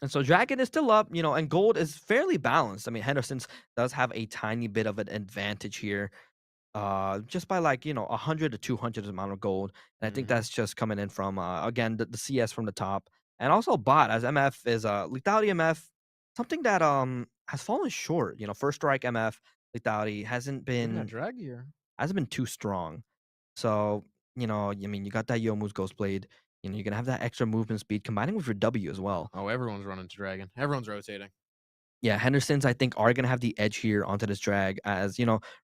And so Dragon is still up, and gold is fairly balanced. I mean, Henderson does have a tiny bit of an advantage here. Just by 100 to 200 amount of gold, and I think that's just coming in from again the CS from the top, and also bot, as MF is lethality MF, something that has fallen short. First strike MF lethality hasn't Maybe been not drag here. too strong. So, I mean, you got that Youmuu's Ghost Blade. You're gonna have that extra movement speed combining with your W as well. Oh, everyone's running to dragon. Everyone's rotating. Yeah, Henderson's I think are gonna have the edge here onto this drag, as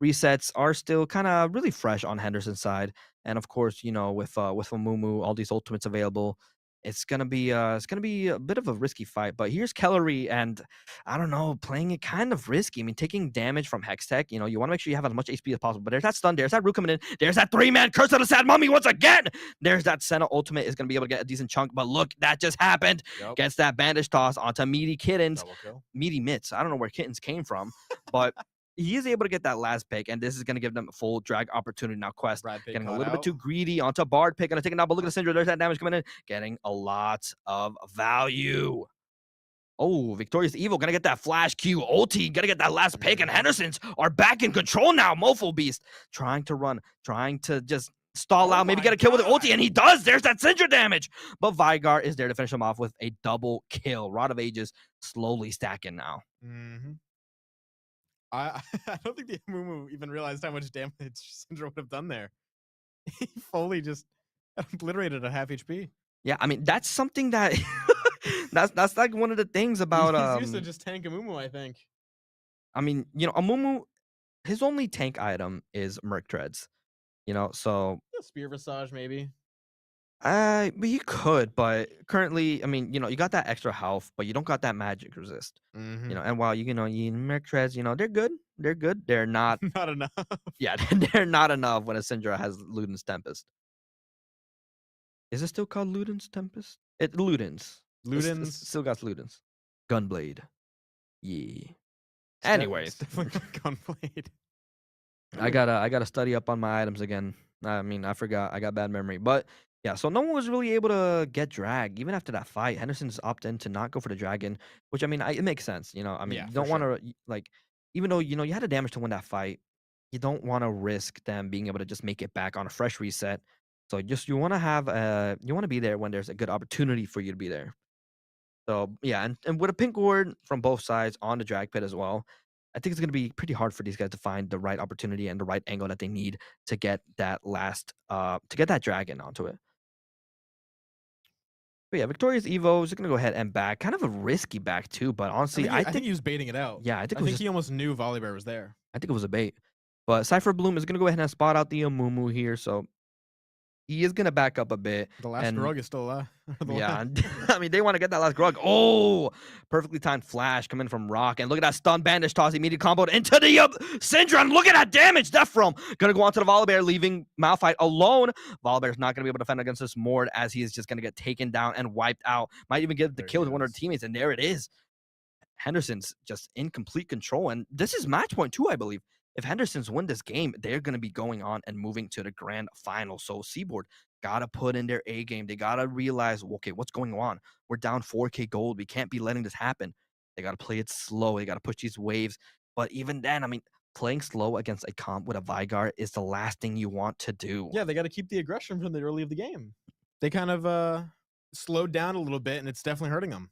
resets are still kind of really fresh on Henderson's side, and of course with Amumu, all these ultimates available, it's gonna be a bit of a risky fight. But here's Kellery, and I don't know, playing it kind of risky. I mean, taking damage from Hextech, you want to make sure you have as much HP as possible. But there's that stun, there's that root coming in, there's that 3-man curse of the sad mummy once again. There's that Senna ultimate is gonna be able to get a decent chunk, but look, that just happened. Yep. Gets that bandage toss onto Meaty Kittens. Double kill. Meaty Mitts. I don't know where Kittens came from, but he is able to get that last pick, and this is going to give them a full drag opportunity. Now, Quest getting a little bit too greedy onto Bard pick, going to take it out, but look at the Syndra. There's that damage coming in, getting a lot of value. Oh, Victorious Evil going to get that flash Q ulti, going to get that last pick, and Henderson's are back in control now. Mofo Beast trying to run, trying to just stall out, maybe get a kill with the ulti, and he does. There's that Syndra damage, but Vigar is there to finish him off with a double kill. Rod of Ages slowly stacking now. Mm-hmm. I don't think the Amumu even realized how much damage Syndra would have done there. He fully just obliterated a half HP. Yeah, I mean, that's something that that's like one of the things about He's used to just tank Amumu, I think. I mean, Amumu, his only tank item is Merc Treads. So Spear Visage maybe. but you could, but currently, I mean, you got that extra health, but you don't got that magic resist. Mm-hmm. And while you Merc Treads, they're good. They're good. They're not not enough. Yeah, they're not enough when a Syndra has Luden's Tempest. Is it still called Luden's Tempest? Luden's. Luden's still got Luden's. Gunblade. Yeah. Anyways, definitely Gunblade. I gotta study up on my items again. I mean, I forgot. I got bad memory. But yeah, so no one was really able to get drag even after that fight. Henderson's opted in to not go for the dragon, which I mean, it makes sense. I mean, Yeah, you don't for want to like, even though you had the damage to win that fight, you don't want to risk them being able to just make it back on a fresh reset. So you want to have you want to be there when there's a good opportunity for you to be there. So yeah, and with a pink ward from both sides on the drag pit as well, I think it's going to be pretty hard for these guys to find the right opportunity and the right angle that they need to get that dragon onto it. But yeah, Victorious Evo is going to go ahead and back. Kind of a risky back too, but honestly, I think he was baiting it out. Yeah, I think he almost knew Volibear was there. I think it was a bait. But Cypher Bloom is going to go ahead and spot out the Amumu here, so he is going to back up a bit. The last Grug is still alive. Yeah, I mean, they want to get that last Grug. Oh, perfectly timed flash coming from Rock. And look at that stun bandage toss. Immediate comboed into the Syndra. Look at that damage. Death from. Going to go on to the Volibear, leaving Malphite alone. Volibear's not going to be able to defend against this Mord, as he is just going to get taken down and wiped out. Might even get the kill to one of their teammates. And there it is. Henderson's just in complete control. And this is match point too, I believe. If Henderson's win this game, they're going to be going on and moving to the grand final. So Seaboard got to put in their A game. They got to realize, okay, what's going on? We're down 4K gold. We can't be letting this happen. They got to play it slow. They got to push these waves. But even then, I mean, playing slow against a comp with a Vigar is the last thing you want to do. Yeah, they got to keep the aggression from the early of the game. They kind of slowed down a little bit, and it's definitely hurting them.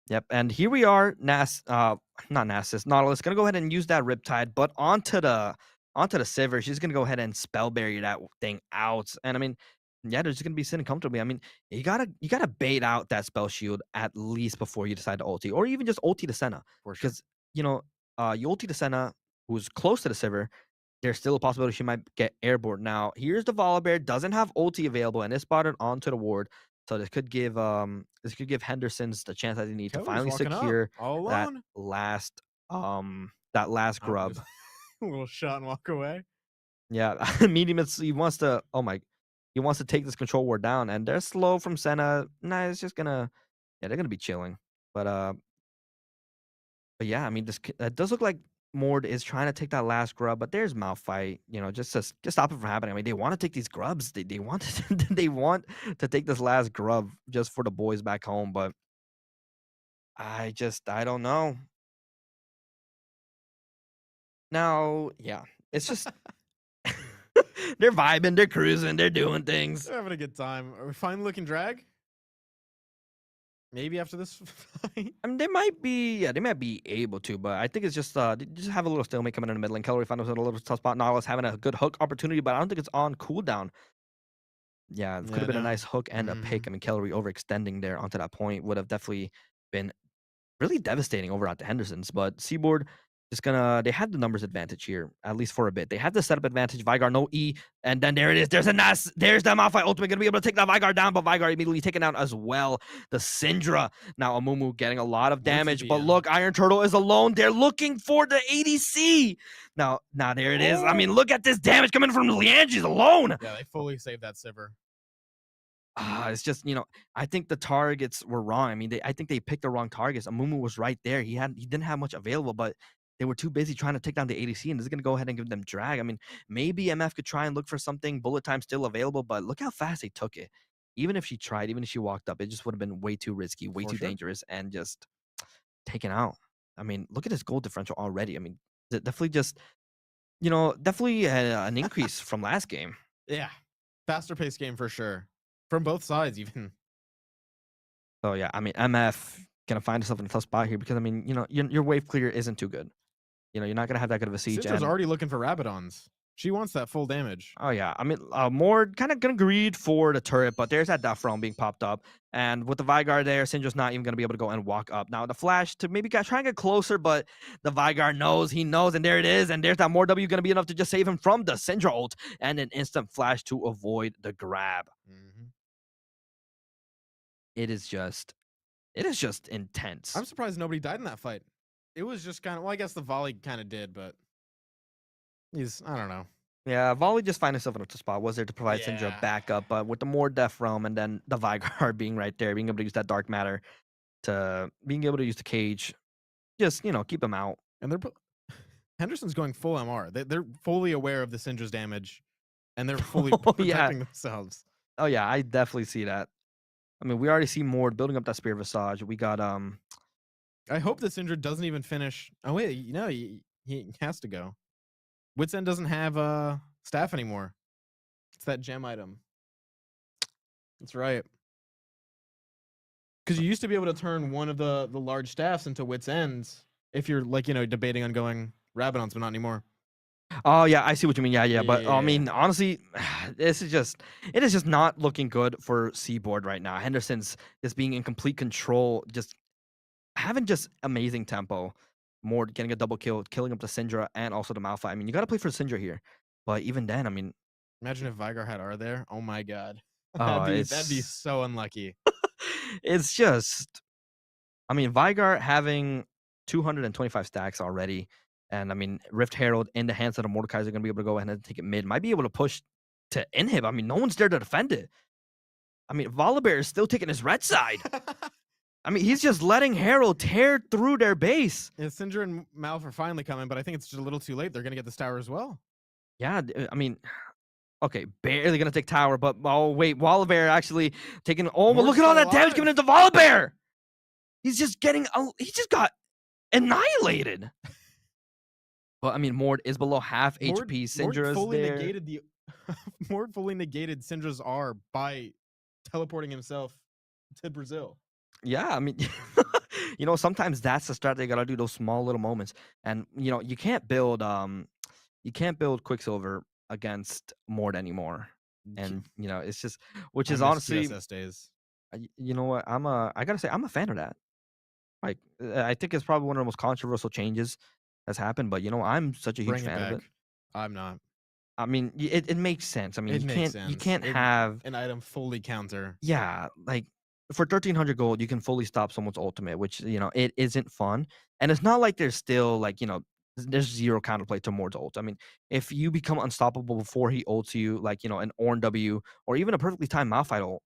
Yep, and here we are, Nautilus gonna go ahead and use that Riptide, but onto the Sivir, she's gonna go ahead and spell barrier that thing out. And I mean, yeah, they're just gonna be sitting comfortably. I mean, you gotta bait out that spell shield at least before you decide to ulti, or even just ulti the Senna. Because you ulti the Senna, who's close to the Sivir, there's still a possibility she might get airborne. Now, here's the Volibear, doesn't have ulti available, and is spotted onto the ward. So this could give Henderson's the chance that they need to finally secure that last grub. A little shot and walk away. Yeah, he wants to take this control ward down, and they're slow from Senna. Nah, it's just they're gonna be chilling. But yeah, I mean, it does look like Mord is trying to take that last grub, but there's Malphite, just to stop it from happening. I mean, they want to take these grubs. They want to take this last grub just for the boys back home, but I don't know. Now, yeah, it's just they're vibing, they're cruising, they're doing things. They're having a good time. Are we finally looking drag? Maybe after this fight. I mean, they might be able to, but I think it's just they just have a little stalemate coming in the middle. And Kellery found himself in a little tough spot. Nautilus having a good hook opportunity, but I don't think it's on cooldown. Yeah, it could have been a nice hook and a pick. I mean, Kellery overextending there onto that point would have definitely been really devastating over at the Hendersons. But Seaboard just they had the numbers advantage here, at least for a bit. They had the setup advantage. Vigar, no E, and then there it is. There's a Nas. There's the Malphite ultimate gonna be able to take that Vigar down, but Vigar immediately taken down as well. The Syndra. Now Amumu getting a lot of damage, but look, Iron Turtle is alone. They're looking for the ADC. Now there it is. I mean, look at this damage coming from Liangis alone. Yeah, they fully saved that Sivir. It's just, I think the targets were wrong. I mean, I think they picked the wrong targets. Amumu was right there. He didn't have much available, but they were too busy trying to take down the ADC, and this is going to go ahead and give them drag. I mean, maybe MF could try and look for something. Bullet time still available, but look how fast they took it. Even if she tried, even if she walked up, it just would have been way too risky, way too dangerous, and just taken out. I mean, look at his goal differential already. I mean, definitely just, definitely an increase from last game. Yeah, faster paced game for sure. From both sides, even. So yeah, I mean, MF gonna find himself in a tough spot here because I mean, your wave clear isn't too good. You're not gonna have that good of a siege. Sindra's already looking for Rabadons. She wants that full damage. Oh yeah, I mean, Mord kind of gonna greed for the turret, but there's that Death Realm being popped up, and with the Vigar there, Syndra's not even gonna be able to go and walk up. Now the flash to maybe try and get closer, but the Vigar knows, and there it is, and there's that more W gonna be enough to just save him from the Syndra ult, and an instant flash to avoid the grab. It is just intense. I'm surprised nobody died in that fight. It was just kind of, well, I guess the volley kind of did, but I don't know. Yeah, Volley just find himself in a spot. Was there to provide Syndra backup, but with the more Death Realm and then the Vigar being right there, being able to use that Dark Matter to being able to use the cage, just, keep them out. And Henderson's going full MR. They're fully aware of the Syndra's damage, and they're fully protecting themselves. Oh, yeah, I definitely see that. I mean, we already see Mord building up that Spear Visage. We got, I hope that Syndra doesn't even finish. Oh, wait, he has to go. Wits End doesn't have staff anymore. It's that gem item. That's right. Because you used to be able to turn one of the large staffs into Wits Ends if you're debating on going Rabadons, but not anymore. Oh yeah, I see what you mean. Yeah. But I mean, honestly, it is just not looking good for Seaboard right now. Henderson's just being in complete control, just having just amazing tempo. More getting a double kill, killing up the Syndra and also the Malphite. I mean, you got to play for Syndra here, but even then, I mean, imagine if Vigar had R there. Oh my god, oh, that'd be so unlucky. It's just, I mean, Vigar having 225 stacks already. And I mean, Rift Herald in the hands of the Mordekaiser are going to be able to go ahead and take it mid. Might be able to push to inhib. I mean, no one's there to defend it. I mean, Volibear is still taking his red side. I mean, he's just letting Herald tear through their base. Yeah, Syndra and Malf are finally coming, but I think it's just a little too late. They're going to get this tower as well. Yeah, I mean, okay, barely going to take tower, but oh, wait, Volibear actually taking, oh, but look at all that damage given into Volibear. He just got annihilated. Well, I mean, Mord is below half HP. Syndra's there. Mord fully negated Syndra's R by teleporting himself to Brazil. Yeah, I mean, sometimes that's the strat they gotta do, those small little moments. And you can't build Quicksilver against Mord anymore. And it's just, which is honestly, days. You know what? I gotta say, I'm a fan of that. Like, I think it's probably one of the most controversial changes that's happened, but I'm such a huge fan of it. I'm not. I mean, it makes sense. I mean, you can't have an item fully counter. Yeah, like for 1300 gold, you can fully stop someone's ultimate, which it isn't fun, and it's not like there's still there's zero counterplay to Mord's ult. I mean, if you become unstoppable before he ults you, like an Ornn W or even a perfectly timed Malphite ult,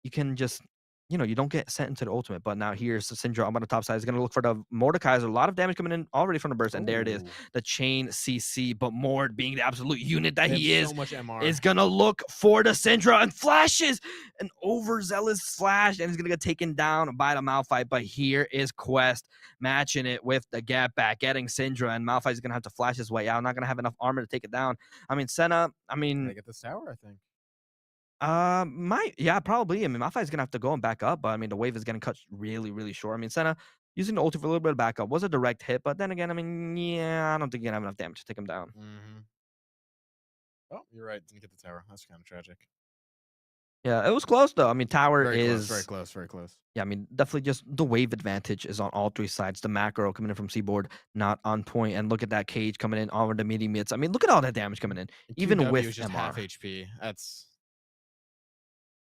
you can just you don't get sent into the ultimate. But now here's the Syndra on the top side. He's going to look for the Mordekaiser. A lot of damage coming in already from the burst. And there it is. The chain CC. But Mord, being the absolute unit that he is, is going to look for the Syndra and flashes. An overzealous flash. And he's going to get taken down by the Malphite. But here is Quest matching it with the gap back. Getting Syndra. And Malphite is going to have to flash his way out. Not going to have enough armor to take it down. I mean, Senna, They get this tower, I think. Probably. I mean, Malphite's gonna have to go and back up, but I mean, the wave is getting cut really, really short. I mean, Senna using the ulti for a little bit of backup was a direct hit, but then again, I mean, yeah, I don't think you're gonna have enough damage to take him down. Oh, you're right. Didn't get the tower. That's kind of tragic. Yeah, it was close though. I mean, tower Very is close, very close, very close. Yeah, I mean, definitely just the wave advantage is on all three sides. The macro coming in from Seaboard, not on point. And look at that cage coming in over the midi mids. I mean, look at all that damage coming in, even QW with is just MR. half HP. That's.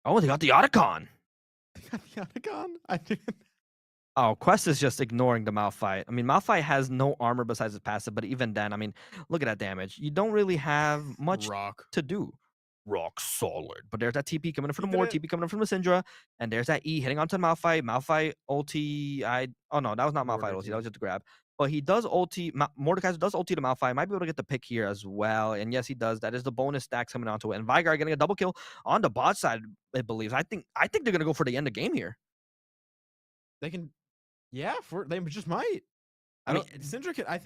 Oh, they got the Otacon. They got the Otacon? I didn't. Oh, Quest is just ignoring the Malphite. I mean, Malphite has no armor besides his passive, but even then, I mean, look at that damage. You don't really have much to do. Rock solid. But there's that TP coming in from the Mord, TP coming in from the Syndra, and there's that E hitting onto Malphite. Malphite ulti. Oh no, that was not Malphite ulti. That was just a grab. But he does ulti. Mordekaiser does ulti to Malphite. Might be able to get the pick here as well. And yes, he does. That is the bonus stacks coming onto it. And Vigar getting a double kill on the bot side, I believe. I think they're gonna go for the end of game here. They can. Yeah, they just might. I think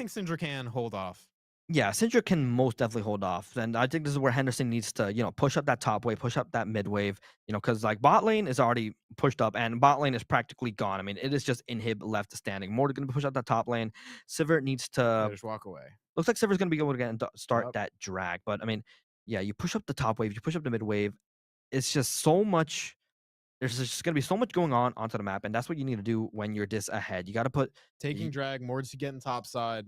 Syndra can hold off. Yeah, Syndra can most definitely hold off. And I think this is where Henderson needs to, push up that top wave, push up that mid wave, because like bot lane is already pushed up and bot lane is practically gone. I mean, it is just inhib left standing. More going to push up that top lane. Sivert needs to just walk away. Looks like Sivert's going to be able to start that drag. But I mean, yeah, you push up the top wave, you push up the mid wave. It's just so much. There's just going to be so much going on onto the map. And that's what you need to do when you're this ahead. You got to put taking drag, Mords to get in top side.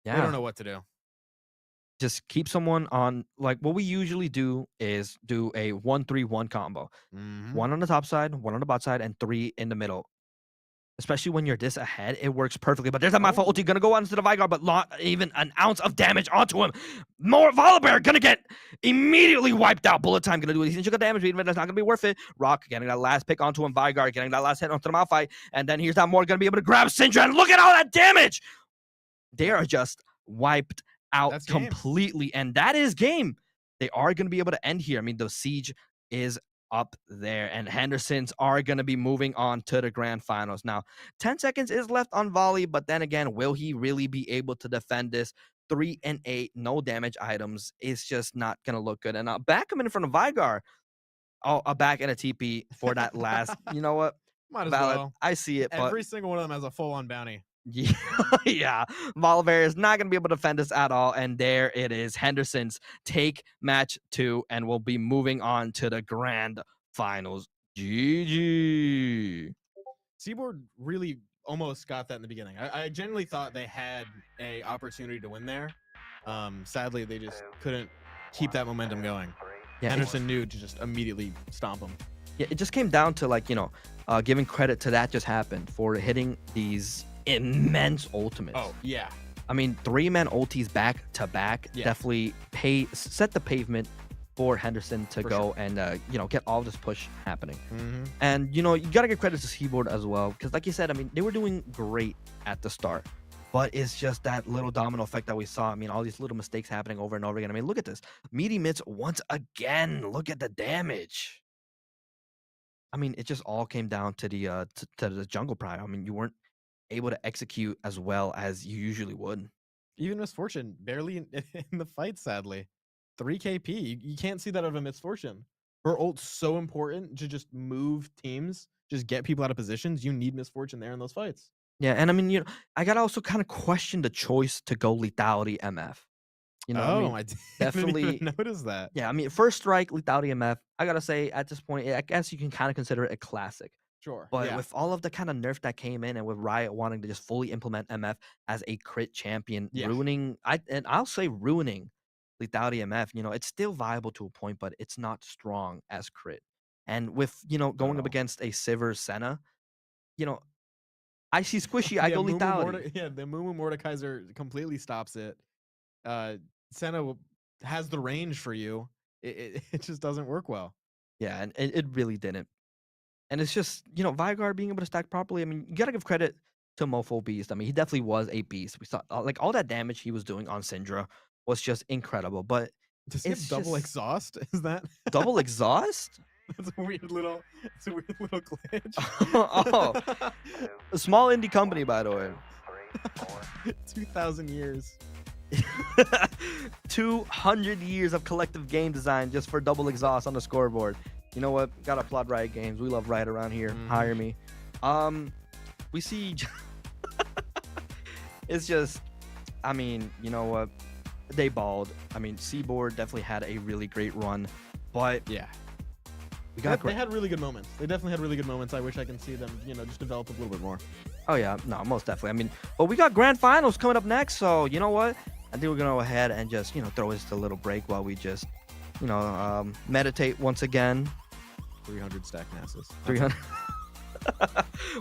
Yeah. They don't know what to do. Just keep someone on, like what we usually do is do a 1-3-1 combo. One on the top side, one on the bot side, and 3 in the middle. Especially when you're this ahead, it works perfectly. But there's that Malphite ulti gonna go onto the Vigar, but not even an ounce of damage onto him. More Volibear gonna get immediately wiped out. Bullet time gonna do essential damage, but that's not gonna be worth it. Rock getting that last pick onto him, Vigar getting that last hit onto the Malphite, and then here's that more gonna be able to grab Syndra, and look at all that damage! They are just wiped out completely, and that is game. They are going to be able to end here. I mean, the siege is up there, and Hendersons are going to be moving on to the grand finals. Now, 10 seconds is left on Volley, but then again, will he really be able to defend this? 3 and 8, no damage items. It's just not going to look good. And back him in front of Vigar. Oh, a back and a TP for that last. You know what? Might as Valid. well. I see it. Every single one of them has a full-on bounty. Yeah, Volibear is not going to be able to defend us at all. And there it is. Henderson's take match 2, and we'll be moving on to the grand finals. GG. Seaboard really almost got that in the beginning. I genuinely thought they had a opportunity to win there. Sadly, they just couldn't keep that momentum going. Yeah, Henderson knew to just immediately stomp him. Yeah, it just came down to like, giving credit to that just happened for hitting these immense ultimates. Oh, yeah. I mean, 3-man ultis back to back definitely set the pavement for Henderson to go and get all this push happening. And you gotta give credit to Seaboard as well, because like you said, I mean, they were doing great at the start, but it's just that little domino effect that we saw. I mean, all these little mistakes happening over and over again. I mean, look at this. Meaty Mitts once again. Look at the damage. I mean, it just all came down to the jungle pride. I mean, you weren't able to execute as well as you usually would. Even Misfortune barely in the fight, sadly. 3 KP. You can't see that out of a Misfortune. Her ult's so important to just move teams, just get people out of positions. You need Misfortune there in those fights. Yeah, and I mean, I gotta also kind of question the choice to go lethality MF. I definitely didn't even notice that. Yeah, I mean, first strike, lethality MF. I gotta say, at this point, I guess you can kind of consider it a classic. Sure. But with all of the kind of nerf that came in, and with Riot wanting to just fully implement MF as a crit champion, ruining lethality MF. It's still viable to a point, but it's not strong as crit. And with going up against a Sivir Senna, I see squishy. I go lethality. The Mumu Mordekaiser completely stops it. Senna has the range for you. It just doesn't work well. Yeah, and it really didn't. And it's just, Vigar being able to stack properly. I mean, you got to give credit to Mofo Beast. I mean, he definitely was a beast. We saw, like, all that damage he was doing on Syndra was just incredible. But does he have double exhaust? Is that double exhaust? That's a weird little glitch. Oh, a small indie company, by the way. 2,000 years. 200 years of collective game design just for double exhaust on the scoreboard. You know what? Gotta applaud Riot Games. We love Riot around here. Hire me. We see. It's just, I mean, you know what? They balled. I mean, Seaboard definitely had a really great run, but yeah, they had really good moments. They definitely had really good moments. I wish I can see them, just develop a little bit more. Oh yeah, no, most definitely. I mean, but we got grand finals coming up next, so you know what? I think we're gonna go ahead and just throw us a little break while we just meditate once again. 300 stack Nasus. 300.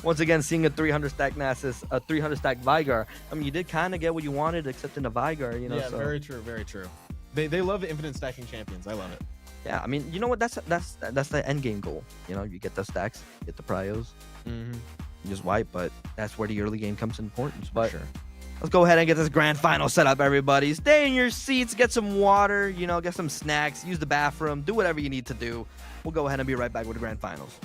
Once again, seeing a 300 stack Nasus, a 300 stack Vigar. I mean, you did kind of get what you wanted, except in the Vigar, Yeah, so. very true, very true. They love the infinite stacking champions. I love it. Yeah, I mean, you know what? That's the end game goal. You get the stacks, get the prios, Mm-hmm. you just wipe. But that's where the early game comes in importance. But sure. Let's go ahead and get this grand final set up, everybody. Stay in your seats, get some water, get some snacks, use the bathroom, do whatever you need to do. We'll go ahead and be right back with the grand finals.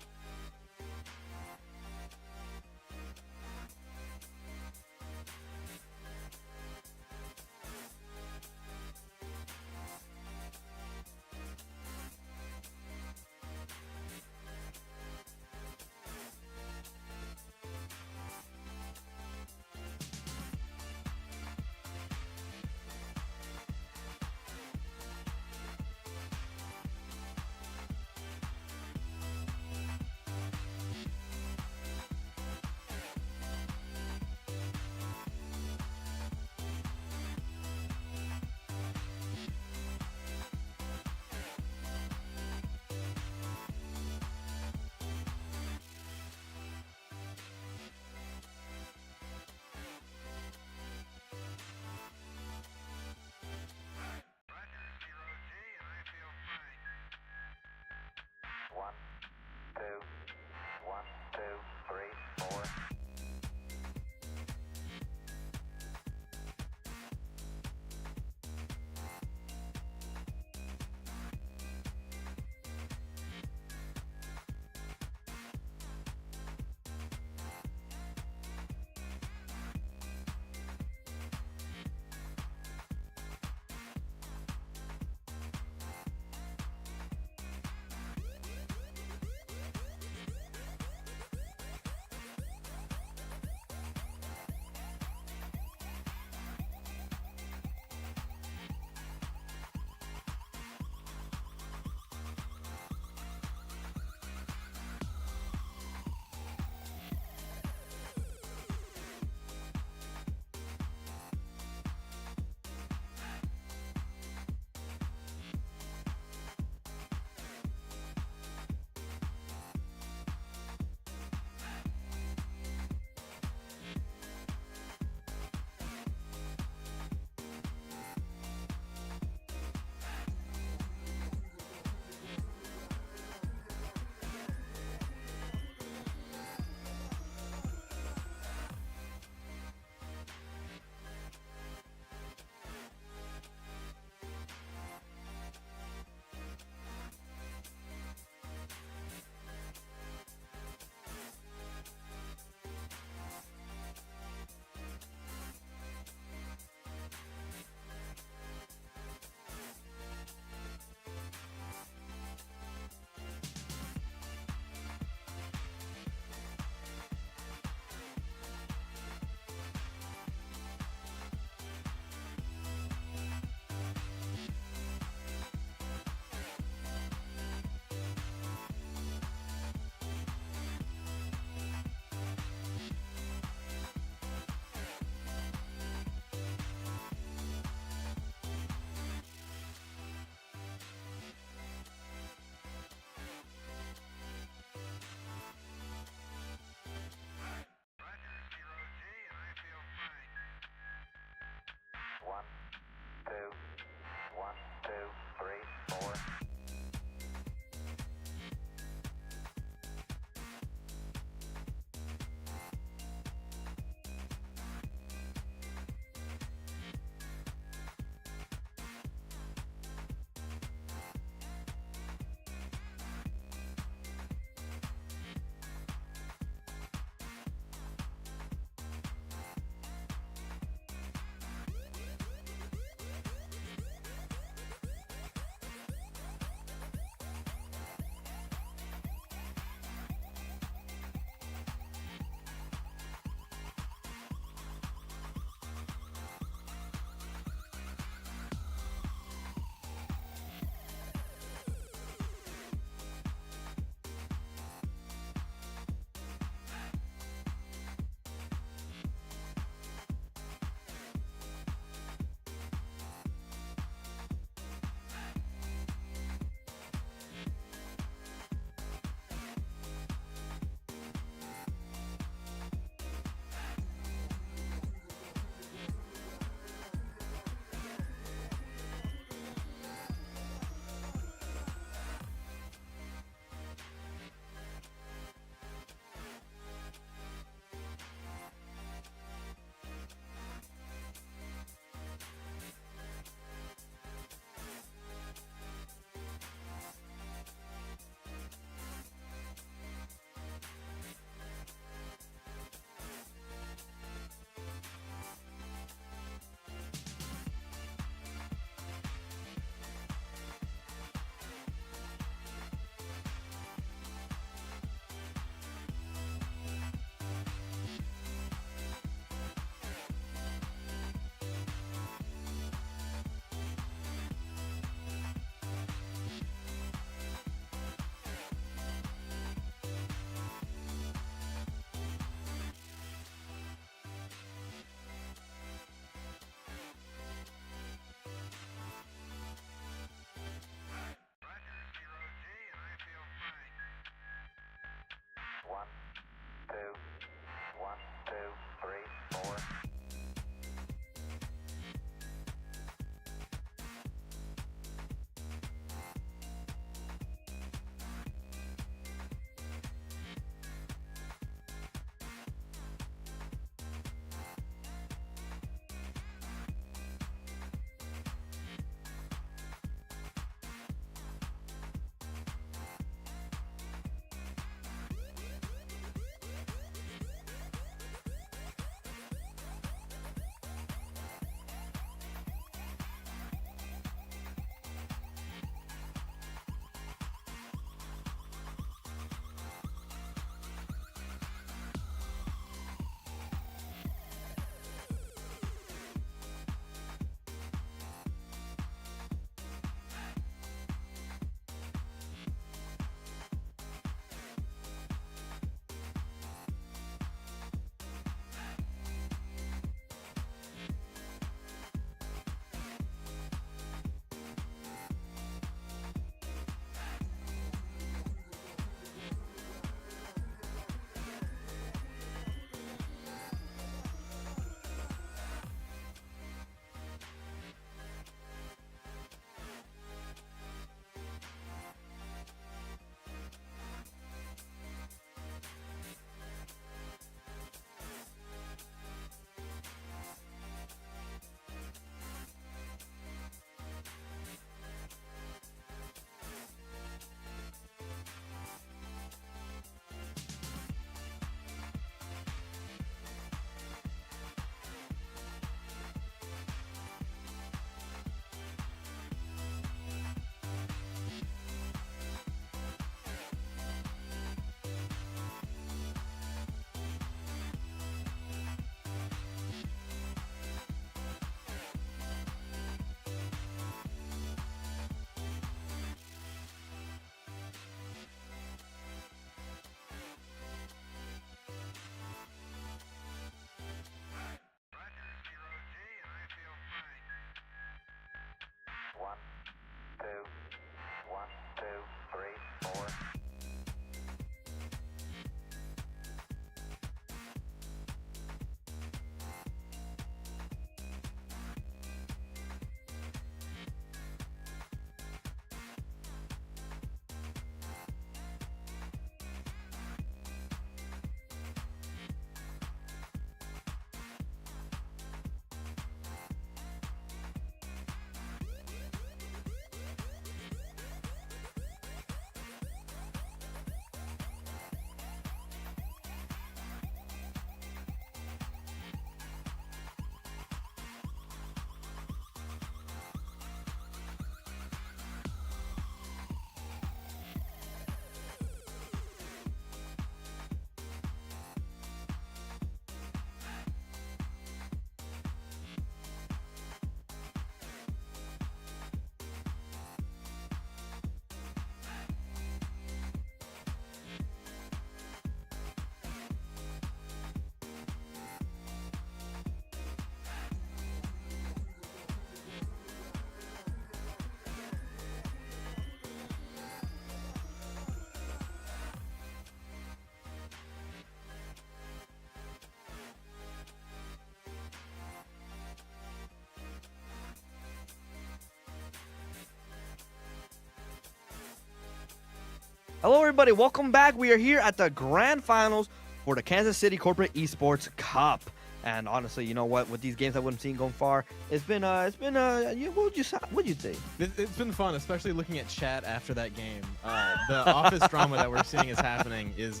Hello, everybody. Welcome back. We are here at the grand finals for the Kansas City Corporate Esports Cup. And honestly, you know what? With these games that we've seen going far, what would you say? It's been fun, especially looking at chat after that game. The office drama that we're seeing is happening is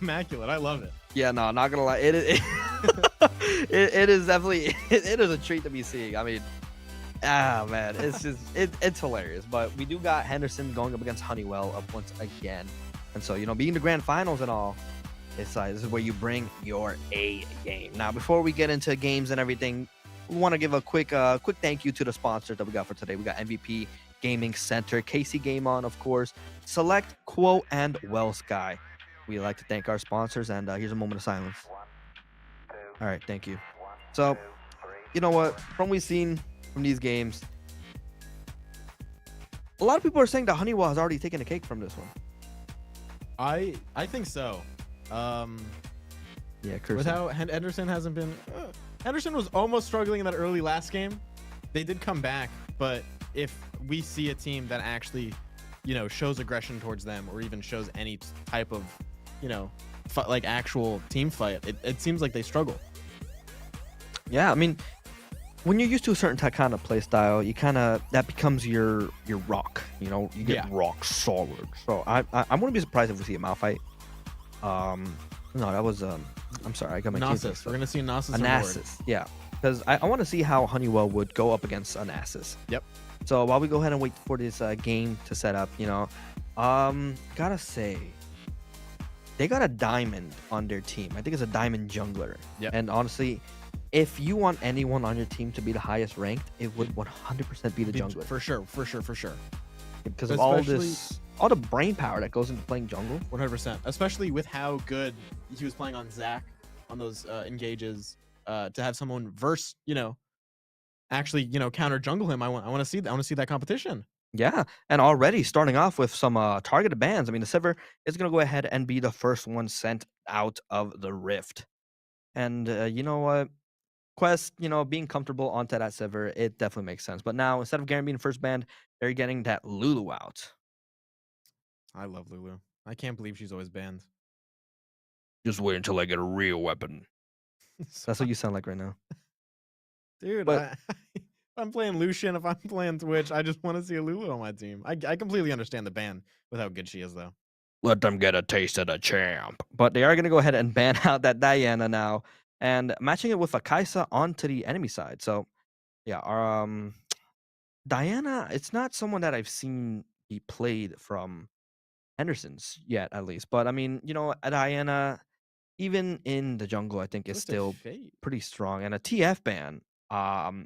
immaculate. I love it. Yeah, no, not gonna lie. It is definitely it is a treat to be seeing. I mean, man, it's hilarious. But we do got Henderson going up against Honeywell up once again, and so being the grand finals and all. This is where you bring your A game. Now, before we get into games and everything, we want to give a quick thank you to the sponsors that we got for today. We got MVP Gaming Center, KC Game On, of course, Select, Quo, and WellSky. We like to thank our sponsors, and here's a moment of silence. All right, thank you. So, you know what? From what we've seen from these games, a lot of people are saying that Honeywell has already taken a cake from this one. I think so. Yeah, with how Henderson hasn't been. Henderson was almost struggling in that early last game. They did come back, but if we see a team that actually, shows aggression towards them, or even shows any type of, like actual team fight, it seems like they struggle. Yeah, I mean, when you're used to a certain kind of play style, you that becomes your rock. You get rock solid. So I wouldn't be surprised if we see a Malphite. No, that was I'm sorry, I got my Nasus. We're gonna see Nasus. Nasus, yeah, because I want to see how Honeywell would go up against a Nasus. Yep. So while we go ahead and wait for this game to set up, gotta say, they got a diamond on their team. I think it's a diamond jungler. Yep. And honestly, if you want anyone on your team to be the highest ranked, it would 100% be the jungler. For sure. Because of all the brain power that goes into playing jungle. 100%. Especially with how good he was playing on Zach on those engages. To have someone verse, actually, counter jungle him. I want to see that. I want to see that competition. Yeah, and already starting off with some targeted bans. I mean, the Sivir is going to go ahead and be the first one sent out of the Rift. And you know what? Quest, being comfortable onto that Sivir, it definitely makes sense. But now, instead of Garen being first banned, they're getting that Lulu out. I love Lulu. I can't believe she's always banned. Just wait until I get a real weapon. That's what you sound like right now. Dude, if I'm playing Lucian, if I'm playing Twitch, I just want to see a Lulu on my team. I completely understand the ban with how good she is, though. Let them get a taste of the champ. But they are going to go ahead and ban out that Diana now and matching it with a Kaisa onto the enemy side. So, yeah, Diana, it's not someone that I've seen be played from Henderson's yet, at least. But I mean, Diana, even in the jungle, I think is still pretty strong. And a TF ban,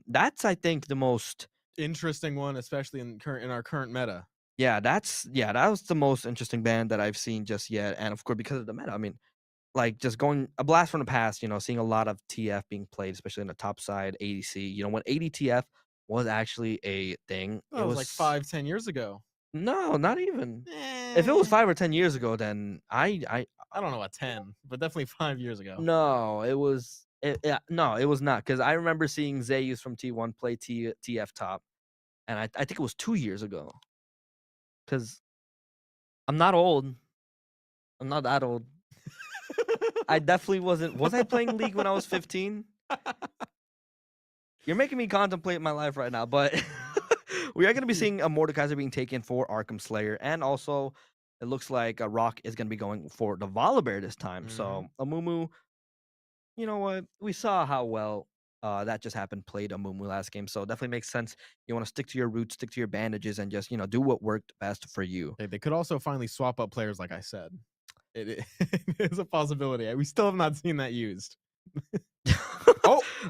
that's I think the most interesting one, especially in our current meta. Yeah, that was the most interesting ban that I've seen just yet. And of course, because of the meta, I mean, like just going a blast from the past, seeing a lot of TF being played, especially in the top side ADC. When ADTF was actually a thing, it was like 5-10 years ago. No, not even. If it was 5 or 10 years ago, then I don't know about 10, but definitely 5 years ago. No, it was not, because I remember seeing Zeus from T1 play TF top, and I think it was 2 years ago. Because I'm not old. I'm not that old. I definitely wasn't. Was I playing League when I was 15? You're making me contemplate my life right now, but we are going to be seeing a Mordekaiser being taken for Arkham Slayer, and also it looks like a Rock is going to be going for the Volibear this time. Mm-hmm. So Amumu, you know what? We saw how well that just happened, played Amumu last game, so it definitely makes sense. You want to stick to your roots, stick to your bandages, and just do what worked best for you. They could also finally swap up players, like I said. It is a possibility. We still have not seen that used.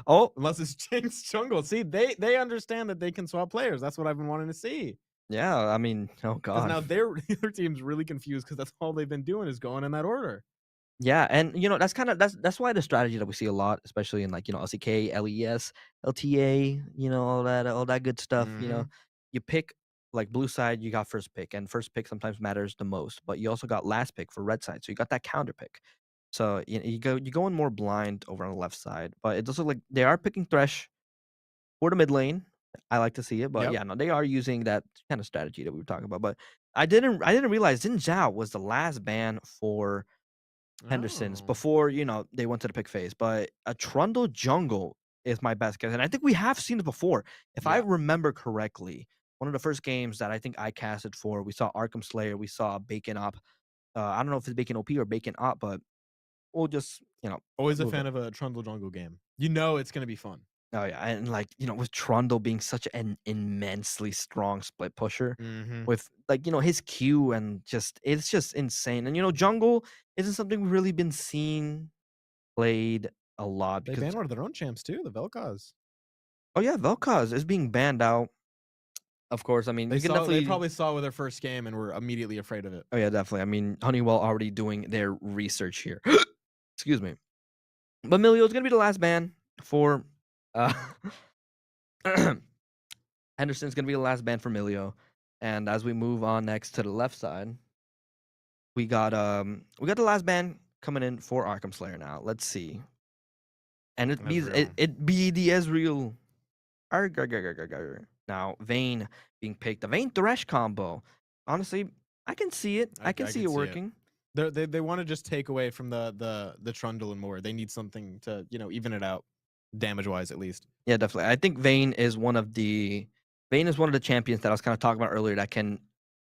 Unless it's Jinx jungle. See, they understand that they can swap players. That's what I've been wanting to see. Yeah, I mean, oh god. Because now their team's really confused because that's all they've been doing is going in that order. Yeah, and that's why the strategy that we see a lot, especially in LCK, LES, LTA, all that good stuff. Mm-hmm. You pick like blue side, you got first pick, and first pick sometimes matters the most. But you also got last pick for red side, so you got that counter pick. So you go in more blind over on the left side, but it does look like they are picking Thresh for the mid lane. I like to see it, but they are using that kind of strategy that we were talking about. But I didn't realize Xin Zhao was the last ban for Henderson's before, they went to the pick phase. But a Trundle jungle is my best guess. And I think we have seen it before. If I remember correctly, one of the first games that I think I casted for, we saw Arkham Slayer, we saw Bacon Op. I don't know if it's Bacon OP or Bacon Op, but we'll just, Always a move fan it. of a Trundle jungle game. It's gonna be fun. Oh yeah, and with Trundle being such an immensely strong split pusher, Mm-hmm. with his Q and it's just insane. And jungle isn't something we've really been seeing played a lot They because banned one of their own champs too, the Vel'Koz. oh yeah, Vel'Koz is being banned out. Of course, I mean you can definitely They probably saw with their first game and were immediately afraid of it. oh yeah, definitely. I mean Honeywell already doing their research here. Excuse me, but Milio's gonna be the last ban for. Henderson's gonna be the last ban for Milio. And as we move on next to the left side, we got the last ban coming in for Arkham Slayer now. Let's see. And it be the Ezreal. Arg, arg, arg, arg, arg, arg. Now Vayne being picked. The Vayne Thresh combo. Honestly, I can see it. I can see it working. They want to just take away from the Trundle and more. They need something to even it out, damage wise at least. Yeah, definitely. I think Vayne is one of the champions that I was kind of talking about earlier that can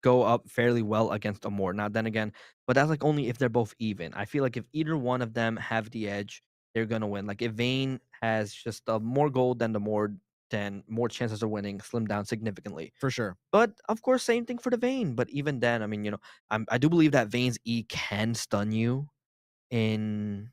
go up fairly well against Amor. Now then again, but that's like only if they're both even. I feel like if either one of them have the edge, they're gonna win. Like if Vayne has just more gold than Amor, then more chances of winning slim down significantly. For sure. But of course, same thing for the Vayne. But even then, I mean, I do believe that Vayne's E can stun you in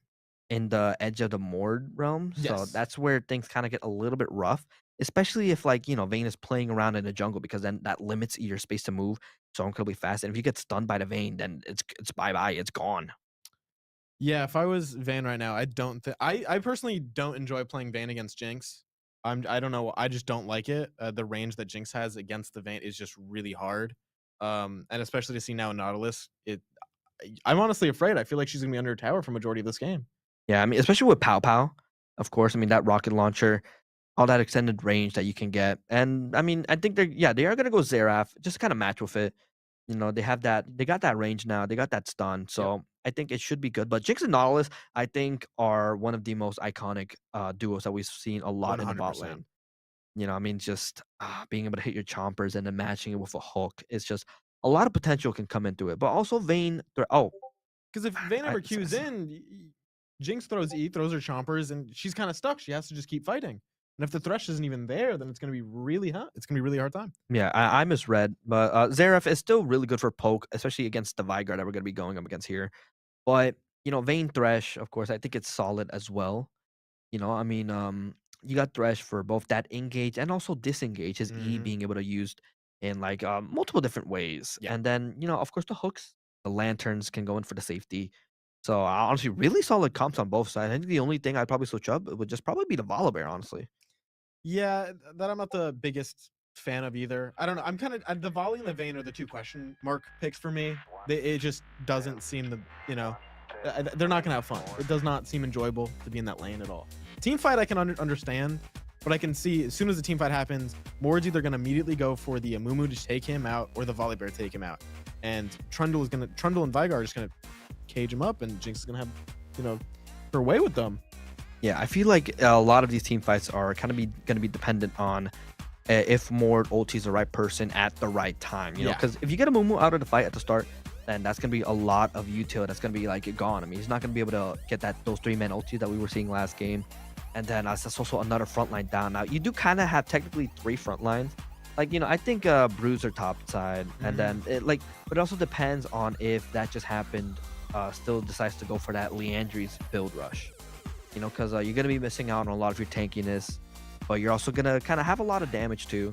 the edge of the Mord realm. So Yes. that's where things kind of get a little bit rough, especially if Vayne is playing around in the jungle because then that limits your space to move so incredibly fast. And if you get stunned by the Vayne, then it's bye-bye. It's gone. Yeah, if I was Vayne right now, I don't think I personally don't enjoy playing Vayne against Jinx. I don't know, I just don't like it. The range that Jinx has against the Vayne is just really hard. And especially to see now Nautilus, I'm honestly afraid. I feel like she's gonna be under a tower for majority of this game. Yeah, I mean, especially with Pow Pow, of course. I mean, that rocket launcher, all that extended range that you can get. And I mean, I think they are gonna go Xerath, just kind of match with it. They got that range now. They got that stun. So I think it should be good. But Jinx and Nautilus, I think, are one of the most iconic duos that we've seen a lot in the bot 100%. lane. I mean, just being able to hit your chompers and then matching it with a hook. It's just a lot of potential can come into it. But also Vayne, because if Vayne ever Qs in, Jinx throws E, throws her chompers, and she's kind of stuck. She has to just keep fighting. And if the Thresh isn't even there, then it's going to be really hot. It's going to be a really hard time. Yeah, I misread, but Xerath is still really good for poke, especially against the Vigor that we're going to be going up against here. But, Vayne Thresh, of course, I think it's solid as well. I mean, you got Thresh for both that engage and also disengage, his E being able to use in multiple different ways. Yeah. And then, of course, the hooks, the lanterns can go in for the safety. So honestly, really solid comps on both sides. I think the only thing I'd probably switch up would just probably be the Volibear, honestly. Yeah, that I'm not the biggest fan of either. I don't know. I'm kind of the Volley and the Vayne are the two question mark picks for me. It just doesn't seem they're not gonna have fun. It does not seem enjoyable to be in that lane at all. Team fight I can understand, but I can see as soon as the team fight happens, Mord's either gonna immediately go for the Amumu to take him out or the Volibear to take him out, and Trundle and Vigar are just gonna cage him up, and Jinx is gonna have her way with them. Yeah, I feel like a lot of these team fights are kind of going to be dependent on if Mord ultis the right person at the right time. Because if you get a Mumu out of the fight at the start, then that's going to be a lot of util that's going to be gone. I mean, he's not going to be able to get those 3-man ultis that we were seeing last game. And then that's also another front line down. Now, you do kind of have technically 3 front lines. I think Bruiser top side, and then but it also depends on if that just happened. Still decides to go for that Leandri's build rush. Because you're going to be missing out on a lot of your tankiness, but you're also going to kind of have a lot of damage too.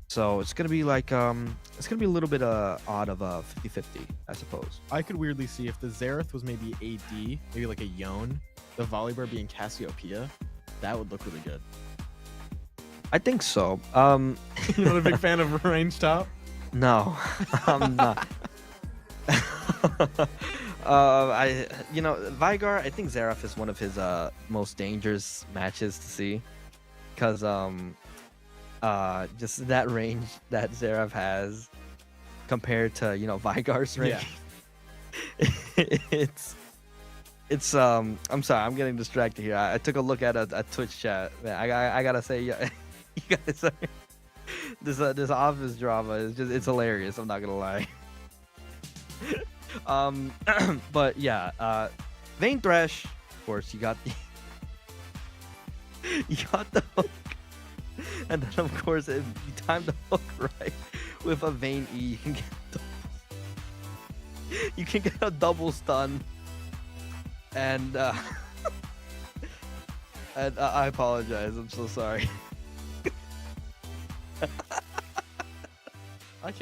So it's going to be it's going to be a little bit odd of a 50-50, I suppose. I could weirdly see if the Xerath was maybe AD, maybe like a Yone, the Volibear being Cassiopeia, that would look really good. I think so. You're not a big fan of range top? No, I'm not. Vigar, I think Xerath is one of his most dangerous matches to see, because just that range that Xerath has, compared to Vigar's rank. Yeah. It's I'm sorry, I'm getting distracted here. I took a look at a Twitch chat. Man, I gotta say, you guys, this office drama is it's hilarious. I'm not gonna lie. But yeah, Vayne Thresh, of course, you got the hook, and then of course if you time the hook right with a Vayne E, you can get a double stun. And and I apologize. I'm so sorry. I'm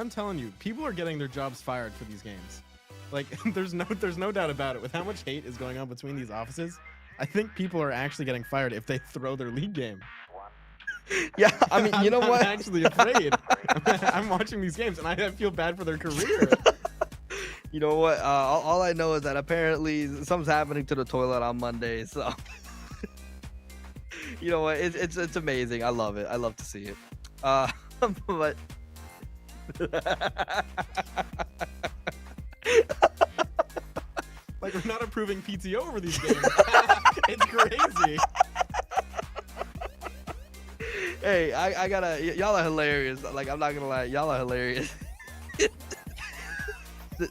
telling you, people are getting their jobs fired for these games. Like, there's no doubt about it. With how much hate is going on between these offices, I think people are actually getting fired if they throw their league game. Yeah, I mean, you know what? I'm actually afraid. I'm watching these games, and I feel bad for their career. You know what? All I know is that apparently something's happening to the toilet on Monday. So, you know what? It's amazing. I love it. I love to see it. But like, we're not approving PTO over these games. It's crazy. Hey, I gotta. Y'all are hilarious. Like, I'm not gonna lie. Y'all are hilarious.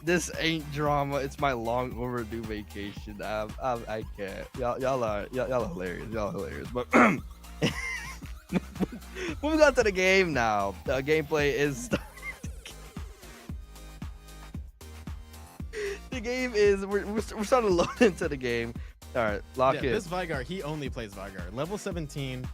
This ain't drama. It's my long overdue vacation. I can't. Y'all are hilarious. Y'all are hilarious. But moving on to the game now. The gameplay is. The game is. We're starting to load into the game. All right, lock in. This Vigar, he only plays Vigar. Level 17.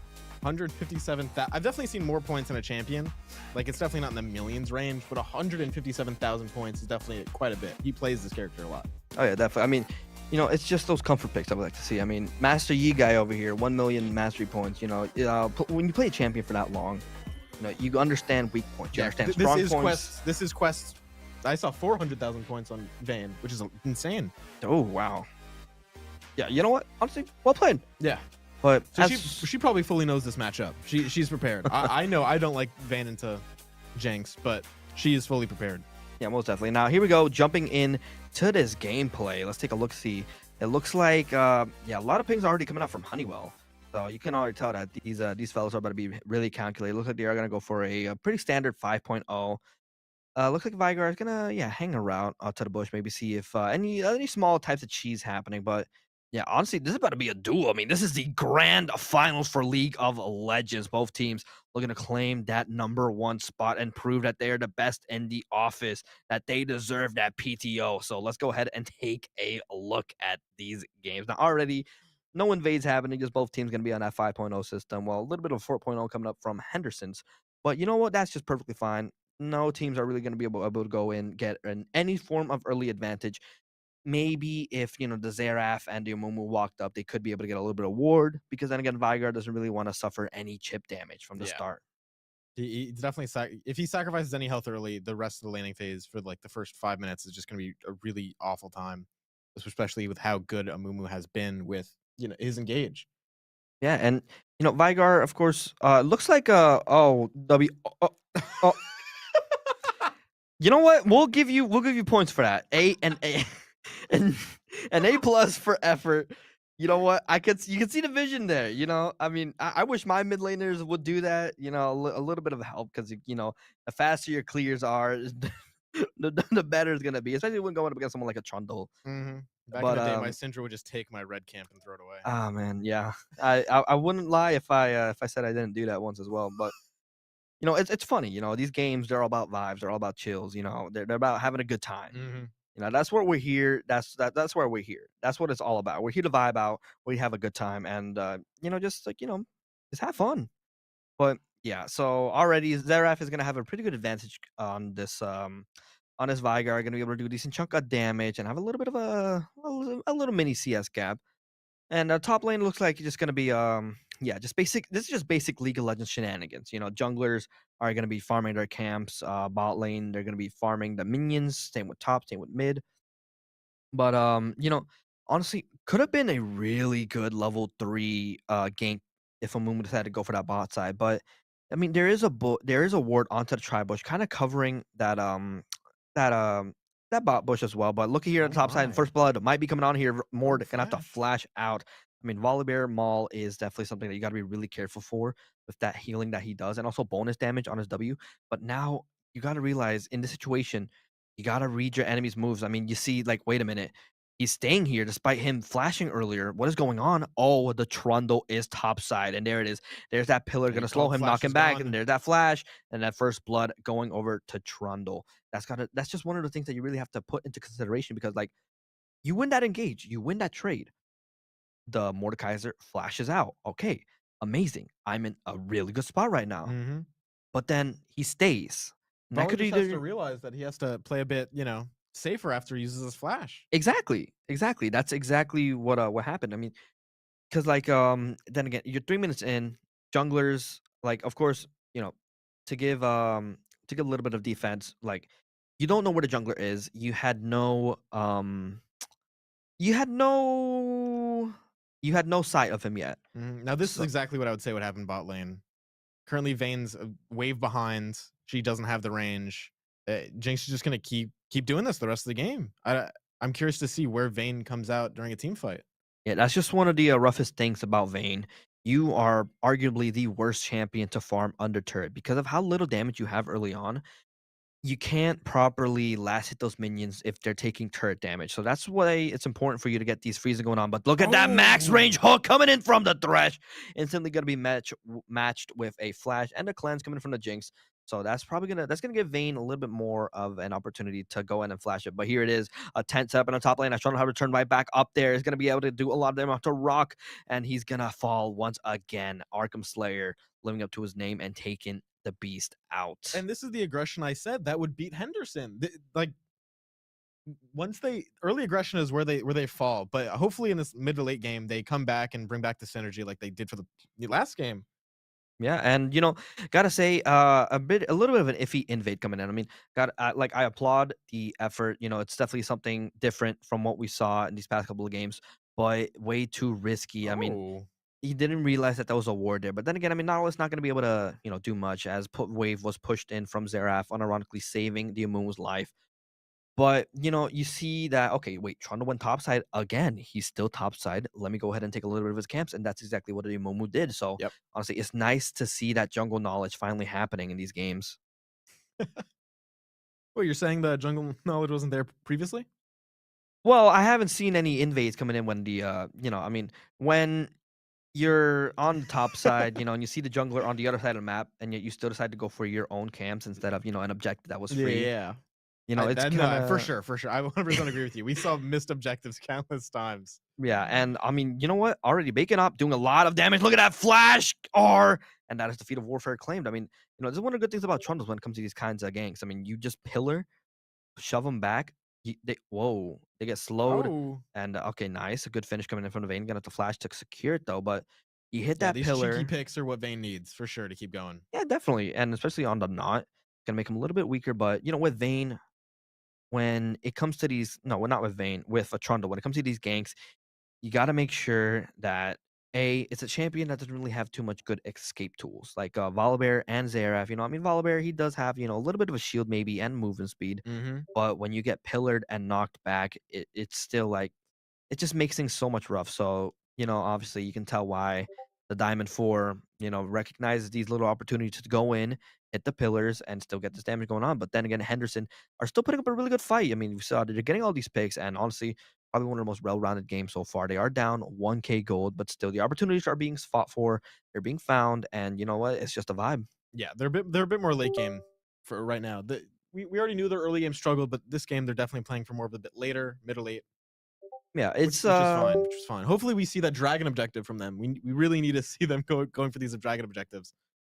157,000. I've definitely seen more points in a champion. Like, it's definitely not in the millions range, but 157,000 points is definitely quite a bit. He plays this character a lot. Oh yeah, definitely. I mean, it's just those comfort picks I would like to see. I mean, Master Yi guy over here, 1 million mastery points. When you play a champion for that long, you understand weak points. You understand strong points. This is Quest. I saw 400,000 points on Vayne, which is insane. Oh wow. Yeah, you know what? Honestly, well played. Yeah. But so she probably fully knows this matchup. She's prepared. I know I don't like Vayne into Jinx, but she is fully prepared. Yeah, most definitely. Now here we go, jumping in to this gameplay. Let's take a look. See, it looks like a lot of pings are already coming out from Honeywell. So you can already tell that these fellas are about to be really calculated. Looks like they are gonna go for a pretty standard 5.0. Looks like Vigar is gonna hang around out to the bush, maybe see if any small types of cheese happening, but. Yeah, honestly, this is about to be a duel. I mean, this is the grand finals for League of Legends. Both teams looking to claim that #1 spot and prove that they are the best in the office, that they deserve that PTO. So let's go ahead and take a look at these games. Now, already, no invades happening, just both teams going to be on that 5.0 system. Well, a little bit of 4.0 coming up from Henderson's. But you know what? That's just perfectly fine. No teams are really going to be able to go in, get any form of early advantage. Maybe if, the Xerath and the Amumu walked up, they could be able to get a little bit of ward, because then again, Vigar doesn't really want to suffer any chip damage from the start. He's definitely, if he sacrifices any health early, the rest of the laning phase for like the first 5 minutes is just going to be a really awful time, especially with how good Amumu has been with, his engage. Yeah, and, Vigar, of course, looks like You know what? We'll give you points for that. And an A+ for effort. You know what? You can see the vision there. I mean, I wish my mid laners would do that. A little bit of help, because the faster your clears are, the better it's gonna be. Especially when going up against someone like a Trundle. Mm-hmm. Back in the day, my Syndra would just take my red camp and throw it away. Ah man, yeah. I wouldn't lie if I said I didn't do that once as well, but. It's funny. These games, they're all about vibes. They're all about chills. They're about having a good time. Mm-hmm. That's what we're here. That's where we're here. That's what it's all about. We're here to vibe out. We have a good time, and just have fun. But yeah, so already Xerath is gonna have a pretty good advantage on this Vigar. Gonna be able to do a decent chunk of damage and have a little bit of a little mini CS gap. And top lane looks like it's just gonna be just basic. This is just basic League of Legends shenanigans. Junglers are gonna be farming their camps. Bot lane, they're gonna be farming the minions. Same with top, same with mid. But honestly, could have been a really good level 3 gank if Amumu decided to go for that bot side. But I mean, there is a ward onto the tri bush, kind of covering that that bot bush as well. But look here at the top side, and first blood might be coming on here. More gonna have to flash out. I mean, Volibear Maul is definitely something that you got to be really careful for with that healing that he does, and also bonus damage on his W. But now you got to realize in this situation, you got to read your enemy's moves. I mean, you see, like, wait a minute. He's staying here despite him flashing earlier. What is going on? Oh, the Trundle is topside, and there it is. There's that pillar And gonna slow him, knock him back, and there's that flash, and that first blood going over to Trundle. That's just one of the things that you really have to put into consideration because, like, you win that engage, you win that trade. The Mordekaiser flashes out. Okay, amazing. I'm in a really good spot right now. Mm-hmm. But then he stays. And that Volley could just has either to realize that he has to play a bit, safer after he uses his flash. exactly. That's exactly what happened. I mean, because then again, you're 3 minutes in. Junglers, like, of course, to give to give a little bit of defense, like, you don't know where the jungler is. You had no sight of him yet. Now, this is So exactly what I would say would happen bot lane. Currently, Vayne's a wave behind. She doesn't have the range. Jinx is just gonna keep doing this the rest of the game. I'm curious to see where Vayne comes out during a team fight. yeah, that's just one of the roughest things about Vayne. You are arguably the worst champion to farm under turret because of how little damage you have early on. You can't properly last hit those minions if they're taking turret damage. So that's why it's important for you to get these freezing going on. But look at that max range hook coming in from the Thresh. Instantly going to be matched with a flash and a cleanse coming from the Jinx. So that's gonna give Vayne a little bit more of an opportunity to go in and flash it. But here it is, a tent set up in the top lane. I don't know how to turn right back up there. He's gonna be able to do a lot of damage to Rock, and he's gonna fall once again. Arkham Slayer living up to his name and taking the beast out. And this is the aggression I said that would beat Henderson. Early aggression is where they fall, but hopefully in this mid to late game they come back and bring back the synergy like they did for the last game. Yeah, and gotta say, a little bit of an iffy invade coming in. I mean, I applaud the effort. It's definitely something different from what we saw in these past couple of games, but way too risky. I mean, he didn't realize that was a ward there. But then again, I mean, Nautilus not going to be able to, do much as wave was pushed in from Xerath, unironically saving the Amumu's life. But, you see that, okay, wait, Trundle went topside again. He's still topside. Let me go ahead and take a little bit of his camps. And that's exactly what the Amumu did. So, honestly, it's nice to see that jungle knowledge finally happening in these games. Well, you're saying the jungle knowledge wasn't there previously? Well, I haven't seen any invades coming in when when you're on the top side, and you see the jungler on the other side of the map, and yet you still decide to go for your own camps instead of, an objective that was free. Yeah. It's no, for sure. I 100% agree with you. We saw missed objectives countless times. Yeah, and I mean, you know what? Already Bacon up, doing a lot of damage. Look at that flash R, and that is the feat of warfare claimed. I mean, this is one of the good things about Trundles when it comes to these kinds of ganks. I mean, you just pillar, shove them back. They get slowed, and okay, nice, a good finish coming in from the Vayne. Gonna have to flash to secure it though, but you hit that these pillar. Cheeky picks are what Vayne needs for sure to keep going. Yeah, definitely, and especially on the knot, gonna make him a little bit weaker. But with Vayne, when it comes to these, no, well, not with Vayne, with a Trundle, when it comes to these ganks, you got to make sure that it's a champion that doesn't really have too much good escape tools, like Volibear and Xerath. I mean, Volibear, he does have a little bit of a shield maybe and movement speed, but when you get pillared and knocked back, it's still like it just makes things so much rough. So obviously you can tell why the Diamond 4 recognizes these little opportunities to go in, hit the pillars, and still get this damage going on. But then again, Henderson are still putting up a really good fight. I mean, we saw they're getting all these picks, and honestly, probably one of the most well-rounded games so far. They are down 1K gold, but still the opportunities are being fought for. They're being found, and you know what? It's just a vibe. Yeah, they're a bit more late game for right now. We already knew their early game struggled, but this game they're definitely playing for more of a bit later, middle late. Yeah, it's which is fine. Which is fine. Hopefully, we see that dragon objective from them. We really need to see them going for these dragon objectives.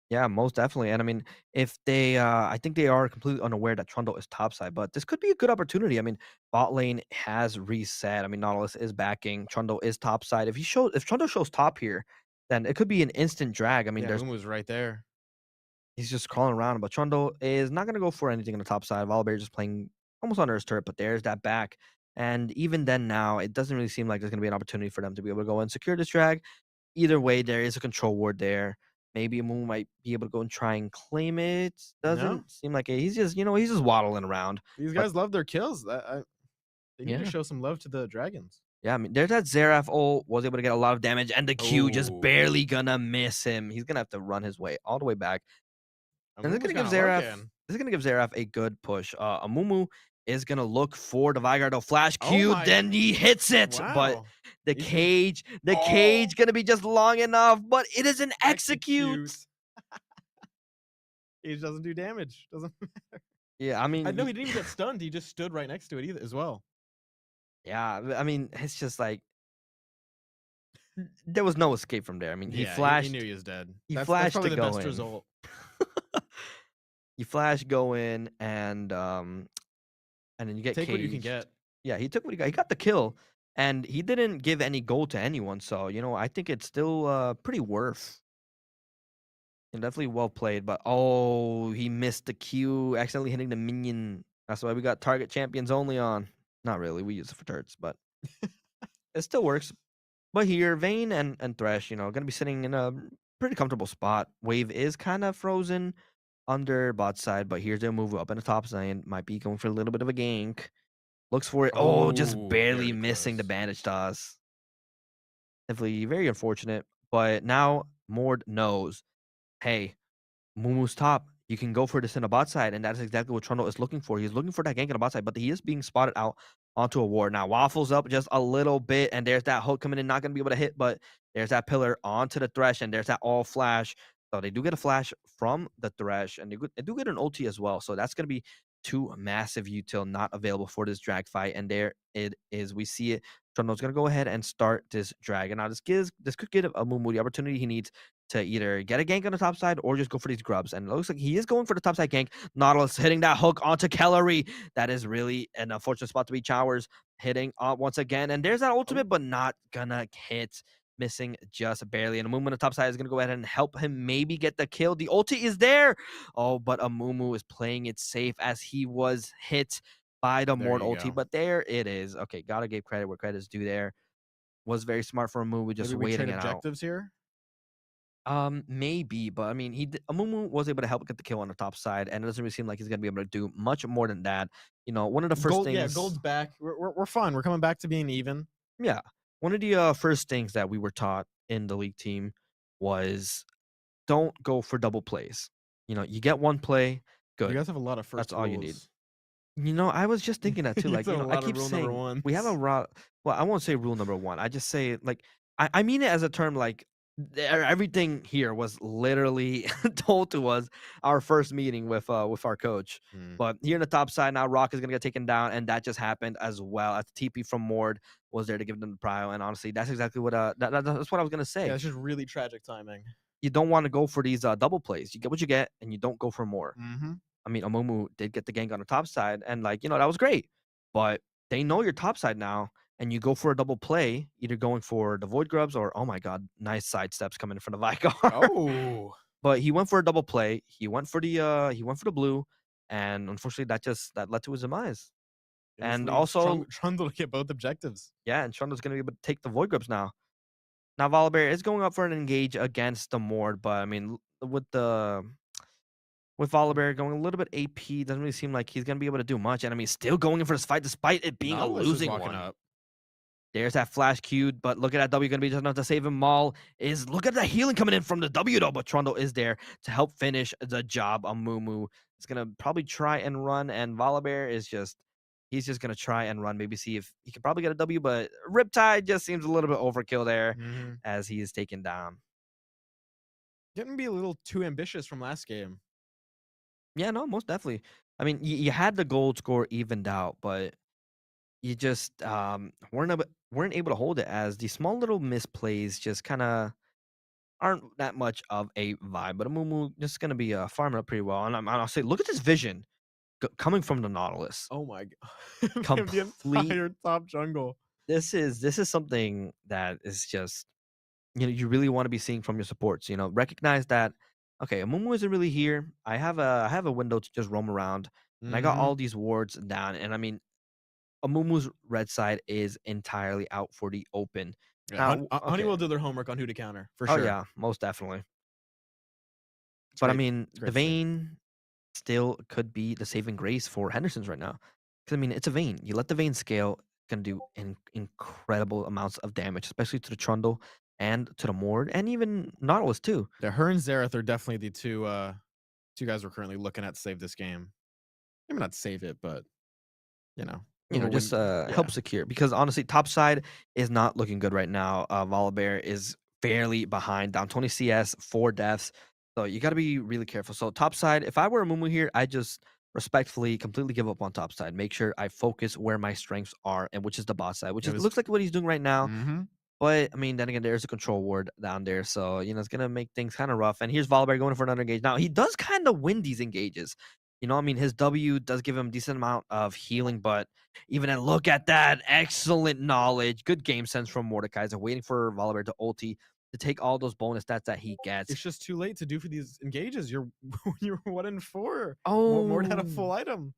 Yeah, most definitely. And I mean, if they, I think they are completely unaware that Trundle is topside, but this could be a good opportunity. I mean, bot lane has reset. I mean, Nautilus is backing. Trundle is topside. If Trundle shows top here, then it could be an instant drag. I mean, Moon was right there. He's just crawling around, but Trundle is not going to go for anything on the top side. Volibear just playing almost under his turret, but there's that back. And even then now, it doesn't really seem like there's going to be an opportunity for them to be able to go and secure this drag. Either way, there is a control ward there. maybe Amumu might be able to go and try and claim it. No. Doesn't seem like it. He's just, he's just waddling around. These But guys love their kills. They need to Yeah. show some love to the Dragons. yeah, I mean, there's that Xerath ult, was able to get a lot of damage, and the Q just Ooh. barely gonna miss him. He's gonna have to run his way all the way back. And this is Amumu's gonna give kinda Xerath. lurking. This is gonna give Xerath a good push. Amumu is gonna look for the Vigard flash Oh Q, my- then he hits it. But Wow. the He's cage gonna be just long enough, but it is an execute. He just doesn't do damage. Doesn't. Yeah, I mean, I know he didn't even get stunned. He just stood right next to it either as well. yeah, I mean, it's just like there was no escape from there. I mean, he Yeah, flashed. He knew he was dead. He That's flashed probably to the go best in. result. You flash go in and then you get Take what you can caged. get. Yeah, he took what he got. He got the kill, and he didn't give any gold to anyone. So I think it's still pretty worth. And definitely well played. But he missed the Q, accidentally hitting the minion. That's why we got target champions only on. Not really. We use it for turrets, but it still works. But here, Vayne and Thresh, gonna be sitting in a pretty comfortable spot. Wave is kind of frozen under bot side, but here's their move up in the top side. Might be going for a little bit of a gank. Looks for it. Just barely very missing the close. bandage toss. Definitely very unfortunate. But now Mord knows, hey, Mumu's top. You can go for this in the bot side, and that's exactly what Trundle is looking for. He's looking for that gank in the bot side, but he is being spotted out onto a ward. Now waffles up just a little bit, and there's that hook coming in, not gonna be able to hit, but there's that pillar onto the Thresh, and there's that all flash. So they do get a flash from the Thresh, and they do get an ulti as well. So that's gonna be two massive util not available for this drag fight, and there it is. We see it. Trundle's gonna go ahead and start this drag, and now this could give Amumu the opportunity he needs to either get a gank on the top side or just go for these grubs. And it looks like he is going for the top side gank. Nautilus hitting that hook onto Kellery. That is really an unfortunate spot to be. Chowers hitting once again. And there's that ultimate, but not gonna hit. Missing just barely. And Amumu on the top side is going to go ahead and help him maybe get the kill. The ulti is there. Oh, but Amumu is playing it safe as he was hit by the Mord ulti. go. But there it is. Okay, gotta give credit where credit is due there. Was very smart for Amumu, just Maybe we waiting trade it out. objectives here. Maybe, but I mean, Amumu was able to help get the kill on the top side, and it doesn't really seem like he's gonna be able to do much more than that. One of the first things. Yeah, gold's back. We're fine. We're coming back to being even. Yeah, one of the first things that we were taught in the league team was don't go for double plays. You get one play, good. You guys have a lot of first. That's all you need. I was just thinking that too. You Like, have a I lot of keep rule number saying ones. we have a well, I won't say rule number one. I just say like I mean it as a term like everything here was literally told to us our first meeting with our coach. But here in the top side now, Rock is gonna get taken down, and that just happened as well. As the TP from Mord was there to give them the prio, and honestly, that's exactly what that's what I was gonna say. Yeah, it's just really tragic timing. You don't want to go for these double plays. You get what you get, and you don't go for more. Mm-hmm. I mean, Amumu did get the gank on the top side, and that was great. But they know your top side now, and you go for a double play, either going for the Void Grubs or, oh my god, nice side steps coming from the Vicar. Oh. But he went for a double play. He went for the blue, and unfortunately that led to his demise. And also Trundle to get both objectives. Yeah, and Trundle's gonna be able to take the Void Grubs now. Now Volibear is going up for an engage against the Mord, but I mean with Volibear going a little bit AP, doesn't really seem like he's going to be able to do much. And I mean, still going in for this fight despite it being Nautilus a losing one. up. There's that flash queued, but look at that W going to be just enough to save him. Maul look at that healing coming in from the W though, but Trundle is there to help finish the job. Amumu is going to probably try and run, and Volibear he's just going to try and run, maybe see if he can probably get a W, but Riptide just seems a little bit overkill there as he is taken down. Getting to be a little too ambitious from last game. Yeah, no, most definitely. I mean, you had the gold score evened out, but you just weren't able to hold it, as the small little misplays just kind of aren't that much of a vibe. But Amumu just going to be farming up pretty well. And I'll say, look at this vision coming from the Nautilus. Oh my god. Complete The entire top jungle. This is something that is just, you really want to be seeing from your supports. Recognize that, okay, Amumu isn't really here. I have a window to just roam around, and I got all these wards down. And I mean, Amumu's red side is entirely out for the open. Yeah, Honeywell did their homework on who to counter for sure. Oh yeah, most definitely. But I great. mean, It's the great to see. Vayne still could be the saving grace for Henderson's right now. Because I mean, it's a Vayne. You let the Vayne scale, can do incredible amounts of damage, especially to the Trundle and to the Mord, and even Nautilus too. Yeah, her and Xerath are definitely the two guys we're currently looking at to save this game. Maybe not save it, but Just yeah. help secure. Because honestly, top side is not looking good right now. Volibear is fairly behind, down 20 CS, 4 deaths. So you got to be really careful. So top side, if I were a Mumu here, I just respectfully completely give up on top side. Make sure I focus where my strengths are, and which is the bot side, which Yeah, is looks like what he's doing right now. Mm-hmm. But I mean, then again, there's a control ward down there, so it's gonna make things kind of rough. And here's Volibear going for another engage. Now he does kind of win these engages. I mean, his W does give him a decent amount of healing, but even then, look at that excellent knowledge, good game sense from Mordekaiser, waiting for Volibear to ulti to take all those bonus stats that he gets. It's just too late to do for these engages. You're 1-4. Mord had a Oh, full item.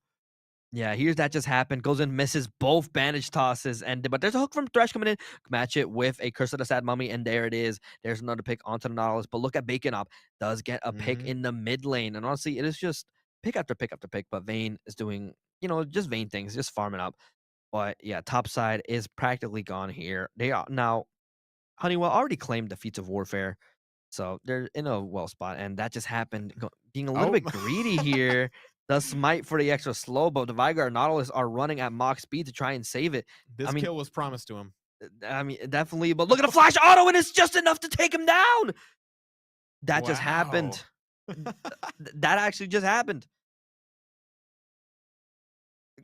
yeah, here's that just happened. Goes in, misses both bandage tosses, but there's a hook from Thresh coming in. Match it with a Curse of the Sad Mummy, and there it is. There's another pick onto the Nautilus. But look at Bacon Up. Does get a pick in the mid lane. And honestly, it is just pick after pick after pick. But Vayne is doing, just Vayne things, just farming up. But yeah, top side is practically gone here. They are now, Honeywell already claimed the feats of warfare. So they're in a well spot, and that just happened. Being a little bit greedy here, the smite for the extra slow, but the Vigar and Nautilus are running at mock speed to try and save it. This kill was promised to him. I mean, definitely, but look at the flash auto, and it's just enough to take him down. That just happened. That actually just happened.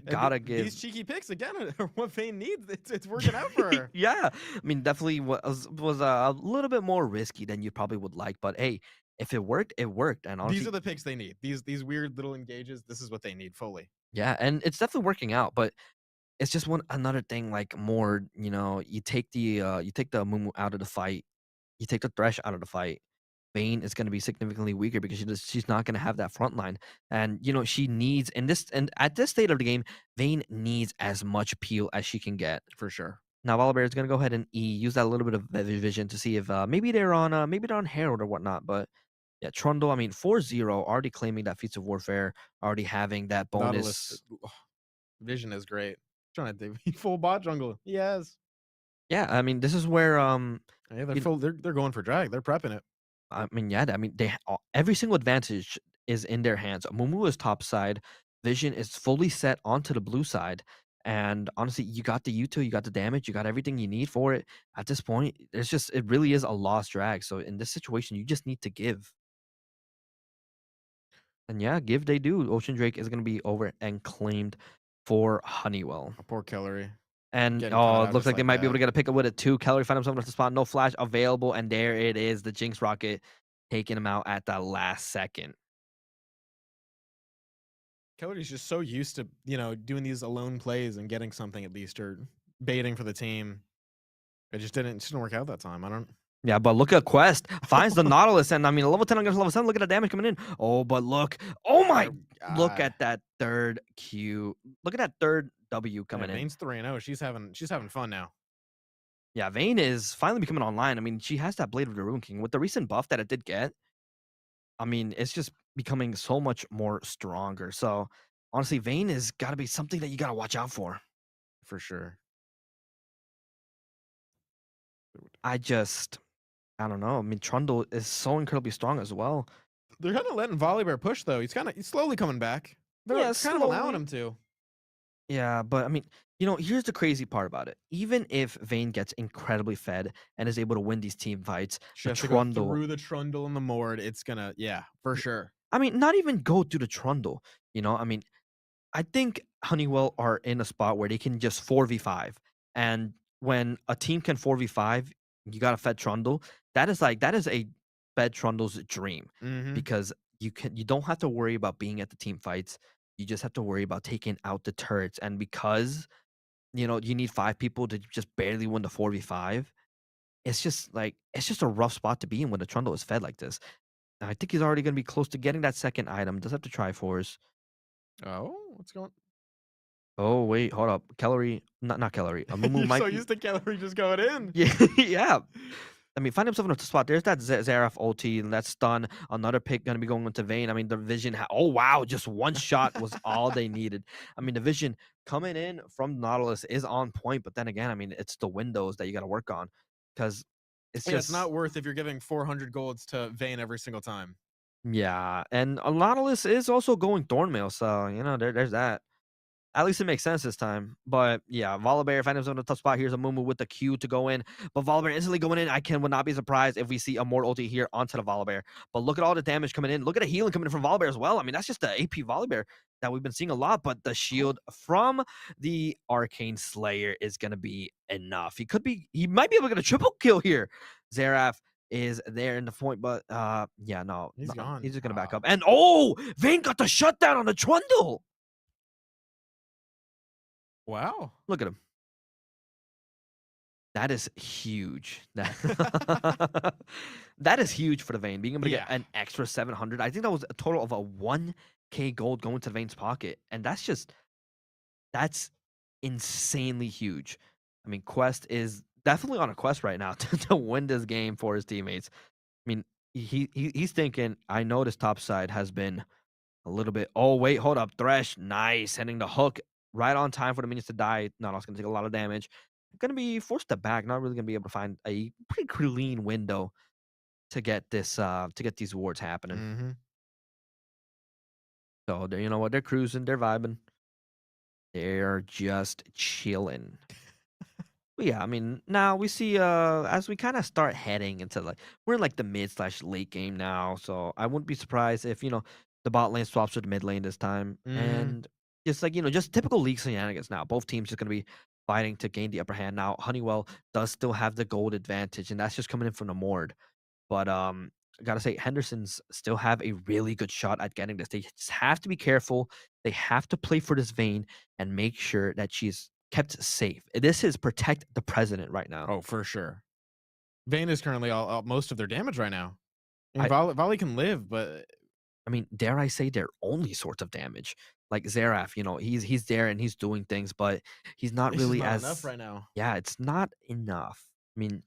Gotta give these cheeky picks again are what Vayne needs. It's working out for her. Yeah, I mean, definitely was a little bit more risky than you probably would like, but hey, if it worked, it worked. And honestly, these are the picks they need. These weird little engages. This is what they need fully. Yeah, and it's definitely working out, but it's just another thing. Like more, you take the Mumu out of the fight, you take the Thresh out of the fight. Vayne is going to be significantly weaker because she's not going to have that front line. And she needs and at this state of the game, Vayne needs as much peel as she can get. For sure. Now Volibear is going to go ahead and use that little bit of vision to see if maybe they're on Herald or whatnot. But yeah, Trundle, I mean 4-0, already claiming that feats of warfare, already having that bonus. Nautilus, vision is great. Trying to do full bot jungle. Yes. Yeah, I mean this is where yeah, they're going for drag. They're prepping it. I mean, yeah, every single advantage is in their hands. Mumu is top side. Vision is fully set onto the blue side. And honestly, you got the util, you got the damage, you got everything you need for it. At this point, it really is a lost drag. So in this situation, you just need to give. And yeah, give they do. Ocean Drake is going to be over and claimed for Honeywell. Poor Kellery. And it looks like they might be able to get a pickup with it too. Kellery found himself in the spot. No flash available. And there it is. The Jinx Rocket taking him out at the last second. Kellery's just so used to, doing these alone plays and getting something at least, or baiting for the team. It just didn't work out that time. I don't. Yeah, but look at Quest. Finds the Nautilus. And I mean, level 10 against level 7. Look at that damage coming in. Oh, but look. Oh my. Look at that third Q. Look at that third W coming in. Vayne's 3-0. She's having fun now. Yeah, Vayne is finally becoming online. I mean, she has that Blade of the Rune King. With the recent buff that it did get, I mean, it's just becoming so much more stronger. So, honestly, Vayne has got to be something that you got to watch out for. For sure. I don't know. I mean, Trundle is so incredibly strong as well. They're kind of letting Volibear push, though. He's slowly coming back. They're kind of allowing him to. Yeah, but I mean, here's the crazy part about it. Even if Vayne gets incredibly fed and is able to win these team fights, she has to go through the Trundle and the Mord. It's gonna, for sure. I mean, not even go through the Trundle. I mean, I think Honeywell are in a spot where they can just 4v5. And when a team can 4v5, you got a fed Trundle. That is a fed Trundle's dream. Because you don't have to worry about being at the team fights. You just have to worry about taking out the turrets. And because, you need 5 people to just barely win the 4v5, it's just a rough spot to be in when the Trundle is fed like this. And I think he's already going to be close to getting that second item. Does have to try Force. Oh, what's going on? Oh, wait, hold up. Kellery, not Kellery. You're so used to Kellery just going in. Yeah. I mean, find himself in a spot. There's that Xerath ulti and that stun. Another pick going to be going into Vayne. I mean, the vision. Oh, wow. Just one shot was all they needed. I mean, the vision coming in from Nautilus is on point. But then again, I mean, it's the windows that you got to work on because it's just. It's not worth if you're giving 400 golds to Vayne every single time. Yeah. And Nautilus is also going Thornmail. So, there's that. At least it makes sense this time. But yeah, Volibear find himself in a tough spot. Here's a Mumu with the Q to go in. But Volibear instantly going in. Would not be surprised if we see a more ulti here onto the Volibear. But look at all the damage coming in. Look at the healing coming in from Volibear as well. I mean, that's just the AP Volibear that we've been seeing a lot. But the shield from the Arcane Slayer is gonna be enough. He might be able to get a triple kill here. Xerath is there in the point, but yeah, no. He's gone. He's just gonna back up. And Vayne got the shutdown on the Trundle. Wow. Look at him. That is huge. That is huge for the Vayne. Being able to get an extra 700. I think that was a total of a 1K gold going to the Vayne's pocket. And that's insanely huge. I mean, Quest is definitely on a quest right now to win this game for his teammates. I mean, he's thinking, I know this top side has been a little bit. Oh, wait, hold up. Thresh, nice. Hitting the hook right on time for the minions to die. No, it's going to take a lot of damage. Going to be forced to back. Not really going to be able to find a pretty clean window to get this, to get these wards happening. Mm-hmm. So, you know what? They're cruising. They're vibing. They're just chilling. But yeah, I mean, now we see as we kind of start heading into we're in the mid/late game now, so I wouldn't be surprised if the bot lane swaps to the mid lane this time, and just just typical league shenanigans now. Both teams just gonna be fighting to gain the upper hand. Now Honeywell does still have the gold advantage, and that's just coming in from the Mord. But I gotta say, Henderson's still have a really good shot at getting this. They just have to be careful. They have to play for this Vayne and make sure that she's kept safe. This is protect the president right now. Oh, for sure. Vayne is currently all most of their damage right now. Volley can live, but I mean, dare I say their only sorts of damage. Like Xerath, he's there and he's doing things, but he's not really not as enough right now. Yeah, it's not enough. I mean,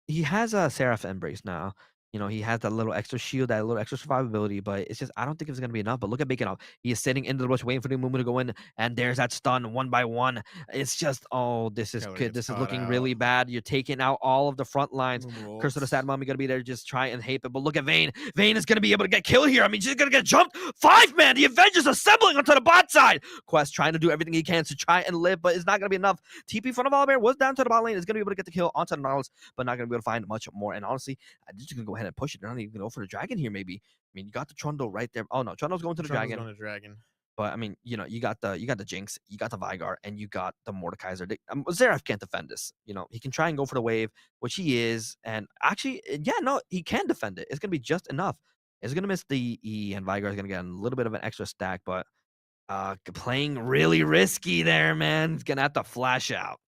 he has a Seraph Embrace now. He has that little extra shield, that little extra survivability, but it's just I don't think it's gonna be enough. But look at Bacon up. He is sitting into the bush waiting for the movement to go in, and there's that stun one by one. It's just this is looking really bad. You're taking out all of the front lines. Curse of the Sad Mommy gonna be there, just try and hate it. But look at Vayne. Vayne is gonna be able to get killed here. I mean, she's gonna get jumped. 5-man, the Avengers assembling onto the bot side. Quest trying to do everything he can to try and live, but it's not gonna be enough. TP front of Volibear was down to the bot lane. Is gonna be able to get the kill onto the Nautilus, but not gonna be able to find much more. And honestly, I'm just gonna go ahead and push it. They're not even gonna go for the dragon here, maybe. I mean, you got the Trundle right there. Oh no, Trundle's going to the dragon. Going to dragon. But I mean, you got the Jinx, you got the Vigar, and you got the Mordekaiser. Xerath can't defend this. He can try and go for the wave, which he is, and actually, yeah, no, he can defend it. It's gonna be just enough. It's gonna miss the E, and Vigar is gonna get a little bit of an extra stack, but playing really risky there, man. He's gonna have to flash out.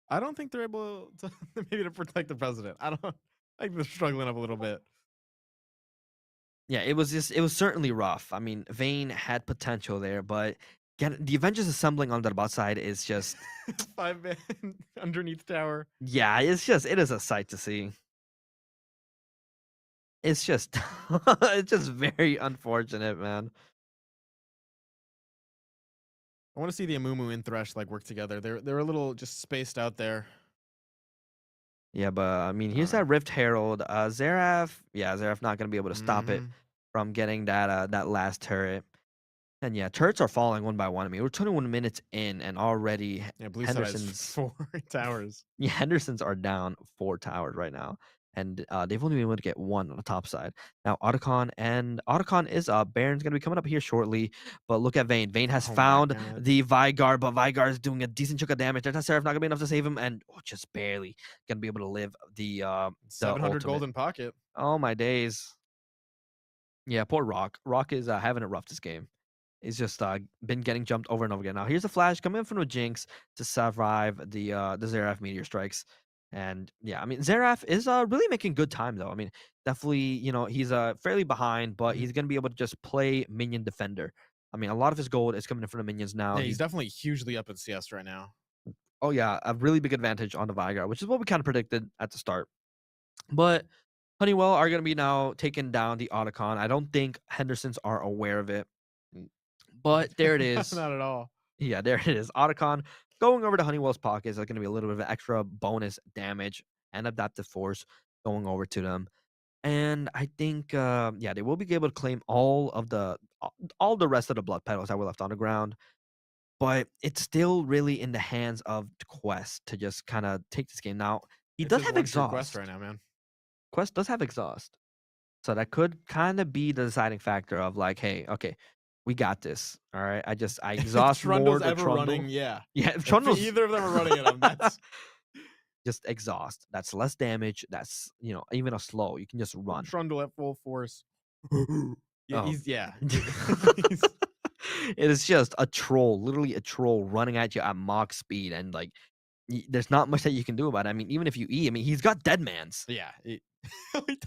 I don't think they're able to maybe to protect the president. I think they're struggling up a little bit. Yeah, it was certainly rough. I mean, Vayne had potential there, but the Avengers assembling on the bot side is just 5-man underneath tower. Yeah, it is a sight to see. It's just it's just very unfortunate, man. I want to see the Amumu and Thresh work together. They're a little just spaced out there. Yeah, but I mean, here's that Rift Herald. Xerath not gonna be able to stop it from getting that last turret. And yeah, turrets are falling one by one. I mean, we're 21 minutes in, and already Blue side has 4 towers. Yeah, Henderson's are down 4 towers right now, and they've only been able to get 1 on the top side. Now Otacon is up. Baron's gonna be coming up here shortly, but look at Vayne. Vayne has found the Vigar, but Vigar is doing a decent chunk of damage. There's that Seraph not gonna be enough to save him, and just barely gonna be able to live the 700 golden pocket. Oh my days. Yeah, poor Rock. Rock is having it rough this game. He's just been getting jumped over and over again. Now here's a flash coming in from the Jinx to survive the Xerath meteor strikes. And yeah, I mean, Xerath is really making good time though. I mean, definitely, he's fairly behind, but he's gonna be able to just play minion defender. I mean, a lot of his gold is coming in from the minions now. Yeah, he's definitely hugely up in CS right now. Oh yeah, a really big advantage on the Vigar, which is what we kind of predicted at the start. But Honeywell are going to be now taking down the Otacon. I don't think Hendersons are aware of it, but there it is. Not at all. Yeah, there it is. Otacon going over to Honeywell's pockets. That's going to be a little bit of extra bonus damage and adaptive force going over to them. And I think, yeah, they will be able to claim all the rest of the blood petals that were left on the ground. But it's still really in the hands of Quest to just kind of take this game. Now, he does have exhaust. Quest right now, man. Quest does have exhaust. So that could kind of be the deciding factor of like, hey, okay, we got this. All right. I exhaust more Trundle's the ever Trundle. running, yeah. Yeah, If Trundle's either of them are running at him, that's just exhaust. That's less damage. That's, even a slow. You can just run. Trundle at full force. Yeah, Oh. he's It is just a troll, literally a troll running at you at Mach speed, and like, there's not much that you can do about it. I mean, even if you he's got dead mans. yeah. He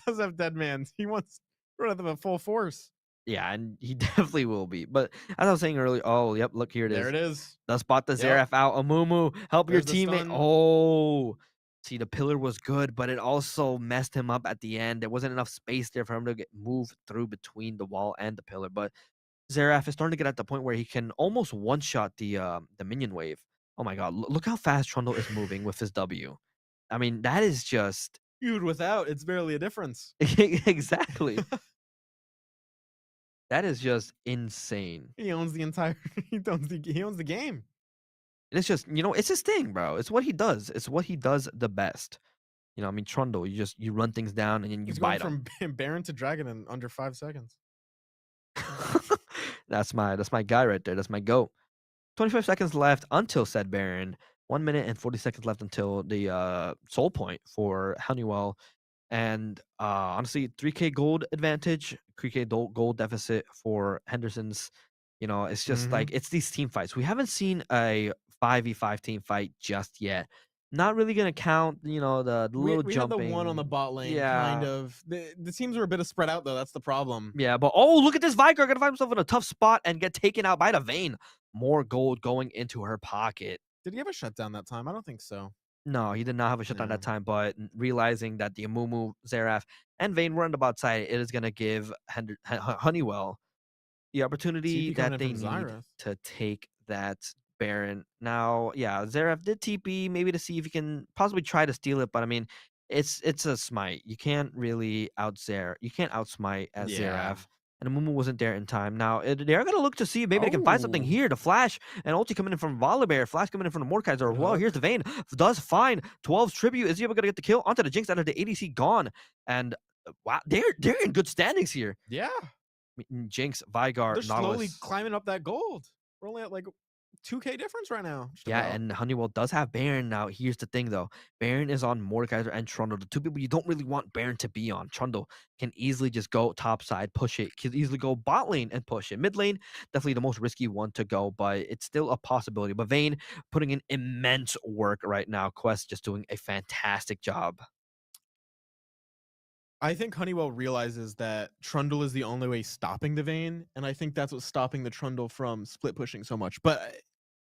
does have dead mans. He wants to run at them at full force. Yeah, and he definitely will be. But as I was saying earlier, oh, yep, look, here it is. There it is. Let's spot the Yep. Xerath out. Amumu, help There's the your teammate. stun. Oh, see, the pillar was good, but it also messed him up at the end. There wasn't enough space there for him to move through between the wall and the pillar. But Xerath is starting to get at the point where he can almost one-shot the minion wave. Oh my god, look how fast Trundle is moving with his W. I mean, that is just Dude, without, it's barely a difference. exactly. That is just insane. He owns the entire he owns the game. And it's just, it's his thing, bro. It's what he does. It's what he does the best. I mean, Trundle, you run things down and then you He's bite going them. from Baron to Dragon in under 5 seconds. That's my guy right there. That's my goat. 25 seconds left until said Baron. 1 minute and 40 seconds left until the soul point for Honeywell. And honestly, 3K gold advantage, 3K gold deficit for Henderson's. It's just like, it's these team fights. We haven't seen a 5v5 team fight just yet. Not really going to count, the little we jumping. had the one on the bot lane, Yeah. kind of. The teams were a bit of spread out, though. That's the problem. Yeah, but oh, look at this Vicar. Gonna find himself in a tough spot and get taken out by the Vayne. More gold going into her pocket. Did he have a shutdown that time? I don't think so. No, he did not have a shutdown that time, but realizing that the Amumu, Xerath, and Vayne were on the bot side, it is going to give Honeywell the opportunity that they need to take that Baron. Now, yeah, Xerath did TP maybe to see if he can possibly try to steal it, but I mean, it's a smite. You can't really you can't outsmite as Xerath. And Amumu wasn't there in time. Now, they're going to look to see if maybe they can find something here. The Flash and ulti coming in from Volibear. Flash coming in from the Mordekaiser. Well, here's the Vayne. Does fine. 12's tribute. Is he able to get the kill? Onto the Jinx out of the ADC gone. And wow, they're in good standings here. Yeah. Jinx, Vigar, They're slowly Nautilus. climbing up that gold. We're only at like 2K difference right now. Yeah, and Honeywell does have Baron now. Here's the thing, though. Baron is on Mordekaiser and Trundle, the two people you don't really want Baron to be on. Trundle can easily just go top side, push it. Can easily go bot lane and push it. Mid lane, definitely the most risky one to go, but it's still a possibility. But Vayne putting in immense work right now. Quest just doing a fantastic job. I think Honeywell realizes that Trundle is the only way stopping the Vayne, and I think that's what's stopping the Trundle from split pushing so much. But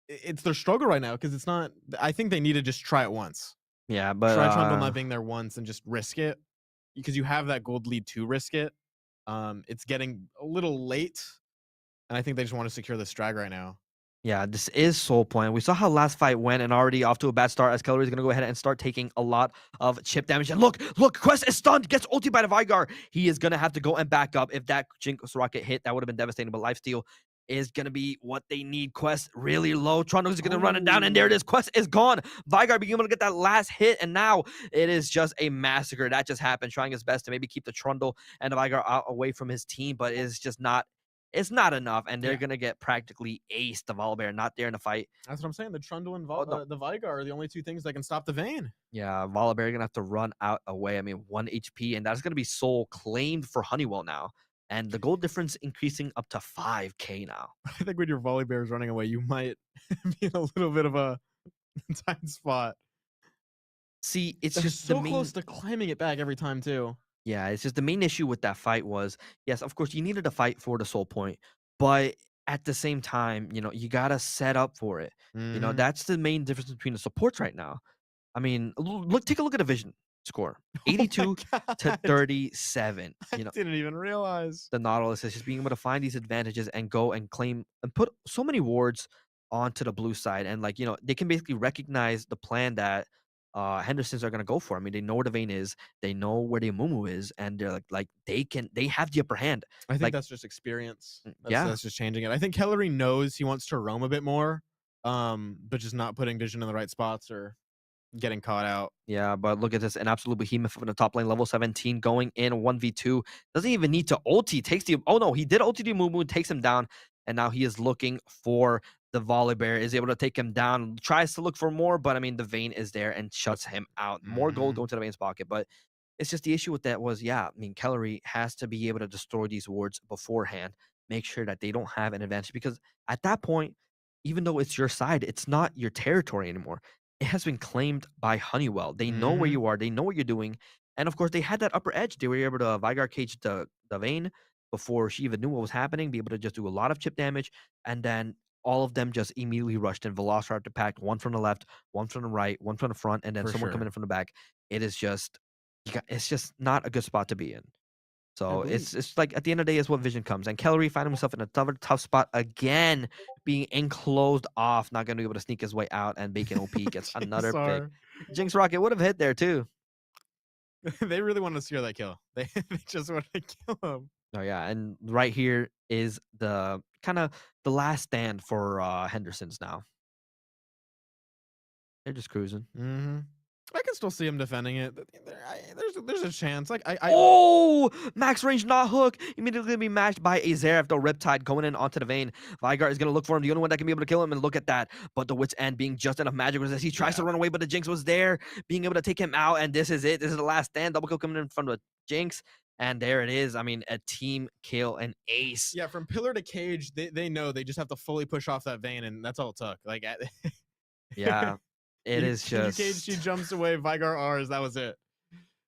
it's their struggle right now because it's not. I think they need to just try it once. Yeah, but try Trundle not being there once and just risk it because you have that gold lead to risk it. It's getting a little late, and I think they just want to secure this drag right now. Yeah, this is Soul Point. We saw how last fight went and already off to a bad start as Kellery is going to go ahead and start taking a lot of chip damage. And look, Quest is stunned, gets ulti by the Vigar. He is going to have to go and back up. If that Jinx rocket hit, that would have been devastating, but lifesteal is going to be what they need. Quest really low. Trundle is going to run it down, and there it is. Quest is gone. Vigar being able to get that last hit, and now it is just a massacre. That just happened, trying his best to maybe keep the Trundle and the Vigar out away from his team, but it's just not. It's not enough, and they're going to get practically aced. The Volibear not there in the fight. That's what I'm saying. The Trundle and the Vigar are the only two things that can stop the Vayne. Yeah, Volibear going to have to run out away. I mean, 1 HP, and that's going to be soul claimed for Honeywell now. And the gold difference increasing up to 5K now. I think when your Volibear is running away, you might be in a little bit of a tight spot. See, it's They're just so close to climbing it back every time, too. Yeah, it's just the main issue with that fight was, yes, of course, you needed a fight for the soul point, but at the same time, you gotta set up for it. That's the main difference between the supports right now. I mean, take a look at the Vision score, Oh my 82 to God. 37. I didn't even realize. The Nautilus is just being able to find these advantages and go and claim and put so many wards onto the blue side, and they can basically recognize the plan that Henderson's are gonna go for. I mean, they know where the Vayne is, they know where the Amumu is, and they're like they have the upper hand. I think Like, that's just experience. yeah. That's just changing it. I think Kellery knows he wants to roam a bit more, but just not putting Vision in the right spots or getting caught out. Yeah, but look at this, an absolute behemoth from the top lane, level 17, going in 1v2. Doesn't even need to ulti. Takes the he did ulti the Mumu, takes him down, and now he is looking for the Volibear. Is able to take him down. Tries to look for more, but I mean the Vayne is there and shuts him out. More gold going to the Vayne's pocket, but it's just the issue with that was, I mean, Kellery has to be able to destroy these wards beforehand, make sure that they don't have an advantage, because at that point, even though it's your side, it's not your territory anymore. It has been claimed by Honeywell. They know where you are. They know what you're doing. And of course, they had that upper edge. They were able to Vigar cage the Vayne before she even knew what was happening, be able to just do a lot of chip damage. And then all of them just immediately rushed in. Velociraptor packed, one from the left, one from the right, one from the front, and then For someone sure. coming in from the back. It is just, it's just not a good spot to be in. So it's like at the end of the day is what Vision comes. And Kellery finding himself in a tough spot again, being enclosed off, not going to be able to sneak his way out, and Bacon OP gets another pick. Jinx Rocket would have hit there too. They really wanted to secure that kill. They just wanted to kill him. Oh yeah, and right here is the kind of the last stand for Henderson's now. They're just cruising. I can still see him defending it. There's a chance. Like Oh, max range not hook. Immediately gonna be matched by a Xerath, the Riptide going in onto the Vayne. Vigar is gonna look for him, the only one that can be able to kill him, and look at that. But the Wit's End being just enough magic as he tries to run away, but the Jinx was there, being able to take him out, and this is it. This is the last stand. Double kill coming in from the Jinx. And there it is. I mean, a team kill, an ace. Yeah, from pillar to cage, they know they just have to fully push off that Vayne, and that's all it took. Like, yeah, it is just. Cage, she jumps away. Vigar R's. That was it.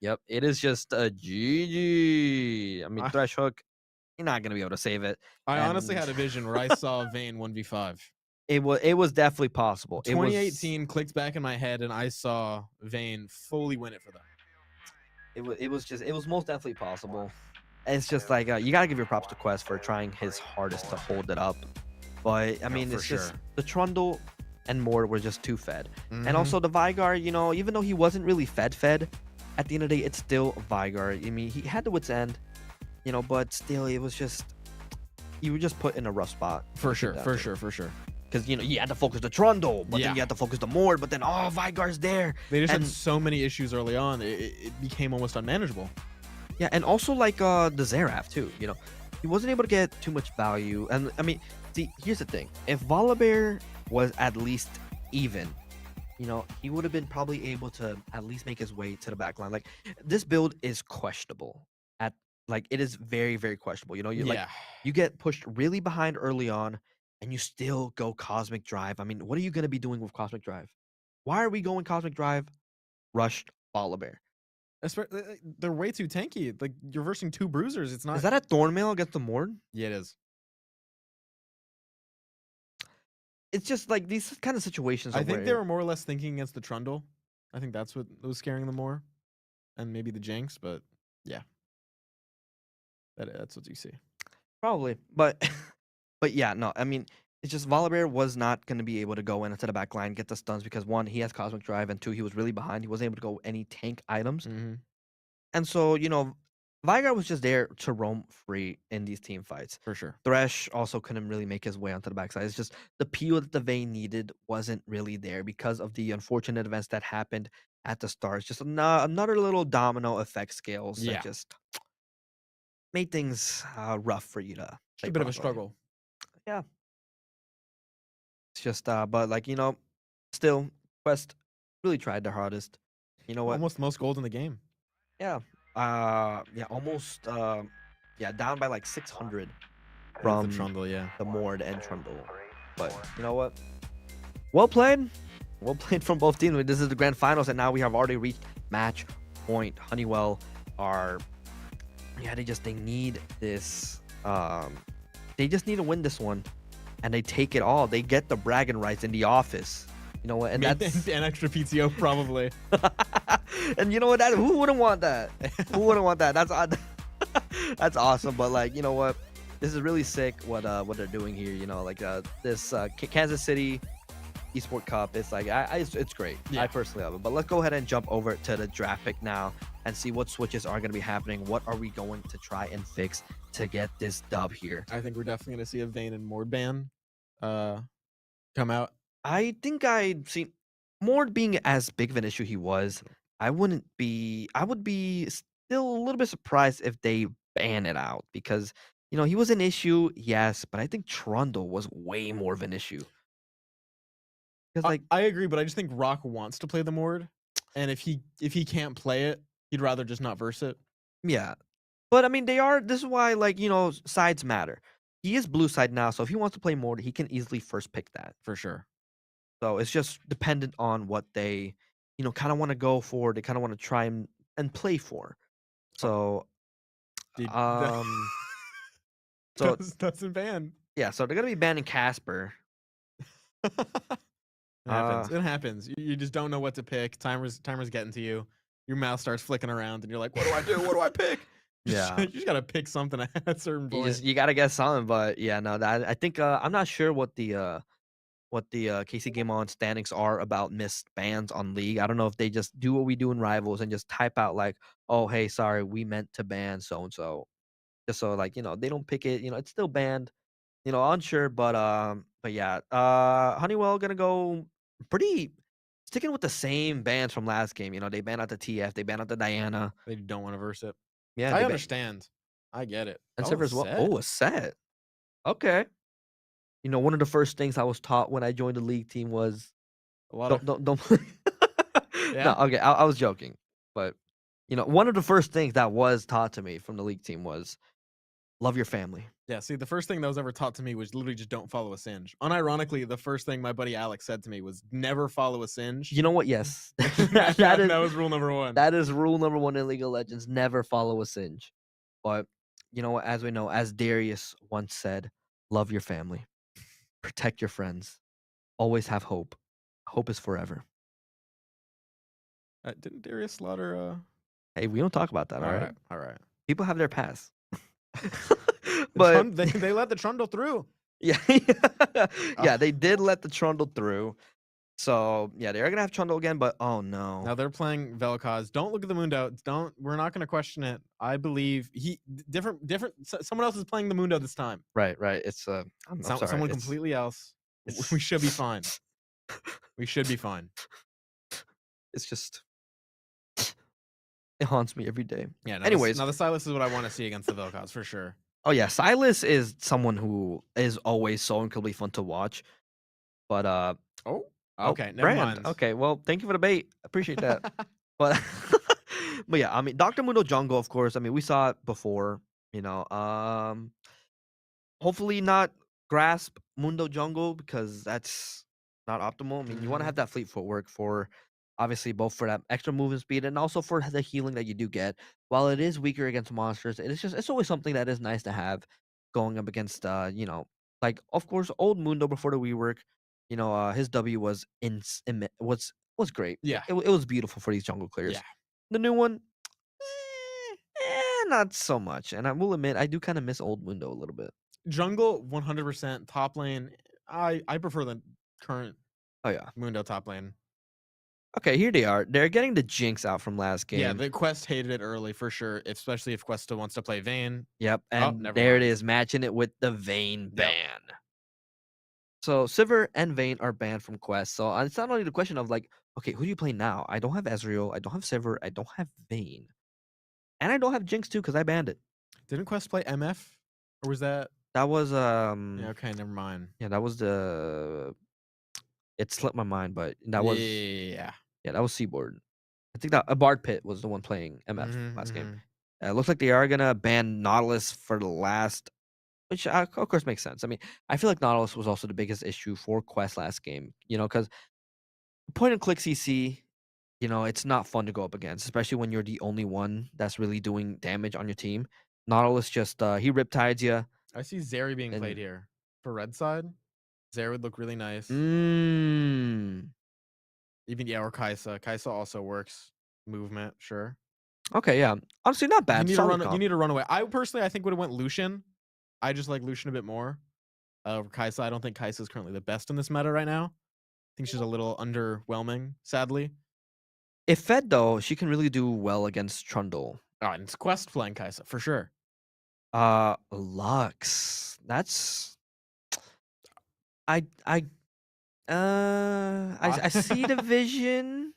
Yep, it is just a GG. I mean, Thresh Hook, you're not gonna be able to save it. I honestly had a vision where I saw Vayne 1v5. It was definitely possible. 2018 clicked back in my head, and I saw Vayne fully win it for them. It was most definitely possible. It's just like you gotta give your props to Quest for trying his hardest to hold it up. But I mean, it's just the Trundle and Mord were just too fed, and also the Vigar. Even though he wasn't really fed, at the end of the day, it's still Vigar. I mean, he had the Wit's End, but still, it was just you were just put in a rough spot. For sure. Because you had to focus the Trundle, but then you had to focus the Mord, but then Vigar's there. They just had so many issues early on, it became almost unmanageable. Yeah, and also like the Xerath too. He wasn't able to get too much value. And I mean, see, here's the thing: if Volibear was at least even, he would have been probably able to at least make his way to the back line. Like, this build is questionable. It is very, very questionable. You get pushed really behind early on, and you still go Cosmic Drive. I mean, what are you going to be doing with Cosmic Drive? Why are we going Cosmic Drive? Rushed Volibear. They're way too tanky. Like, you're versing two bruisers. It's not. Is that a Thornmail against the Mord? Yeah, it is. It's just like these kind of situations. I think they were more or less thinking against the Trundle. I think that's what was scaring them more, and maybe the Jinx. But yeah, that's what you see. Probably, but yeah, no. I mean, it's just Volibear was not going to be able to go into the back line, get the stuns, because one, he has Cosmic Drive, and two, he was really behind. He wasn't able to go any tank items, and so Vigar was just there to roam free in these team fights. For sure. Thresh also couldn't really make his way onto the backside. It's just the peel that the Vayne needed wasn't really there because of the unfortunate events that happened at the start. It's just another little domino effect scales that just made things rough for you to play a bit of a properly. struggle. Yeah. It's just, but still, Quest really tried their hardest. You know what? Almost the most gold in the game. Yeah. Almost down by like 600 from the Trundle, the Mord and Trundle. But you know what? Well played from both teams. This is the grand finals, and now we have already reached match point. Honeywell they need this. They just need to win this one and they take it all. They get the bragging rights in the office. You know what? And that's an extra PTO probably. and you know what? Who wouldn't want that? Who wouldn't want that? That's awesome. But like, you know what? This is really sick. What they're doing here. You know, like this Kansas City Esports Cup. It's like it's great. Yeah. I personally love it. But let's go ahead and jump over to the draft pick now and see what switches are going to be happening. What are we going to try and fix to get this dub here? I think we're definitely going to see a Vayne and Mord ban come out. I think I'd see Mord being as big of an issue he was. I would be still a little bit surprised if they ban it out because, you know, he was an issue, yes, but I think Trundle was way more of an issue. Because like I agree, but I just think Rock wants to play the Mord, and if he can't play it, he'd rather just not verse it. Yeah. But I mean, this is why, like, you know, sides matter. He is blue side now, so if he wants to play Mord, he can easily first pick that. For sure. So it's just dependent on what they, you know, kind of want to go for. They kind of want to try and play for. So, so doesn't ban. Yeah, so they're gonna be banning Casper. It happens. It happens. You just don't know what to pick. Timer's getting to you. Your mouse starts flicking around, and you're like, "What do I do? What do I pick?" Yeah, you just gotta pick something at a certain point. You gotta get something, but yeah, no, that I think I'm not sure what the KC Game On standings are about missed bans on League. I don't know if they just do what we do in Rivals and just type out like, "Oh, hey, sorry, we meant to ban so and so," just so like, you know, they don't pick it. You know, it's still banned. You know, unsure, but yeah, Honeywell gonna go pretty sticking with the same bans from last game. You know, they banned out the TF, they banned out the Diana. They don't want to verse it. Yeah, I understand. I get it. And Silver's well. Oh, a set. Okay. You know, one of the first things I was taught when I joined the League team was don't. Yeah. No, okay, I was joking, but you know, one of the first things that was taught to me from the League team was love your family. Yeah, see, the first thing that was ever taught to me was literally just don't follow a Singe. Unironically, the first thing my buddy Alex said to me was never follow a Singe. You know what? Yes. that was rule number one. That is rule number one in League of Legends. Never follow a Singe. But, you know what? As we know, as Darius once said, love your family. Protect your friends. Always have hope. Hope is forever. Didn't Darius slaughter... Hey, we don't talk about that, all right? All right. People have their past. But they let the Trundle through. Yeah, yeah, they did let the Trundle through. So yeah, they're gonna have Trundle again, but oh no. Now they're playing Vel'Koz. Don't look at the Mundo. We're not gonna question it. I believe different. Someone else is playing the Mundo this time. Right. It's I'm sorry, someone completely else. We should be fine. We should be fine. It's just it haunts me every day. Yeah. Anyways, now the Silas is what I want to see against the Vel'Koz for sure. Oh yeah, Silas is someone who is always so incredibly fun to watch. But okay, never mind. Okay, well, thank you for the bait. Appreciate that. but but yeah, I mean, Dr. Mundo Jungle, of course. I mean, we saw it before. You know, hopefully not grasp Mundo Jungle because that's not optimal. I mean, you want to have that fleet footwork for obviously both for that extra movement speed and also for the healing that you do get. While it is weaker against monsters, it's always something that is nice to have going up against you know, like of course old Mundo before the rework, you know, his W was was great. Yeah. It was beautiful for these jungle clears. Yeah. The new one, not so much. And I will admit I do kind of miss old Mundo a little bit. Jungle 100% top lane. I prefer the current Mundo top lane. Okay, here they are. They're getting the Jinx out from last game. Yeah, the Quest hated it early for sure, especially if Quest still wants to play Vayne. Yep, and there it is, matching it with the Vayne ban. So Sivir and Vayne are banned from Quest. So it's not only the question of like, okay, who do you play now? I don't have Ezreal, I don't have Sivir, I don't have Vayne. And I don't have Jinx too, because I banned it. Didn't Quest play MF? Or was that? That was Yeah, okay, never mind. Yeah, that was the it slipped my mind, but that was yeah, that was Seaboard. I think that a Bard Pit was the one playing MF last game. It looks like they are gonna ban Nautilus for the last, which of course makes sense. I mean, I feel like Nautilus was also the biggest issue for Quest last game. You know, because point and click CC, you know, it's not fun to go up against, especially when you're the only one that's really doing damage on your team. Nautilus just he riptides you. I see Zeri being played here for red side. Zare would look really nice. Mm. Even or Kaisa. Kaisa also works. Movement, sure. Okay, yeah. Honestly, not bad. You need Solid to run. You comp. need to run away. I personally, I think would have went Lucian. I just like Lucian a bit more. Over Kaisa, I don't think Kaisa is currently the best in this meta right now. I think she's a little underwhelming, sadly. If fed though, she can really do well against Trundle. Oh, and it's Quest flying Kaisa for sure. Lux. That's. I see the vision.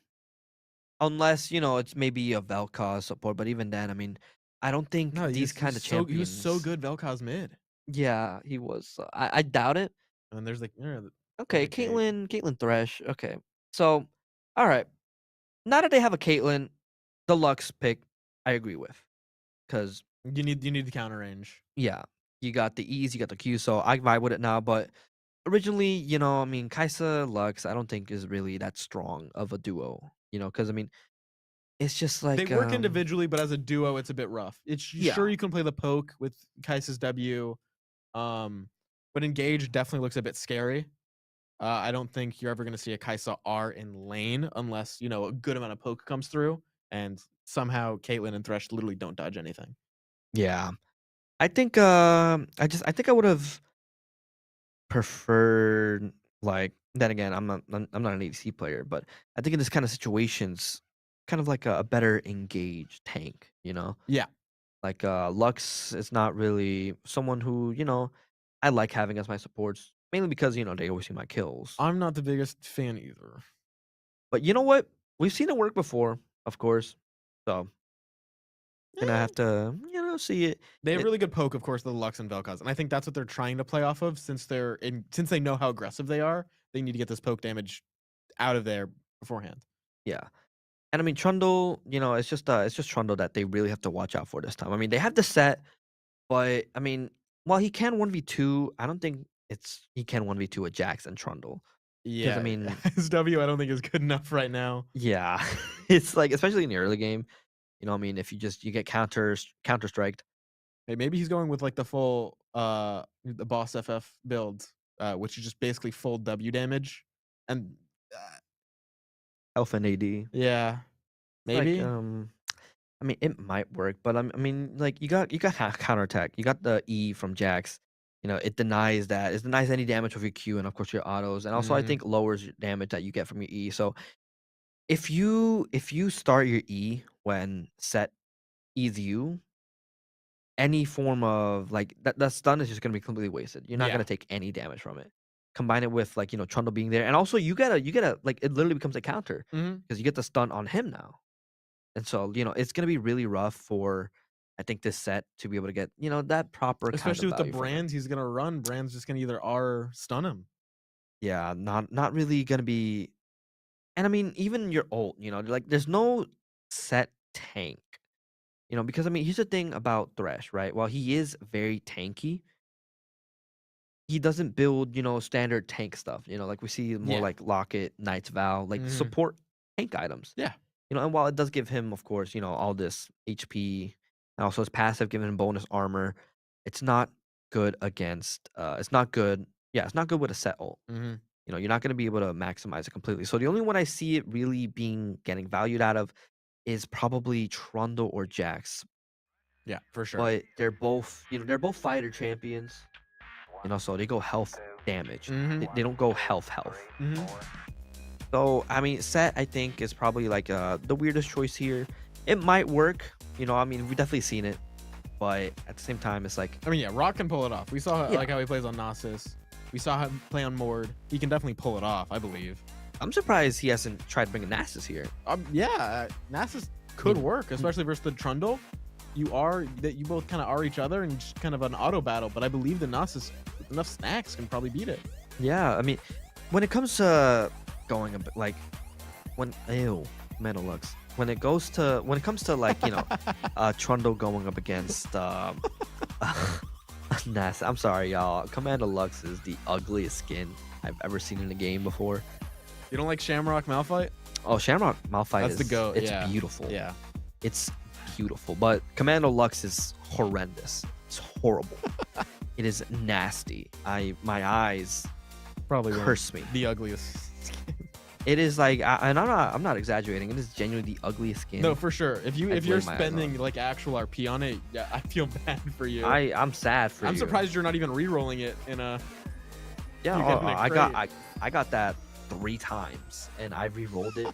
Unless, it's maybe a Vel'Koz support, but even then, I mean, I don't think these kind of champions. He was so good Vel'Koz mid. Yeah, he was. I doubt it. And then there's like, okay, Caitlyn Thresh. Okay, so, all right. Now that they have a Caitlyn, the Lux pick, I agree with, because you need the counter range. Yeah, you got the E's, you got the Q, so I vibe with it now. But originally, I mean, Kaisa Lux, I don't think is really that strong of a duo. Because I mean, it's just like they work individually, but as a duo, it's a bit rough. It's sure you can play the poke with Kaisa's W, but engage definitely looks a bit scary. I don't think you're ever going to see a Kaisa R in lane unless a good amount of poke comes through, and somehow Caitlyn and Thresh literally don't dodge anything. Yeah, I think I think I would have preferred like. Then again, I'm not an ADC player, but I think in this kind of situations, kind of like a better engaged tank, Yeah. Like Lux is not really someone who, I like having as my supports, mainly because, they always see my kills. I'm not the biggest fan either. But you know what? We've seen it work before, of course. So gonna have to, see it. They have really good poke, of course, the Lux and Vel'Koz, and I think that's what they're trying to play off of. Since they know how aggressive they are, they need to get this poke damage out of there beforehand. Yeah, and I mean Trundle, it's just Trundle that they really have to watch out for this time. I mean, they have the set, but I mean, while he can 1v2, I don't think he can 1v2 with Jax and Trundle. Yeah, I mean, his W I don't think is good enough right now. Yeah, it's like especially in the early game. I mean, if you get counter striked. Hey, maybe he's going with like the full the boss FF build, which is just basically full W damage and Health and AD. Yeah, maybe. Like, I mean, it might work, but I mean, like you got counterattack. You got the E from Jax. It denies that. It denies any damage with your Q and of course your autos, and also I think lowers damage that you get from your E. So if you start your E when set E's you, any form of like that stun is just gonna be completely wasted. You're not gonna take any damage from it. Combine it with like Trundle being there, and also you gotta like it literally becomes a counter because you get the stun on him now, and so it's gonna be really rough for I think this set to be able to get that proper especially kind of with the Brands he's gonna run. Brand's just gonna either R stun him. Yeah, not really gonna be, and I mean even your ult, like there's no set tank. Because I mean, here's the thing about Thresh, right? While he is very tanky, he doesn't build, standard tank stuff. Like we see more like Locket, Knight's Vow, like support tank items. Yeah. And while it does give him, of course, all this HP, and also his passive giving him bonus armor, it's not good against. It's not good. Yeah, it's not good with a set ult. You're not going to be able to maximize it completely. So the only one I see it really getting valued out of is probably Trundle or Jax. Yeah, for sure. But they're both, they're both fighter champions. So they go health damage. They don't go health. So I mean, set I think is probably like the weirdest choice here. It might work. I mean, we've definitely seen it, but at the same time, it's like I mean, yeah, Rock can pull it off. We saw like how he plays on Nasus. We saw him play on Mord. He can definitely pull it off, I believe. I'm surprised he hasn't tried bringing Nasus here. Yeah, Nasus could work, especially versus the Trundle. You both kind of are each other and just kind of an auto battle, but I believe the Nasus with enough snacks can probably beat it. Yeah, I mean, when it comes to going like Menolux. When it comes to like Trundle going up against Nasus. I'm sorry, y'all. Commander Lux is the ugliest skin I've ever seen in a game before. You don't like Shamrock Malphite? Oh, Shamrock Malphite That's the GOAT. It's beautiful. Yeah. It's beautiful. But Commando Lux is horrendous. It's horrible. It is nasty. My eyes probably curse me. the ugliest. It is like, and I'm not exaggerating. It is genuinely the ugliest skin. No, for sure. If you're my eyes spending like actual RP on it, yeah, I feel bad for you. I'm sad for you. I'm surprised you're not even re-rolling it in a. Yeah, you getting it I got that 3 times, and I re-rolled it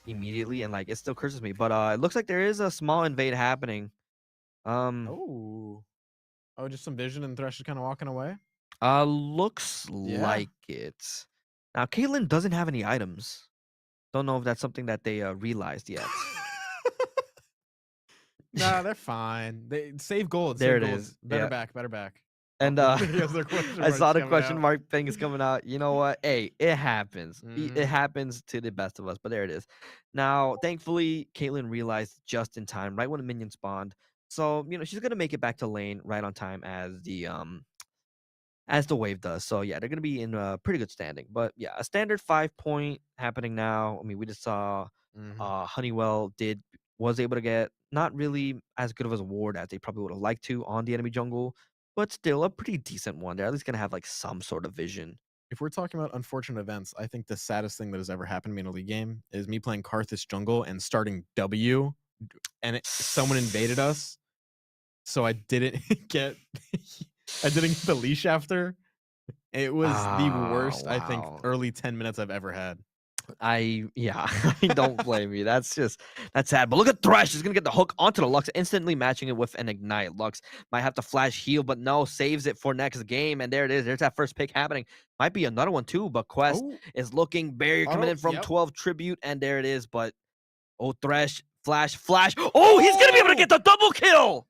immediately, and like it still curses me. But it looks like there is a small invade happening. Oh, just some vision and Thresh is kind of walking away. Looks like it. Now, Caitlyn doesn't have any items. Don't know if that's something that they realized yet. Nah, they're fine. They save gold. There Save it gold. is. Better back. And Because their question I mark's saw the coming question out. mark thing is coming out. You know what? Hey, it happens. It Mhm. happens to the best of us, but there it is. Now, thankfully, Caitlyn realized just in time, right when the minion spawned. So, she's gonna make it back to lane right on time as the wave does. So yeah, they're gonna be in a pretty good standing. But yeah, a standard 5-point happening now. I mean, we just saw Honeywell was able to get not really as good of a ward as they probably would have liked to on the enemy jungle, but still a pretty decent one. They're at least gonna have like some sort of vision. If we're talking about unfortunate events, I think the saddest thing that has ever happened to me in a league game is me playing Karthus jungle and starting W, and someone invaded us, so I didn't get the leash after. It was the worst, I think, early 10 minutes I've ever had. I don't blame you. That's sad. But look at Thresh. He's gonna get the hook onto the Lux, instantly matching it with an ignite. Lux might have to flash heal, but no, saves it for next game. And there it is. There's that first pick happening. Might be another one too, but Quest is looking. Barrier coming in from 12 tribute, and there it is. But Thresh, flash. Oh, he's gonna be able to get the double kill.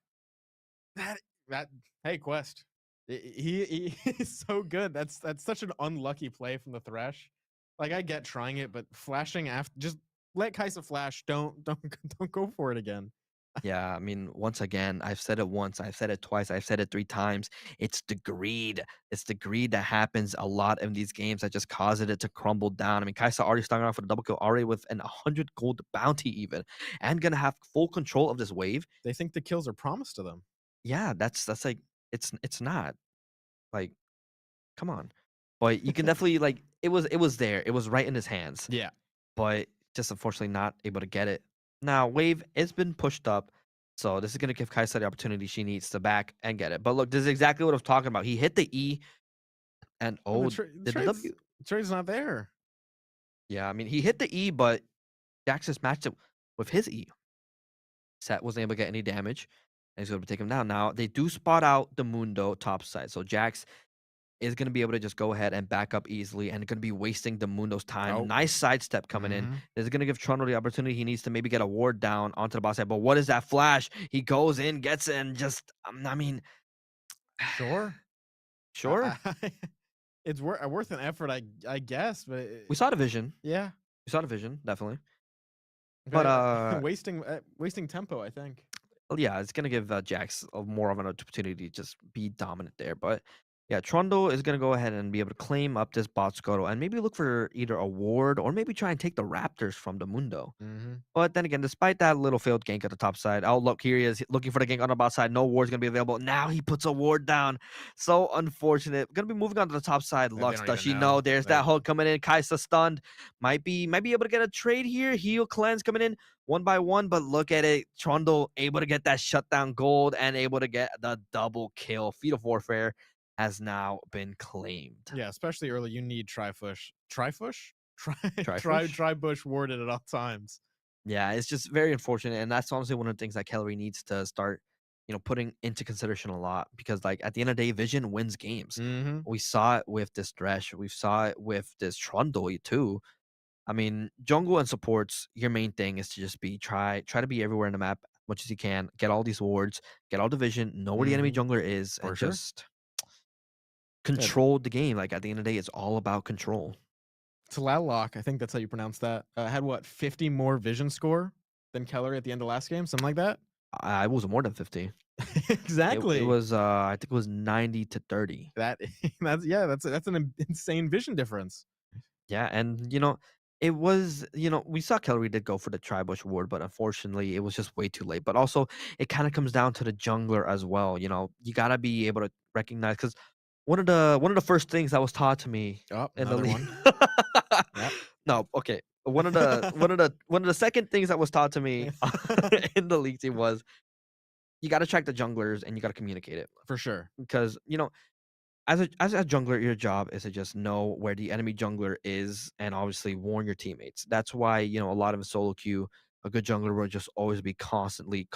Hey, Quest. He is so good. That's such an unlucky play from the Thresh. Like, I get trying it, but flashing after, just let Kai'Sa flash. Don't go for it again. Yeah, I mean, once again, I've said it once, I've said it twice, I've said it 3 times. It's the greed. It's the greed that happens a lot in these games that just causes it to crumble down. I mean, Kai'Sa already starting off with a double kill, already with an 100 gold bounty even, and gonna have full control of this wave. They think the kills are promised to them. Yeah, that's like, it's not. Like, come on. But you can definitely, like, it was there. It was right in his hands. Yeah. But just unfortunately not able to get it. Now, wave has been pushed up. So this is going to give Kai'Sa the opportunity she needs to back and get it. But look, this is exactly what I'm talking about. He hit the E, and the trade's not there. Yeah, I mean, he hit the E, but Jax just matched it with his E. Set wasn't able to get any damage, and he's going to take him down. Now, they do spot out the Mundo top side. So Jax is going to be able to just go ahead and back up easily and going to be wasting the Mundo's time. Nice sidestep coming in. This is going to give Trundle the opportunity. He needs to maybe get a ward down onto the bot side. But what is that flash? He goes in, gets it, and just, I mean. Sure. It's worth an effort, I guess. But we saw the vision. Yeah. We saw the vision, definitely. But wasting tempo, I think. Yeah, it's going to give Jax more of an opportunity to just be dominant there. But yeah, Trundle is going to go ahead and be able to claim up this bot scuttle and maybe look for either a ward or maybe try and take the Raptors from the Mundo. But then again, despite that little failed gank at the top side, oh, look, here he is looking for the gank on the bot side. No ward's going to be available. Now he puts a ward down. So unfortunate. Going to be moving on to the top side. Lux, does she know? There's that hook coming in. Kai'Sa stunned. Might be able to get a trade here. Heal cleanse coming in 1 by 1, but look at it. Trundle able to get that shutdown gold and able to get the double kill. Feat of Warfare has now been claimed. Yeah, especially early, you need Tribush warded at all times. Yeah, it's just very unfortunate, and that's honestly one of the things that Kellery needs to start, putting into consideration a lot, because like at the end of the day, vision wins games. We saw it with this Thresh, we saw it with this Trundle too. I mean, jungle and supports, your main thing is to just try to be everywhere in the map as much as you can, get all these wards, get all the vision, know where the enemy jungler is, and just control the game. Like at the end of the day, it's all about control. Tlaloc, I think that's how you pronounce that, had what, 50 more vision score than Kellery at the end of last game, something like that. It was more than 50. Exactly. It was I think it was 90 to 30. That's an insane vision difference. Yeah, and it was, we saw Kellery did go for the Tribush ward, but unfortunately it was just way too late. But also it kind of comes down to the jungler as well. You gotta be able to recognize, because one of the first things that was taught to me Oh, in the another league. one. Yep. No, okay. One of the second things that was taught to me in the league team was you got to track the junglers and you got to communicate it For sure. because as a jungler, your job is to just know where the enemy jungler is and obviously warn your teammates. That's why a lot of a solo queue, a good jungler will just always be constantly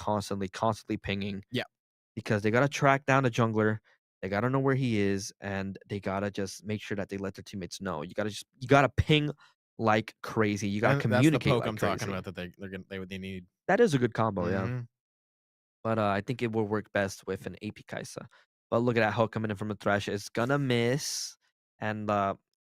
pinging. Yeah. Because they gotta track down the jungler, they gotta know where he is, and they gotta just make sure that they let their teammates know. You gotta ping like crazy. You gotta And that's the communicate poke like I'm crazy. talking about that they need. That is a good combo, yeah. Mhm. But I think it will work best with an AP Kaisa. But look at that hook coming in from the Thresh. It's gonna miss. And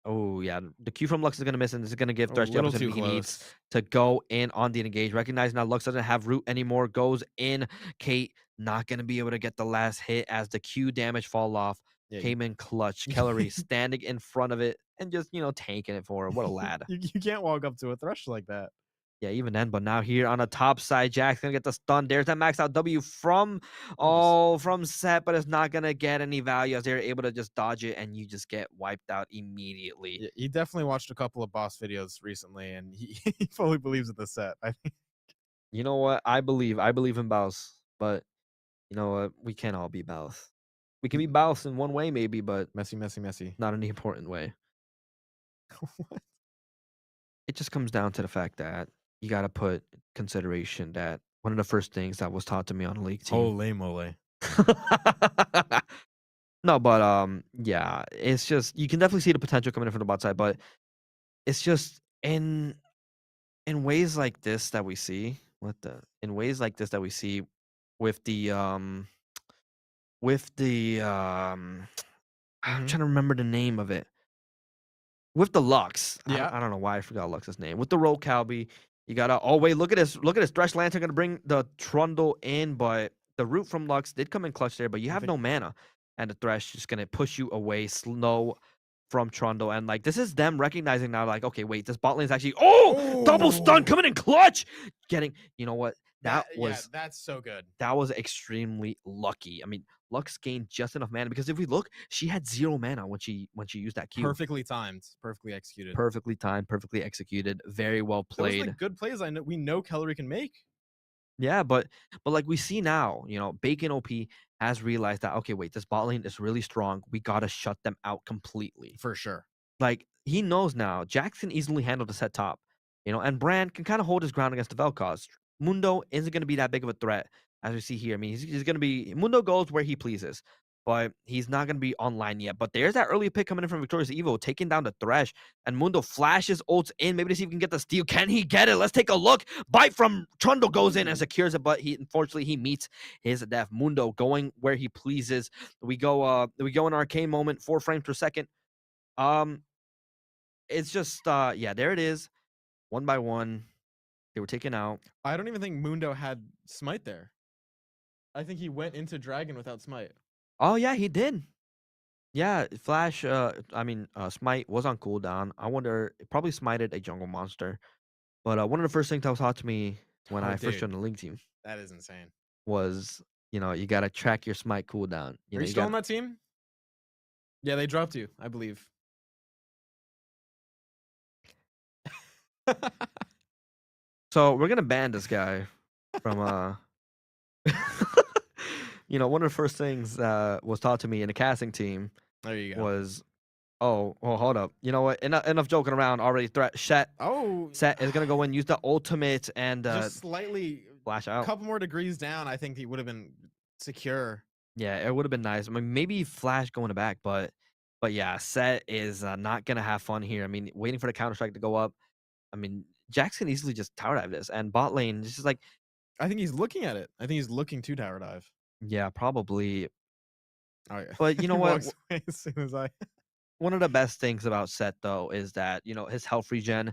oh yeah, the Q from Lux is gonna miss, and this is gonna give A Thresh the little opportunity too he needs close. to go in on the engage. Recognizing now Lux doesn't have root anymore, goes in. Kate not gonna be able to get the last hit as the Q damage fall off. Yeah, Came in clutch. Kellery standing in front of it and just tanking it for her. What a lad. you can't walk up to a Thresh like that. Yeah, even then, but now here on the top side, Jack's gonna get the stun. There's that maxed out W from Set, but it's not gonna get any value as they're able to just dodge it, and you just get wiped out immediately. Yeah, he definitely watched a couple of boss videos recently, and he, he fully believes in the set. I think. You know what? I believe in Baus, but you know what? We can't all be Baus. We can be Baus in one way, maybe, but Messy. not in the important way. What? It just comes down to the fact that you got to put consideration that one of the first things that was taught to me on the league team. Holy moly. No, but yeah, it's just you can definitely see the potential coming in from the bot side, but it's just in ways like this that we see with the I'm trying to remember the name of it. With the Lux. Yeah. I don't know why I forgot Lux's name. With the Roll Calby, you gotta wait, look at this. Look at this. Thresh Lantern gonna bring the Trundle in, but the root from Lux did come in clutch there, but you have no mana. And the Thresh is gonna push you away slow from Trundle. And like this is them recognizing now, like, okay, wait, this bot lane is actually double stun coming in clutch. Getting what? That's so good. That was extremely lucky. I mean, Lux gained just enough mana because if we look, she had 0 mana when she used that Q. Perfectly timed, perfectly executed. Perfectly timed, perfectly executed, very well played. Those are the good plays we know Kellery can make. Yeah, but like we see now, Bacon OP has realized that okay, wait, this bot lane is really strong. We gotta shut them out completely. For sure. Like he knows now. Jackson easily handled the set top, and Brand can kind of hold his ground against the Vel'Koz. Mundo isn't going to be that big of a threat, as we see here. I mean, he's going to be Mundo goes where he pleases, but he's not going to be online yet. But there's that early pick coming in from Victorious Evo, taking down the Thresh, and Mundo flashes ults in. Maybe to see if he can get the steal. Can he get it? Let's take a look. Bite from Trundle goes in and secures it, but unfortunately he meets his death. Mundo going where he pleases. We go an arcane moment, 4 frames per second. It's just yeah, there it is, 1 by 1. They were taken out. I don't even think Mundo had Smite there. I think he went into Dragon without Smite. Oh yeah, he did. Yeah, Flash. Smite was on cooldown. I wonder, it probably smited a jungle monster. But one of the first things that was taught to me when I first joined the league team That is insane. was, you gotta track your Smite cooldown. Are you still on that team? Yeah, they dropped you, I believe. So we're gonna ban this guy from one of the first things was taught to me in the casting team. There you go. Was hold up. You know what? Enough joking around already. Set is gonna go in, use the ultimate, and just slightly flash out. A couple more degrees down, I think he would have been secure. Yeah, it would have been nice. I mean, maybe Flash going back, but yeah, Set is not gonna have fun here. I mean, waiting for the counter strike to go up. I mean, Jackson easily just tower dive this, and bot lane just like. I think he's looking at it. I think he's looking to tower dive. Yeah, probably. Oh yeah. But you know what? As soon as One of the best things about Set though is that his health regen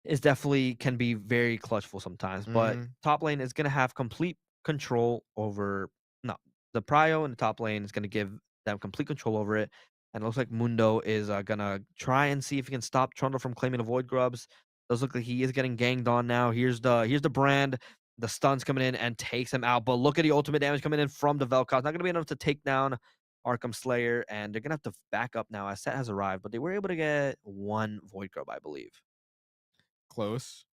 is definitely can be very clutchful sometimes. But top lane is gonna have complete control over the prio in the top lane is gonna give them complete control over it. And it looks like Mundo is gonna try and see if he can stop Trundle from claiming the Void Grubs. Does look like he is getting ganged on now. Here's the Brand. The stun's coming in and takes him out. But look at the ultimate damage coming in from the Vel'Koz. Not gonna be enough to take down Arkham Slayer, and they're gonna have to back up now as Set has arrived, but they were able to get 1 Void Grub, I believe. Close.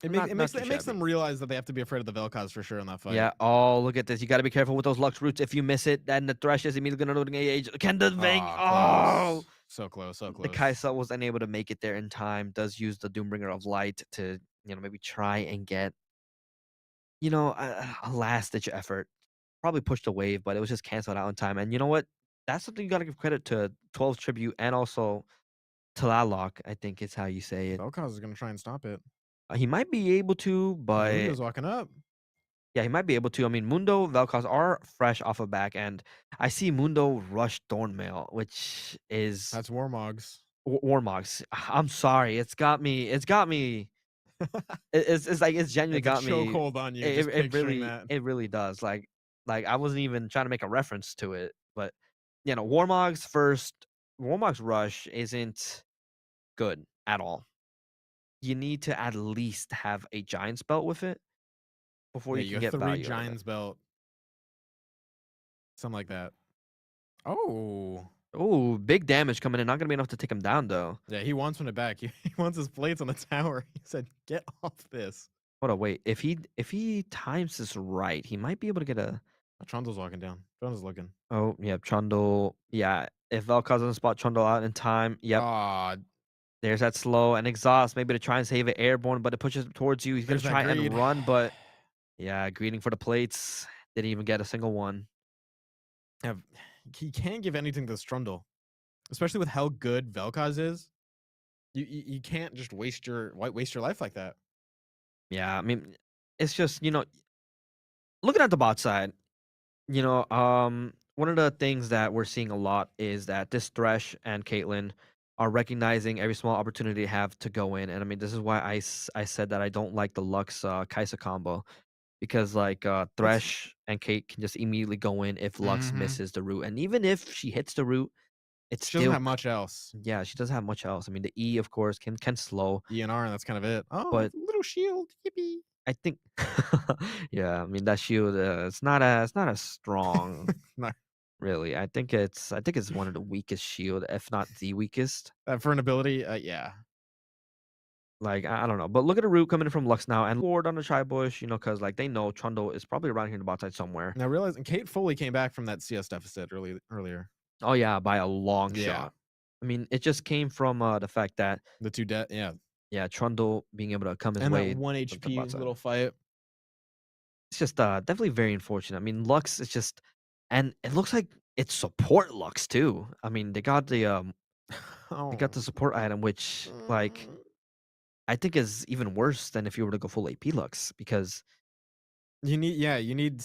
It Not makes too it makes shabby. them realize that they have to be afraid of the Vel'Koz for sure in that fight. Yeah. Oh, look at this. You got to be careful with those Lux roots. If you miss it, then the Thresh is immediately going to load an AH. Can the Vang? Oh, so close, so close. The Kaisa was unable to make it there in time. Does use the Doombringer of Light to, maybe try and get, a last-ditch effort. Probably pushed the wave, but it was just canceled out in time. And you know what? That's something you got to give credit to 12's Tribute and also Tlaloc, I think is how you say it. Vel'Koz is going to try and stop it. He might be able to, but Mundo's walking up. yeah, he might be able to. I mean, Mundo, Vel'Koz are fresh off of back, and I see Mundo rush Thornmail, which is That's Warmogs. Warmogs. I'm sorry, it's got me. It's genuinely got me. Chokehold on you. Just picturing that. It really does. Like I wasn't even trying to make a reference to it, but Warmogs rush isn't good at all. You need to at least have a Giant's Belt with it before you can get 3 value. Giant's Belt. Something like that. Oh, big damage coming in. Not gonna be enough to take him down though. Yeah, he wants it back. He wants his plates on the tower. He said, "Get off this." Hold on, wait. If he times this right, he might be able to get a. Trundle's walking down. Trundle's looking. Oh yeah, Trundle. Yeah, if Vel'Koz doesn't spot Trundle out in time, yep. There's that slow and exhaust, maybe to try and save it airborne, but it pushes towards you. He's gonna try and run, but yeah, greeting for the plates. Didn't even get a single one. He can't give anything to this Trundle, especially with how good Vel'Koz is. You can't just waste your life like that. Yeah, I mean, it's just looking at the bot side, one of the things that we're seeing a lot is that this Thresh and Caitlyn are recognizing every small opportunity they have to go in. And I mean, this is why I said that I don't like the Lux Kaisa combo. Because Thresh and Kate can just immediately go in if Lux misses the root. And even if she hits the root, she doesn't have much else. Yeah, she doesn't have much else. I mean, the E, of course, can slow. E and R, and that's kind of it. Oh, but little shield. Yippee. I think yeah, I mean that shield it's not as strong. No. Really. I think it's one of the weakest shield, if not the weakest. For an ability, yeah. Like, I don't know. But look at the root coming in from Lux now and Ward on the Tribush, because like they know Trundle is probably around here in the bot side somewhere. Now realizing Kate fully came back from that CS deficit earlier. Oh yeah, by a long shot. I mean, it just came from the fact that the 2 yeah, Trundle being able to come his and way. And that 1 HP little fight. It's just definitely very unfortunate. I mean, Lux is just, and it looks like it's support Lux too. I mean, they got the they got the support item, which like I think is even worse than if you were to go full AP Lux, because you need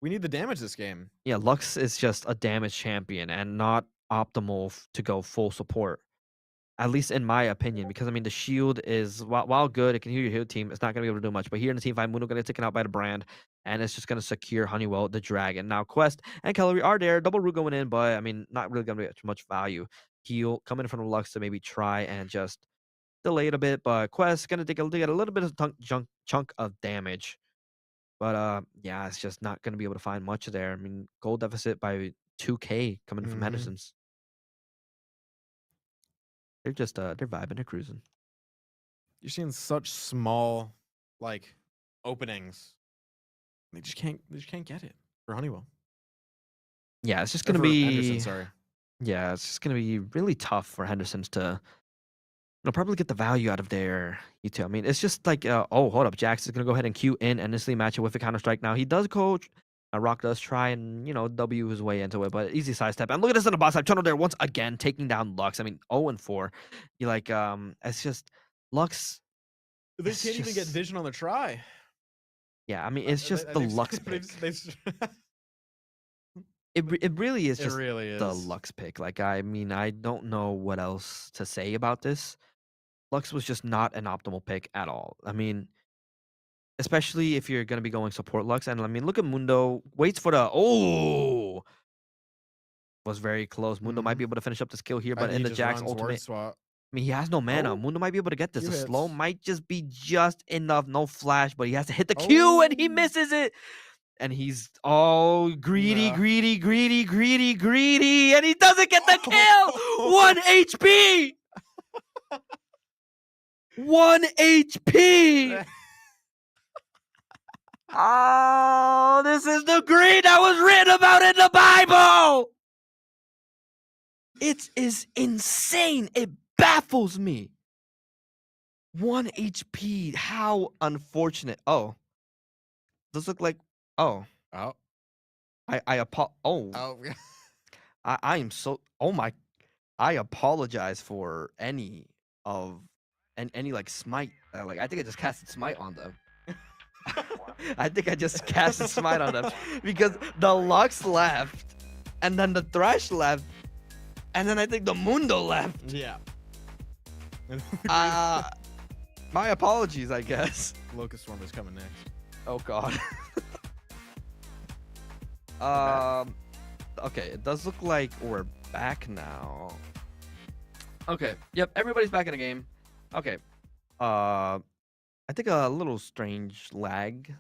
we need the damage this game. Yeah, Lux is just a damage champion and not optimal to go full support. At least in my opinion, because I mean the shield is while good, it can heal your heal team. It's not gonna be able to do much. But here in the team fight, Mundo gonna get taken out by the brand, and it's just gonna secure Honeywell the dragon. Now Quest and Calorie are there, double root going in, but I mean not really gonna be much value. Heal coming from the Lux to maybe try and just delay it a bit, but Quest gonna get a little bit of chunk of damage. But yeah, it's just not gonna be able to find much there. I mean, gold deficit by 2K coming from Henderson's. They're just they're vibing, they're cruising. You're seeing such small like openings. They just can't get it for Honeywell. Yeah, it's just gonna be Henderson, sorry. Yeah, it's just gonna be really tough for Henderson's to probably get the value out of their U2. I mean, it's just like oh, hold up, Jax is gonna go ahead and Q in and instantly match it with a counter strike. Now he does coach. Rock does try and, W his way into it, but easy sidestep. And look at this on the boss side. Trundle there once again, taking down Lux. I mean, 0-4. You like, it's just, Lux. They can't even get vision on the try. Yeah, I mean, it's just the Lux pick. It really is just the Lux pick. Like, I mean, I don't know what else to say about this. Lux was just not an optimal pick at all. I mean, especially if you're going to be going support Lux. And I mean, look at Mundo. Waits for the... Oh! Was very close. Mundo might be able to finish up this kill here, but in the Jax ultimate... Swap. I mean, he has no mana. Mundo might be able to get this. The slow might just be just enough. No flash, but he has to hit the Q, and he misses it. And he's greedy, greedy, greedy, greedy, greedy, and he doesn't get the kill. 1 HP. 1 HP. Oh, this is the greed that was written about in the Bible. It is insane. It baffles me. 1 HP. How unfortunate. Oh. Does look like Oh. I am so I apologize for any like smite. Like I think I just casted smite on them. I think I just casted smite on them because the Lux left, and then the Thresh left, and then I think the Mundo left. Yeah. My apologies, I guess. Locust Storm is coming next. Oh God. Okay, it does look like we're back now. Okay. Yep, everybody's back in the game. Okay. I think a little strange lag,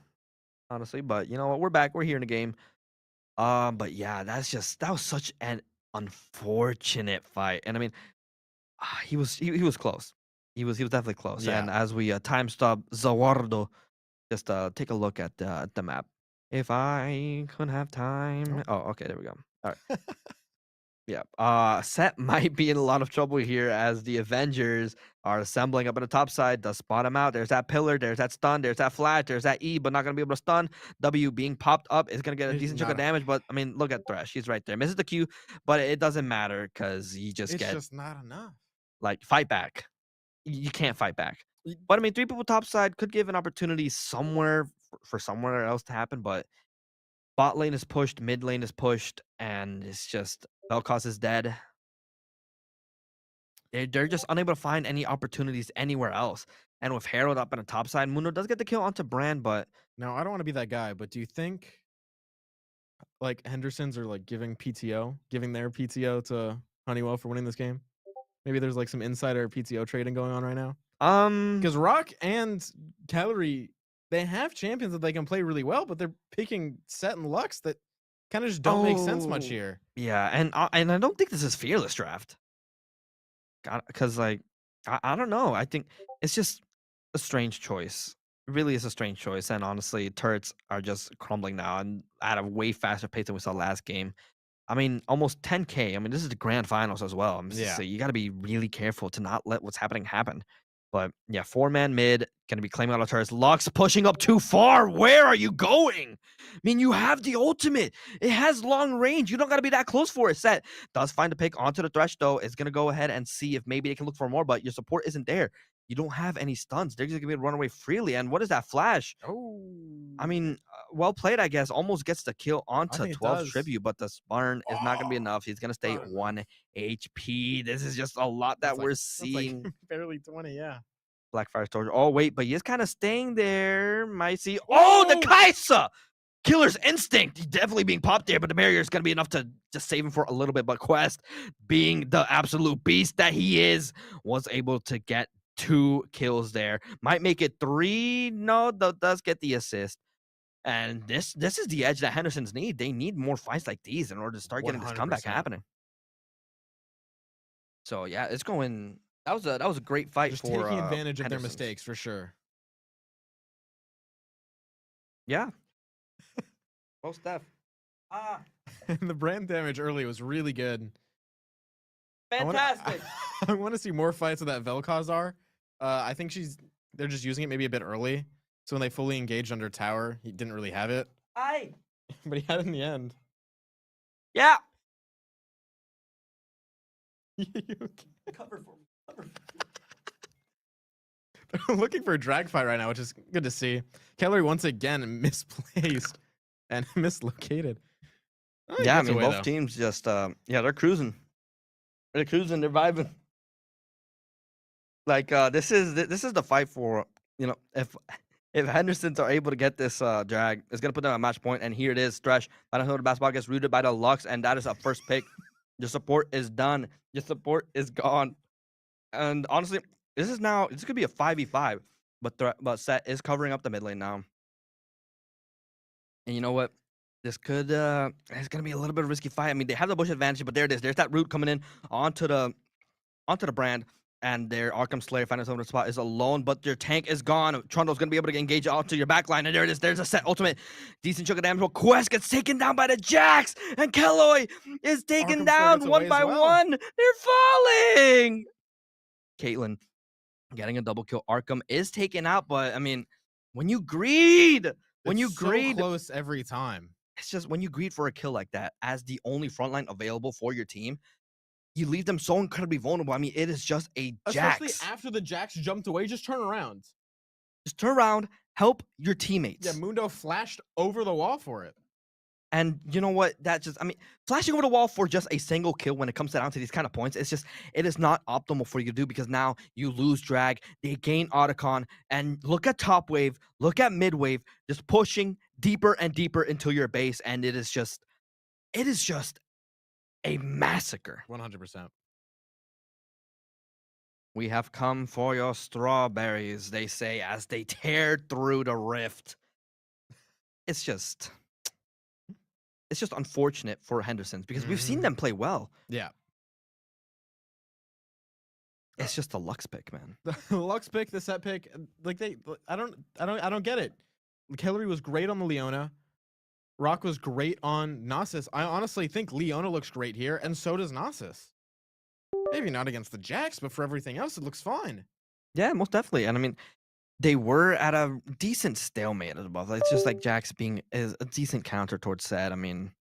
honestly, but you know what? We're back. We're here in the game. But yeah, that was such an unfortunate fight. And I mean, he was close. He was definitely close. Yeah. And as we time stop Zawardo, just take a look at the map. If I could have time. Oh, okay, there we go. All right. Yeah. Set might be in a lot of trouble here as the Avengers are assembling up on the top side. Does spot him out. There's that pillar. There's that stun. There's that flash. There's that E, but not gonna be able to stun. W being popped up is gonna get a decent chunk of damage. But I mean, look at Thresh. He's right there. Misses the Q, but it doesn't matter because he It's just not enough. like fight back. You can't fight back. But I mean, 3 people top side could give an opportunity somewhere for somewhere else to happen. But bot lane is pushed, mid lane is pushed, and it's just Vel'Koz is dead. They're just unable to find any opportunities anywhere else. And with Herald up on the top side, Mundo does get the kill onto Brand, but Now, I don't want to be that guy, but do you think like Henderson's are like giving their PTO to Honeywell for winning this game? Maybe there's like some insider PTO trading going on right now. Because Rock and Calorie, they have champions that they can play really well, but they're picking Set and Lux that kind of just don't make sense much here. Yeah, and I don't think this is fearless draft. Because like I don't know. I think it's just a strange choice. It really is a strange choice. And honestly, turrets are just crumbling now and at a way faster pace than we saw last game. I mean, almost 10K. I mean, this is the grand finals as well. So you got to be really careful to not let what's happening happen. But yeah, 4-man mid, going to be claiming all the turrets. Lux pushing up too far. Where are you going? I mean, you have the ultimate. It has long range. You don't got to be that close for it. Set does find a pick onto the Thresh, though. Is going to go ahead and see if maybe they can look for more, but your support isn't there. You don't have any stuns. They're just going to be able to run away freely. And what is that flash? Oh. I mean, well played, I guess. Almost gets the kill onto 12's tribute, but the Sparn is not going to be enough. He's going to stay 1 HP. This is just a lot that we're seeing. Like barely 20, yeah. Blackfire Soldier. Oh, wait, but he is kind of staying there. Might see. Oh, the Kaisa! Killer's Instinct definitely being popped there, but the barrier is going to be enough to just save him for a little bit. But Quest, being the absolute beast that he is, was able to get 2 kills there. Might make it 3. No, does get the assist. And this is the edge that Henderson's need. They need more fights like these in order to start getting this comeback 100%. happening. So yeah, it's going. That was a great fight Just for taking advantage of their Henderson's. mistakes for sure. Yeah. Well, Steph. And the brand damage early was really good. Fantastic. I want to see more fights of that Vel'Koz. I think they're just using it maybe a bit early. So when they fully engaged under tower, he didn't really have it. But he had it in the end. Yeah. Cover for me. Cover. They're looking for a drag fight right now, which is good to see. Calorie once again misplaced and mislocated. Oh, Yeah, I mean, both teams just, they're cruising. They're cruising, they're vibing. Like, this is the fight for, you know, if Hendersons are able to get this drag, it's going to put them at match point, and here it is. Thresh, I don't know, the basketball gets rooted by the Lux, and that is a first pick. Your support is done. Your support is gone. And honestly, this could be a 5v5, but Set is covering up the mid lane now. And you know what? This could it's gonna be a little bit of a risky fight. I mean, they have the bush advantage, but there it is. There's that root coming in onto the brand, and their Arkham Slayer finds himself in the spot is alone, but their tank is gone. Trundle's gonna be able to engage onto your backline, and there it is. There's a set ultimate, decent chunk of damage. But Quest gets taken down by the Jax, and Kelloy is taken Arkham Slayer down gets one away by as well. one. They're falling. Caitlyn getting a double kill. Arkham is taken out, but I mean, when you greed, It's so close every time. it's just when you greed for a kill like that as the only frontline available for your team, you leave them so incredibly vulnerable. I mean, it is just a Especially Jax. after the Jax jumped away, just turn around. Just turn around, help your teammates. Yeah, Mundo flashed over the wall for it. And you know what? That just, I mean, flashing over the wall for just a single kill when it comes down to these kind of points, it's just, it is not optimal for you to do because now you lose drag, they gain Otacon, and look at top wave, look at mid wave, just pushing deeper and deeper into your base, and it is just a massacre. 100%. We have come for your strawberries, they say, as they tear through the rift. It's just unfortunate for Henderson's because we've seen them play well. Yeah. It's just a Lux pick, man. The Lux pick, the set pick, like I don't get it. Hillary was great on the Leona. Rock was great on Nasus. I honestly think Leona looks great here, and so does Nasus. Maybe not against the Jax, but for everything else, it looks fine. Yeah, most definitely. And I mean, they were at a decent stalemate at above. It's just like Jax being is a decent counter towards Sad. I mean,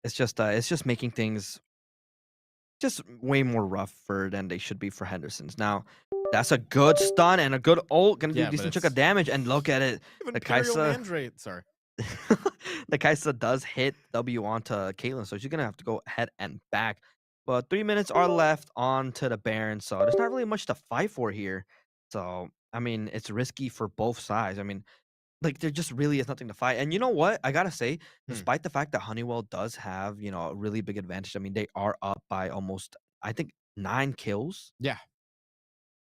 it's just making things just way more rougher than they should be for Henderson's. Now, that's a good stun and a good ult, gonna do a decent chunk of damage. And look at it, the Kaisa. Sorry. The Kaisa does hit W onto Caitlyn, so she's gonna have to go ahead and back. But 3 minutes are left onto the Baron, so there's not really much to fight for here. So I mean, it's risky for both sides. I mean, like there just really is nothing to fight. And you know what? I gotta say, despite the fact that Honeywell does have, you know, a really big advantage. I mean, they are up by almost, I think, 9 kills. Yeah.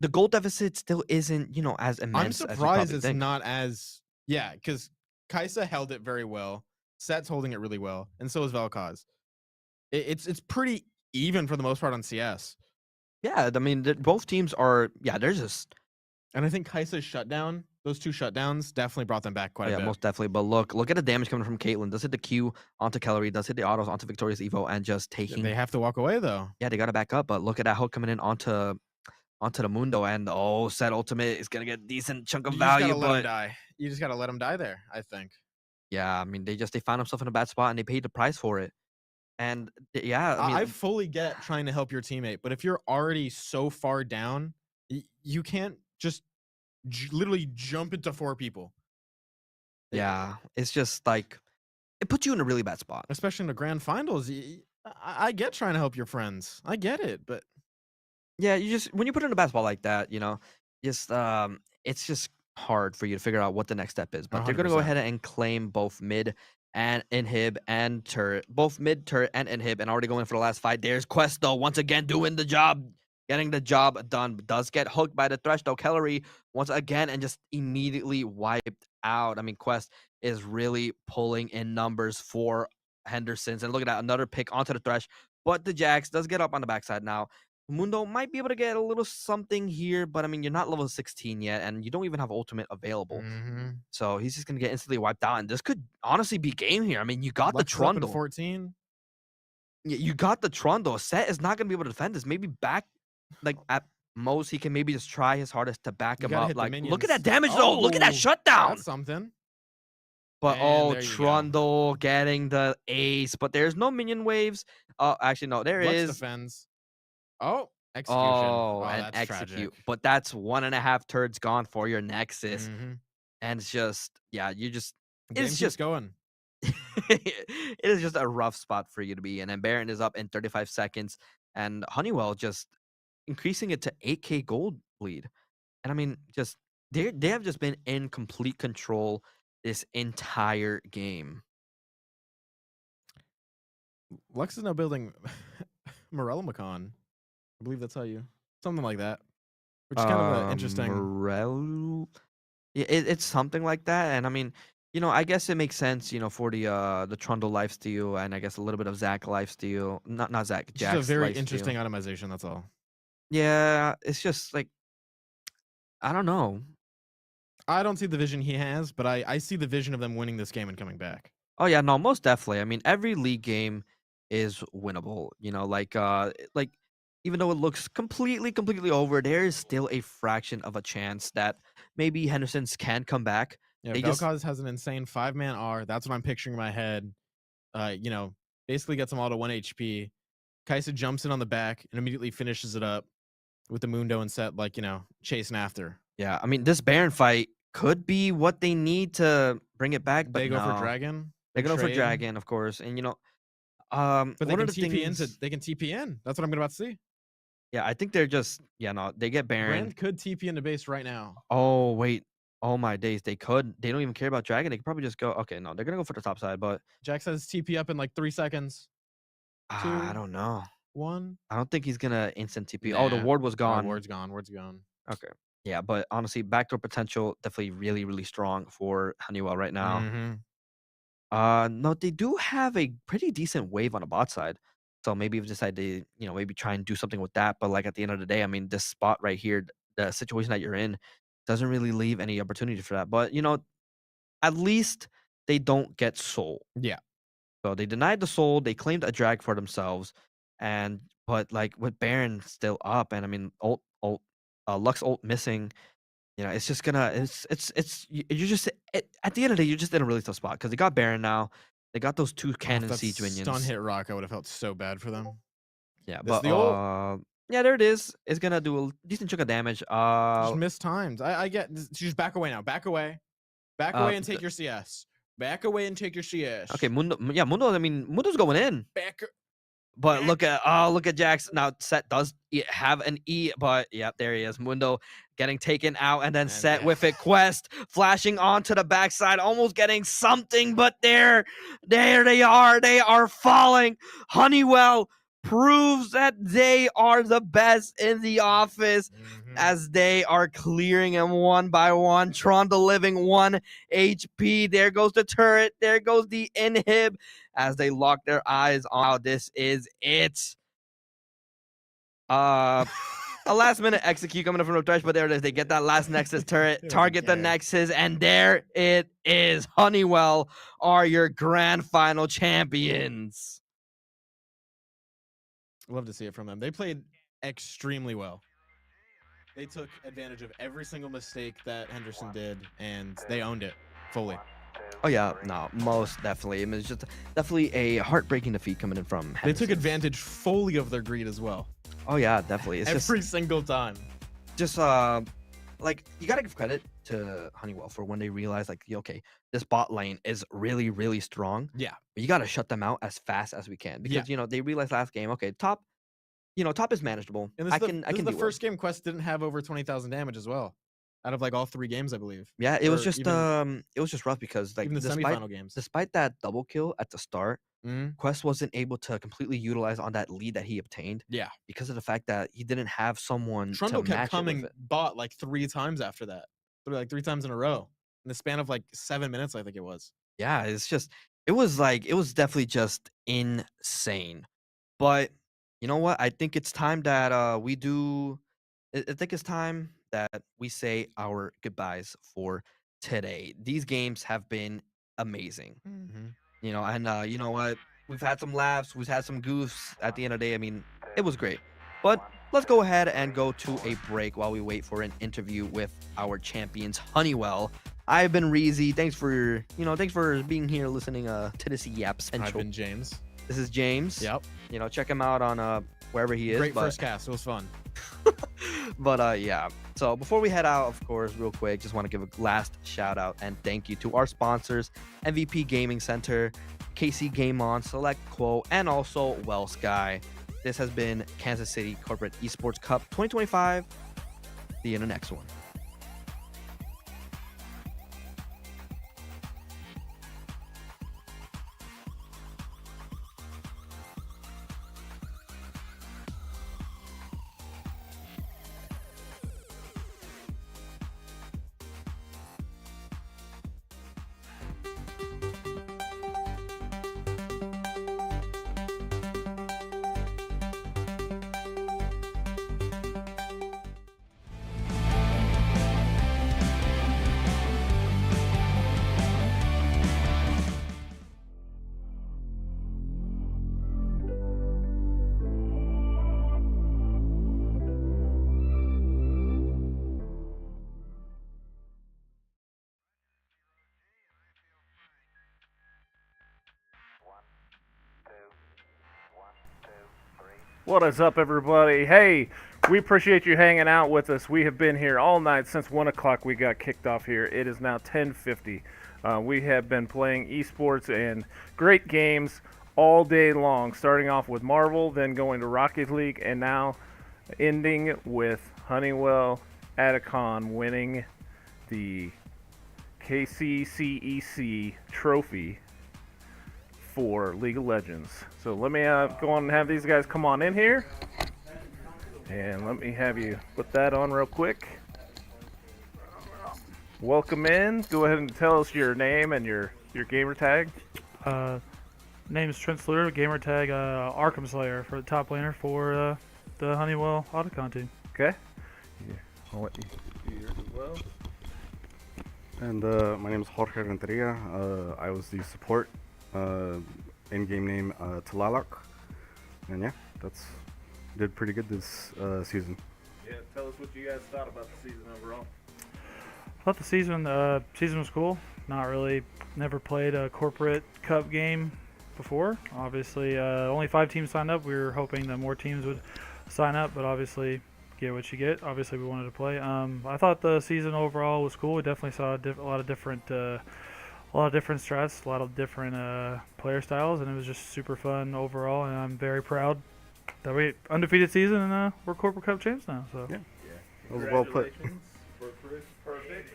The goal deficit still isn't, you know, as immense. I'm as you surprised probably it's think. not as because Kaisa held it very well. Set's holding it really well, and so is Vel'Koz. It's pretty even for the most part on CS. Yeah, I mean, both teams are. Yeah, they're just. And I think Kaisa's shutdown, those 2 shutdowns, definitely brought them back quite a bit. Yeah, most definitely. But look at the damage coming from Caitlyn. Does hit the Q onto Kellery, does hit the autos onto Victorious Evo, and just taking. They have to walk away though. Yeah, they gotta back up. But look at that hook coming in onto the Mundo, and Set ultimate is gonna get a decent chunk of value. Just gotta let him die. You just gotta let him die there, I think. Yeah, I mean, they found themselves in a bad spot and they paid the price for it. And yeah, I mean, I fully get trying to help your teammate, but if you're already so far down, you can't just literally jump into 4 people. Yeah, it's just like it puts you in a really bad spot, especially in the grand finals. I get trying to help your friends. I get it, but yeah, you just when you put in a bad spot like that, you know, just it's just hard for you to figure out what the next step is. But they're gonna go 100%. ahead and claim both mid and inhib and turret, both mid turret and inhib, and already going for the last fight. There's Quest though, once again doing the job, getting the job done. Does get hooked by the thresh though. Kellery once again and just immediately wiped out. I mean, Quest is really pulling in numbers for Henderson's, and look at that, another pick onto the thresh. But the Jax does get up on the backside now. Mundo might be able to get a little something here, but I mean, you're not level 16 yet, and you don't even have ultimate available. So he's just gonna get instantly wiped out, and this could honestly be game here. I mean, you got Lux the is up in Trundle. 14. Yeah, you got the Trundle. Set is not gonna be able to defend this. Maybe back, like at most, he can maybe just try his hardest to back him up. Like, look at that damage though. Look at that shutdown. That's something. But And there you Trundle getting the ace, but there's no minion waves. Actually, no, there Lux is. defends. Oh, execution. And that's execute. tragic. But that's 1.5 turds gone for your Nexus. And it's just, yeah, you just, Game it's keeps just going. it is just a rough spot for you to be in. And Baron is up in 35 seconds. And Honeywell just increasing it to 8K gold lead. And I mean, just they have just been in complete control this entire game. Lux is now building Morella Macon. I believe that's how you something like that. Which is kind of interesting. Morel. Yeah, it's something like that. And I mean, I guess it makes sense, for the Trundle lifesteal and I guess a little bit of Zach lifesteal. Not Zach, It's just a Jack's very lifesteal. interesting itemization. That's all. Yeah, it's just like I don't know. I don't see the vision he has, but I see the vision of them winning this game and coming back. Oh yeah, no, most definitely. I mean, every league game is winnable. Like even though it looks completely over, there is still a fraction of a chance that maybe Henderson's can come back. Yeah, They just Vel'Koz has an insane 5-man R. That's what I'm picturing in my head. Basically gets them all to 1 HP. Kaisa jumps in on the back and immediately finishes it up with the Mundo and Set, chasing after. Yeah, I mean, this Baron fight could be what they need to bring it back, but They go for no. Dragon. They go for trade. Dragon, of course, and But they one can of the TP things, they can TP in. That's what I'm about to see. yeah, I think they're just they get Baron. Brand could TP into base right now. Oh wait, oh my days, they could. They don't even care about Dragon. They could probably just go. Okay, no, they're gonna go for the top side, but Jack says TP up in like 3 seconds. I don't know. 1. I don't think he's gonna instant TP. Oh, the ward was gone. Ward's gone. Ward's gone. Okay. Yeah, but honestly, backdoor potential definitely really strong for Honeywell right now. No, they do have a pretty decent wave on the bot side. So maybe we've decided to, maybe try and do something with that. But like at the end of the day, I mean, this spot right here, the situation that you're in, doesn't really leave any opportunity for that. But at least they don't get soul. Yeah. So they denied the soul. They claimed a drag for themselves, but like with Baron still up, and I mean Lux ult missing. It's just gonna you're just at the end of the day, you're just in a really tough spot because they got Baron now. They got those 2 cannon That siege minions. stun hit rock, I would have felt so bad for them. Yeah, This but the ult. yeah, there it is. It's gonna do a decent chunk of damage. Just mistimed. I get. Just back away now. Back away. Back away and take your CS. Back away and take your CS. Okay, Mundo. Yeah, Mundo. I mean, Mundo's going in. But look at Jax now. Set does have an E, but yeah, there he is. Mundo getting taken out, and then Set with it. Quest flashing onto the backside, almost getting something, but there they are. They are falling. Honeywell proves that they are the best in the office as they are clearing him one by one. Trundle living 1 HP. There goes the turret. There goes the inhib as they lock their eyes on how this is it. A last minute execute coming up from the thresh, but there it is. They get that last Nexus turret, target the Nexus, and there it is. Honeywell are your grand final champions. Love to see it from them. They played extremely well. They took advantage of every single mistake that Henderson did, and they owned it fully. Oh yeah, no, most definitely. I mean, it's just definitely a heartbreaking defeat coming in from Henderson. They took advantage fully of their greed as well. Oh yeah, definitely. It's every single time. Just like you gotta give credit to Honeywell for when they realized like, okay, this bot lane is really strong. Yeah. But you gotta shut them out as fast as we can because they realized last game, okay, top is manageable. And this is the first game Quest didn't have over 20,000 damage as well, out of like all 3 games, I believe. Yeah, it was just rough because like even the semifinal games, despite that double kill at the start, Quest wasn't able to completely utilize on that lead that he obtained. Yeah, because of the fact that he didn't have someone. Trundle to match kept coming it with bot like 3 times after that, like 3 times in a row in the span of like 7 minutes, I think it was. Yeah, it was definitely just insane. But you know what? I think it's time that I think it's time that we say our goodbyes for today. These games have been amazing. You know what? We've had some laughs, we've had some goofs. At the end of the day, I mean, it was great. But let's go ahead and go to a break while we wait for an interview with our champions, Honeywell. I've been Reezy. Thanks for being here listening to this Yap Central. I've been James. This is James. Yep. Check him out on wherever he is. Great first cast. It was fun. But yeah. So before we head out, of course, real quick, just want to give a last shout out and thank you to our sponsors, MVP Gaming Center, KC Game On, Select Quo, and also Well Sky. This has been Kansas City Corporate Esports Cup 2025. See you in the next one. What is up, everybody? Hey, we appreciate you hanging out with us. We have been here all night since 1 o'clock. We got kicked off here. It is now 10:50. We have been playing esports and great games all day long, starting off with Marvel, then going to Rocket League, and now ending with Honeywell Atacon winning the KCCEC trophy for League of Legends. So let me go on and have these guys come on in here. And let me have you put that on real quick. Welcome in. Go ahead and tell us your name and your gamer tag. Name is Trent Sluder, gamer tag Arkham Slayer for the top laner for the Honeywell Autocon team. Okay. Yeah, I'll let you do yours as well. And my name is Jorge Renteria. I was the support in-game name Talalak. And yeah, did pretty good this season. Yeah, tell us what you guys thought about the season overall. I thought the season was cool. Never played a corporate cup game before. Obviously, only 5 teams signed up. We were hoping that more teams would sign up, but obviously, get what you get. Obviously, we wanted to play. I thought the season overall was cool. We definitely saw a lot of different strats, a lot of different player styles, and it was just super fun overall. And I'm very proud that we undefeated season and we're corporate cup champs now. So yeah, it was well put. Congratulations for Chris. Perfect.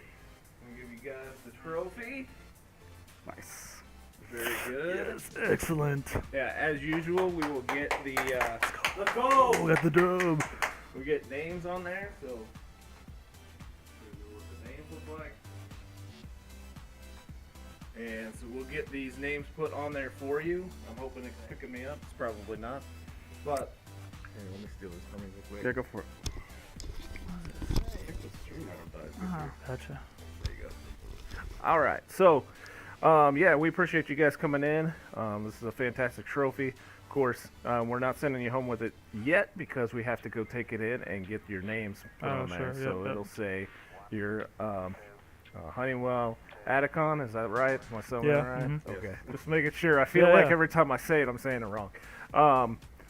I'm gonna give you guys the trophy. Nice. Very good. Yes, excellent. Yeah, as usual, we will get the. Let's go. We got the dub. We get names on there, so. What the names look like. And so we'll get these names put on there for you. I'm hoping it's picking me up. It's probably not. But, here, let me steal this from you real quick. Yeah, go for it. Gotcha. There you go. All right. So, yeah, we appreciate you guys coming in. This is a fantastic trophy. Of course, we're not sending you home with it yet because we have to go take it in and get your names put on there. Sure. So Yep. it'll say your Honeywell Atacon. Is that right? Am I saying Yeah, that right? mhm. Okay. Just making sure. I feel like every time I say it, I'm saying it wrong.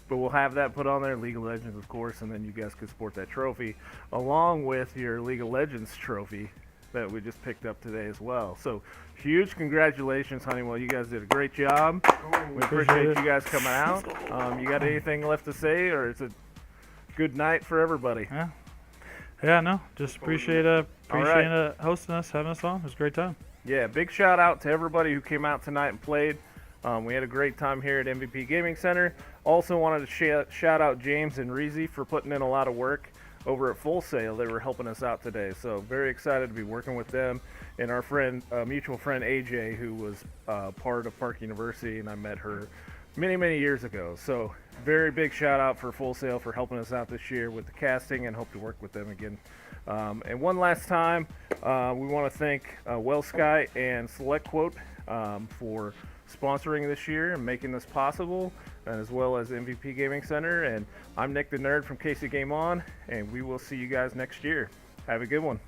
But we'll have that put on there, League of Legends, of course, and then you guys can sport that trophy along with your League of Legends trophy that we just picked up today as well. So huge congratulations, Honeywell. You guys did a great job. We appreciate you guys coming out. You got anything left to say, or is it good night for everybody? Yeah, no, just appreciate hosting us, having us on. It was a great time. Yeah, big shout out to everybody who came out tonight and played. We had a great time here at MVP Gaming Center. Also wanted to shout out James and Reezy for putting in a lot of work over at Full Sail. They were helping us out today. So very excited to be working with them. And our friend, mutual friend AJ, who was part of Park University, and I met her many, many years ago. So very big shout out for Full Sail for helping us out this year with the casting, and hope to work with them again. And one last time, we want to thank WellSky and Select Quote for sponsoring this year and making this possible, as well as MVP Gaming Center. And I'm Nick the Nerd from KC Game On, and we will see you guys next year. Have a good one.